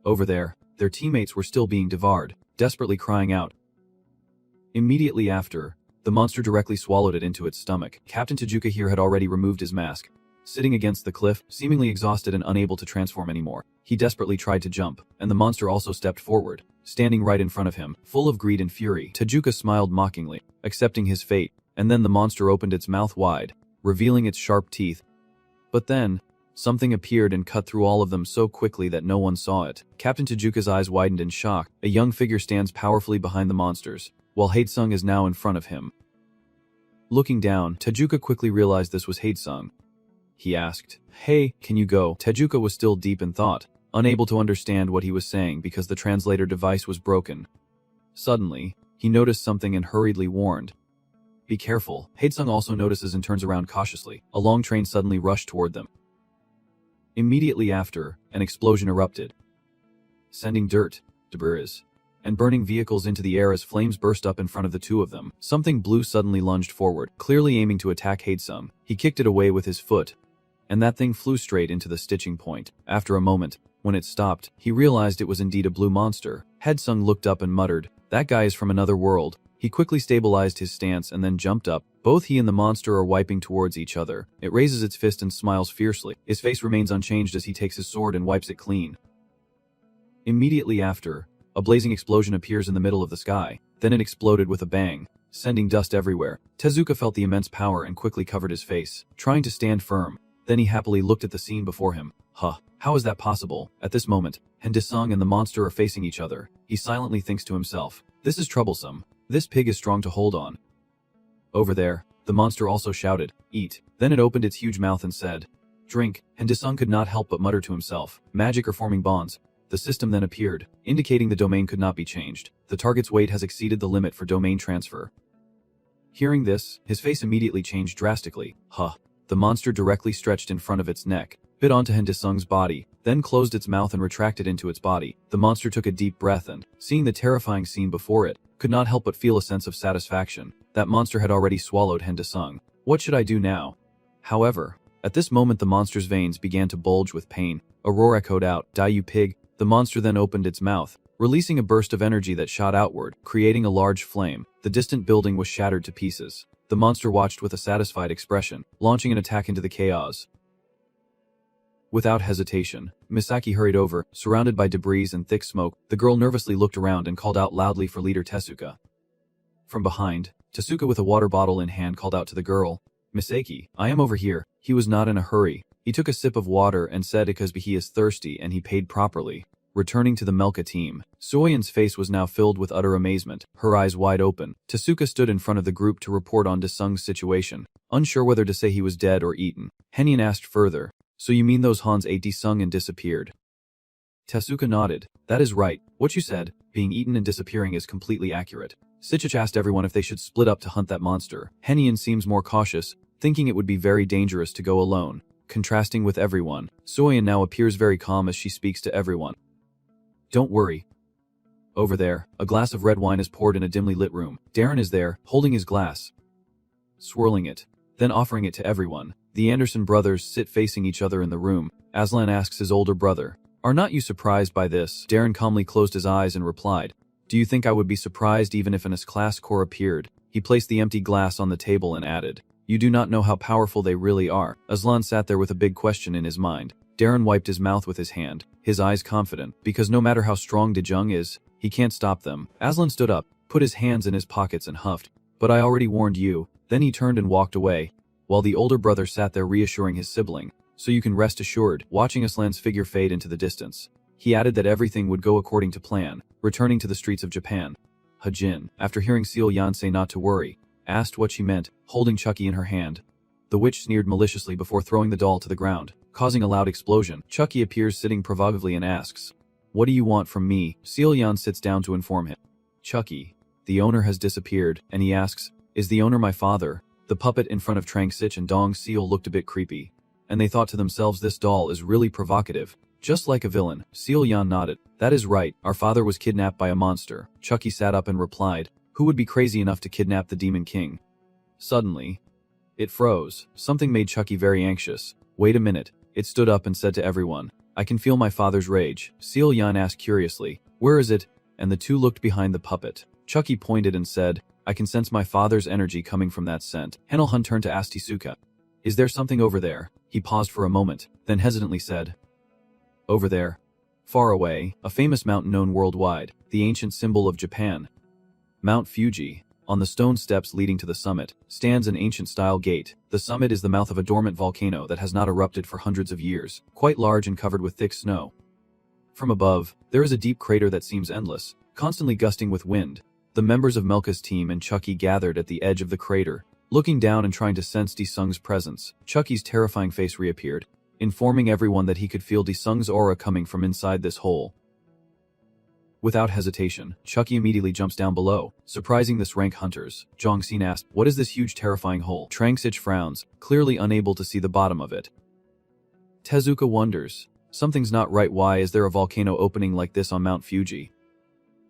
Over there, their teammates were still being devoured, desperately crying out. Immediately after, the monster directly swallowed it into its stomach. Captain Tejuka here had already removed his mask. Sitting against the cliff, seemingly exhausted and unable to transform anymore, he desperately tried to jump, and the monster also stepped forward. standing right in front of him, full of greed and fury. Tezuka smiled mockingly, accepting his fate, and then the monster opened its mouth wide, revealing its sharp teeth. But then, something appeared and cut through all of them so quickly that no one saw it. Captain Tezuka's eyes widened in shock. A young figure stands powerfully behind the monsters, while Haesung is now in front of him. Looking down, Tezuka quickly realized this was Haesung. He asked, "Hey, can you go?" Tezuka was still deep in thought, unable to understand what he was saying because the translator device was broken. Suddenly, he noticed something and hurriedly warned, "Be careful." Haesung also notices and turns around cautiously. A long train suddenly rushed toward them. Immediately after, an explosion erupted, sending dirt, debris, and burning vehicles into the air as flames burst up in front of the two of them. Something blue suddenly lunged forward, clearly aiming to attack Haesung. He kicked it away with his foot, and that thing flew straight into the stitching point. After a moment, when it stopped, he realized it was indeed a blue monster. Haesung looked up and muttered, "That guy is from another world." He quickly stabilized his stance and then jumped up. Both he and the monster are wiping towards each other. It raises its fist and smiles fiercely. His face remains unchanged as he takes his sword and wipes it clean. Immediately after, a blazing explosion appears in the middle of the sky. Then it exploded with a bang, sending dust everywhere. Tezuka felt the immense power and quickly covered his face, trying to stand firm. Then he happily looked at the scene before him. How is that possible? At this moment, Haesung and the monster are facing each other. He silently thinks to himself, "This is troublesome. This pig is strong to hold on." Over there, the monster also shouted, "Eat." Then it opened its huge mouth and said, "Drink." Haesung could not help but mutter to himself, "Magic are forming bonds." The system then appeared, indicating the domain could not be changed. The target's weight has exceeded the limit for domain transfer. Hearing this, his face immediately changed drastically. The monster directly stretched in front of its neck, bit onto Haesung's body, then closed its mouth and retracted into its body. The monster took a deep breath and, seeing the terrifying scene before it, could not help but feel a sense of satisfaction. That monster had already swallowed Haesung. What should I do now? However, at this moment the monster's veins began to bulge with pain. A roar echoed out, "Die, you pig." The monster then opened its mouth, releasing a burst of energy that shot outward, creating a large flame. The distant building was shattered to pieces. The monster watched with a satisfied expression, launching an attack into the chaos. Without hesitation, Misaki hurried over, surrounded by debris and thick smoke. The girl nervously looked around and called out loudly for leader Tezuka. From behind, Tezuka with a water bottle in hand called out to the girl, "Misaki, I am over here." He was not in a hurry. He took a sip of water and said because he is thirsty and he paid properly. Returning to the Melka team, Soyeon's face was now filled with utter amazement, her eyes wide open. Tezuka stood in front of the group to report on Daesung's situation, unsure whether to say he was dead or eaten. Henyon asked further, "So you mean those Hans ate Daesung and disappeared?" Tezuka nodded. "That is right. What you said, being eaten and disappearing, is completely accurate." Sichich asked everyone if they should split up to hunt that monster. Henyon seems more cautious, thinking it would be very dangerous to go alone. Contrasting with everyone, Soyeon now appears very calm as she speaks to everyone. "Don't worry." Over there, a glass of red wine is poured in a dimly lit room. Darren is there, holding his glass, swirling it, then offering it to everyone. The Anderson brothers sit facing each other in the room. Aslan asks his older brother, "Are not you surprised by this?" Darren calmly closed his eyes and replied, "Do you think I would be surprised even if an S-class core appeared?" He placed the empty glass on the table and added, "You do not know how powerful they really are." Aslan sat there with a big question in his mind. Darren wiped his mouth with his hand, his eyes confident, because no matter how strong Daejung is, he can't stop them. Aslan stood up, put his hands in his pockets and huffed, "But I already warned you." Then he turned and walked away, while the older brother sat there reassuring his sibling, "So you can rest assured," watching Aslan's figure fade into the distance. He added that everything would go according to plan, returning to the streets of Japan. Hajin, after hearing Seal Yan say not to worry, asked what she meant, holding Chucky in her hand. The witch sneered maliciously before throwing the doll to the ground, causing a loud explosion. Chucky appears sitting provocatively and asks, "What do you want from me?" Seal Yan sits down to inform him. "Chucky, the owner has disappeared," and he asks, "Is the owner my father?" The puppet in front of Trang Sich and Dong Seal looked a bit creepy, and they thought to themselves, this doll is really provocative, just like a villain. Seal Yan nodded. "That is right, our father was kidnapped by a monster." Chucky sat up and replied, "Who would be crazy enough to kidnap the Demon King?" Suddenly, it froze. Something made Chucky very anxious. "Wait a minute." It stood up and said to everyone, "I can feel my father's rage." Seal Yan asked curiously, "Where is it?" And the two looked behind the puppet. Chucky pointed and said, "I can sense my father's energy coming from that scent." Hanel-hun turned to ask Tezuka, "Is there something over there?" He paused for a moment, then hesitantly said, "Over there." Far away, a famous mountain known worldwide, the ancient symbol of Japan. Mount Fuji. On the stone steps leading to the summit, stands an ancient-style gate. The summit is the mouth of a dormant volcano that has not erupted for hundreds of years, quite large and covered with thick snow. From above, there is a deep crater that seems endless, constantly gusting with wind. The members of Melka's team and Chucky gathered at the edge of the crater, looking down and trying to sense Sung's presence. Chucky's terrifying face reappeared, informing everyone that he could feel Sung's aura coming from inside this hole. Without hesitation, Chucky immediately jumps down below, surprising the rank hunters. Jongsin asks, "What is this huge terrifying hole?" Trangsich frowns, clearly unable to see the bottom of it. Tezuka wonders, "Something's not right. Why is there a volcano opening like this on Mount Fuji?"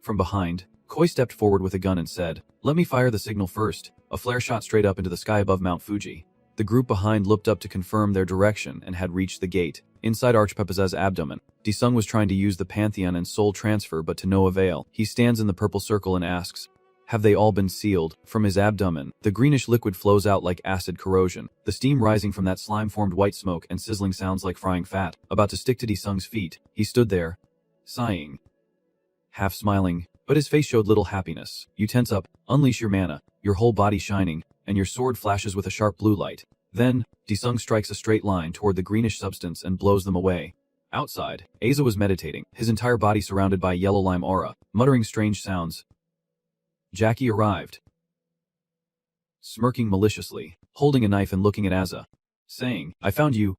From behind, Koi stepped forward with a gun and said, "Let me fire the signal first." A flare shot straight up into the sky above Mount Fuji. The group behind looked up to confirm their direction and had reached the gate. Inside Archpepeza's abdomen, Sung was trying to use the Pantheon and soul transfer but to no avail. He stands in the purple circle and asks, "Have they all been sealed?" From his abdomen, the greenish liquid flows out like acid corrosion. The steam rising from that slime formed white smoke and sizzling sounds like frying fat, about to stick to Sung's feet. He stood there, sighing, half smiling, but his face showed little happiness. "You tense up, unleash your mana, your whole body shining, and your sword flashes with a sharp blue light." Then, Sung strikes a straight line toward the greenish substance and blows them away. Outside, Asa was meditating, his entire body surrounded by yellow lime aura, muttering strange sounds. Jackie arrived, smirking maliciously, holding a knife and looking at Asa, saying, "I found you,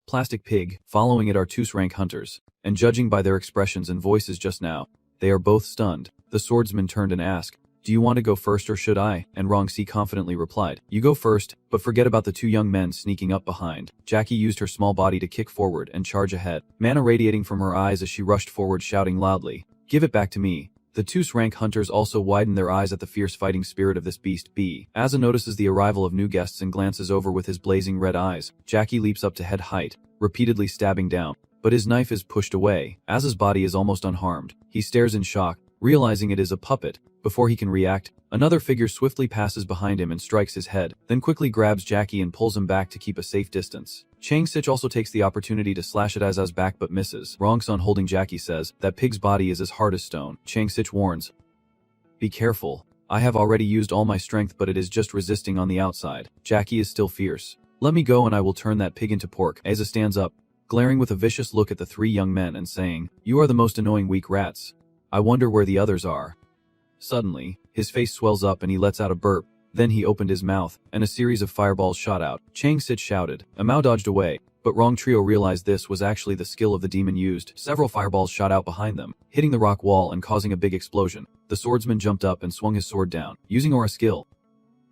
plastic pig." Following it are two rank hunters, and judging by their expressions and voices just now, they are both stunned. The swordsman turned and asked, "Do you want to go first or should I?" And Rongsi confidently replied, "You go first, but forget about the two young men sneaking up behind." Jackie used her small body to kick forward and charge ahead, mana radiating from her eyes as she rushed forward shouting loudly, "Give it back to me." The two rank hunters also widened their eyes at the fierce fighting spirit of this beast. Asa notices the arrival of new guests and glances over with his blazing red eyes. Jackie leaps up to head height, repeatedly stabbing down, but his knife is pushed away. Asa's body is almost unharmed. He stares in shock, realizing it is a puppet. Before he can react, another figure swiftly passes behind him and strikes his head, then quickly grabs Jackie and pulls him back to keep a safe distance. Changsich also takes the opportunity to slash at Asa's back but misses. Rongsun holding Jackie says, "That pig's body is as hard as stone." Changsich warns, "Be careful. I have already used all my strength but it is just resisting on the outside." Jackie is still fierce. "Let me go and I will turn that pig into pork." Asa stands up, glaring with a vicious look at the three young men and saying, "You are the most annoying weak rats. I wonder where the others are." Suddenly, his face swells up and he lets out a burp. Then he opened his mouth, and a series of fireballs shot out. Changsich shouted. Amao dodged away, but Rong Trio realized this was actually the skill of the demon used. Several fireballs shot out behind them, hitting the rock wall and causing a big explosion. The swordsman jumped up and swung his sword down, using aura skill,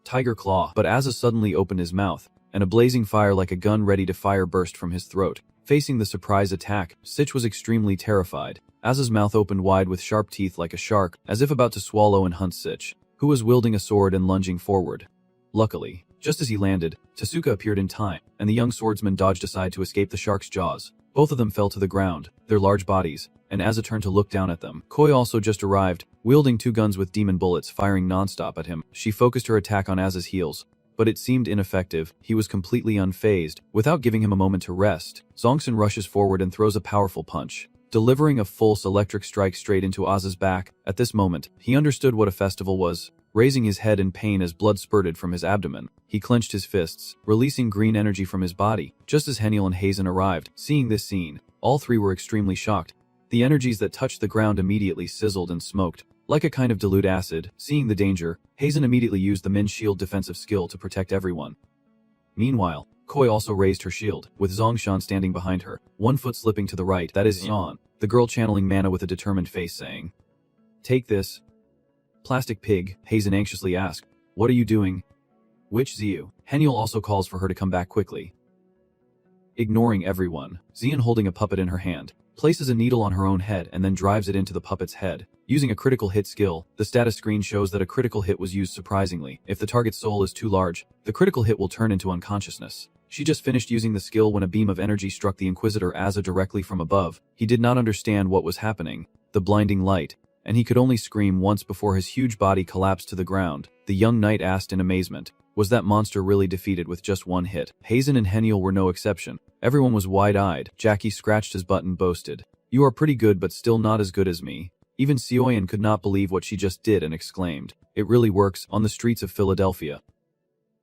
Tiger Claw. But Asa suddenly opened his mouth, and a blazing fire like a gun ready to fire burst from his throat. Facing the surprise attack, Sich was extremely terrified. Asa's mouth opened wide with sharp teeth like a shark, as if about to swallow and hunt Sich, who was wielding a sword and lunging forward. Luckily, just as he landed, Tezuka appeared in time, and the young swordsman dodged aside to escape the shark's jaws. Both of them fell to the ground, their large bodies, and Asa turned to look down at them. Koi also just arrived, wielding two guns with demon bullets firing non-stop at him. She focused her attack on Asa's heels, but it seemed ineffective. He was completely unfazed. Without giving him a moment to rest, Zongsun rushes forward and throws a powerful punch, delivering a false electric strike straight into Asa's back. At this moment, he understood what a festival was. Raising his head in pain as blood spurted from his abdomen, he clenched his fists, releasing green energy from his body. Just as Heniel and Hazen arrived, seeing this scene, all three were extremely shocked. The energies that touched the ground immediately sizzled and smoked, like a kind of dilute acid. Seeing the danger, Hazen immediately used the Min Shield defensive skill to protect everyone. Meanwhile, Koi also raised her shield, with Zongshan standing behind her, one foot slipping to the right. That is Yan, the girl channeling mana with a determined face saying, "Take this." "Plastic pig," Hazen anxiously asked. "What are you doing?" "Which Ziyu?" Heniel also calls for her to come back quickly. Ignoring everyone, Xian, holding a puppet in her hand, places a needle on her own head and then drives it into the puppet's head. Using a critical hit skill, the status screen shows that a critical hit was used surprisingly. If the target's soul is too large, the critical hit will turn into unconsciousness. She just finished using the skill when a beam of energy struck the Inquisitor Asa directly from above. He did not understand what was happening, the blinding light, and he could only scream once before his huge body collapsed to the ground. The young knight asked in amazement, was that monster really defeated with just one hit? Hazen and Heniel were no exception. Everyone was wide-eyed. Jackie scratched his butt and boasted, You are pretty good but still not as good as me. Even Sioyan could not believe what she just did and exclaimed, "It really works," on the streets of Philadelphia.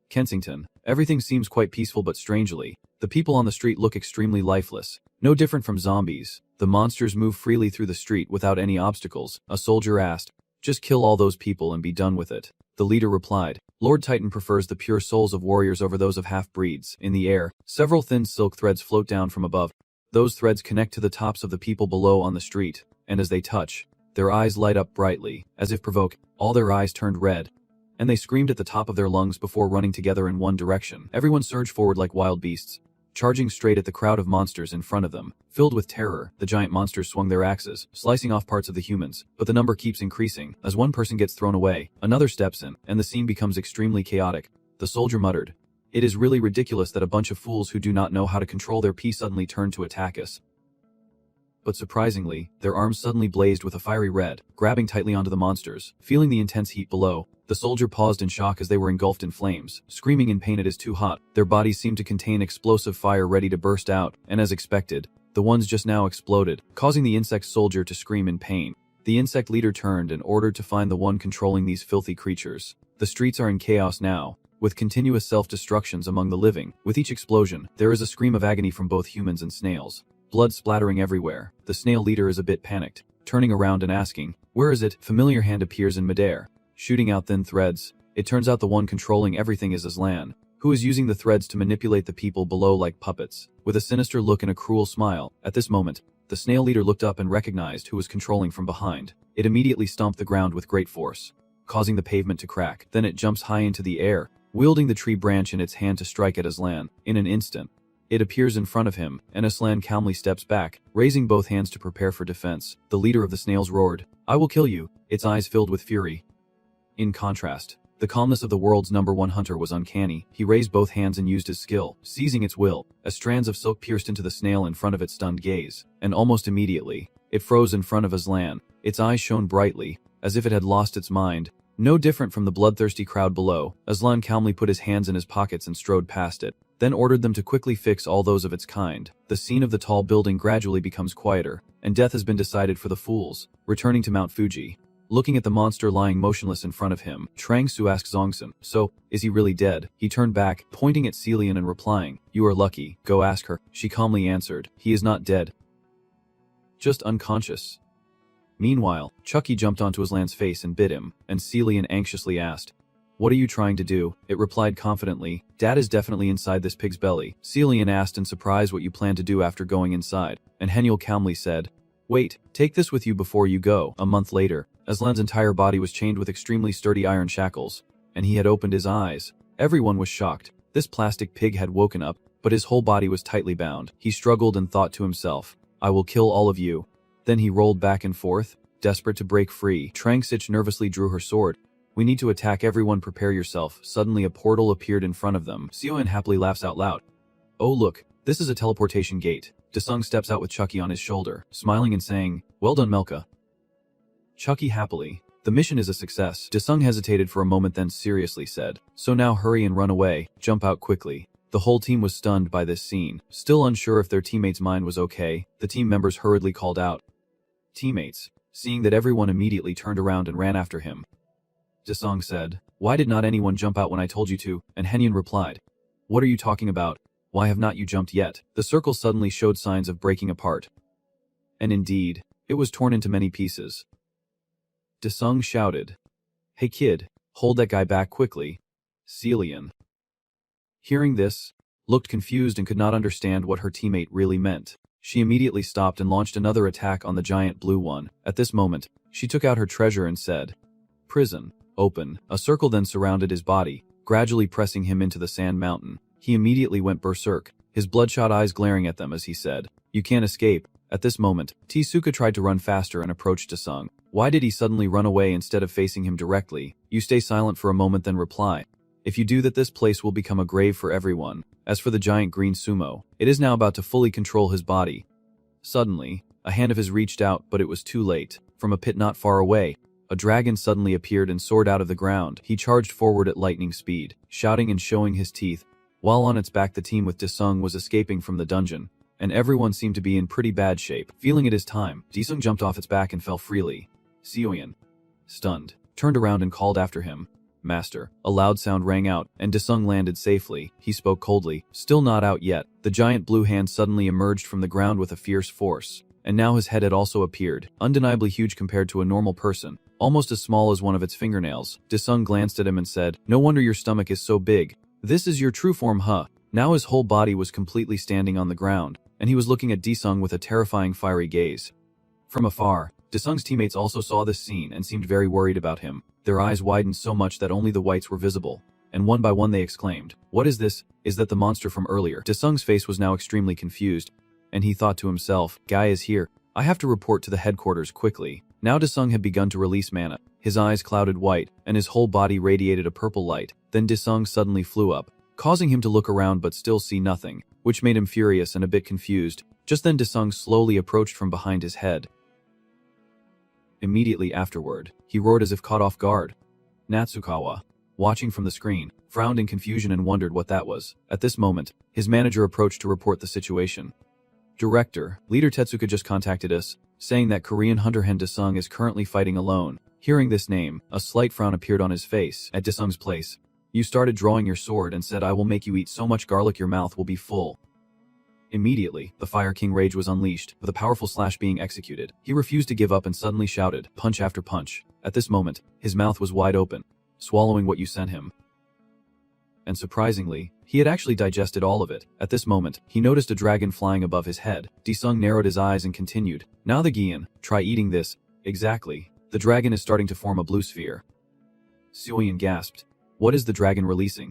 Kensington. Everything seems quite peaceful but strangely, the people on the street look extremely lifeless. No different from zombies. The monsters move freely through the street without any obstacles. A soldier asked, "Just kill all those people and be done with it." The leader replied, "Lord Titan prefers the pure souls of warriors over those of half-breeds." In the air, several thin silk threads float down from above. Those threads connect to the tops of the people below on the street, and as they touch, their eyes light up brightly, as if provoked. All their eyes turned red, and they screamed at the top of their lungs before running together in one direction. Everyone surged forward like wild beasts, charging straight at the crowd of monsters in front of them. Filled with terror, the giant monsters swung their axes, slicing off parts of the humans, but the number keeps increasing. As one person gets thrown away, another steps in, and the scene becomes extremely chaotic. The soldier muttered, "It is really ridiculous that a bunch of fools who do not know how to control their pee suddenly turn to attack us." But surprisingly, their arms suddenly blazed with a fiery red, grabbing tightly onto the monsters. Feeling the intense heat below, the soldier paused in shock as they were engulfed in flames, screaming in pain. "It is too hot." Their bodies seemed to contain explosive fire ready to burst out, and as expected, the ones just now exploded, causing the insect soldier to scream in pain. The insect leader turned and ordered to find the one controlling these filthy creatures. The streets are in chaos now, with continuous self-destructions among the living. With each explosion, there is a scream of agony from both humans and snails. Blood splattering everywhere. The snail leader is a bit panicked, turning around and asking, "Where is it?" Familiar hand appears in midair, shooting out thin threads. It turns out the one controlling everything is Aslan, who is using the threads to manipulate the people below like puppets. With a sinister look and a cruel smile, at this moment, the snail leader looked up and recognized who was controlling from behind. It immediately stomped the ground with great force, causing the pavement to crack. Then it jumps high into the air, wielding the tree branch in its hand to strike at Aslan. In an instant, it appears in front of him, and Aslan calmly steps back, raising both hands to prepare for defense. The leader of the snails roared, "I will kill you," its eyes filled with fury. In contrast, the calmness of the world's #1 hunter was uncanny. He raised both hands and used his skill, seizing its will, as strands of silk pierced into the snail in front of its stunned gaze, and almost immediately, it froze in front of Aslan. Its eyes shone brightly, as if it had lost its mind. No different from the bloodthirsty crowd below, Aslan calmly put his hands in his pockets and strode past it, then ordered them to quickly fix all those of its kind. The scene of the tall building gradually becomes quieter, and death has been decided for the fools. Returning to Mount Fuji, looking at the monster lying motionless in front of him, Trang Su asked Zongsun, "So, is he really dead?" He turned back, pointing at Celian and replying, "You are lucky, go ask her." She calmly answered, "He is not dead, just unconscious." Meanwhile, Chucky jumped onto Aslan's face and bit him, and Celian anxiously asked, "What are you trying to do?" It replied confidently, "Dad is definitely inside this pig's belly." Celian asked in surprise what you plan to do after going inside, and Heniel calmly said, "Wait, take this with you before you go." A month later, Aslan's entire body was chained with extremely sturdy iron shackles, and he had opened his eyes. Everyone was shocked. This plastic pig had woken up, but his whole body was tightly bound. He struggled and thought to himself, "I will kill all of you." Then he rolled back and forth, desperate to break free. Trang nervously drew her sword. "We need to attack everyone, prepare yourself." Suddenly a portal appeared in front of them. Sioyan happily laughs out loud. "Oh look, this is a teleportation gate." Desung steps out with Chucky on his shoulder, smiling and saying, "Well done, Melka." Chucky happily, "The mission is a success." Desung hesitated for a moment then seriously said, "So now hurry and run away, jump out quickly." The whole team was stunned by this scene. Still unsure if their teammate's mind was okay, the team members hurriedly called out, "Teammates." Seeing that everyone immediately turned around and ran after him. Desung said, "Why did not anyone jump out when I told you to?" And Henyon replied, "What are you talking about? Why have not you jumped yet?" The circle suddenly showed signs of breaking apart. And indeed, it was torn into many pieces. Desung shouted, "Hey kid, hold that guy back quickly." Celian, hearing this, looked confused and could not understand what her teammate really meant. She immediately stopped and launched another attack on the giant blue one. At this moment, she took out her treasure and said, "Prison, open." A circle then surrounded his body, gradually pressing him into the sand mountain. He immediately went berserk, his bloodshot eyes glaring at them as he said, "You can't escape." At this moment, Teisuka tried to run faster and approached Desung. Why did he suddenly run away instead of facing him directly? You stay silent for a moment then reply, "If you do that, this place will become a grave for everyone." As for the giant green sumo, it is now about to fully control his body. Suddenly, a hand of his reached out, but it was too late. From a pit not far away, a dragon suddenly appeared and soared out of the ground. He charged forward at lightning speed, shouting and showing his teeth, while on its back the team with Desung was escaping from the dungeon. and everyone seemed to be in pretty bad shape. Feeling it his time, Disung jumped off its back and fell freely. Seoyeon, stunned, turned around and called after him. Master. A loud sound rang out, and Disung landed safely. He spoke coldly. Still not out yet. The giant blue hand suddenly emerged from the ground with a fierce force. And now his head had also appeared, undeniably huge compared to a normal person, almost as small as one of its fingernails. Disung glanced at him and said, "No wonder your stomach is so big. This is your true form, huh?" Now his whole body was completely standing on the ground, and he was looking at Disung with a terrifying fiery gaze. From afar, Disung's teammates also saw this scene and seemed very worried about him. Their eyes widened so much that only the whites were visible, and one by one they exclaimed, "What is this? Is that the monster from earlier?" Disung's face was now extremely confused, and he thought to himself, "Guy is here. I have to report to the headquarters quickly." Now Disung had begun to release mana. His eyes clouded white, and his whole body radiated a purple light. Then Disung suddenly flew up, causing him to look around but still see nothing, which made him furious and a bit confused. Just then Disung slowly approached from behind his head. Immediately afterward, he roared as if caught off guard. Natsukawa, watching from the screen, frowned in confusion and wondered what that was. At this moment, his manager approached to report the situation. "Director, Leader Tetsuka just contacted us, saying that Korean hunter Hen Disung is currently fighting alone." Hearing this name, a slight frown appeared on his face. "At Disung's place, you started drawing your sword and said I will make you eat so much garlic your mouth will be full." Immediately, the Fire King rage was unleashed, with a powerful slash being executed. He refused to give up and suddenly shouted, punch after punch. At this moment, his mouth was wide open, swallowing what you sent him. And surprisingly, he had actually digested all of it. At this moment, he noticed a dragon flying above his head. Disung narrowed his eyes and continued, "Now the Gian, try eating this." Exactly. The dragon is starting to form a blue sphere. Seoyeon gasped. "What is the dragon releasing?"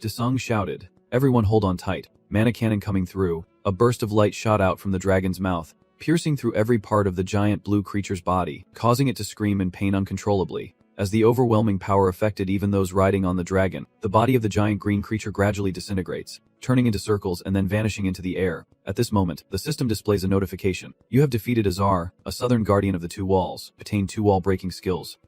Disung shouted, "Everyone hold on tight." Mana cannon coming through, a burst of light shot out from the dragon's mouth, piercing through every part of the giant blue creature's body, causing it to scream in pain uncontrollably. As the overwhelming power affected even those riding on the dragon, the body of the giant green creature gradually disintegrates, turning into circles and then vanishing into the air. At this moment, the system displays a notification. You have defeated Azar, a southern guardian of the two walls, attained 2 wall-breaking skills.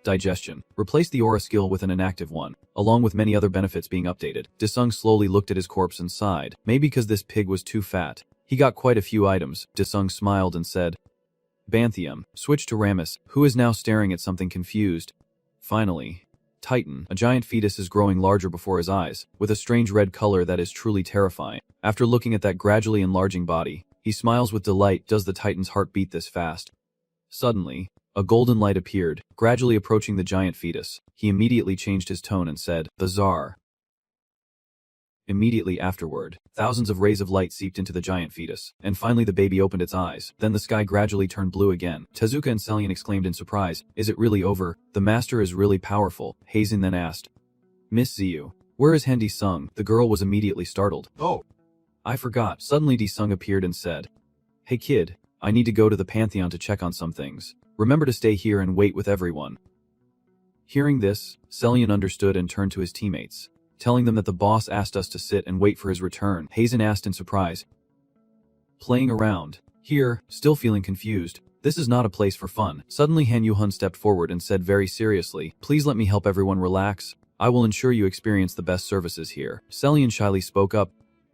Digestion. Replace the aura skill with an inactive one, along with many other benefits being updated. Disung slowly looked at his corpse and sighed. Maybe because this pig was too fat. He got quite a few items. Disung smiled and said, "Banthium." Switch to Ramus, who is now staring at something confused. Finally, Titan. A giant fetus is growing larger before his eyes, with a strange red color that is truly terrifying. After looking at that gradually enlarging body, he smiles with delight. Does the Titan's heart beat this fast? Suddenly, a golden light appeared, gradually approaching the giant fetus. He immediately changed his tone and said, "The Tsar." Immediately afterward, thousands of rays of light seeped into the giant fetus, and finally the baby opened its eyes. Then the sky gradually turned blue again. Tezuka and Sellion exclaimed in surprise, "Is it really over? The master is really powerful." Hazen then asked, "Miss Ziyu, where is Hen Disung?" The girl was immediately startled. "Oh, I forgot." Suddenly Disung appeared and said, "Hey kid, I need to go to the Pantheon to check on some things. Remember to stay here and wait with everyone." Hearing this, Sellion understood and turned to his teammates, telling them that the boss asked us to sit and wait for his return. Hazen asked in surprise, "Playing around here, still feeling confused. This is not a place for fun." Suddenly Han Yuhun stepped forward and said very seriously, "Please let me help everyone relax. I will ensure you experience the best services here." Sellion shyly spoke up,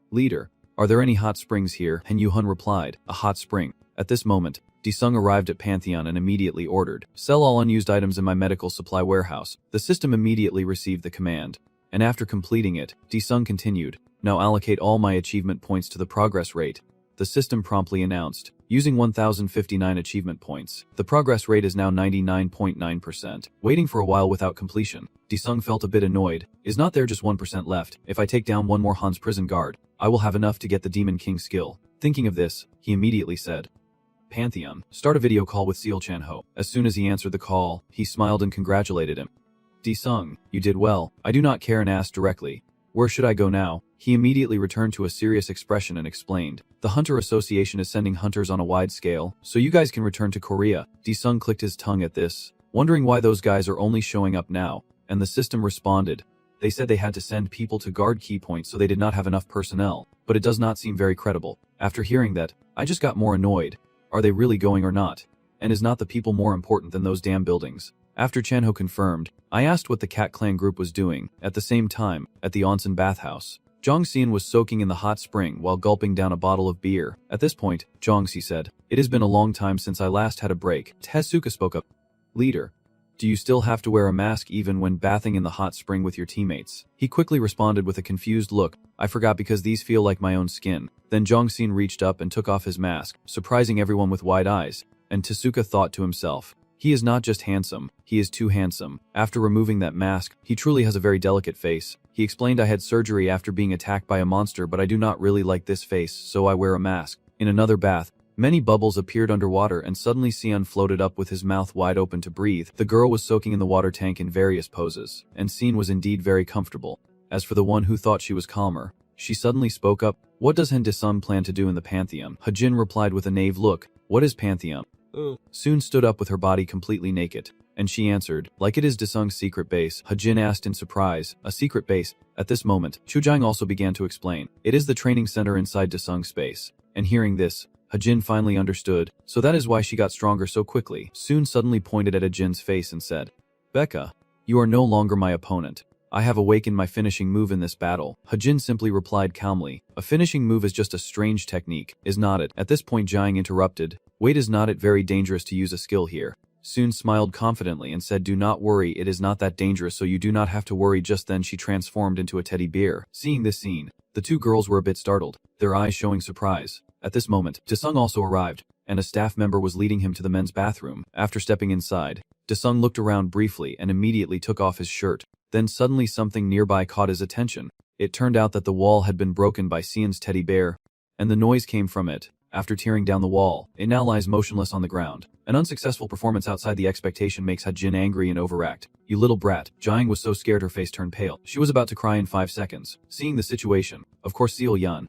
"Leader, are there any hot springs here?" Han Yuhun replied, "A hot spring." At this moment, Disung arrived at Pantheon and immediately ordered, "Sell all unused items in my medical supply warehouse." The system immediately received the command, and after completing it, Disung continued, "Now allocate all my achievement points to the progress rate." The system promptly announced, using 1059 achievement points. The progress rate is now 99.9%. Waiting for a while without completion, Disung felt a bit annoyed. Is not there just 1% left? If I take down one more Han's prison guard, I will have enough to get the Demon King skill. Thinking of this, he immediately said, "Pantheon, start a video call with Seal Chanho." As soon as he answered the call, he smiled and congratulated him. "Disung, you did well. I do not care," and asked directly, "Where should I go now?" He immediately returned to a serious expression and explained, "The Hunter Association is sending hunters on a wide scale, so you guys can return to Korea." Disung clicked his tongue at this, wondering why those guys are only showing up now, and the system responded, "They said they had to send people to guard key points so they did not have enough personnel, but it does not seem very credible." After hearing that, I just got more annoyed. Are they really going or not? And is not the people more important than those damn buildings? After Chanho confirmed, I asked what the Cat Clan group was doing. At the same time, at the onsen bathhouse, Jongxian was soaking in the hot spring while gulping down a bottle of beer. At this point, Jongxi said, "It has been a long time since I last had a break." Tezuka spoke up. "Leader, do you still have to wear a mask even when bathing in the hot spring with your teammates?" He quickly responded with a confused look. "I forgot because these feel like my own skin." Then Jongxian reached up and took off his mask, surprising everyone with wide eyes. And Tezuka thought to himself, "He is not just handsome, he is too handsome." After removing that mask, he truly has a very delicate face. He explained, "I had surgery after being attacked by a monster, but I do not really like this face, so I wear a mask." In another bath, many bubbles appeared underwater and suddenly Xian floated up with his mouth wide open to breathe. The girl was soaking in the water tank in various poses, and Xian was indeed very comfortable. As for the one who thought she was calmer, she suddenly spoke up. "What does Hen Desung plan to do in the Pantheon?" Hajin replied with a naive look. "What is Pantheon?" Soon stood up with her body completely naked, and she answered, "Like it is Desung's secret base." Hajin asked in surprise, "A secret base?" At this moment, Chujiang also began to explain, "It is the training center inside Desung's space." And hearing this, Hajin finally understood, so that is why she got stronger so quickly. Soon suddenly pointed at Hajin's face and said, "Becca, you are no longer my opponent. I have awakened my finishing move in this battle." Hajin simply replied calmly, "A finishing move is just a strange technique, is not it?" At this point Jiang interrupted, "Wait, is not it very dangerous to use a skill here?" Soon smiled confidently and said, "Do not worry, it is not that dangerous, so you do not have to worry." Just then she transformed into a teddy bear. Seeing this scene, the two girls were a bit startled, their eyes showing surprise. At this moment, Desung also arrived, and a staff member was leading him to the men's bathroom. After stepping inside, Desung looked around briefly and immediately took off his shirt. Then suddenly something nearby caught his attention. It turned out that the wall had been broken by Xian's teddy bear, and the noise came from it. After tearing down the wall, it now lies motionless on the ground. An unsuccessful performance outside the expectation makes Hajin angry and overact. "You little brat." Jiang was so scared her face turned pale. She was about to cry in 5 seconds. Seeing the situation, of course Seal Yan,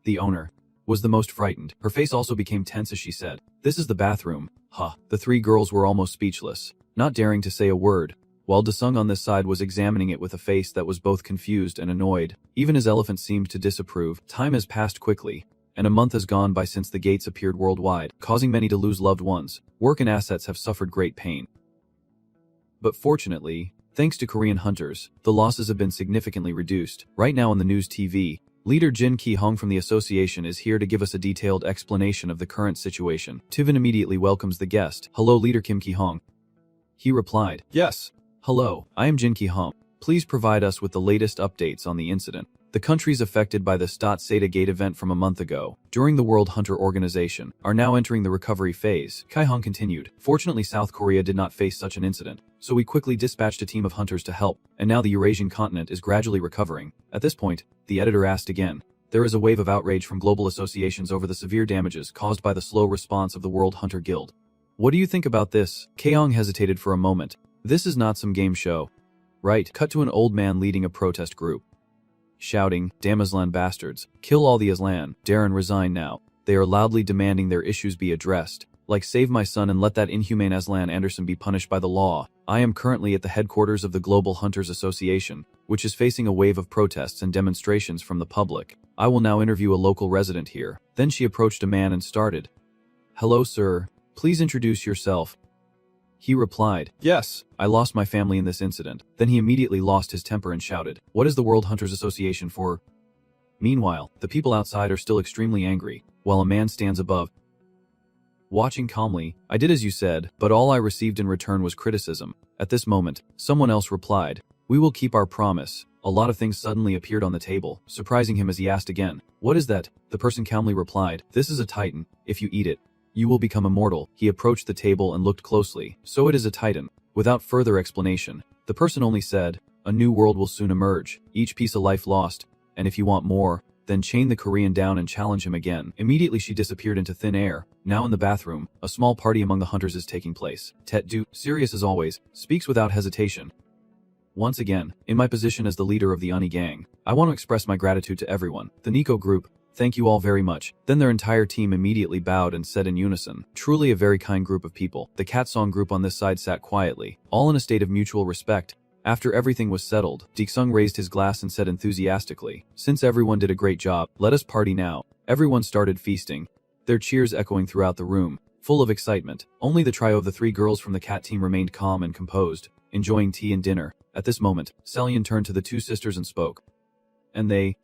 the owner, was the most frightened. Her face also became tense as she said, "This is the bathroom." The three girls were almost speechless, not daring to say a word, while Desung on this side was examining it with a face that was both confused and annoyed. Even his elephant seemed to disapprove. Time has passed quickly, and a month has gone by since the gates appeared worldwide, causing many to lose loved ones. Work and assets have suffered great pain. But fortunately, thanks to Korean hunters, the losses have been significantly reduced. Right now on the news TV, Leader Jin Ki-hong from the association is here to give us a detailed explanation of the current situation. Tivin immediately welcomes the guest. "Hello, Leader Kim Ki-hong." He replied, "Yes. Hello, I am Jin Ki-hong. Please provide us with the latest updates on the incident." The countries affected by the Seta Gate event from a month ago, during the World Hunter Organization, are now entering the recovery phase. Kai-hong continued, "Fortunately South Korea did not face such an incident, so we quickly dispatched a team of hunters to help, and now the Eurasian continent is gradually recovering." At this point, the editor asked again, "There is a wave of outrage from global associations over the severe damages caused by the slow response of the World Hunter Guild. What do you think about this?" Kai-hong hesitated for a moment. "This is not some game show, right?" Cut to an old man leading a protest group, shouting, "Damn Aslan bastards, kill all the Aslan, Darren resign now." They are loudly demanding their issues be addressed, like save my son and let that inhumane Aslan Anderson be punished by the law. I am currently at the headquarters of the Global Hunters Association, which is facing a wave of protests and demonstrations from the public. I will now interview a local resident here. Then she approached a man and started, "Hello sir, please introduce yourself." He replied, "Yes, I lost my family in this incident." Then he immediately lost his temper and shouted, "What is the World Hunters Association for?" Meanwhile, the people outside are still extremely angry, while a man stands above, watching calmly. "I did as you said, but all I received in return was criticism." At this moment, someone else replied, "We will keep our promise." A lot of things suddenly appeared on the table, surprising him as he asked again, "What is that?" The person calmly replied, "This is a titan. If you eat it, you will become immortal." He approached the table and looked closely. "So it is a titan." Without further explanation, the person only said, "A new world will soon emerge, each piece of life lost, and if you want more, then chain the Korean down and challenge him again." Immediately she disappeared into thin air. Now in the bathroom, a small party among the hunters is taking place. Tet Du, serious as always, speaks without hesitation. "Once again, in my position as the leader of the Uni gang, I want to express my gratitude to everyone. The Nico group, thank you all very much." Then their entire team immediately bowed and said in unison, "Truly a very kind group of people." The Cat Song group on this side sat quietly, all in a state of mutual respect. After everything was settled, Dik-sung raised his glass and said enthusiastically, "Since everyone did a great job, let us party now." Everyone started feasting, their cheers echoing throughout the room, full of excitement. Only the trio of the three girls from the Cat team remained calm and composed, enjoying tea and dinner. At this moment, Salian turned to the two sisters and spoke, And they,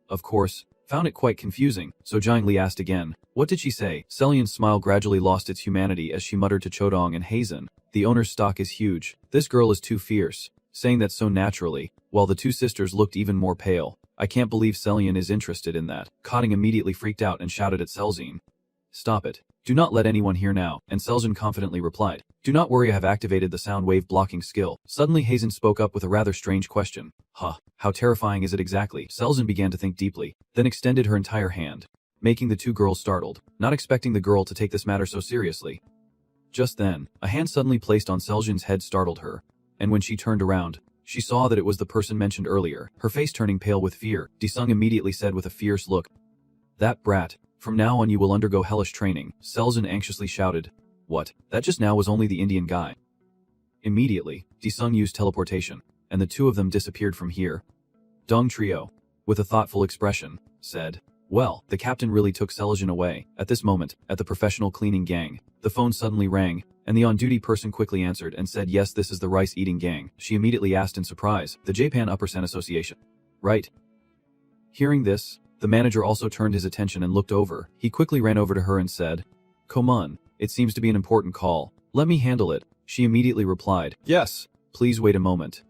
of course, found it quite confusing, so Jiang Li asked again, "What did she say?" Celian's smile gradually lost its humanity as she muttered to Chodong and Hazen, "The owner's stock is huge. This girl is too fierce," saying that so naturally, while the two sisters looked even more pale. "I can't believe Celian is interested in that." Kotting immediately freaked out and shouted at Celzine, "Stop it. Do not let anyone hear now," and Celzine confidently replied, "Do not worry, I have activated the sound wave blocking skill." Suddenly Hazen spoke up with a rather strange question. "Huh, how terrifying is it exactly?" Celzine began to think deeply, then extended her entire hand, making the two girls startled, not expecting the girl to take this matter so seriously. Just then, a hand suddenly placed on Celzine's head startled her, and when she turned around, she saw that it was the person mentioned earlier. Her face turning pale with fear, Disung immediately said with a fierce look, "That brat. From now on you will undergo hellish training." Celzine anxiously shouted, "What? That just now was only the Indian guy." Immediately, Disung used teleportation, and the two of them disappeared from here. Dong Trio, with a thoughtful expression, said, "Well, the captain really took Celzine away." At this moment, at the professional cleaning gang, the phone suddenly rang, and the on-duty person quickly answered and said, "Yes, this is the rice-eating gang." She immediately asked in surprise, "The Japan Upper Sen Association, right?" Hearing this, the manager also turned his attention and looked over. He quickly ran over to her and said, "Come on, it seems to be an important call. Let me handle it." She immediately replied, "Yes, please wait a moment."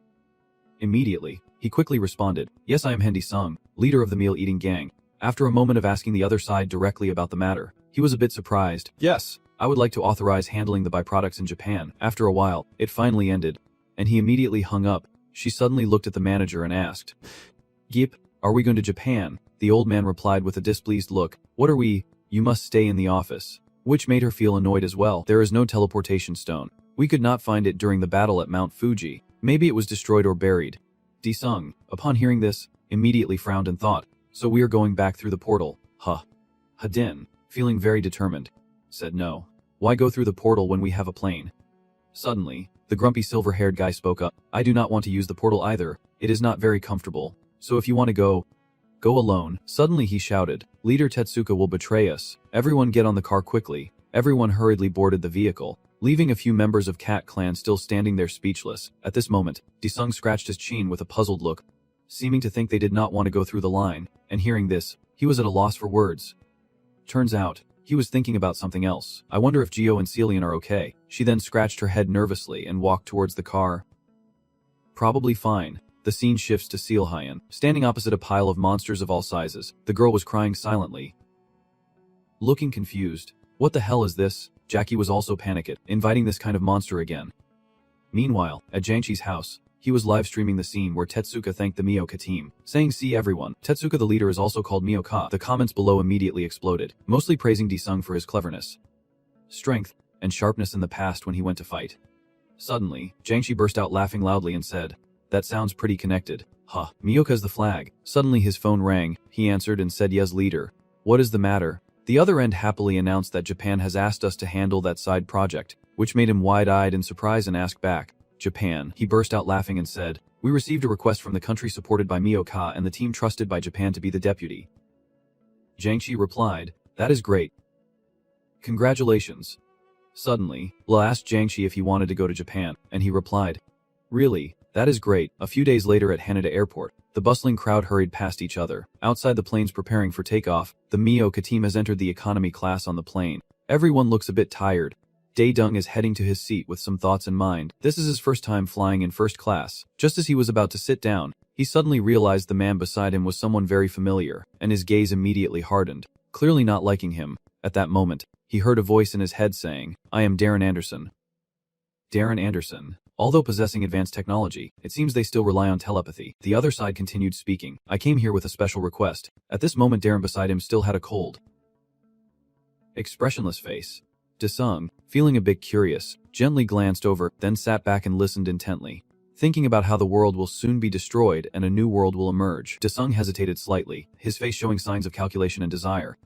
Immediately, he quickly responded, "Yes, I am Hendi Sung, leader of the meal-eating gang." After a moment of asking the other side directly about the matter, he was a bit surprised. "Yes, I would like to authorize handling the byproducts in Japan." After a while, it finally ended, and he immediately hung up. She suddenly looked at the manager and asked, "Gip, are we going to Japan?" The old man replied with a displeased look, "What are we? You must stay in the office." Which made her feel annoyed as well. "There is no teleportation stone. We could not find it during the battle at Mount Fuji. Maybe it was destroyed or buried." Disung, upon hearing this, immediately frowned and thought, "So we are going back through the portal, huh?" Hadin, feeling very determined, said, "No. Why go through the portal when we have a plane?" Suddenly, the grumpy silver-haired guy spoke up, "I do not want to use the portal either. It is not very comfortable. So if you want to go alone." Suddenly he shouted, "Leader Tetsuka will betray us. Everyone get on the car quickly." Everyone hurriedly boarded the vehicle, leaving a few members of Cat Clan still standing there speechless. At this moment, Disung scratched his chin with a puzzled look, seeming to think they did not want to go through the line, and hearing this, he was at a loss for words. Turns out, he was thinking about something else. "I wonder if Gio and Celian are okay." She then scratched her head nervously and walked towards the car. Probably fine. The scene shifts to Sealhyan, standing opposite a pile of monsters of all sizes. The girl was crying silently, looking confused. "What the hell is this?" Jackie was also panicked, inviting this kind of monster again. Meanwhile, at Jiangqi's house, he was live streaming the scene where Tetsuka thanked the Mioka team, saying, "See everyone, Tetsuka the leader is also called Mioka." The comments below immediately exploded, mostly praising Disung for his cleverness, strength, and sharpness in the past when he went to fight. Suddenly, Jiangqi burst out laughing loudly and said, "That sounds pretty connected. Huh, Mioka's the flag." Suddenly his phone rang. He answered and said, "Yes, leader." "What is the matter?" The other end happily announced that Japan has asked us to handle that side project, which made him wide-eyed in surprise and asked back, "Japan?" He burst out laughing and said, "We received a request from the country supported by Mioka and the team trusted by Japan to be the deputy." Jiangqi replied, "That is great. Congratulations." Suddenly, La asked Jiangqi if he wanted to go to Japan, and he replied, "Really? That is great." A few days later at Haneda Airport, the bustling crowd hurried past each other. Outside the planes preparing for takeoff, the Mioka team has entered the economy class on the plane. Everyone looks a bit tired. Dae-dung is heading to his seat with some thoughts in mind. This is his first time flying in first class. Just as he was about to sit down, he suddenly realized the man beside him was someone very familiar, and his gaze immediately hardened, clearly not liking him. At that moment, he heard a voice in his head saying, "I am Darren Anderson." Darren Anderson. Although possessing advanced technology, it seems they still rely on telepathy. The other side continued speaking. "I came here with a special request." At this moment Darren beside him still had a cold, expressionless face. Disung, feeling a bit curious, gently glanced over, then sat back and listened intently, thinking about how the world will soon be destroyed and a new world will emerge. Disung hesitated slightly, his face showing signs of calculation and desire.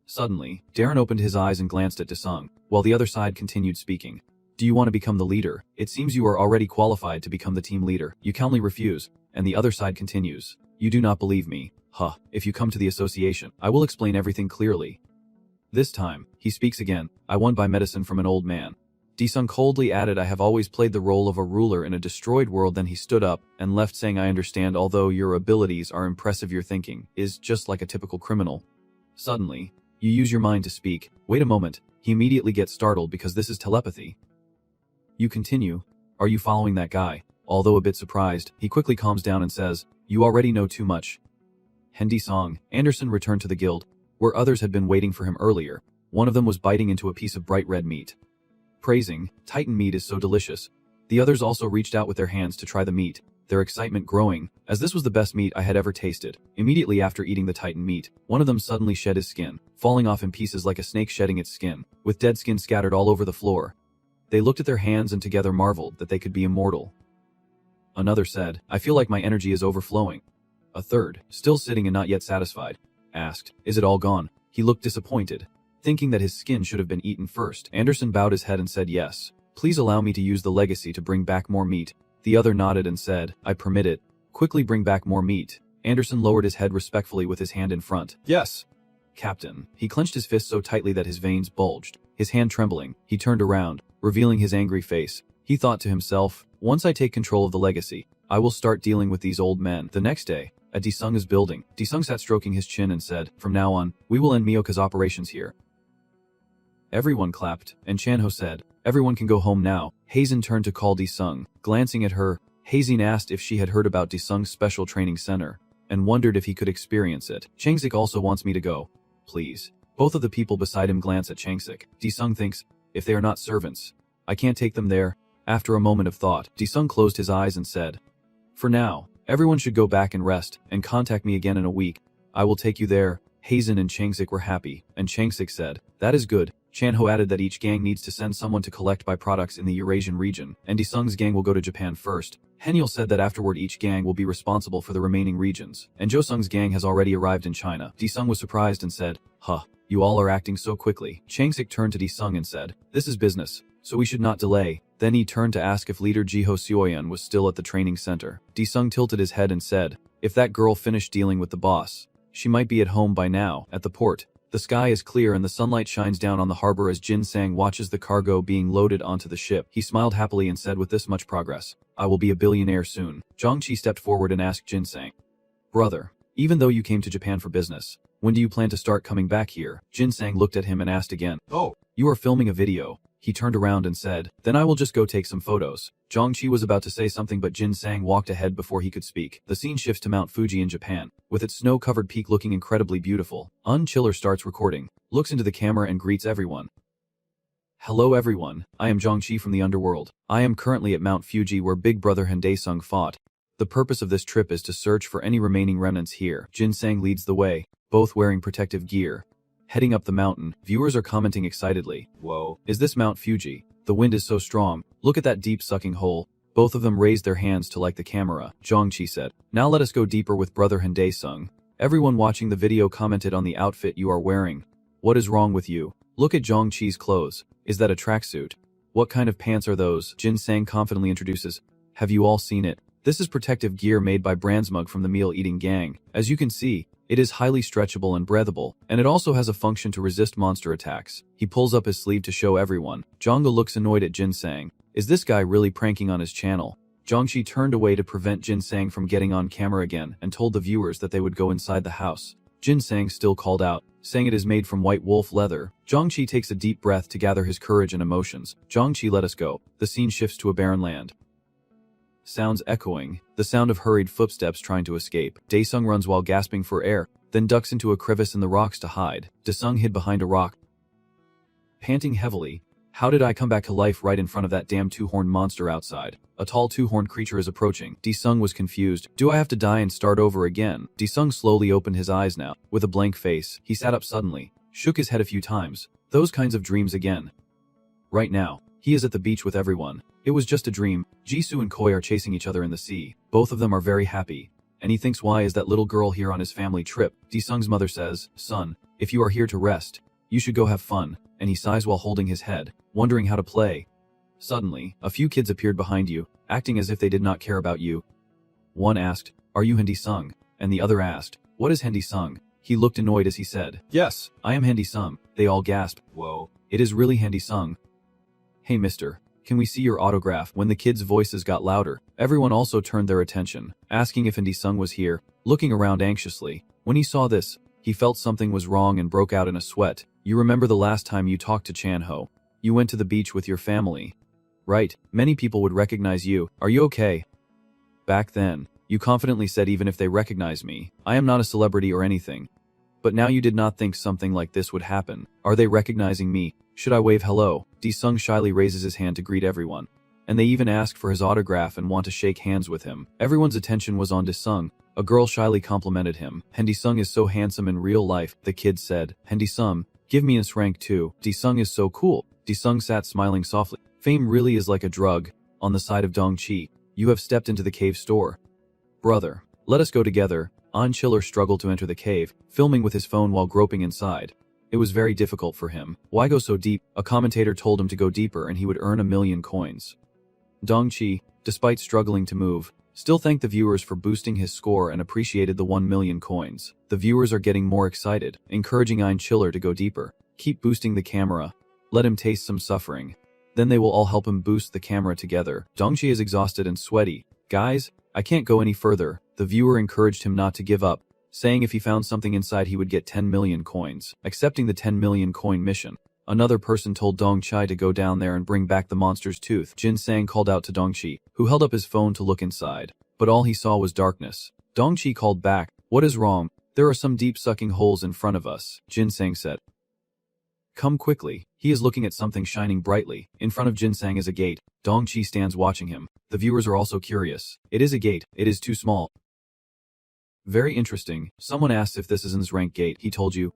Suddenly, Darren opened his eyes and glanced at Disung, while the other side continued speaking. "Do you want to become the leader? It seems you are already qualified to become the team leader." You calmly refuse, and the other side continues. "You do not believe me. Huh, if you come to the association, I will explain everything clearly." This time, he speaks again. "I won by medicine from an old man." Disung coldly added, I have always played the role of a ruler in a destroyed world. Then he stood up and left saying, I understand, although your abilities are impressive, your thinking is just like a typical criminal. Suddenly, you use your mind to speak. Wait a moment. He immediately gets startled because this is telepathy. You continue. Are you following that guy? Although a bit surprised, he quickly calms down and says, you already know too much. Hendi Song. Anderson returned to the guild, where others had been waiting for him earlier. One of them was biting into a piece of bright red meat. Praising, Titan meat is so delicious. The others also reached out with their hands to try the meat, their excitement growing, as this was the best meat I had ever tasted. Immediately after eating the Titan meat, one of them suddenly shed his skin, falling off in pieces like a snake shedding its skin, with dead skin scattered all over the floor. They looked at their hands and together marveled that they could be immortal. Another said, I feel like my energy is overflowing. A third, still sitting and not yet satisfied, asked, is it all gone? He looked disappointed, thinking that his skin should have been eaten first. Anderson bowed his head and said, yes. Please allow me to use the legacy to bring back more meat. The other nodded and said, I permit it. Quickly bring back more meat. Anderson lowered his head respectfully with his hand in front. Yes, Captain. He clenched his fist so tightly that his veins bulged. His hand trembling, he turned around, revealing his angry face. He thought to himself, once I take control of the legacy, I will start dealing with these old men. The next day, at Disung's building, Disung sat stroking his chin and said, from now on, we will end Miyoka's operations here. Everyone clapped, and Chanho said, everyone can go home now. Hazen turned to call Disung. Glancing at her, Hazen asked if she had heard about Disung's special training center, and wondered if he could experience it. Changsik also wants me to go. Please. Both of the people beside him glance at Changsik. Disung thinks, if they are not servants, I can't take them there. After a moment of thought, Disung closed his eyes and said, for now, everyone should go back and rest, and contact me again in a week. I will take you there. Hazen and Changsik were happy, and Changsik said, that is good. Chanho added that each gang needs to send someone to collect byproducts in the Eurasian region, and Disung's gang will go to Japan first. Henyul said that afterward each gang will be responsible for the remaining regions, and Josung's gang has already arrived in China. Disung was surprised and said, you all are acting so quickly. Changsik turned to Disung and said, this is business, so we should not delay. Then he turned to ask if leader Jiho Seoyan was still at the training center. Disung tilted his head and said, if that girl finished dealing with the boss, she might be at home by now. At the port, the sky is clear and the sunlight shines down on the harbor as Jin Sang watches the cargo being loaded onto the ship. He smiled happily and said, with this much progress, I will be a billionaire soon. Zhang stepped forward and asked Jin Sang, brother, even though you came to Japan for business, when do you plan to start coming back here? Jin Sang looked at him and asked again, oh, you are filming a video. He turned around and said, then I will just go take some photos. Zhang Qi was about to say something but Jin Sang walked ahead before he could speak. The scene shifts to Mount Fuji in Japan, with its snow-covered peak looking incredibly beautiful. Chiller starts recording, looks into the camera and greets everyone. Hello everyone, I am Zhang Qi from the underworld. I am currently at Mount Fuji where Big Brother Daesung fought. The purpose of this trip is to search for any remaining remnants here. Jin Sang leads the way, both wearing protective gear. Heading up the mountain, viewers are commenting excitedly. Whoa, is this Mount Fuji? The wind is so strong. Look at that deep sucking hole. Both of them raised their hands to like the camera. Zhang Qi said, now let us go deeper with Brother Daesung. Everyone watching the video commented on the outfit you are wearing. What is wrong with you? Look at Zhang Qi's clothes. Is that a tracksuit? What kind of pants are those? Jin Sang confidently introduces. Have you all seen it? This is protective gear made by Brandsmug from the meal-eating gang. As you can see, it is highly stretchable and breathable, and it also has a function to resist monster attacks. He pulls up his sleeve to show everyone. Zhanga looks annoyed at Jin Sang. Is this guy really pranking on his channel? Zhangxi turned away to prevent Jin Sang from getting on camera again and told the viewers that they would go inside the house. Jin Sang still called out, saying it is made from white wolf leather. Zhangxi takes a deep breath to gather his courage and emotions. Zhangxi, let us go. The scene shifts to a barren land. Sounds echoing, the sound of hurried footsteps trying to escape. Daesung runs while gasping for air, then ducks into a crevice in the rocks to hide. Daesung hid behind a rock, panting heavily. How did I come back to life right in front of that damn two-horned monster outside? A tall two-horned creature is approaching. Daesung was confused. Do I have to die and start over again? Daesung slowly opened his eyes now. With a blank face, he sat up suddenly, shook his head a few times. Those kinds of dreams again. Right now, he is at the beach with everyone. It was just a dream. Jisoo and Koi are chasing each other in the sea. Both of them are very happy. And he thinks, why is that little girl here on his family trip? Daesung's mother says, son, if you are here to rest, you should go have fun. And he sighs while holding his head, wondering how to play. Suddenly, a few kids appeared behind you, acting as if they did not care about you. One asked, are you Daesung? And the other asked, what is Daesung? He looked annoyed as he said, yes, I am Daesung. They all gasped, whoa, it is really Daesung. "Hey mister, can we see your autograph?" When the kids' voices got louder, everyone also turned their attention, asking if Sung was here, looking around anxiously. When he saw this, he felt something was wrong and broke out in a sweat. "You remember the last time you talked to Chan-ho? You went to the beach with your family. Right, many people would recognize you. Are you okay? Back then, you confidently said even if they recognize me, I am not a celebrity or anything. But now you did not think something like this would happen. Are they recognizing me? Should I wave hello?" Sung shyly raises his hand to greet everyone. And they even ask for his autograph and want to shake hands with him. Everyone's attention was on Sung. A girl shyly complimented him. "Sung is so handsome in real life," the kid said. "Sung, give me his rank too. Sung is so cool." Sung sat smiling softly. "Fame really is like a drug." On the side of Dong-chi, "You have stepped into the cave store. Brother, let us go together." Chiller struggled to enter the cave, filming with his phone while groping inside. It was very difficult for him. Why go so deep? A commentator told him to go deeper and he would earn 1,000,000 coins. Dong-chi, despite struggling to move, still thanked the viewers for boosting his score and appreciated the 1,000,000 coins. The viewers are getting more excited, encouraging Chiller to go deeper. "Keep boosting the camera. Let him taste some suffering. Then they will all help him boost the camera together." Dong-chi is exhausted and sweaty. "Guys, I can't go any further." The viewer encouraged him not to give up, saying if he found something inside he would get 10,000,000 coins, accepting the 10,000,000 coin mission. Another person told Dong-chi to go down there and bring back the monster's tooth. Jin Sang called out to Dong-chi, who held up his phone to look inside, but all he saw was darkness. Dong-chi called back, "What is wrong? There are some deep sucking holes in front of us." Jin Sang said, "Come quickly." He is looking at something shining brightly. In front of Jin Sang is a gate. Dong-chi stands watching him. The viewers are also curious. It is a gate. It is too small. "Very interesting. Someone asked if this is his rank gate. He told you?"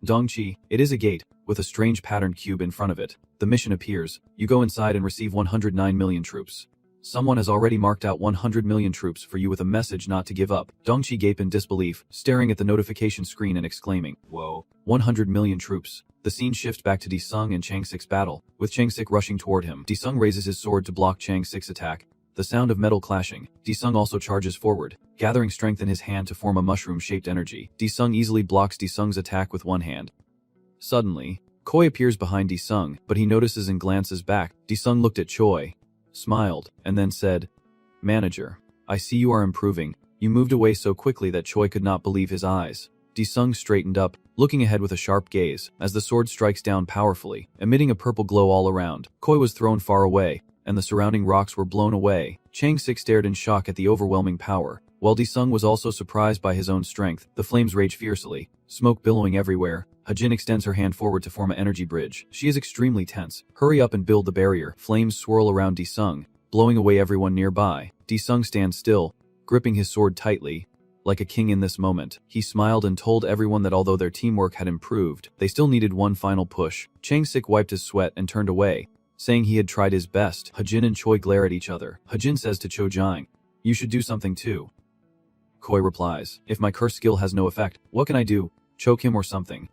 Dong-chi, "It is a gate, with a strange patterned cube in front of it. The mission appears. You go inside and receive 109 million troops. Someone has already marked out 100 million troops for you with a message not to give up." Dong-chi gaped in disbelief, staring at the notification screen and exclaiming, "Whoa, 100 million troops." The scene shifts back to Sung and Chang-sik's battle, with Chang-sik rushing toward him. Sung raises his sword to block Chang-sik's attack. The sound of metal clashing. Sung also charges forward, gathering strength in his hand to form a mushroom-shaped energy. Sung easily blocks Sung's attack with one hand. Suddenly, Koi appears behind Sung, but he notices and glances back. Sung looked at Choi, smiled, and then said, "Manager, I see you are improving." You moved away so quickly that Choi could not believe his eyes. Sung straightened up, looking ahead with a sharp gaze, as the sword strikes down powerfully, emitting a purple glow all around. Koi was thrown far away, and the surrounding rocks were blown away. Chang-sik stared in shock at the overwhelming power, while Sung was also surprised by his own strength. The flames rage fiercely, smoke billowing everywhere. Hajin extends her hand forward to form an energy bridge. She is extremely tense. "Hurry up and build the barrier." Flames swirl around Sung, blowing away everyone nearby. Sung stands still, gripping his sword tightly. Like a king in this moment, he smiled and told everyone that although their teamwork had improved, they still needed one final push. Chang-sik wiped his sweat and turned away, saying he had tried his best. Hajin and Choi glare at each other. Hajin says to Cho Jiang, "You should do something too." Koi replies, "If my curse skill has no effect, what can I do? Choke him or something."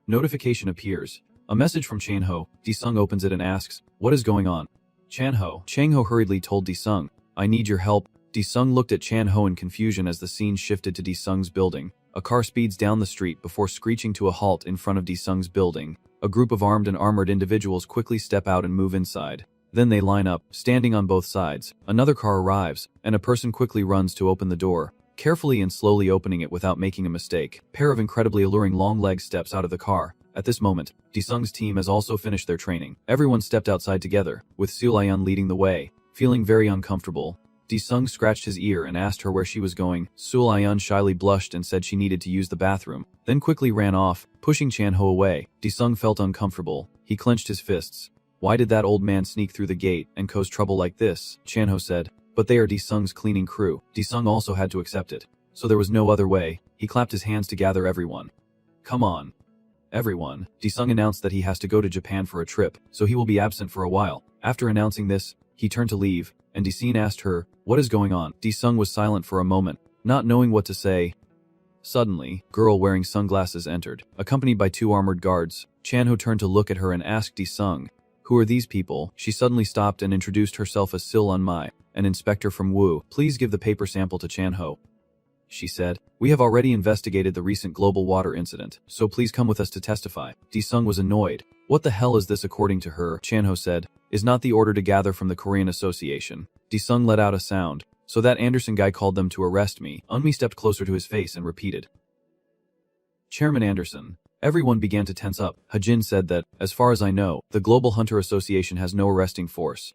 Notification appears. A message from Chan-ho. Sung opens it and asks, "What is going on?" Chang-ho hurriedly told Sung, "I need your help." Sung looked at Chan-ho in confusion as the scene shifted to Sung's building. A car speeds down the street before screeching to a halt in front of Sung's building. A group of armed and armored individuals quickly step out and move inside. Then they line up, standing on both sides. Another car arrives, and a person quickly runs to open the door, carefully and slowly opening it without making a mistake. Pair of incredibly alluring long legs steps out of the car. At this moment, Sung's team has also finished their training. Everyone stepped outside together, with Sulayan leading the way, feeling very uncomfortable. Sung scratched his ear and asked her where she was going. Sulayan shyly blushed and said she needed to use the bathroom, then quickly ran off, pushing Chan-ho away. Sung felt uncomfortable. He clenched his fists. "Why did that old man sneak through the gate and cause trouble like this?" Chan-ho said. "But they are Sung's cleaning crew." Sung also had to accept it. So there was no other way. He clapped his hands to gather everyone. "Come on, everyone." Sung announced that he has to go to Japan for a trip, so he will be absent for a while. After announcing this, he turned to leave, and Sung asked her, "What is going on?" Sung was silent for a moment, not knowing what to say. Suddenly, girl wearing sunglasses entered, accompanied by two armored guards. Chan-ho turned to look at her and asked Sung, "Who are these people?" She suddenly stopped and introduced herself as Sil Unmai, an inspector from Wu. "Please give the paper sample to Chan-ho." she said. We have already investigated the recent global water incident, so please come with us to testify. Sung was annoyed. What the hell is this according to her? Chanho said. Is not the order to gather from the Korean Association. Sung let out a sound. So that Anderson guy called them to arrest me. Unmi stepped closer to his face and repeated. Chairman Anderson. Everyone began to tense up. Hajin said that, as far as I know, the Global Hunter Association has no arresting force.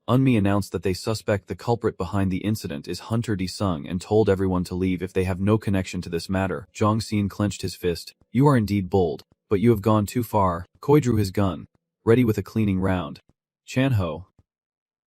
Unmi announced that they suspect the culprit behind the incident is Hunter Sung and told everyone to leave if they have no connection to this matter. Jong Seon clenched his fist. You are indeed bold, but you have gone too far. Koi drew his gun, ready with a cleaning round. Chanho,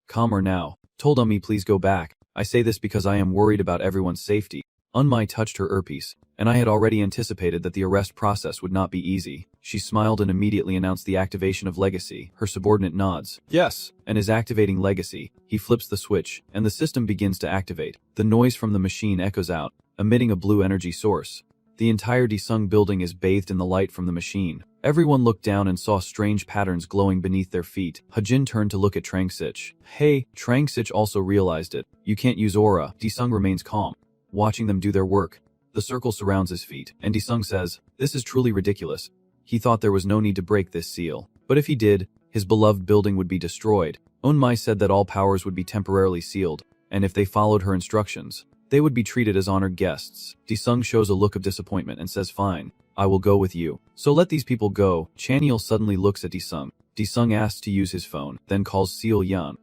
calmer now, told Unmi please go back. I say this because I am worried about everyone's safety. Unmi touched her earpiece, and I had already anticipated that the arrest process would not be easy. She smiled and immediately announced the activation of Legacy. Her subordinate nods. Yes, and is activating Legacy. He flips the switch, and the system begins to activate. The noise from the machine echoes out, emitting a blue energy source. The entire Sung building is bathed in the light from the machine. Everyone looked down and saw strange patterns glowing beneath their feet. Hajin turned to look at Trangsich. Hey, Trangsich also realized it. You can't use aura. Sung remains calm, watching them do their work. The circle surrounds his feet, and Sung says, this is truly ridiculous. He thought there was no need to break this seal. But if he did, his beloved building would be destroyed. Eunmai said that all powers would be temporarily sealed, and if they followed her instructions, they would be treated as honored guests. Sung shows a look of disappointment and says fine, I will go with you. So let these people go. Chanyeol suddenly looks at Sung. Sung asks to use his phone, then calls Seal Yan,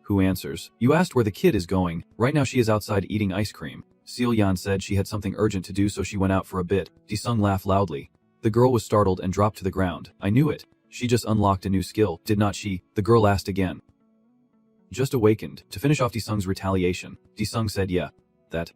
who answers. You asked where the kid is going. Right now she is outside eating ice cream. Seal Yan said she had something urgent to do so she went out for a bit. Sung laughed loudly. The girl was startled and dropped to the ground. I knew it. She just unlocked a new skill, did not she? The girl asked again. Just awakened, to finish off Sung's retaliation. Sung said yeah. That.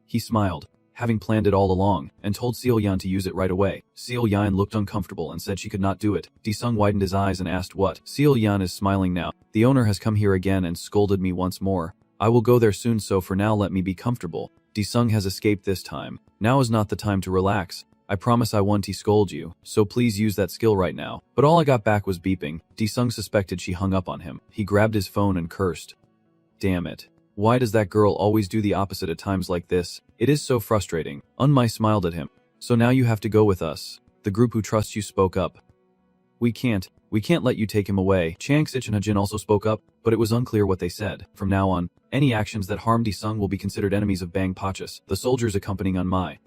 He smiled, having planned it all along, and told Seal Yan to use it right away. Seal Yan looked uncomfortable and said she could not do it. Sung widened his eyes and asked what. Seal Yan is smiling now. The owner has come here again and scolded me once more. I will go there soon, so for now let me be comfortable. Sung has escaped this time. Now is not the time to relax. I promise I won't scold you, so please use that skill right now. But all I got back was beeping. Sung suspected she hung up on him. He grabbed his phone and cursed. Damn it. Why does that girl always do the opposite at times like this? It is so frustrating. Eunmai smiled at him. So now you have to go with us. The group who trusts you spoke up. We can't let you take him away. Changsich and Hajin also spoke up, but it was unclear what they said. From now on, any actions that harm Sung will be considered enemies of Bang Pachis. The soldiers accompanying Eunmai,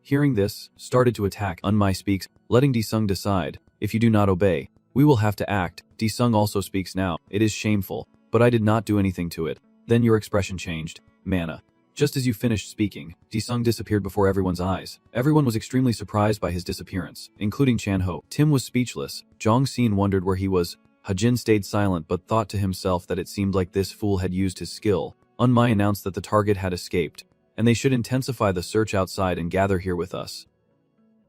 hearing this, started to attack. Eunmai speaks, letting Sung decide. If you do not obey, we will have to act. Sung also speaks now. It is shameful, but I did not do anything to it. Then your expression changed. Mana. Just as you finished speaking, Sung disappeared before everyone's eyes. Everyone was extremely surprised by his disappearance, including Chanho. Tim was speechless. Jong Seon wondered where he was. Hajin stayed silent but thought to himself that it seemed like this fool had used his skill. Eunmai announced that the target had escaped, and they should intensify the search outside and gather here with us.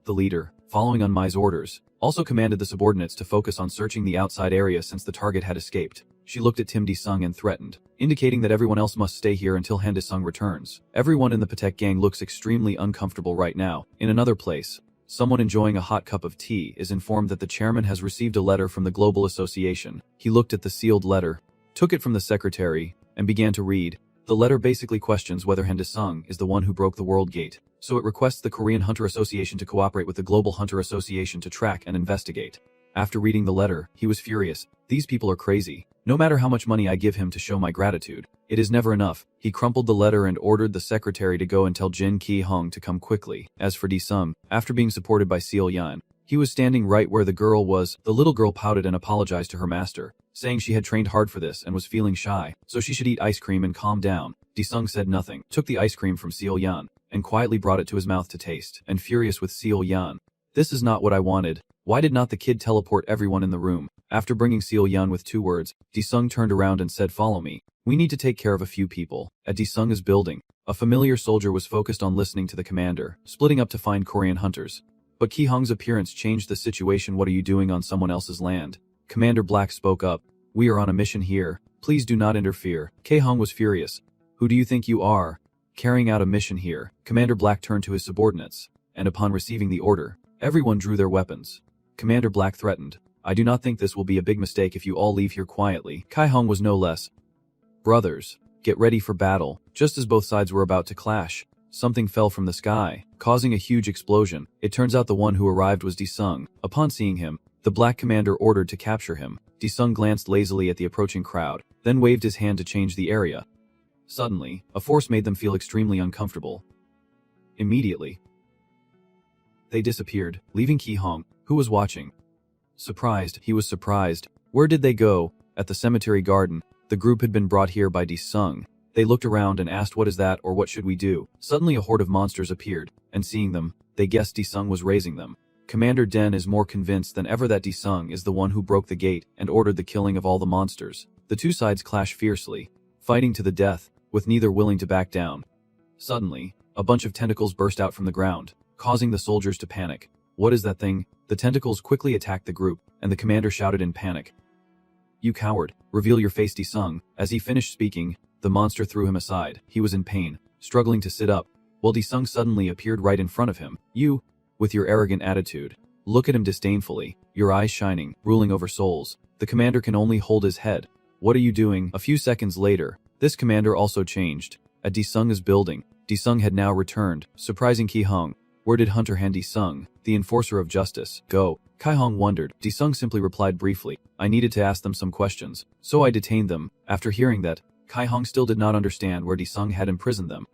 The leader, following Eunmai's orders, also commanded the subordinates to focus on searching the outside area since the target had escaped. She looked at Tim Sung and threatened, indicating that everyone else must stay here until Han Sung returns. Everyone in the Patek gang looks extremely uncomfortable right now. In another place, someone enjoying a hot cup of tea is informed that the chairman has received a letter from the Global Association. He looked at the sealed letter, took it from the secretary, and began to read. The letter basically questions whether Han Sung is the one who broke the World Gate, so it requests the Korean Hunter Association to cooperate with the Global Hunter Association to track and investigate. After reading the letter, he was furious. These people are crazy. No matter how much money I give him to show my gratitude, it is never enough. He crumpled the letter and ordered the secretary to go and tell Jin Ki-hong to come quickly. As for Sung, after being supported by Seal Yan, he was standing right where the girl was. The little girl pouted and apologized to her master, saying she had trained hard for this and was feeling shy, so she should eat ice cream and calm down. Sung said nothing, took the ice cream from Seal Yan, and quietly brought it to his mouth to taste, and furious with Seal Yan. This is not what I wanted. Why did not the kid teleport everyone in the room? After bringing Seal Yan with 2 words, Sung turned around and said, follow me. We need to take care of a few people. At Sung's building, a familiar soldier was focused on listening to the commander, splitting up to find Korean hunters. But Ki-hong's appearance changed the situation. What are you doing on someone else's land? Commander Black spoke up. We are on a mission here. Please do not interfere. Ki-hong was furious. Who do you think you are? Carrying out a mission here. Commander Black turned to his subordinates, and upon receiving the order, everyone drew their weapons. Commander Black threatened. I do not think this will be a big mistake if you all leave here quietly. Ki-hong was no less. Brothers, Get ready for battle. Just as both sides were about to clash, something fell from the sky, causing a huge explosion. It turns out the one who arrived was Disung. Upon seeing him, the Black Commander ordered to capture him. Disung glanced lazily at the approaching crowd, then waved his hand to change the area. Suddenly, a force made them feel extremely uncomfortable. Immediately, they disappeared, leaving Ki Hong, who was watching. Surprised, he was surprised. Where did they go? At the cemetery garden, the group had been brought here by Disung. They looked around and asked, what is that, or what should we do? Suddenly a horde of monsters appeared, and seeing them, they guessed Disung was raising them. Commander Den is more convinced than ever that Disung is the one who broke the gate and ordered the killing of all the monsters. The two sides clash fiercely, fighting to the death, with neither willing to back down. Suddenly, a bunch of tentacles burst out from the ground, causing the soldiers to panic. What is that thing? The tentacles quickly attacked the group, and the commander shouted in panic. You coward, reveal your face, Disung. As he finished speaking, the monster threw him aside. He was in pain, struggling to sit up, while Disung suddenly appeared right in front of him. You, with your arrogant attitude. Look at him disdainfully, your eyes shining, ruling over souls. The commander can only hold his head. What are you doing? A few seconds later, this commander also changed. At Disung's building, Disung had now returned, surprising Ki Hong. Where did Hunter Han Disung, the enforcer of justice, go? Kai Hong wondered. Disung simply replied briefly, I needed to ask them some questions, so I detained them. After hearing that, Kai Hong still did not understand where Disung had imprisoned them.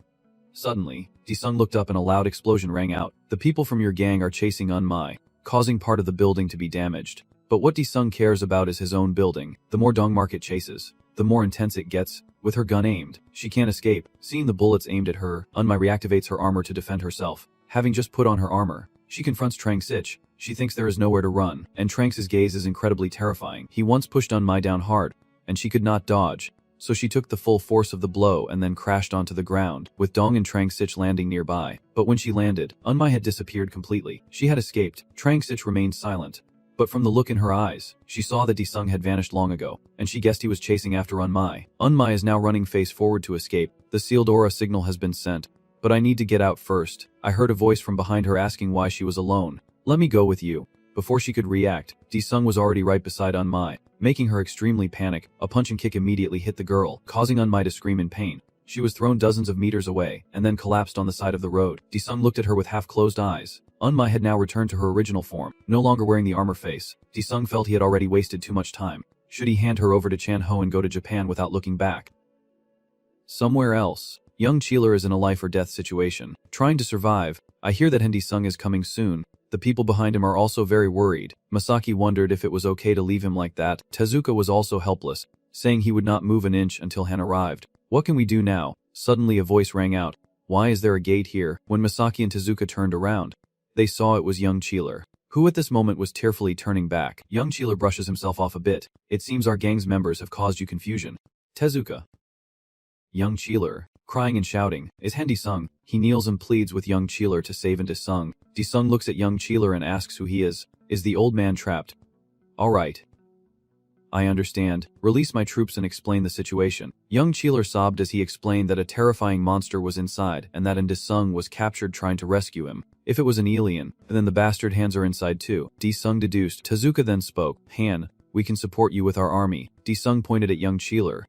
Suddenly, Disung looked up and a loud explosion rang out. The people from your gang are chasing Unmai, causing part of the building to be damaged. But what Disung cares about is his own building. The more Dong Market chases, the more intense it gets. With her gun aimed, she can't escape. Seeing the bullets aimed at her, Unmai reactivates her armor to defend herself. Having just put on her armor, she confronts Trang Sich. She thinks there is nowhere to run, and Trang's gaze is incredibly terrifying. He once pushed Unmai down hard, and she could not dodge. So she took the full force of the blow and then crashed onto the ground, with Dong and Trang Sich landing nearby. But when she landed, Unmai had disappeared completely. She had escaped. Trang Sich remained silent. But from the look in her eyes, she saw that Disung had vanished long ago, and she guessed he was chasing after Unmai. Unmai is now running face forward to escape. The sealed aura signal has been sent. But I need to get out first. I heard a voice from behind her asking why she was alone. Let me go with you. Before she could react, Disung was already right beside Unmai, making her extremely panic. A punch and kick immediately hit the girl, causing Unmai to scream in pain. She was thrown dozens of meters away, and then collapsed on the side of the road. Disung looked at her with half-closed eyes. Unmai had now returned to her original form, no longer wearing the armor face. Disung felt he had already wasted too much time. Should he hand her over to Chan Ho and go to Japan without looking back? Somewhere else, young Cheeler is in a life-or-death situation, trying to survive. I hear that Disung is coming soon. The people behind him are also very worried. Masaki wondered if it was okay to leave him like that. Tezuka was also helpless, saying he would not move an inch until Han arrived. What can we do now? Suddenly a voice rang out. Why is there a gate here? When Masaki and Tezuka turned around, they saw it was young Cheeler, who at this moment was tearfully turning back. Young Cheeler brushes himself off a bit. It seems our gang's members have caused you confusion. Tezuka. Young Cheeler, crying and shouting, is Han Disung. He kneels and pleads with young Cheeler to save Disung. Disung looks at young Cheeler and asks who he is. Is the old man trapped? All right. I understand. Release my troops and explain the situation. Young Cheeler sobbed as he explained that a terrifying monster was inside and that Disung was captured trying to rescue him. If it was an alien, then the bastard hands are inside too. Disung deduced. Tezuka then spoke. Han, we can support you with our army. Disung pointed at young Cheeler.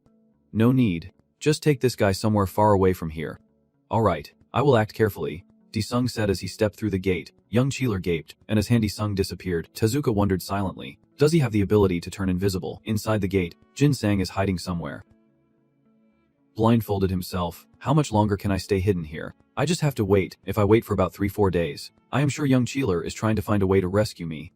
No need. Just take this guy somewhere far away from here. All right, I will act carefully, Disung said as he stepped through the gate. Young Cheeler gaped, and as Han Disung disappeared, Tezuka wondered silently. Does he have the ability to turn invisible? Inside the gate, Jin Sang is hiding somewhere. Blindfolded himself. How much longer can I stay hidden here? I just have to wait. If I wait for about 3-4 days, I am sure young Cheeler is trying to find a way to rescue me.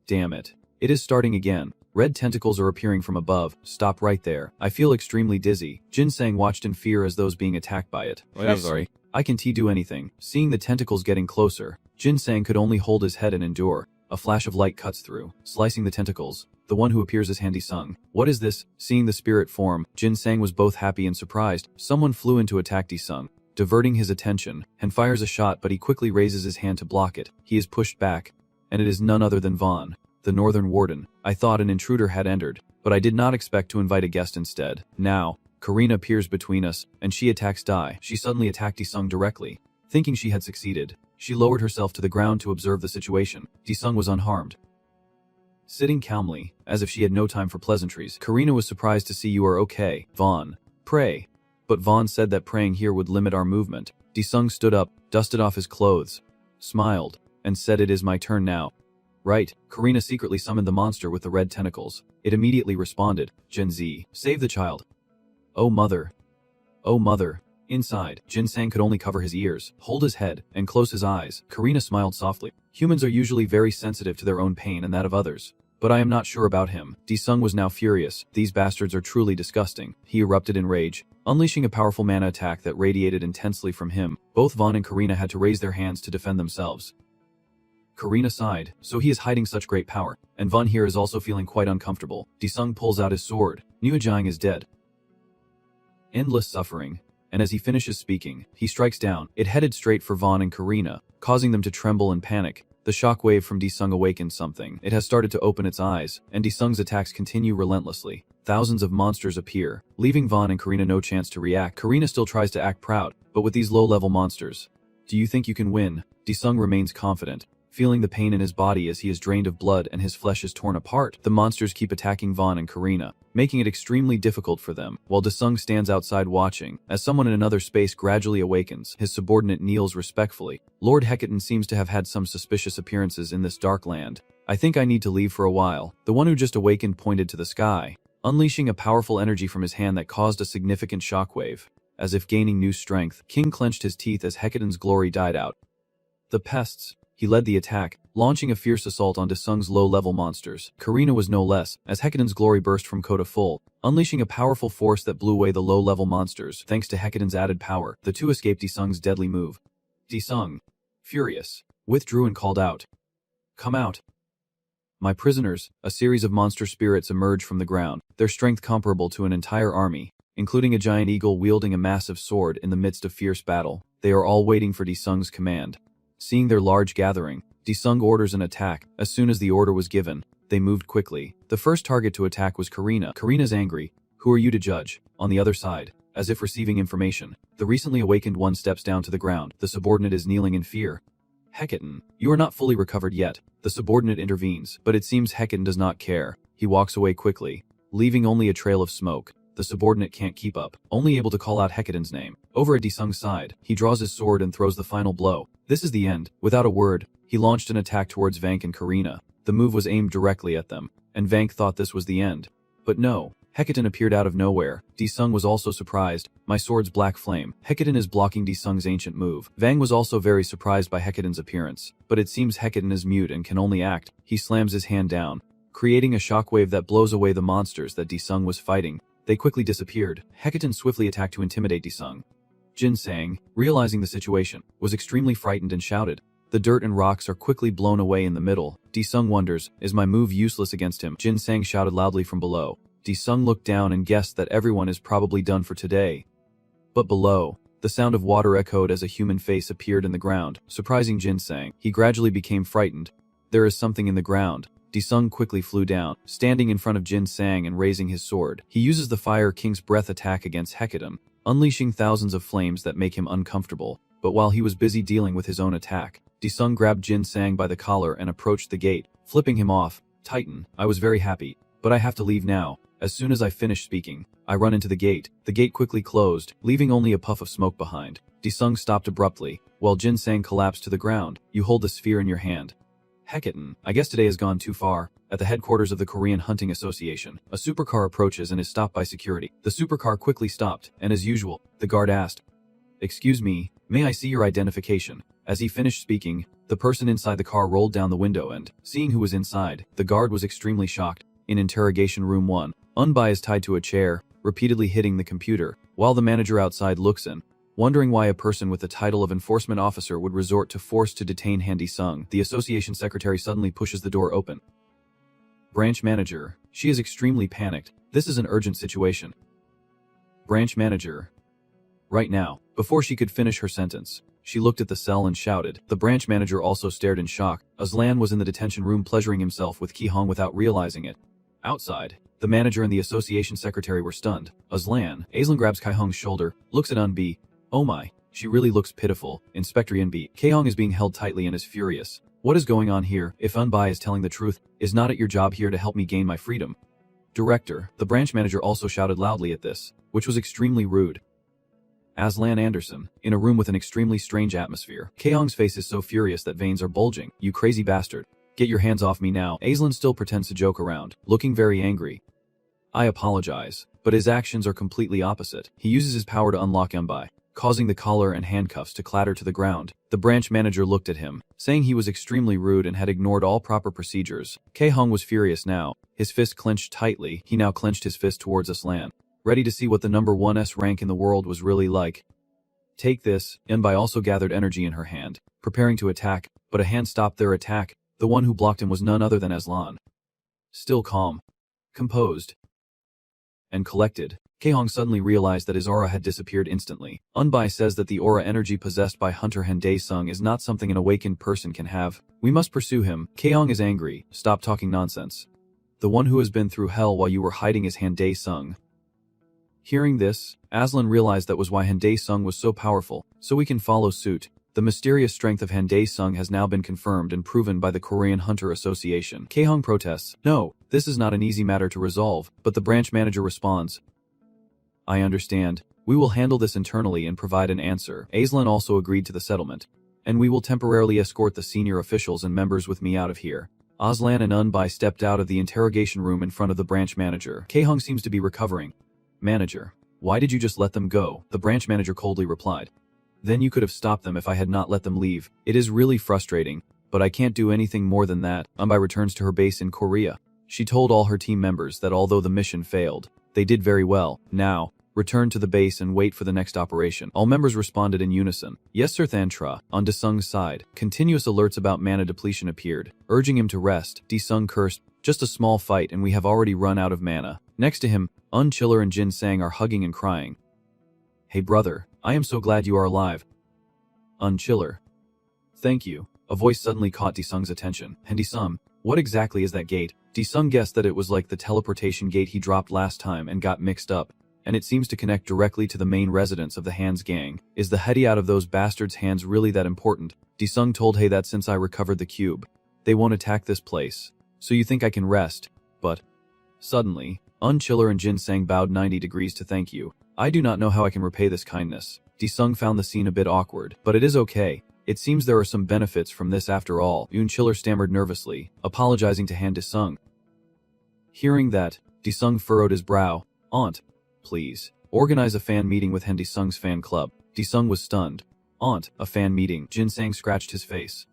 Damn it. It is starting again. Red tentacles are appearing from above. Stop right there. I feel extremely dizzy. Jin Sang watched in fear as those being attacked by it. Wait, I'm sorry. I can do anything. Seeing the tentacles getting closer, Jin Sang could only hold his head and endure. A flash of light cuts through, slicing the tentacles. The one who appears is Han Disung. What is this? Seeing the spirit form, Jin Sang was both happy and surprised. Someone flew in to attack Disung, diverting his attention, and fires a shot, but he quickly raises his hand to block it. He is pushed back, and it is none other than Vaughn, the Northern Warden. I thought an intruder had entered, but I did not expect to invite a guest instead. Now, Karina appears between us, and she attacks Dai. She suddenly attacked Disung directly. Thinking she had succeeded, she lowered herself to the ground to observe the situation. Disung was unharmed. Sitting calmly, as if she had no time for pleasantries, Karina was surprised to see you are okay. Vaughn. Pray. But Vaughn said that praying here would limit our movement. Disung stood up, dusted off his clothes, smiled, and said, "It is my turn now." Right, Karina secretly summoned the monster with the red tentacles. It immediately responded, "Gen Z, save the child." Oh mother. Oh mother. Inside, Jinsang could only cover his ears, hold his head, and close his eyes. Karina smiled softly. Humans are usually very sensitive to their own pain and that of others. But I am not sure about him. Disung was now furious. These bastards are truly disgusting. He erupted in rage, unleashing a powerful mana attack that radiated intensely from him. Both Vaughn and Karina had to raise their hands to defend themselves. Karina sighed. So he is hiding such great power. And Vaughn here is also feeling quite uncomfortable. Disung pulls out his sword. Nuajiang is dead. Endless suffering. And as he finishes speaking, he strikes down. It headed straight for Vaughn and Karina, causing them to tremble and panic. The shockwave from Disung awakens something. It has started to open its eyes, and Disung's attacks continue relentlessly. Thousands of monsters appear, leaving Vaughn and Karina no chance to react. Karina still tries to act proud, but with these low-level monsters. Do you think you can win? Disung remains confident, feeling the pain in his body as he is drained of blood and his flesh is torn apart. The monsters keep attacking Vaughn and Karina, making it extremely difficult for them, while Disung stands outside watching. As someone in another space gradually awakens, his subordinate kneels respectfully. Lord Hecaton seems to have had some suspicious appearances in this dark land. I think I need to leave for a while. The one who just awakened pointed to the sky, unleashing a powerful energy from his hand that caused a significant shockwave. As if gaining new strength, King clenched his teeth as Hecaton's glory died out. The pests. He led the attack, launching a fierce assault on Disung's low-level monsters. Karina was no less, as Hecaton's glory burst from Kota full, unleashing a powerful force that blew away the low-level monsters. Thanks to Hecaton's added power, the two escaped Disung's deadly move. Disung, furious, withdrew and called out, "Come out." My prisoners, a series of monster spirits emerged from the ground, their strength comparable to an entire army, including a giant eagle wielding a massive sword in the midst of fierce battle. They are all waiting for Disung's command. Seeing their large gathering, Disung orders an attack. As soon as the order was given, they moved quickly. The first target to attack was Karina. Karina's angry. Who are you to judge? On the other side, as if receiving information, the recently awakened one steps down to the ground. The subordinate is kneeling in fear. Hecaton, you are not fully recovered yet. The subordinate intervenes, but it seems Hecaton does not care. He walks away quickly, leaving only a trail of smoke. The subordinate can't keep up, only able to call out Hecaton's name. Over at Disung's side, he draws his sword and throws the final blow. This is the end. Without a word, he launched an attack towards Vank and Karina. The move was aimed directly at them, and Vank thought this was the end. But no, Hecaton appeared out of nowhere. Disung was also surprised. My sword's black flame. Hecaton is blocking Disung's ancient move. Vang was also very surprised by Hecaton's appearance, but it seems Hecaton is mute and can only act. He slams his hand down, creating a shockwave that blows away the monsters that Disung was fighting. They quickly disappeared. Hecaton swiftly attacked to intimidate Disung. Jinsang, realizing the situation, was extremely frightened and shouted. The dirt and rocks are quickly blown away in the middle. Disung wonders, is my move useless against him? Jinsang shouted loudly from below. Disung looked down and guessed that everyone is probably done for today. But below, the sound of water echoed as a human face appeared in the ground, surprising Jinsang. He gradually became frightened. There is something in the ground. Disung quickly flew down, standing in front of Jinsang and raising his sword. He uses the Fire King's Breath attack against Hecaton, unleashing thousands of flames that make him uncomfortable. But while he was busy dealing with his own attack, Disung grabbed Jinsang by the collar and approached the gate, flipping him off. Titan, I was very happy, but I have to leave now. As soon as I finish speaking, I run into the gate. The gate quickly closed, leaving only a puff of smoke behind. Disung stopped abruptly, while Jinsang collapsed to the ground. You hold the sphere in your hand. Hecaton, I guess today has gone too far. At the headquarters of the Korean Hunting Association, a supercar approaches and is stopped by security. The supercar quickly stopped, and as usual, the guard asked, "Excuse me, may I see your identification?" As he finished speaking, the person inside the car rolled down the window and, seeing who was inside, the guard was extremely shocked. In interrogation room 1, Unbai is tied to a chair, repeatedly hitting the computer, while the manager outside looks in, wondering why a person with the title of enforcement officer would resort to force to detain Han Disung. The association secretary suddenly pushes the door open. Branch manager, she is extremely panicked. This is an urgent situation. Branch manager. Right now, before she could finish her sentence, she looked at the cell and shouted. The branch manager also stared in shock. Aslan was in the detention room pleasuring himself with Ki Hong without realizing it. Outside, the manager and the association secretary were stunned. Aslan grabs Kai Hong's shoulder, looks at Unbi. Oh my, she really looks pitiful. Inspector Unbi. Kai Hong is being held tightly and is furious. What is going on here? If Unbai is telling the truth, is not it your job here to help me gain my freedom? Director, the branch manager also shouted loudly at this, which was extremely rude. Aslan Anderson, in a room with an extremely strange atmosphere. Kaehong's face is so furious that veins are bulging. You crazy bastard. Get your hands off me now. Aslan still pretends to joke around, looking very angry. I apologize, but his actions are completely opposite. He uses his power to unlock Mbai, causing the collar and handcuffs to clatter to the ground. The branch manager looked at him, saying he was extremely rude and had ignored all proper procedures. Kaehong was furious now. His fist clenched tightly. He now clenched his fist towards Aslan, ready to see what the number 1's rank in the world was really like. Take this. Mbai also gathered energy in her hand, preparing to attack, but a hand stopped their attack. The one who blocked him was none other than Aslan. Still calm, composed, and collected, Kaehong suddenly realized that his aura had disappeared instantly. Unbai says that the aura energy possessed by Hunter Hendae Sung is not something an awakened person can have. We must pursue him. Kaehong is angry. Stop talking nonsense. The one who has been through hell while you were hiding is Hendae Sung. Hearing this, Aslan realized that was why Hendae Sung was so powerful, so we can follow suit. The mysterious strength of Hendae Sung has now been confirmed and proven by the Korean Hunter Association. Kaehong protests, no, this is not an easy matter to resolve, but the branch manager responds, I understand. We will handle this internally and provide an answer. Aslan also agreed to the settlement, and we will temporarily escort the senior officials and members with me out of here. Aslan and Unbai stepped out of the interrogation room in front of the branch manager. Kaehong seems to be recovering. Manager, why did you just let them go? The branch manager coldly replied. Then you could have stopped them if I had not let them leave. It is really frustrating, but I can't do anything more than that. Unbai returns to her base in Korea. She told all her team members that although the mission failed, they did very well. Now, return to the base and wait for the next operation. All members responded in unison. Yes, Sir Thantra. On Desung's side, continuous alerts about mana depletion appeared, urging him to rest. Desung cursed, just a small fight and we have already run out of mana. Next to him, Unchiller and Jin Sang are hugging and crying. Hey brother, I am so glad you are alive. Unchiller. Thank you. A voice suddenly caught Desung's attention. And Desung, what exactly is that gate? Desung guessed that it was like the teleportation gate he dropped last time and got mixed up, and it seems to connect directly to the main residence of the Hands gang. Is the heady out of those bastards' hands really that important? Desung told Hey that since I recovered the cube, they won't attack this place. So you think I can rest? But suddenly, Unchiller and Jin Sang bowed 90 degrees to thank you. I do not know how I can repay this kindness. Desung found the scene a bit awkward, but it is okay. It seems there are some benefits from this after all. Unchiller stammered nervously, apologizing to Han Desung. Hearing that, Desung furrowed his brow. Aunt, please, organize a fan meeting with Han Desung's fan club. Desung was stunned. Aunt, a fan meeting. Jin Sang scratched his face,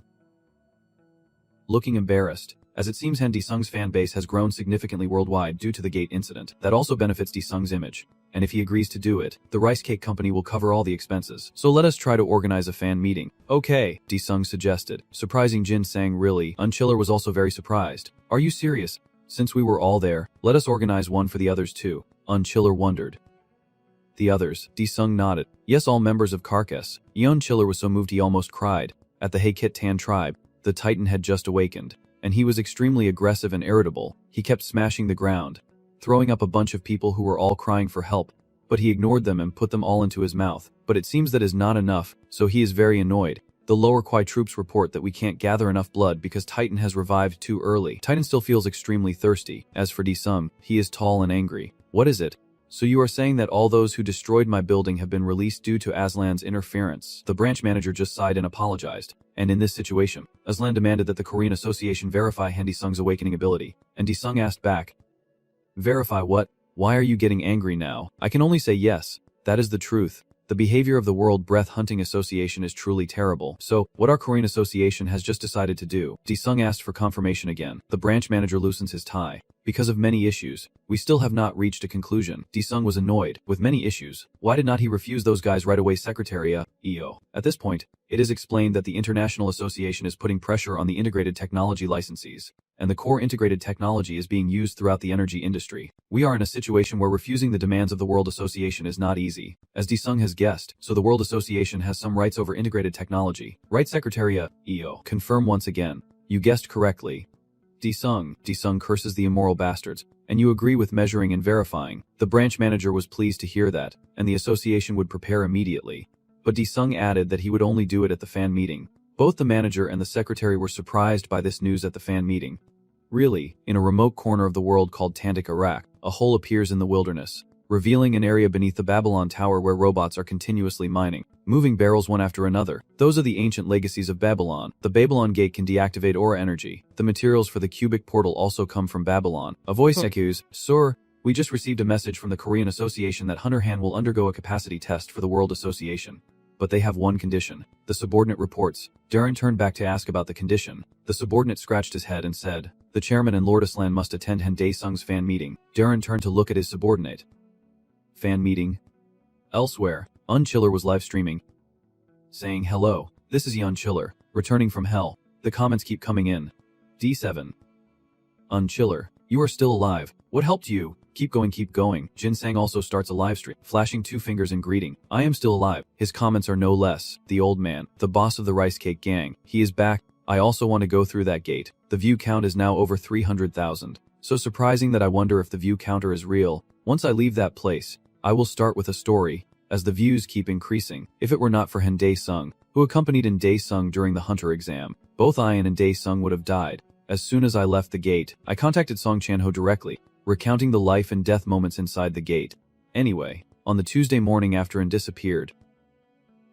looking embarrassed, as it seems Han Desung's fan base has grown significantly worldwide due to the gate incident. That also benefits Desung's image, and if he agrees to do it, the rice cake company will cover all the expenses. So let us try to organize a fan meeting. Okay, Desung suggested, surprising Jin Sang really. Unchiller was also very surprised. Are you serious? Since we were all there, let us organize one for the others too. Unchiller wondered. The others, Desung nodded. Yes, all members of Carcass. Unchiller was so moved he almost cried. At the Haykit Tan tribe, the Titan had just awakened, and he was extremely aggressive and irritable. He kept smashing the ground, throwing up a bunch of people who were all crying for help, but he ignored them and put them all into his mouth. But it seems that is not enough, so he is very annoyed. The lower Kwai troops report that we can't gather enough blood because Titan has revived too early. Titan still feels extremely thirsty. As for Desung, he is tall and angry. What is it? So you are saying that all those who destroyed my building have been released due to Aslan's interference? The branch manager just sighed and apologized. And in this situation, Aslan demanded that the Korean Association verify Han Desung's awakening ability. And Desung asked back, verify what? Why are you getting angry now? I can only say yes, that is the truth. The behavior of the World Breath Hunting Association is truly terrible. So, what our Korean Association has just decided to do. Desung asked for confirmation again. The branch manager loosens his tie. Because of many issues, we still have not reached a conclusion. Desung was annoyed. With many issues, why did not he refuse those guys right away? Secretary EO. At this point, it is explained that the International Association is putting pressure on the integrated technology licensees, and the core integrated technology is being used throughout the energy industry. We are in a situation where refusing the demands of the World Association is not easy, as Desung has guessed, so the World Association has some rights over integrated technology. Right, Secretary EO. Confirm once again. You guessed correctly. Desung curses the immoral bastards, and you agree with measuring and verifying. The branch manager was pleased to hear that, and the association would prepare immediately. But Desung added that he would only do it at the fan meeting. Both the manager and the secretary were surprised by this news at the fan meeting. Really, in a remote corner of the world called Tandik, Iraq, a hole appears in the wilderness. revealing an area beneath the Babylon Tower where robots are continuously mining, moving barrels one after another. Those are the ancient legacies of Babylon. The Babylon Gate can deactivate aura energy. The materials for the cubic portal also come from Babylon. A voice echoes, "Sir, we just received a message from the Korean Association that Hunter Han will undergo a capacity test for the World Association. But they have one condition." The subordinate reports. Darren turned back to ask about the condition. The subordinate scratched his head and said, "The chairman and Lord Aslan must attend Han Dae-sung's fan meeting." Darren turned to look at his subordinate. Fan meeting? Elsewhere, Unchiller was live streaming, saying, "Hello, this is Unchiller, returning from hell." The comments keep coming in. D7. Unchiller, you are still alive. What helped you? Keep going, keep going. Jin Sang also starts a live stream, flashing 2 fingers in greeting. "I am still alive." His comments are no less. The old man, the boss of the Rice Cake Gang. He is back. "I also want to go through that gate." The view count is now over 300,000. So surprising that I wonder if the view counter is real. Once I leave that place, I will start with a story, as the views keep increasing. If it were not for Han Dae-sung, who accompanied Han Dae-sung during the Hunter exam, both I and Han Dae-sung would have died. As soon as I left the gate, I contacted Song Chan-ho directly, recounting the life and death moments inside the gate. Anyway, on the Tuesday morning after Han disappeared,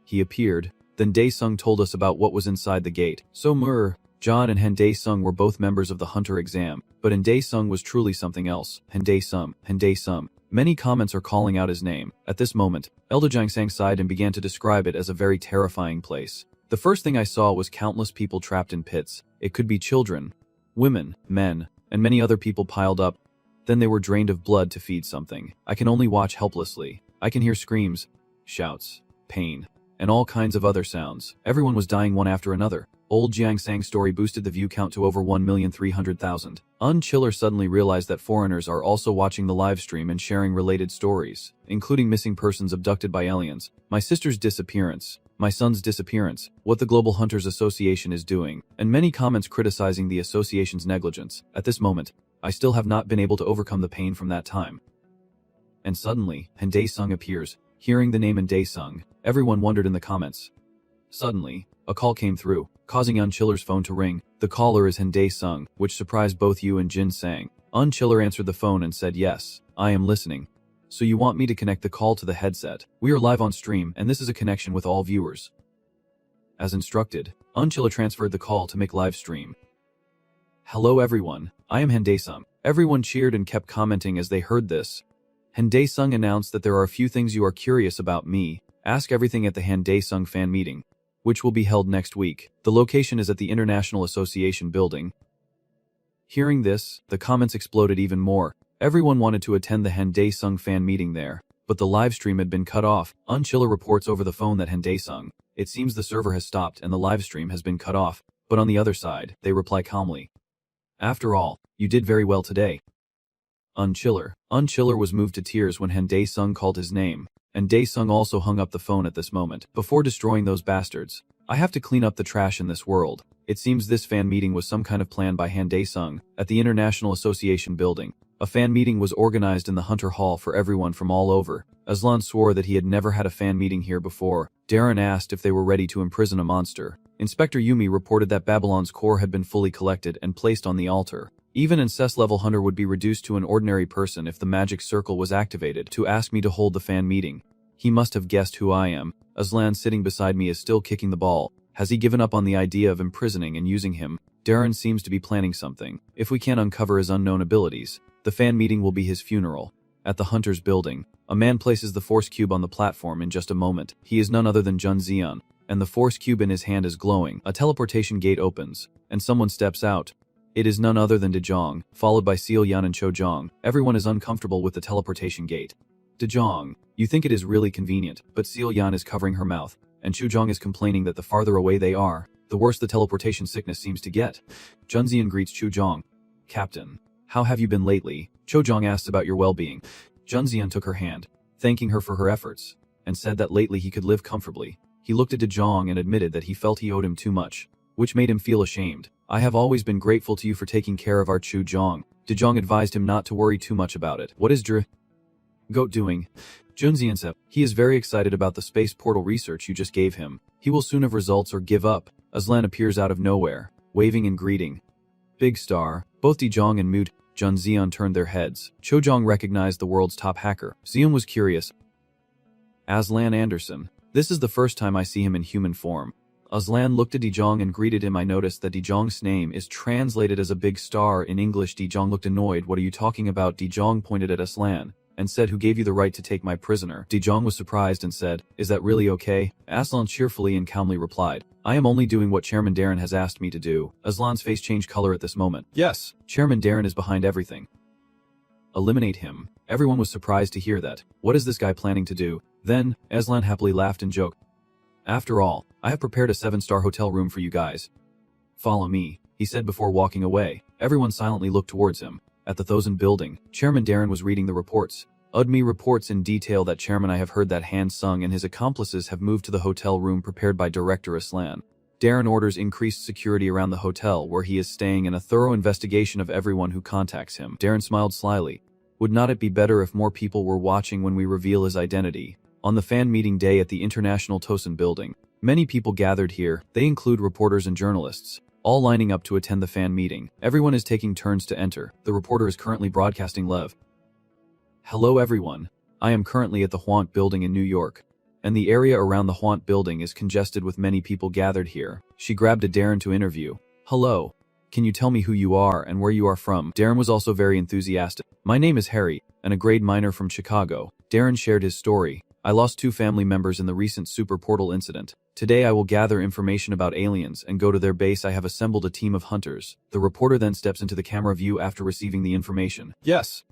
he appeared. Then Dae-sung told us about what was inside the gate. So John and Han Dae-sung were both members of the Hunter exam, but Han Dae-sung was truly something else. Han Dae-sung, Han Dae-sung. Many comments are calling out his name. At this moment, Elder Jiang Sang sighed and began to describe it as a very terrifying place. "The first thing I saw was countless people trapped in pits. It could be children, women, men, and many other people piled up. Then they were drained of blood to feed something. I can only watch helplessly. I can hear screams, shouts, pain, and all kinds of other sounds. Everyone was dying one after another." Old Jiang Sang's story boosted the view count to over 1,300,000. Unchiller suddenly realized that foreigners are also watching the live stream and sharing related stories, including missing persons abducted by aliens, my sister's disappearance, my son's disappearance, what the Global Hunters Association is doing, and many comments criticizing the association's negligence. At this moment, I still have not been able to overcome the pain from that time. And suddenly, Han Dae-sung appears. Hearing the name Han Dae-sung, everyone wondered in the comments. Suddenly, a call came through, causing Unchiller's phone to ring. The caller is Han Dae-sung, which surprised both you and Jin Sang. Unchiller answered the phone and said, "Yes, I am listening. So you want me to connect the call to the headset? We are live on stream, and this is a connection with all viewers." As instructed, Unchiller transferred the call to make live stream. "Hello everyone, I am Han Dae-sung." Everyone cheered and kept commenting as they heard this. Han Dae-sung announced that there are a few things you are curious about me. Ask everything at the Han Dae-sung fan meeting, which will be held next week. The location is at the International Association building. Hearing this, the comments exploded even more. Everyone wanted to attend the Han Dae-sung fan meeting there, but the live stream had been cut off. Unchiller reports over the phone that Han Dae-sung, it seems the server has stopped and the live stream has been cut off, but on the other side, they reply calmly. "After all, you did very well today." Unchiller was moved to tears when Han Dae-sung called his name, and Dae-sung also hung up the phone at this moment. "Before destroying those bastards, I have to clean up the trash in this world." It seems this fan meeting was some kind of plan by Han Dae-sung at the International Association building. A fan meeting was organized in the Hunter Hall for everyone from all over. Aslan swore that he had never had a fan meeting here before. Darren asked if they were ready to imprison a monster. Inspector Yumi reported that Babylon's core had been fully collected and placed on the altar. Even an incest level hunter would be reduced to an ordinary person if the magic circle was activated. To ask me to hold the fan meeting. He must have guessed who I am. Aslan sitting beside me is still kicking the ball. Has he given up on the idea of imprisoning and using him? Darren seems to be planning something. If we can't uncover his unknown abilities, the fan meeting will be his funeral. At the Hunter's building, a man places the Force Cube on the platform in just a moment. He is none other than Jun Xian, and the Force Cube in his hand is glowing. A teleportation gate opens, and someone steps out. It is none other than De Jong, followed by Seal Yan and Cho Jong. Everyone is uncomfortable with the teleportation gate. De Jong, you think it is really convenient, but Seal Yan is covering her mouth, and Chu Jong is complaining that the farther away they are, the worse the teleportation sickness seems to get. Jun Xian greets Chu Jong. "Captain, how have you been lately?" Cho Jong asked about your well-being. Jun Xian took her hand, thanking her for her efforts, and said that lately he could live comfortably. He looked at De Jong and admitted that he felt he owed him too much, which made him feel ashamed. "I have always been grateful to you for taking care of our Chu Jong." De Jong advised him not to worry too much about it. "What is Goat doing?" Jun Xian said, "He is very excited about the space portal research you just gave him. He will soon have results or give up." Aslan appears out of nowhere, waving and greeting. "Big Star." Both De Jong and Mood Jun Xian turned their heads. Chojong recognized the world's top hacker. Xian was curious. Aslan Anderson. This is the first time I see him in human form. Aslan looked at Dejong and greeted him. I noticed that Dejong's name is translated as a big star in English. Dejong looked annoyed. What are you talking about? Dejong pointed at Aslan and said, who gave you the right to take my prisoner? Dejong was surprised and said, is that really okay? Aslan cheerfully and calmly replied, I am only doing what Chairman Darren has asked me to do. Aslan's face changed color at this moment. Yes, Chairman Darren is behind everything. Eliminate him. Everyone was surprised to hear that. What is this guy planning to do? Then, Aslan happily laughed and joked. After all, I have prepared a 7-star hotel room for you guys. Follow me, he said before walking away. Everyone silently looked towards him. At the Thousand building, Chairman Darren was reading the reports. UDMI reports in detail that Chairman I have heard that Han Sung and his accomplices have moved to the hotel room prepared by Director Aslan. Darren orders increased security around the hotel where he is staying and a thorough investigation of everyone who contacts him. Darren smiled slyly. Would not it be better if more people were watching when we reveal his identity? On the fan meeting day at the International Tosin building, many people gathered here. They include reporters and journalists, all lining up to attend the fan meeting. Everyone is taking turns to enter. The reporter is currently broadcasting live. Hello everyone. I am currently at the Hwant building in New York, and the area around the Hwant building is congested with many people gathered here. She grabbed a Darren to interview. Hello. Can you tell me who you are and where you are from? Darren was also very enthusiastic. My name is Harry, and a grade minor from Chicago. Darren shared his story. I lost 2 family members in the recent super portal incident. Today I will gather information about aliens and go to their base. I have assembled a team of hunters. The reporter then steps into the camera view after receiving the information. Yes.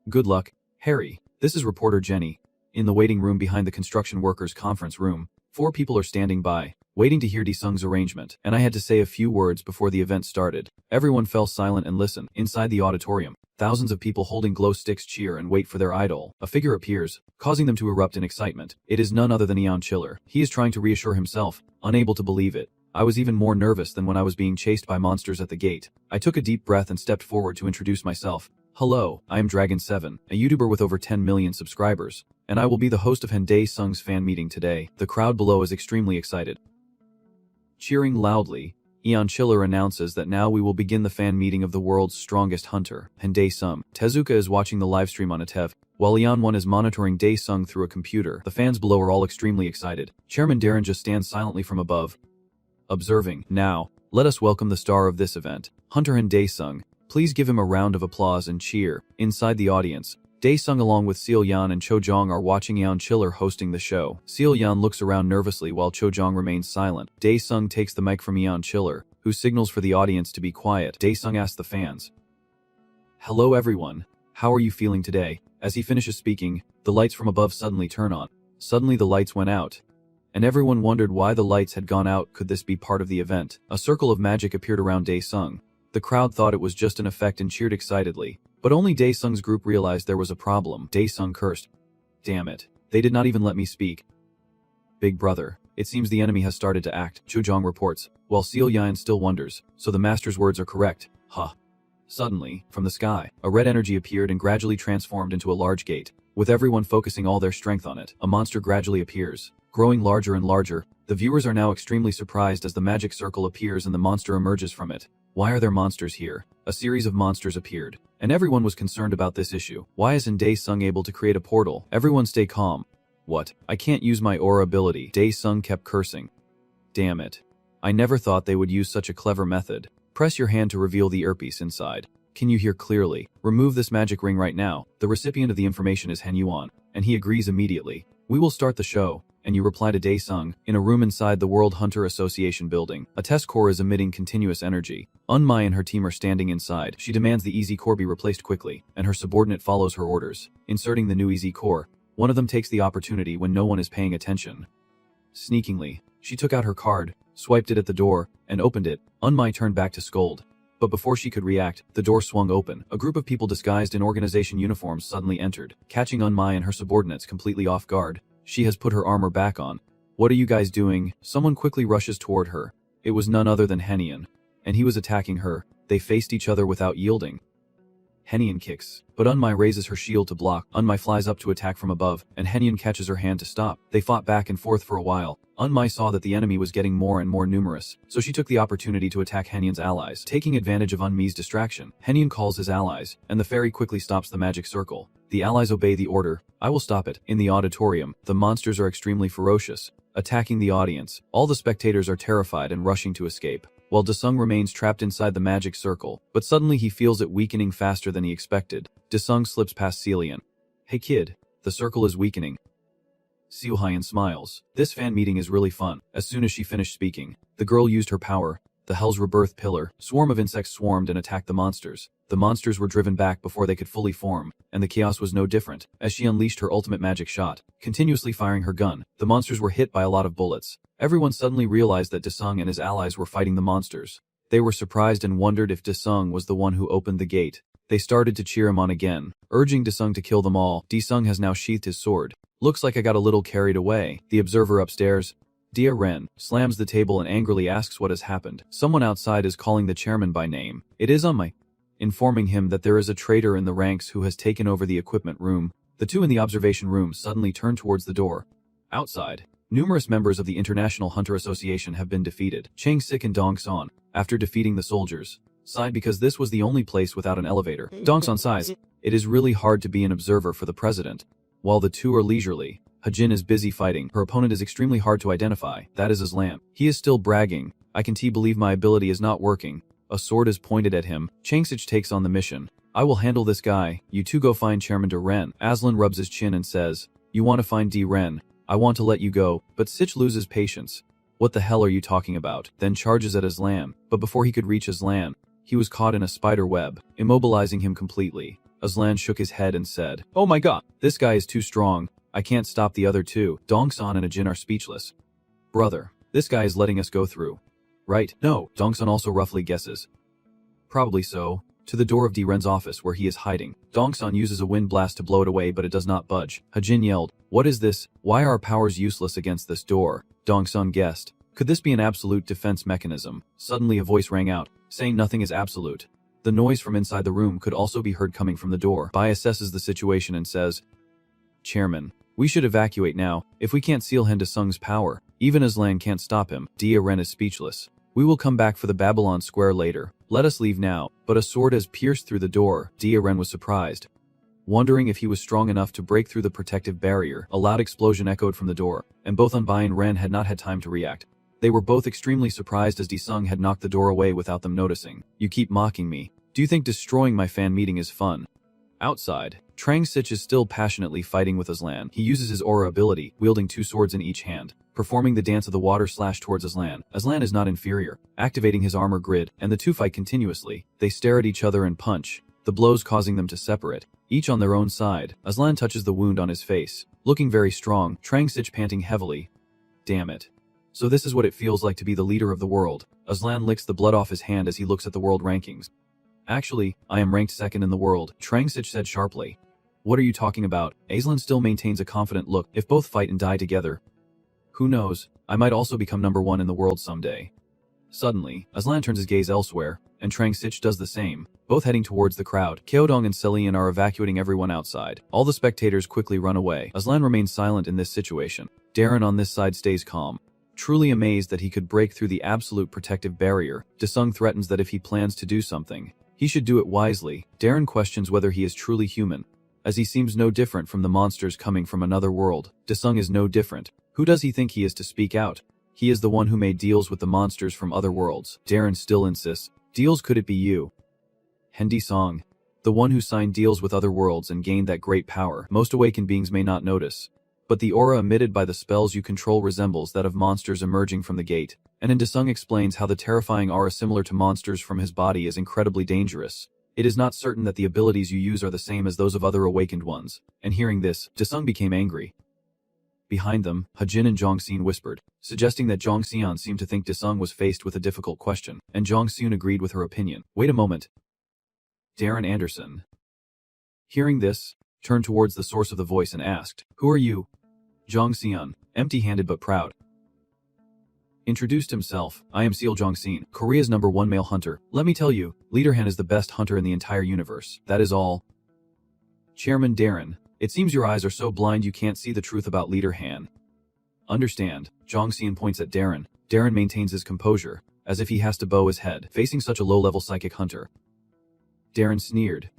Good luck, Harry. This is reporter Jenny. In the waiting room behind the construction workers' conference room, 4 people are standing by, waiting to hear Sung's arrangement, and I had to say a few words before the event started. Everyone fell silent and listened. Inside the auditorium, thousands of people holding glow sticks cheer and wait for their idol. A figure appears, causing them to erupt in excitement. It is none other than Eon Chiller. He is trying to reassure himself, unable to believe it. I was even more nervous than when I was being chased by monsters at the gate. I took a deep breath and stepped forward to introduce myself. Hello, I am Dragon7, a YouTuber with over 10 million subscribers, and I will be the host of Han Sung's fan meeting today. The crowd below is extremely excited. Cheering loudly, Eon Chiller announces that now we will begin the fan meeting of the world's strongest hunter, Han Sung. Tezuka is watching the livestream on a TV, while Eon 1 is monitoring Dae Sung through a computer. The fans below are all extremely excited. Chairman Darren just stands silently from above, observing. Now, let us welcome the star of this event, Hunter Han Dae Sung. Please give him a round of applause and cheer. Inside the audience, Dae Sung along with Seal Yan and Cho Jong are watching Eon Chiller hosting the show. Seal Yan looks around nervously while Cho Jong remains silent. Dae Sung takes the mic from Eon Chiller, who signals for the audience to be quiet. Dae Sung asks the fans, hello everyone, how are you feeling today? As he finishes speaking, the lights from above suddenly turn on. Suddenly the lights went out, and everyone wondered why the lights had gone out. Could this be part of the event? A circle of magic appeared around Dae Sung. The crowd thought it was just an effect and cheered excitedly, but only Dae Sung's group realized there was a problem. Dae Sung cursed. Damn it. They did not even let me speak. Big brother, it seems the enemy has started to act, Cho Jong reports, while Seal Yan still wonders, so the master's words are correct. Huh. Suddenly, from the sky, a red energy appeared and gradually transformed into a large gate. With everyone focusing all their strength on it, a monster gradually appears, growing larger and larger. The viewers are now extremely surprised as the magic circle appears and the monster emerges from it. Why are there monsters here? A series of monsters appeared, and everyone was concerned about this issue. Why isn't Dae Sung able to create a portal? Everyone stay calm. What? I can't use my aura ability. Dae Sung kept cursing. Damn it. I never thought they would use such a clever method. Press your hand to reveal the earpiece inside. Can you hear clearly? Remove this magic ring right now. The recipient of the information is Han Yuan, and he agrees immediately. We will start the show. And you reply to Dae Sung. In a room inside the World Hunter Association building, a test core is emitting continuous energy. Unmai and her team are standing inside. She demands the easy core be replaced quickly, and her subordinate follows her orders. Inserting the new easy core, one of them takes the opportunity when no one is paying attention. Sneakingly, she took out her card, swiped it at the door, and opened it. Unmai turned back to scold. But before she could react, the door swung open. A group of people disguised in organization uniforms suddenly entered, catching Unmai and her subordinates completely off guard. She has put her armor back on. What are you guys doing? Someone quickly rushes toward her. It was none other than Henian, and he was attacking her. They faced each other without yielding. Henian kicks, but Unmai raises her shield to block. Unmai flies up to attack from above, and Henian catches her hand to stop. They fought back and forth for a while. Eun-mai saw that the enemy was getting more and more numerous, so she took the opportunity to attack Henyeon's allies. Taking advantage of Eun-mai's distraction, Henyeon calls his allies, and the fairy quickly stops the magic circle. The allies obey the order. I will stop it. In the auditorium, the monsters are extremely ferocious, attacking the audience. All the spectators are terrified and rushing to escape, while Desung remains trapped inside the magic circle, but suddenly he feels it weakening faster than he expected. Desung slips past Ceilian. Hey kid, the circle is weakening. Seo-hyun smiles. This fan meeting is really fun. As soon as she finished speaking, the girl used her power. The Hell's Rebirth pillar. Swarm of insects swarmed and attacked the monsters. The monsters were driven back before they could fully form, and the chaos was no different, as she unleashed her ultimate magic shot, continuously firing her gun. The monsters were hit by a lot of bullets. Everyone suddenly realized that Desung and his allies were fighting the monsters. They were surprised and wondered if Desung was the one who opened the gate. They started to cheer him on again, urging Desung to kill them all. Desung has now sheathed his sword. Looks like I got a little carried away. The observer upstairs, Dia Ren, slams the table and angrily asks what has happened. Someone outside is calling the chairman by name. It is Eun-mai, informing him that there is a traitor in the ranks who has taken over the equipment room. The two in the observation room suddenly turn towards the door. Outside, numerous members of the International Hunter Association have been defeated. Chang Sik and Dong Son, after defeating the soldiers, sighed because this was the only place without an elevator. Dong Son sighs. It is really hard to be an observer for the president. While the two are leisurely, Hajin is busy fighting. Her opponent is extremely hard to identify. That is Islam. He is still bragging. I can believe my ability is not working. A sword is pointed at him. Changsich takes on the mission. I will handle this guy. You two go find Chairman De Ren. Aslan rubs his chin and says, you want to find D Ren. I want to let you go, but Sich loses patience. What the hell are you talking about? Then charges at Islam, but before he could reach Islam, he was caught in a spider web, immobilizing him completely. Aslan shook his head and said, oh my god, this guy is too strong. I can't stop the other two. Dongsan and Ajin are speechless. Brother, this guy is letting us go through. Right? No, Dongsan also roughly guesses. Probably so. To the door of D-Ren's office where he is hiding. Dongsan uses a wind blast to blow it away, but it does not budge. Hajin yelled, what is this? Why are our powers useless against this door? Dongsan guessed. Could this be an absolute defense mechanism? Suddenly a voice rang out, saying nothing is absolute. The noise from inside the room could also be heard coming from the door. Bai assesses the situation and says, Chairman, we should evacuate now. If we can't seal Hen Desung's power, even Aslan can't stop him. Dia Ren is speechless. We will come back for the Babylon Square later. Let us leave now. But a sword has pierced through the door. Dia Ren was surprised. Wondering if he was strong enough to break through the protective barrier, a loud explosion echoed from the door, and both Eun-mai and Ren had not had time to react. They were both extremely surprised as Desung had knocked the door away without them noticing. You keep mocking me. Do you think destroying my fan meeting is fun? Outside, Trang Sich is still passionately fighting with Aslan. He uses his aura ability, wielding two swords in each hand, performing the dance of the water slash towards Aslan. Aslan is not inferior, activating his armor grid, and the two fight continuously. They stare at each other and punch, the blows causing them to separate, each on their own side. Aslan touches the wound on his face, looking very strong, Trang Sich panting heavily. Damn it. So this is what it feels like to be the leader of the world. Aslan licks the blood off his hand as he looks at the world rankings. Actually, I am ranked second in the world, Trang Sich said sharply. What are you talking about? Aslan still maintains a confident look. If both fight and die together, who knows, I might also become number one in the world someday. Suddenly, Aslan turns his gaze elsewhere, and Trang Sich does the same, both heading towards the crowd. Kyeodong and Selian are evacuating everyone outside. All the spectators quickly run away. Aslan remains silent in this situation. Darren on this side stays calm. Truly amazed that he could break through the absolute protective barrier, Desung threatens that if he plans to do something, he should do it wisely. Darren questions whether he is truly human, as he seems no different from the monsters coming from another world. Desung is no different. Who does he think he is to speak out? He is the one who made deals with the monsters from other worlds. Darren still insists. Deals? Could it be you? Hendi Song. The one who signed deals with other worlds and gained that great power. Most awakened beings may not notice, but the aura emitted by the spells you control resembles that of monsters emerging from the gate. And Desung explains how the terrifying aura similar to monsters from his body is incredibly dangerous. It is not certain that the abilities you use are the same as those of other awakened ones. And hearing this, Desung became angry. Behind them, Hajin and Jongseon whispered, suggesting that Jongseon seemed to think Desung was faced with a difficult question, and Jongseon agreed with her opinion. Wait a moment. Darren Anderson. Hearing this, turned towards the source of the voice and asked, who are you? Jongseon, empty-handed but proud, introduced himself. I am Seal Jongseon, Korea's #1 male hunter. Let me tell you, Leader Han is the best hunter in the entire universe. That is all. Chairman Darren, it seems your eyes are so blind you can't see the truth about Leader Han. Understand. Jongxian points at Darren. Darren maintains his composure, as if he has to bow his head, facing such a low-level psychic hunter. Darren sneered.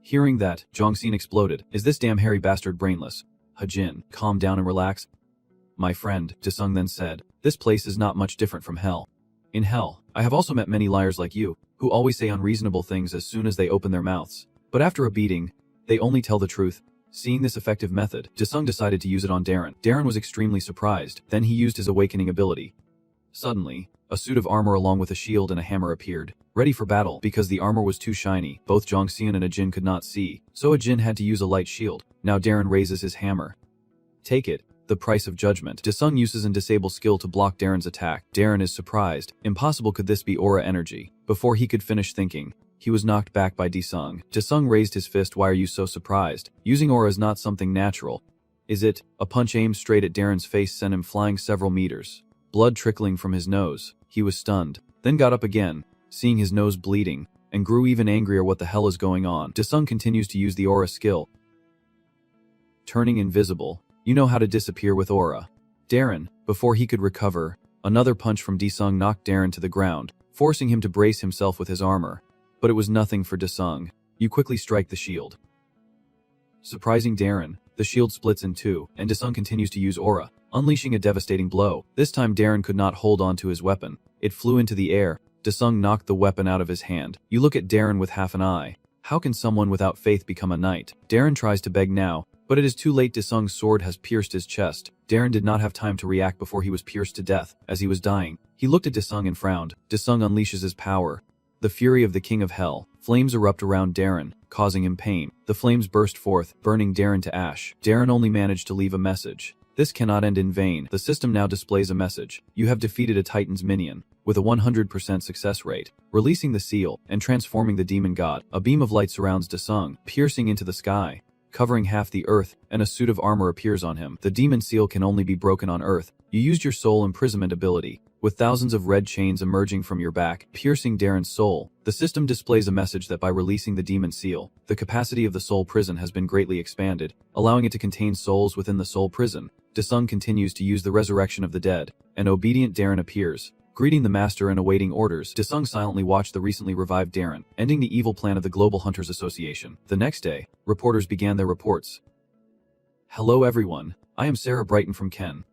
Hearing that, Jongxian exploded. Is this damn hairy bastard brainless? Hajin, calm down and relax. My friend, Desung then said, this place is not much different from hell. In hell, I have also met many liars like you, who always say unreasonable things as soon as they open their mouths. But after a beating, they only tell the truth. Seeing this effective method, Desung decided to use it on Darren. Darren was extremely surprised, then he used his awakening ability. Suddenly, a suit of armor along with a shield and a hammer appeared, ready for battle. Because the armor was too shiny, both Jongxian and Ajin could not see, so Ajin had to use a light shield. Now Darren raises his hammer. Take it. The price of judgment. Desung uses an disable skill to block Darren's attack. Darren is surprised. Impossible, could this be aura energy? Before he could finish thinking, he was knocked back by Desung. Desung raised his fist. Why are you so surprised? Using aura is not something natural. Is it? A punch aimed straight at Darren's face sent him flying several meters. Blood trickling from his nose. He was stunned, then got up again, seeing his nose bleeding, and grew even angrier. What the hell is going on? Desung continues to use the aura skill. Turning invisible. You know how to disappear with aura. Darren, before he could recover, another punch from Desung knocked Darren to the ground, forcing him to brace himself with his armor. But it was nothing for Desung. You quickly strike the shield. Surprising Darren, the shield splits in two, and Desung continues to use aura, unleashing a devastating blow. This time Darren could not hold on to his weapon. It flew into the air. Desung knocked the weapon out of his hand. You look at Darren with half an eye. How can someone without faith become a knight? Darren tries to beg now, but it is too late. Desung's sword has pierced his chest. Darren did not have time to react before he was pierced to death. As he was dying, he looked at Desung and frowned. Desung unleashes his power. The fury of the King of Hell. Flames erupt around Darren, causing him pain. The flames burst forth, burning Darren to ash. Darren only managed to leave a message. This cannot end in vain. The system now displays a message. You have defeated a Titan's minion, with a 100% success rate. Releasing the seal, and transforming the demon god. A beam of light surrounds Desung, piercing into the sky, covering half the earth, and a suit of armor appears on him. The demon seal can only be broken on earth. You used your soul imprisonment ability, with thousands of red chains emerging from your back, piercing Darren's soul. The system displays a message that by releasing the demon seal, the capacity of the soul prison has been greatly expanded, allowing it to contain souls within the soul prison. Desung continues to use the resurrection of the dead. An obedient Darren appears, greeting the master and awaiting orders. Desung silently watched the recently revived Darren, ending the evil plan of the Global Hunters Association. The next day, reporters began their reports. Hello everyone, I am Sarah Brighton from Ken.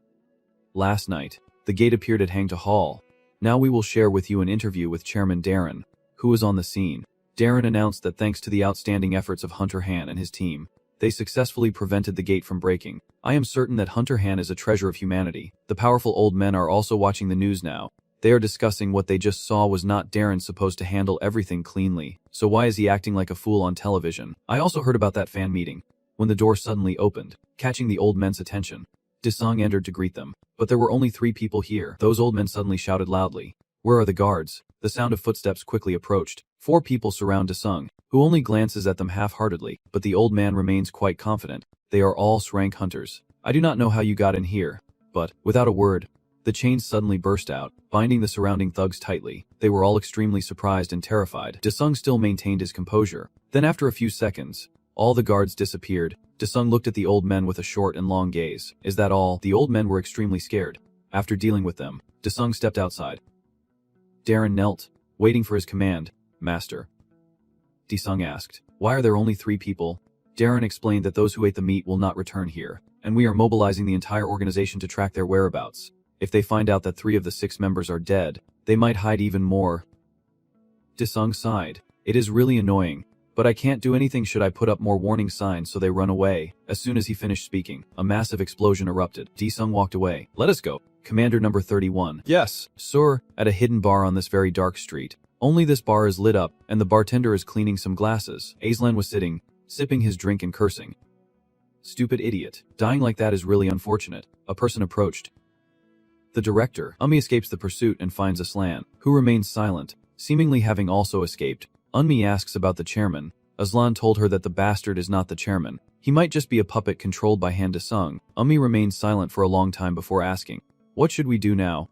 Last night, the gate appeared at Hangta Hall. Now we will share with you an interview with Chairman Darren, who was on the scene. Darren announced that thanks to the outstanding efforts of Hunter Han and his team, they successfully prevented the gate from breaking. I am certain that Hunter Han is a treasure of humanity. The powerful old men are also watching the news now. They are discussing what they just saw. Was not Darren supposed to handle everything cleanly? So why is he acting like a fool on television? I also heard about that fan meeting. When the door suddenly opened, catching the old men's attention, Desung entered to greet them. But there were only 3 people here. Those old men suddenly shouted loudly. Where are the guards? The sound of footsteps quickly approached. 4 people surround Desung, who only glances at them half-heartedly, but the old man remains quite confident. They are all rank hunters. I do not know how you got in here, but, without a word, the chains suddenly burst out, binding the surrounding thugs tightly. They were all extremely surprised and terrified. Desung still maintained his composure. Then after a few seconds, all the guards disappeared. Desung looked at the old men with a short and long gaze. Is that all? The old men were extremely scared. After dealing with them, Desung stepped outside. Darren knelt, waiting for his command. Master. Desung asked, why are there only 3 people? Darren explained that those who ate the meat will not return here, and we are mobilizing the entire organization to track their whereabouts. If they find out that 3 of the 6 members are dead, they might hide even more. Desung sighed. It is really annoying, but I can't do anything. Should I put up more warning signs so they run away? As soon as he finished speaking, a massive explosion erupted. Desung walked away. Let us go. Commander number 31. Yes, sir. At a hidden bar on this very dark street. Only this bar is lit up, and the bartender is cleaning some glasses. Aislan was sitting, sipping his drink and cursing. Stupid idiot. Dying like that is really unfortunate. A person approached. The director. Ummi escapes the pursuit and finds Aslan, who remains silent, seemingly having also escaped. Ummi asks about the chairman. Aslan told her that the bastard is not the chairman. He might just be a puppet controlled by Han Desung. Ummi remains silent for a long time before asking, what should we do now?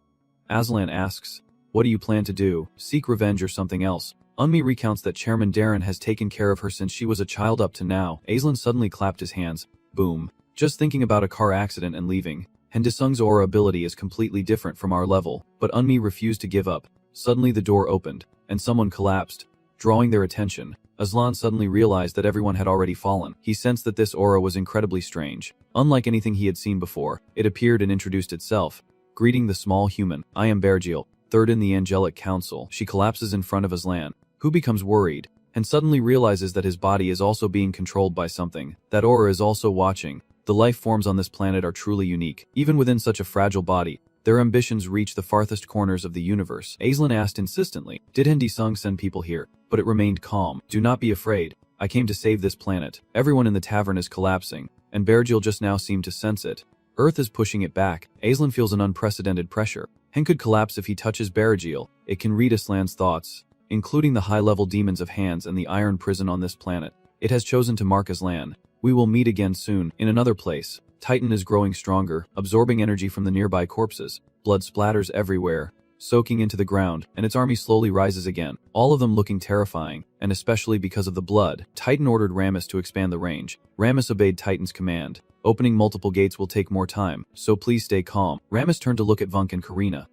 Aslan asks, what do you plan to do? Seek revenge or something else? Ummi recounts that Chairman Darren has taken care of her since she was a child up to now. Aislan suddenly clapped his hands. Boom. Just thinking about a car accident and leaving. Han Desung's aura ability is completely different from our level, but Unmi refused to give up. Suddenly the door opened, and someone collapsed, drawing their attention. Aslan suddenly realized that everyone had already fallen. He sensed that this aura was incredibly strange. Unlike anything he had seen before, it appeared and introduced itself. Greeting the small human, I am Bergil, third in the Angelic Council. She collapses in front of Aslan, who becomes worried, and suddenly realizes that his body is also being controlled by something. That aura is also watching. The life forms on this planet are truly unique. Even within such a fragile body, their ambitions reach the farthest corners of the universe. Aslan asked insistently, did Han Desung send people here? But it remained calm. Do not be afraid. I came to save this planet. Everyone in the tavern is collapsing, and Bergil just now seemed to sense it. Earth is pushing it back. Aslan feels an unprecedented pressure. Han could collapse if he touches Bergil. It can read Aslan's thoughts, including the high-level demons of Hands and the iron prison on this planet. It has chosen to mark Aslan. We will meet again soon, in another place. Titan is growing stronger, absorbing energy from the nearby corpses. Blood splatters everywhere, soaking into the ground, and its army slowly rises again, all of them looking terrifying, and especially because of the blood. Titan ordered Rammus to expand the range. Rammus obeyed Titan's command. Opening multiple gates will take more time, so please stay calm. Rammus turned to look at Vunk and Karina,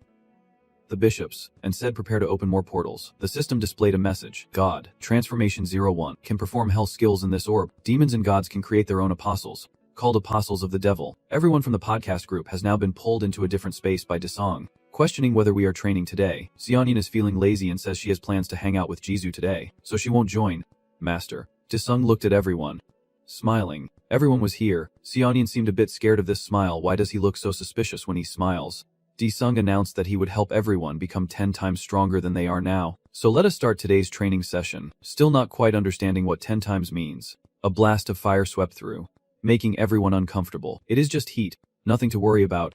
the bishops, and said prepare to open more portals. The system displayed a message. God, Transformation 01, can perform hell skills in this orb. Demons and gods can create their own apostles, called apostles of the devil. Everyone from the podcast group has now been pulled into a different space by Desung, questioning whether we are training today. Xianyan is feeling lazy and says she has plans to hang out with Jizu today, so she won't join. Master. Desung looked at everyone, smiling. Everyone was here. Xianyan seemed a bit scared of this smile. Why does he look so suspicious when he smiles? Desung announced that he would help everyone become 10 times stronger than they are now. So let us start today's training session. Still not quite understanding what 10 times means. A blast of fire swept through, making everyone uncomfortable. It is just heat, nothing to worry about,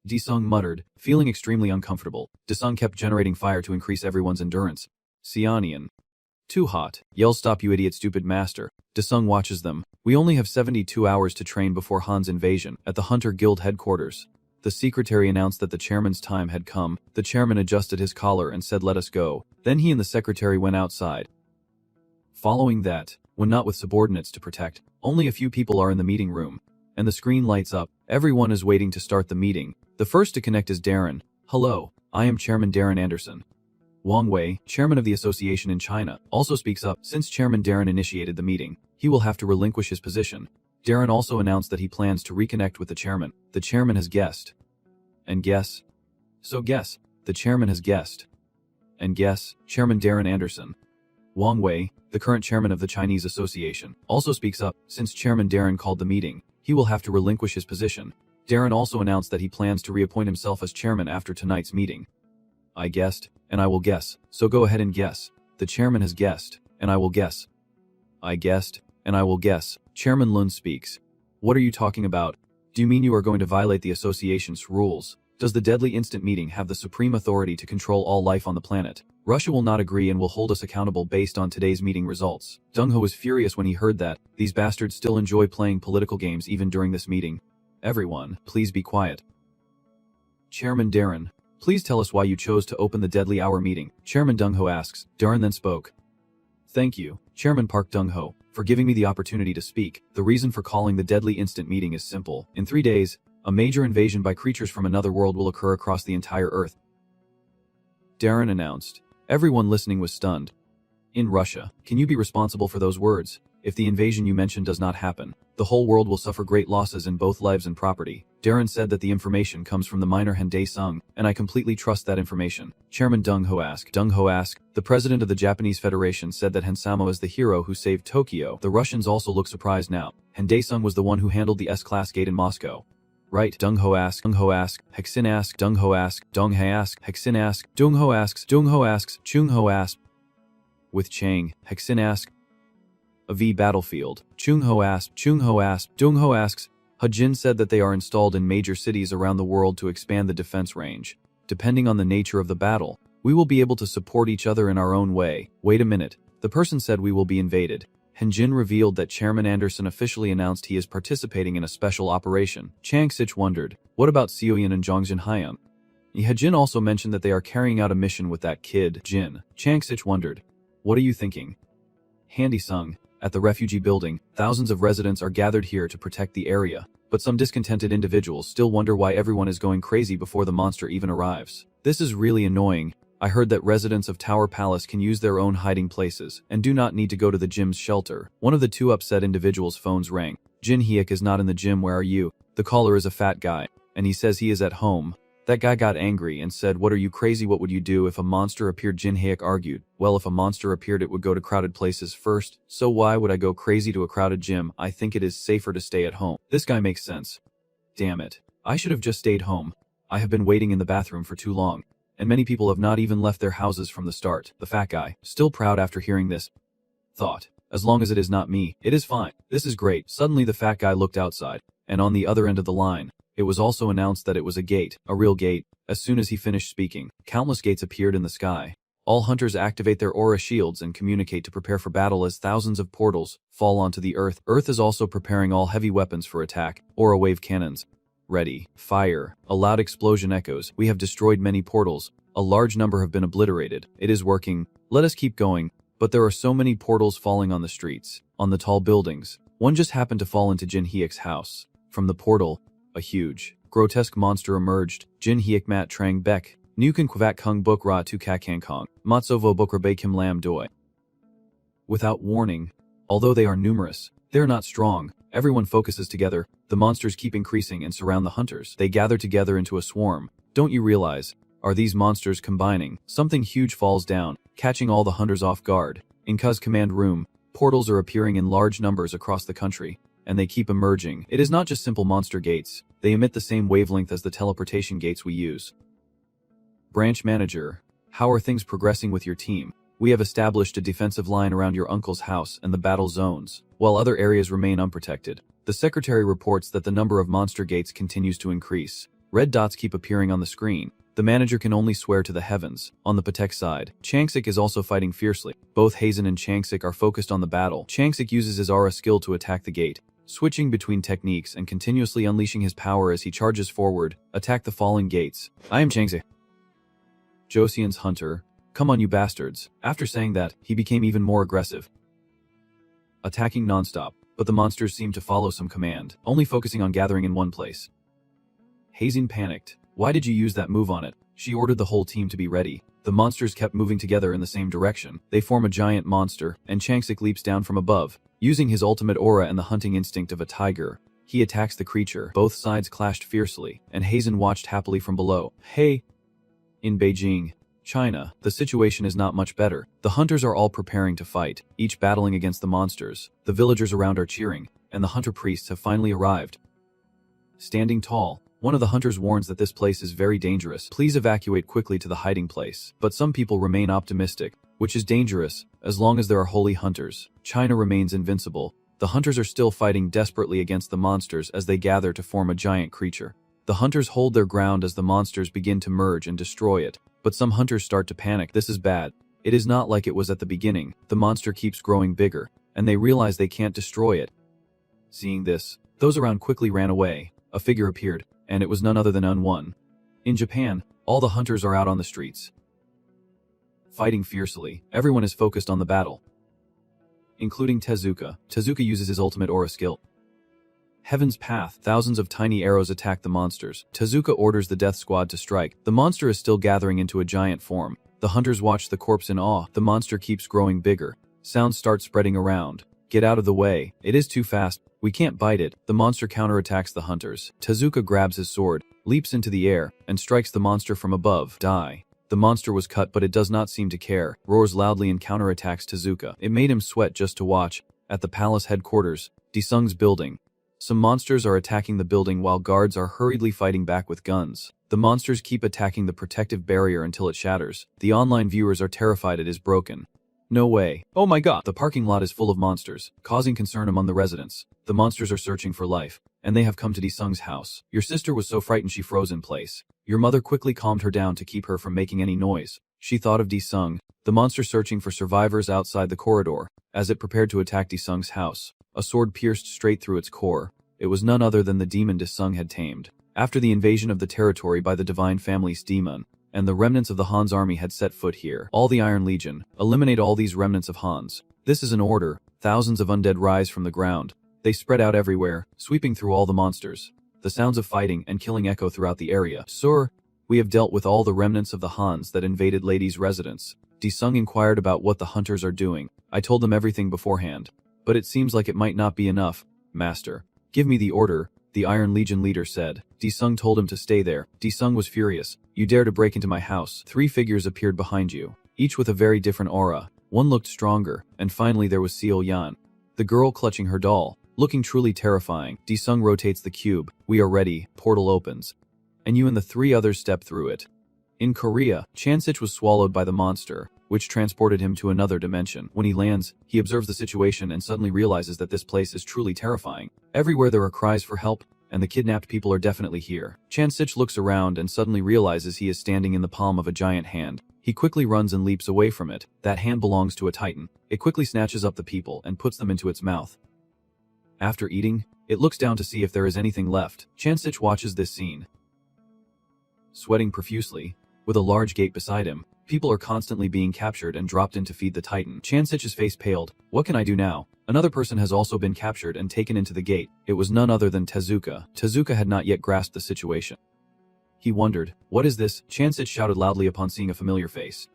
Desung muttered, feeling extremely uncomfortable. Desung kept generating fire to increase everyone's endurance. Xianyan. Too hot. Yell, stop you idiot stupid master. Desung watches them. We only have 72 hours to train before Han's invasion. At the Hunter Guild headquarters, the secretary announced that the chairman's time had come. The chairman adjusted his collar and said let us go. Then he and the secretary went outside. Following that, when not with subordinates to protect, only a few people are in the meeting room, and the screen lights up. Everyone is waiting to start the meeting. The first to connect is Darren. Hello, I am Chairman Darren Anderson. Wang Wei, chairman of the association in China, also speaks up. Since Chairman Darren initiated the meeting, he will have to relinquish his position. Darren also announced that he plans to reconnect with the chairman. The chairman has guessed. And guess? So guess. The chairman has guessed. And guess, Chairman Darren Anderson. Wang Wei, the current chairman of the Chinese association, also speaks up. Since Chairman Darren called the meeting, he will have to relinquish his position. Darren also announced that he plans to reappoint himself as chairman after tonight's meeting. I guessed, and I will guess, so go ahead and guess. The chairman has guessed, and I will guess. I guessed, and I will guess. Chairman Lun speaks. What are you talking about? Do you mean you are going to violate the association's rules? Does the Deadly Instant Meeting have the supreme authority to control all life on the planet? Russia will not agree and will hold us accountable based on today's meeting results. Deng He was furious when he heard that. These bastards still enjoy playing political games even during this meeting. Everyone, please be quiet. Chairman Darren, please tell us why you chose to open the Deadly Hour meeting. Chairman Deng He asks. Darren then spoke. Thank you, Chairman Park Deng He, for giving me the opportunity to speak. The reason for calling the Deadly Instant Meeting is simple. In 3 days, a major invasion by creatures from another world will occur across the entire Earth. Darren announced. Everyone listening was stunned. In Russia, can you be responsible for those words? If the invasion you mentioned does not happen, the whole world will suffer great losses in both lives and property. Darren said that the information comes from the minor Han Desung, and I completely trust that information. Chairman Deng He asked. The president of the Japanese Federation said that Hansamo is the hero who saved Tokyo. The Russians also look surprised now. Han Desung was the one who handled the S-class gate in Moscow. Right, Deng He asked. Hexin asked. Deng He asked. Deng He asked. Hexin asked. Deng He asks. Dung He asks. Chung He asked. With Chang, Hexin asked. A V battlefield. Chung He asked. Dung He asks. Hajin said that they are installed in major cities around the world to expand the defense range. Depending on the nature of the battle, we will be able to support each other in our own way. Wait a minute. The person said we will be invaded. Hanjin revealed that Chairman Anderson officially announced he is participating in a special operation. Chang Sich wondered, what about Xiuyan and Zhongjin Haiyan? Hajin also mentioned that they are carrying out a mission with that kid, Jin. Chang Sich wondered, what are you thinking? Han Desung, At the refugee building, thousands of residents are gathered here to protect the area. But some discontented individuals still wonder why everyone is going crazy before the monster even arrives. This is really annoying. I heard that residents of Tower Palace can use their own hiding places and do not need to go to the gym's shelter. One of the two upset individuals' phones rang. Jin Hyuk is not in the gym, where are you? The caller is a fat guy, and he says he is at home. That guy got angry and said, what are you crazy? What would you do if a monster appeared? Jin Hyuk argued, well, if a monster appeared it would go to crowded places first, so why would I go crazy to a crowded gym? I think it is safer to stay at home. This guy makes sense. Damn it. I should have just stayed home. I have been waiting in the bathroom for too long, and many people have not even left their houses from the start. The fat guy, still proud after hearing this, thought, as long as it is not me, it is fine. This is great. Suddenly the fat guy looked outside, and on the other end of the line, it was also announced that it was a gate, a real gate. As soon as he finished speaking, countless gates appeared in the sky. All hunters activate their aura shields and communicate to prepare for battle as thousands of portals fall onto the earth. Earth is also preparing all heavy weapons for attack. Aura wave cannons. Ready. Fire. A loud explosion echoes. We have destroyed many portals. A large number have been obliterated. It is working. Let us keep going. But there are so many portals falling on the streets, on the tall buildings. One just happened to fall into Jin Hyuk's house. From the portal, a huge, grotesque monster emerged. Jin Hyuk mat trang bek. Nukan kvat kung buk ra tu kakan kong. Matsovo bukra bay kim lam doi. Without warning, although they are numerous, they are not strong. Everyone focuses together. The monsters keep increasing and surround the hunters. They gather together into a swarm. Don't you realize? Are these monsters combining? Something huge falls down, catching all the hunters off guard. In Ka's command room, portals are appearing in large numbers across the country, and they keep emerging. It is not just simple monster gates. They emit the same wavelength as the teleportation gates we use. Branch manager, how are things progressing with your team? We have established a defensive line around your uncle's house and the battle zones, while other areas remain unprotected. The secretary reports that the number of monster gates continues to increase. Red dots keep appearing on the screen. The manager can only swear to the heavens. On the Patek side, Changsik is also fighting fiercely. Both Hazen and Changsik are focused on the battle. Changsik uses his aura skill to attack the gate, switching between techniques and continuously unleashing his power as he charges forward. Attack the falling gates. I am Changsik. Josian's hunter. Come on, you bastards. After saying that, he became even more aggressive, attacking nonstop, but the monsters seemed to follow some command, only focusing on gathering in one place. Hazen panicked. Why did you use that move on it? She ordered the whole team to be ready. The monsters kept moving together in the same direction. They form a giant monster, and Changsik leaps down from above. Using his ultimate aura and the hunting instinct of a tiger, he attacks the creature. Both sides clashed fiercely, and Hazen watched happily from below. Hey! In Beijing, China, the situation is not much better. The hunters are all preparing to fight, each battling against the monsters. The villagers around are cheering, and the hunter priests have finally arrived. Standing tall, one of the hunters warns that this place is very dangerous. Please evacuate quickly to the hiding place. But some people remain optimistic, which is dangerous, as long as there are holy hunters. China remains invincible. The hunters are still fighting desperately against the monsters as they gather to form a giant creature. The hunters hold their ground as the monsters begin to merge and destroy it. But some hunters start to panic. This is bad. It is not like it was at the beginning. The monster keeps growing bigger, and they realize they can't destroy it. Seeing this, those around quickly ran away. A figure appeared, and it was none other than Un-1. In Japan, all the hunters are out on the streets, fighting fiercely. Everyone is focused on the battle, including Tezuka. Tezuka uses his ultimate aura skill. Heaven's Path. Thousands of tiny arrows attack the monsters. Tezuka orders the death squad to strike. The monster is still gathering into a giant form. The hunters watch the corpse in awe. The monster keeps growing bigger. Sounds start spreading around. Get out of the way. It is too fast. We can't bite it. The monster counterattacks the hunters. Tezuka grabs his sword, leaps into the air, and strikes the monster from above. Die. The monster was cut, but it does not seem to care. Roars loudly and counterattacks Tezuka. It made him sweat just to watch. At the palace headquarters, Disung's building. Some monsters are attacking the building while guards are hurriedly fighting back with guns. The monsters keep attacking the protective barrier until it shatters. The online viewers are terrified it is broken. No way. Oh my god. The parking lot is full of monsters, causing concern among the residents. The monsters are searching for life, and they have come to Disung's house. Your sister was so frightened she froze in place. Your mother quickly calmed her down to keep her from making any noise. She thought of Disung, the monster searching for survivors outside the corridor, as it prepared to attack Disung's house. A sword pierced straight through its core. It was none other than the demon Disung had tamed. After the invasion of the territory by the Divine Family's demon, and the remnants of the Han's army had set foot here. All the Iron Legion, eliminate all these remnants of Hans. This is an order. Thousands of undead rise from the ground. They spread out everywhere, sweeping through all the monsters. The sounds of fighting and killing echo throughout the area. Sir, we have dealt with all the remnants of the Hans that invaded Lady's residence. Disung inquired about what the hunters are doing. I told them everything beforehand. But it seems like it might not be enough, Master. Give me the order, the Iron Legion leader said. Disung told him to stay there. Disung was furious. You dare to break into my house. 3 figures appeared behind you, each with a very different aura. One looked stronger, and finally there was Seo Yan, the girl clutching her doll, looking truly terrifying. Disung rotates the cube. We are ready. Portal opens. And you and the 3 others step through it. In Korea, Chansich was swallowed by the monster, which transported him to another dimension. When he lands, he observes the situation and suddenly realizes that this place is truly terrifying. Everywhere there are cries for help, and the kidnapped people are definitely here. Chansich looks around and suddenly realizes he is standing in the palm of a giant hand. He quickly runs and leaps away from it. That hand belongs to a titan. It quickly snatches up the people and puts them into its mouth. After eating, it looks down to see if there is anything left. Chansich watches this scene, sweating profusely, with a large gate beside him. People are constantly being captured and dropped in to feed the titan. Chansich's face paled. What can I do now? Another person has also been captured and taken into the gate. It was none other than Tezuka. Tezuka had not yet grasped the situation. He wondered, what is this? Chansich shouted loudly upon seeing a familiar face.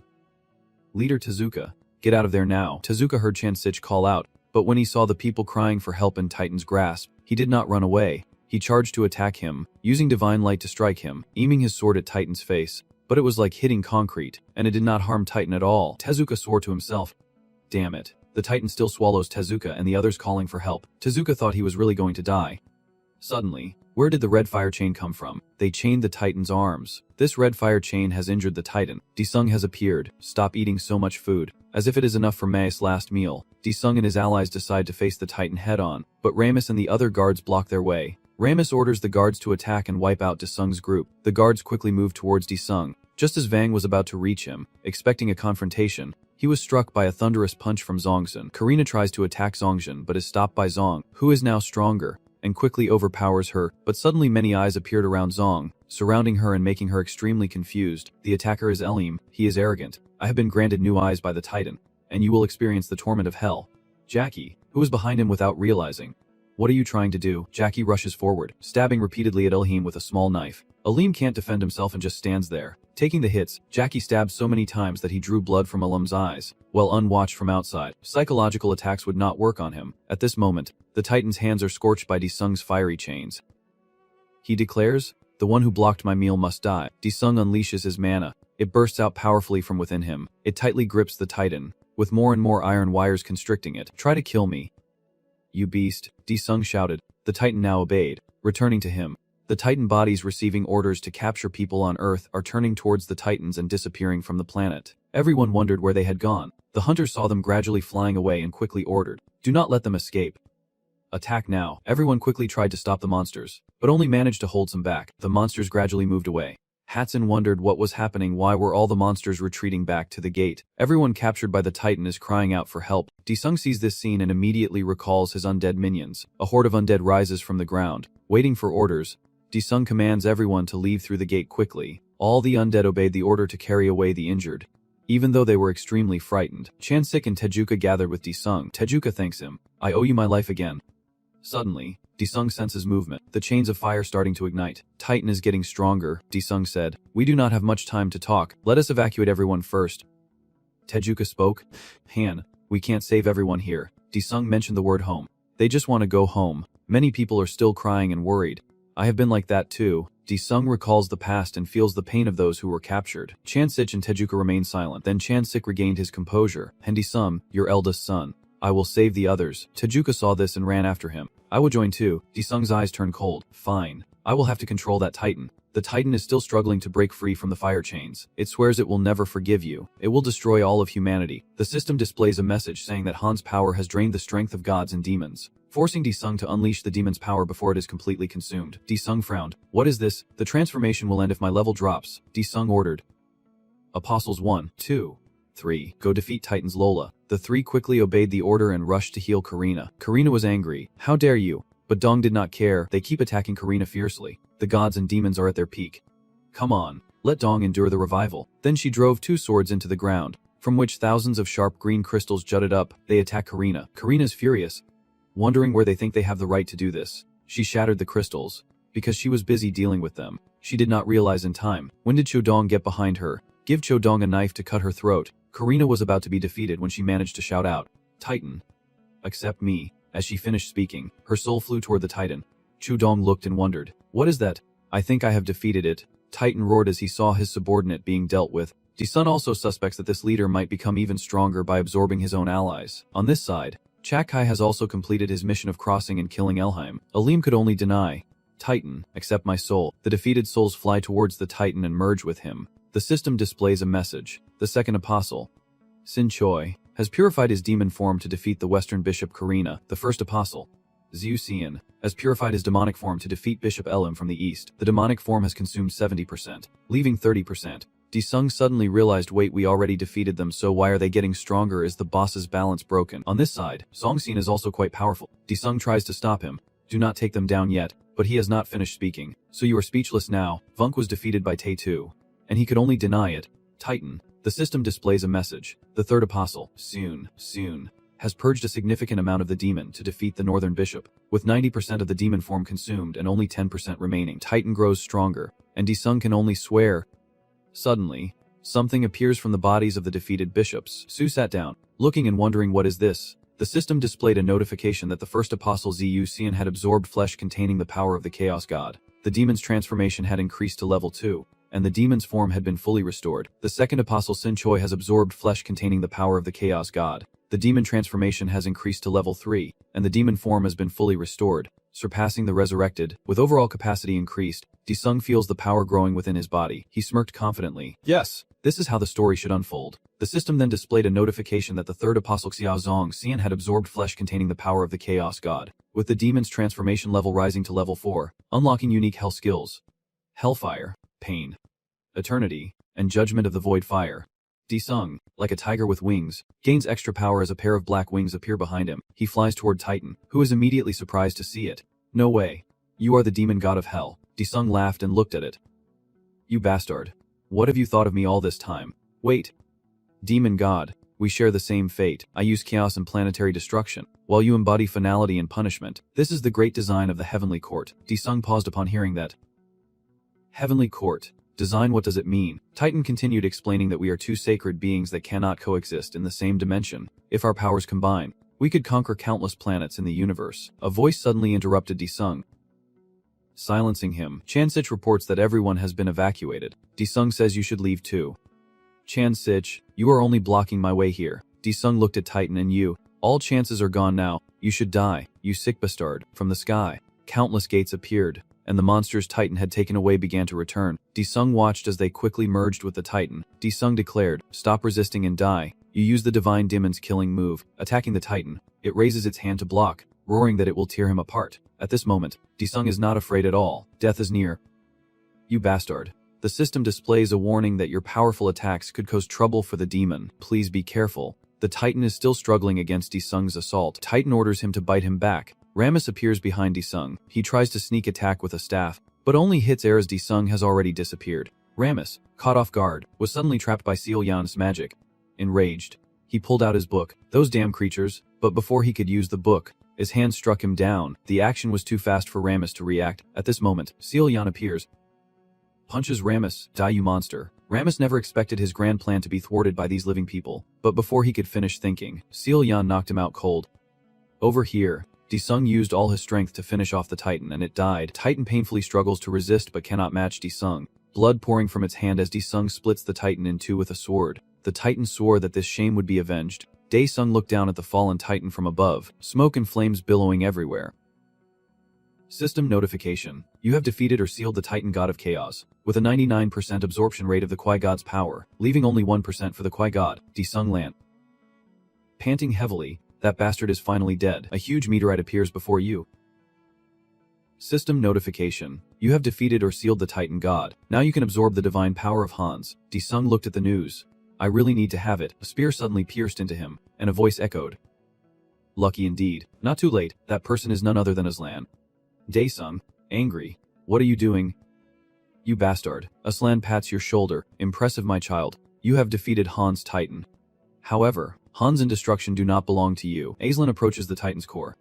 Leader Tezuka, get out of there now. Tezuka heard Chansich call out, but when he saw the people crying for help in Titan's grasp, he did not run away. He charged to attack him, using divine light to strike him, aiming his sword at Titan's face. But it was like hitting concrete, and it did not harm Titan at all. Tezuka swore to himself. Damn it. The Titan still swallows Tezuka and the others calling for help. Tezuka thought he was really going to die. Suddenly, where did the red fire chain come from? They chained the Titan's arms. This red fire chain has injured the Titan. Disung has appeared. Stop eating so much food. As if it is enough for Mei's last meal, Disung and his allies decide to face the Titan head-on, but Ramus and the other guards block their way. Ramus orders the guards to attack and wipe out Disung's group. The guards quickly move towards Disung. Just as Vang was about to reach him, expecting a confrontation, he was struck by a thunderous punch from Zongzhen. Karina tries to attack Zongzhen but is stopped by Zong, who is now stronger, and quickly overpowers her, but suddenly many eyes appeared around Zong, surrounding her and making her extremely confused. The attacker is Elim. He is arrogant. I have been granted new eyes by the Titan, and you will experience the torment of hell. Jackie, who was behind him without realizing. What are you trying to do? Jackie rushes forward, stabbing repeatedly at Elim with a small knife. Elim can't defend himself and just stands there. Taking the hits, Jackie stabs so many times that he drew blood from Elim's eyes. While unwatched from outside, psychological attacks would not work on him. At this moment, the Titan's hands are scorched by Disung's fiery chains. He declares, the one who blocked my meal must die. Disung unleashes his mana. It bursts out powerfully from within him. It tightly grips the Titan, with more and more iron wires constricting it. Try to kill me, you beast, Disung shouted. The Titan now obeyed, returning to him. The Titan bodies receiving orders to capture people on Earth are turning towards the Titans and disappearing from the planet. Everyone wondered where they had gone. The hunters saw them gradually flying away and quickly ordered, do not let them escape. Attack now. Everyone quickly tried to stop the monsters, but only managed to hold some back. The monsters gradually moved away. Hatsun wondered what was happening. Why were all the monsters retreating back to the gate? Everyone captured by the Titan is crying out for help. Disung sees this scene and immediately recalls his undead minions. A horde of undead rises from the ground, waiting for orders. Disung commands everyone to leave through the gate quickly. All the undead obeyed the order to carry away the injured, even though they were extremely frightened. Chansik and Tejuka gathered with Disung. Tejuka thanks him. I owe you my life again. Suddenly, Disung senses movement, the chains of fire starting to ignite. Titan is getting stronger, Disung said. We do not have much time to talk. Let us evacuate everyone first. Tejuka spoke. Han, we can't save everyone here. Disung mentioned the word home. They just want to go home. Many people are still crying and worried. I have been like that too. Disung recalls the past and feels the pain of those who were captured. Chansich and Tejuka remained silent. Then Chansik regained his composure. Disung, your eldest son. I will save the others. Tejuka saw this and ran after him. I will join too. Disung's eyes turned cold. Fine. I will have to control that Titan. The Titan is still struggling to break free from the fire chains. It swears it will never forgive you. It will destroy all of humanity. The system displays a message saying that Han's power has drained the strength of gods and demons, forcing Disung to unleash the demon's power before it is completely consumed. Disung frowned. What is this? The transformation will end if my level drops. Disung ordered. Apostles 1, 2, 3. Go defeat Titans Lola. The 3 quickly obeyed the order and rushed to heal Karina. Karina was angry. How dare you? But Dong did not care. They keep attacking Karina fiercely. The gods and demons are at their peak. Come on, let Dong endure the revival. Then she drove 2 swords into the ground, from which thousands of sharp green crystals jutted up. They attack Karina. Karina is furious, wondering where they think they have the right to do this. She shattered the crystals. Because she was busy dealing with them, she did not realize in time. When did Chodong get behind her, give Chodong a knife to cut her throat? Karina was about to be defeated when she managed to shout out, "Titan, accept me." As she finished speaking, her soul flew toward the Titan. Chodong looked and wondered, "What is that?" "I think I have defeated it," Titan roared as he saw his subordinate being dealt with. Sun also suspects that this leader might become even stronger by absorbing his own allies. On this side, Chakai has also completed his mission of crossing and killing Elheim. Aleem could only deny, "Titan, accept my soul." The defeated souls fly towards the Titan and merge with him. The system displays a message. The second apostle, Sin Choi, has purified his demon form to defeat the Western Bishop Karina. The first apostle, Xiu Xian, has purified his demonic form to defeat Bishop Elim from the east. The demonic form has consumed 70%, leaving 30%. Sung suddenly realized, wait, we already defeated them, so why are they getting stronger? Is the boss's balance broken? On this side, Songxin is also quite powerful. Sung tries to stop him. Do not take them down yet, but he has not finished speaking. So you are speechless now. Vunk was defeated by Tae-Tu, and he could only deny it. Titan. The system displays a message. The third apostle, soon, has purged a significant amount of the demon to defeat the northern bishop, with 90% of the demon form consumed and only 10% remaining. Titan grows stronger, and Sung can only swear. Suddenly, something appears from the bodies of the defeated bishops. Su sat down, looking and wondering, what is this? The system displayed a notification that the first apostle Xiu Xian had absorbed flesh containing the power of the Chaos God. The demon's transformation had increased to level 2, and the demon's form had been fully restored. The second apostle Sin Choi has absorbed flesh containing the power of the Chaos God. The demon transformation has increased to level 3, and the demon form has been fully restored, surpassing the resurrected. With overall capacity increased, Sung feels the power growing within his body. He smirked confidently. Yes, this is how the story should unfold. The system then displayed a notification that the third apostle Xiao Zong Xian had absorbed flesh containing the power of the Chaos God, with the demon's transformation level rising to level 4, unlocking unique hell skills: Hellfire, Pain, Eternity, and Judgment of the Void Fire. Sung, like a tiger with wings, gains extra power as a pair of black wings appear behind him. He flies toward Titan, who is immediately surprised to see it. No way. You are the demon god of hell. Sung laughed and looked at it. You bastard. What have you thought of me all this time? Wait. Demon god, we share the same fate. I use chaos and planetary destruction, while you embody finality and punishment. This is the great design of the Heavenly Court. Sung paused upon hearing that. Heavenly Court. Design, what does it mean? Titan continued explaining that we are two sacred beings that cannot coexist in the same dimension. If our powers combine, we could conquer countless planets in the universe. A voice suddenly interrupted Sung, silencing him. Chansich reports that everyone has been evacuated. Sung says you should leave too. Chansich, you are only blocking my way here. Sung looked at Titan and you. All chances are gone now. You should die, you sick bastard. From the sky, countless gates appeared, and the monsters Titan had taken away began to return. Sung watched as they quickly merged with the Titan. Sung declared, stop resisting and die. You use the divine demon's killing move, attacking the Titan. It raises its hand to block, roaring that it will tear him apart. At this moment, Sung is not afraid at all. Death is near. You bastard. The system displays a warning that your powerful attacks could cause trouble for the demon. Please be careful. The Titan is still struggling against Sung's assault. Titan orders him to bite him back. Ramus appears behind Sung. He tries to sneak attack with a staff, but only hits air as Sung has already disappeared. Ramus, caught off guard, was suddenly trapped by Seal Yan's magic. Enraged, he pulled out his book. Those damn creatures. But before he could use the book, his hand struck him down. The action was too fast for Ramus to react. At this moment, Seal Yan appears, punches Ramus. Die, you monster. Ramus never expected his grand plan to be thwarted by these living people, but before he could finish thinking, Seal Yan knocked him out cold. Over here, Sung used all his strength to finish off the Titan, and it died. Titan painfully struggles to resist but cannot match Sung. Blood pouring from its hand as Sung splits the Titan in two with a sword. The Titan swore that this shame would be avenged. Sung looked down at the fallen Titan from above, smoke and flames billowing everywhere. System notification. You have defeated or sealed the Titan God of Chaos, with a 99% absorption rate of the Kwai God's power, leaving only 1% for the Kwai God. Sung Lan. Panting heavily, that bastard is finally dead. A huge meteorite appears before you. System notification. You have defeated or sealed the Titan God. Now you can absorb the divine power of Hans. Sung looked at the news. I really need to have it. A spear suddenly pierced into him, and a voice echoed. Lucky indeed. Not too late. That person is none other than Aslan. Sung, angry. What are you doing? You bastard. Aslan pats your shoulder. Impressive, my child. You have defeated Hans Titan. However, Hans and destruction do not belong to you. Aislinn approaches the Titan's core.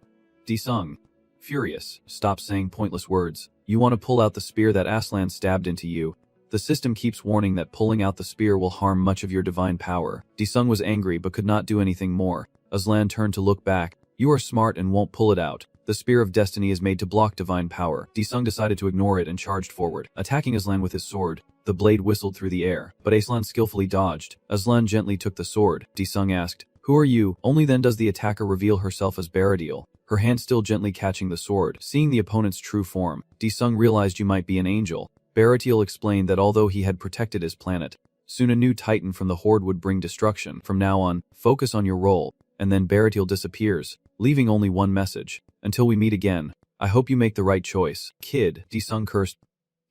Disung, furious, stop saying pointless words. You want to pull out the spear that Aslan stabbed into you. The system keeps warning that pulling out the spear will harm much of your divine power. Disung was angry but could not do anything more. Aslan turned to look back. You are smart and won't pull it out. The spear of destiny is made to block divine power. Disung decided to ignore it and charged forward, attacking Aslan with his sword. The blade whistled through the air, but Aslan skillfully dodged. Aslan gently took the sword. Disung asked, "Who are you?" Only then does the attacker reveal herself as Baradiel, her hand still gently catching the sword. Seeing the opponent's true form, Disung realized you might be an angel. Baradiel explained that although he had protected his planet, soon a new titan from the Horde would bring destruction. From now on, focus on your role. And then Baradiel disappears, leaving only one message. Until we meet again, I hope you make the right choice. Kid, Disung cursed.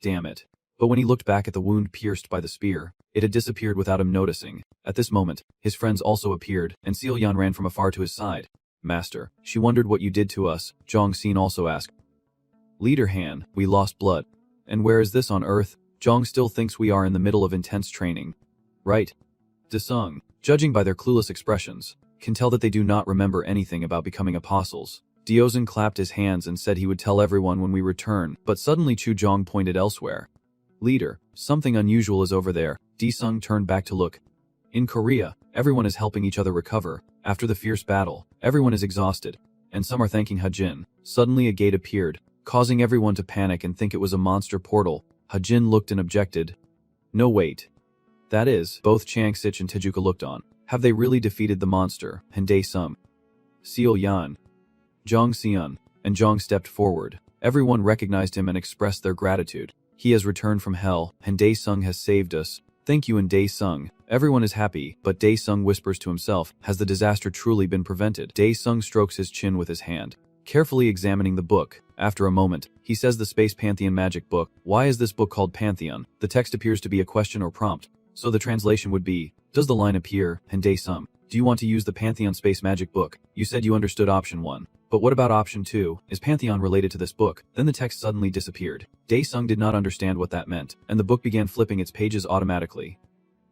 Damn it. But when he looked back at the wound pierced by the spear, it had disappeared without him noticing. At this moment, his friends also appeared, and Seolyan ran from afar to his side. Master, she wondered what you did to us, Jong Sin also asked. Leader Han, we lost blood. And where is this on Earth? Jong still thinks we are in the middle of intense training. Right. Disung, judging by their clueless expressions, can tell that they do not remember anything about becoming apostles. Diozan clapped his hands and said he would tell everyone when we return, but suddenly Chu Jong pointed elsewhere. Leader, something unusual is over there. Disung turned back to look. In Korea, everyone is helping each other recover. After the fierce battle, everyone is exhausted, and some are thanking Hajin. Suddenly a gate appeared, causing everyone to panic and think it was a monster portal. Hajin looked and objected. No wait. That is, both Changsich and Tijuka looked on. Have they really defeated the monster? Hende Sum, Seolyan, Jong Seon, and Jong stepped forward. Everyone recognized him and expressed their gratitude. He has returned from hell, and Daesung has saved us. Thank you, and Daesung. Everyone is happy, but Daesung whispers to himself, has the disaster truly been prevented? Daesung strokes his chin with his hand, carefully examining the book. After a moment, he says the Space Pantheon magic book. Why is this book called Pantheon? The text appears to be a question or prompt, so the translation would be, does the line appear, and Daesung, do you want to use the Pantheon Space Magic Book? You said you understood option 1. But what about option 2? Is Pantheon related to this book? Then the text suddenly disappeared. Daesung did not understand what that meant, and the book began flipping its pages automatically.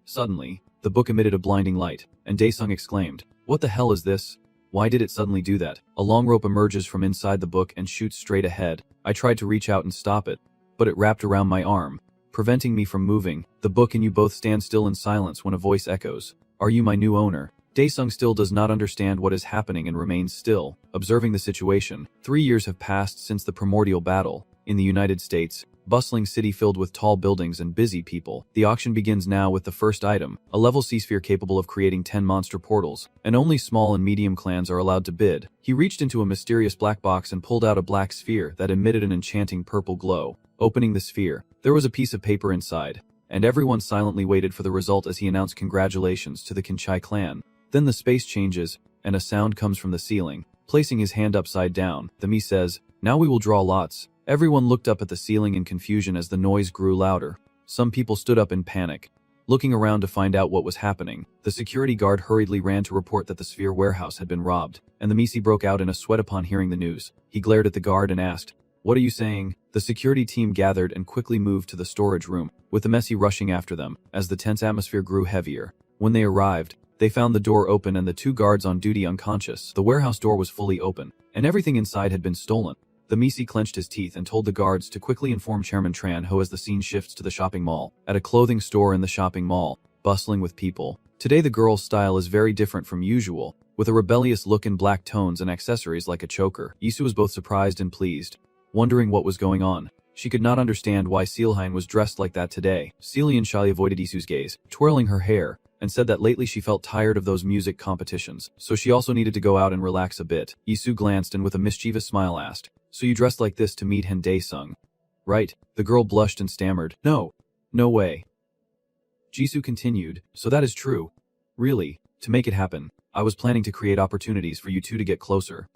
Suddenly, the book emitted a blinding light, and Daesung exclaimed, what the hell is this? Why did it suddenly do that? A long rope emerges from inside the book and shoots straight ahead. I tried to reach out and stop it, but it wrapped around my arm, preventing me from moving. The book and you both stand still in silence when a voice echoes, are you my new owner? Daesung still does not understand what is happening and remains still, observing the situation. 3 years have passed since the primordial battle. In the United States, bustling city filled with tall buildings and busy people. The auction begins now with the first item, a level C-sphere capable of creating 10 monster portals, and only small and medium clans are allowed to bid. He reached into a mysterious black box and pulled out a black sphere that emitted an enchanting purple glow. Opening the sphere, there was a piece of paper inside, and everyone silently waited for the result as he announced congratulations to the Kinchai clan. Then the space changes, and a sound comes from the ceiling. Placing his hand upside down, the Mi says, now we will draw lots. Everyone looked up at the ceiling in confusion as the noise grew louder. Some people stood up in panic, looking around to find out what was happening. The security guard hurriedly ran to report that the sphere warehouse had been robbed, and the Misi broke out in a sweat upon hearing the news. He glared at the guard and asked, what are you saying? The security team gathered and quickly moved to the storage room, with the Messi rushing after them, as the tense atmosphere grew heavier. When they arrived, they found the door open and the 2 guards on duty unconscious. The warehouse door was fully open, and everything inside had been stolen. The Misi clenched his teeth and told the guards to quickly inform Chairman Tran Ho as the scene shifts to the shopping mall. At a clothing store in the shopping mall, bustling with people. Today the girl's style is very different from usual, with a rebellious look in black tones and accessories like a choker. Isu was both surprised and pleased, wondering what was going on. She could not understand why Seelheim was dressed like that today. Celia shyly avoided Isu's gaze, twirling her hair, and said that lately she felt tired of those music competitions, so she also needed to go out and relax a bit. Isu glanced and with a mischievous smile asked, so you dressed like this to meet Hen Daesung? Right. The girl blushed and stammered, no way. Jisoo continued, so that is true. Really, to make it happen, I was planning to create opportunities for you two to get closer.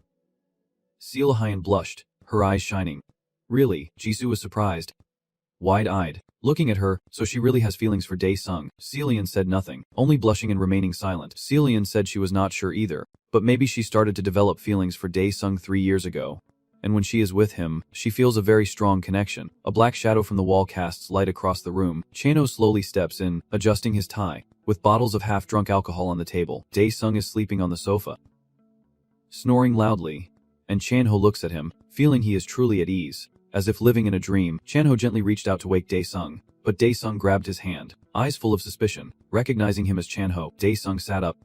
Seelheim blushed, her eyes shining. Really, Jisoo was surprised, wide-eyed, looking at her, so she really has feelings for Daesung. Celian said nothing, only blushing and remaining silent. Celian said she was not sure either, but maybe she started to develop feelings for Daesung 3 years ago. and when she is with him, she feels a very strong connection. A black shadow from the wall casts light across the room. Chano slowly steps in, adjusting his tie. With bottles of half-drunk alcohol on the table, Dae-sung is sleeping on the sofa, snoring loudly, and Chanho looks at him, feeling he is truly at ease. As if living in a dream, Chanho gently reached out to wake Dae-sung, but Dae-sung grabbed his hand, eyes full of suspicion. Recognizing him as Chanho, Dae-sung sat up,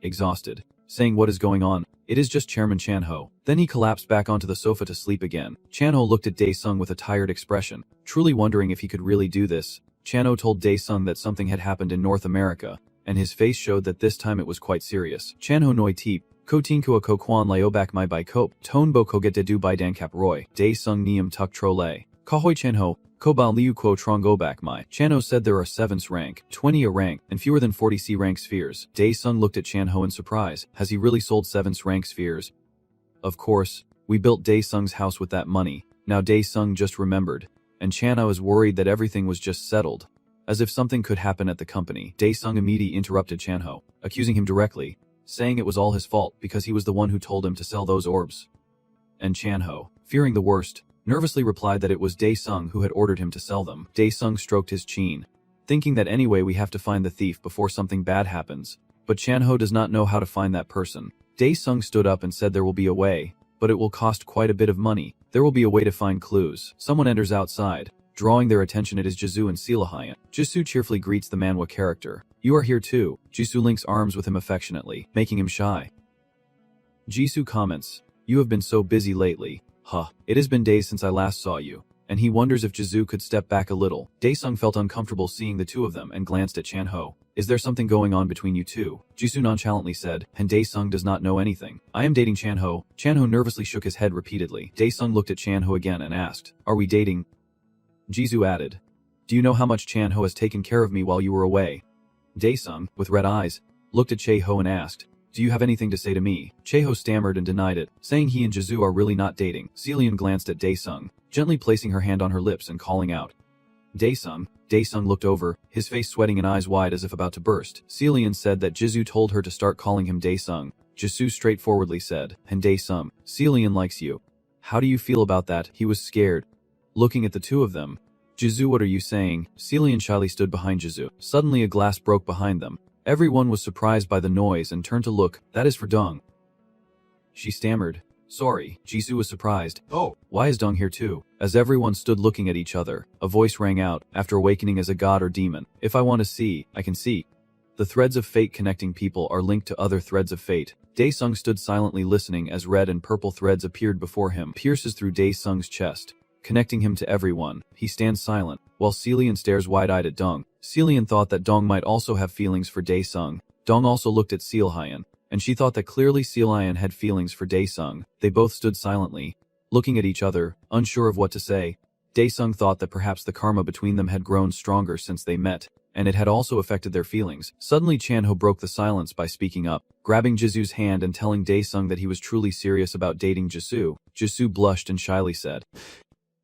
exhausted, saying, "What is going on?" "It is just Chairman Chanho." Then he collapsed back onto the sofa to sleep again. Chanho looked at Dae-sung with a tired expression, truly wondering if he could really do this. Chanho told Dae-sung that something had happened in North America, and his face showed that this time it was quite serious. Chanho noi teep, ko tinko a ko kwan laobak mai bai kop, ton bo ko get dedu bai dan kap roy, Dae-sung niam tuk tro lay. Kahoy Chanho, ko bao liu quo trongo bak mai. Chanho said there are 7's rank, 20 a rank, and fewer than 40 C rank spheres. Dae-sung looked at Chanho in surprise. Has he really sold 7's rank spheres? Of course, we built Dae-sung's house with that money. Now Dae-sung just remembered, and Chanho is worried that everything was just settled. As if something could happen at the company, Dae-sung immediately interrupted Chanho, accusing him directly, saying it was all his fault because he was the one who told him to sell those orbs. And Chanho, fearing the worst, nervously replied that it was Dae-sung who had ordered him to sell them. Dae-sung stroked his chin, thinking that anyway we have to find the thief before something bad happens. But Chanho does not know how to find that person. Dae-sung stood up and said there will be a way, but it will cost quite a bit of money. There will be a way to find clues. Someone enters outside, drawing their attention. It is Jisoo and Seelahyun. Jisoo cheerfully greets the Manhwa character. "You are here too." Jisoo links arms with him affectionately, making him shy. Jisoo comments, "You have been so busy lately. Huh, it has been days since I last saw you." And he wonders if Jisoo could step back a little. Dae-sung felt uncomfortable seeing the two of them and glanced at Chanho. "Is there something going on between you two?" Jisoo nonchalantly said, and Dae-sung does not know anything. "I am dating Chanho." Chanho nervously shook his head repeatedly. Dae-sung looked at Chanho again and asked, "Are we dating?" Jisoo added, "Do you know how much Chanho has taken care of me while you were away?" Dae-sung, with red eyes, looked at Chae-ho and asked, "Do you have anything to say to me?" Chae-ho stammered and denied it, saying he and Jisoo are really not dating. Seelian glanced at Dae-sung, gently placing her hand on her lips and calling out, "Dae-sung." Dae-sung looked over, his face sweating and eyes wide as if about to burst. Seelian said that Jisoo told her to start calling him Dae-sung. Jisoo straightforwardly said, "And Dae-sung, Seelian likes you. How do you feel about that?" He was scared, looking at the two of them. "Jisoo, what are you saying?" Seelian shyly stood behind Jisoo. Suddenly a glass broke behind them. Everyone was surprised by the noise and turned to look. "That is for Dong." She stammered, "Sorry." Jisoo was surprised. "Oh, why is Dong here too?" As everyone stood looking at each other, a voice rang out, after awakening as a god or demon, "If I want to see, I can see." The threads of fate connecting people are linked to other threads of fate. Dae-sung stood silently listening as red and purple threads appeared before him, pierces through Dae-sung's chest, connecting him to everyone. He stands silent, while Seelian stares wide-eyed at Dong. Seelian thought that Dong might also have feelings for Dae-sung. Dong also looked at Seelhyun, and she thought that clearly Seelhyun had feelings for Dae-sung. They both stood silently, looking at each other, unsure of what to say. Dae-sung thought that perhaps the karma between them had grown stronger since they met, and it had also affected their feelings. Suddenly Chanho broke the silence by speaking up, grabbing Jisoo's hand and telling Dae-sung that he was truly serious about dating Jisoo. Jisoo blushed and shyly said,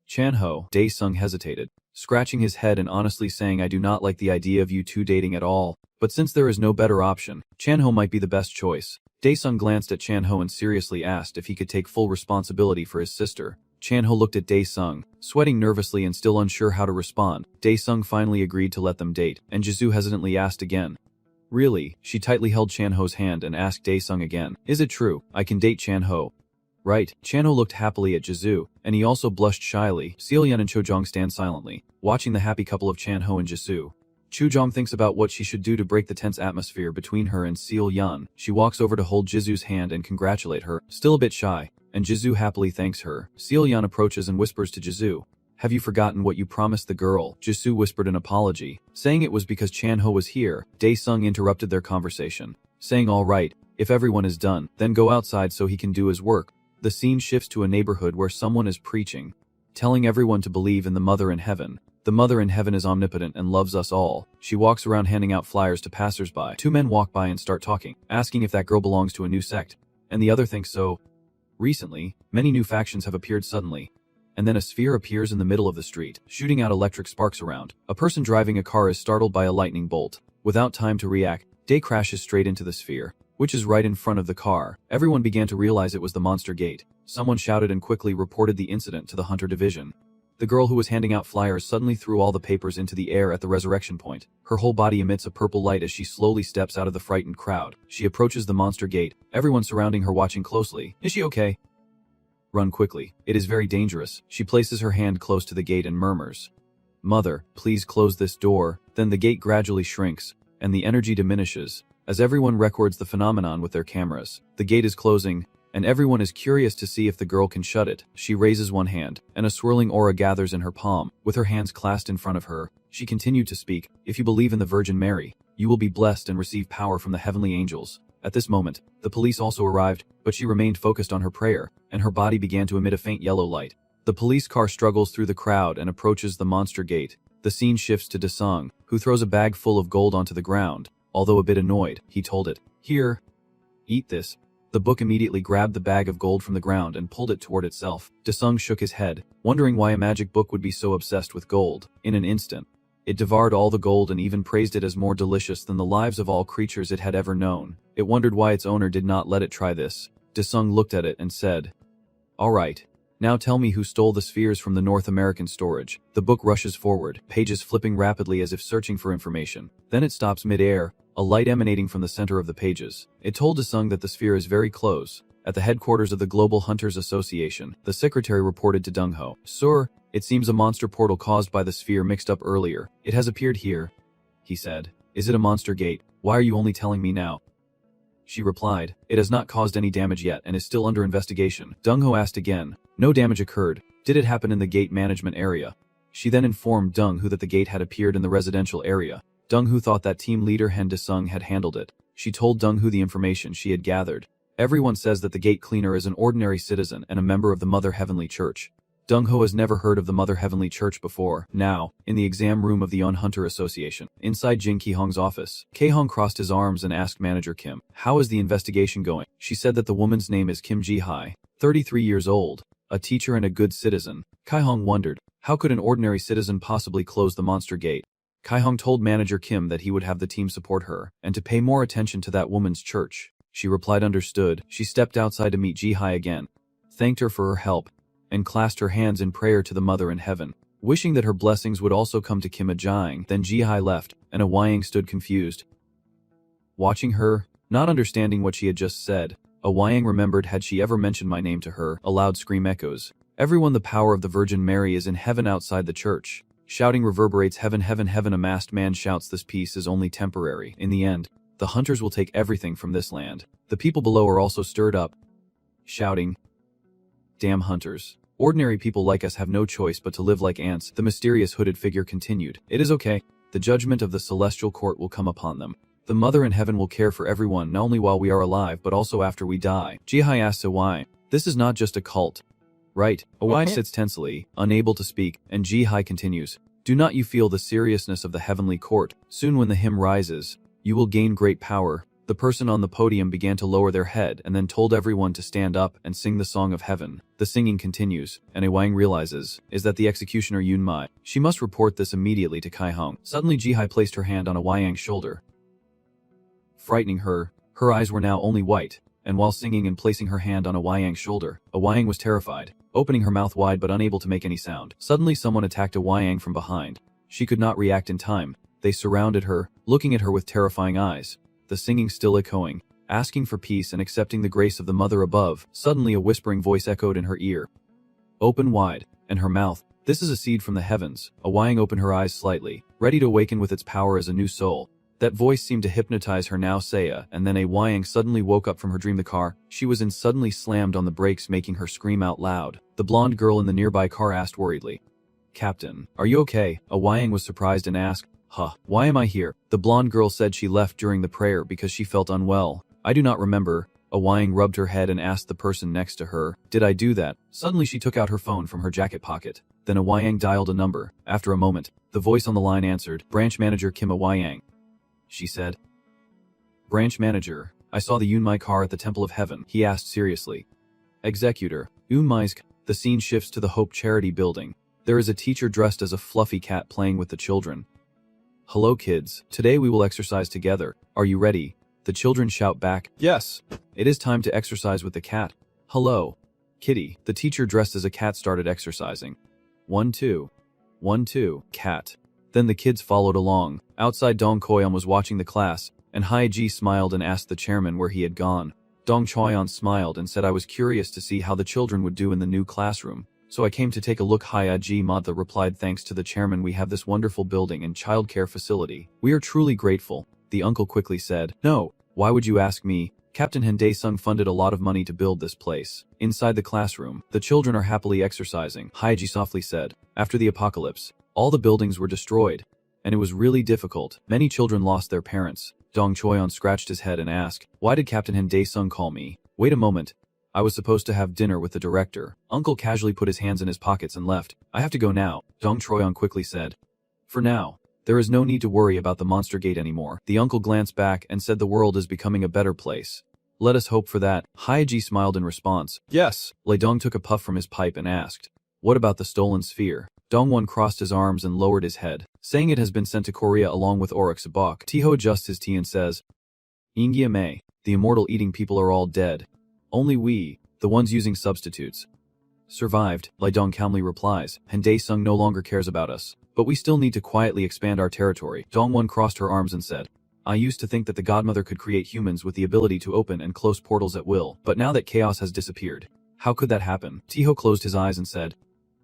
"Chanho." Dae-sung hesitated, scratching his head and honestly saying, "I do not like the idea of you two dating at all, but since there is no better option, Chanho might be the best choice." Dae-sung glanced at Chanho and seriously asked if he could take full responsibility for his sister. Chanho looked at Dae-sung, sweating nervously and still unsure how to respond. Dae-sung finally agreed to let them date, and Jisoo hesitantly asked again, "Really?" She tightly held Chanho's hand and asked Dae-sung again, "Is it true? I can date Chanho?" "Right." Chanho looked happily at Jisoo, and he also blushed shyly. Seelyun and Chojong stand silently, watching the happy couple of Chanho and Jisoo. Chojong thinks about what she should do to break the tense atmosphere between her and Seelyun. She walks over to hold Jisoo's hand and congratulate her, still a bit shy, and Jisoo happily thanks her. Seelyun approaches and whispers to Jisoo, "Have you forgotten what you promised the girl?" Jisoo whispered an apology, saying it was because Chanho was here. Dae-sung interrupted their conversation, saying, "All right, if everyone is done, then go outside so he can do his work." The scene shifts to a neighborhood where someone is preaching, telling everyone to believe in the Mother in Heaven. The Mother in Heaven is omnipotent and loves us all. She walks around handing out flyers to passersby. Two men walk by and start talking, asking if that girl belongs to a new sect, and the other thinks so. Recently, many new factions have appeared suddenly, and then a sphere appears in the middle of the street, shooting out electric sparks around. A person driving a car is startled by a lightning bolt. Without time to react, Dae crashes straight into the sphere, which is right in front of the car. Everyone began to realize it was the monster gate. Someone shouted and quickly reported the incident to the Hunter Division. The girl who was handing out flyers suddenly threw all the papers into the air at the resurrection point. Her whole body emits a purple light as she slowly steps out of the frightened crowd. She approaches the monster gate, everyone surrounding her watching closely. Is she okay? Run quickly. It is very dangerous. She places her hand close to the gate and murmurs, "Mother, please close this door." Then the gate gradually shrinks, and the energy diminishes, as everyone records the phenomenon with their cameras. The gate is closing, and everyone is curious to see if the girl can shut it. She raises one hand, and a swirling aura gathers in her palm. With her hands clasped in front of her, she continued to speak, "If you believe in the Virgin Mary, you will be blessed and receive power from the heavenly angels." At this moment, the police also arrived, but she remained focused on her prayer, and her body began to emit a faint yellow light. The police car struggles through the crowd and approaches the monster gate. The scene shifts to Desung, who throws a bag full of gold onto the ground. Although a bit annoyed, he told it, "Here, eat this." The book immediately grabbed the bag of gold from the ground and pulled it toward itself. Desung shook his head, wondering why a magic book would be so obsessed with gold. In an instant, it devoured all the gold and even praised it as more delicious than the lives of all creatures it had ever known. It wondered why its owner did not let it try this. Desung looked at it and said, "All right. Now tell me who stole the spheres from the North American storage." The book rushes forward, pages flipping rapidly as if searching for information. Then it stops mid-air, a light emanating from the center of the pages. It told Desung that the sphere is very close, at the headquarters of the Global Hunters Association. The secretary reported to Dungho, "Sir, it seems a monster portal caused by the sphere mixed up earlier. It has appeared here," he said. "Is it a monster gate? Why are you only telling me now?" She replied, "It has not caused any damage yet and is still under investigation." Dungho asked again, "No damage occurred. Did it happen in the gate management area?" She then informed Dungho that the gate had appeared in the residential area. Dungho thought that team leader Han Desung had handled it. She told Dungho the information she had gathered. Everyone says that the gate cleaner is an ordinary citizen and a member of the Mother Heavenly Church. Dungho has never heard of the Mother Heavenly Church before. Now, in the exam room of the On Hunter Association, inside Jin Ki-hong's office, Ki-hong crossed his arms and asked Manager Kim, "How is the investigation going?" She said that the woman's name is Kim Ji-hai, 33 years old, a teacher and a good citizen. Ki-hong wondered, how could an ordinary citizen possibly close the monster gate? Ki-hong told Manager Kim that he would have the team support her, and to pay more attention to that woman's church. She replied understood. She stepped outside to meet Ji-hai again, thanked her for her help, and clasped her hands in prayer to the Mother in Heaven, wishing that her blessings would also come to Kim Ajang. Then Ji-hai left, and Awayang stood confused, watching her, not understanding what she had just said. Awayang remembered had she ever mentioned my name to her. A loud scream echoes. "Everyone, the power of the Virgin Mary is in heaven outside the church." Shouting reverberates, "Heaven, heaven, heaven." A masked man shouts, "This peace is only temporary. In the end, the hunters will take everything from this land." The people below are also stirred up, shouting, "Damn hunters. Ordinary people like us have no choice but to live like ants." The mysterious hooded figure continued, "It is okay. The judgment of the celestial court will come upon them. The Mother in Heaven will care for everyone not only while we are alive but also after we die." Ji-hai asks why. "This is not just a cult, right?" Awai sits tensely, unable to speak, and Ji-hai continues, "Do not you feel the seriousness of the heavenly court? Soon when the hymn rises, you will gain great power." The person on the podium began to lower their head and then told everyone to stand up and sing the Song of Heaven. The singing continues, and Awang realizes is that the executioner Yun Mai. She must report this immediately to Ki-hong. Suddenly Ji-hai placed her hand on Awayang's shoulder, frightening her. Her eyes were now only white, and while singing and placing her hand on Awayang's shoulder, Awayang was terrified, opening her mouth wide but unable to make any sound. Suddenly someone attacked Awayang from behind. She could not react in time. They surrounded her, looking at her with terrifying eyes. The singing still echoing, asking for peace and accepting the grace of the Mother above. Suddenly a whispering voice echoed in her ear, "Open wide," and her mouth, "This is a seed from the heavens." Awayang opened her eyes slightly, ready to awaken with its power as a new soul. That voice seemed to hypnotize her now Saya, and then Awayang suddenly woke up from her dream. The car she was in suddenly slammed on the brakes, making her scream out loud. The blonde girl in the nearby car asked worriedly, "Captain, are you okay?" Awayang was surprised and asked, "Why am I here?" The blonde girl said she left during the prayer because she felt unwell. "I do not remember." Awayang rubbed her head and asked the person next to her, "Did I do that?" Suddenly she took out her phone from her jacket pocket. Then Awayang dialed a number. After a moment, the voice on the line answered, "Branch Manager Kim Awayang," she said. "Branch Manager, I saw the Yunmai car at the Temple of Heaven," he asked seriously. "Executor, Yunmai's." The scene shifts to the Hope Charity Building. There is a teacher dressed as a fluffy cat playing with the children. "Hello kids, today we will exercise together. Are you ready?" The children shout back, "Yes." It is time to exercise with the cat. "Hello. Kitty, the teacher dressed as a cat, started exercising. 1 2. 1 2. Cat. Then the kids followed along. Outside, Dong Koyon was watching the class, and Haiji smiled and asked the chairman where he had gone. Dong Choyon smiled and said, I was curious to see how the children would do in the new classroom, so I came to take a look. Haiji Mata replied, thanks to the chairman we have this wonderful building and childcare facility. We are truly grateful. The uncle quickly said, no, why would you ask me? Captain Hende-sung funded a lot of money to build this place. Inside the classroom, the children are happily exercising, Haiji softly said. After the apocalypse, all the buildings were destroyed, and it was really difficult. Many children lost their parents. Dong Choyon scratched his head and asked, why did Captain Hende-sung call me? Wait a moment. I was supposed to have dinner with the director. Uncle casually put his hands in his pockets and left. I have to go now, Dong Choyon quickly said. For now, there is no need to worry about the monster gate anymore. The uncle glanced back and said the world is becoming a better place. Let us hope for that. Haiji smiled in response. Yes. Lei Dong took a puff from his pipe and asked, what about the stolen sphere? Dongwon crossed his arms and lowered his head, saying it has been sent to Korea along with Oryx Sabak. Tiho adjusts his tea and says, Ingia Mei, the immortal eating people are all dead. Only we, the ones using substitutes, survived. Lei Dong calmly replies, Hende-sung no longer cares about us, but we still need to quietly expand our territory. Dongwon crossed her arms and said, I used to think that the godmother could create humans with the ability to open and close portals at will, but now that chaos has disappeared, how could that happen? Tiho closed his eyes and said,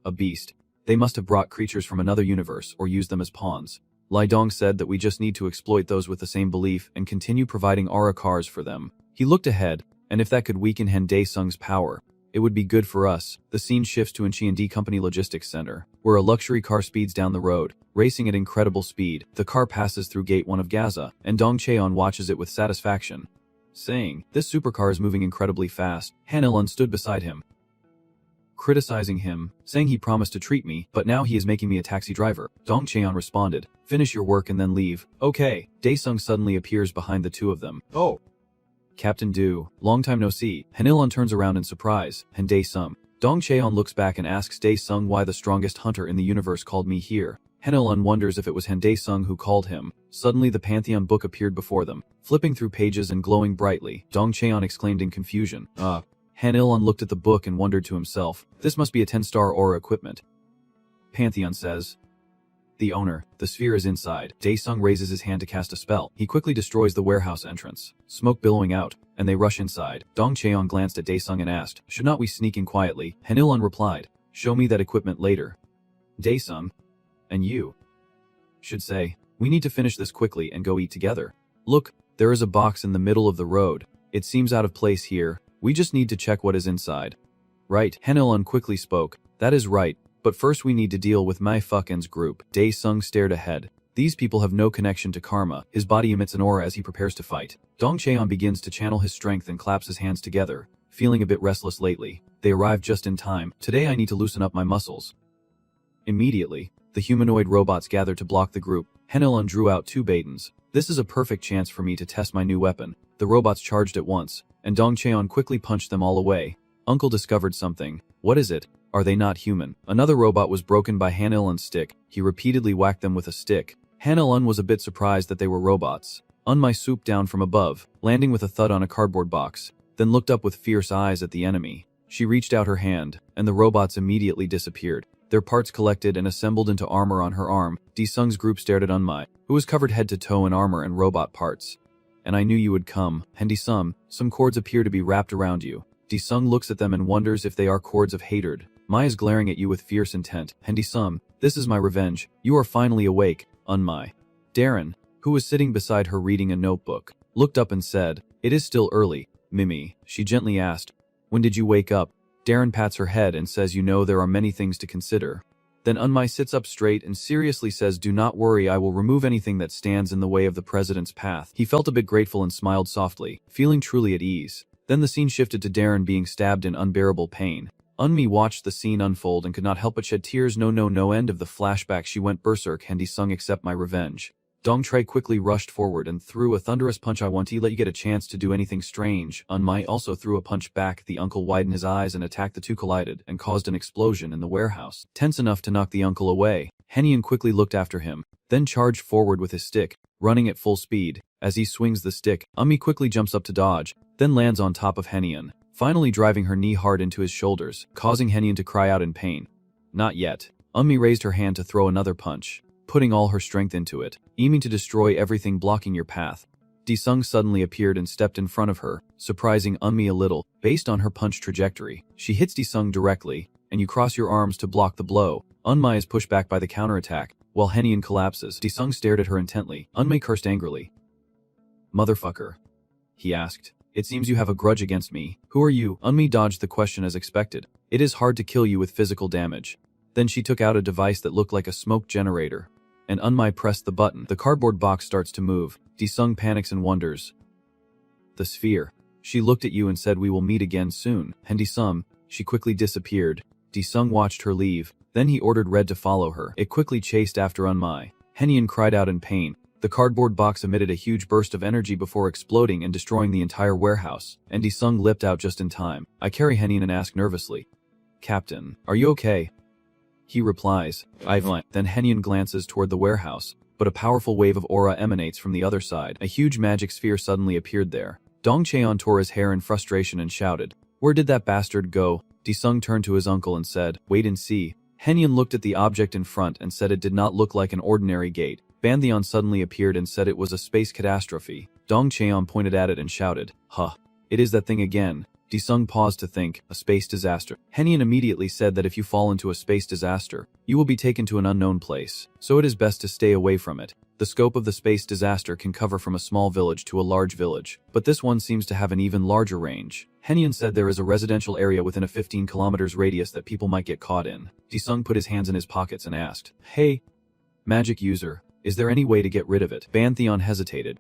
a beast. They must have brought creatures from another universe or used them as pawns. Lei Dong said that we just need to exploit those with the same belief and continue providing aura cars for them. He looked ahead, and if that could weaken Hende-sung's power, it would be good for us. The scene shifts to Incheon Company Logistics Center, where a luxury car speeds down the road, racing at incredible speed. The car passes through Gate 1 of Gaza, and Dong Cheon watches it with satisfaction, saying, this supercar is moving incredibly fast. Han Il-un stood beside him, criticizing him, saying he promised to treat me, but now he is making me a taxi driver. Dong Cheon responded, finish your work and then leave. Okay. Dae-sung suddenly appears behind the two of them. Oh. Captain Du, long time no see. Han Il-un turns around in surprise, and Dae-sung. Dong Cheon looks back and asks Dae-sung why the strongest hunter in the universe called me here. Han Il-un wonders if it was Han Dae-sung who called him. Suddenly the Pantheon book appeared before them, flipping through pages and glowing brightly. Dong Cheon exclaimed in confusion. Han Il-un looked at the book and wondered to himself, this must be a 10-star aura equipment. Pantheon says, the owner, the sphere is inside. Dae-sung raises his hand to cast a spell. He quickly destroys the warehouse entrance, smoke billowing out, and they rush inside. Dong Cheon glanced at Dae-sung and asked, should not we sneak in quietly? Han Il-un replied, show me that equipment later. Dae-sung, and you should say, we need to finish this quickly and go eat together. Look, there is a box in the middle of the road. It seems out of place here. We just need to check what is inside. Right, Han Il-un quickly spoke. That is right, but first we need to deal with my fuckin's group. Dae-sung stared ahead. These people have no connection to karma. His body emits an aura as he prepares to fight. Dong Cheon begins to channel his strength and claps his hands together, feeling a bit restless lately. They arrive just in time. Today I need to loosen up my muscles. Immediately, the humanoid robots gathered to block the group. Han Il-un drew out two batons. This is a perfect chance for me to test my new weapon. The robots charged at once, and Dong Cheon quickly punched them all away. Uncle discovered something. What is it? Are they not human? Another robot was broken by Han Il-un's stick. He repeatedly whacked them with a stick. Han Il-un was a bit surprised that they were robots. Unmai swooped down from above, landing with a thud on a cardboard box, then looked up with fierce eyes at the enemy. She reached out her hand, and the robots immediately disappeared. Their parts collected and assembled into armor on her arm. Dae-sung's group stared at Unmai, who was covered head to toe in armor and robot parts. And I knew you would come. And Dae-sung, some cords appear to be wrapped around you. Dae-sung looks at them and wonders if they are cords of hatred. Mai is glaring at you with fierce intent. And Dae-sung, this is my revenge. You are finally awake, Unmai. Darren, who was sitting beside her reading a notebook, looked up and said, it is still early, Mimi. She gently asked, when did you wake up? Darren pats her head and says, you know there are many things to consider. Then Unmai sits up straight and seriously says, do not worry, I will remove anything that stands in the way of the president's path. He felt a bit grateful and smiled softly, feeling truly at ease. Then the scene shifted to Darren being stabbed in unbearable pain. Unmi watched the scene unfold and could not help but shed tears. No end of the flashback. She went berserk. And Dae-sung, accept my revenge. Dong Trey quickly rushed forward and threw a thunderous punch. I won't let you get a chance to do anything strange. Unmai also threw a punch back. The uncle widened his eyes and attacked. The two collided and caused an explosion in the warehouse, tense enough to knock the uncle away. Henian quickly looked after him, then charged forward with his stick, running at full speed. As he swings the stick, Unmi quickly jumps up to dodge, then lands on top of Henian, finally driving her knee hard into his shoulders, causing Henyan to cry out in pain. Not yet. Unmi raised her hand to throw another punch, putting all her strength into it, aiming to destroy everything blocking your path. Disung suddenly appeared and stepped in front of her, surprising Unmi a little. Based on her punch trajectory, she hits Disung directly, and you cross your arms to block the blow. Unmi is pushed back by the counterattack, while Henyan collapses. Disung stared at her intently. Unmi cursed angrily. "Motherfucker," he asked. "It seems you have a grudge against me. Who are you?" Unmi dodged the question as expected. "It is hard to kill you with physical damage." Then she took out a device that looked like a smoke generator, and Unmi pressed the button. The cardboard box starts to move. Disung panics and wonders. "The sphere." She looked at you and said, "We will meet again soon." And Disung, she quickly disappeared. Disung watched her leave. Then he ordered Red to follow her. It quickly chased after Unmi. Henyan cried out in pain. The cardboard box emitted a huge burst of energy before exploding and destroying the entire warehouse, and Disung leapt out just in time. I carry Henyan and ask nervously, "Captain, are you okay?" He replies, "I'm fine." Then Henyan glances toward the warehouse, but a powerful wave of aura emanates from the other side. A huge magic sphere suddenly appeared there. Dong Cheon tore his hair in frustration and shouted, "Where did that bastard go?" Disung turned to his uncle and said, "Wait and see." Henyan looked at the object in front and said it did not look like an ordinary gate. Bantheon suddenly appeared and said it was a space catastrophe. Dong Cheon pointed at it and shouted, "Huh, it is that thing again." Disung paused to think, a space disaster. Henyan immediately said that if you fall into a space disaster, you will be taken to an unknown place, so it is best to stay away from it. The scope of the space disaster can cover from a small village to a large village, but this one seems to have an even larger range. Henyan said there is a residential area within a 15 kilometers radius that people might get caught in. Disung put his hands in his pockets and asked, "Hey, magic user, is there any way to get rid of it?" Bantheon hesitated.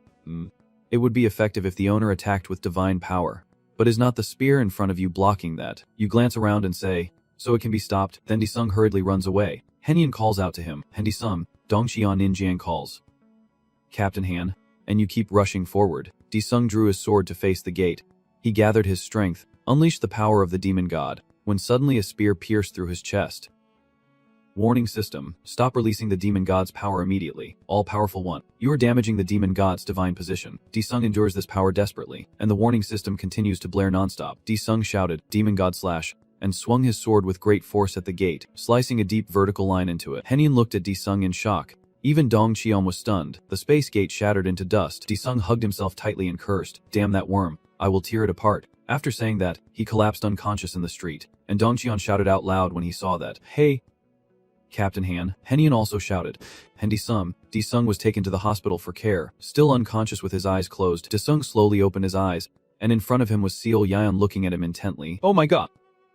It would be effective if the owner attacked with divine power. But is not the spear in front of you blocking that? You glance around and say, "So it can be stopped." Then Disung hurriedly runs away. Henyan calls out to him. Disung, Dong Xian Ninjiang calls, "Captain Han," and you keep rushing forward. Disung drew his sword to face the gate. He gathered his strength, unleashed the power of the demon god, when suddenly a spear pierced through his chest. Warning system, stop releasing the demon god's power immediately. All-powerful one, you are damaging the demon god's divine position. Disung endures this power desperately, and the warning system continues to blare nonstop. Disung shouted, "Demon god slash," and swung his sword with great force at the gate, slicing a deep vertical line into it. Henyan looked at Disung in shock. Even Dong Qian was stunned. The space gate shattered into dust. Disung hugged himself tightly and cursed, "Damn that worm, I will tear it apart." After saying that, he collapsed unconscious in the street, and Dong Qian shouted out loud when he saw that. "Hey, Captain Han." Henyan also shouted. And Disung was taken to the hospital for care, still unconscious with his eyes closed. Disung slowly opened his eyes, and in front of him was Seal Yan looking at him intently. "Oh my god!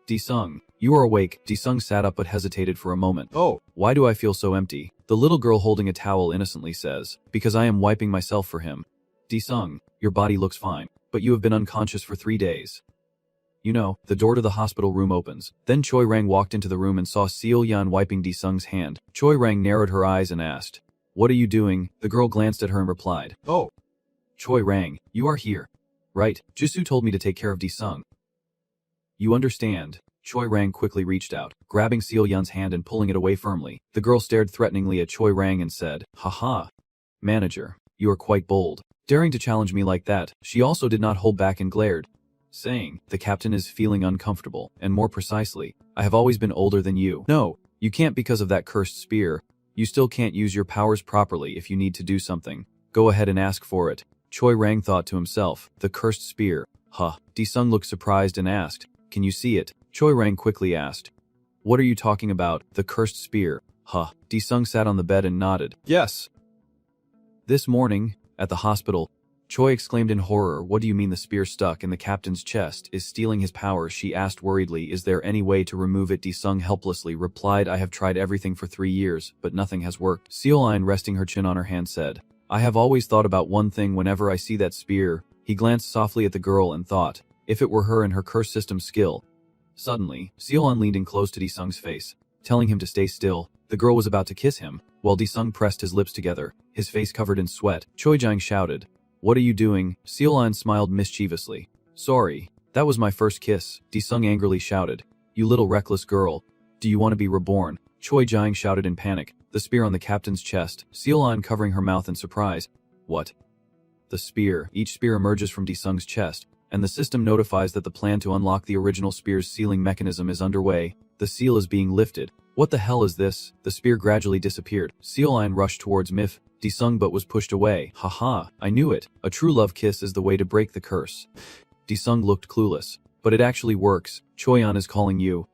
Disung, you are awake." Disung sat up but hesitated for a moment. "Oh, why do I feel so empty?" The little girl holding a towel innocently says, "Because I am wiping myself for him." "Disung, your body looks fine, but you have been unconscious for 3 days. You know." The door to the hospital room opens. Then Choi Rang walked into the room and saw Seal Yan wiping Disung's hand. Choi Rang narrowed her eyes and asked, "What are you doing?" The girl glanced at her and replied, "Oh, Choi Rang, you are here. Right, Jisoo told me to take care of Disung. You understand." Choi Rang quickly reached out, grabbing Seal Yan's hand and pulling it away firmly. The girl stared threateningly at Choi Rang and said, "Haha, manager, you are quite bold, daring to challenge me like that." She also did not hold back and glared, saying, "The captain is feeling uncomfortable, and more precisely, I have always been older than you." "No, you can't because of that cursed spear. You still can't use your powers properly if you need to do something. Go ahead and ask for it." Choi Rang thought to himself, "The cursed spear, huh?" Disung looked surprised and asked, "Can you see it?" Choi Rang quickly asked, "What are you talking about? The cursed spear, huh?" Disung sat on the bed and nodded. "Yes." This morning, at the hospital, Choi exclaimed in horror, "What do you mean the spear stuck in the captain's chest is stealing his powers?" She asked worriedly, "Is there any way to remove it?" Disung helplessly replied, "I have tried everything for 3 years, but nothing has worked." Seoline, resting her chin on her hand, said, "I have always thought about one thing whenever I see that spear." He glanced softly at the girl and thought, if it were her and her curse system skill. Suddenly, Seoline leaned in close to Disung's face, telling him to stay still. The girl was about to kiss him, while Disung pressed his lips together, his face covered in sweat. Choi Jiang shouted, "What are you doing?" Seoline smiled mischievously. "Sorry, that was my first kiss." Disung angrily shouted, "You little reckless girl. Do you want to be reborn?" Choi Jiang shouted in panic, the spear on the captain's chest. Seoline covering her mouth in surprise. "What?" The spear. Each spear emerges from Disung's chest, and the system notifies that the plan to unlock the original spear's sealing mechanism is underway. The seal is being lifted. What the hell is this? The spear gradually disappeared. Seoline rushed towards Mif Disung but was pushed away. Haha, I knew it. A true love kiss is the way to break the curse. Disung looked clueless. But it actually works. Choyan is calling you.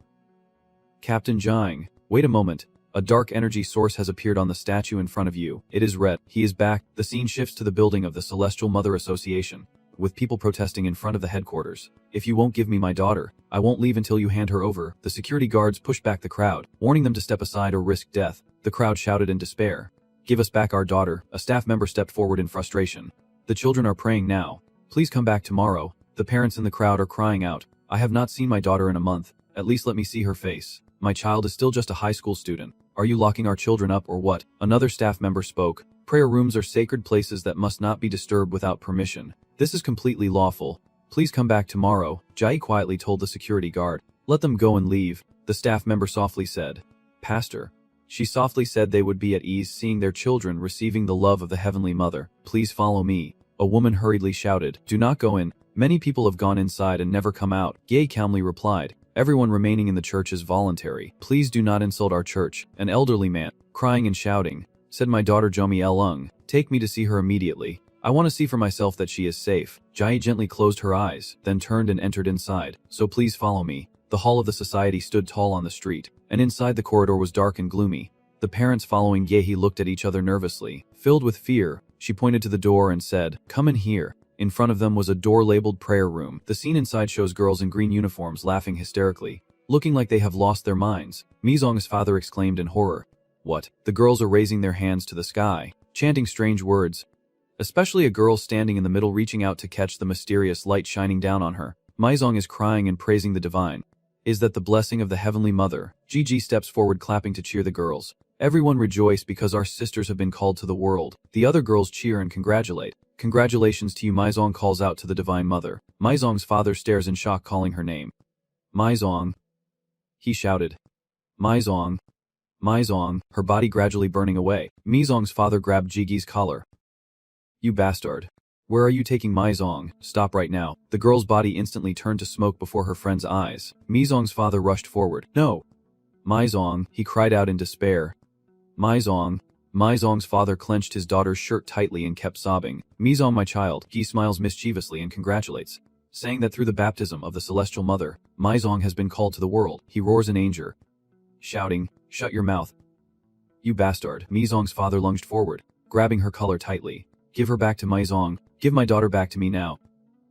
Captain Jiang, wait a moment. A dark energy source has appeared on the statue in front of you. It is red. He is back. The scene shifts to the building of the Celestial Mother Association, with people protesting in front of the headquarters. If you won't give me my daughter, I won't leave until you hand her over. The security guards pushed back the crowd, warning them to step aside or risk death. The crowd shouted in despair. Give us back our daughter. A staff member stepped forward in frustration. The children are praying now. Please come back tomorrow. The parents in the crowd are crying out. I have not seen my daughter in a month. At least let me see her face. My child is still just a high school student. Are you locking our children up or what? Another staff member spoke. Prayer rooms are sacred places that must not be disturbed without permission. This is completely lawful. Please come back tomorrow, Jai quietly told the security guard. Let them go and leave, the staff member softly said. Pastor. She softly said they would be at ease seeing their children receiving the love of the Heavenly Mother. Please follow me. A woman hurriedly shouted. Do not go in. Many people have gone inside and never come out. Ye calmly replied. Everyone remaining in the church is voluntary. Please do not insult our church. An elderly man, crying and shouting, said my daughter Jomi El-ung. Take me to see her immediately. I want to see for myself that she is safe. Jai gently closed her eyes, then turned and entered inside. So please follow me. The hall of the society stood tall on the street, and inside the corridor was dark and gloomy. The parents following Yehi looked at each other nervously. Filled with fear, she pointed to the door and said, Come in here. In front of them was a door labeled prayer room. The scene inside shows girls in green uniforms laughing hysterically, looking like they have lost their minds. Mizong's father exclaimed in horror. What? The girls are raising their hands to the sky, chanting strange words. Especially a girl standing in the middle reaching out to catch the mysterious light shining down on her. Mizong is crying and praising the divine. Is that the blessing of the Heavenly Mother? Gigi steps forward clapping to cheer the girls. Everyone rejoice because our sisters have been called to the world. The other girls cheer and congratulate. Congratulations to you, Mizong calls out to the Divine Mother. Mizong's father stares in shock calling her name. Mizong. He shouted. Mizong. Mizong, her body gradually burning away. Mizong's father grabbed Jigi's collar. You bastard. Where are you taking Mizong? Stop right now. The girl's body instantly turned to smoke before her friend's eyes. Mizong's father rushed forward. No. Mizong, he cried out in despair. Mizong. Mizong's father clenched his daughter's shirt tightly and kept sobbing. Mizong, my child. He smiles mischievously and congratulates, saying that through the baptism of the Celestial Mother, Mizong has been called to the world. He roars in anger, shouting, Shut your mouth. You bastard. Mizong's father lunged forward, grabbing her collar tightly. Give her back to Mizong. Give my daughter back to me now.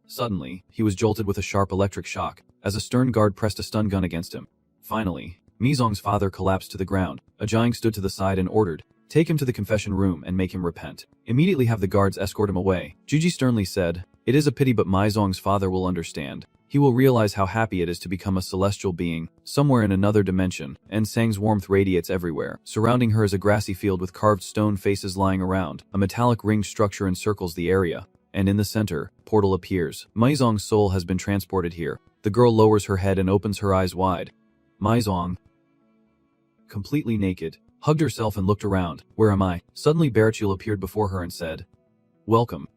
Suddenly, he was jolted with a sharp electric shock, as a stern guard pressed a stun gun against him. Finally, Mizong's father collapsed to the ground. A Jiang stood to the side and ordered, Take him to the confession room and make him repent. Immediately have the guards escort him away. Juji sternly said, It is a pity but Mizong's father will understand. He will realize how happy it is to become a celestial being, somewhere in another dimension, and Sang's warmth radiates everywhere. Surrounding her is a grassy field with carved stone faces lying around. A metallic ringed structure encircles the area, and in the center, portal appears. Mizong's soul has been transported here. The girl lowers her head and opens her eyes wide. Mizong, completely naked, hugged herself and looked around. Where am I? Suddenly Barachil appeared before her and said, Welcome.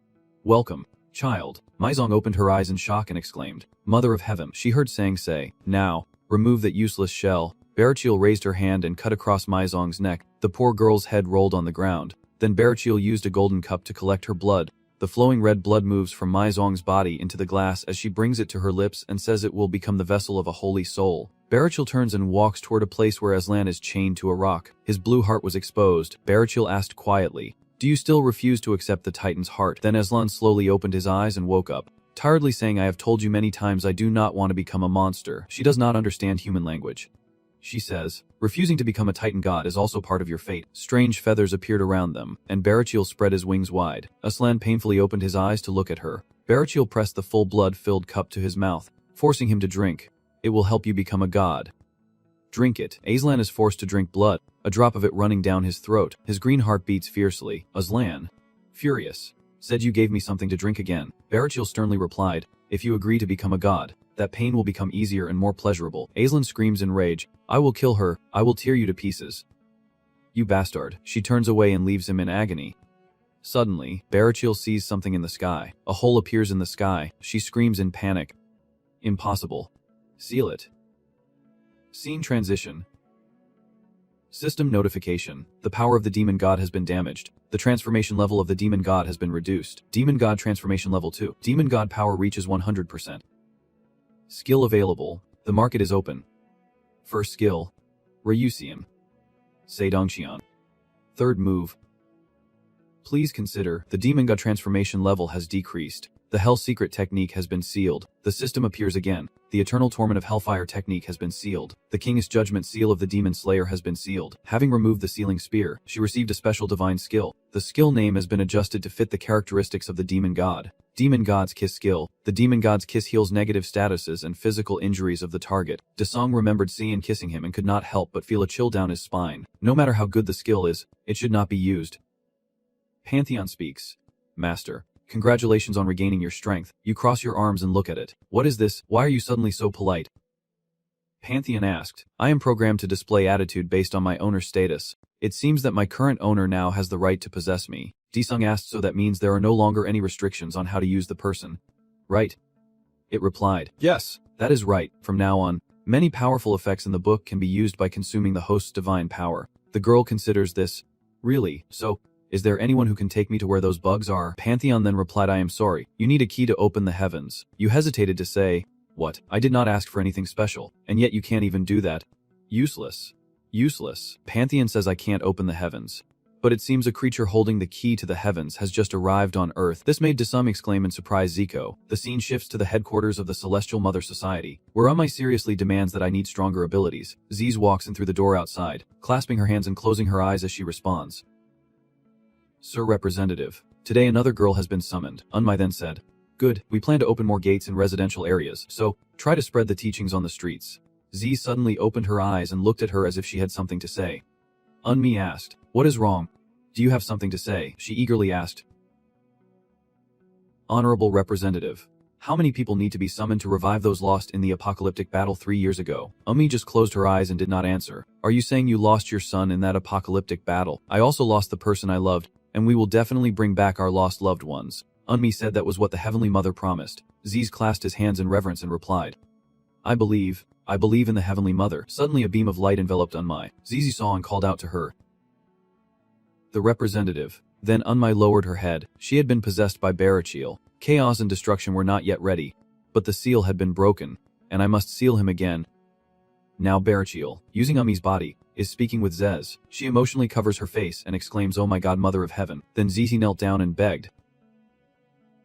Welcome, child. Mizong opened her eyes in shock and exclaimed, Mother of Heaven. She heard Sang say, Now, remove that useless shell. Barachil raised her hand and cut across Mizong's neck. The poor girl's head rolled on the ground. Then Barachil used a golden cup to collect her blood. The flowing red blood moves from Mizong's body into the glass as she brings it to her lips and says it will become the vessel of a holy soul. Barachil turns and walks toward a place where Aslan is chained to a rock. His blue heart was exposed. Barachil asked quietly, Do you still refuse to accept the Titan's heart? Then Aslan slowly opened his eyes and woke up, tiredly saying, I have told you many times I do not want to become a monster. She does not understand human language. She says, refusing to become a Titan god is also part of your fate. Strange feathers appeared around them, and Barachil spread his wings wide. Aslan painfully opened his eyes to look at her. Barachil pressed the full blood-filled cup to his mouth, forcing him to drink. It will help you become a god. Drink it. Aslan is forced to drink blood, a drop of it running down his throat. His green heart beats fiercely. Aslan, furious, said you gave me something to drink again. Barachil sternly replied, If you agree to become a god, that pain will become easier and more pleasurable. Aslan screams in rage, I will kill her, I will tear you to pieces. You bastard. She turns away and leaves him in agony. Suddenly, Barachil sees something in the sky. A hole appears in the sky. She screams in panic. Impossible. Seal it. Scene transition. System notification. The power of the demon god has been damaged. The transformation level of the demon god has been reduced. Demon god transformation level 2. Demon god power reaches 100%. Skill available. The market is open. First skill. Ryuseum. Seidongxian. Third move. Please consider, the demon god transformation level has decreased. The Hell Secret technique has been sealed. The system appears again. The Eternal Torment of Hellfire technique has been sealed. The King's Judgment seal of the Demon Slayer has been sealed. Having removed the sealing spear, she received a special divine skill. The skill name has been adjusted to fit the characteristics of the demon god. Demon God's Kiss skill. The Demon God's Kiss heals negative statuses and physical injuries of the target. Desong remembered seeing kissing him and could not help but feel a chill down his spine. No matter how good the skill is, it should not be used. Pantheon speaks. Master. Congratulations on regaining your strength. You cross your arms and look at it. What is this? Why are you suddenly so polite? Pantheon asked. I am programmed to display attitude based on my owner status. It seems that my current owner now has the right to possess me. Desung asked, so that means there are no longer any restrictions on how to use the person. Right? It replied. Yes, that is right. From now on, many powerful effects in the book can be used by consuming the host's divine power. The girl considers this. Really? So, is there anyone who can take me to where those bugs are? Pantheon then replied, I am sorry. You need a key to open the heavens. You hesitated to say, what? I did not ask for anything special, and yet you can't even do that. Useless. Useless. Pantheon says I can't open the heavens. But it seems a creature holding the key to the heavens has just arrived on Earth. This made Desum exclaim in surprise. Zico. The scene shifts to the headquarters of the Celestial Mother Society, where Umai seriously demands that I need stronger abilities. Ziz walks in through the door outside, clasping her hands and closing her eyes as she responds. Sir Representative, today another girl has been summoned. Unmai then said. Good, we plan to open more gates in residential areas, so try to spread the teachings on the streets. Z suddenly opened her eyes and looked at her as if she had something to say. Unmi asked, what is wrong? Do you have something to say? She eagerly asked. Honorable Representative, how many people need to be summoned to revive those lost in the apocalyptic battle 3 years ago? Unmi just closed her eyes and did not answer. Are you saying you lost your son in that apocalyptic battle? I also lost the person I loved, and we will definitely bring back our lost loved ones. Unmi said that was what the Heavenly Mother promised. Ziz clasped his hands in reverence and replied. I believe in the Heavenly Mother. Suddenly a beam of light enveloped Unmai. Zizi saw and called out to her. The representative. Then Unmai lowered her head. She had been possessed by Barachil. Chaos and destruction were not yet ready, but the seal had been broken, and I must seal him again. Now Barachil, using Umi's body, is speaking with Zez. She emotionally covers her face and exclaims, Oh my God, Mother of Heaven. Then Zizi knelt down and begged.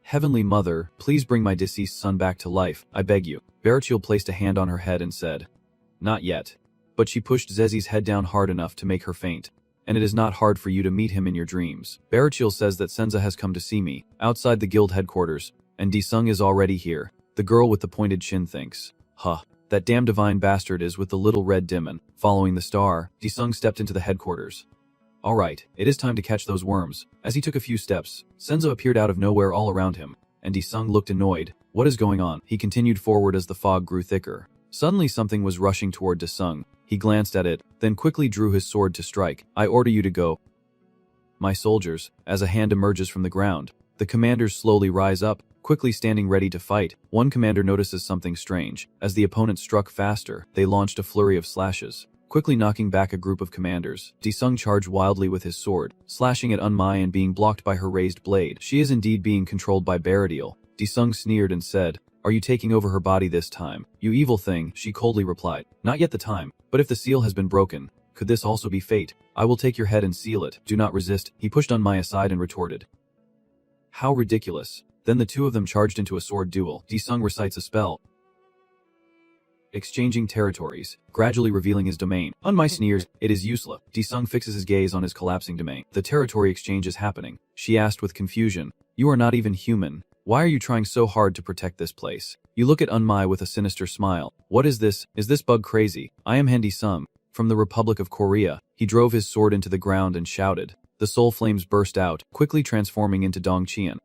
Heavenly Mother, please bring my deceased son back to life, I beg you. Barachil placed a hand on her head and said, Not yet. But she pushed Zezi's head down hard enough to make her faint. And it is not hard for you to meet him in your dreams. Barachil says that Senza has come to see me, outside the guild headquarters, and Desung is already here. The girl with the pointed chin thinks, Huh. That damn divine bastard is with the little red demon. Following the star, Desung stepped into the headquarters. Alright, it is time to catch those worms. As he took a few steps, Senzo appeared out of nowhere all around him, and Desung looked annoyed. What is going on? He continued forward as the fog grew thicker. Suddenly something was rushing toward Desung. He glanced at it, then quickly drew his sword to strike. I order you to go. My soldiers, as a hand emerges from the ground. The commanders slowly rise up, quickly standing ready to fight. One commander notices something strange. As the opponent struck faster, they launched a flurry of slashes, quickly knocking back a group of commanders. Desung charged wildly with his sword, slashing at Unmai and being blocked by her raised blade. She is indeed being controlled by Baradiel. Desung sneered and said, Are you taking over her body this time? You evil thing, she coldly replied. Not yet the time, but if the seal has been broken, could this also be fate? I will take your head and seal it. Do not resist. He pushed Unmai aside and retorted. How ridiculous. Then the two of them charged into a sword duel. Desung recites a spell, exchanging territories, gradually revealing his domain. Unmai sneers, it is useless. Desung fixes his gaze on his collapsing domain. The territory exchange is happening. She asked with confusion, You are not even human. Why are you trying so hard to protect this place? You look at Unmai with a sinister smile. What is this? Is this bug crazy? I am Handy Sung, from the Republic of Korea. He drove his sword into the ground and shouted. The soul flames burst out, quickly transforming into Dong Qian,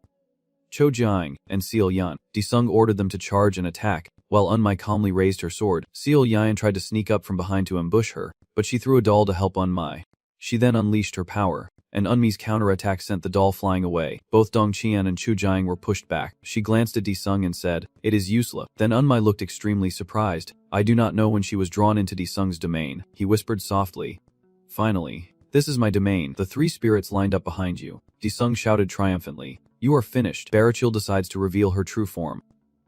Cho Jiang, and Seal Yan. Desung ordered them to charge and attack, while Unmai calmly raised her sword. Seal Yan tried to sneak up from behind to ambush her, but she threw a doll to help Unmai. She then unleashed her power. and Eunmi's counterattack sent the doll flying away. Both Dong Qian and Chu Jiang were pushed back. She glanced at Disung and said, "It is useless." Then Eunmi looked extremely surprised. "I do not know when she was drawn into Disung's domain," he whispered softly. "Finally, this is my domain." The three spirits lined up behind you. Disung shouted triumphantly. "You are finished." Barachil decides to reveal her true form.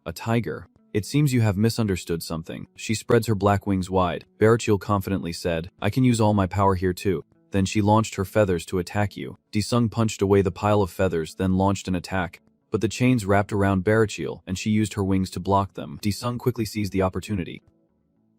A tiger. "It seems you have misunderstood something." She spreads her black wings wide. Barachil confidently said, "I can use all my power here too." Then she launched her feathers to attack you. Disung punched away the pile of feathers, then launched an attack. But the chains wrapped around Barachil, and she used her wings to block them. Disung quickly seized the opportunity,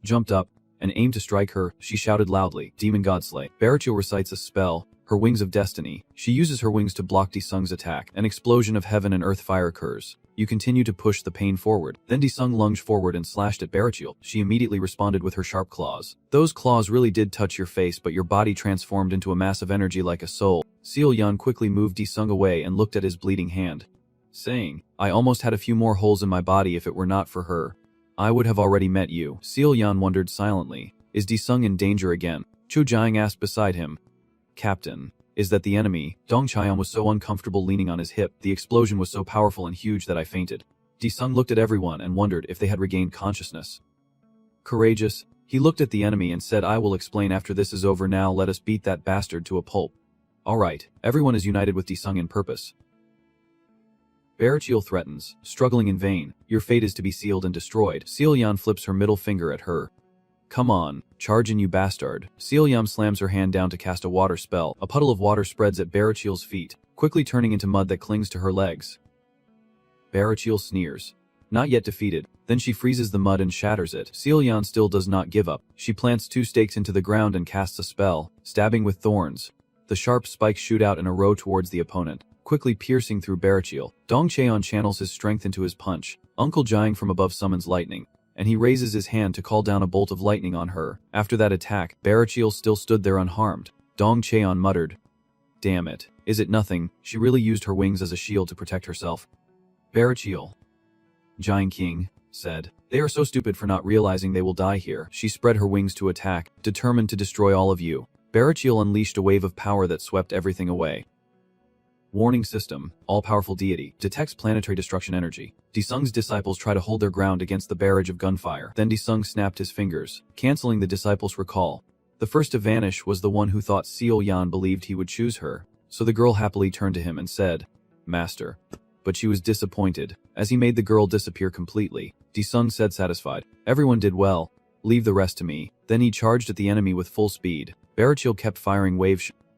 jumped up, and aimed to strike her. She shouted loudly, "Demon Godslay." Barachil recites a spell, her Wings of Destiny. She uses her wings to block Disung's attack. An explosion of heaven and earth fire occurs. You continue to push the pain forward. Then Disung lunged forward and slashed at Barachil. She immediately responded with her sharp claws. Those claws really did touch your face, but your body transformed into a mass of energy like a soul. Seal Yan quickly moved Disung away and looked at his bleeding hand, saying, "I almost had a few more holes in my body if it were not for her. I would have already met you." Seal Yan wondered silently, "Is Disung in danger again?" Chu Jiang asked beside him, "Captain, is that the enemy?" Dong Qian was so uncomfortable leaning on his hip. The explosion was so powerful and huge that I fainted. Disung looked at everyone and wondered if they had regained consciousness. Courageous, he looked at the enemy and said, "I will explain after this is over. Now let us beat that bastard to a pulp." "All right, everyone is united with Disung in purpose." Barachil threatens, struggling in vain. "Your fate is to be sealed and destroyed." Seal Yan flips her middle finger at her. "Come on, charge in you bastard." Seal Yan slams her hand down to cast a water spell. A puddle of water spreads at Barachil's feet, quickly turning into mud that clings to her legs. Barachil sneers. Not yet defeated. Then she freezes the mud and shatters it. Seal Yan still does not give up. She plants 2 stakes into the ground and casts a spell, stabbing with thorns. The sharp spikes shoot out in a row towards the opponent, quickly piercing through Barachil. Dong Cheon channels his strength into his punch. Uncle Jiang from above summons lightning, and he raises his hand to call down a bolt of lightning on her. After that attack, Barachil still stood there unharmed. Dong Cheon muttered, "Damn it. Is it nothing? She really used her wings as a shield to protect herself." Barachil, Jiang King, said, "They are so stupid for not realizing they will die here." She spread her wings to attack, determined to destroy all of you. Barachil unleashed a wave of power that swept everything away. Warning system, all-powerful deity, detects planetary destruction energy. Disung's disciples try to hold their ground against the barrage of gunfire. Then Disung snapped his fingers, canceling the disciples' recall. The first to vanish was the one who thought Seal Yan believed he would choose her, so the girl happily turned to him and said, "Master." But she was disappointed, as he made the girl disappear completely. Disung said satisfied, "Everyone did well. Leave the rest to me." Then he charged at the enemy with full speed. Barachil kept firing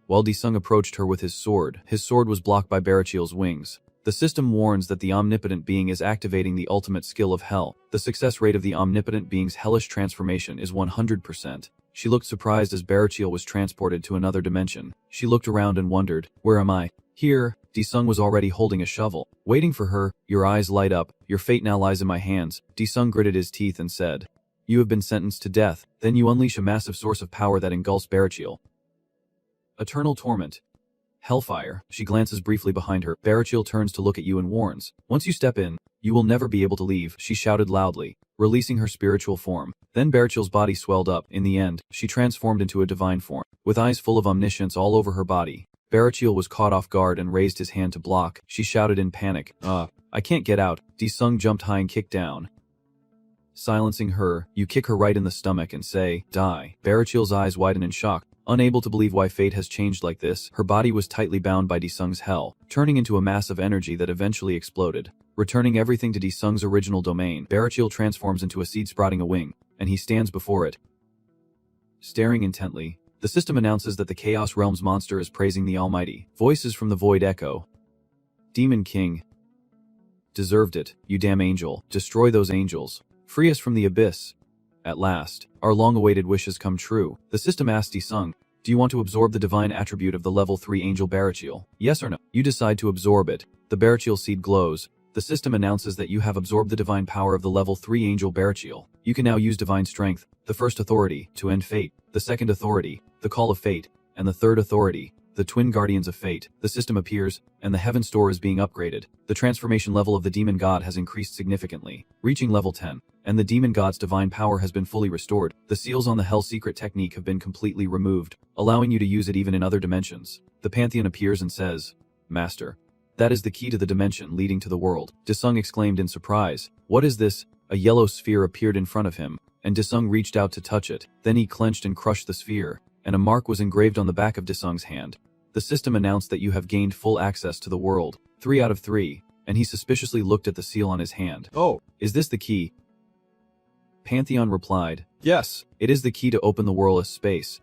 while Disung approached her with his sword. His sword was blocked by Barachil's wings. The system warns that the omnipotent being is activating the ultimate skill of hell. The success rate of the omnipotent being's hellish transformation is 100%. She looked surprised as Barachil was transported to another dimension. She looked around and wondered, "Where am I?" Here, Disung was already holding a shovel, waiting for her. "Your eyes light up. Your fate now lies in my hands." Disung gritted his teeth and said, "You have been sentenced to death." Then you unleash a massive source of power that engulfs Barachil. Eternal torment. Hellfire. She glances briefly behind her. Barachil turns to look at you and warns, "Once you step in, you will never be able to leave." She shouted loudly, releasing her spiritual form. Then Barachil's body swelled up. In the end, she transformed into a divine form, with eyes full of omniscience all over her body. Barachil was caught off guard and raised his hand to block. She shouted in panic, I can't get out." Disung jumped high and kicked down. Silencing her, you kick her right in the stomach and say, "Die." Barachil's eyes widen in shock, unable to believe why fate has changed like this. Her body was tightly bound by Disung's hell, turning into a mass of energy that eventually exploded, returning everything to Disung's original domain. Barachil transforms into a seed sprouting a wing, and he stands before it, staring intently. The system announces that the Chaos Realm's monster is praising the Almighty. Voices from the void echo. "Demon King. Deserved it, you damn angel. Destroy those angels. Free us from the abyss. At last, our long-awaited wishes come true." The system asks Disung, "Do you want to absorb the divine attribute of the level 3 angel Barachil? Yes or no?" You decide to absorb it. The Barachil seed glows. The system announces that you have absorbed the divine power of the level 3 angel Barachil. You can now use divine strength, the first authority, to end fate, the second authority, the call of fate, and the third authority, the twin guardians of fate. The system appears, and the heaven store is being upgraded. The transformation level of the demon god has increased significantly, reaching level 10. and the demon god's divine power has been fully restored. The seals on the Hell Secret technique have been completely removed, allowing you to use it even in other dimensions. The Pantheon appears and says, Master, that is the key to the dimension leading to the world. Disung exclaimed in surprise. What is this? A yellow sphere appeared in front of him, and Disung reached out to touch it. Then he clenched and crushed the sphere, and a mark was engraved on the back of Disung's hand. The system announced that you have gained full access to the world, 3 out of 3, and he suspiciously looked at the seal on his hand. Oh, is this the key? Pantheon replied, Yes, it is the key to open the world as space.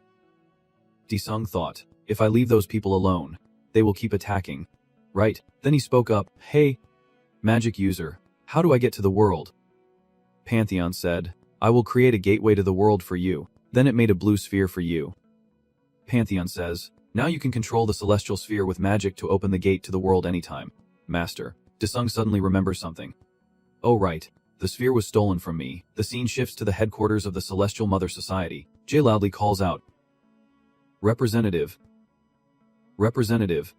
Disung thought, if I leave those people alone, they will keep attacking. Right, then he spoke up, Hey, magic user, how do I get to the world? Pantheon said, I will create a gateway to the world for you. Then it made a blue sphere for you. Pantheon says, now you can control the celestial sphere with magic to open the gate to the world anytime. Master, Disung suddenly remembers something. Oh right, the sphere was stolen from me. The scene shifts to the headquarters of the Celestial Mother Society. Jay loudly calls out, Representative. Representative.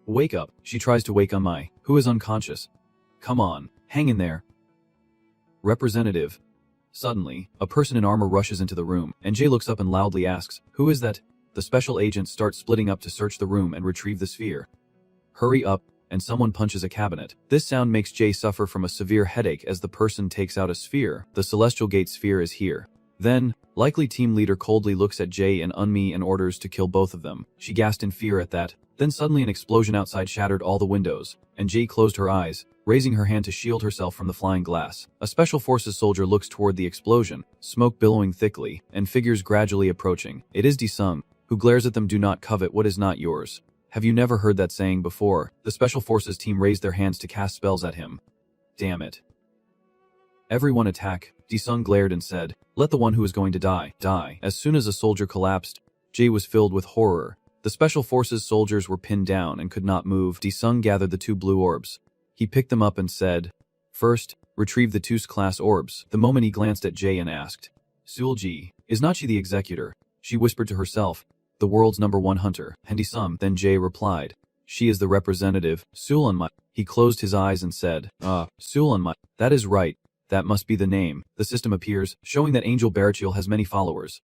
Wake up. She tries to wake Umai, who is unconscious. Come on, hang in there. Representative. Suddenly, a person in armor rushes into the room, and Jay looks up and loudly asks, Who is that? The special agents start splitting up to search the room and retrieve the sphere. Hurry up, and someone punches a cabinet. This sound makes Jay suffer from a severe headache as the person takes out a sphere. The Celestial Gate sphere is here. Then, likely team leader coldly looks at Jay and Unmi and orders to kill both of them. She gasped in fear at that. Then suddenly an explosion outside shattered all the windows, and Jay closed her eyes, raising her hand to shield herself from the flying glass. A Special Forces soldier looks toward the explosion, smoke billowing thickly, and figures gradually approaching. It is Disung, who glares at them. Do not covet what is not yours. Have you never heard that saying before? The Special Forces team raised their hands to cast spells at him. Damn it. Everyone attack, Disung glared and said. Let the one who is going to die, die. As soon as a soldier collapsed, Jay was filled with horror. The Special Forces soldiers were pinned down and could not move. Disung gathered the 2 blue orbs. He picked them up and said, First, retrieve the 2s-class orbs. The moment he glanced at Jay and asked, Sulji, is not she the executor? She whispered to herself, the world's #1 hunter, and Disung. Then Jay replied, She is the representative, Sulanma. He closed his eyes and said, Sulanma, that is right. That must be the name. The system appears, showing that Angel Barachiel has many followers.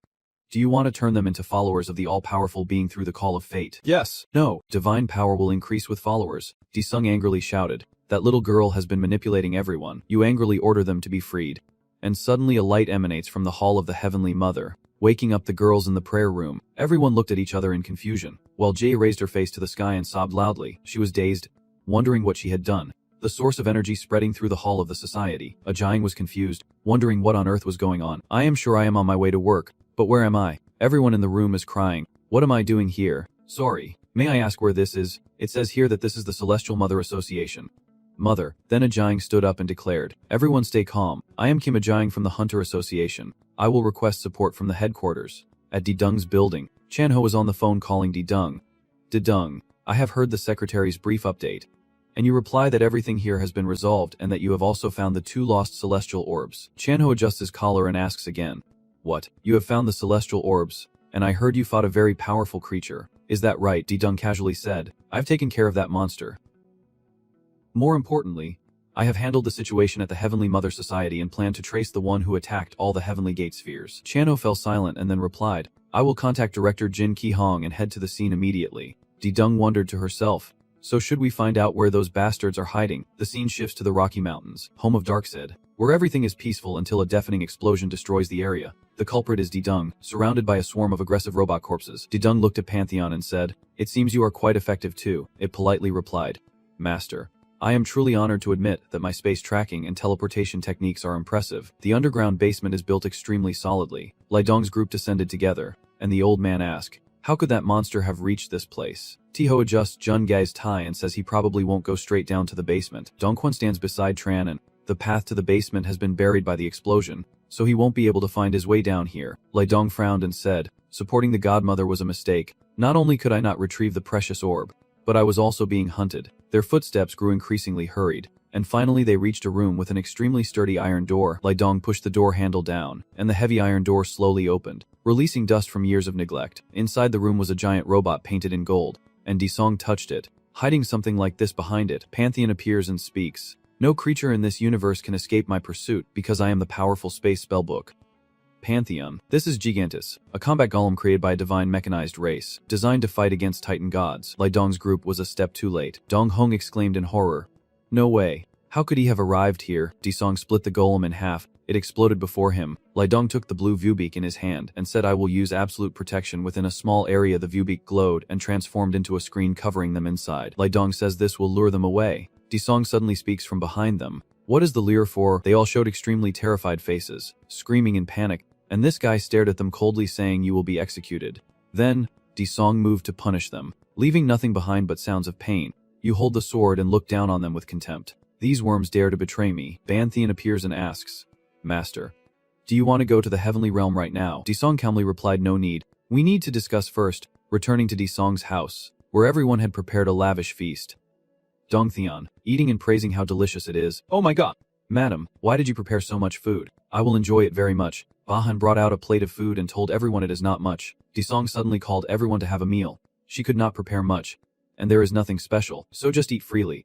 Do you want to turn them into followers of the all-powerful being through the call of fate? Yes. No. Divine power will increase with followers. Disung angrily shouted. That little girl has been manipulating everyone. You angrily order them to be freed. And suddenly a light emanates from the hall of the Heavenly Mother, waking up the girls in the prayer room. Everyone looked at each other in confusion, while Jay raised her face to the sky and sobbed loudly. She was dazed, wondering what she had done. The source of energy spreading through the hall of the society. Ajayang was confused, wondering what on earth was going on. I am sure I am on my way to work, but where am I? Everyone in the room is crying. What am I doing here? Sorry, may I ask where this is? It says here that this is the Celestial Mother Association. Mother. Then Ajayang stood up and declared, Everyone stay calm. I am Kim Ajayang from the Hunter Association. I will request support from the headquarters. At Didung's building, Chanho was on the phone calling Didung. Didung, I have heard the secretary's brief update. And you reply that everything here has been resolved and that you have also found the 2 lost celestial orbs. Chanho adjusts his collar and asks again. What? You have found the celestial orbs, and I heard you fought a very powerful creature. Is that right? Didung casually said. I've taken care of that monster. More importantly, I have handled the situation at the Heavenly Mother Society and plan to trace the one who attacked all the Heavenly Gate spheres. Chanho fell silent and then replied, I will contact Director Jin Ki-hong and head to the scene immediately. Didung wondered to herself, so should we find out where those bastards are hiding? The scene shifts to the Rocky Mountains, home of Darkseid, where everything is peaceful until a deafening explosion destroys the area. The culprit is Didung, surrounded by a swarm of aggressive robot corpses. Didung looked at Pantheon and said, It seems you are quite effective too. It politely replied, Master, I am truly honored to admit that my space tracking and teleportation techniques are impressive. The underground basement is built extremely solidly. Lidong's group descended together, and the old man asked, How could that monster have reached this place? Tiho adjusts Jun Gai's tie and says he probably won't go straight down to the basement. Dongquan stands beside Tran and the path to the basement has been buried by the explosion, so he won't be able to find his way down here. Lidong frowned and said, Supporting the godmother was a mistake. Not only could I not retrieve the precious orb, but I was also being hunted. Their footsteps grew increasingly hurried, and finally they reached a room with an extremely sturdy iron door. Lidong pushed the door handle down, and the heavy iron door slowly opened, releasing dust from years of neglect. Inside the room was a giant robot painted in gold, and Disong touched it, hiding something like this behind it. Pantheon appears and speaks. No creature in this universe can escape my pursuit because I am the powerful space spellbook. Pantheon. This is Gigantus, a combat golem created by a divine mechanized race, designed to fight against Titan gods. Lai Dong's group was a step too late. Dong Hong exclaimed in horror. No way. How could he have arrived here? Disong split the golem in half. It exploded before him. Lai Dong took the blue viewbeak in his hand and said, I will use absolute protection. Within a small area the viewbeak glowed and transformed into a screen covering them inside. Lai Dong says this will lure them away. Disong suddenly speaks from behind them. What is the lure for? They all showed extremely terrified faces, screaming in panic, and this guy stared at them coldly saying you will be executed. Then, Disong moved to punish them, leaving nothing behind but sounds of pain. You hold the sword and look down on them with contempt. These worms dare to betray me. Pantheon appears and asks, Master, do you want to go to the heavenly realm right now? Disong calmly replied, no need. We need to discuss first. Returning to Disong's house, where everyone had prepared a lavish feast. Dongtheon, eating and praising how delicious it is. Oh my god! Madam, why did you prepare so much food? I will enjoy it very much. Bahan brought out a plate of food and told everyone it is not much. Disong suddenly called everyone to have a meal. She could not prepare much, and there is nothing special, so just eat freely.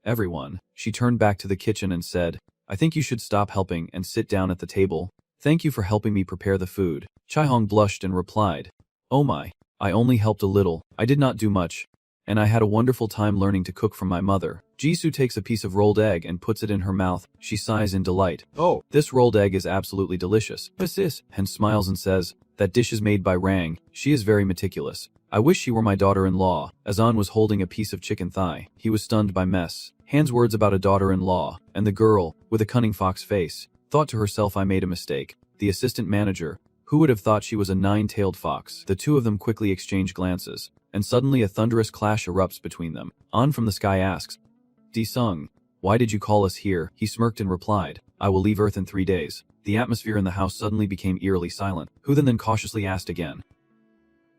Everyone, she turned back to the kitchen and said, I think you should stop helping and sit down at the table. Thank you for helping me prepare the food. Chai Hong blushed and replied, Oh my, I only helped a little, I did not do much, and I had a wonderful time learning to cook from my mother. Jisoo takes a piece of rolled egg and puts it in her mouth. She sighs in delight. Oh, this rolled egg is absolutely delicious. Sis, Hen smiles and says, that dish is made by Rang. She is very meticulous. I wish she were my daughter-in-law. Azan was holding a piece of chicken thigh. He was stunned by Mess. Han's words about a daughter-in-law, and the girl, with a cunning fox face, thought to herself, I made a mistake. The assistant manager, who would have thought she was a nine-tailed fox? The two of them quickly exchange glances, and suddenly a thunderous clash erupts between them. An from the sky asks, Disung, why did you call us here? He smirked and replied, I will leave Earth in 3 days. The atmosphere in the house suddenly became eerily silent. Hu then cautiously asked again,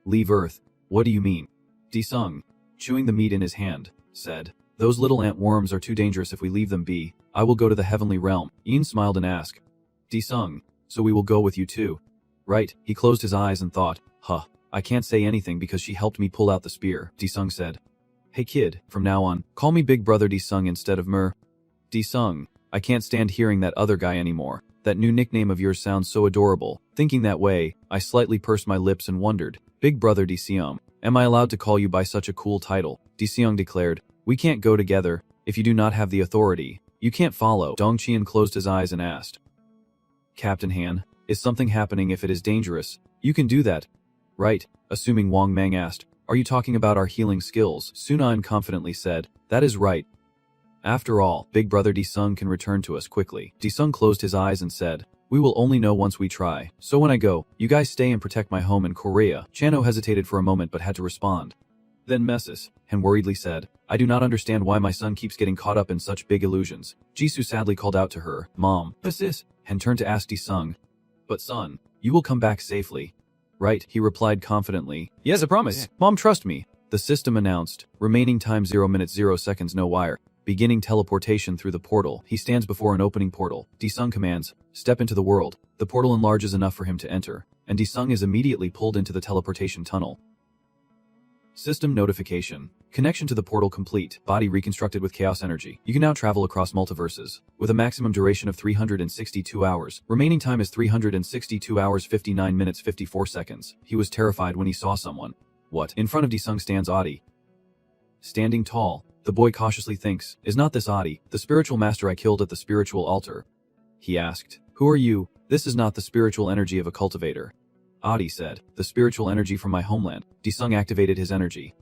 Leave Earth? What do you mean? Disung, chewing the meat in his hand, said, Those little ant worms are too dangerous if we leave them be. I will go to the heavenly realm. Ian smiled and asked, Disung, so we will go with you too? Right. He closed his eyes and thought, I can't say anything because she helped me pull out the spear. Disung said, Hey kid, from now on, call me Big Brother Disung instead of Mer. Disung, I can't stand hearing that other guy anymore. That new nickname of yours sounds so adorable. Thinking that way, I slightly pursed my lips and wondered, Big Brother Disung, am I allowed to call you by such a cool title? Disung declared, We can't go together, if you do not have the authority. You can't follow. Dongqian closed his eyes and asked, Captain Han, is something happening? If it is dangerous, you can do that, right? Assuming Wang Mang asked, Are you talking about our healing skills? Sunan confidently said, That is right. After all, Big Brother Disung can return to us quickly. Disung closed his eyes and said, We will only know once we try. So when I go, you guys stay and protect my home in Korea. Chano hesitated for a moment but had to respond. Then Messis, Han worriedly said, I do not understand why my son keeps getting caught up in such big illusions. Jisoo sadly called out to her, Mom, Messis. Han turned to ask Disung, But son, you will come back safely. Right, he replied confidently. Yes, I promise. Yeah. Mom, trust me. The system announced, remaining time 0 minutes 0 seconds no wire. Beginning teleportation through the portal. He stands before an opening portal. Disung commands, Step into the world. The portal enlarges enough for him to enter, and Disung is immediately pulled into the teleportation tunnel. System notification. Connection to the portal complete. Body reconstructed with chaos energy. You can now travel across multiverses, with a maximum duration of 362 hours. Remaining time is 362 hours 59 minutes 54 seconds. He was terrified when he saw someone. What? In front of Disung stands Adi. Standing tall, the boy cautiously thinks, Is not this Adi, the spiritual master I killed at the spiritual altar? He asked, Who are you? This is not the spiritual energy of a cultivator. Adi said, The spiritual energy from my homeland. Disung activated his energy.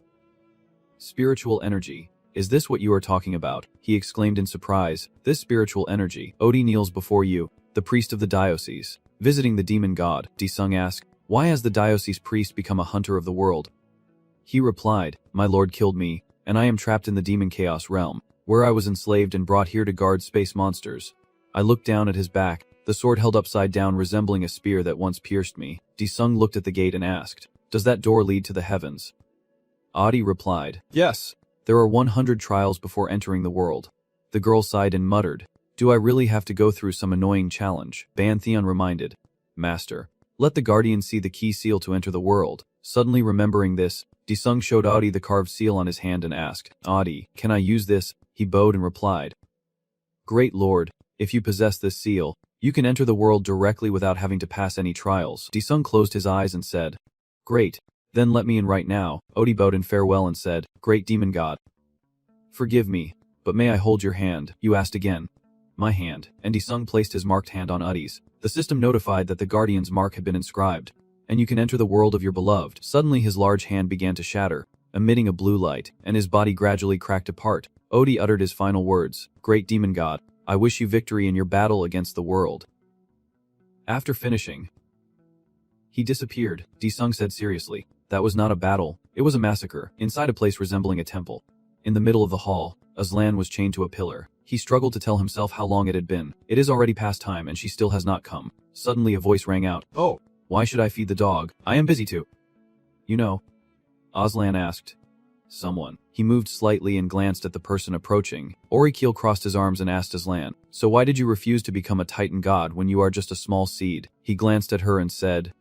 Spiritual energy. Is this what you are talking about? He exclaimed in surprise. This spiritual energy. Odi kneels before you, the priest of the diocese, visiting the demon god. Disung asked, Why has the diocese priest become a hunter of the world? He replied, My lord killed me, and I am trapped in the demon chaos realm, where I was enslaved and brought here to guard space monsters. I looked down at his back, the sword held upside down resembling a spear that once pierced me. Disung looked at the gate and asked, Does that door lead to the heavens? Adi replied, Yes. There are 100 trials before entering the world. The girl sighed and muttered, Do I really have to go through some annoying challenge? Bantheon reminded, Master, let the guardian see the key seal to enter the world. Suddenly remembering this, Disung showed Adi the carved seal on his hand and asked, Adi, can I use this? He bowed and replied, Great Lord, if you possess this seal, you can enter the world directly without having to pass any trials. Disung closed his eyes and said, Great, then let me in right now. Odi bowed in farewell and said, Great demon god. Forgive me, but may I hold your hand? You asked again. My hand, and Disung placed his marked hand on Udi's. The system notified that the guardian's mark had been inscribed, and you can enter the world of your beloved. Suddenly his large hand began to shatter, emitting a blue light, and his body gradually cracked apart. Odi uttered his final words, Great demon god, I wish you victory in your battle against the world. After finishing, he disappeared. Disung said seriously, That was not a battle, it was a massacre, inside a place resembling a temple. In the middle of the hall, Aslan was chained to a pillar. He struggled to tell himself how long it had been. It is already past time and she still has not come. Suddenly a voice rang out. Oh, why should I feed the dog? I am busy too. You know, Aslan asked. Someone. He moved slightly and glanced at the person approaching. Orikeel crossed his arms and asked Aslan, So why did you refuse to become a Titan god when you are just a small seed? He glanced at her and said,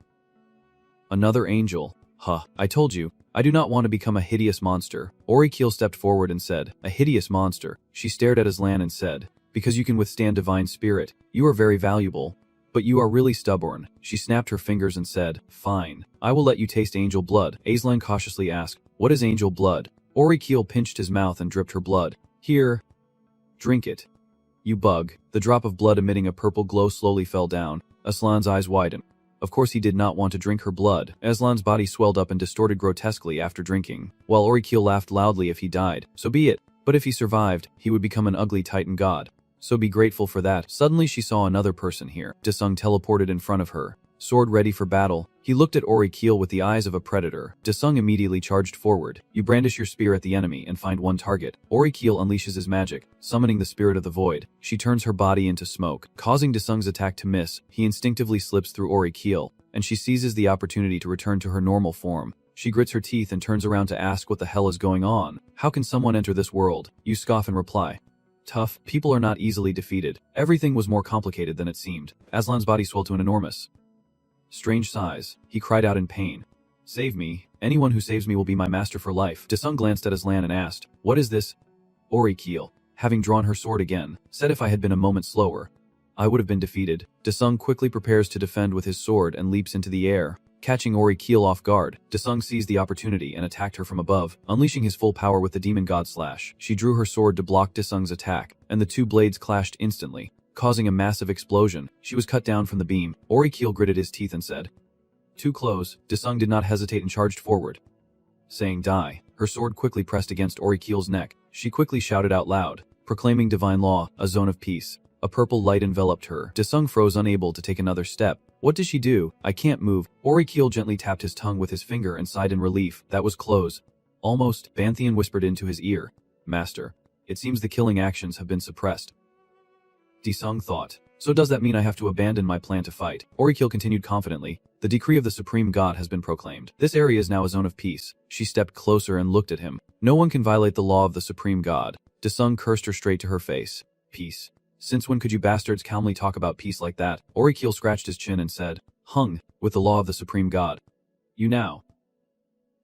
Another angel. Huh, I told you, I do not want to become a hideous monster. Orikeel stepped forward and said, A hideous monster. She stared at Aslan and said, Because you can withstand divine spirit, you are very valuable. But you are really stubborn. She snapped her fingers and said, Fine, I will let you taste angel blood. Aslan cautiously asked, What is angel blood? Orikeel pinched his mouth and dripped her blood. Here. Drink it. You bug. The drop of blood emitting a purple glow slowly fell down. Aslan's eyes widened. Of course he did not want to drink her blood. Aslan's body swelled up and distorted grotesquely after drinking, while Orikeel laughed loudly. If he died, so be it. But if he survived, he would become an ugly Titan god. So be grateful for that. Suddenly she saw another person here. Disung teleported in front of her, sword ready for battle. He looked at Orikeel with the eyes of a predator. Disung immediately charged forward. You brandish your spear at the enemy and find one target. Orikeel unleashes his magic, summoning the spirit of the void. She turns her body into smoke, causing Disung's attack to miss. He instinctively slips through Orikeel, and she seizes the opportunity to return to her normal form. She grits her teeth and turns around to ask what the hell is going on. How can someone enter this world? You scoff and reply, Tough, people are not easily defeated. Everything was more complicated than it seemed. Aslan's body swelled to an enormous, strange size. He cried out in pain. Save me. Anyone who saves me will be my master for life. Disung glanced at Aslan and asked, What is this? Orikeel, having drawn her sword again, said if I had been a moment slower, I would have been defeated. Disung quickly prepares to defend with his sword and leaps into the air, catching Orikeel off guard. Disung seized the opportunity and attacked her from above, unleashing his full power with the demon god slash. She drew her sword to block Disung's attack, and the two blades clashed instantly, causing a massive explosion. She was cut down from the beam. Orikeel gritted his teeth and said, Too close. Disung did not hesitate and charged forward, saying die. Her sword quickly pressed against Orikeel's neck. She quickly shouted out loud, proclaiming divine law, a zone of peace. A purple light enveloped her. Disung froze, unable to take another step. What did she do? I can't move. Orikeel gently tapped his tongue with his finger and sighed in relief. That was close. Almost. Banthian whispered into his ear, Master, it seems the killing actions have been suppressed. Disung thought, So does that mean I have to abandon my plan to fight? Orikeel continued confidently, The decree of the Supreme God has been proclaimed. This area is now a zone of peace. She stepped closer and looked at him. No one can violate the law of the Supreme God. Disung cursed her straight to her face. Peace. Since when could you bastards calmly talk about peace like that? Orikeel scratched his chin and said, Hung, with the law of the Supreme God. You now.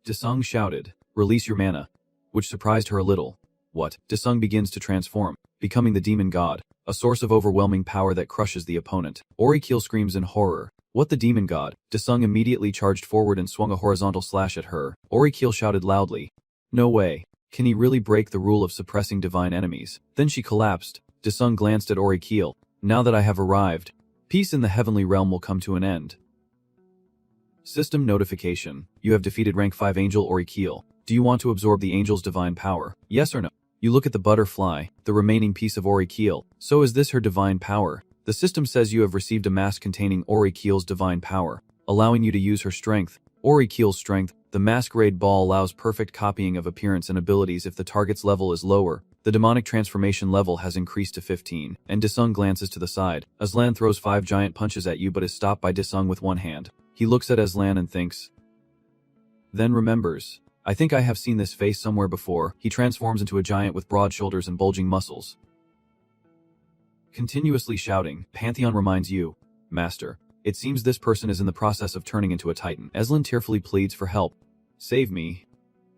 Disung shouted, Release your mana, which surprised her a little. What? Disung begins to transform, becoming the demon god, a source of overwhelming power that crushes the opponent. Orikeel screams in horror. What, the demon god? Disung immediately charged forward and swung a horizontal slash at her. Orikeel shouted loudly, No way. Can he really break the rule of suppressing divine enemies? Then she collapsed. Disung glanced at Orikeel. Now that I have arrived, peace in the heavenly realm will come to an end. System notification. You have defeated rank 5 Angel Orikeel. Do you want to absorb the angel's divine power? Yes or no? You look at the butterfly, the remaining piece of Orikeel. So is this her divine power? The system says you have received a mask containing Orikeel's divine power, allowing you to use her strength. Orikeel's strength. The masquerade ball allows perfect copying of appearance and abilities if the target's level is lower. The demonic transformation level has increased to 15, and Disung glances to the side. Aslan throws 5 giant punches at you but is stopped by Disung with one hand. He looks at Aslan and thinks, then remembers, I think I have seen this face somewhere before. He transforms into a giant with broad shoulders and bulging muscles. Continuously shouting, Pantheon reminds you, Master, it seems this person is in the process of turning into a Titan. Aslan tearfully pleads for help. Save me.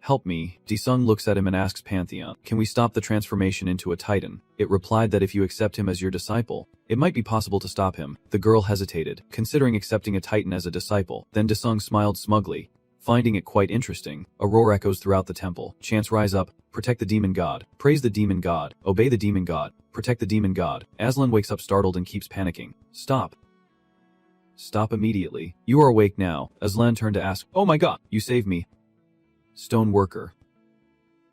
Help me. Disung looks at him and asks Pantheon, can we stop the transformation into a titan? It replied that if you accept him as your disciple, it might be possible to stop him. The girl hesitated, considering accepting a titan as a disciple. Then Disung smiled smugly, finding it quite interesting. A roar echoes throughout the temple. Chants rise up, protect the demon god, praise the demon god, obey the demon god, protect the demon god. Aslan wakes up startled and keeps panicking. Stop. Stop immediately. You are awake now. Aslan turned to ask, oh my god, you saved me. Stone worker.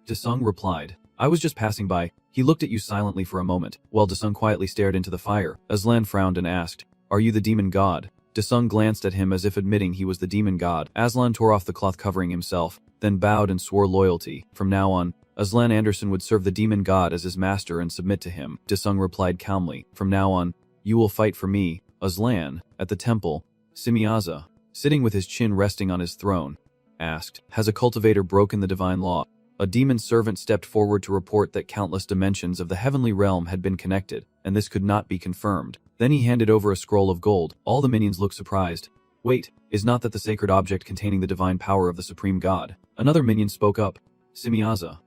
Disung replied, I was just passing by. He looked at you silently for a moment, while Disung quietly stared into the fire. Aslan frowned and asked, are you the demon god? Disung glanced at him as if admitting he was the demon god. Aslan tore off the cloth covering himself, then bowed and swore loyalty. From now on, Aslan Anderson would serve the demon god as his master and submit to him. Disung replied calmly, from now on, you will fight for me. Aslan, at the temple, Simiaza, sitting with his chin resting on his throne, asked, has a cultivator broken the divine law? A demon servant stepped forward to report that countless dimensions of the heavenly realm had been connected, and this could not be confirmed. Then he handed over a scroll of gold. All the minions looked surprised. Wait, is not that the sacred object containing the divine power of the supreme god? Another minion spoke up. Simiaza.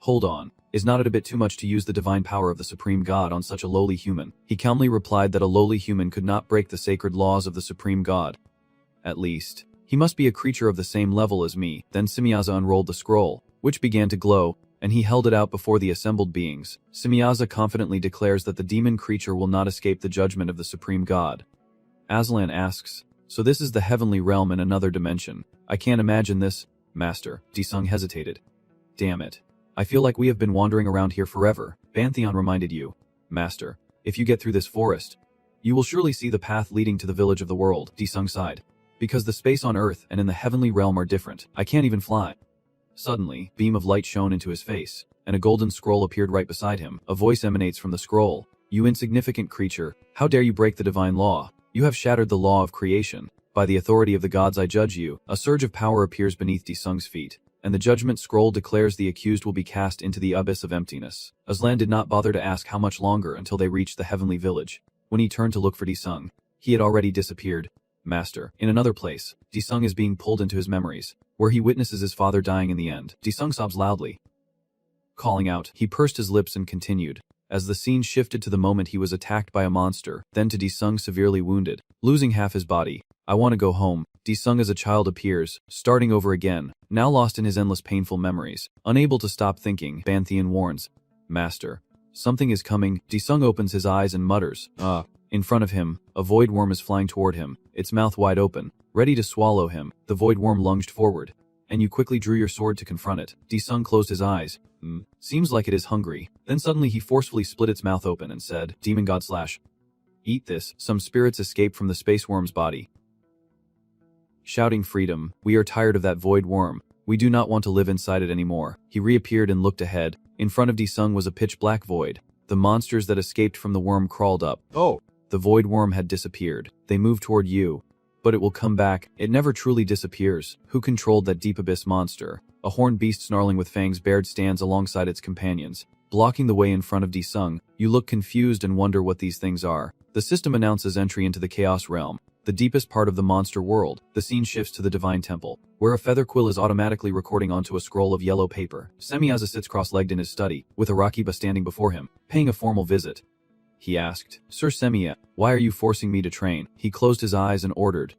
Hold on, is not it a bit too much to use the divine power of the supreme god on such a lowly human? He calmly replied that a lowly human could not break the sacred laws of the supreme god. At least, he must be a creature of the same level as me. Then Simiaza unrolled the scroll, which began to glow, and he held it out before the assembled beings. Simiaza confidently declares that the demon creature will not escape the judgment of the supreme god. Aslan asks, so this is the heavenly realm in another dimension. I can't imagine this, master. Disung hesitated. Damn it. I feel like we have been wandering around here forever. Pantheon reminded you, master, if you get through this forest, you will surely see the path leading to the village of the world. Disung sighed. Because the space on Earth and in the heavenly realm are different. I can't even fly. Suddenly, a beam of light shone into his face, and a golden scroll appeared right beside him. A voice emanates from the scroll. You insignificant creature, how dare you break the divine law? You have shattered the law of creation. By the authority of the gods I judge you. A surge of power appears beneath Disung's feet, and the judgment scroll declares the accused will be cast into the abyss of emptiness. Aslan did not bother to ask how much longer until they reached the heavenly village. When he turned to look for Disung, he had already disappeared. Master. In another place, Disung is being pulled into his memories, where he witnesses his father dying in the end. Disung sobs loudly. Calling out, he pursed his lips and continued, as the scene shifted to the moment he was attacked by a monster, then to Disung severely wounded, losing half his body. I want to go home. Disung as a child appears, starting over again, now lost in his endless painful memories. Unable to stop thinking, Pantheon warns, Master, something is coming. Disung opens his eyes and mutters, In front of him, a void worm is flying toward him, its mouth wide open, ready to swallow him. The void worm lunged forward, and you quickly drew your sword to confront it. Disung closed his eyes. Seems like it is hungry. Then suddenly he forcefully split its mouth open and said, Demon God / Eat this. Some spirits escaped from the space worm's body, shouting freedom. We are tired of that void worm. We do not want to live inside it anymore. He reappeared and looked ahead. In front of Disung was a pitch-black void. The monsters that escaped from the worm crawled up. Oh! The void worm had disappeared. They moved toward you. But it will come back. It never truly disappears. Who controlled that deep abyss monster? A horned beast snarling with fangs bared stands alongside its companions, blocking the way in front of Disung. You look confused and wonder what these things are. The system announces entry into the Chaos Realm, the deepest part of the monster world. The scene shifts to the Divine Temple, where a feather quill is automatically recording onto a scroll of yellow paper. Semiaza sits cross-legged in his study, with Arakiba standing before him, paying a formal visit. He asked, Sir Semia, why are you forcing me to train? He closed his eyes and ordered,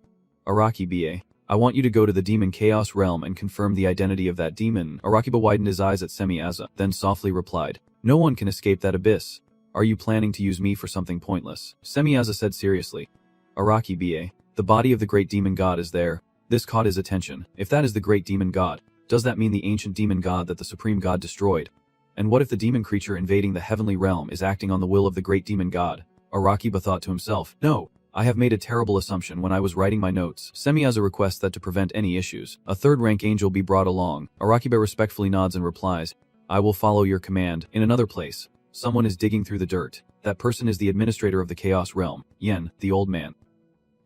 Arakiba, I want you to go to the demon Chaos Realm and confirm the identity of that demon. Arakiba widened his eyes at Semiaza, then softly replied, No one can escape that abyss. Are you planning to use me for something pointless? Semiaza said seriously, Arakiba, the body of the great demon god is there. This caught his attention. If that is the great demon god, does that mean the ancient demon god that the supreme god destroyed? And what if the demon creature invading the heavenly realm is acting on the will of the great demon god? Arakiba thought to himself, No, I have made a terrible assumption when I was writing my notes. Semiaza requests that to prevent any issues, a third-rank angel be brought along. Arakiba respectfully nods and replies, I will follow your command. In another place, someone is digging through the dirt. That person is the administrator of the Chaos Realm. Yen, the old man,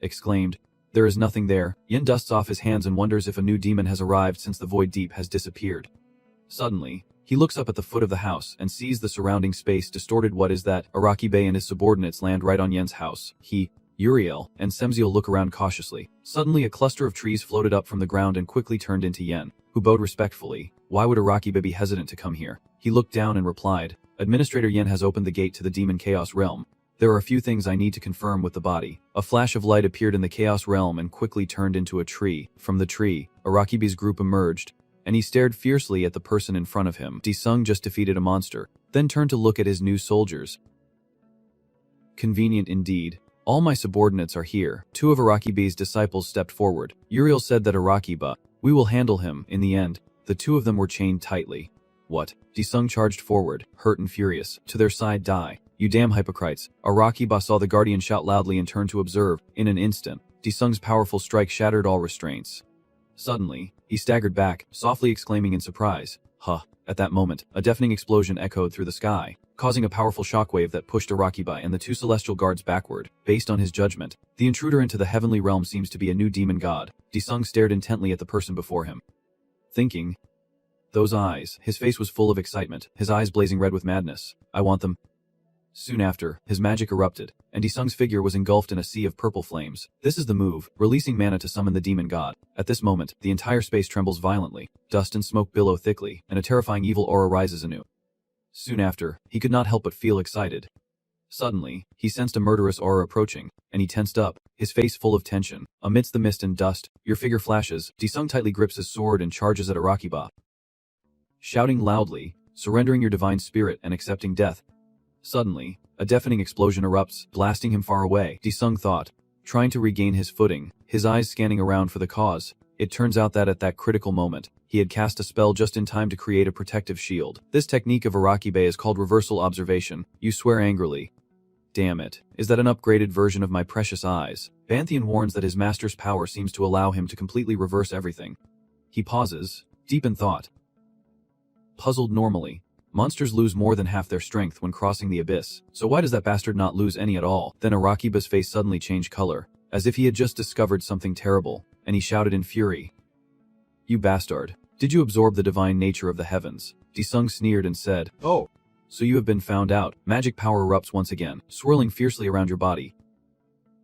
exclaimed, There is nothing there. Yen dusts off his hands and wonders if a new demon has arrived since the void deep has disappeared. Suddenly, he looks up at the foot of the house and sees the surrounding space distorted. What is that? Arakiba and his subordinates land right on Yen's house. He Uriel and Semziel look around cautiously. Suddenly a cluster of trees floated up from the ground and quickly turned into Yen, who bowed respectfully. Why would Arakiba be hesitant to come here? He looked down and replied, Administrator Yen has opened the gate to the demon chaos realm. There are a few things I need to confirm with the body. A flash of light appeared in the chaos realm and quickly turned into a tree. From the tree, Arakiba's group emerged, and he stared fiercely at the person in front of him. Disung just defeated a monster, then turned to look at his new soldiers. Convenient indeed. All my subordinates are here. Two of Arakiba's disciples stepped forward. Uriel said that Arakiba, we will handle him. In the end, the two of them were chained tightly. What? Disung charged forward, hurt and furious. To their side, die. You damn hypocrites. Arakiba saw the guardian shout loudly and turned to observe. In an instant, Disung's powerful strike shattered all restraints. Suddenly, he staggered back, softly exclaiming in surprise, Huh. At that moment, a deafening explosion echoed through the sky, causing a powerful shockwave that pushed Arakiba and the two celestial guards backward. Based on his judgment, the intruder into the heavenly realm seems to be a new demon god. Disung stared intently at the person before him, thinking, those eyes. His face was full of excitement, his eyes blazing red with madness. I want them. Soon after, his magic erupted, and Disung's figure was engulfed in a sea of purple flames. This is the move, releasing mana to summon the demon god. At this moment, the entire space trembles violently, dust and smoke billow thickly, and a terrifying evil aura rises anew. Soon after, he could not help but feel excited. Suddenly, he sensed a murderous aura approaching, and he tensed up, his face full of tension. Amidst the mist and dust, your figure flashes. Disung tightly grips his sword and charges at Arakiba, shouting loudly, surrendering your divine spirit and accepting death. Suddenly, a deafening explosion erupts, blasting him far away. Disung thought, trying to regain his footing, his eyes scanning around for the cause. It turns out that at that critical moment, he had cast a spell just in time to create a protective shield. This technique of Arakiba is called reversal observation. You swear angrily. Damn it, is that an upgraded version of my precious eyes? Banthian warns that his master's power seems to allow him to completely reverse everything. He pauses, deep in thought. Puzzled normally, monsters lose more than half their strength when crossing the abyss, so why does that bastard not lose any at all? Then Arakiba's face suddenly changed color, as if he had just discovered something terrible, and he shouted in fury. You bastard, did you absorb the divine nature of the heavens? Disung sneered and said, Oh, so you have been found out. Magic power erupts once again, swirling fiercely around your body.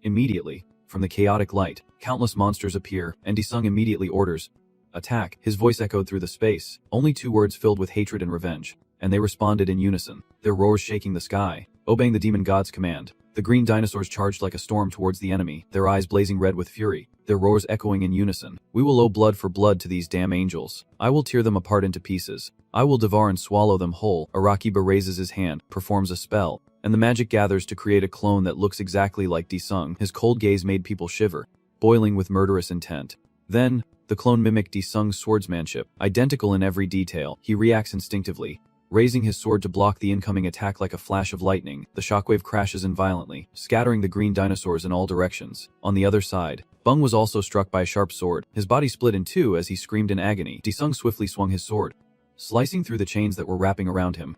Immediately, from the chaotic light, countless monsters appear, and Disung immediately orders, Attack. His voice echoed through the space, only two words filled with hatred and revenge, and they responded in unison, their roars shaking the sky. Obeying the demon god's command, the green dinosaurs charged like a storm towards the enemy, their eyes blazing red with fury, their roars echoing in unison. We will owe blood for blood to these damn angels. I will tear them apart into pieces. I will devour and swallow them whole. Arakiba raises his hand, performs a spell, and the magic gathers to create a clone that looks exactly like Disung. His cold gaze made people shiver, boiling with murderous intent. Then, the clone mimicked Disung's swordsmanship, identical in every detail. He reacts instinctively, raising his sword to block the incoming attack like a flash of lightning. The shockwave crashes in violently, scattering the green dinosaurs in all directions. On the other side, Bung was also struck by a sharp sword. His body split in two as he screamed in agony. Disung swiftly swung his sword, slicing through the chains that were wrapping around him.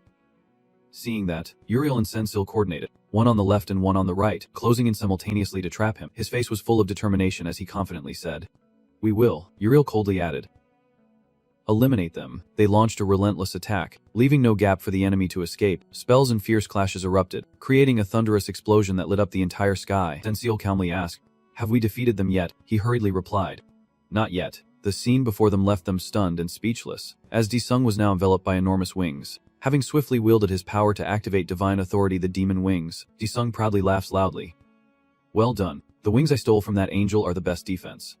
Seeing that, Uriel and Sensil coordinated, one on the left and one on the right, closing in simultaneously to trap him. His face was full of determination as he confidently said, We will, Uriel coldly added. Eliminate them. They launched a relentless attack, leaving no gap for the enemy to escape. Spells and fierce clashes erupted, creating a thunderous explosion that lit up the entire sky. Sensil calmly asked, Have we defeated them yet? He hurriedly replied, Not yet. The scene before them left them stunned and speechless, as Disung was now enveloped by enormous wings. Having swiftly wielded his power to activate divine authority, the demon wings, Disung proudly laughs loudly. Well done. The wings I stole from that angel are the best defense.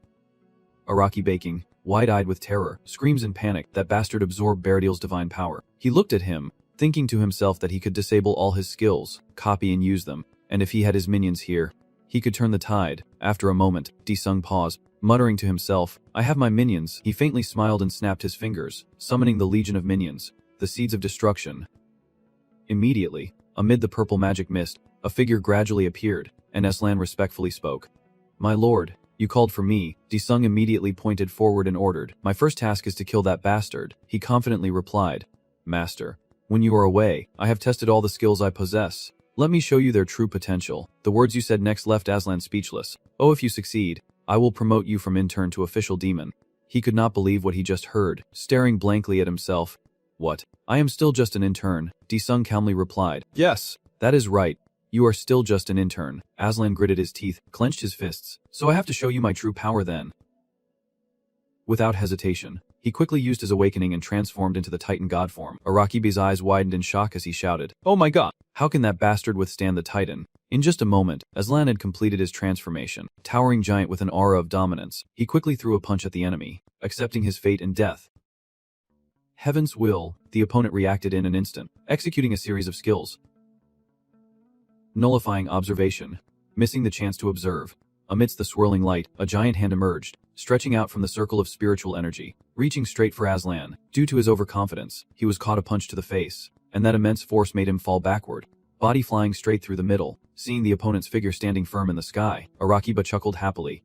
Araki baking, wide-eyed with terror, screams in panic. That bastard absorbed Baradiel's divine power. He looked at him, thinking to himself that he could disable all his skills, copy and use them, and if he had his minions here, he could turn the tide. After a moment, Disung paused, muttering to himself, I have my minions. He faintly smiled and snapped his fingers, summoning the legion of minions, the seeds of destruction. Immediately, amid the purple magic mist, a figure gradually appeared, and Eslan respectfully spoke. My lord, you called for me. Disung immediately pointed forward and ordered, My first task is to kill that bastard. He confidently replied, Master, when you are away, I have tested all the skills I possess. Let me show you their true potential. The words you said next left Aslan speechless. Oh, if you succeed, I will promote you from intern to official demon. He could not believe what he just heard, staring blankly at himself. What? I am still just an intern, Disung calmly replied. Yes, that is right. You are still just an intern. Aslan gritted his teeth, clenched his fists. So I have to show you my true power then. Without hesitation, he quickly used his awakening and transformed into the Titan god form. Arakibi's eyes widened in shock as he shouted, "Oh my god! How can that bastard withstand the Titan?" In just a moment, Aslan had completed his transformation. Towering giant with an aura of dominance, he quickly threw a punch at the enemy, accepting his fate and death. Heaven's will, the opponent reacted in an instant, executing a series of skills. Nullifying observation, missing the chance to observe. Amidst the swirling light, a giant hand emerged, stretching out from the circle of spiritual energy, reaching straight for Aslan. Due to his overconfidence, he was caught a punch to the face, and that immense force made him fall backward, body flying straight through the middle. Seeing the opponent's figure standing firm in the sky, Arakiba chuckled happily.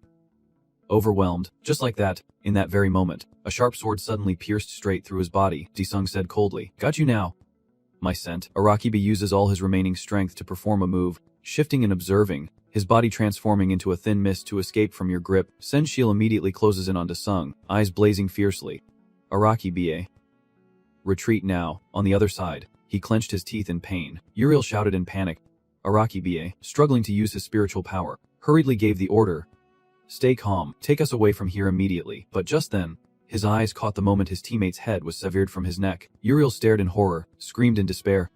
Overwhelmed, just like that, in that very moment, a sharp sword suddenly pierced straight through his body. Disung said coldly, "Got you now." My scent. Arakiba uses all his remaining strength to perform a move, shifting and observing, his body transforming into a thin mist to escape from your grip. Senshil immediately closes in on Disung, eyes blazing fiercely. Arakiba. Retreat now. On the other side, he clenched his teeth in pain. Uriel shouted in panic. Arakiba, struggling to use his spiritual power, hurriedly gave the order. Stay calm, take us away from here immediately. But just then, his eyes caught the moment his teammate's head was severed from his neck. Uriel stared in horror, screamed in despair.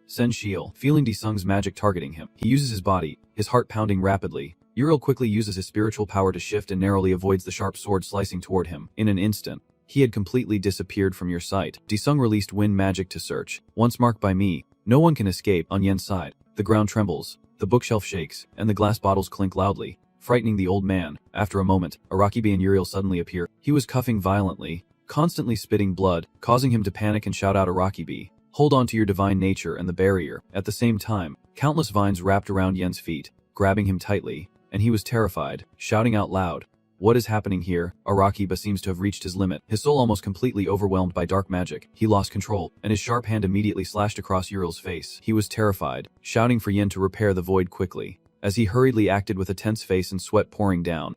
Senshil, feeling Disung's magic targeting him, he uses his body, his heart pounding rapidly. Uriel quickly uses his spiritual power to shift and narrowly avoids the sharp sword slicing toward him. In an instant, he had completely disappeared from your sight. Disung released wind magic to search. Once marked by me, no one can escape. On Yen's side, the ground trembles, the bookshelf shakes, and the glass bottles clink loudly, frightening the old man. After a moment, Arakiba and Uriel suddenly appear. He was coughing violently, constantly spitting blood, causing him to panic and shout out, "Arakiba, hold on to your divine nature and the barrier." At the same time, countless vines wrapped around Yen's feet, grabbing him tightly, and he was terrified, shouting out loud, "What is happening here?" Arakiba seems to have reached his limit, his soul almost completely overwhelmed by dark magic. He lost control, and his sharp hand immediately slashed across Uriel's face. He was terrified, shouting for Yen to repair the void quickly, as he hurriedly acted with a tense face and sweat pouring down.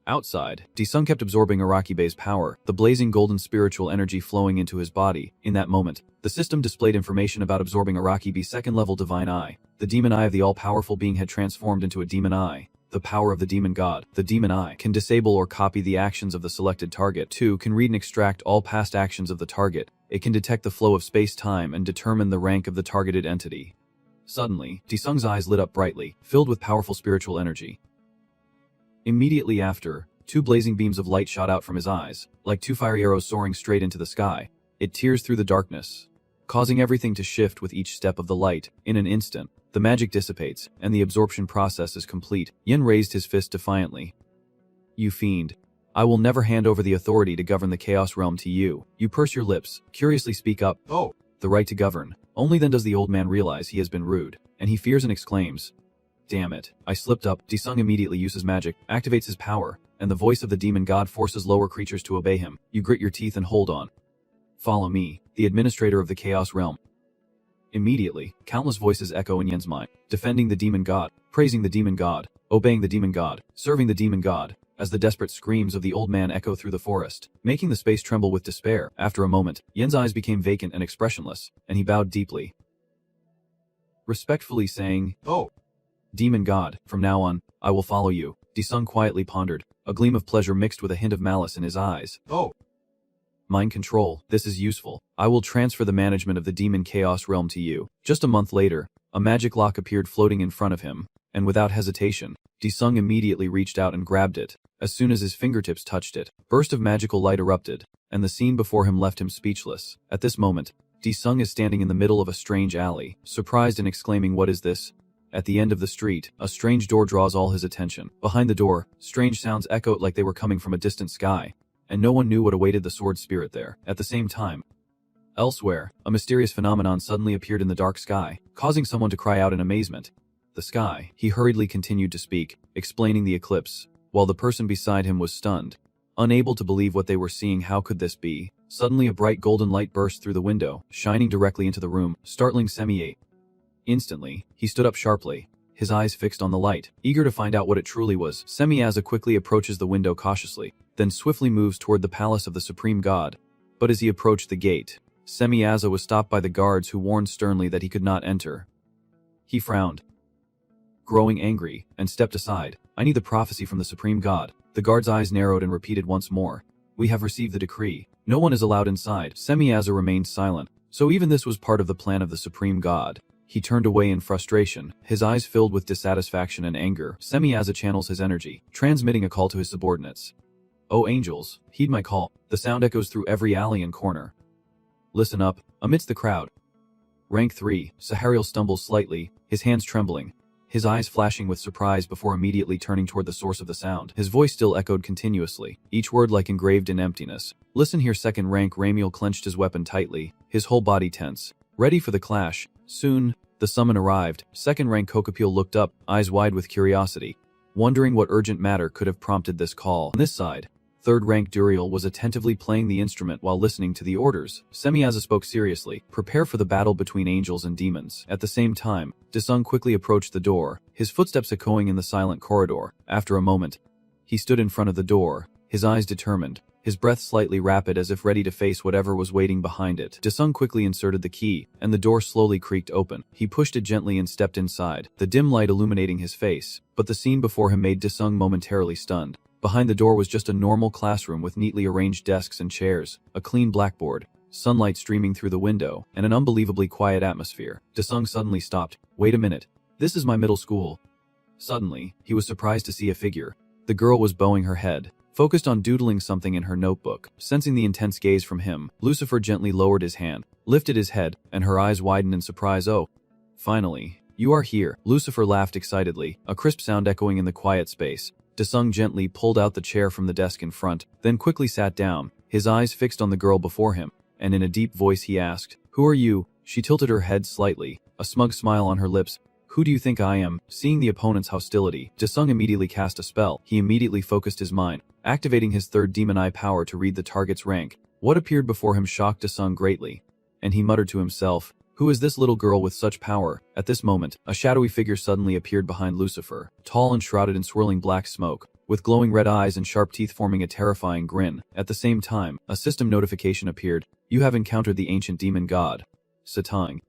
Outside, Disung kept absorbing Arakiba's power, the blazing golden spiritual energy flowing into his body. In that moment, the system displayed information about absorbing Arakiba's second-level divine eye. The demon eye of the all-powerful being had transformed into a demon eye. The power of the demon god. The demon eye can disable or copy the actions of the selected target. 2. Can read and extract all past actions of the target. It can detect the flow of space-time and determine the rank of the targeted entity. Suddenly, Disung's eyes lit up brightly, filled with powerful spiritual energy. Immediately after, 2 blazing beams of light shot out from his eyes, like 2 fiery arrows soaring straight into the sky. It tears through the darkness, causing everything to shift with each step of the light. In an instant, the magic dissipates, and the absorption process is complete. Yen raised his fist defiantly. "You fiend. I will never hand over the authority to govern the Chaos Realm to you." You purse your lips, curiously speak up. "Oh, the right to govern." Only then does the old man realize he has been rude, and he fears and exclaims, "Damn it, I slipped up." Disung immediately uses magic, activates his power, and the voice of the demon god forces lower creatures to obey him. You grit your teeth and hold on. "Follow me, the administrator of the Chaos Realm." Immediately, countless voices echo in Yen's mind, defending the demon god, praising the demon god, obeying the demon god, serving the demon god, as the desperate screams of the old man echo through the forest, making the space tremble with despair. After a moment, Yen's eyes became vacant and expressionless, and he bowed deeply, respectfully saying, "Oh, demon god, from now on, I will follow you." Disung quietly pondered, a gleam of pleasure mixed with a hint of malice in his eyes. "Oh, mind control, this is useful. I will transfer the management of the demon chaos realm to you." Just a month later, a magic lock appeared floating in front of him, and without hesitation, Disung immediately reached out and grabbed it. As soon as his fingertips touched it, a burst of magical light erupted, and the scene before him left him speechless. At this moment, Disung is standing in the middle of a strange alley, surprised and exclaiming, "What is this?" At the end of the street, a strange door draws all his attention. Behind the door, strange sounds echoed like they were coming from a distant sky, and no one knew what awaited the sword spirit there. At the same time, elsewhere, a mysterious phenomenon suddenly appeared in the dark sky, causing someone to cry out in amazement. The sky. He hurriedly continued to speak, explaining the eclipse, while the person beside him was stunned, unable to believe what they were seeing. How could this be? Suddenly a bright golden light burst through the window, shining directly into the room, startling Semi-8. Instantly, he stood up sharply, his eyes fixed on the light, eager to find out what it truly was. Semi-Aza quickly approaches the window cautiously, then swiftly moves toward the palace of the Supreme God. But as he approached the gate, Semi-Aza was stopped by the guards who warned sternly that he could not enter. He frowned, growing angry, and stepped aside. I need the prophecy from the supreme god. The guard's eyes narrowed and repeated once more. We have received the decree. No one is allowed inside. Semiaza remained silent. So even this was part of the plan of the supreme god. He turned away in frustration, his eyes filled with dissatisfaction and anger. Semiaza channels his energy, transmitting a call to his subordinates. "Oh angels, heed my call." The sound echoes through every alley and corner. Listen up, amidst the crowd. Rank 3, Sahariel stumbles slightly, his hands trembling, his eyes flashing with surprise before immediately turning toward the source of the sound. His voice still echoed continuously, each word like engraved in emptiness. Listen here. Second rank Ramiel clenched his weapon tightly, his whole body tense, ready for the clash. Soon, the summon arrived. Second rank Kokopil looked up, eyes wide with curiosity, wondering what urgent matter could have prompted this call. On this side, third rank Duriel was attentively playing the instrument while listening to the orders. Semiaza spoke seriously, "Prepare for the battle between angels and demons." At the same time, Desung quickly approached the door, his footsteps echoing in the silent corridor. After a moment, he stood in front of the door, his eyes determined, his breath slightly rapid as if ready to face whatever was waiting behind it. Desung quickly inserted the key, and the door slowly creaked open. He pushed it gently and stepped inside, the dim light illuminating his face, but the scene before him made Desung momentarily stunned. Behind the door was just a normal classroom with neatly arranged desks and chairs, a clean blackboard, sunlight streaming through the window, and an unbelievably quiet atmosphere. Desung suddenly stopped. "Wait a minute. This is my middle school." Suddenly, he was surprised to see a figure. The girl was bowing her head, focused on doodling something in her notebook. Sensing the intense gaze from him, Lucifer gently lowered his hand, lifted his head, and her eyes widened in surprise. "Oh, finally, you are here." Lucifer laughed excitedly, a crisp sound echoing in the quiet space. Desung gently pulled out the chair from the desk in front, then quickly sat down, his eyes fixed on the girl before him, and in a deep voice he asked, "Who are you?" She tilted her head slightly, a smug smile on her lips. "Who do you think I am?" Seeing the opponent's hostility, Desung immediately cast a spell. He immediately focused his mind, activating his third demon eye power to read the target's rank. What appeared before him shocked Desung greatly, and he muttered to himself, "Who is this little girl with such power?" At this moment, a shadowy figure suddenly appeared behind Lucifer, tall and shrouded in swirling black smoke, with glowing red eyes and sharp teeth forming a terrifying grin. At the same time, a system notification appeared. "You have encountered the ancient demon god, Satang."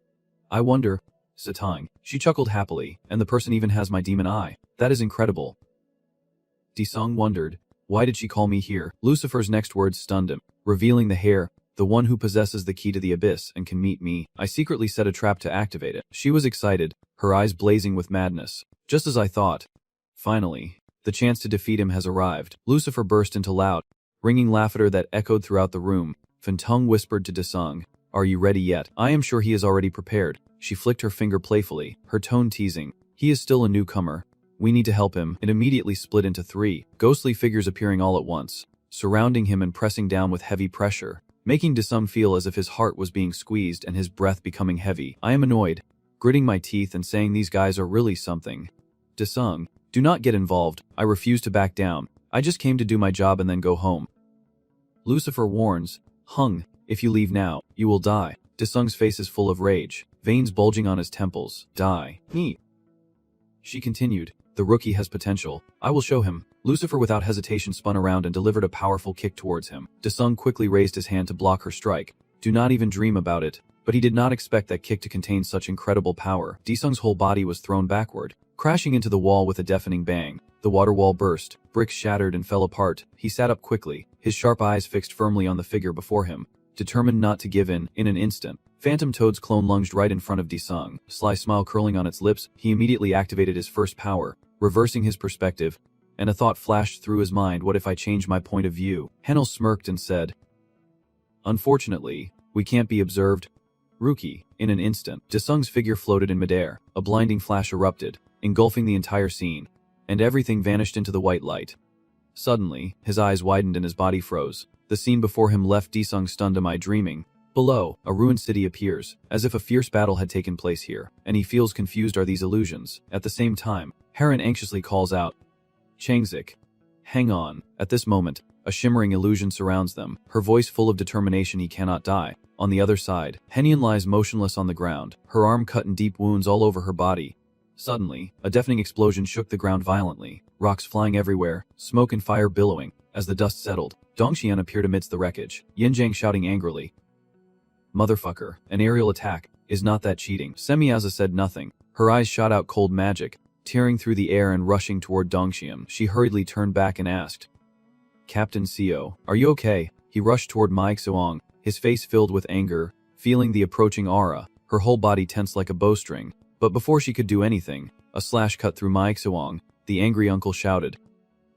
"I wonder." Satang. She chuckled happily, "And the person even has my demon eye. That is incredible." Desung wondered, why did she call me here? Lucifer's next words stunned him, revealing the hair, "The one who possesses the key to the abyss and can meet me. I secretly set a trap to activate it." She was excited, her eyes blazing with madness. "Just as I thought. Finally, the chance to defeat him has arrived." Lucifer burst into loud, ringing laughter that echoed throughout the room. Fentong whispered to Desung, "Are you ready yet?" "I am sure he is already prepared." She flicked her finger playfully, her tone teasing. "He is still a newcomer. We need to help him." It immediately split into three, ghostly figures appearing all at once, surrounding him and pressing down with heavy pressure, making Desung feel as if his heart was being squeezed and his breath becoming heavy. I am annoyed, gritting my teeth and saying these guys are really something. "Desung, do not get involved. I refuse to back down. I just came to do my job and then go home." Lucifer warns, "Hung, if you leave now, you will die." Desung's face is full of rage, veins bulging on his temples. "Die. Me." She continued, "The rookie has potential. I will show him." Lucifer without hesitation spun around and delivered a powerful kick towards him. Desung quickly raised his hand to block her strike. Do not even dream about it. But he did not expect that kick to contain such incredible power. Desung's whole body was thrown backward, crashing into the wall with a deafening bang. The water wall burst, bricks shattered and fell apart. He sat up quickly, his sharp eyes fixed firmly on the figure before him, determined not to give in. In an instant, Phantom Toad's clone lunged right in front of Desung, sly smile curling on its lips. He immediately activated his first power, reversing his perspective, and a thought flashed through his mind. What if I change my point of view? Henel smirked and said, "Unfortunately, we can't be observed." Rookie. In an instant, Desung's figure floated in midair, a blinding flash erupted, engulfing the entire scene, and everything vanished into the white light. Suddenly, his eyes widened and his body froze. The scene before him left Desung stunned. Am I dreaming? Below, a ruined city appears, as if a fierce battle had taken place here, and he feels confused. Are these illusions? At the same time, Heron anxiously calls out, "Changzik, hang on." At this moment, a shimmering illusion surrounds them, her voice full of determination. He cannot die. On the other side, Henian lies motionless on the ground, her arm cut in deep wounds all over her body. Suddenly, a deafening explosion shook the ground violently, rocks flying everywhere, smoke and fire billowing. As the dust settled, Dongxian appeared amidst the wreckage, Yinjiang shouting angrily, "Motherfucker, an aerial attack, is not that cheating?" Semiaza said nothing, her eyes shot out cold magic, Tearing through the air and rushing toward Dongxian, she hurriedly turned back and asked, "Captain Seo, are you okay?" He rushed toward Mai Xuang, his face filled with anger, feeling the approaching aura, her whole body tense like a bowstring. But before she could do anything, a slash cut through Mai Xuang. The angry uncle shouted,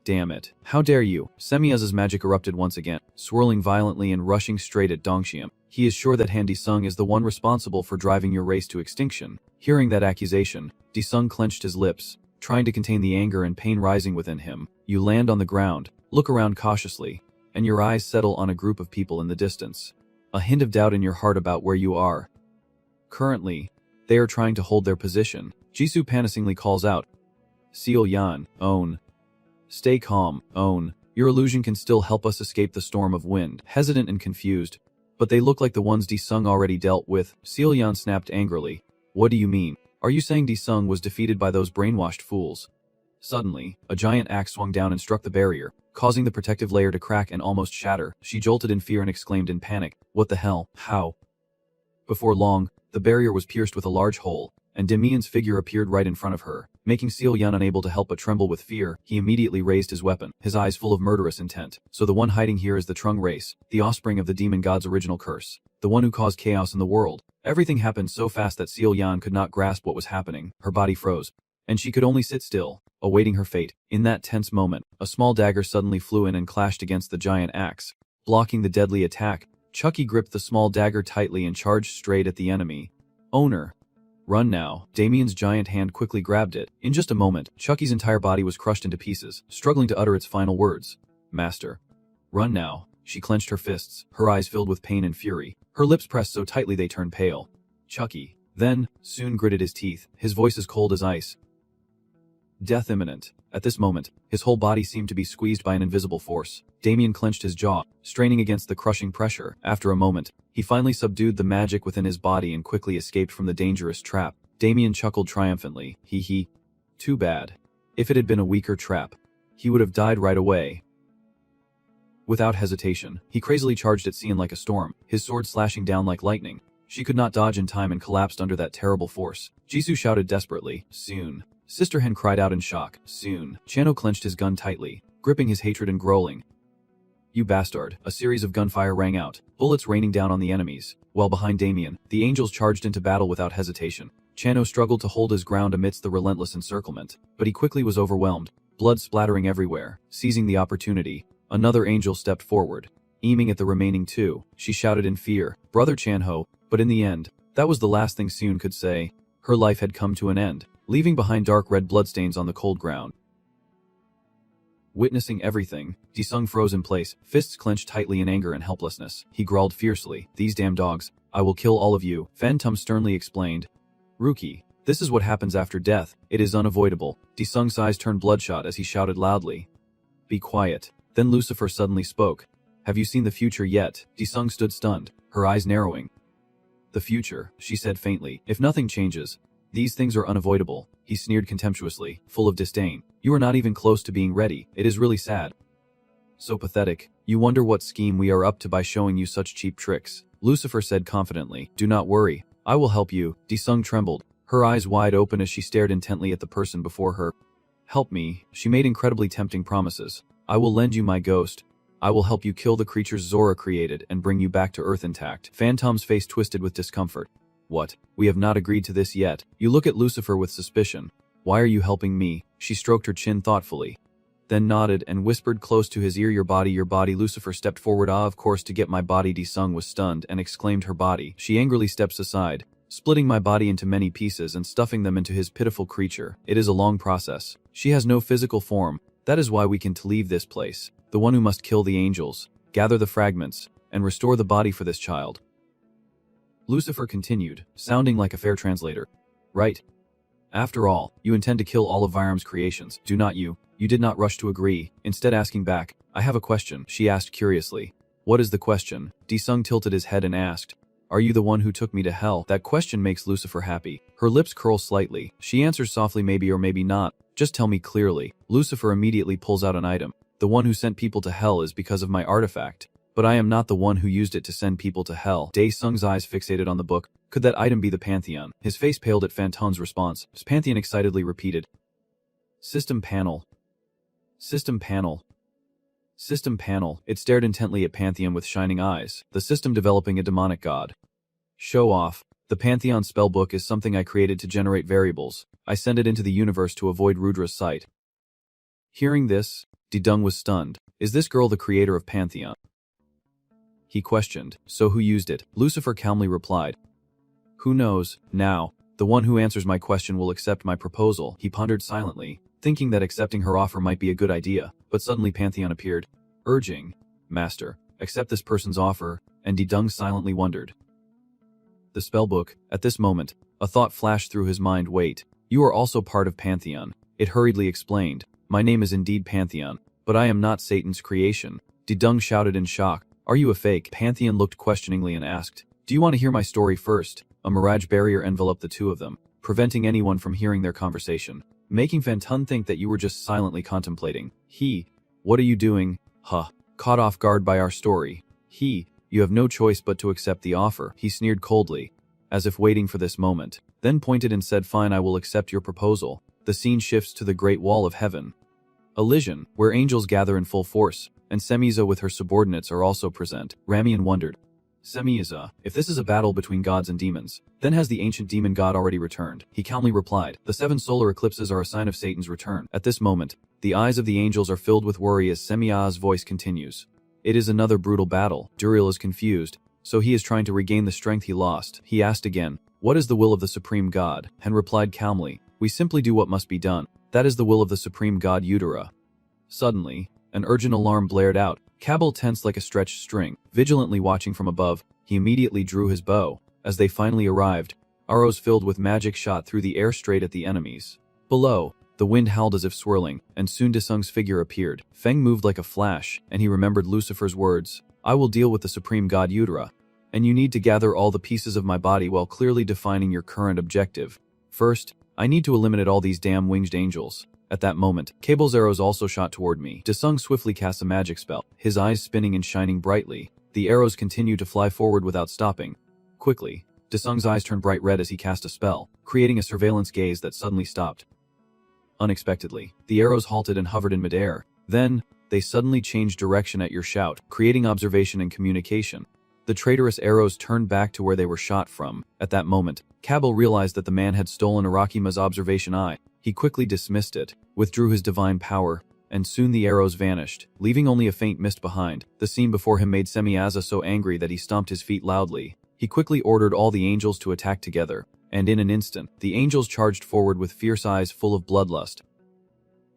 "Damn it. How dare you!" Semya's magic erupted once again, swirling violently and rushing straight at Dongxian. He is sure that Han Disung is the one responsible for driving your race to extinction. Hearing that accusation, Disung clenched his lips, trying to contain the anger and pain rising within him. You land on the ground, look around cautiously, and your eyes settle on a group of people in the distance. A hint of doubt in your heart about where you are. Currently, they are trying to hold their position. Jisoo panickingly calls out, "Seal Yan, own. Stay calm, own. Your illusion can still help us escape the storm of wind." Hesitant and confused, but they look like the ones Disung already dealt with. Seal Yan snapped angrily, "What do you mean? Are you saying Disung was defeated by those brainwashed fools?" Suddenly, a giant axe swung down and struck the barrier, causing the protective layer to crack and almost shatter. She jolted in fear and exclaimed in panic, "What the hell? How?" Before long, the barrier was pierced with a large hole, and Demian's figure appeared right in front of her, making Seal Yan unable to help but tremble with fear. He immediately raised his weapon, his eyes full of murderous intent. "So the one hiding here is the Trung race, the offspring of the demon god's original curse, the one who caused chaos in the world." Everything happened so fast that Seal Yan could not grasp what was happening. Her body froze, and she could only sit still, awaiting her fate. In that tense moment, a small dagger suddenly flew in and clashed against the giant axe, blocking the deadly attack. Chucky gripped the small dagger tightly and charged straight at the enemy. "Owner, run now." Damien's giant hand quickly grabbed it. In just a moment, Chucky's entire body was crushed into pieces, struggling to utter its final words. "Master, run now." She clenched her fists, her eyes filled with pain and fury, her lips pressed so tightly they turned pale. Chucky, then, soon gritted his teeth, his voice as cold as ice. Death imminent. At this moment, his whole body seemed to be squeezed by an invisible force. Damien clenched his jaw, straining against the crushing pressure. After a moment, he finally subdued the magic within his body and quickly escaped from the dangerous trap. Damien chuckled triumphantly. He. Too bad. If it had been a weaker trap, he would have died right away. Without hesitation, he crazily charged at Xian like a storm, his sword slashing down like lightning. She could not dodge in time and collapsed under that terrible force. Jisoo shouted desperately, "Soon." Sister Hen cried out in shock, "Soon." Chano clenched his gun tightly, gripping his hatred and growling. "You bastard." A series of gunfire rang out, bullets raining down on the enemies, while behind Damien, the angels charged into battle without hesitation. Chano struggled to hold his ground amidst the relentless encirclement, but he quickly was overwhelmed, blood splattering everywhere. Seizing the opportunity, another angel stepped forward. Aiming at the remaining two, she shouted in fear, "Brother Chanho," but in the end, that was the last thing Soon could say. Her life had come to an end, leaving behind dark red bloodstains on the cold ground. Witnessing everything, Disung froze in place, fists clenched tightly in anger and helplessness. He growled fiercely, "These damn dogs, I will kill all of you." Phantom sternly explained, "Ruki, this is what happens after death, it is unavoidable." Disung's eyes turned bloodshot as he shouted loudly, "Be quiet." Then Lucifer suddenly spoke, "Have you seen the future yet?" Disung stood stunned, her eyes narrowing. "The future," she said faintly, "if nothing changes, these things are unavoidable." He sneered contemptuously, full of disdain. "You are not even close to being ready. It is really sad. So pathetic. You wonder what scheme we are up to by showing you such cheap tricks." Lucifer said confidently, "Do not worry. I will help you." Disung trembled, her eyes wide open as she stared intently at the person before her. "Help me." She made incredibly tempting promises. "I will lend you my ghost. I will help you kill the creatures Zora created and bring you back to Earth intact." Phantom's face twisted with discomfort. "What? We have not agreed to this yet." You look at Lucifer with suspicion. "Why are you helping me?" She stroked her chin thoughtfully, then nodded and whispered close to his ear, "Your body, your body." Lucifer stepped forward. "Ah, of course, to get my body." Disung was stunned and exclaimed, "Her body." She angrily steps aside, splitting my body into many pieces and stuffing them into his pitiful creature. "It is a long process. She has no physical form. That is why we can leave this place. The one who must kill the angels, gather the fragments, and restore the body for this child." Lucifer continued, sounding like a fair translator. "Right. After all, you intend to kill all of Vyram's creations, do not you?" You did not rush to agree, instead asking back, "I have a question," she asked curiously. "What is the question?" Disung tilted his head and asked, "Are you the one who took me to hell?" That question makes Lucifer happy. Her lips curl slightly. She answers softly, "Maybe or maybe not. Just tell me clearly." Lucifer immediately pulls out an item. "The one who sent people to hell is because of my artifact. But I am not the one who used it to send people to hell." Daesung's eyes fixated on the book. Could that item be the Pantheon? His face paled at Phantom's response. Pantheon excitedly repeated, System panel. System panel. System panel. It stared intently at Pantheon with shining eyes, the system developing a demonic god. Show off. The Pantheon spellbook is something I created to generate variables. I send it into the universe to avoid Rudra's sight. Hearing this, Didung was stunned. Is this girl the creator of Pantheon? He questioned. So who used it? Lucifer calmly replied. Who knows? Now, the one who answers my question will accept my proposal. He pondered silently, thinking that accepting her offer might be a good idea, but suddenly Pantheon appeared, urging, Master, accept this person's offer, and Didung silently wondered. The spellbook. At this moment, a thought flashed through his mind. Wait, you are also part of Pantheon. It hurriedly explained. My name is indeed Pantheon, but I am not Satan's creation. Didung shouted in shock. Are you a fake? Pantheon looked questioningly and asked. Do you want to hear my story first? A mirage barrier enveloped the two of them, preventing anyone from hearing their conversation, making Fantun think that you were just silently contemplating. What are you doing? Caught off guard by our story. You have no choice but to accept the offer. He sneered coldly, as if waiting for this moment, then pointed and said, Fine, I will accept your proposal. The scene shifts to the Great Wall of Heaven. Elysian, where angels gather in full force, and Semiza with her subordinates are also present. Ramian wondered. Semiza, if this is a battle between gods and demons, then has the ancient demon god already returned? He calmly replied. The 7 solar eclipses are a sign of Satan's return. At this moment, the eyes of the angels are filled with worry as Semia's voice continues. It is another brutal battle. Duriel is confused, so he is trying to regain the strength he lost. He asked again, What is the will of the supreme god? And replied calmly, We simply do what must be done. That is the will of the supreme god Utara. Suddenly, an urgent alarm blared out. Cabal tensed like a stretched string, vigilantly watching from above. He immediately drew his bow. As they finally arrived, arrows filled with magic shot through the air straight at the enemies. Below, the wind howled as if swirling, and soon Disung's figure appeared. Feng moved like a flash, and he remembered Lucifer's words. I will deal with the supreme god Utara, and you need to gather all the pieces of my body while clearly defining your current objective. First, I need to eliminate all these damn winged angels. At that moment, Cable's arrows also shot toward me. Disung swiftly cast a magic spell, his eyes spinning and shining brightly. The arrows continued to fly forward without stopping. Quickly, Disung's eyes turned bright red as he cast a spell, creating a surveillance gaze that suddenly stopped. Unexpectedly, the arrows halted and hovered in midair. Then, they suddenly changed direction at your shout, creating observation and communication. The traitorous arrows turned back to where they were shot from. At that moment, Cabal realized that the man had stolen Arakima's observation eye. He quickly dismissed it, withdrew his divine power, and soon the arrows vanished, leaving only a faint mist behind. The scene before him made Semiaza so angry that he stomped his feet loudly. He quickly ordered all the angels to attack together, and in an instant, the angels charged forward with fierce eyes full of bloodlust.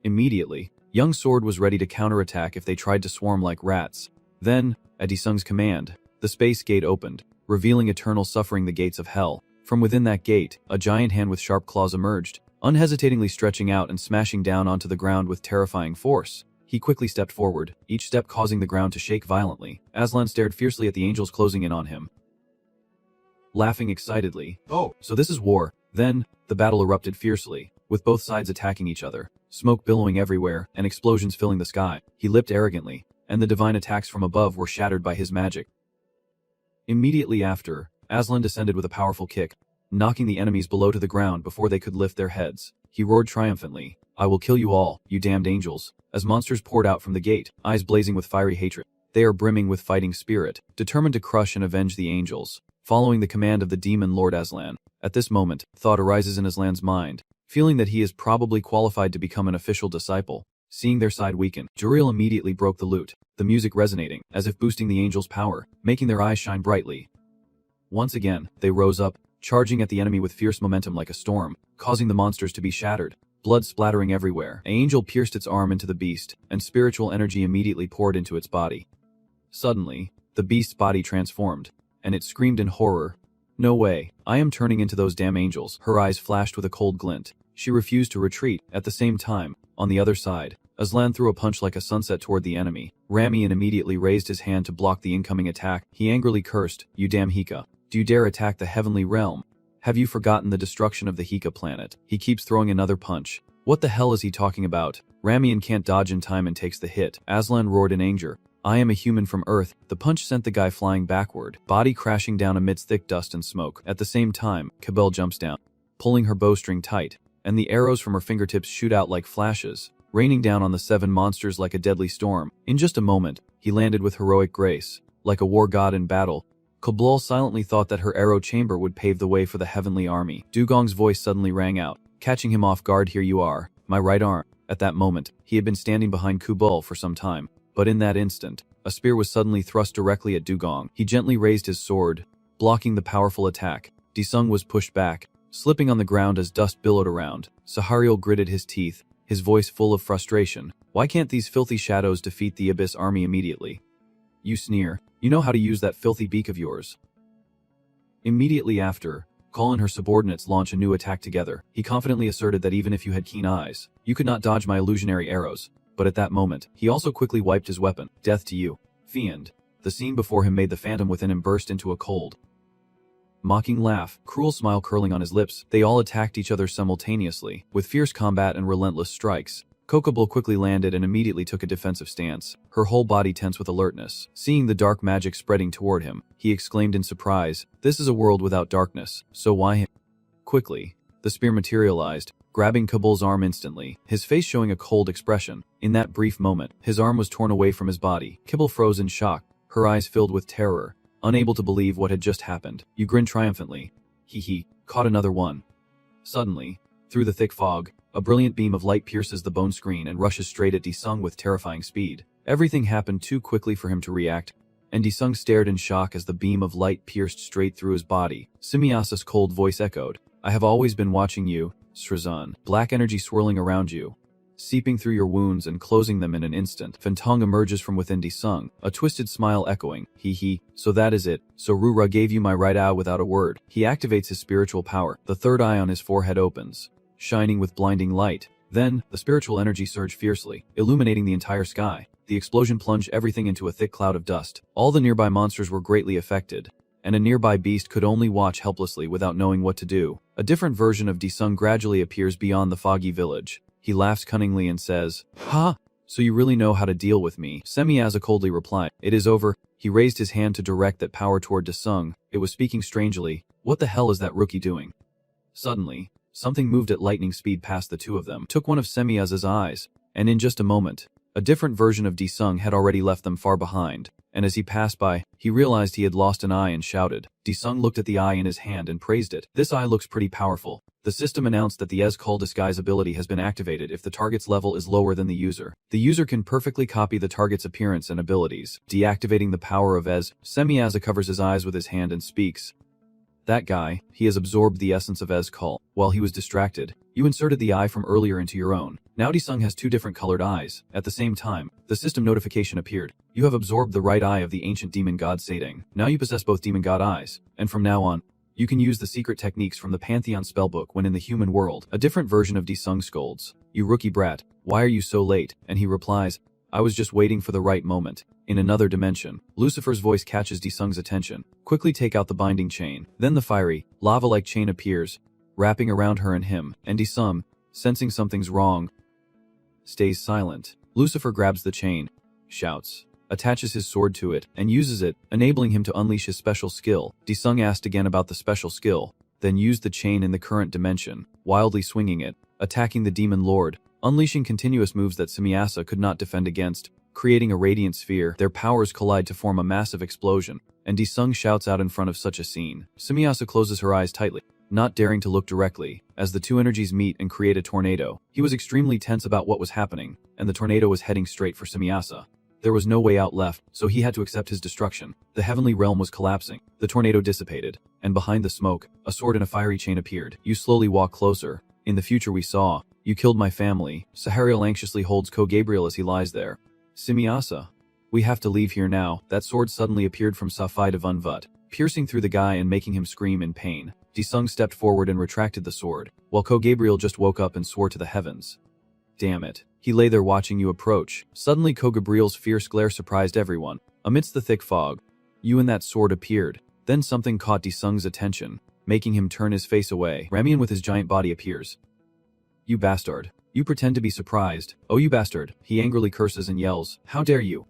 Immediately, Young Sword was ready to counterattack if they tried to swarm like rats. Then, at Disung's command, the space gate opened, revealing eternal suffering, the gates of hell. From within that gate, a giant hand with sharp claws emerged, unhesitatingly stretching out and smashing down onto the ground with terrifying force. He quickly stepped forward, each step causing the ground to shake violently. Aslan stared fiercely at the angels closing in on him, laughing excitedly. Oh, so this is war. Then, the battle erupted fiercely, with both sides attacking each other, smoke billowing everywhere, and explosions filling the sky. He lipped arrogantly, and the divine attacks from above were shattered by his magic. Immediately after, Aslan descended with a powerful kick, knocking the enemies below to the ground before they could lift their heads. He roared triumphantly, I will kill you all, you damned angels, as monsters poured out from the gate, eyes blazing with fiery hatred. They are brimming with fighting spirit, determined to crush and avenge the angels, following the command of the demon Lord Aslan. At this moment, thought arises in Aslan's mind, feeling that he is probably qualified to become an official disciple. Seeing their side weaken, Juriel immediately broke the lute, the music resonating, as if boosting the angels' power, making their eyes shine brightly. Once again, they rose up, charging at the enemy with fierce momentum like a storm, causing the monsters to be shattered, blood splattering everywhere. An angel pierced its arm into the beast, and spiritual energy immediately poured into its body. Suddenly, the beast's body transformed, and it screamed in horror. No way, I am turning into those damn angels. Her eyes flashed with a cold glint. She refused to retreat. At the same time, on the other side, Aslan threw a punch like a sunset toward the enemy. Ramian immediately raised his hand to block the incoming attack. He angrily cursed, You damn Hika. Do you dare attack the heavenly realm? Have you forgotten the destruction of the Hika planet? He keeps throwing another punch. What the hell is he talking about? Ramian can't dodge in time and takes the hit. Aslan roared in anger. I am a human from Earth. The punch sent the guy flying backward, body crashing down amidst thick dust and smoke. At the same time, Cabal jumps down, pulling her bowstring tight. and the arrows from her fingertips shoot out like flashes, raining down on the 7 monsters like a deadly storm. In just a moment, he landed with heroic grace, like a war god in battle. Kublal silently thought that her arrow chamber would pave the way for the heavenly army. Dugong's voice suddenly rang out, catching him off guard. Here you are, my right arm. At that moment, he had been standing behind Kublal for some time, but in that instant, a spear was suddenly thrust directly at Dugong. He gently raised his sword, blocking the powerful attack. Disung was pushed back, slipping on the ground as dust billowed around. Sahariel gritted his teeth, his voice full of frustration. Why can't these filthy shadows defeat the Abyss army immediately? You sneer. You know how to use that filthy beak of yours. Immediately after, Call and her subordinates launch a new attack together. He confidently asserted that even if you had keen eyes, you could not dodge my illusionary arrows. But at that moment, he also quickly wiped his weapon. Death to you, fiend. The scene before him made the phantom within him burst into a cold, mocking laugh, cruel smile curling on his lips. They all attacked each other simultaneously, with fierce combat and relentless strikes. Kokobul quickly landed and immediately took a defensive stance, her whole body tense with alertness. Seeing the dark magic spreading toward him, he exclaimed in surprise, "This is a world without darkness, so why him?" Quickly, the spear materialized, grabbing Kabul's arm instantly, his face showing a cold expression. In that brief moment, his arm was torn away from his body. Kibble froze in shock, her eyes filled with terror, unable to believe what had just happened. You grinned triumphantly. He caught another one. Suddenly, through the thick fog, a brilliant beam of light pierces the bone screen and rushes straight at Disung with terrifying speed. Everything happened too quickly for him to react, and Disung stared in shock as the beam of light pierced straight through his body. Simiasa's cold voice echoed, "I have always been watching you, Srazan." Black energy swirling around you, seeping through your wounds and closing them in an instant. Fentong emerges from within Disung, a twisted smile echoing, so that is it. So Rura gave you my right eye without a word. He activates his spiritual power. The third eye on his forehead opens, shining with blinding light. Then, the spiritual energy surged fiercely, illuminating the entire sky. The explosion plunged everything into a thick cloud of dust. All the nearby monsters were greatly affected, and a nearby beast could only watch helplessly without knowing what to do. A different version of Disung gradually appears beyond the foggy village. He laughs cunningly and says, "Ha! So you really know how to deal with me." Semiaza coldly replied, "It is over." He raised his hand to direct that power toward Disung. It was speaking strangely. What the hell is that rookie doing? Suddenly, something moved at lightning speed past the two of them, took one of Semiaza's eyes, and in just a moment, a different version of Disung had already left them far behind, and as he passed by, he realized he had lost an eye and shouted. Disung looked at the eye in his hand and praised it. "This eye looks pretty powerful." The system announced that the Ez-Call disguise ability has been activated if the target's level is lower than the user. The user can perfectly copy the target's appearance and abilities. Deactivating the power of Ez, Semiaza covers his eyes with his hand and speaks. "That guy, he has absorbed the essence of Ez-Call. While he was distracted, you inserted the eye from earlier into your own. Now Disung has 2 different colored eyes." At the same time, the system notification appeared. "You have absorbed the right eye of the ancient demon god Sadang. Now you possess both demon god eyes, and from now on, you can use the secret techniques from the Pantheon spellbook when in the human world." A different version of Disung scolds, "You rookie brat, why are you so late?" And he replies, "I was just waiting for the right moment." In another dimension, Lucifer's voice catches Disung's attention. "Quickly take out the binding chain." Then the fiery, lava-like chain appears, wrapping around her and him, and Disung, sensing something's wrong, stays silent. Lucifer grabs the chain, shouts, attaches his sword to it, and uses it, enabling him to unleash his special skill. Disung asked again about the special skill, then used the chain in the current dimension, wildly swinging it, attacking the demon lord, unleashing continuous moves that Semiasa could not defend against, creating a radiant sphere. Their powers collide to form a massive explosion, and Disung shouts out in front of such a scene. Semiasa closes her eyes tightly, not daring to look directly, as the two energies meet and create a tornado. He was extremely tense about what was happening, and the tornado was heading straight for Semiasa. There was no way out left, so he had to accept his destruction. The heavenly realm was collapsing, the tornado dissipated, and behind the smoke, a sword and a fiery chain appeared. "You slowly walk closer. In the future we saw, you killed my family." Sahariel anxiously holds Ko-Gabriel as he lies there. "Simiasa, we have to leave here now." That sword suddenly appeared from Safai de Vunvut, piercing through the guy and making him scream in pain. Disung stepped forward and retracted the sword, while Ko-Gabriel just woke up and swore to the heavens. "Damn it. He lay there watching you approach." Suddenly Ko-Gabriel's fierce glare surprised everyone. Amidst the thick fog, you and that sword appeared. Then something caught Disung's attention, making him turn his face away. Ramian with his giant body appears. "You bastard. You pretend to be surprised. Oh, you bastard." He angrily curses and yells, "How dare you?"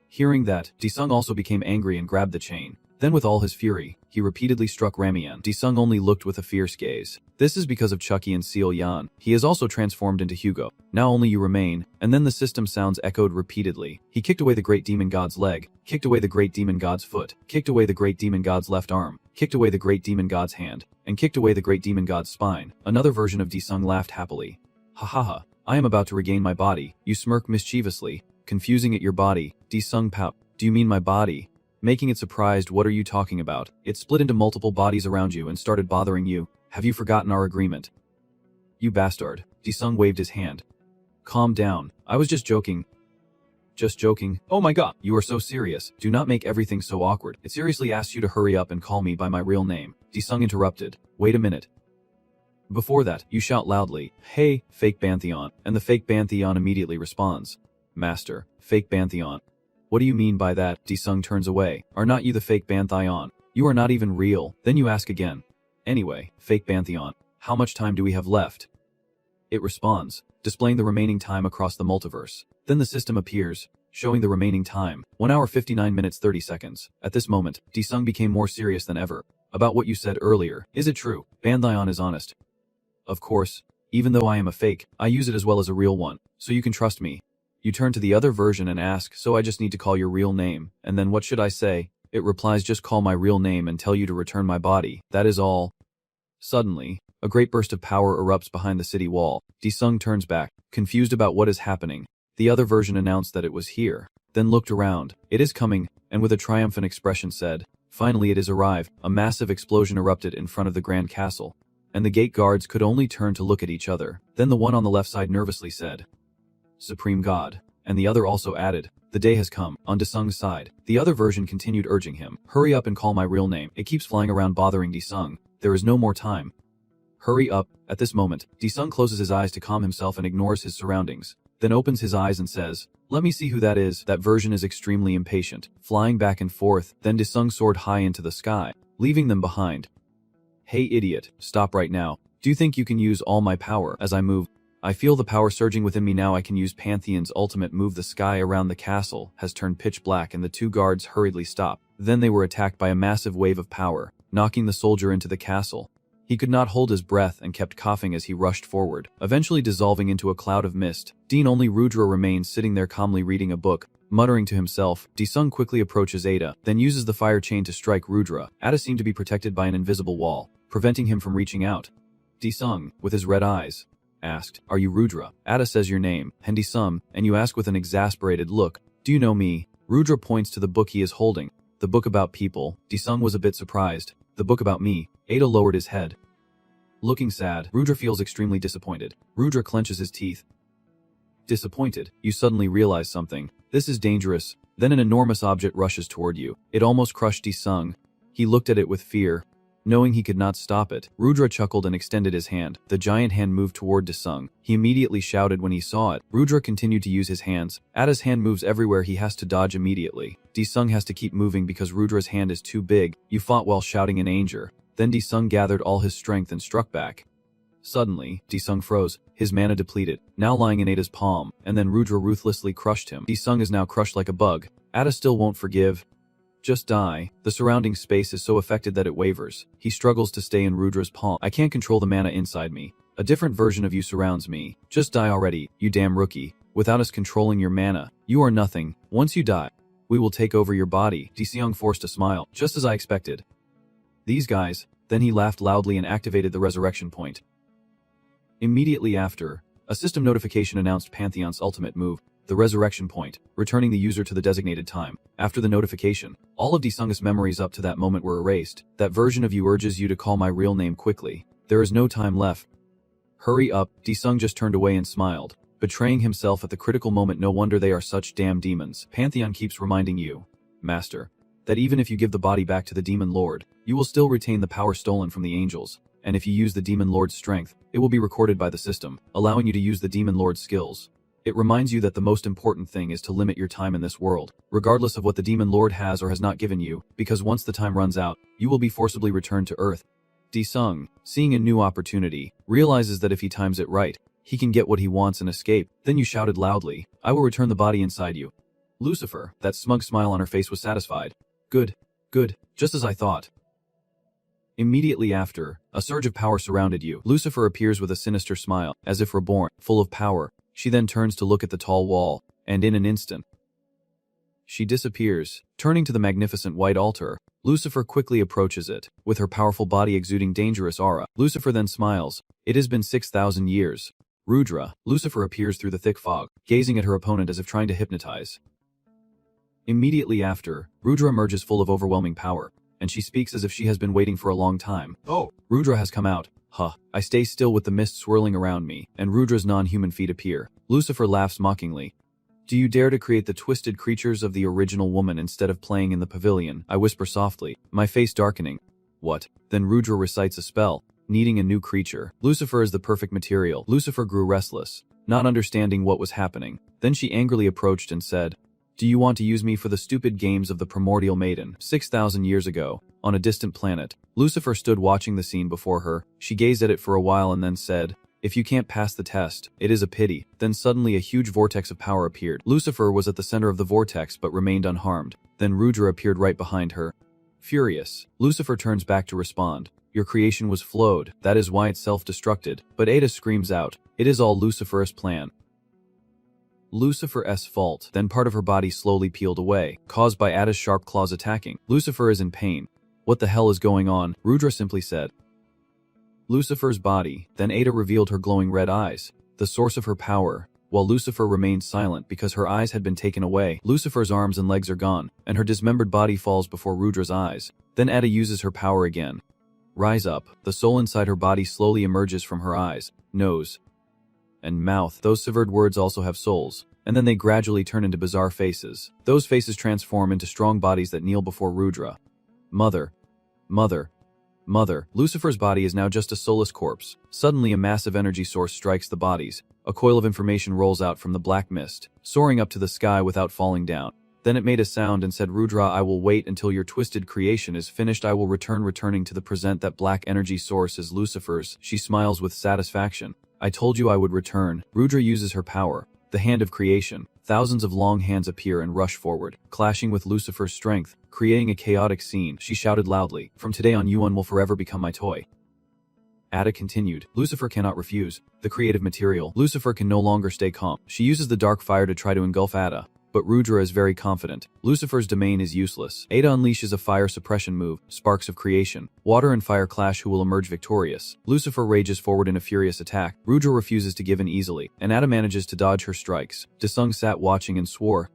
Hearing that, Disung also became angry and grabbed the chain. Then with all his fury, he repeatedly struck Ramian. Disung only looked with a fierce gaze. This is because of Chucky and Seal Yan. He is also transformed into Hugo. Now only you remain, and then the system sounds echoed repeatedly. He kicked away the great demon god's leg, kicked away the great demon god's foot, kicked away the great demon god's left arm, kicked away the great demon god's hand, and kicked away the great demon god's spine. Another version of Disung laughed happily. Ha ha ha, I am about to regain my body. You smirk mischievously, confusing it your body. Disung pout. Do you mean my body? Making it surprised. What are you talking about? It split into multiple bodies around you and started bothering you. Have you forgotten our agreement? You bastard. Disung waved his hand. Calm down. I was just joking. Just joking? Oh my god, you are so serious. Do not make everything so awkward. It seriously asks you to hurry up and call me by my real name. Disung interrupted. Wait a minute. Before that, you shout loudly, hey, fake Pantheon, and the fake Pantheon immediately responds. Master, fake Pantheon. What do you mean by that? Disung turns away. Are not you the fake Pantheon? You are not even real. Then you ask again. Anyway, fake Pantheon, how much time do we have left? It responds, displaying the remaining time across the multiverse. Then the system appears, showing the remaining time, 1 hour 59 minutes 30 seconds. At this moment, Disung became more serious than ever. About what you said earlier, is it true? Pantheon is honest. Of course, even though I am a fake, I use it as well as a real one, so you can trust me. You turn to the other version and ask, so I just need to call your real name, and then what should I say? It replies, just call my real name and tell you to return my body, that is all. Suddenly, a great burst of power erupts behind the city wall. Disung turns back, confused about what is happening. The other version announced that it was here, then looked around. It is coming, and with a triumphant expression said, finally it has arrived. A massive explosion erupted in front of the grand castle, and the gate guards could only turn to look at each other. Then the one on the left side nervously said, Supreme God, and the other also added, the day has come. On Disung's side, the other version continued urging him, hurry up and call my real name. It keeps flying around bothering Disung. There is no more time. Hurry up. At this moment, Disung closes his eyes to calm himself and ignores his surroundings, then opens his eyes and says, let me see who that is. That version is extremely impatient, flying back and forth. Then Disung soared high into the sky, leaving them behind. Hey idiot, stop right now. Do you think you can use all my power as I move? I feel the power surging within me now. I can use Pantheon's ultimate move. The sky around the castle has turned pitch black and the two guards hurriedly stop. Then they were attacked by a massive wave of power, knocking the soldier into the castle. He could not hold his breath and kept coughing as he rushed forward, eventually dissolving into a cloud of mist. Only Rudra remains sitting there calmly reading a book, muttering to himself. Disung quickly approaches Ada, then uses the fire chain to strike Rudra. Ada seemed to be protected by an invisible wall, preventing him from reaching out. Disung, with his red eyes, asked, are you Rudra? Ada says your name, Disung, and you ask with an exasperated look, do you know me? Rudra points to the book he is holding. The book about people. Disung was a bit surprised. The book about me. Ada lowered his head. Looking sad, Rudra feels extremely disappointed. Rudra clenches his teeth. Disappointed, you suddenly realize something. This is dangerous. Then an enormous object rushes toward you. It almost crushed Disung. He looked at it with fear, knowing he could not stop it. Rudra chuckled and extended his hand. The giant hand moved toward Disung. He immediately shouted when he saw it. Rudra continued to use his hands. Ada's hand moves everywhere. He has to dodge immediately. Disung has to keep moving because Rudra's hand is too big. You fought while shouting in anger. Then Disung gathered all his strength and struck back. Suddenly, Disung froze, his mana depleted, now lying in Ada's palm, and then Rudra ruthlessly crushed him. Disung is now crushed like a bug. Ada still won't forgive. Just die. The surrounding space is so affected that it wavers. He struggles to stay in Rudra's palm. I can't control the mana inside me. A different version of you surrounds me. Just die already, you damn rookie. Without us controlling your mana, you are nothing. Once you die, we will take over your body. Disung forced a smile, just as I expected. These guys. Then he laughed loudly and activated the resurrection point. Immediately after, a system notification announced Pantheon's ultimate move, the resurrection point, returning the user to the designated time. After the notification, all of Disung's memories up to that moment were erased. That version of you urges you to call my real name quickly. There is no time left. Hurry up. Disung just turned away and smiled, betraying himself at the critical moment. No wonder they are such damn demons. Pantheon keeps reminding you, Master, that even if you give the body back to the Demon Lord, you will still retain the power stolen from the angels, and if you use the Demon Lord's strength, it will be recorded by the system, allowing you to use the Demon Lord's skills. It reminds you that the most important thing is to limit your time in this world, regardless of what the Demon Lord has or has not given you, because once the time runs out, you will be forcibly returned to Earth. Disung, seeing a new opportunity, realizes that if he times it right, he can get what he wants and escape. Then you shouted loudly, I will return the body inside you. Lucifer, that smug smile on her face was satisfied. Good. Good, just as I thought. Immediately after, a surge of power surrounded you. Lucifer appears with a sinister smile, as if reborn, full of power. She then turns to look at the tall wall, and in an instant, she disappears. Turning to the magnificent white altar, Lucifer quickly approaches it, with her powerful body exuding dangerous aura. Lucifer then smiles. It has been 6,000 years. Rudra. Lucifer appears through the thick fog, gazing at her opponent as if trying to hypnotize. Immediately after, Rudra emerges full of overwhelming power, and she speaks as if she has been waiting for a long time. Oh, Rudra has come out. Huh. I stay still with the mist swirling around me, and Rudra's non-human feet appear. Lucifer laughs mockingly. Do you dare to create the twisted creatures of the original woman instead of playing in the pavilion? I whisper softly, my face darkening. What? Then Rudra recites a spell, needing a new creature. Lucifer is the perfect material. Lucifer grew restless, not understanding what was happening. Then she angrily approached and said, do you want to use me for the stupid games of the primordial maiden? 6,000 years ago, on a distant planet, Lucifer stood watching the scene before her. She gazed at it for a while and then said, if you can't pass the test, it is a pity. Then suddenly a huge vortex of power appeared. Lucifer was at the center of the vortex but remained unharmed. Then Rudra appeared right behind her. Furious, Lucifer turns back to respond. Your creation was flawed, that is why it's self-destructed. But Ada screams out, it is all Lucifer's plan. Lucifer's fault. Then part of her body slowly peeled away, caused by Ada's sharp claws attacking. Lucifer is in pain. What the hell is going on? Rudra simply said. Lucifer's body. Then Ada revealed her glowing red eyes, the source of her power, while Lucifer remained silent because her eyes had been taken away. Lucifer's arms and legs are gone, and her dismembered body falls before Rudra's eyes. Then Ada uses her power again. Rise up. The soul inside her body slowly emerges from her eyes, nose, and mouth. Those severed words also have souls, and then they gradually turn into bizarre faces. Those faces transform into strong bodies that kneel before Rudra. Mother. Mother. Mother. Lucifer's body is now just a soulless corpse. Suddenly a massive energy source strikes the bodies. A coil of information rolls out from the black mist, soaring up to the sky without falling down. Then it made a sound and said, Rudra, I will wait until your twisted creation is finished. I will returning to the present. That black energy source is Lucifer's. She smiles with satisfaction. I told you I would return. Rudra uses her power, the hand of creation. Thousands of long hands appear and rush forward, clashing with Lucifer's strength, creating a chaotic scene. She shouted loudly, from today on Yuan will forever become my toy. Ada continued, Lucifer cannot refuse. The creative material. Lucifer can no longer stay calm. She uses the dark fire to try to engulf Ada, but Rudra is very confident. Lucifer's domain is useless. Ada unleashes a fire suppression move, sparks of creation. Water and fire clash. Who will emerge victorious? Lucifer rages forward in a furious attack. Rudra refuses to give in easily, and Ada manages to dodge her strikes. Desung sat watching and swore,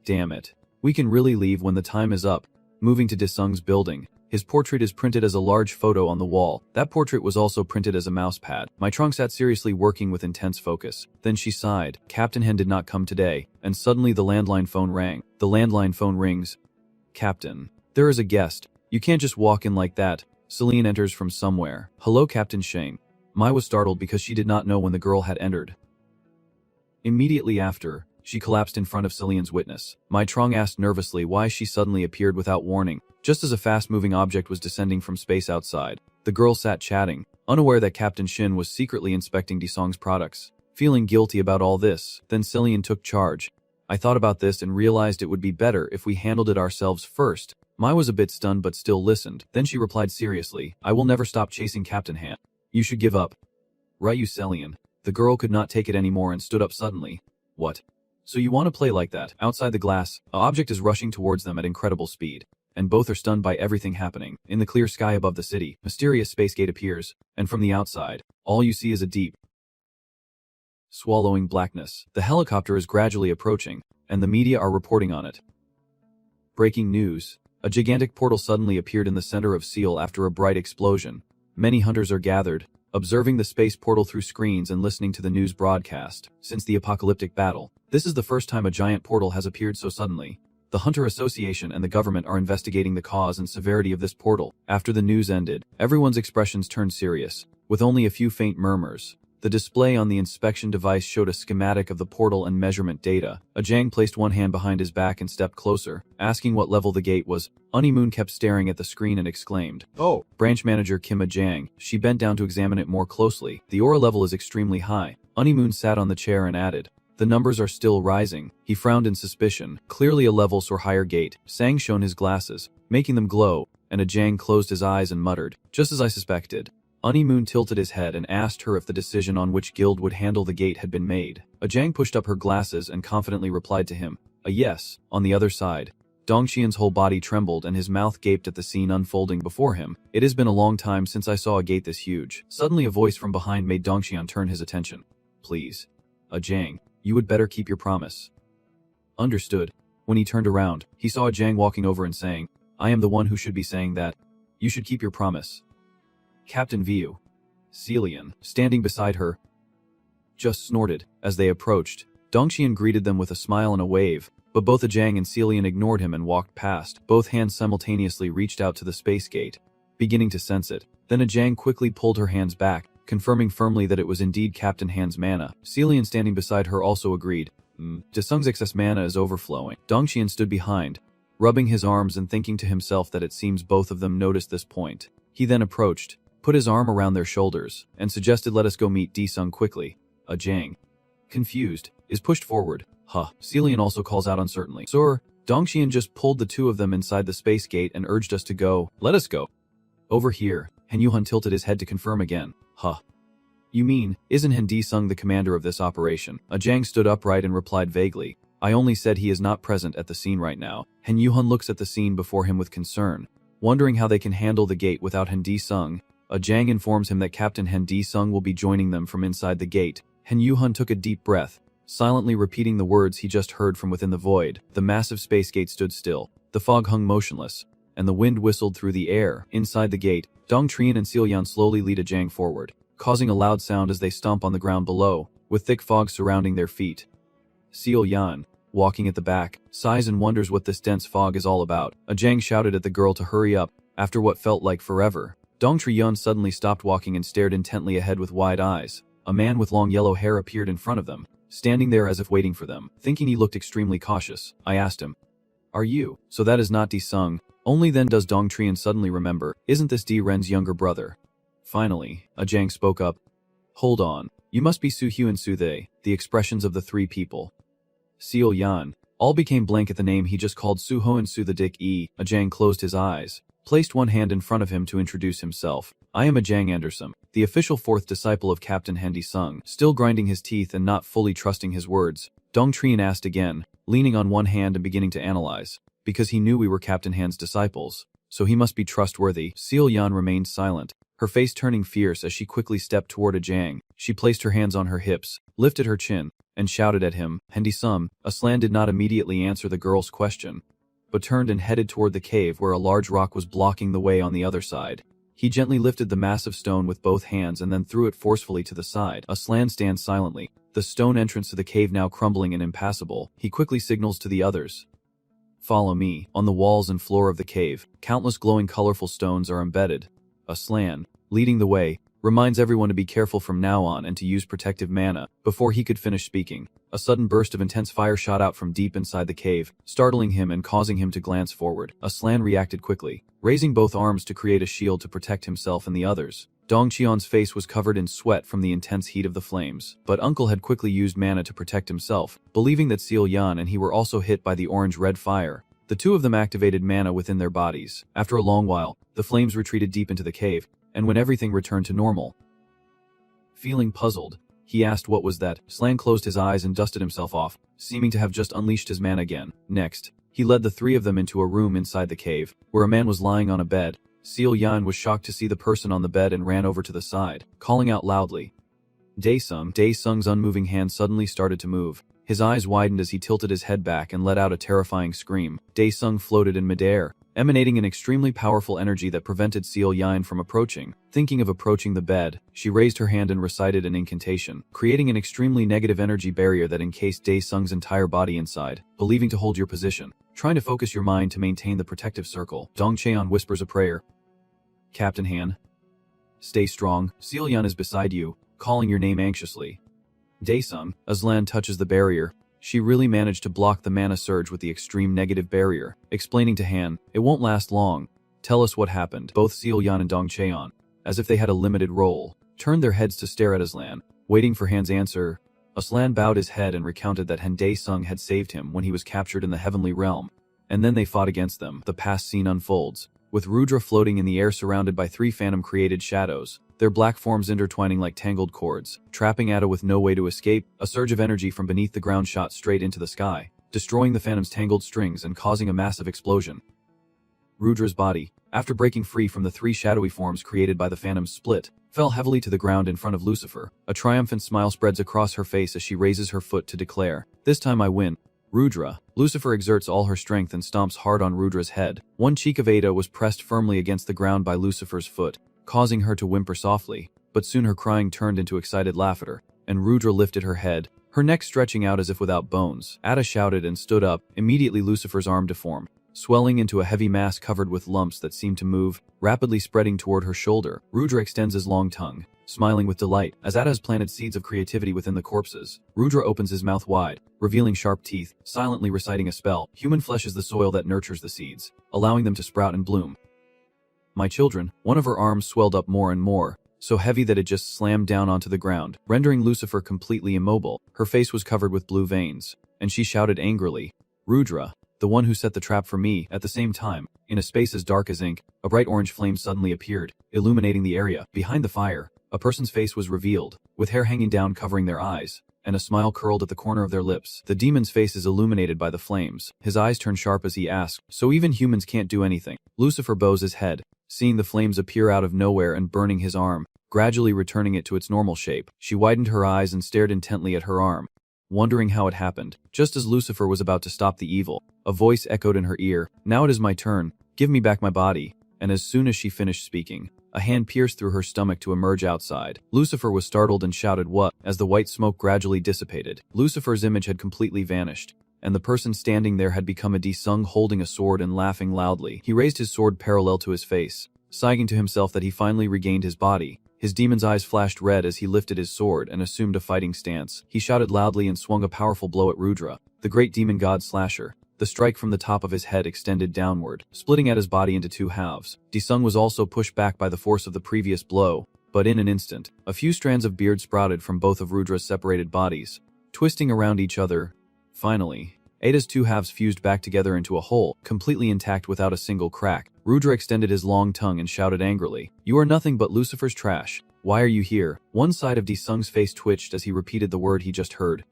damn it. We can really leave when the time is up. Moving to Desung's building. His portrait is printed as a large photo on the wall. That portrait was also printed as a mouse pad. My trunk sat seriously working with intense focus. Then she sighed. Captain Hen did not come today, and suddenly the landline phone rang. The landline phone rings. Captain. There is a guest. You can't just walk in like that. Celine enters from somewhere. Hello, Captain Shane. Mai was startled because she did not know when the girl had entered. Immediately after, she collapsed in front of Celine's witness. Mai Trong asked nervously why she suddenly appeared without warning, just as a fast-moving object was descending from space outside. The girl sat chatting, unaware that Captain Shin was secretly inspecting Desung's products. Feeling guilty about all this, then Celine took charge. I thought about this and realized it would be better if we handled it ourselves first. Mai was a bit stunned but still listened. Then she replied seriously, I will never stop chasing Captain Han. You should give up. Right, you Celine. The girl could not take it anymore and stood up suddenly. What? So you want to play like that? Outside the glass, an object is rushing towards them at incredible speed, and both are stunned by everything happening. In the clear sky above the city, mysterious space gate appears, and from the outside, all you see is a deep, swallowing blackness. The helicopter is gradually approaching, and the media are reporting on it. Breaking news. A gigantic portal suddenly appeared in the center of Seal after a bright explosion. Many hunters are gathered, observing the space portal through screens and listening to the news broadcast. Since the apocalyptic battle, this is the first time a giant portal has appeared so suddenly. The Hunter Association and the government are investigating the cause and severity of this portal. After the news ended, everyone's expressions turned serious, with only a few faint murmurs. The display on the inspection device showed a schematic of the portal and measurement data. Ajang placed one hand behind his back and stepped closer, asking what level the gate was. Moon kept staring at the screen and exclaimed, Oh! Branch manager Kim Ajang. She bent down to examine it more closely. The aura level is extremely high. Moon sat on the chair and added, The numbers are still rising. He frowned in suspicion. Clearly a level or higher gate. Sang shone his glasses, making them glow, and Ajang closed his eyes and muttered, "Just as I suspected." Moon tilted his head and asked her if the decision on which guild would handle the gate had been made. Ajang pushed up her glasses and confidently replied to him, "A yes." On the other side, Dongxian's whole body trembled and his mouth gaped at the scene unfolding before him. "It has been a long time since I saw a gate this huge." Suddenly a voice from behind made Dongxian turn his attention. "Please. Ajang, you would better keep your promise." Understood. When he turned around, he saw Ajang walking over and saying, "I am the one who should be saying that. You should keep your promise." Captain Viu, Celian, standing beside her, just snorted. As they approached, Dongxian greeted them with a smile and a wave, but both Ajang and Celian ignored him and walked past. Both hands simultaneously reached out to the space gate, beginning to sense it. Then Ajang quickly pulled her hands back, confirming firmly that it was indeed Captain Han's mana. Celian standing beside her also agreed. Desung's excess mana is overflowing. Dongxian stood behind, rubbing his arms and thinking to himself that it seems both of them noticed this point. He then approached, put his arm around their shoulders, and suggested, "Let us go meet Desung quickly." Ajang, confused, is pushed forward. Celian also calls out uncertainly, "Sir." Dongxian just pulled the two of them inside the space gate and urged us to go. "Let us go." "Over here." Han Yuhan tilted his head to confirm again. You mean, isn't Han Desung the commander of this operation?" Ajang stood upright and replied vaguely, "I only said he is not present at the scene right now." Han Yuhan looks at the scene before him with concern, wondering how they can handle the gate without Han Desung. Ajang informs him that Captain Han Desung will be joining them from inside the gate. Han Yuhan took a deep breath, silently repeating the words he just heard from within the void. The massive space gate stood still, the fog hung motionless, and the wind whistled through the air. Inside the gate, Dong Trian and Celian slowly lead Ajang forward, causing a loud sound as they stomp on the ground below, with thick fog surrounding their feet. Celian, walking at the back, sighs and wonders what this dense fog is all about. Ajang shouted at the girl to hurry up. After what felt like forever, Dong Trian suddenly stopped walking and stared intently ahead with wide eyes. A man with long yellow hair appeared in front of them, standing there as if waiting for them. Thinking he looked extremely cautious, I asked him, "Are you? So that is not Desung." Only then does Dong Trian suddenly remember, "Isn't this Di Ren's younger brother?" Finally, Ajang spoke up. "Hold on, you must be Su Hu and Su They," the expressions of the three people. Celian all became blank at the name he just called. Su Ho and Su the Dick E. Ajang closed his eyes, placed one hand in front of him to introduce himself. "I am Ajang Anderson, the official fourth disciple of Captain Han Desung." Still grinding his teeth and not fully trusting his words, Dong Trian asked again, leaning on one hand and beginning to analyze. "Because he knew we were Captain Han's disciples, so he must be trustworthy." Celian remained silent, her face turning fierce as she quickly stepped toward Ajang. She placed her hands on her hips, lifted her chin, and shouted at him, "Han Desung." Aslan did not immediately answer the girl's question, but turned and headed toward the cave where a large rock was blocking the way on the other side. He gently lifted the massive stone with both hands and then threw it forcefully to the side. Aslan stands silently, the stone entrance to the cave now crumbling and impassable. He quickly signals to the others, "Follow me." On the walls and floor of the cave, countless glowing colorful stones are embedded. Aslan, leading the way, reminds everyone to be careful from now on and to use protective mana. Before he could finish speaking, a sudden burst of intense fire shot out from deep inside the cave, startling him and causing him to glance forward. Aslan reacted quickly, raising both arms to create a shield to protect himself and the others. Dong Qian's face was covered in sweat from the intense heat of the flames, but Uncle had quickly used mana to protect himself, believing that Celian and he were also hit by the orange-red fire. The two of them activated mana within their bodies. After a long while, the flames retreated deep into the cave, and when everything returned to normal. Feeling puzzled, he asked what was that. Slan closed his eyes and dusted himself off, seeming to have just unleashed his mana again. Next, he led the three of them into a room inside the cave, where a man was lying on a bed. Celian was shocked to see the person on the bed and ran over to the side, calling out loudly. Daesung. Daesung's unmoving hand suddenly started to move. His eyes widened as he tilted his head back and let out a terrifying scream. Daesung floated in midair, emanating an extremely powerful energy that prevented Celian from approaching. Thinking of approaching the bed, she raised her hand and recited an incantation, creating an extremely negative energy barrier that encased Daesung's entire body inside. Believing to hold your position, trying to focus your mind to maintain the protective circle. Dong Cheon whispers a prayer. Captain Han, stay strong. Celian is beside you, calling your name anxiously. Daesung. Aslan touches the barrier. She really managed to block the mana surge with the extreme negative barrier, explaining to Han, "It won't last long. Tell us what happened." Both Celian and Dong Cheon, as if they had a limited role, turned their heads to stare at Aslan, waiting for Han's answer. Aslan bowed his head and recounted that Han Daesung had saved him when he was captured in the heavenly realm. And then they fought against them. The past scene unfolds, with Rudra floating in the air surrounded by 3 phantom-created shadows, their black forms intertwining like tangled cords, trapping Ada with no way to escape. A surge of energy from beneath the ground shot straight into the sky, destroying the phantom's tangled strings and causing a massive explosion. Rudra's body, after breaking free from the 3 shadowy forms created by the phantom's split, fell heavily to the ground in front of Lucifer. A triumphant smile spreads across her face as she raises her foot to declare, "This time I win." Rudra. Lucifer exerts all her strength and stomps hard on Rudra's head. One cheek of Ada was pressed firmly against the ground by Lucifer's foot, causing her to whimper softly, but soon her crying turned into excited laughter, and Rudra lifted her head, her neck stretching out as if without bones. Ada shouted and stood up. Immediately Lucifer's arm deformed, swelling into a heavy mass covered with lumps that seemed to move, rapidly spreading toward her shoulder. Rudra extends his long tongue, smiling with delight, as Ada has planted seeds of creativity within the corpses. Rudra opens his mouth wide, revealing sharp teeth, silently reciting a spell. Human flesh is the soil that nurtures the seeds, allowing them to sprout and bloom. "My children," one of her arms swelled up more and more, so heavy that it just slammed down onto the ground, rendering Lucifer completely immobile. Her face was covered with blue veins, and she shouted angrily, "Rudra, the one who set the trap for me." At the same time, in a space as dark as ink, a bright orange flame suddenly appeared, illuminating the area. Behind the fire, a person's face was revealed, with hair hanging down covering their eyes, and a smile curled at the corner of their lips. The demon's face is illuminated by the flames. His eyes turn sharp as he asks, "So even humans can't do anything?" Lucifer bows his head, seeing the flames appear out of nowhere and burning his arm, gradually returning it to its normal shape. She widened her eyes and stared intently at her arm, wondering how it happened. Just as Lucifer was about to stop the evil, a voice echoed in her ear, "Now it is my turn, give me back my body." And as soon as she finished speaking, a hand pierced through her stomach to emerge outside. Lucifer was startled and shouted, "What?" As the white smoke gradually dissipated, Lucifer's image had completely vanished, and the person standing there had become a Disung holding a sword and laughing loudly. He raised his sword parallel to his face, sighing to himself that he finally regained his body. His demon's eyes flashed red as he lifted his sword and assumed a fighting stance. He shouted loudly and swung a powerful blow at Rudra, the great demon god slasher. The strike from the top of his head extended downward, splitting at his body into 2 halves. Disung was also pushed back by the force of the previous blow, but in an instant, a few strands of beard sprouted from both of Rudra's separated bodies, twisting around each other. Finally, Ada's 2 halves fused back together into a whole, completely intact without a single crack. Rudra extended his long tongue and shouted angrily, "You are nothing but Lucifer's trash. Why are you here?" One side of Disung's face twitched as he repeated the word he just heard.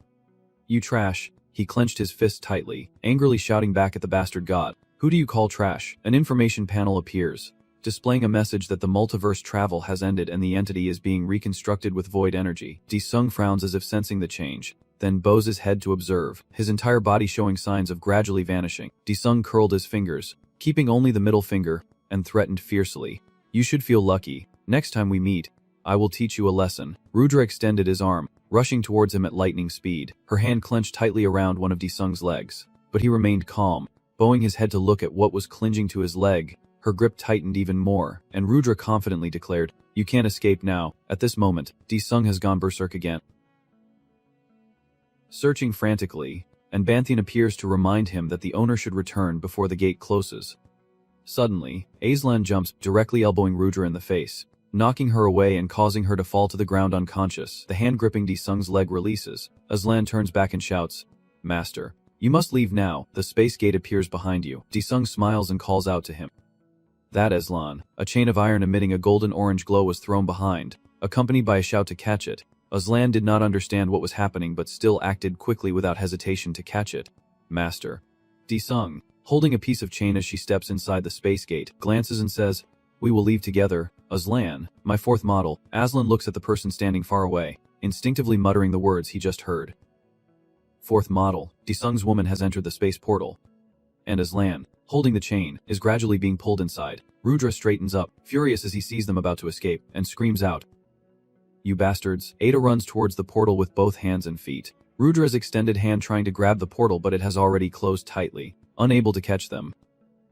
"You trash." He clenched his fist tightly, angrily shouting back at the bastard god, "Who do you call trash?" An information panel appears, displaying a message that the multiverse travel has ended and the entity is being reconstructed with void energy. Disung frowns as if sensing the change, then bows his head to observe, his entire body showing signs of gradually vanishing. Disung curled his fingers, keeping only the middle finger, and threatened fiercely, "You should feel lucky. Next time we meet, I will teach you a lesson." Rudra extended his arm, rushing towards him at lightning speed. Her hand clenched tightly around one of Disung's legs, but he remained calm, bowing his head to look at what was clinging to his leg. Her grip tightened even more, and Rudra confidently declared, "You can't escape now." At this moment, Disung has gone berserk again, searching frantically, and Banthian appears to remind him that the owner should return before the gate closes. Suddenly, Aslan jumps, directly elbowing Rudra in the face, knocking her away and causing her to fall to the ground unconscious. The hand gripping Disung's leg releases. Aslan turns back and shouts, "Master, you must leave now. The space gate appears behind you." Disung smiles and calls out to him. That Aslan, a chain of iron emitting a golden-orange glow, was thrown behind, accompanied by a shout to catch it. Aslan did not understand what was happening but still acted quickly without hesitation to catch it. "Master." Disung, holding a piece of chain as she steps inside the space gate, glances and says, "We will leave together, Aslan, my 4th model." Aslan looks at the person standing far away, instinctively muttering the words he just heard. 4th model, Disung's woman has entered the space portal, and Aslan, holding the chain, is gradually being pulled inside. Rudra straightens up, furious as he sees them about to escape, and screams out, "You bastards." Ada runs towards the portal with both hands and feet. Rudra's extended hand trying to grab the portal, but it has already closed tightly, unable to catch them.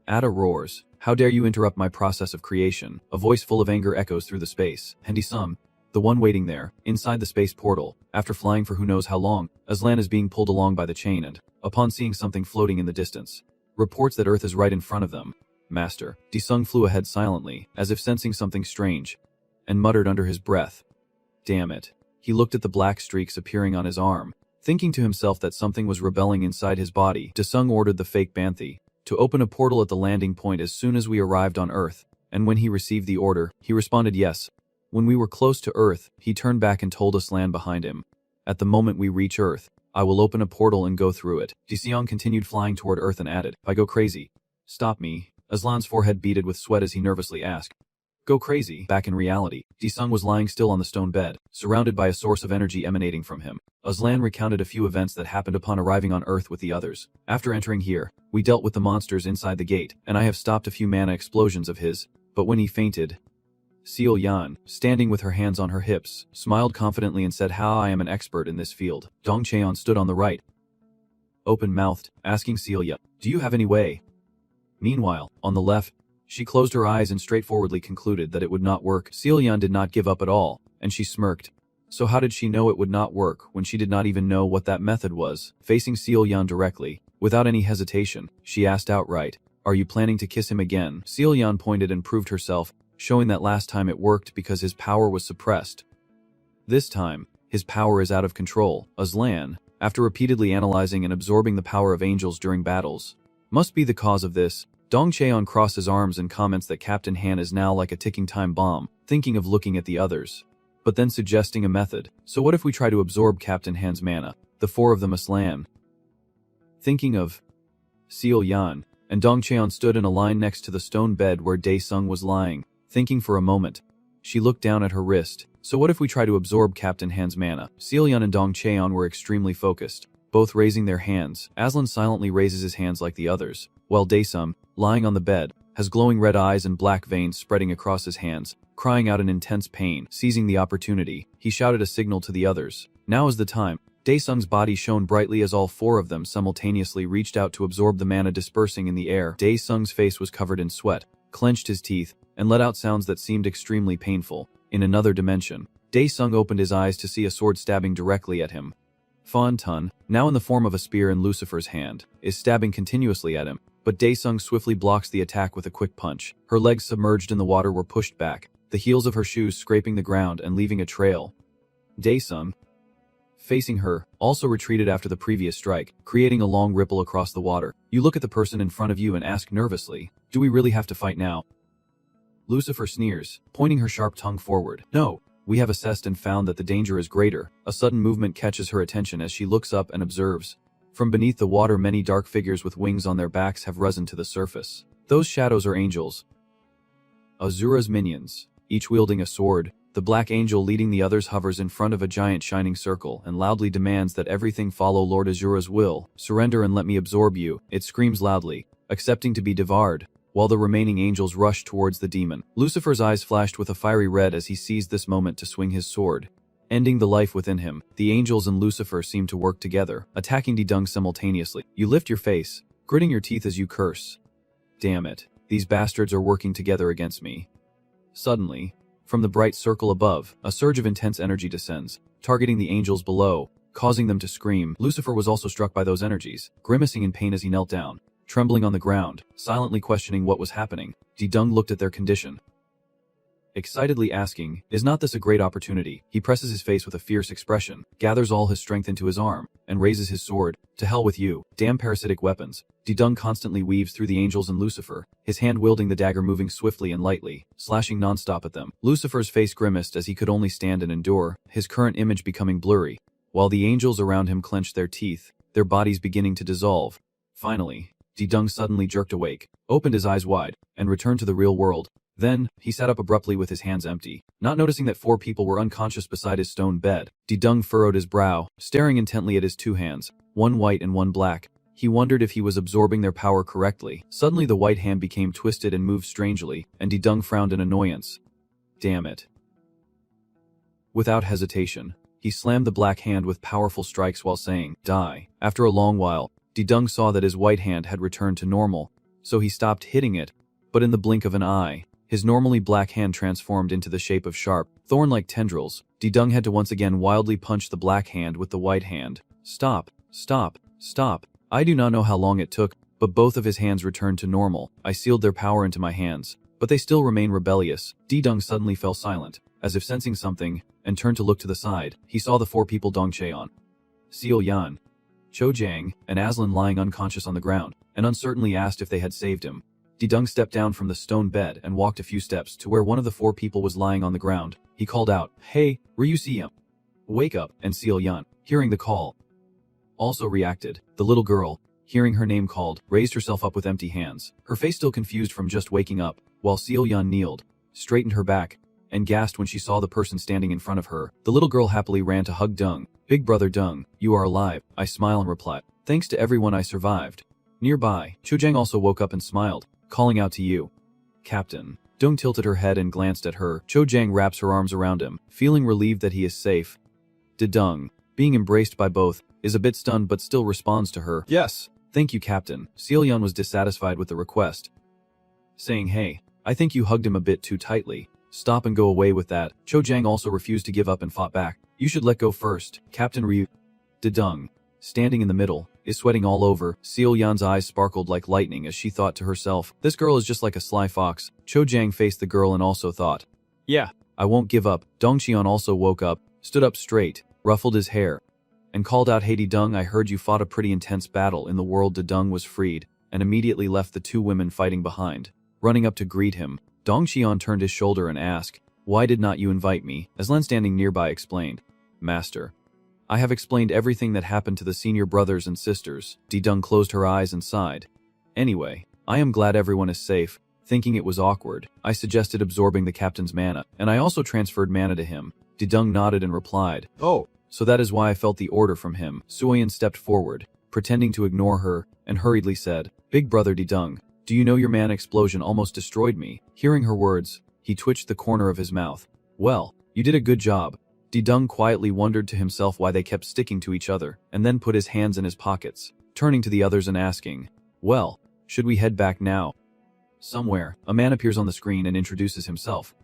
Ada roars, "How dare you interrupt my process of creation?" A voice full of anger echoes through the space. And Disung, the one waiting there, inside the space portal, after flying for who knows how long, Aslan is being pulled along by the chain and, upon seeing something floating in the distance, reports that Earth is right in front of them. "Master." Disung flew ahead silently, as if sensing something strange, and muttered under his breath, "Damn it." He looked at the black streaks appearing on his arm, thinking to himself that something was rebelling inside his body. Disung ordered the fake Banthi to open a portal at the landing point as soon as we arrived on Earth, and when he received the order, he responded yes. When we were close to Earth, he turned back and told us land behind him. At the moment we reach Earth, I will open a portal and go through it. Ji-seong continued flying toward Earth and added, if I go crazy, stop me. Aslan's forehead beaded with sweat as he nervously asked, go crazy. Back in reality, Ji-seong was lying still on the stone bed, surrounded by a source of energy emanating from him. Aslan recounted a few events that happened upon arriving on Earth with the others. After entering here, we dealt with the monsters inside the gate, and I have stopped a few mana explosions of his, but when he fainted, Seo Yan, standing with her hands on her hips, smiled confidently and said how I am an expert in this field. Dong Cheon stood on the right, open-mouthed, asking Celia, do you have any way? Meanwhile, on the left, she closed her eyes and straightforwardly concluded that it would not work. Celia did not give up at all, and she smirked. So how did she know it would not work when she did not even know what that method was? Facing Celia directly, without any hesitation, she asked outright, are you planning to kiss him again? Celia pointed and proved herself, showing that last time it worked because his power was suppressed. This time, his power is out of control. Aslan, after repeatedly analyzing and absorbing the power of angels during battles, must be the cause of this. Dong Cheon crossed his arms and comments that Captain Han is now like a ticking time bomb, thinking of looking at the others, but then suggesting a method. So what if we try to absorb Captain Han's mana, the four of them Aslan? Thinking of Seo Yan, and Dong Cheon stood in a line next to the stone bed where Dae-sung was lying. Thinking for a moment, she looked down at her wrist. So what if we try to absorb Captain Han's mana? Celia and Dong Cheon were extremely focused, both raising their hands. Aslan silently raises his hands like the others, while Dae-sung, lying on the bed, has glowing red eyes and black veins spreading across his hands, crying out in intense pain. Seizing the opportunity, he shouted a signal to the others. Now is the time. Dae-sung's body shone brightly as all four of them simultaneously reached out to absorb the mana dispersing in the air. Dae-sung's face was covered in sweat, clenched his teeth, and let out sounds that seemed extremely painful. In another dimension, Dae-sung opened his eyes to see a sword stabbing directly at him. Fawn Tun, now in the form of a spear in Lucifer's hand, is stabbing continuously at him, but Dae-sung swiftly blocks the attack with a quick punch. Her legs submerged in the water were pushed back, the heels of her shoes scraping the ground and leaving a trail. Dae-sung, facing her, also retreated after the previous strike, creating a long ripple across the water. You look at the person in front of you and ask nervously, do we really have to fight now? Lucifer sneers, pointing her sharp tongue forward. No, we have assessed and found that the danger is greater. A sudden movement catches her attention as she looks up and observes. From beneath the water many dark figures with wings on their backs have risen to the surface. Those shadows are angels, Azura's minions, each wielding a sword. The black angel leading the others hovers in front of a giant shining circle and loudly demands that everything follow Lord Azura's will. Surrender and let me absorb you, it screams loudly, accepting to be devoured, while the remaining angels rush towards the demon. Lucifer's eyes flashed with a fiery red as he seized this moment to swing his sword, ending the life within him. The angels and Lucifer seem to work together, attacking Di-dung simultaneously. You lift your face, gritting your teeth as you curse. Damn it, these bastards are working together against me. Suddenly, from the bright circle above, a surge of intense energy descends, targeting the angels below, causing them to scream. Lucifer was also struck by those energies, grimacing in pain as he knelt down, trembling on the ground, silently questioning what was happening. Di-dung looked at their condition, excitedly asking, is not this a great opportunity? He presses his face with a fierce expression, gathers all his strength into his arm, and raises his sword. To hell with you, damn parasitic weapons. Di-dung constantly weaves through the angels and Lucifer, his hand wielding the dagger moving swiftly and lightly, slashing non-stop at them. Lucifer's face grimaced as he could only stand and endure, his current image becoming blurry, while the angels around him clenched their teeth, their bodies beginning to dissolve. Finally, Di-dung suddenly jerked awake, opened his eyes wide, and returned to the real world. Then, he sat up abruptly with his hands empty. Not noticing that 4 people were unconscious beside his stone bed, Di-dung furrowed his brow, staring intently at his 2 hands, one white and one black. He wondered if he was absorbing their power correctly. Suddenly the white hand became twisted and moved strangely, and Di-dung frowned in annoyance. Damn it. Without hesitation, he slammed the black hand with powerful strikes while saying, die. After a long while, Di-dung saw that his white hand had returned to normal, so he stopped hitting it, but in the blink of an eye, his normally black hand transformed into the shape of sharp, thorn-like tendrils. Di-dung had to once again wildly punch the black hand with the white hand. Stop, stop, stop. I do not know how long it took, but both of his hands returned to normal. I sealed their power into my hands, but they still remain rebellious. Di-dung suddenly fell silent, as if sensing something, and turned to look to the side. He saw the 4 people Dong Cheon, Seo Yan, Cho Jang and Aslan lying unconscious on the ground, and uncertainly asked if they had saved him. Dong stepped down from the stone bed and walked a few steps to where one of the 4 people was lying on the ground. He called out, "Hey, Ryu Siam. Wake up," and Seal Yan, hearing the call, also reacted. The little girl, hearing her name called, raised herself up with empty hands, her face still confused from just waking up, while Seal Yan kneeled, straightened her back, and gasped when she saw the person standing in front of her. The little girl happily ran to hug Dung. "Big brother Dung, you are alive," I smile and reply. "Thanks to everyone I survived." Nearby, Cho Jang also woke up and smiled, calling out to you, "Captain." Dung tilted her head and glanced at her. Cho Jang wraps her arms around him, feeling relieved that he is safe. Dung, being embraced by both, is a bit stunned but still responds to her, "Yes, thank you, Captain." Seal Yan was dissatisfied with the request, saying, "Hey, I think you hugged him a bit too tightly. Stop and go away with that." Cho Jang also refused to give up and fought back. "You should let go first, Captain Ryu." Dung, standing in the middle, is sweating all over. Seal Yan's eyes sparkled like lightning as she thought to herself, "This girl is just like a sly fox." Cho Jang faced the girl and also thought, "Yeah, I won't give up." Dong Qian also woke up, stood up straight, ruffled his hair, and called out, "Hey Dung, I heard you fought a pretty intense battle in the world." Dung was freed, and immediately left the 2 women fighting behind. Running up to greet him, Dong Qian turned his shoulder and asked, "Why did not you invite me?" Aslan standing nearby explained, "Master, I have explained everything that happened to the senior brothers and sisters." Dung closed her eyes and sighed. "Anyway, I am glad everyone is safe." Thinking it was awkward, I suggested absorbing the captain's mana, and I also transferred mana to him. Dung nodded and replied, "Oh, so that is why I felt the order from him." Suoyan stepped forward, pretending to ignore her, and hurriedly said, "Big brother Dung, do you know your mana explosion almost destroyed me?" Hearing her words, he twitched the corner of his mouth. "Well, you did a good job." Dung quietly wondered to himself why they kept sticking to each other, and then put his hands in his pockets, turning to the others and asking, "Well, should we head back now?" Somewhere, a man appears on the screen and introduces himself.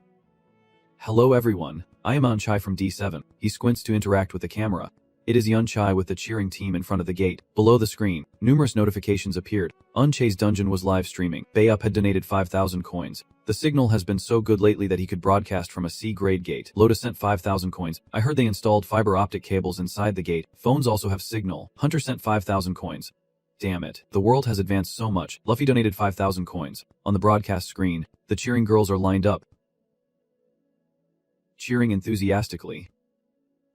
"Hello everyone, I am Anchai from D7. He squints to interact with the camera. It is Yunchai with the cheering team in front of the gate. Below the screen, numerous notifications appeared. Unchai's dungeon was live streaming. Bayup had donated 5,000 coins. The signal has been so good lately that he could broadcast from a C-grade gate. Lotus sent 5,000 coins. I heard they installed fiber optic cables inside the gate. Phones also have signal. Hunter sent 5,000 coins. Damn it. The world has advanced so much. Luffy donated 5,000 coins. On the broadcast screen, the cheering girls are lined up, cheering enthusiastically.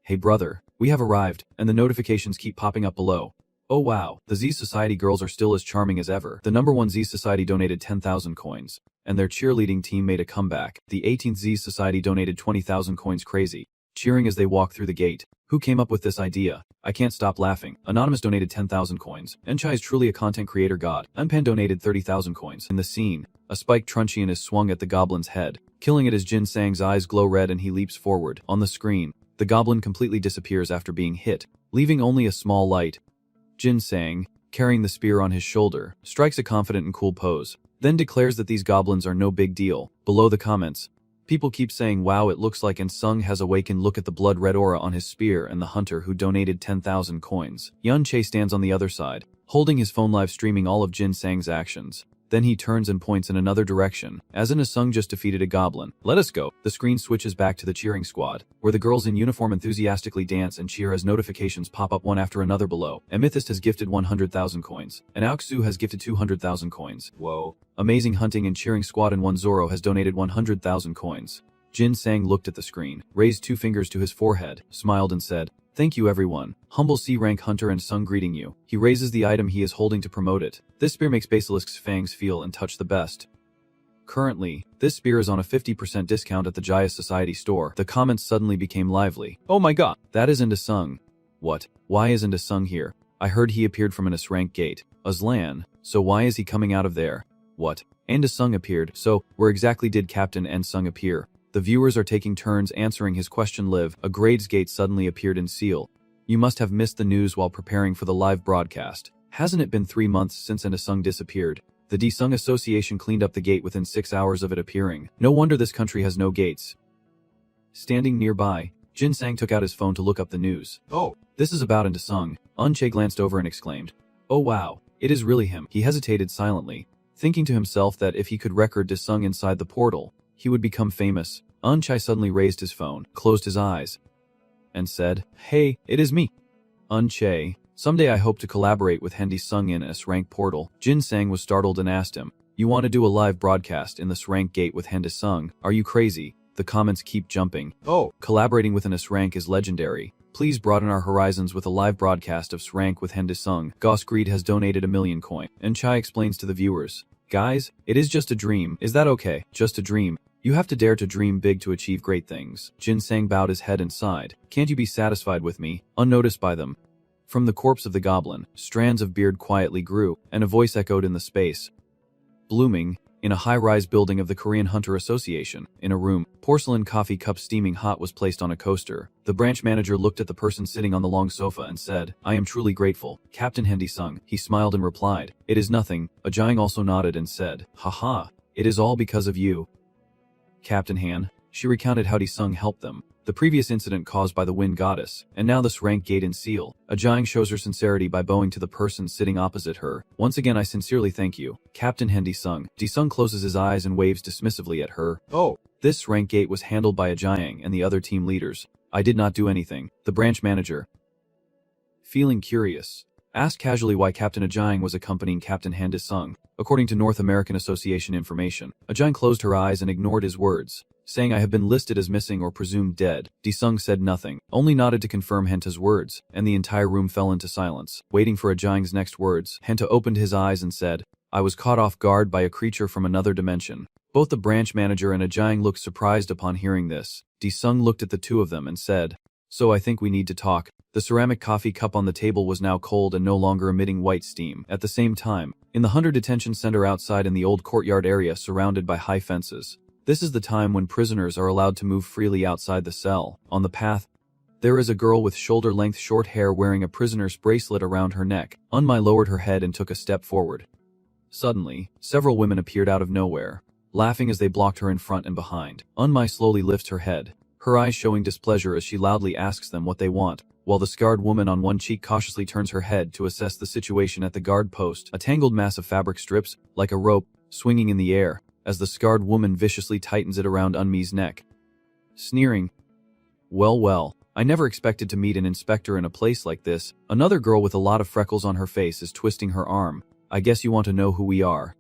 "Hey brother, we have arrived," and the notifications keep popping up below. "Oh wow, the Z Society girls are still as charming as ever." The number 1 Z Society donated 10,000 coins, and their cheerleading team made a comeback. The 18th Z Society donated 20,000 coins crazy, cheering as they walk through the gate. "Who came up with this idea? I can't stop laughing." Anonymous donated 10,000 coins. Enchai is truly a content creator god. Unpan donated 30,000 coins. In the scene, a spiked truncheon is swung at the goblin's head, killing it as Jin Sang's eyes glow red and he leaps forward. On the screen, the goblin completely disappears after being hit, leaving only a small light. Jin Sang, carrying the spear on his shoulder, strikes a confident and cool pose, then declares that these goblins are no big deal. Below the comments, people keep saying, "Wow, it looks like Sung has awakened. Look at the blood red aura on his spear," and the hunter who donated 10,000 coins. Yun Che stands on the other side, holding his phone live streaming all of Jin Sang's actions. Then he turns and points in another direction, as in Sung just defeated a goblin. "Let us go." The screen switches back to the cheering squad, where the girls in uniform enthusiastically dance and cheer as notifications pop up one after another below. Amethyst has gifted 100,000 coins, and Aoksu has gifted 200,000 coins. Whoa. Amazing Hunting and Cheering Squad and 1 Zoro has donated 100,000 coins. Jin Sang looked at the screen, raised 2 fingers to his forehead, smiled and said, "Thank you everyone. Humble C-rank Hunter and Sung greeting you." He raises the item he is holding to promote it. This spear makes Basilisk's fangs feel and touch the best. Currently, this spear is on a 50% discount at the Jaya Society store. The comments suddenly became lively. "Oh my god, that isn't Sung." "What? Why isn't Sung here? I heard he appeared from an S-rank gate." "Aslan, so why is he coming out of there?" "What? And Sung appeared, so where exactly did Captain and Sung appear?" The viewers are taking turns answering his question. Live, a grades gate suddenly appeared in Seal. "You must have missed the news while preparing for the live broadcast. Hasn't it been 3 months since Sung disappeared? The D-Sung Association cleaned up the gate within 6 hours of it appearing. No wonder this country has no gates." Standing nearby, Jin Sang took out his phone to look up the news. "Oh, this is about Sung." Unche glanced over and exclaimed, "Oh wow, it is really him." He hesitated silently, thinking to himself that if he could record Sung inside the portal, he would become famous. Unchai suddenly raised his phone, closed his eyes, and said, "Hey, it is me." Unche, Someday I hope to collaborate with Hendy Sung in S rank portal. Jin Sang was startled and asked him, "You want to do a live broadcast in this rank gate with Hendy Sung? Are you crazy?" The comments keep jumping. "Oh, collaborating with an S rank is legendary. Please broaden our horizons with a live broadcast of S rank with Hendy Sung. Goss Greed has donated 1,000,000 coin." And Chai explains to the viewers, "Guys, it is just a dream. Is that okay? Just a dream. You have to dare to dream big to achieve great things." Jin Sang bowed his head and sighed. "Can't you be satisfied with me, unnoticed by them?" From the corpse of the goblin, strands of beard quietly grew, and a voice echoed in the space. Blooming, in a high-rise building of the Korean Hunter Association, in a room, porcelain coffee cup steaming hot was placed on a coaster. The branch manager looked at the person sitting on the long sofa and said, "I am truly grateful, Captain Hendy Sung." He smiled and replied, "It is nothing." Ajang also nodded and said, "Haha, it is all because of you, Captain Han." She recounted how Hendy Sung helped them, the previous incident caused by the wind goddess, and now this rank gate and seal. Ajang shows her sincerity by bowing to the person sitting opposite her. "Once again I sincerely thank you, Captain Hendy Sung." Di Sung closes his eyes and waves dismissively at her. "Oh." This rank gate was handled by Ajang and the other team leaders. "I did not do anything." The branch manager, feeling curious, asked casually why Captain Ajang was accompanying Captain Hendy Sung. According to North American Association information, Ajang closed her eyes and ignored his words, saying, "I have been listed as missing or presumed dead." Di Sung said nothing, only nodded to confirm Henta's words, and the entire room fell into silence. Waiting for Ajang's next words, Henta opened his eyes and said, "I was caught off guard by a creature from another dimension." Both the branch manager and Ajang looked surprised upon hearing this. Di Sung looked at the two of them and said, "So I think we need to talk." The ceramic coffee cup on the table was now cold and no longer emitting white steam. At the same time, in the Hunter Detention Center outside in the old courtyard area surrounded by high fences, this is the time when prisoners are allowed to move freely outside the cell. On the path, there is a girl with shoulder-length short hair wearing a prisoner's bracelet around her neck. Unmai lowered her head and took a step forward. Suddenly, several women appeared out of nowhere, laughing as they blocked her in front and behind. Unmai slowly lifts her head, her eyes showing displeasure as she loudly asks them what they want, while the scarred woman on one cheek cautiously turns her head to assess the situation at the guard post. A tangled mass of fabric strips, like a rope, swinging in the air, as the scarred woman viciously tightens it around Unmi's neck. Sneering, Well, I never expected to meet an inspector in a place like this." Another girl with a lot of freckles on her face is twisting her arm. "I guess you want to know who we are,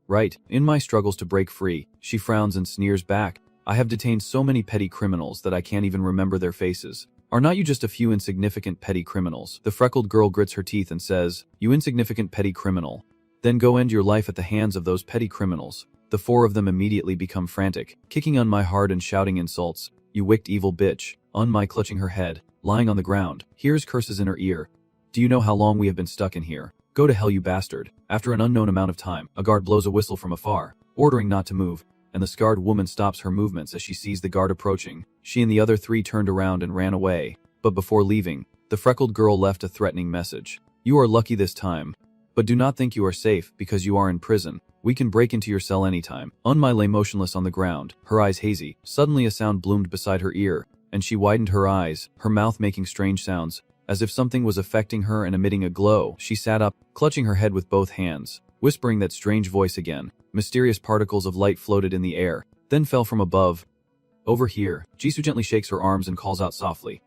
right?" In my struggles to break free, she frowns and sneers back. "I have detained so many petty criminals that I can't even remember their faces. Are not you just a few insignificant petty criminals?" The freckled girl grits her teeth and says, "You insignificant petty criminal. Then go end your life at the hands of those petty criminals." The four of them immediately become frantic, kicking Unmai hard and shouting insults. "You wicked evil bitch." Unmai clutching her head, lying on the ground, hears curses in her ear. "Do you know how long we have been stuck in here? Go to hell, you bastard." After an unknown amount of time, a guard blows a whistle from afar, ordering not to move, and the scarred woman stops her movements as she sees the guard approaching. She and the other three turned around and ran away, but before leaving, the freckled girl left a threatening message. "You are lucky this time, but do not think you are safe because you are in prison. We can break into your cell anytime." Unmai lay motionless on the ground, her eyes hazy. Suddenly a sound bloomed beside her ear, and she widened her eyes, her mouth making strange sounds, as if something was affecting her and emitting a glow. She sat up, clutching her head with both hands, whispering that strange voice again. Mysterious particles of light floated in the air, then fell from above. "Over here." Jisoo gently shakes her arms and calls out softly,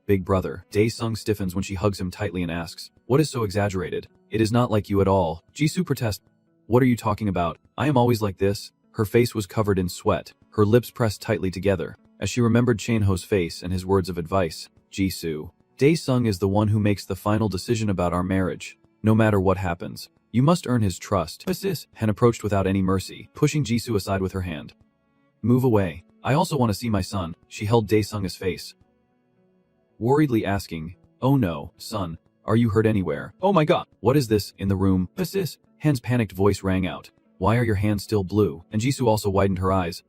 "Big brother." Dae Sung stiffens when she hugs him tightly and asks, "What is so exaggerated? It is not like you at all." Jisoo protests, "What are you talking about? I am always like this." Her face was covered in sweat, her lips pressed tightly together, as she remembered Chainho's face and his words of advice. "Jisoo, Dae Sung is the one who makes the final decision about our marriage. No matter what happens, you must earn his trust." Sis, Han approached without any mercy, pushing Jisoo aside with her hand. "Move away. I also want to see my son." She held Dae Sung's face, worriedly asking, "Oh no, son, are you hurt anywhere?" "Oh my god, what is this?" In the room, "Sis," Han's panicked voice rang out. "Why are your hands still blue?" And Jisoo also widened her eyes,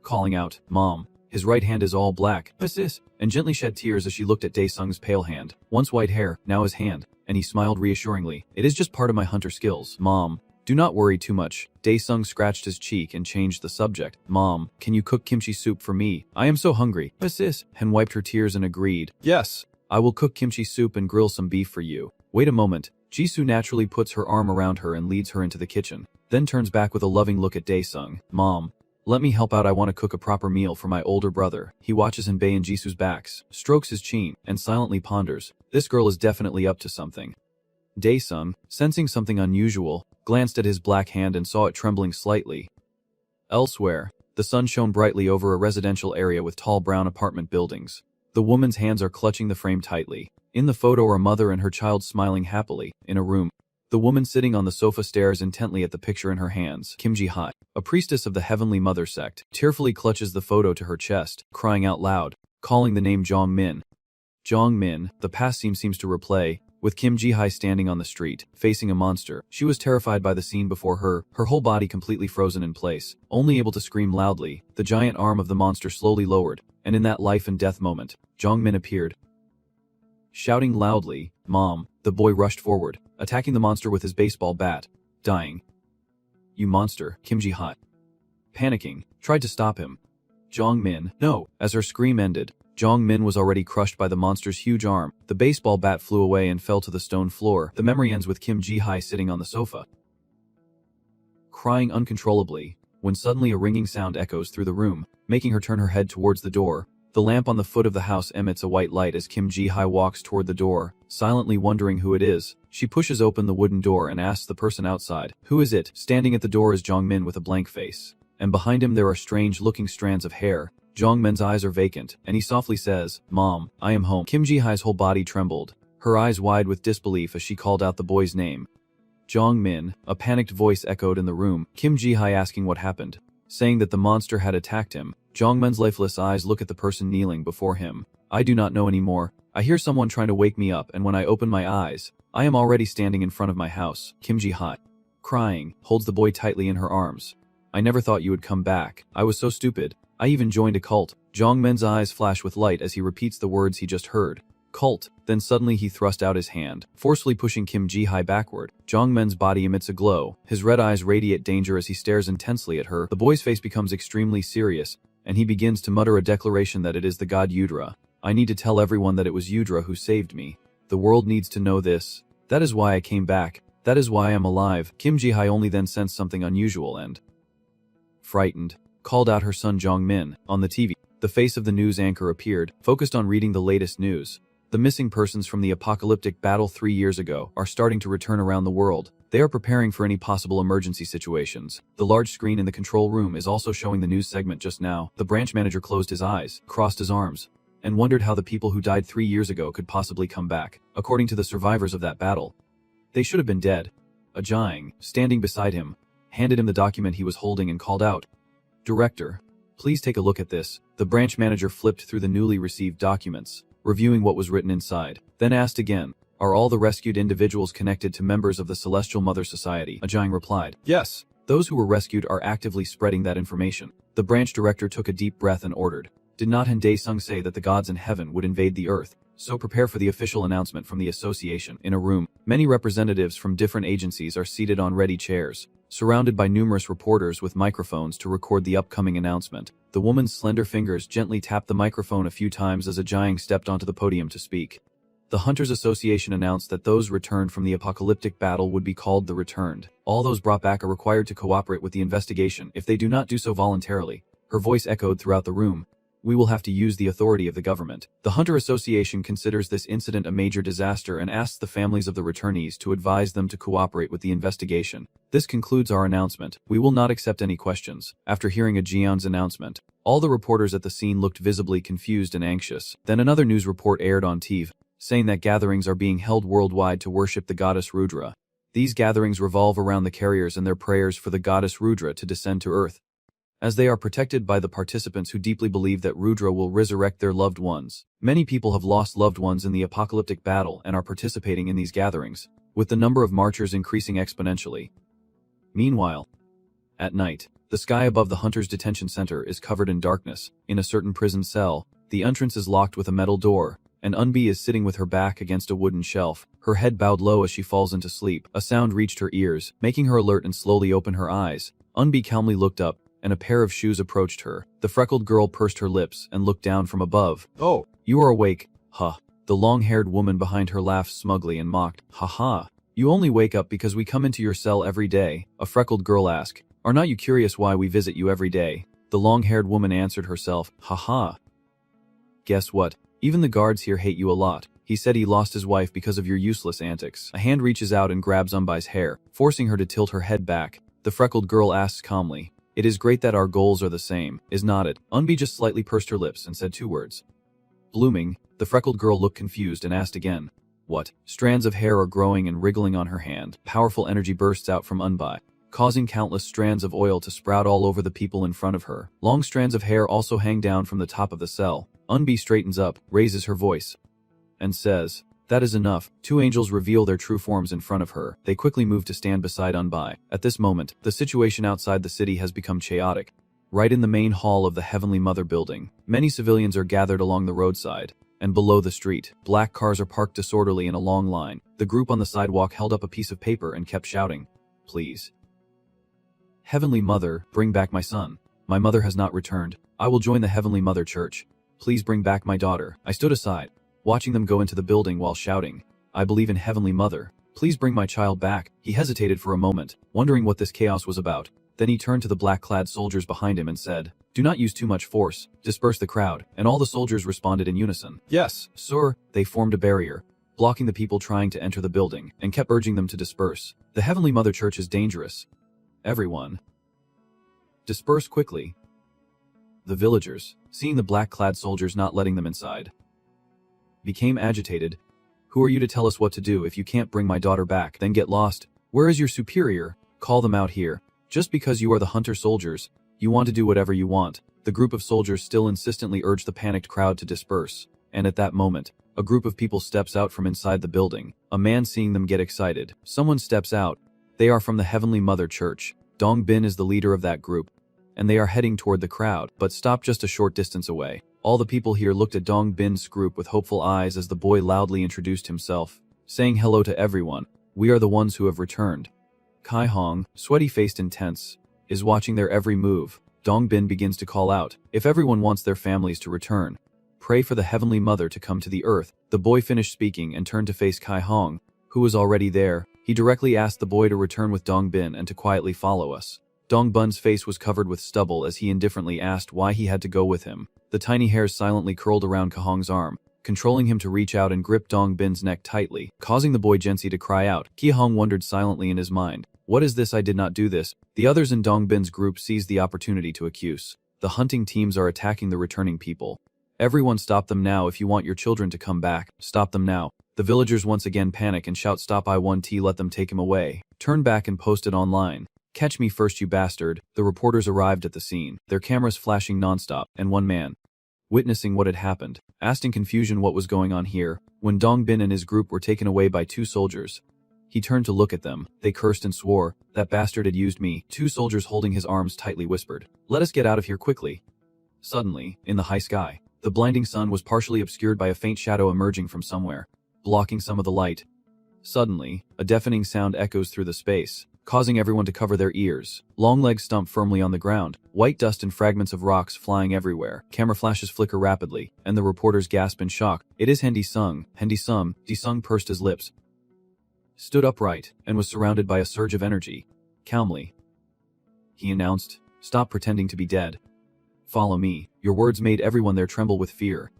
calling out, "Mom, his right hand is all black." "Sis," and gently shed tears as she looked at Dae Sung's pale hand. Once white hair, now his hand, and he smiled reassuringly. "It is just part of my hunter skills. Mom, do not worry too much." Dae Sung scratched his cheek and changed the subject. "Mom, can you cook kimchi soup for me? I am so hungry." "Sis," Han wiped her tears and agreed. "Yes, I will cook kimchi soup and grill some beef for you." "Wait a moment." Jisoo naturally puts her arm around her and leads her into the kitchen, then turns back with a loving look at Dae Sung. "Mom, Let me help out, I want to cook a proper meal for my older brother. He watches Hinbei and Jisu's backs, strokes his chin, and silently ponders. This girl is definitely up to something. Daesung, sensing something unusual, glanced at his black hand and saw it trembling slightly. Elsewhere, the sun shone brightly over a residential area with tall brown apartment buildings. The woman's hands are clutching the frame tightly. In the photo are a mother and her child smiling happily, in a room. The woman sitting on the sofa stares intently at the picture in her hands. Kim Ji-hai, a priestess of the Heavenly Mother sect, tearfully clutches the photo to her chest, crying out loud, calling the name Jong Min. Jong Min, the past scene seems to replay, with Kim Ji-hai standing on the street, facing a monster. She was terrified by the scene before her whole body completely frozen in place, only able to scream loudly. The giant arm of the monster slowly lowered, and in that life and death moment, Jong Min appeared. Shouting loudly, "Mom," the boy rushed forward, attacking the monster with his baseball bat. Dying. "You monster," Kim Ji-hai, panicking, tried to stop him. Jong Min, no. As her scream ended, Jong Min was already crushed by the monster's huge arm. The baseball bat flew away and fell to the stone floor. The memory ends with Kim Ji-hai sitting on the sofa, crying uncontrollably, when suddenly a ringing sound echoes through the room, making her turn her head towards the door. The lamp on the foot of the house emits a white light as Kim Ji-hai walks toward the door, silently wondering who it is. She pushes open the wooden door and asks the person outside, "Who is it?" Standing at the door is Jong Min with a blank face, and behind him there are strange-looking strands of hair. Jong Min's eyes are vacant, and he softly says, "Mom, I am home." Kim Ji-hai's whole body trembled, her eyes wide with disbelief as she called out the boy's name. Jong Min, a panicked voice echoed in the room, Kim Ji-hai asking what happened, saying that the monster had attacked him. Jong Min's lifeless eyes look at the person kneeling before him. "I do not know anymore. I hear someone trying to wake me up, and when I open my eyes, I am already standing in front of my house." Kim Ji-hai, crying, holds the boy tightly in her arms. "I never thought you would come back. I was so stupid. I even joined a cult." Jong Min's eyes flash with light as he repeats the words he just heard. Cult. Then suddenly he thrust out his hand, forcefully pushing Kim Ji-hai backward. Jong Min's body emits a glow. His red eyes radiate danger as he stares intensely at her. The boy's face becomes extremely serious, and he begins to mutter a declaration that it is the god Yudra. "I need to tell everyone that it was Yudra who saved me. The world needs to know this. That is why I came back. That is why I am alive." Kim Ji-hai only then sensed something unusual and, frightened, called out her son Jong Min. On the TV, the face of the news anchor appeared, focused on reading the latest news. The missing persons from the apocalyptic battle 3 years ago are starting to return around the world. They are preparing for any possible emergency situations. The large screen in the control room is also showing the news segment just now. The branch manager closed his eyes, crossed his arms, and wondered how the people who died 3 years ago could possibly come back. According to the survivors of that battle, they should have been dead. Ajang, standing beside him, handed him the document he was holding and called out, "Director, please take a look at this." The branch manager flipped through the newly received documents, reviewing what was written inside, then asked again, "Are all the rescued individuals connected to members of the Celestial Mother Society?" Ajang replied, "Yes. Those who were rescued are actively spreading that information." The branch director took a deep breath and ordered, "Did not Daesung say that the gods in heaven would invade the earth? So prepare for the official announcement from the association." In a room, many representatives from different agencies are seated on ready chairs, surrounded by numerous reporters with microphones to record the upcoming announcement. The woman's slender fingers gently tapped the microphone a few times as Ajang stepped onto the podium to speak. The Hunters Association announced that those returned from the apocalyptic battle would be called the Returned. All those brought back are required to cooperate with the investigation. If they do not do so voluntarily, her voice echoed throughout the room, "We will have to use the authority of the government." The Hunter Association considers this incident a major disaster and asks the families of the returnees to advise them to cooperate with the investigation. "This concludes our announcement. We will not accept any questions." After hearing Ajion's announcement, all the reporters at the scene looked visibly confused and anxious. Then another news report aired on TV, saying that gatherings are being held worldwide to worship the goddess Rudra. These gatherings revolve around the carriers and their prayers for the goddess Rudra to descend to earth, as they are protected by the participants who deeply believe that Rudra will resurrect their loved ones. Many people have lost loved ones in the apocalyptic battle and are participating in these gatherings, with the number of marchers increasing exponentially. Meanwhile, at night, the sky above the Hunters Detention Center is covered in darkness. In a certain prison cell, the entrance is locked with a metal door, and Unbi is sitting with her back against a wooden shelf, her head bowed low as she falls into sleep. A sound reached her ears, making her alert and slowly open her eyes. Unbi calmly looked up, and a pair of shoes approached her. The freckled girl pursed her lips and looked down from above. "Oh, you are awake, huh?" The long-haired woman behind her laughed smugly and mocked, "Ha-ha. You only wake up because we come into your cell every day," a freckled girl asked. "Are not you curious why we visit you every day?" The long-haired woman answered herself, haha. Guess what? Even the guards here hate you a lot. He said he lost his wife because of your useless antics. A hand reaches out and grabs Unbi's hair, forcing her to tilt her head back. The freckled girl asks calmly, "It is great that our goals are the same, is not it?" Unbi just slightly pursed her lips and said 2 words. Blooming. The freckled girl looked confused and asked again, "What?" Strands of hair are growing and wriggling on her hand. Powerful energy bursts out from Unbi, causing countless strands of oil to sprout all over the people in front of her. Long strands of hair also hang down from the top of the cell. Unbi straightens up, raises her voice, and says, "That is enough." 2 angels reveal their true forms in front of her. They quickly move to stand beside Unbi. At this moment, the situation outside the city has become chaotic. Right in the main hall of the Heavenly Mother building, many civilians are gathered along the roadside. And below the street, black cars are parked disorderly in a long line. The group on the sidewalk held up a piece of paper and kept shouting, "Please. Heavenly Mother, bring back my son. My mother has not returned. I will join the Heavenly Mother Church. Please bring back my daughter." I stood aside, watching them go into the building while shouting, "I believe in Heavenly Mother. Please bring my child back." He hesitated for a moment, wondering what this chaos was about. Then he turned to the black-clad soldiers behind him and said, "Do not use too much force. Disperse the crowd." And all the soldiers responded in unison, "Yes, sir." They formed a barrier, blocking the people trying to enter the building, and kept urging them to disperse. "The Heavenly Mother Church is dangerous. Everyone, disperse quickly." The villagers, seeing the black-clad soldiers not letting them inside, became agitated. "Who are you to tell us what to do? If you can't bring my daughter back, then get lost. Where is your superior? Call them out here. Just because you are the hunter soldiers, you want to do whatever you want." The group of soldiers still insistently urged the panicked crowd to disperse, and at that moment, a group of people steps out from inside the building. A man seeing them get excited. Someone steps out. They are from the Heavenly Mother Church. Dong Bin is the leader of that group, and they are heading toward the crowd, but stopped just a short distance away. All the people here looked at Dong Bin's group with hopeful eyes as the boy loudly introduced himself, saying hello to everyone. "We are the ones who have returned." Kai Hong, sweaty-faced and tense, is watching their every move. Dong Bin begins to call out, "If everyone wants their families to return, pray for the Heavenly Mother to come to the earth." The boy finished speaking and turned to face Kai Hong, who was already there. He directly asked the boy to return with Dong Bin and to quietly follow us. Dong Bun's face was covered with stubble as he indifferently asked why he had to go with him. The tiny hairs silently curled around Kai Hong's arm, controlling him to reach out and grip Dong Bin's neck tightly, causing the boy Jensi to cry out. Kai Hong wondered silently in his mind, "What is this? I did not do this." The others in Dong Bin's group seized the opportunity to accuse. "The hunting teams are attacking the returning people. Everyone stop them now. If you want your children to come back, stop them now." The villagers once again panic and shout, "Stop! I want T, let them take him away. Turn back and post it online. Catch me first, you bastard." The reporters arrived at the scene, their cameras flashing nonstop, and one man, witnessing what had happened, asked in confusion what was going on here. When Dong Bin and his group were taken away by 2 soldiers, he turned to look at them. They cursed and swore, "That bastard had used me." 2 soldiers holding his arms tightly whispered, "Let us get out of here quickly." Suddenly, in the high sky, the blinding sun was partially obscured by a faint shadow emerging from somewhere, blocking some of the light. Suddenly, a deafening sound echoes through the space, causing everyone to cover their ears. Long legs stump firmly on the ground, white dust and fragments of rocks flying everywhere. Camera flashes flicker rapidly, and the reporters gasp in shock. "It is Hendi Sung." Hendi Sung. Sung pursed his lips, stood upright, and was surrounded by a surge of energy. Calmly, he announced, "Stop pretending to be dead. Follow me." Your words made everyone there tremble with fear.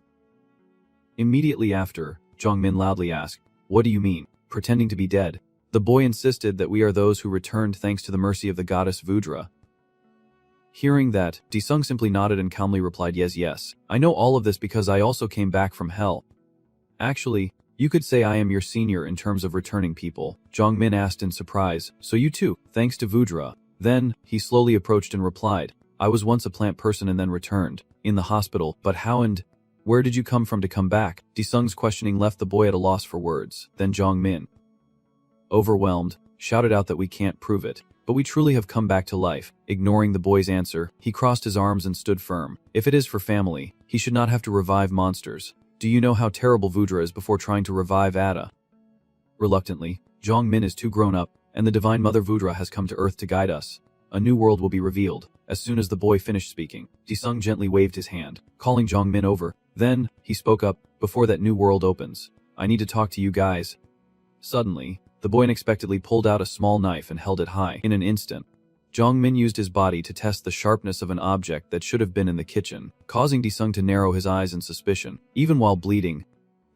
Immediately after, Zhang Min loudly asked, "What do you mean, pretending to be dead?" The boy insisted that we are those who returned thanks to the mercy of the goddess Vudra. Hearing that, Sung simply nodded and calmly replied, Yes. I know all of this because I also came back from hell. Actually, you could say I am your senior in terms of returning people." Zhang Min asked in surprise, "So you too, thanks to Vudra?" Then, he slowly approached and replied, "I was once a plant person and then returned. In the hospital, but how and where did you come from to come back?" Sung's questioning left the boy at a loss for words. Then Zhang Min, overwhelmed, shouted out that we can't prove it, but we truly have come back to life. Ignoring the boy's answer, he crossed his arms and stood firm. If it is for family, he should not have to revive monsters. Do you know how terrible Vudra is before trying to revive Ada? Reluctantly, Zhang Min is too grown up, and the Divine Mother Vudra has come to Earth to guide us. A new world will be revealed. As soon as the boy finished speaking, Sung gently waved his hand, calling Zhang Min over. Then, he spoke up, "Before that new world opens, I need to talk to you guys." Suddenly, the boy unexpectedly pulled out a small knife and held it high. In an instant, Jong-min used his body to test the sharpness of an object that should have been in the kitchen, causing Sung to narrow his eyes in suspicion. Even while bleeding,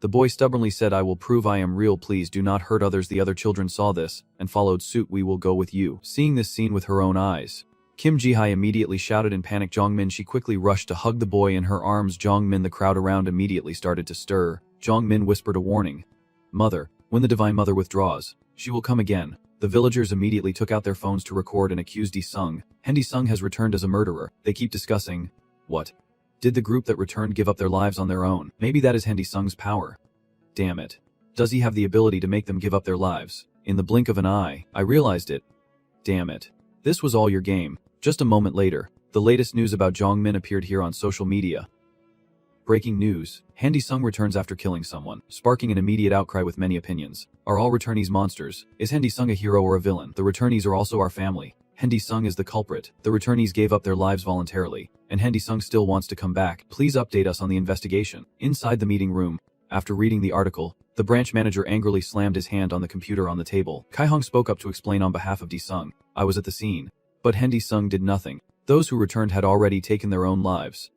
the boy stubbornly said, "I will prove I am real, please do not hurt others." The other children saw this, and followed suit. "We will go with you." Seeing this scene with her own eyes, Kim Ji-hye immediately shouted in panic, "Jong-min!" She quickly rushed to hug the boy in her arms. Jong-min, the crowd around immediately started to stir. Jong-min whispered a warning. "Mother, when the Divine Mother withdraws, she will come again." The villagers immediately took out their phones to record and accused Sung. Sung has returned as a murderer. They keep discussing, what? Did the group that returned give up their lives on their own? Maybe that is Sung's power. Damn it. Does he have the ability to make them give up their lives? In the blink of an eye, I realized it. Damn it. This was all your game. Just a moment later, the latest news about Jong-min appeared here on social media. Breaking news. Sung returns after killing someone, sparking an immediate outcry with many opinions. Are all returnees monsters? Is Sung a hero or a villain? The returnees are also our family. Sung is the culprit. The returnees gave up their lives voluntarily, and Sung still wants to come back. Please update us on the investigation. Inside the meeting room, after reading the article, the branch manager angrily slammed his hand on the computer on the table. Kai-hong spoke up to explain on behalf of Sung. "I was at the scene. But Sung did nothing. Those who returned had already taken their own lives."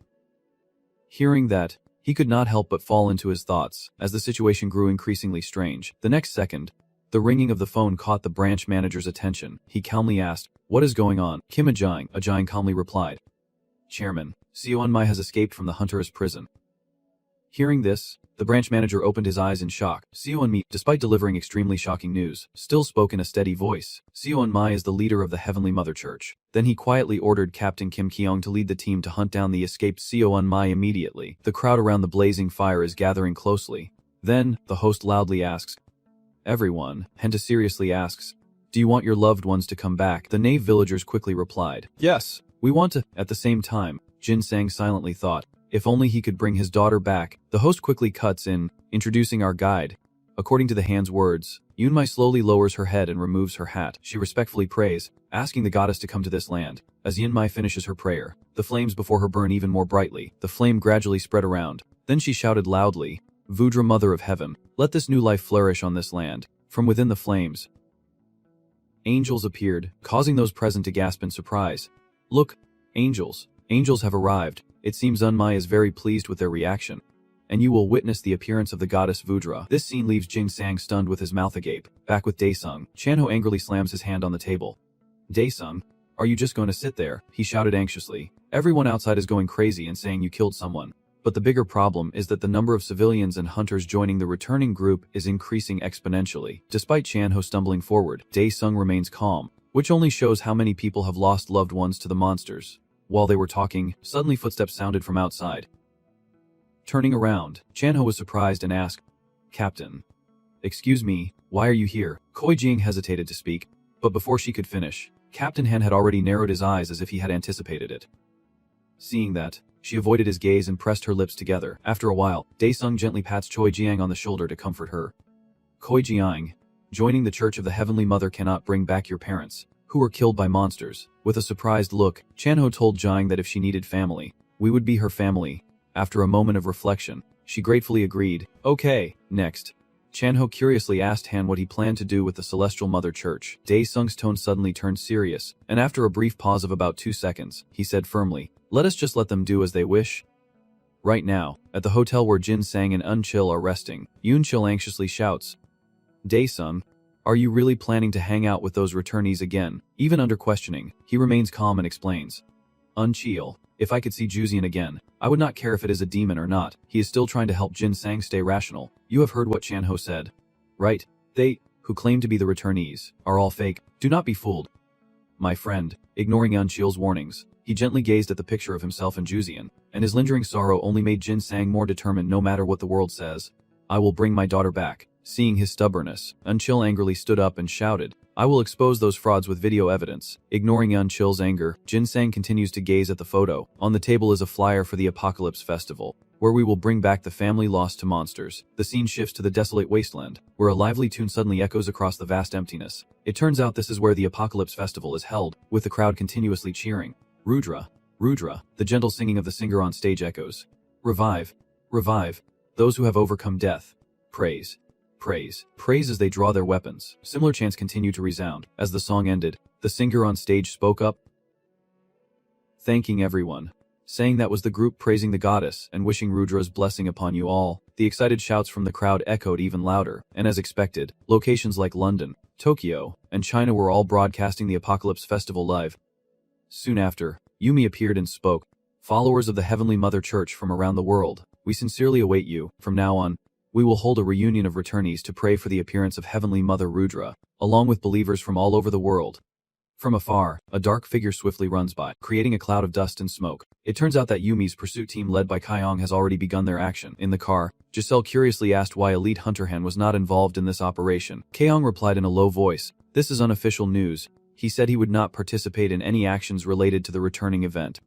Hearing that, he could not help but fall into his thoughts, as the situation grew increasingly strange. The next second, the ringing of the phone caught the branch manager's attention. He calmly asked, "What is going on?" Kim Ajang calmly replied, "Chairman, Seon-mi has escaped from the Hunter's prison." Hearing this, the branch manager opened his eyes in shock. Seon-mi, despite delivering extremely shocking news, still spoke in a steady voice. Seon-mi is the leader of the Heavenly Mother Church. Then he quietly ordered Captain Kim Kyung to lead the team to hunt down the escaped Seon-mi immediately. The crowd around the blazing fire is gathering closely. Then, the host loudly asks, "Everyone," Henta seriously asks, "Do you want your loved ones to come back?" The Nave villagers quickly replied, "Yes, we want to." At the same time, Jin Sang silently thought, if only he could bring his daughter back. The host quickly cuts in, introducing our guide. According to the hand's words, Yunmai slowly lowers her head and removes her hat. She respectfully prays, asking the goddess to come to this land. As Yunmai finishes her prayer, the flames before her burn even more brightly. The flame gradually spread around. Then she shouted loudly, "Vudra, Mother of Heaven, let this new life flourish on this land." From within the flames, angels appeared, causing those present to gasp in surprise. "Look, angels. Angels have arrived." It seems Unmai is very pleased with their reaction. And you will witness the appearance of the goddess Vudra. This scene leaves Jin Sang stunned with his mouth agape. Back with Daesung, Chanho angrily slams his hand on the table. "Daesung, are you just going to sit there?" he shouted anxiously. "Everyone outside is going crazy and saying you killed someone. But the bigger problem is that the number of civilians and hunters joining the returning group is increasing exponentially." Despite Chanho stumbling forward, Daesung remains calm, which only shows how many people have lost loved ones to the monsters. While they were talking, suddenly footsteps sounded from outside. Turning around, Chanho was surprised and asked, "Captain, excuse me, why are you here?" Koi Jing hesitated to speak, but before she could finish, Captain Han had already narrowed his eyes as if he had anticipated it. Seeing that, she avoided his gaze and pressed her lips together. After a while, Daesung gently pats Choi Jiang on the shoulder to comfort her. "Koi Jiang, joining the Church of the Heavenly Mother cannot bring back your parents, who were killed by monsters." With a surprised look, Chanho told Jiang that if she needed family, we would be her family. After a moment of reflection, she gratefully agreed. "Okay, next." Chanho curiously asked Han what he planned to do with the Celestial Mother Church. Daesung's tone suddenly turned serious, and after a brief pause of about 2 seconds, he said firmly, "Let us just let them do as they wish." Right now, at the hotel where Jin Sang and Unchill are resting, Yunchill anxiously shouts, "Daesung, are you really planning to hang out with those returnees again?" Even under questioning, he remains calm and explains, "Unchill, if I could see Juzian again, I would not care if it is a demon or not." He is still trying to help Jin Sang stay rational. "You have heard what Chanho said, right? They, who claim to be the returnees, are all fake. Do not be fooled." My friend, ignoring Unchill's warnings, he gently gazed at the picture of himself and Juzian, and his lingering sorrow only made Jin Sang more determined no matter what the world says. "I will bring my daughter back." Seeing his stubbornness, Unchill angrily stood up and shouted, "I will expose those frauds with video evidence." Ignoring Unchill's anger, Jin Sang continues to gaze at the photo. On the table is a flyer for the Apocalypse Festival, where we will bring back the family lost to monsters. The scene shifts to the desolate wasteland, where a lively tune suddenly echoes across the vast emptiness. It turns out this is where the Apocalypse Festival is held, with the crowd continuously cheering. "Rudra, Rudra," the gentle singing of the singer on stage echoes. "Revive, revive, those who have overcome death. Praise, praise, praise," as they draw their weapons. Similar chants continue to resound. As the song ended, The singer on stage spoke up, thanking everyone, saying that was the group praising the goddess and wishing Rudra's blessing upon you all. The excited shouts from the crowd echoed even louder, and as expected, locations like London, Tokyo, and China were all broadcasting the Apocalypse Festival live. Soon after, Yumi appeared and spoke, "Followers of the Heavenly Mother Church from around the world, we sincerely await you. From now on, we will hold a reunion of returnees to pray for the appearance of Heavenly Mother Rudra, along with believers from all over the world." From afar, a dark figure swiftly runs by, creating a cloud of dust and smoke. It turns out that Yumi's pursuit team led by Kaiyong has already begun their action. In the car, Giselle curiously asked why Elite Hunter Han was not involved in this operation. Kaiyong replied in a low voice, "This is unofficial news." He said he would not participate in any actions related to the returning event.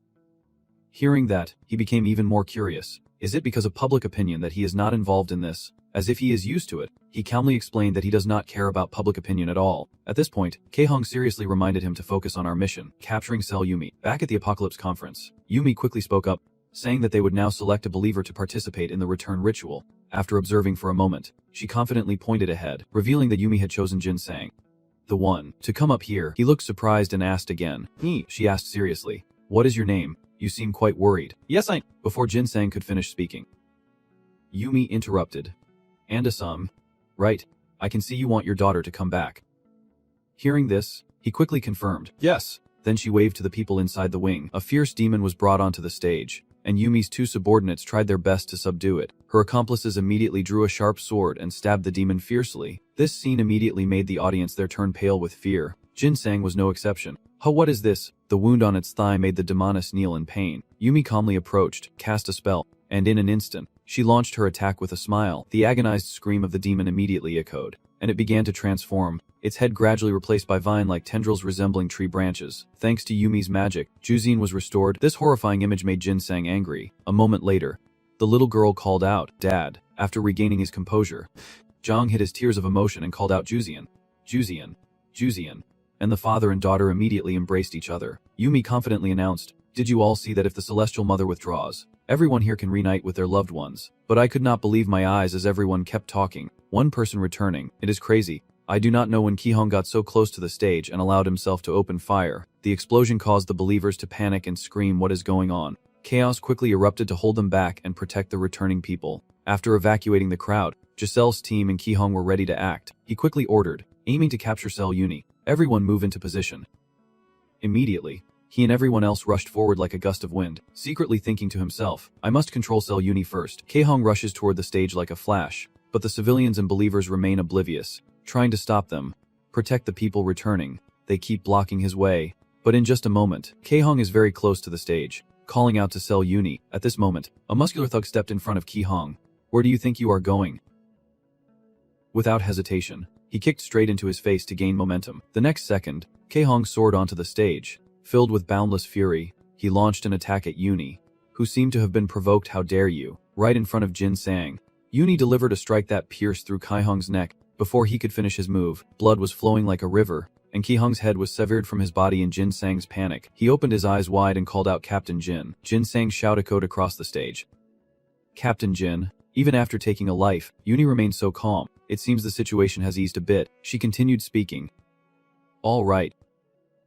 Hearing that, he became even more curious. Is it because of public opinion that he is not involved in this? As if he is used to it, he calmly explained that he does not care about public opinion at all. At this point, Kaihong seriously reminded him to focus on our mission, capturing Cell Yumi. Back at the Apocalypse Conference, Yumi quickly spoke up, saying that they would now select a believer to participate in the return ritual. After observing for a moment, she confidently pointed ahead, revealing that Yumi had chosen Jin Sang. "The one to come up here." He looked surprised and asked again. She asked seriously, "What is your name? You seem quite worried." "Yes, I..." Before Jin Sang could finish speaking, Yumi interrupted. "And Assam, right? I can see you want your daughter to come back." Hearing this, he quickly confirmed, "Yes." Then she waved to the people inside the wing. A fierce demon was brought onto the stage, and Yumi's two subordinates tried their best to subdue it. Her accomplices immediately drew a sharp sword and stabbed the demon fiercely. This scene immediately made the audience there turn pale with fear. Jin Sang was no exception. "Huh, what is this?" The wound on its thigh made the demoness kneel in pain. Yumi calmly approached, cast a spell, and in an instant, she launched her attack with a smile. The agonized scream of the demon immediately echoed, and it began to transform, its head gradually replaced by vine-like tendrils resembling tree branches. Thanks to Yumi's magic, Juzin was restored. This horrifying image made Jin Sang angry. A moment later, the little girl called out, "Dad." After regaining his composure, Zhang hid his tears of emotion and called out, "Juzian, Juzian, Juzian." And the father and daughter immediately embraced each other. Yumi confidently announced, "Did you all see that if the Celestial Mother withdraws, everyone here can reunite with their loved ones?" But I could not believe my eyes as everyone kept talking. One person returning, "It is crazy. I do not know when Kihong got so close to the stage and allowed himself to open fire. The explosion caused the believers to panic and scream, 'What is going on?' Chaos quickly erupted to hold them back and protect the returning people. After evacuating the crowd, Giselle's team and Kihong were ready to act. He quickly ordered, aiming to capture Cell Uni. Everyone move into position. Immediately, he and everyone else rushed forward like a gust of wind, secretly thinking to himself, "I must control Cell Uni first." Kehong rushes toward the stage like a flash, but the civilians and believers remain oblivious, trying to stop them, protect the people returning. They keep blocking his way. But in just a moment, Kehong is very close to the stage, calling out to Cell Uni. At this moment, a muscular thug stepped in front of Kehong. "Where do you think you are going?" Without hesitation, he kicked straight into his face to gain momentum. The next second, Kehong soared onto the stage. Filled with boundless fury, he launched an attack at Uni, who seemed to have been provoked. "How dare you!" Right in front of Jin Sang. Uni delivered a strike that pierced through Kaihong's neck. Before he could finish his move, blood was flowing like a river, and Kihong's head was severed from his body. In Jin Sang's panic, he opened his eyes wide and called out, "Captain Jin." Jin Sang shouted a code across the stage. "Captain Jin." Even after taking a life, Uni remained so calm. It seems the situation has eased a bit. She continued speaking. "All right.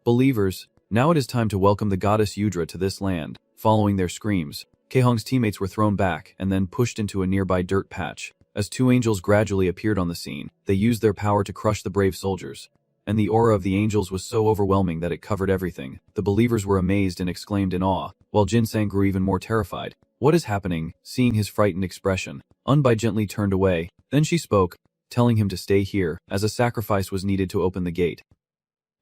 Believers, now it is time to welcome the goddess Yudra to this land." Following their screams, Kehong's teammates were thrown back and then pushed into a nearby dirt patch. As two angels gradually appeared on the scene, they used their power to crush the brave soldiers. And the aura of the angels was so overwhelming that it covered everything. The believers were amazed and exclaimed in awe, while Jin Sang grew even more terrified. "What is happening?" Seeing his frightened expression, Unbai gently turned away. Then she spoke, telling him to stay here, as a sacrifice was needed to open the gate.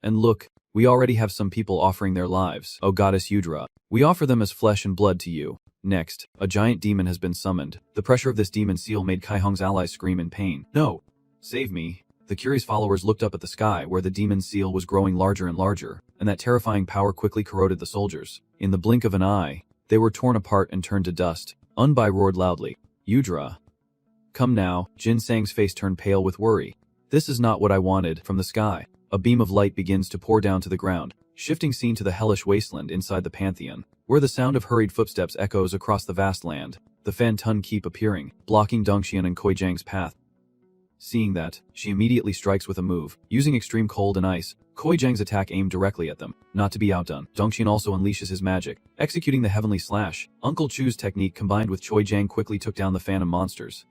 "And look, we already have some people offering their lives. O goddess Yudra, we offer them as flesh and blood to you." Next, a giant demon has been summoned. The pressure of this demon seal made Kaihong's allies scream in pain. "No! Save me!" The curious followers looked up at the sky where the demon seal was growing larger and larger, and that terrifying power quickly corroded the soldiers. In the blink of an eye, they were torn apart and turned to dust. Unbai roared loudly, "Yudra! Come now." Jin Sang's face turned pale with worry. "This is not what I wanted." From the sky, a beam of light begins to pour down to the ground, shifting scene to the hellish wasteland inside the Pantheon, where the sound of hurried footsteps echoes across the vast land. The Fan Tun keep appearing, blocking Dongxian and Koijiang's path. Seeing that, she immediately strikes with a move. Using extreme cold and ice, Koi Jang's attack aimed directly at them. Not to be outdone, Dongxian also unleashes his magic, executing the Heavenly Slash. Uncle Chu's technique combined with Choi Jang quickly took down the phantom monsters.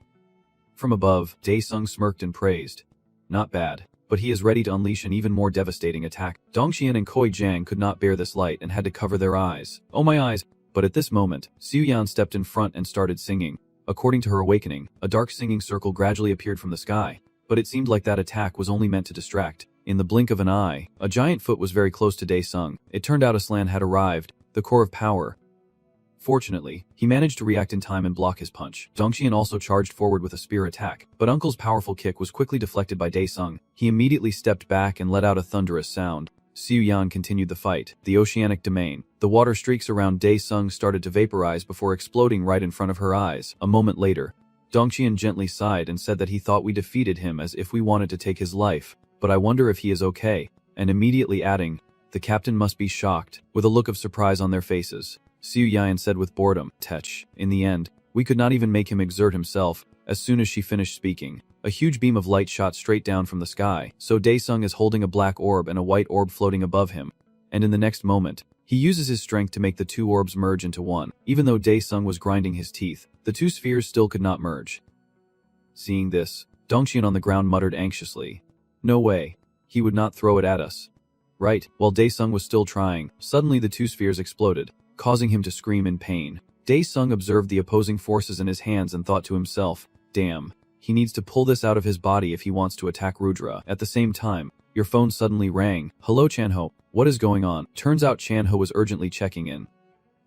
From above, Dae-sung smirked and praised. Not bad, but he is ready to unleash an even more devastating attack. Dongxian and Koi Jang could not bear this light and had to cover their eyes. Oh my eyes! But at this moment, Xiu Yan stepped in front and started singing. According to her awakening, a dark singing circle gradually appeared from the sky, but it seemed like that attack was only meant to distract. In the blink of an eye, a giant foot was very close to Dae-sung. It turned out Aslan had arrived, the core of power. Fortunately, he managed to react in time and block his punch. Dongxian also charged forward with a spear attack, but Uncle's powerful kick was quickly deflected by Dae-sung. He immediately stepped back and let out a thunderous sound. Xiu Yan continued the fight. The oceanic domain. The water streaks around Dae-sung started to vaporize before exploding right in front of her eyes. A moment later, Dongxian gently sighed and said that he thought we defeated him as if we wanted to take his life, but I wonder if he is okay, and immediately adding, the captain must be shocked, with a look of surprise on their faces. Xiu Yan said with boredom, Tech. In the end, we could not even make him exert himself. As soon as she finished speaking, a huge beam of light shot straight down from the sky, so Dae-sung is holding a black orb and a white orb floating above him, and in the next moment, he uses his strength to make the two orbs merge into one. Even though Dae-sung was grinding his teeth, the two spheres still could not merge. Seeing this, Dongxian on the ground muttered anxiously, no way, he would not throw it at us. Right, while Dae-sung was still trying, suddenly the two spheres exploded, causing him to scream in pain. Dae-sung observed the opposing forces in his hands and thought to himself, damn, he needs to pull this out of his body if he wants to attack Rudra. At the same time, your phone suddenly rang. Hello Chanho, what is going on? Turns out Chanho was urgently checking in.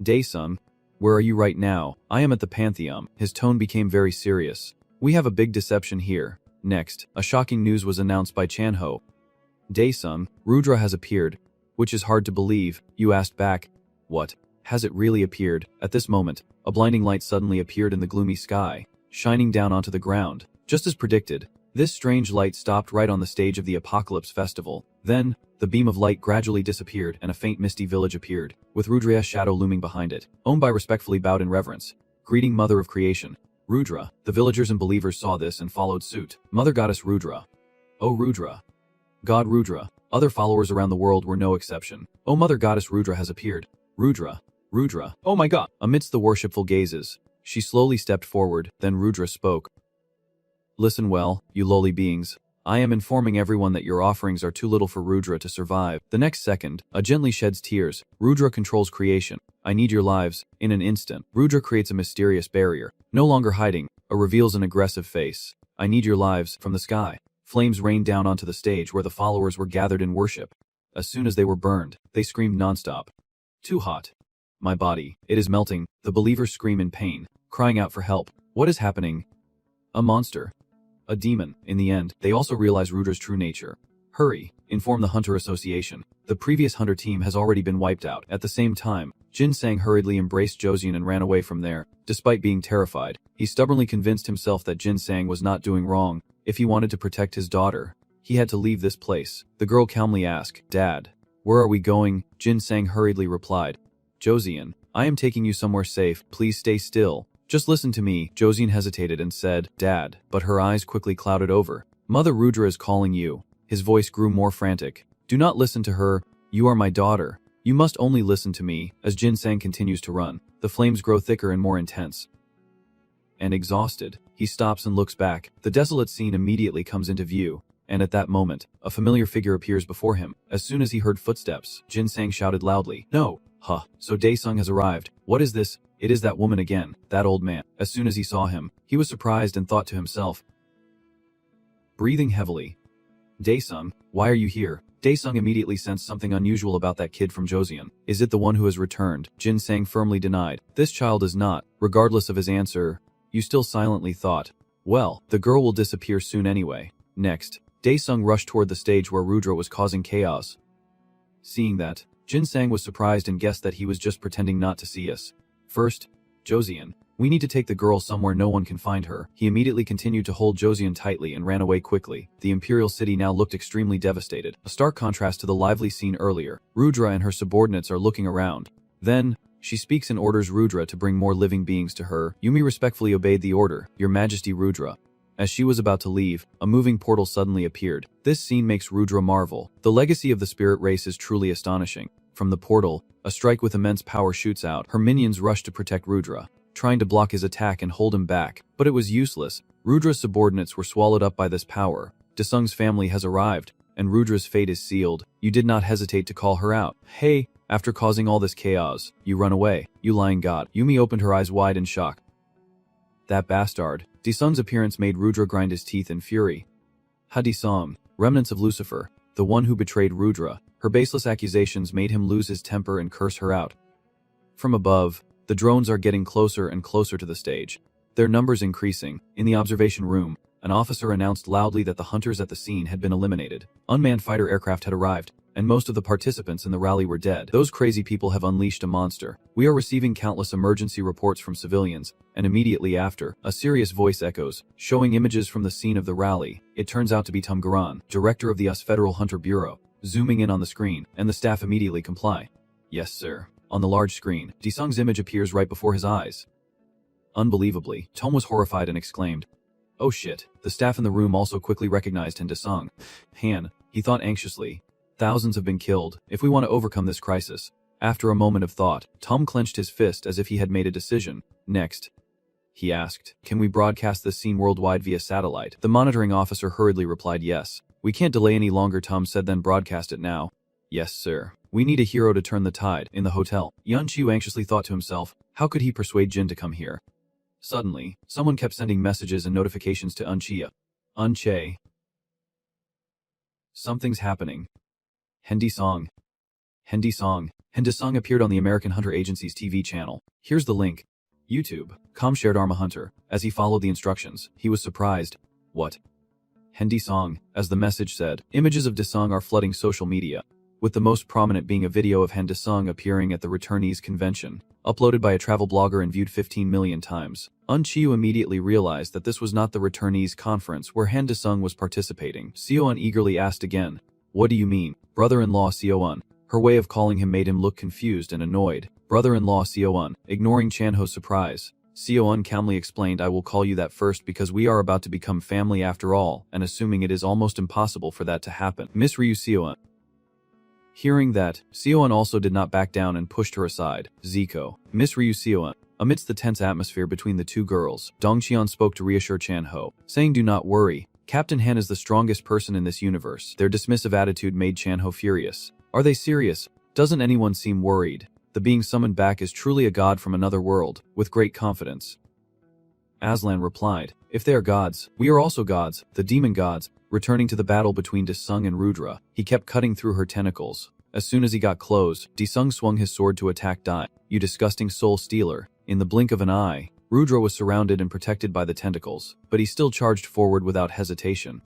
Dae-sung, where are you right now? I am at the Pantheon. His tone became very serious. We have a big deception here. Next, a shocking news was announced by Chanho. Dae-sung, Rudra has appeared, which is hard to believe. You asked back, what? Has it really appeared? At this moment, a blinding light suddenly appeared in the gloomy sky, shining down onto the ground. Just as predicted, this strange light stopped right on the stage of the Apocalypse Festival. Then, the beam of light gradually disappeared and a faint misty village appeared, with Rudra's shadow looming behind it. Ombai respectfully bowed in reverence. Greeting Mother of Creation, Rudra. The villagers and believers saw this and followed suit. Mother Goddess Rudra. Oh Rudra. God Rudra. Other followers around the world were no exception. Oh Mother Goddess Rudra has appeared. Rudra. Rudra. Oh my god. Amidst the worshipful gazes, she slowly stepped forward, then Rudra spoke. Listen well, you lowly beings. I am informing everyone that your offerings are too little for Rudra to survive. The next second, a gently sheds tears. Rudra controls creation. I need your lives. In an instant, Rudra creates a mysterious barrier. No longer hiding, reveals an aggressive face. I need your lives. From the sky, flames rained down onto the stage where the followers were gathered in worship. As soon as they were burned, they screamed nonstop. Too hot. My body, it is melting. The believers scream in pain, crying out for help. What is happening? A monster. A demon. In the end, they also realize Rudra's true nature. Hurry, inform the Hunter Association. The previous Hunter team has already been wiped out. At the same time, Jin Sang hurriedly embraced Josian and ran away from there. Despite being terrified, he stubbornly convinced himself that Jin Sang was not doing wrong. If he wanted to protect his daughter, he had to leave this place. The girl calmly asked, Dad, where are we going? Jin Sang hurriedly replied, Josian, I am taking you somewhere safe. Please stay still. Just listen to me. Josian hesitated and said, Dad, but her eyes quickly clouded over. Mother Rudra is calling you. His voice grew more frantic. Do not listen to her. You are my daughter. You must only listen to me. As Jin Sang continues to run, the flames grow thicker and more intense. And exhausted, he stops and looks back. The desolate scene immediately comes into view. And at that moment, a familiar figure appears before him. As soon as he heard footsteps, Jin Sang shouted loudly, No! Huh, so Dae-sung has arrived. What is this? It is that woman again, that old man. As soon as he saw him, he was surprised and thought to himself. Breathing heavily. Dae-sung, why are you here? Dae-sung immediately sensed something unusual about that kid from Josian. Is it the one who has returned? Jin Sang firmly denied. This child is not. Regardless of his answer, you still silently thought. Well, the girl will disappear soon anyway. Next, Dae-sung rushed toward the stage where Rudra was causing chaos. Seeing that, Jin Sang was surprised and guessed that he was just pretending not to see us. First, Josian. We need to take the girl somewhere no one can find her. He immediately continued to hold Josian tightly and ran away quickly. The imperial city now looked extremely devastated. A stark contrast to the lively scene earlier. Rudra and her subordinates are looking around. Then, she speaks and orders Rudra to bring more living beings to her. Yumi respectfully obeyed the order. Your Majesty Rudra. As she was about to leave, a moving portal suddenly appeared. This scene makes Rudra marvel. The legacy of the spirit race is truly astonishing. From the portal, a strike with immense power shoots out. Her minions rush to protect Rudra, trying to block his attack and hold him back. But it was useless. Rudra's subordinates were swallowed up by this power. Desung's family has arrived, and Rudra's fate is sealed. You did not hesitate to call her out. Hey, after causing all this chaos, you run away. You lying god. Yumi opened her eyes wide in shock. That bastard. Desung's appearance made Rudra grind his teeth in fury. Ha Desung, remnants of Lucifer, the one who betrayed Rudra. Her baseless accusations made him lose his temper and curse her out. From above, the drones are getting closer and closer to the stage, their numbers increasing. In the observation room, an officer announced loudly that the hunters at the scene had been eliminated. Unmanned fighter aircraft had arrived, and most of the participants in the rally were dead. Those crazy people have unleashed a monster. We are receiving countless emergency reports from civilians, and immediately after, a serious voice echoes, showing images from the scene of the rally. It turns out to be Tumgaran, director of the US Federal Hunter Bureau, zooming in on the screen, and the staff immediately comply. Yes, sir. On the large screen, Desung's image appears right before his eyes. Unbelievably, Tom was horrified and exclaimed, "Oh shit." The staff in the room also quickly recognized Desung. Han, he thought anxiously. Thousands have been killed. If we want to overcome this crisis. After a moment of thought, Tom clenched his fist as if he had made a decision. Next, he asked, "Can we broadcast this scene worldwide via satellite?" The monitoring officer hurriedly replied yes. "We can't delay any longer," Tom said, "then broadcast it now." "Yes, sir. We need a hero to turn the tide." In the hotel, Yun Chiu anxiously thought to himself, how could he persuade Jin to come here? Suddenly, someone kept sending messages and notifications to Unchia. Unche. Something's happening. Desung. Desung appeared on the American Hunter Agency's TV channel. Here's the link. YouTube. Com shared Arma Hunter. As he followed the instructions, he was surprised. What? Desung, as the message said. Images of Desung are flooding social media, with the most prominent being a video of Desung appearing at the returnees convention, uploaded by a travel blogger and viewed 15 million times. Chiu immediately realized that this was not the returnees conference where Desung was participating. Seoan eagerly asked again, "What do you mean, brother-in-law Seoan?" Her way of calling him made him look confused and annoyed. Brother-in-law Seoan, ignoring Chanho's surprise. Seoan calmly explained, "I will call you that first because we are about to become family after all, and assuming it is almost impossible for that to happen." Miss Ryu Seoan. Hearing that, Seoan also did not back down and pushed her aside. Zico. Miss Ryu Seoan. Amidst the tense atmosphere between the two girls, Dongqian spoke to reassure Chanho, saying, "Do not worry. Captain Han is the strongest person in this universe." Their dismissive attitude made Chanho furious. Are they serious? Doesn't anyone seem worried? The being summoned back is truly a god from another world, with great confidence. Aslan replied, "If they are gods, we are also gods, the demon gods." Returning to the battle between Desung and Rudra, he kept cutting through her tentacles. As soon as he got close, Desung swung his sword to attack Dai. "You disgusting soul stealer." In the blink of an eye, Rudra was surrounded and protected by the tentacles, but he still charged forward without hesitation.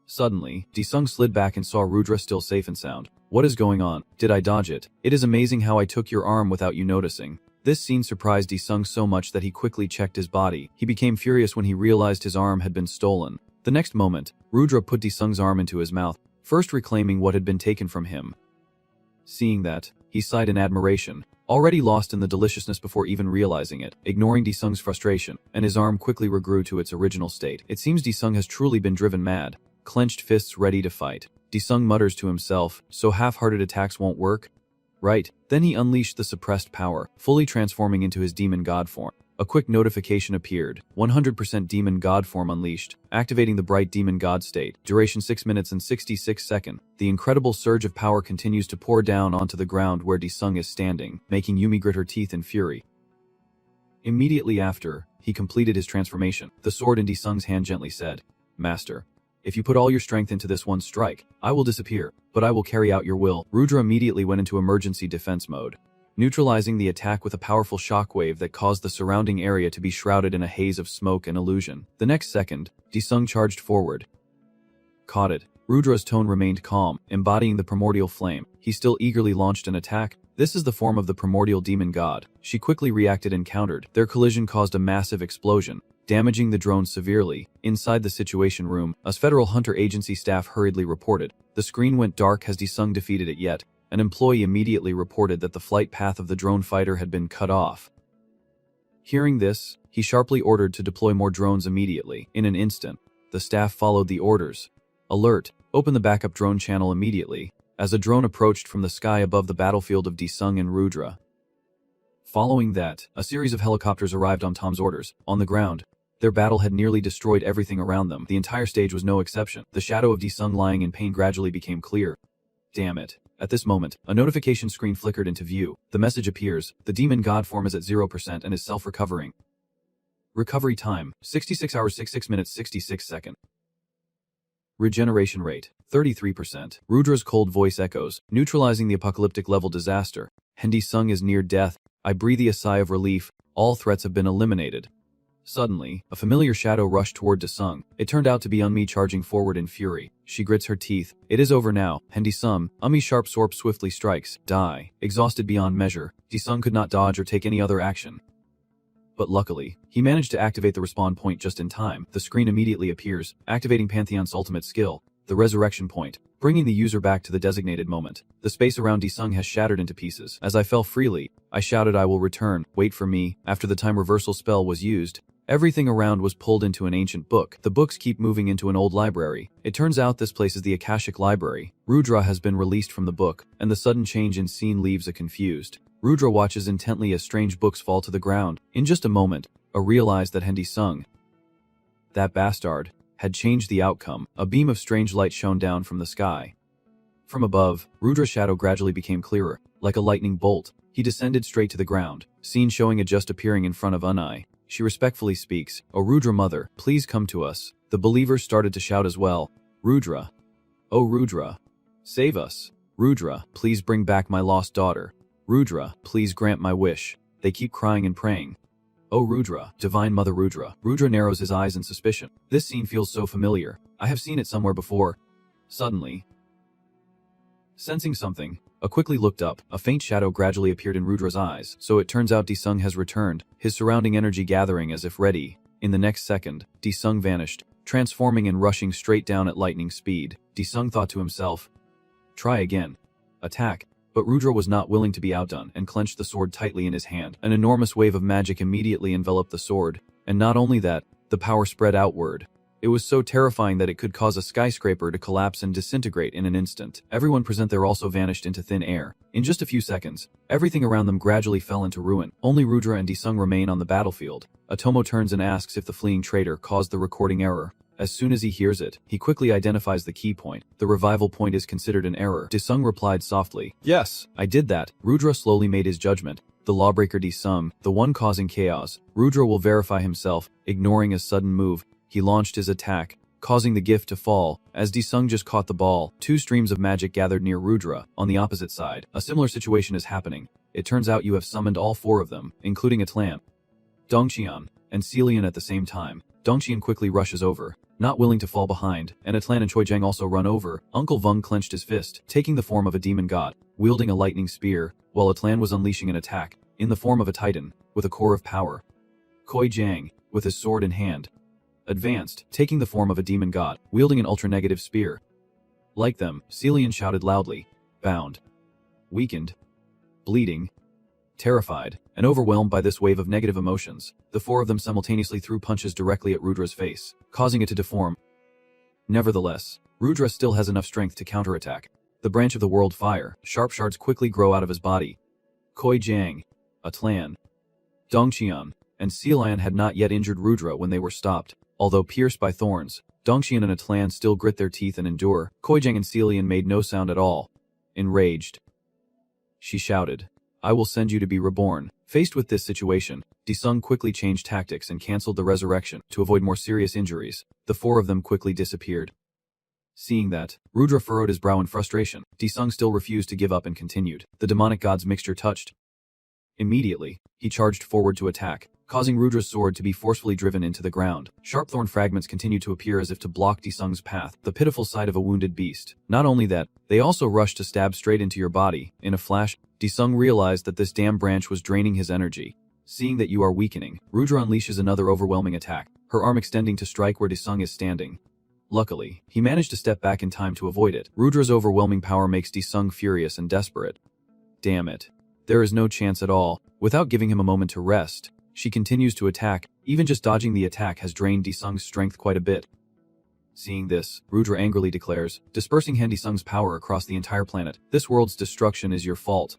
Suddenly, Desung slid back and saw Rudra still safe and sound. "What is going on? Did I dodge it? It is amazing how I took your arm without you noticing." This scene surprised Desung so much that he quickly checked his body. He became furious when he realized his arm had been stolen. The next moment, Rudra put Desung's arm into his mouth, first reclaiming what had been taken from him. Seeing that, he sighed in admiration, already lost in the deliciousness before even realizing it, ignoring Desung's frustration, and his arm quickly regrew to its original state. It seems Desung has truly been driven mad, clenched fists ready to fight. Desung mutters to himself, "So half-hearted attacks won't work?" Right. Then he unleashed the suppressed power, fully transforming into his demon god form. A quick notification appeared. 100% demon god form unleashed, activating the bright demon god state. Duration 6 minutes and 66 seconds. The incredible surge of power continues to pour down onto the ground where Desung is standing, making Yumi grit her teeth in fury. Immediately after, he completed his transformation. The sword in Desung's hand gently said, "Master, if you put all your strength into this one strike, I will disappear, but I will carry out your will." Rudra immediately went into emergency defense mode, neutralizing the attack with a powerful shockwave that caused the surrounding area to be shrouded in a haze of smoke and illusion. The next second, Desung charged forward. Caught it. Rudra's tone remained calm, embodying the primordial flame. He still eagerly launched an attack. This is the form of the primordial demon god. She quickly reacted and countered. Their collision caused a massive explosion, damaging the drone severely. Inside the situation room, a Federal Hunter Agency staff hurriedly reported. The screen went dark as Desung defeated it, yet an employee immediately reported that the flight path of the drone fighter had been cut off. Hearing this, he sharply ordered to deploy more drones immediately. In an instant, The staff followed the orders. Alert, open the backup drone channel immediately, as a drone approached from the sky above the battlefield of Disung and Rudra. Following that, a series of helicopters arrived on Tom's orders. On the ground, their battle had nearly destroyed everything around them. The entire stage was no exception. The shadow of Disung lying in pain gradually became clear. Damn it. At this moment, a notification screen flickered into view. The message appears: the demon god form is at 0% and is self-recovering. Recovery time, 66 hours 66 minutes 66 seconds. Regeneration rate, 33%. Rudra's cold voice echoes, neutralizing the apocalyptic level disaster. Disung is near death. I breathe a sigh of relief. All threats have been eliminated. Suddenly, a familiar shadow rushed toward Disung. It turned out to be Unmi charging forward in fury. She grits her teeth. It is over now. Disung, Unmi's sharp sword swiftly strikes. Die. Exhausted beyond measure, Disung could not dodge or take any other action. But luckily, he managed to activate the respawn point just in time. The screen immediately appears, activating Pantheon's ultimate skill, the resurrection point, bringing the user back to the designated moment. The space around Disung has shattered into pieces. As I fell freely, I shouted, I will return, wait for me. After the time reversal spell was used, everything around was pulled into an ancient book. The books keep moving into an old library. It turns out this place is the Akashic Library. Rudra has been released from the book, and the sudden change in scene leaves a confused. Rudra watches intently as strange books fall to the ground. In just a moment, I realized that Disung, that bastard, had changed the outcome. A beam of strange light shone down from the sky. From above, Rudra's shadow gradually became clearer. Like a lightning bolt, he descended straight to the ground, scene showing it just appearing in front of Unai. She respectfully speaks, O Rudra mother, please come to us. The believers started to shout as well. Rudra. O Rudra. Save us. Rudra, please bring back my lost daughter. Rudra, please grant my wish. They keep crying and praying. O Rudra, Divine Mother Rudra. Rudra narrows his eyes in suspicion. This scene feels so familiar. I have seen it somewhere before. Suddenly, sensing something, I quickly looked up. A faint shadow gradually appeared in Rudra's eyes. So it turns out Disung has returned, his surrounding energy gathering as if ready. In the next second, Disung vanished, transforming and rushing straight down at lightning speed. Disung thought to himself, try again. Attack. But Rudra was not willing to be outdone and clenched the sword tightly in his hand. An enormous wave of magic immediately enveloped the sword, and not only that, the power spread outward. It was so terrifying that it could cause a skyscraper to collapse and disintegrate in an instant. Everyone present there also vanished into thin air. In just a few seconds, everything around them gradually fell into ruin. Only Rudra and Disung remain on the battlefield. Atomo turns and asks if the fleeing traitor caused the recording error. As soon as he hears it, he quickly identifies the key point. The revival point is considered an error. Disung replied softly, yes, I did that. Rudra slowly made his judgment. The lawbreaker Disung, the one causing chaos. Rudra will verify himself. Ignoring a sudden move, he launched his attack, causing the gift to fall. As Disung just caught the ball, two streams of magic gathered near Rudra. On the opposite side, a similar situation is happening. It turns out you have summoned all four of them, including Atlan, Dongqian, and Celian at the same time. Dongqian quickly rushes over, not willing to fall behind, and Atlan and Choijiang also run over. Uncle Vung clenched his fist, taking the form of a demon god, wielding a lightning spear, while Atlan was unleashing an attack, in the form of a titan, with a core of power. Choijiang, with his sword in hand, advanced, taking the form of a demon god, wielding an ultra-negative spear. Like them, Celian shouted loudly, bound, weakened, bleeding, terrified, and overwhelmed by this wave of negative emotions. The four of them simultaneously threw punches directly at Rudra's face, causing it to deform. Nevertheless, Rudra still has enough strength to counterattack. The branch of the world fire, sharp shards quickly grow out of his body. Choijiang, Atlan, Dongqian, and Celian had not yet injured Rudra when they were stopped. Although pierced by thorns, Dongqian and Atlan still grit their teeth and endure. Choijiang and Celian made no sound at all. Enraged, she shouted, I will send you to be reborn. Faced with this situation, Disung quickly changed tactics and cancelled the resurrection to avoid more serious injuries. The four of them quickly disappeared. Seeing that, Rudra furrowed his brow in frustration. Disung still refused to give up and continued. The demonic god's mixture touched. Immediately, he charged forward to attack, causing Rudra's sword to be forcefully driven into the ground. Sharp thorn fragments continued to appear as if to block Disung's path, the pitiful sight of a wounded beast. Not only that, they also rushed to stab straight into your body. In a flash, Disung realized that this damn branch was draining his energy. Seeing that you are weakening, Rudra unleashes another overwhelming attack, her arm extending to strike where Disung is standing. Luckily, he managed to step back in time to avoid it. Rudra's overwhelming power makes Disung furious and desperate. Damn it. There is no chance at all. Without giving him a moment to rest, she continues to attack. Even just dodging the attack has drained Disung's strength quite a bit. Seeing this, Rudra angrily declares, dispersing Handy Sung's power across the entire planet. This world's destruction is your fault,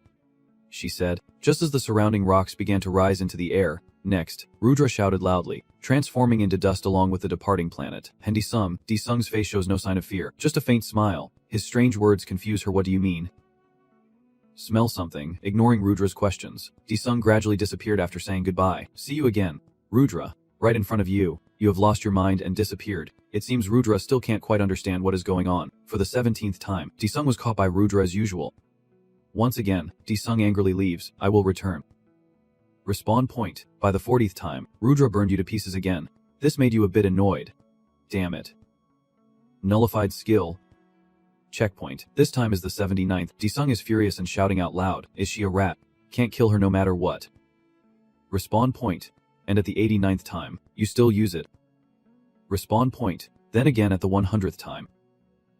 she said, just as the surrounding rocks began to rise into the air. Next, Rudra shouted loudly, transforming into dust along with the departing planet. Handy Sung's face shows no sign of fear, just a faint smile. His strange words confuse her. What do you mean? Smell something. Ignoring Rudra's questions, Sung gradually disappeared after saying goodbye. See you again, Rudra. Right in front of you. You have lost your mind and disappeared. It seems Rudra still can't quite understand what is going on. For the 17th time, Sung was caught by Rudra as usual. Once again, Sung angrily leaves. I will return. Respawn point. By the 40th time, Rudra burned you to pieces again. This made you a bit annoyed. Damn it. Nullified skill. Checkpoint. This time is the 79th. Sung is furious and shouting out loud. Is she a rat? Can't kill her no matter what. Respawn point. And at the 89th time, you still use it. Respawn point. Then again at the 100th time.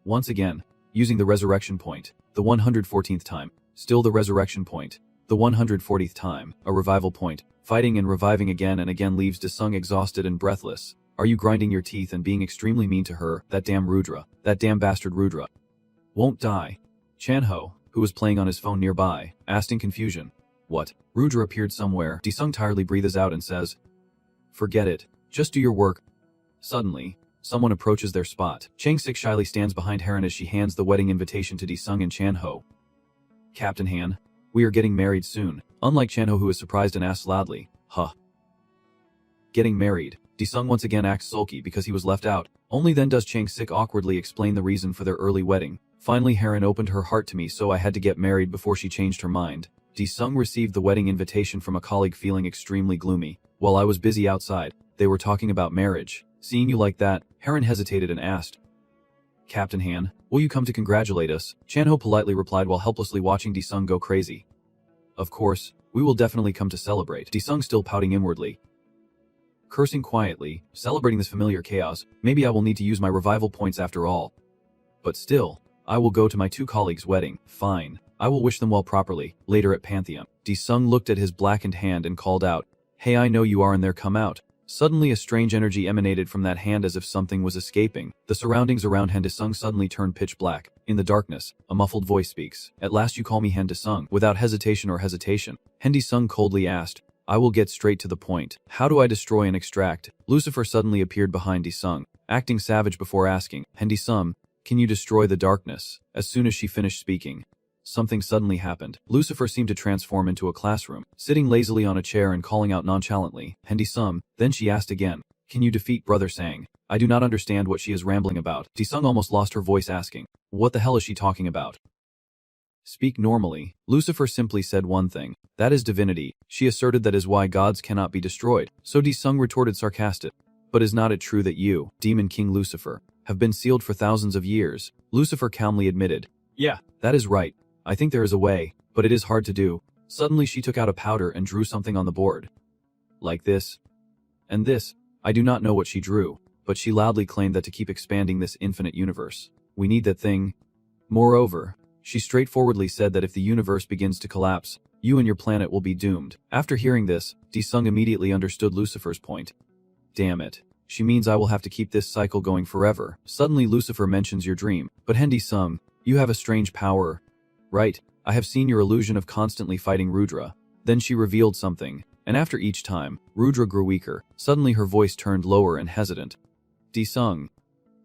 Once again, using the resurrection point. The 114th time. Still the resurrection point. The 140th time, a revival point. Fighting and reviving again and again leaves Sung exhausted and breathless. Are you grinding your teeth and being extremely mean to her? That damn Rudra. That damn bastard Rudra. Won't die. Chanho, who was playing on his phone nearby, asked in confusion. What? Rudra appeared somewhere. Sung tiredly breathes out and says, forget it. Just do your work. Suddenly, someone approaches their spot. Chang-sik shyly stands behind Heron as she hands the wedding invitation to Sung and Chanho. Captain Han, we are getting married soon. Unlike Chanho, who is surprised and asks loudly, huh? Getting married. Sung once again acts sulky because he was left out. Only then does Chang-sik awkwardly explain the reason for their early wedding. Finally, Heron opened her heart to me, so I had to get married before she changed her mind. Sung received the wedding invitation from a colleague feeling extremely gloomy. While I was busy outside, they were talking about marriage. Seeing you like that, Heron hesitated and asked, Captain Han, will you come to congratulate us? Chanho politely replied while helplessly watching Sung go crazy. Of course, we will definitely come to celebrate. Sung still pouting inwardly. Cursing quietly, celebrating this familiar chaos, maybe I will need to use my revival points after all. But still, I will go to my two colleagues' wedding. Fine. I will wish them well properly, later at Pantheon. Sung looked at his blackened hand and called out, Hey, I know you are in there, come out. Suddenly a strange energy emanated from that hand as if something was escaping. The surroundings around Sung suddenly turned pitch black. In the darkness, a muffled voice speaks. At last you call me Sung. Without hesitation, Sung coldly asked, I will get straight to the point. How do I destroy and extract? Lucifer suddenly appeared behind Sung, acting savage before asking, Sung, can you destroy the darkness? As soon as she finished speaking, something suddenly happened. Lucifer seemed to transform into a classroom, sitting lazily on a chair and calling out nonchalantly, Sung. Then she asked again, can you defeat Brother Sang? I do not understand what she is rambling about. Sung almost lost her voice asking, what the hell is she talking about? Speak normally. Lucifer simply said one thing. That is divinity. She asserted that is why gods cannot be destroyed. So Sung retorted sarcastic. But is not it true that you, Demon King Lucifer, have been sealed for thousands of years? Lucifer calmly admitted. Yeah, that is right. I think there is a way, but it is hard to do. Suddenly she took out a powder and drew something on the board. Like this. And this. I do not know what she drew, but she loudly claimed that to keep expanding this infinite universe, we need that thing. Moreover, she straightforwardly said that if the universe begins to collapse, you and your planet will be doomed. After hearing this, Sung immediately understood Lucifer's point. Damn it. She means I will have to keep this cycle going forever. Suddenly Lucifer mentions your dream. But Sung, you have a strange power. Right, I have seen your illusion of constantly fighting Rudra. Then she revealed something, and after each time, Rudra grew weaker. Suddenly her voice turned lower and hesitant. Sung.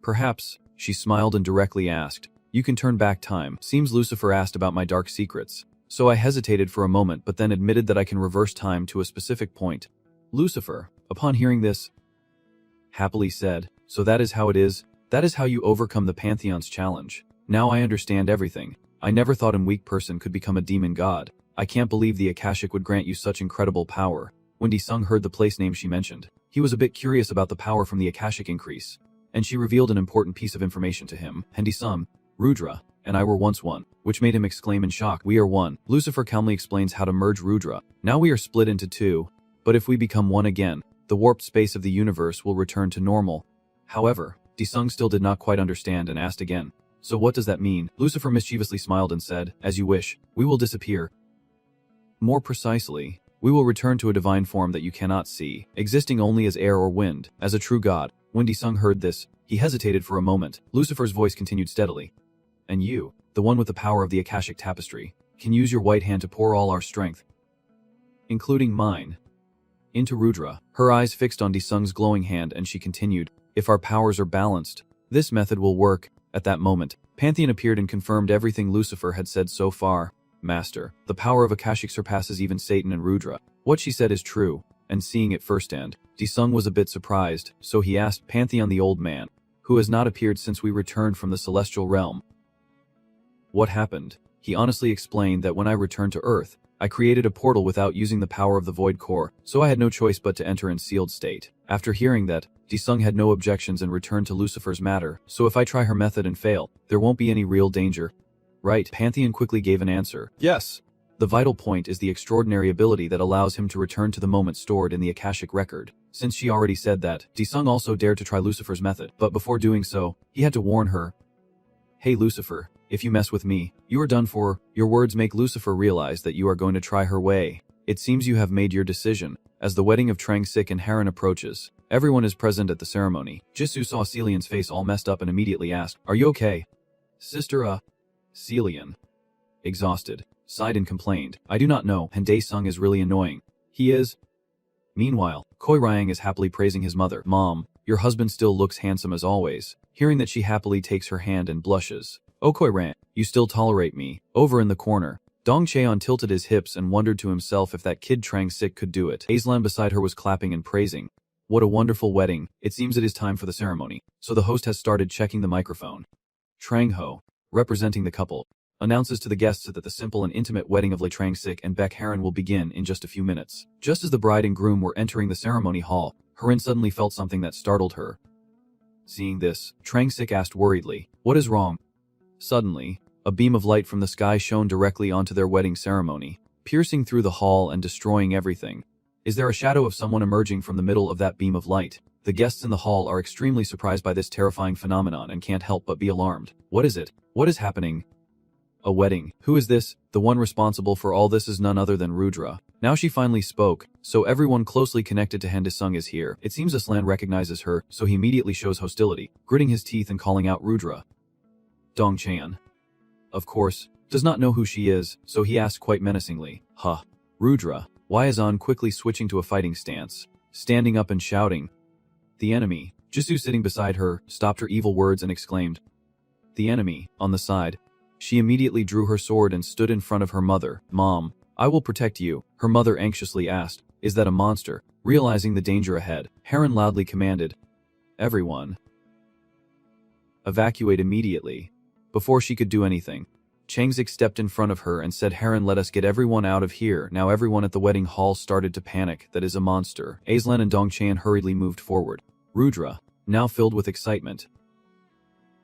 Perhaps, she smiled and directly asked, you can turn back time. Seems Lucifer asked about my dark secrets. So I hesitated for a moment but then admitted that I can reverse time to a specific point. Lucifer, upon hearing this, happily said, so that is how it is? That is how you overcome the Pantheon's challenge. Now I understand everything. I never thought a weak person could become a demon god. I can't believe the Akashic would grant you such incredible power. When Sung heard the place name she mentioned, he was a bit curious about the power from the Akashic increase. And she revealed an important piece of information to him. Sung, Rudra, and I were once one, which made him exclaim in shock. We are one. Lucifer calmly explains how to merge Rudra. Now we are split into two. But if we become one again, the warped space of the universe will return to normal. However, Sung still did not quite understand and asked again. So what does that mean? Lucifer mischievously smiled and said, as you wish, we will disappear. More precisely, we will return to a divine form that you cannot see, existing only as air or wind, as a true god. When Sung heard this, He hesitated for a moment. Lucifer's voice continued steadily. And you, the one with the power of the Akashic tapestry, can use your white hand to pour all our strength, including mine, into Rudra. Her eyes fixed on Disung's glowing hand and she continued, if our powers are balanced, this method will work. At that moment, Pantheon appeared and confirmed everything Lucifer had said so far. Master, the power of Akashic surpasses even Satan and Rudra. What she said is true, and seeing it firsthand, Disung was a bit surprised, so he asked Pantheon the old man, who has not appeared since we returned from the celestial realm. What happened? He honestly explained that when I returned to Earth, I created a portal without using the power of the Void Core, so I had no choice but to enter in sealed state. After hearing that, Disung had no objections and returned to Lucifer's matter, so if I try her method and fail, there won't be any real danger. Right, Pantheon quickly gave an answer. Yes. The vital point is the extraordinary ability that allows him to return to the moment stored in the Akashic record. Since she already said that, Disung also dared to try Lucifer's method, but before doing so, he had to warn her. Hey Lucifer, if you mess with me, you are done for. Your words make Lucifer realize that you are going to try her way. It seems you have made your decision. As the wedding of Trang-sik and Heron approaches, everyone is present at the ceremony. Jisoo saw Celian's face all messed up and immediately asked, are you okay? Sister, Celian, exhausted, sighed and complained, I do not know, and Daesung is really annoying. He is. Meanwhile, Koi Ryang is happily praising his mother. Mom, your husband still looks handsome as always. Hearing that, she happily takes her hand and blushes. Oh Koi Ryang, you still tolerate me. Over in the corner, Dong Cheon tilted his hips and wondered to himself if that kid Trang-sik could do it. Aislan beside her was clapping and praising. What a wonderful wedding. It seems it is time for the ceremony. So the host has started checking the microphone. Trang Ho, representing the couple, announces to the guests that the simple and intimate wedding of Le Trang-sik and Baek Heron will begin in just a few minutes. Just as the bride and groom were entering the ceremony hall, Heron suddenly felt something that startled her. Seeing this, Trang-sik asked worriedly, what is wrong? Suddenly, a beam of light from the sky shone directly onto their wedding ceremony, piercing through the hall and destroying everything. Is there a shadow of someone emerging from the middle of that beam of light? The guests in the hall are extremely surprised by this terrifying phenomenon and can't help but be alarmed. What is it? What is happening? A wedding. Who is this? The one responsible for all this is none other than Rudra. Now she finally spoke, so everyone closely connected to Han Daesung is here. It seems Aslan recognizes her, so he immediately shows hostility, gritting his teeth and calling out Rudra. Dong Cheon, of course, does not know who she is, so he asked quite menacingly, huh? Rudra. Why is An quickly switching to a fighting stance, standing up and shouting? The enemy. Jisoo sitting beside her, stopped her evil words and exclaimed, the enemy, on the side. She immediately drew her sword and stood in front of her mother. Mom, I will protect you, her mother anxiously asked. Is that a monster? Realizing the danger ahead, Heron loudly commanded, everyone, evacuate immediately. Before she could do anything, Changzik stepped in front of her and said, Heron, let us get everyone out of here. Now everyone at the wedding hall started to panic. That is a monster. Aislan and Dong Cheon hurriedly moved forward. Rudra, now filled with excitement,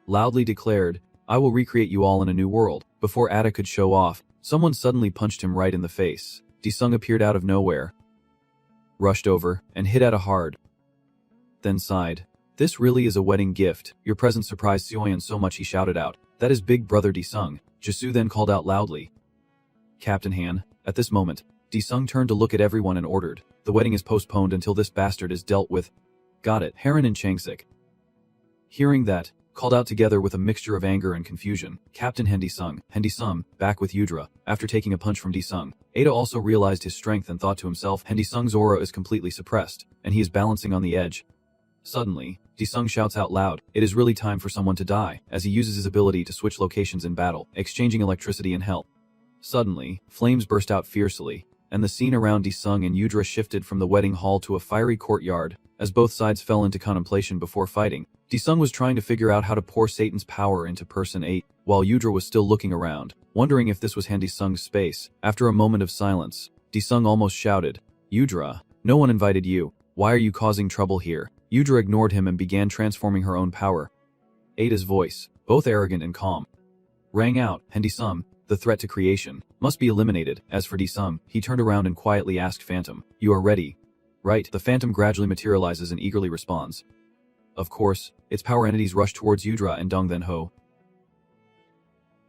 loudly declared, I will recreate you all in a new world. Before Ada could show off, someone suddenly punched him right in the face. Disung appeared out of nowhere, rushed over, and hit Ada hard, then sighed. This really is a wedding gift. Your presence surprised Seoyeon so much he shouted out, that is big brother Disung. Jisoo then called out loudly, Captain Han. At this moment, Disung turned to look at everyone and ordered, the wedding is postponed until this bastard is dealt with. Got it. Heron and Changsik, hearing that, called out together with a mixture of anger and confusion, Captain Hendisung, back with Yudra. After taking a punch from Disung, Ada also realized his strength and thought to himself, Hendisung's aura is completely suppressed, and he is balancing on the edge. Suddenly, Disung shouts out loud, it is really time for someone to die, as he uses his ability to switch locations in battle, exchanging electricity and health. Suddenly, flames burst out fiercely, and the scene around Disung and Yudra shifted from the wedding hall to a fiery courtyard, as both sides fell into contemplation before fighting. Disung was trying to figure out how to pour Satan's power into Person 8, while Yudra was still looking around, wondering if this was Han Disung's space. After a moment of silence, Disung almost shouted, Yudra, no one invited you. Why are you causing trouble here? Yudra ignored him and began transforming her own power. Ada's voice, both arrogant and calm, rang out, Hendisung, the threat to creation, must be eliminated. As for Disung, he turned around and quietly asked Phantom, you are ready? Right. The Phantom gradually materializes and eagerly responds. Of course, its power entities rush towards Yudra and Dong Then Ho,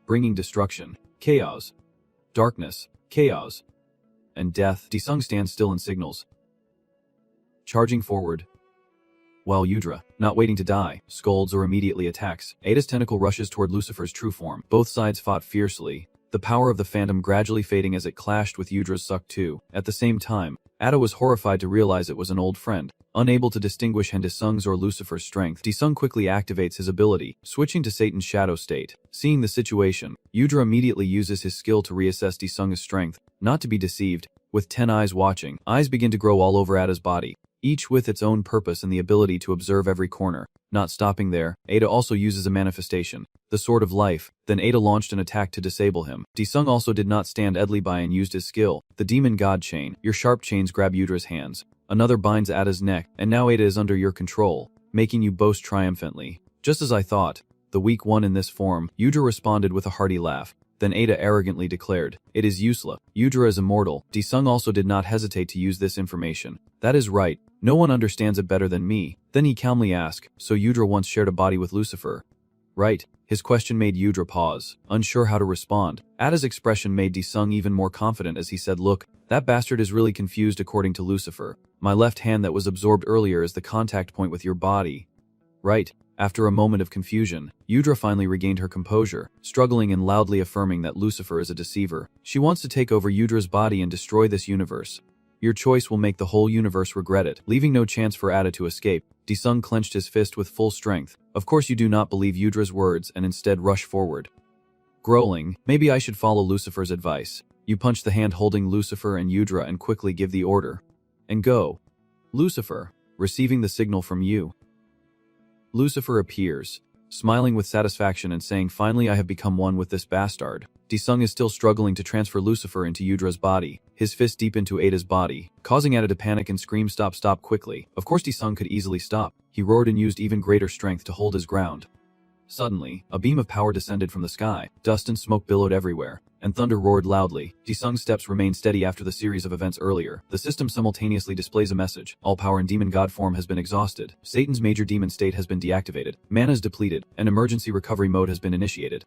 bringing destruction, chaos, darkness, chaos, and death. Disung stands still and signals, charging forward. While Udra, not waiting to die, scolds or immediately attacks, Ada's tentacle rushes toward Lucifer's true form. Both sides fought fiercely, the power of the phantom gradually fading as it clashed with Udra's Suck 2. At the same time, Ada was horrified to realize it was an old friend. Unable to distinguish Sung's or Lucifer's strength, Sung quickly activates his ability, switching to Satan's shadow state. Seeing the situation, Udra immediately uses his skill to reassess Sung's strength. Not to be deceived, with 10 eyes watching, eyes begin to grow all over Ada's body, each with its own purpose and the ability to observe every corner. Not stopping there, Ada also uses a manifestation, the Sword of Life. Then Ada launched an attack to disable him. Sung also did not stand idly by and used his skill, the Demon God Chain. Your sharp chains grab Udra's hands. Another binds Ada's neck, and now Ada is under your control, making you boast triumphantly. Just as I thought, the weak one in this form, Udra responded with a hearty laugh. Then Ada arrogantly declared, "It is useless. Udra is immortal." Sung also did not hesitate to use this information. "That is right. No one understands it better than me." Then he calmly asked, "So Udra once shared a body with Lucifer?" "Right." His question made Udra pause, unsure how to respond. Ada's expression made Sung even more confident as he said, "Look, that bastard is really confused according to Lucifer. My left hand that was absorbed earlier is the contact point with your body." "Right." After a moment of confusion, Udra finally regained her composure, struggling and loudly affirming that Lucifer is a deceiver. She wants to take over Udra's body and destroy this universe. Your choice will make the whole universe regret it. Leaving no chance for Ada to escape, Sung clenched his fist with full strength. "Of course you do not believe Udra's words and instead rush forward." Growling, "Maybe I should follow Lucifer's advice." You punch the hand holding Lucifer and Udra and quickly give the order. "And go." Lucifer, receiving the signal from you. Lucifer appears, smiling with satisfaction and saying, "Finally I have become one with this bastard." Sung is still struggling to transfer Lucifer into Udra's body, his fist deep into Ada's body, causing Ada to panic and scream, "Stop, stop quickly." Of course Sung could easily stop. He roared and used even greater strength to hold his ground. Suddenly, a beam of power descended from the sky, dust and smoke billowed everywhere, and thunder roared loudly. Sung's steps remained steady after the series of events earlier. The system simultaneously displays a message. All power in demon god form has been exhausted. Satan's major demon state has been deactivated. Mana is depleted, and emergency recovery mode has been initiated.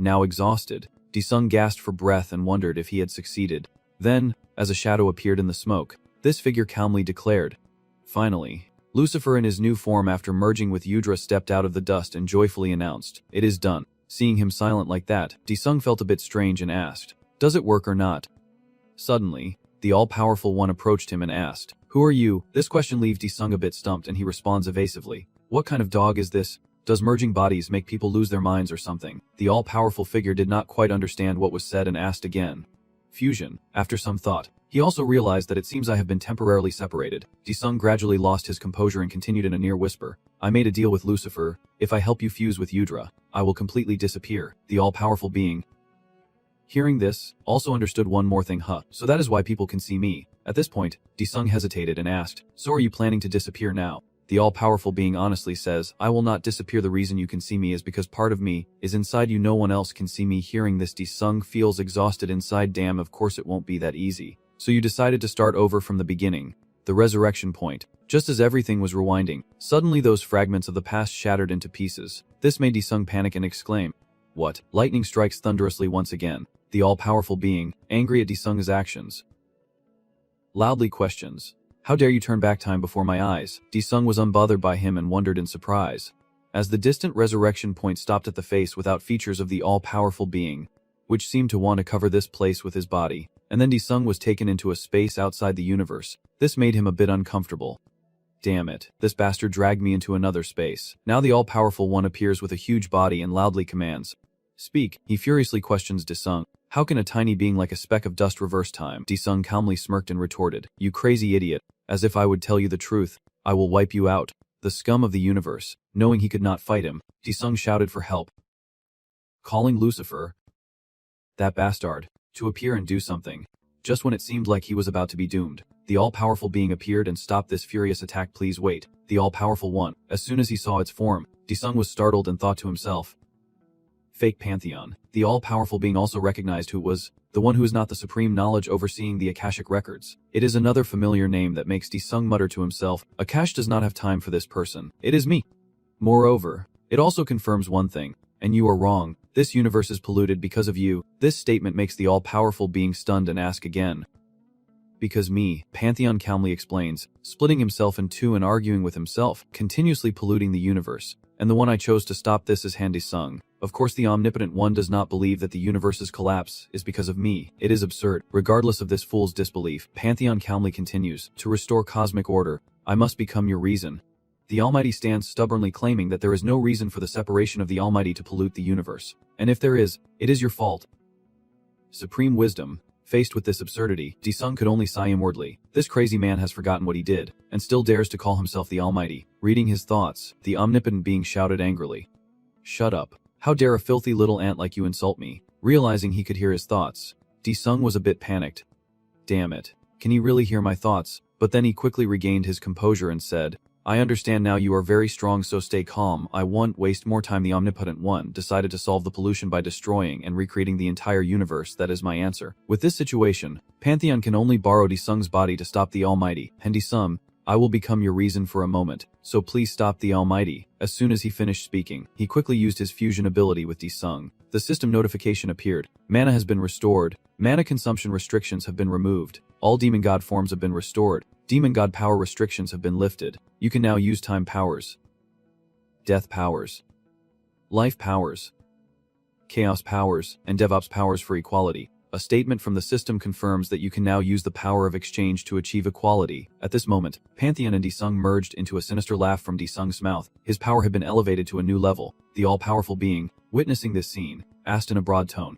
Now exhausted, Sung gasped for breath and wondered if he had succeeded. Then, as a shadow appeared in the smoke, this figure calmly declared, "Finally." Lucifer in his new form after merging with Udra stepped out of the dust and joyfully announced, "It is done." Seeing him silent like that, Sung felt a bit strange and asked, "Does it work or not?" Suddenly, the all-powerful one approached him and asked, "Who are you?" This question leaves Sung a bit stumped and he responds evasively, "What kind of dog is this? Does merging bodies make people lose their minds or something?" The all-powerful figure did not quite understand what was said and asked again. Fusion, after some thought. He also realized that it seems I have been temporarily separated. Sung gradually lost his composure and continued in a near whisper, "I made a deal with Lucifer. If I help you fuse with Udra, I will completely disappear." The all-powerful being, hearing this, also understood one more thing. So that is why people can see me. At this point, Sung hesitated and asked, "So are you planning to disappear now?" The all-powerful being honestly says, "I will not disappear. The reason you can see me is because part of me is inside you. No one else can see me." Hearing this, Sung feels exhausted inside. Damn, of course it won't be that easy. "So you decided to start over from the beginning." The resurrection point. Just as everything was rewinding, suddenly those fragments of the past shattered into pieces. This made Sung panic and exclaim, "What?" Lightning strikes thunderously once again. The all-powerful being, angry at Sung's actions, loudly questions, "How dare you turn back time before my eyes?" Sung was unbothered by him and wondered in surprise. As the distant resurrection point stopped at the face without features of the all-powerful being, which seemed to want to cover this place with his body, and then Sung was taken into a space outside the universe. This made him a bit uncomfortable. "Damn it, this bastard dragged me into another space." Now the all-powerful one appears with a huge body and loudly commands, "Speak." He furiously questions Sung, "How can a tiny being like a speck of dust reverse time?" Sung calmly smirked and retorted, "You crazy idiot. As if I would tell you the truth, I will wipe you out." The scum of the universe, knowing he could not fight him, Sung shouted for help, calling Lucifer, that bastard, to appear and do something. Just when it seemed like he was about to be doomed, the all-powerful being appeared and stopped this furious attack. "Please wait." The all-powerful one, as soon as he saw its form, Sung was startled and thought to himself, "Fake Pantheon." The all-powerful being also recognized who it was, the one who is not the supreme knowledge overseeing the Akashic records. It is another familiar name that makes Sung mutter to himself, "Akash does not have time for this person. It is me." Moreover, it also confirms one thing, and you are wrong. This universe is polluted because of you. This statement makes the all-powerful being stunned and ask again, Because me, Pantheon calmly explains, splitting himself in two and arguing with himself, continuously polluting the universe. And the one I chose to stop this is Han Di-sung. Of course the omnipotent one does not believe that the universe's collapse is because of me. It is absurd. Regardless of this fool's disbelief, Pantheon calmly continues, to restore cosmic order, I must become your reason. The Almighty stands stubbornly claiming that there is no reason for the separation of the Almighty to pollute the universe. And if there is, it is your fault. Supreme wisdom. Faced with this absurdity, Di-sung could only sigh inwardly. This crazy man has forgotten what he did, and still dares to call himself the Almighty. Reading his thoughts, the omnipotent being shouted angrily. Shut up. How dare a filthy little ant like you insult me? Realizing he could hear his thoughts, Di-sung was a bit panicked. Damn it. Can he really hear my thoughts? But then he quickly regained his composure and said, I understand now you are very strong, so stay calm. I won't waste more time. The omnipotent one decided to solve the pollution by destroying and recreating the entire universe. That is my answer. With this situation, Pantheon can only borrow Di-sung's body to stop the Almighty. And Di-sung, I will become your reason for a moment, so please stop the Almighty. As soon as he finished speaking, he quickly used his fusion ability with Di-sung. The system notification appeared. Mana has been restored. Mana consumption restrictions have been removed. All demon god forms have been restored. Demon god power restrictions have been lifted. You can now use time powers, death powers, life powers, chaos powers, and DevOps powers for equality. A statement from the system confirms that you can now use the power of exchange to achieve equality. At this moment, Pantheon and Di-sung merged into a sinister laugh from Di-sung's mouth. His power had been elevated to a new level. The all-powerful being, witnessing this scene, asked in a broad tone,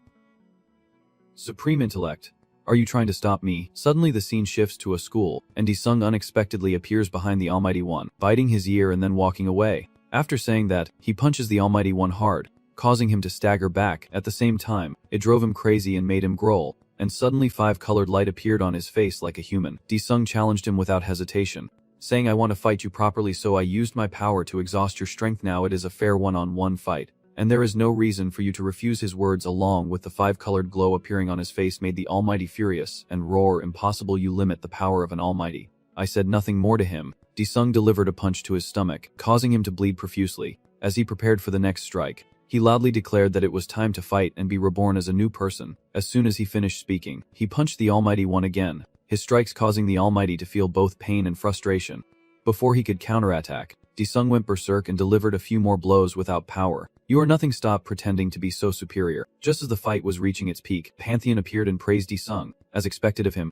Supreme Intellect, are you trying to stop me? Suddenly the scene shifts to a school, and Di-sung unexpectedly appears behind the Almighty One, biting his ear and then walking away. After saying that, he punches the Almighty One hard, causing him to stagger back. At the same time, it drove him crazy and made him growl, and suddenly five-colored light appeared on his face like a human. Di-sung challenged him without hesitation, saying, I want to fight you properly, so I used my power to exhaust your strength. Now it is a fair one-on-one fight. And there is no reason for you to refuse. His words, along with the five-colored glow appearing on his face, made the Almighty furious and roar, impossible, you limit the power of an Almighty. I said nothing more to him. Di-sung delivered a punch to his stomach, causing him to bleed profusely. As he prepared for the next strike, he loudly declared that it was time to fight and be reborn as a new person. As soon as he finished speaking, he punched the Almighty One again, his strikes causing the Almighty to feel both pain and frustration. Before he could counterattack, Di-sung went berserk and delivered a few more blows without power. You are nothing, stop pretending to be so superior. Just as the fight was reaching its peak, Pantheon appeared and praised Di-sung, as expected of him.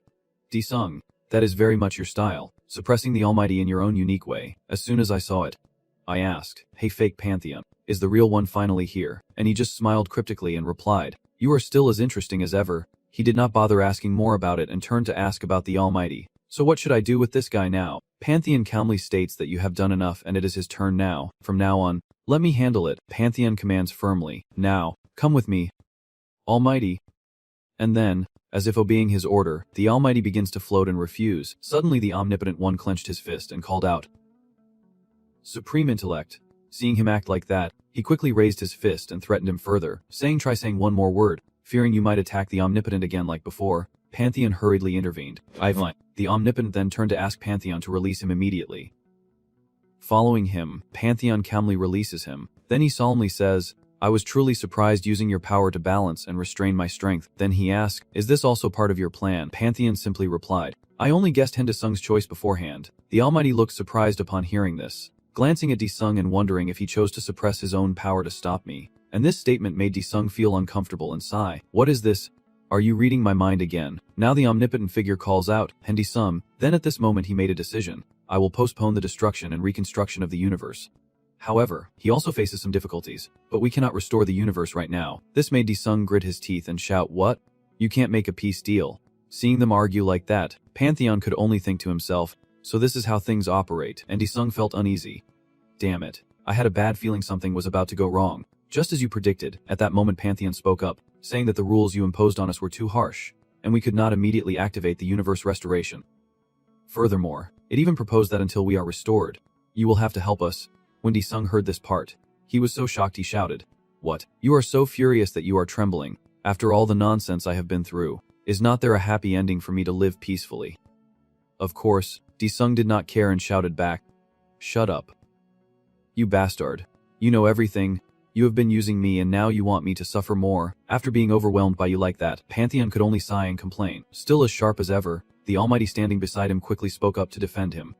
Di-sung, that is very much your style, suppressing the Almighty in your own unique way. As soon as I saw it, I asked, hey fake Pantheon, is the real one finally here? And he just smiled cryptically and replied, you are still as interesting as ever. He did not bother asking more about it and turned to ask about the Almighty. So what should I do with this guy now? Pantheon calmly states that you have done enough and it is his turn now. From now on, let me handle it. Pantheon commands firmly, now, come with me, Almighty. And then, as if obeying his order, the Almighty begins to float and refuse. Suddenly the omnipotent one clenched his fist and called out, Supreme Intellect. Seeing him act like that, he quickly raised his fist and threatened him further, saying, try saying one more word. Fearing you might attack the omnipotent again like before, Pantheon hurriedly intervened. The omnipotent then turned to ask Pantheon to release him immediately. Following him, Pantheon calmly releases him. Then he solemnly says, I was truly surprised using your power to balance and restrain my strength. Then he asked, is this also part of your plan? Pantheon simply replied, I only guessed Han Di-sung's choice beforehand. The Almighty looked surprised upon hearing this, glancing at Di-sung and wondering if he chose to suppress his own power to stop me. And this statement made Di-sung feel uncomfortable and sigh. What is this? Are you reading my mind again? Now the omnipotent figure calls out, Han Di-sung. Then at this moment he made a decision. I will postpone the destruction and reconstruction of the universe. However, he also faces some difficulties, but we cannot restore the universe right now. This made Di-sung grit his teeth and shout, what? You can't make a peace deal. Seeing them argue like that, Pantheon could only think to himself, so this is how things operate, and Di-sung felt uneasy. Damn it. I had a bad feeling something was about to go wrong. Just as you predicted, at that moment Pantheon spoke up, saying that the rules you imposed on us were too harsh, and we could not immediately activate the universe restoration. Furthermore, it even proposed that until we are restored, you will have to help us. When Di-sung heard this part, he was so shocked he shouted, what? You are so furious that you are trembling. After all the nonsense I have been through, is not there a happy ending for me to live peacefully? Of course, Di-sung did not care and shouted back, shut up. You bastard. You know everything. You have been using me and now you want me to suffer more. After being overwhelmed by you like that, Pantheon could only sigh and complain. Still as sharp as ever, The Almighty standing beside him quickly spoke up to defend him,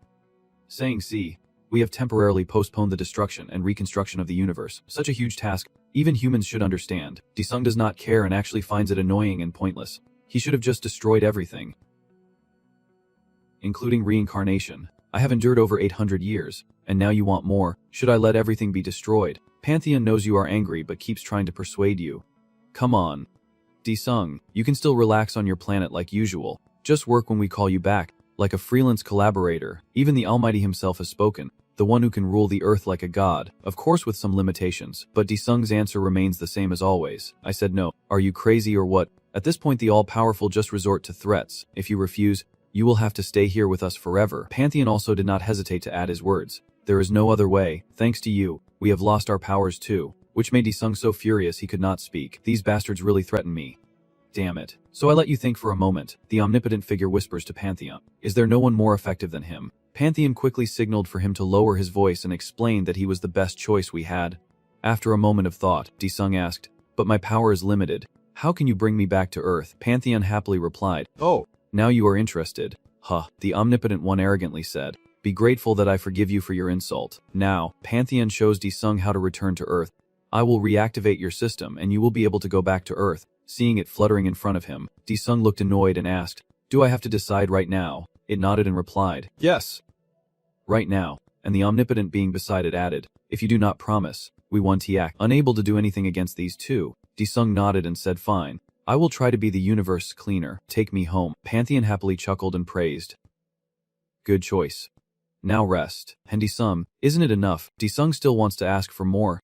saying, "See, we have temporarily postponed the destruction and reconstruction of the universe. Such a huge task, even humans should understand. Disung does not care and actually finds it annoying and pointless. He should have just destroyed everything, including reincarnation. I have endured over 800 years, and now you want more. Should I let everything be destroyed? Pantheon knows you are angry but keeps trying to persuade you. Come on. Disung, you can still relax on your planet like usual. Just work when we call you back, like a freelance collaborator. Even the Almighty himself has spoken, the one who can rule the earth like a god, of course with some limitations, but Disung's answer remains the same as always. I said no. Are you crazy or what? At this point the all-powerful just resort to threats. If you refuse, you will have to stay here with us forever. Pantheon also did not hesitate to add his words. There is no other way. Thanks to you, we have lost our powers too. Which made Disung so furious he could not speak. These bastards really threaten me. Damn it. So I let you think for a moment. The omnipotent figure whispers to Pantheon. Is there no one more effective than him? Pantheon quickly signaled for him to lower his voice and explained that he was the best choice we had. After a moment of thought, Disung asked, but my power is limited. How can you bring me back to Earth? Pantheon happily replied, oh, now you are interested. Huh, the omnipotent one arrogantly said. Be grateful that I forgive you for your insult. Now, Pantheon shows Disung how to return to Earth. I will reactivate your system and you will be able to go back to Earth. Seeing it fluttering in front of him, Disung looked annoyed and asked, do I have to decide right now? It nodded and replied, yes. Right now. And the omnipotent being beside it added, if you do not promise, we won't act. Unable to do anything against these two, Disung nodded and said fine. I will try to be the universe cleaner. Take me home. Pantheon happily chuckled and praised. Good choice. Now rest. And Disung, isn't it enough? Disung still wants to ask for more.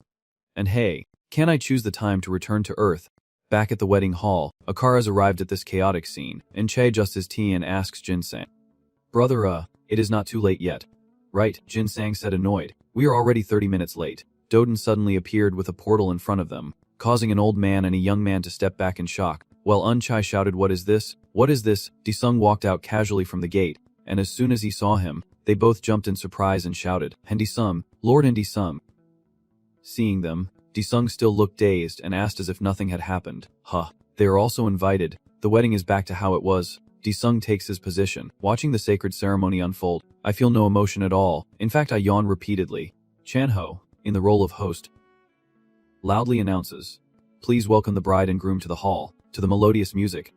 And hey, can I choose the time to return to Earth? Back at the wedding hall, Akara has arrived at this chaotic scene, and Che adjusts his tea and asks Jinsang. Brother, it is not too late yet. Right, Jinsang said annoyed. We are already 30 minutes late. Doden suddenly appeared with a portal in front of them, causing an old man and a young man to step back in shock, while Unchai shouted, what is this? What is this? Disung walked out casually from the gate, and as soon as he saw him, they both jumped in surprise and shouted, Handisung, Lord Handisung. Seeing them, Disung still looked dazed and asked as if nothing had happened. Huh. They are also invited. The wedding is back to how it was. Disung takes his position, watching the sacred ceremony unfold. I feel no emotion at all. In fact, I yawn repeatedly. Chanho, in the role of host, loudly announces, please welcome the bride and groom to the hall. To the melodious music,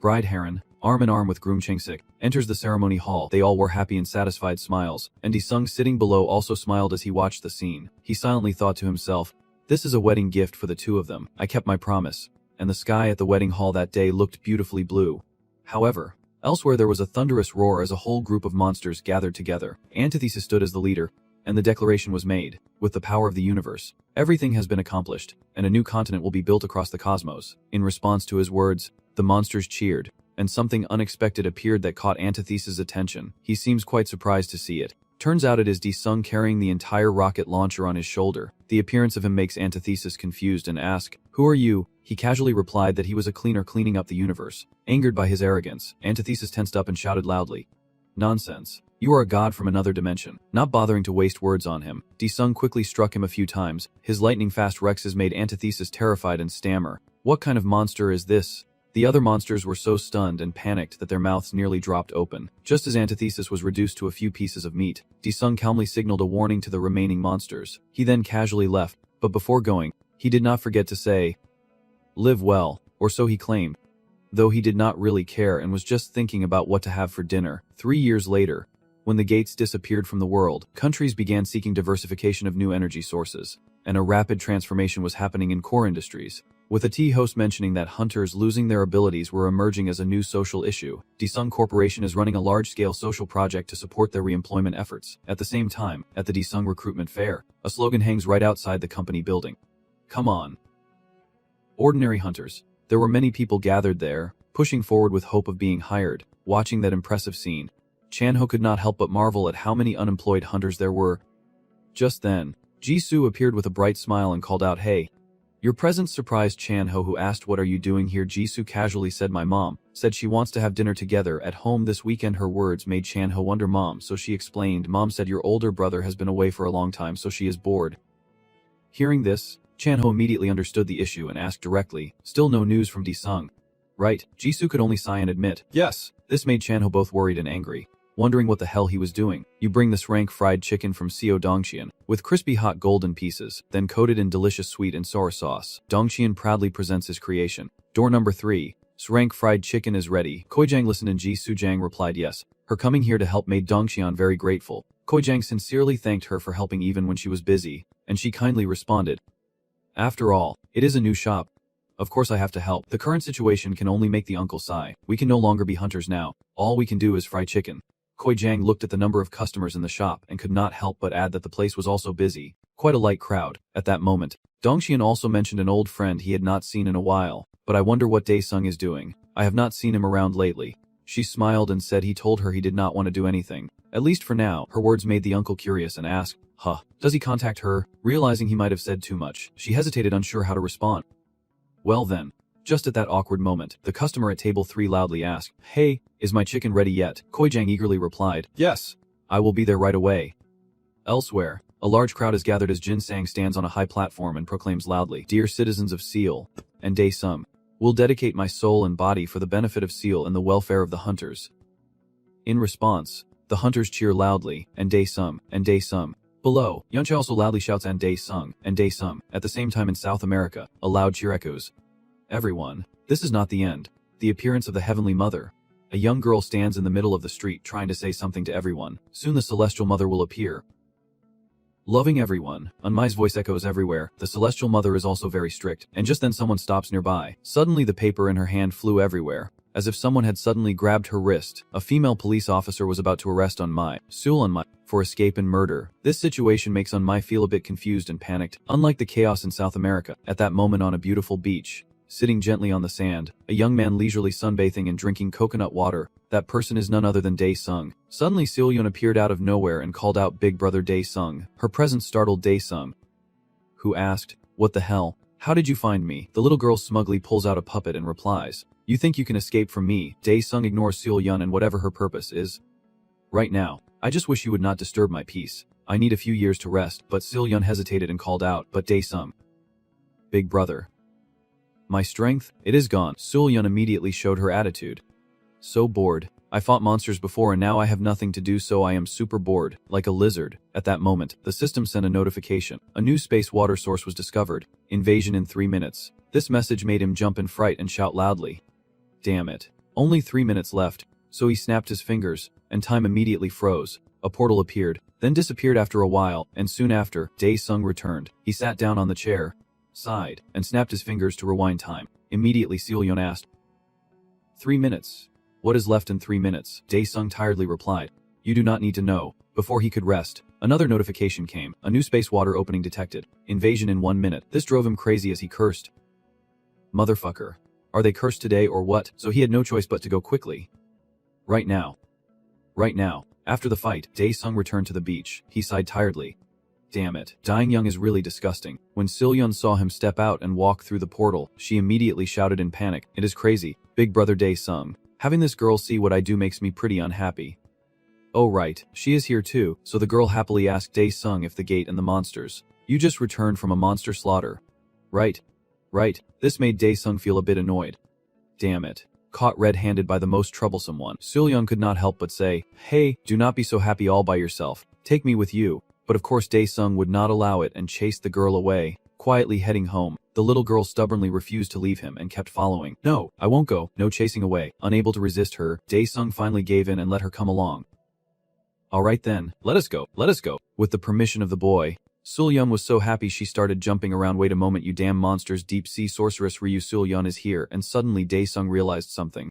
bride Heron, arm in arm with groom Chingsik, enters the ceremony hall. They all wore happy and satisfied smiles, and Disung sitting below also smiled as he watched the scene. He silently thought to himself, this is a wedding gift for the two of them. I kept my promise. And the sky at the wedding hall that day looked beautifully blue. However, elsewhere there was a thunderous roar as a whole group of monsters gathered together. Antithesis stood as the leader, and the declaration was made, with the power of the universe. Everything has been accomplished, and a new continent will be built across the cosmos. In response to his words, the monsters cheered, and something unexpected appeared that caught Antithesis' attention. He seems quite surprised to see it. Turns out it is Disung carrying the entire rocket launcher on his shoulder. The appearance of him makes Antithesis confused and asks, who are you? He casually replied that he was a cleaner cleaning up the universe. Angered by his arrogance, Antithesis tensed up and shouted loudly, nonsense. You are a god from another dimension. Not bothering to waste words on him, Disung quickly struck him a few times. His lightning-fast rexes made Antithesis terrified and stammer. What kind of monster is this? The other monsters were so stunned and panicked that their mouths nearly dropped open. Just as Antithesis was reduced to a few pieces of meat, Disung calmly signaled a warning to the remaining monsters. He then casually left, but before going, he did not forget to say, live well, or so he claimed. Though he did not really care and was just thinking about what to have for dinner. 3 years later, when the gates disappeared from the world, countries began seeking diversification of new energy sources, and a rapid transformation was happening in core industries. With a tea host mentioning that hunters losing their abilities were emerging as a new social issue, Disung Corporation is running a large-scale social project to support their reemployment efforts. At the same time, at the Disung Recruitment Fair, a slogan hangs right outside the company building. Come on. Ordinary hunters. There were many people gathered there, pushing forward with hope of being hired. Watching that impressive scene, Chanho could not help but marvel at how many unemployed hunters there were. Just then, Jisoo appeared with a bright smile and called out, hey. Your presence surprised Chanho, who asked, what are you doing here? Jisoo casually said, my mom said she wants to have dinner together at home this weekend. Her words made Chanho wonder mom, so she explained, mom said your older brother has been away for a long time, so she is bored. Hearing this, Chanho immediately understood the issue and asked directly, still no news from Disung. Right, Jisoo could only sigh and admit, yes. This made Chanho both worried and angry, wondering what the hell he was doing. You bring this rank fried chicken from Seo Dongxian, with crispy hot golden pieces, then coated in delicious sweet and sour sauce. Dongxian proudly presents his creation. Door number 3. Rank fried chicken is ready. Koijang listened and Ji Sujang replied yes. Her coming here to help made Dongxian very grateful. Koijang sincerely thanked her for helping even when she was busy, and she kindly responded, after all, it is a new shop. Of course I have to help. The current situation can only make the uncle sigh. We can no longer be hunters now. All we can do is fry chicken. Koijang looked at the number of customers in the shop and could not help but add that the place was also busy. Quite a light crowd. At that moment, Dongxian also mentioned an old friend he had not seen in a while. But I wonder what Dae-sung is doing. I have not seen him around lately. She smiled and said he told her he did not want to do anything. At least for now. Her words made the uncle curious and asked, does he contact her? Realizing he might have said too much, she hesitated, unsure how to respond. Well then. Just at that awkward moment, the customer at table 3 loudly asked, hey, is my chicken ready yet? Koijang eagerly replied, yes. I will be there right away. Elsewhere, a large crowd is gathered as Jin Sang stands on a high platform and proclaims loudly, dear citizens of Seoul and Dae-sung, will dedicate my soul and body for the benefit of Seoul and the welfare of the hunters. In response, the hunters cheer loudly, and Dae-sung, and Dae-sung. Below, Yuncha also loudly shouts and Dae-sung, and Dae-sung. At the same time in South America, a loud cheer echoes. Everyone, this is not the end. The appearance of the Heavenly Mother. A young girl stands in the middle of the street trying to say something to everyone. Soon the Celestial Mother will appear. Loving everyone, Unmai's voice echoes everywhere. The Celestial Mother is also very strict, and just then someone stops nearby. Suddenly the paper in her hand flew everywhere, as if someone had suddenly grabbed her wrist. A female police officer was about to arrest Unmai, Unmai, for escape and murder. This situation makes Unmai feel a bit confused and panicked, unlike the chaos in South America. At that moment on a beautiful beach, sitting gently on the sand, a young man leisurely sunbathing and drinking coconut water. That person is none other than Dae-sung. Suddenly Seolyun appeared out of nowhere and called out big brother Dae-sung. Her presence startled Dae-sung, who asked, what the hell? How did you find me? The little girl smugly pulls out a puppet and replies, you think you can escape from me? Dae-sung ignores Seolyun and whatever her purpose is. Right now, I just wish you would not disturb my peace. I need a few years to rest, but Seolyun hesitated and called out, but Dae-sung. Big brother. My strength? It is gone. Seolyun immediately showed her attitude. So bored. I fought monsters before and now I have nothing to do, so I am super bored, like a lizard. At that moment, the system sent a notification. A new space water source was discovered. Invasion in 3 minutes. This message made him jump in fright and shout loudly. Damn it. Only 3 minutes left. So he snapped his fingers, and time immediately froze. A portal appeared, then disappeared after a while, and soon after, Dae-sung returned. He sat down on the chair, sighed, and snapped his fingers to rewind time. Immediately Seolyun asked, 3 minutes. What is left in 3 minutes? Dae-sung tiredly replied, you do not need to know. Before he could rest, another notification came. A new space water opening detected. Invasion in 1 minute. This drove him crazy as he cursed. Motherfucker. Are they cursed today or what? So he had no choice but to go quickly. Right now. Right now. After the fight, Dae-sung returned to the beach. He sighed tiredly. Damn it. Dying young is really disgusting. When Seolyun saw him step out and walk through the portal, she immediately shouted in panic, it is crazy. Big brother Dae-sung. Having this girl see what I do makes me pretty unhappy. Oh right, she is here too. So the girl happily asked Dae-sung if the gate and the monsters. You just returned from a monster slaughter. Right. Right. This made Dae-sung feel a bit annoyed. Damn it. Caught red-handed by the most troublesome one. Seolyun could not help but say, hey, do not be so happy all by yourself. Take me with you. But of course Dae-sung would not allow it and chased the girl away. Quietly heading home, the little girl stubbornly refused to leave him and kept following. No, I won't go. No chasing away. Unable to resist her, Dae-sung finally gave in and let her come along. Alright then, let us go, let us go. With the permission of the boy, Seolyun was so happy she started jumping around. Wait a moment, you damn monsters, deep sea sorceress Ryu Seolyun is here, and suddenly Dae-sung realized something.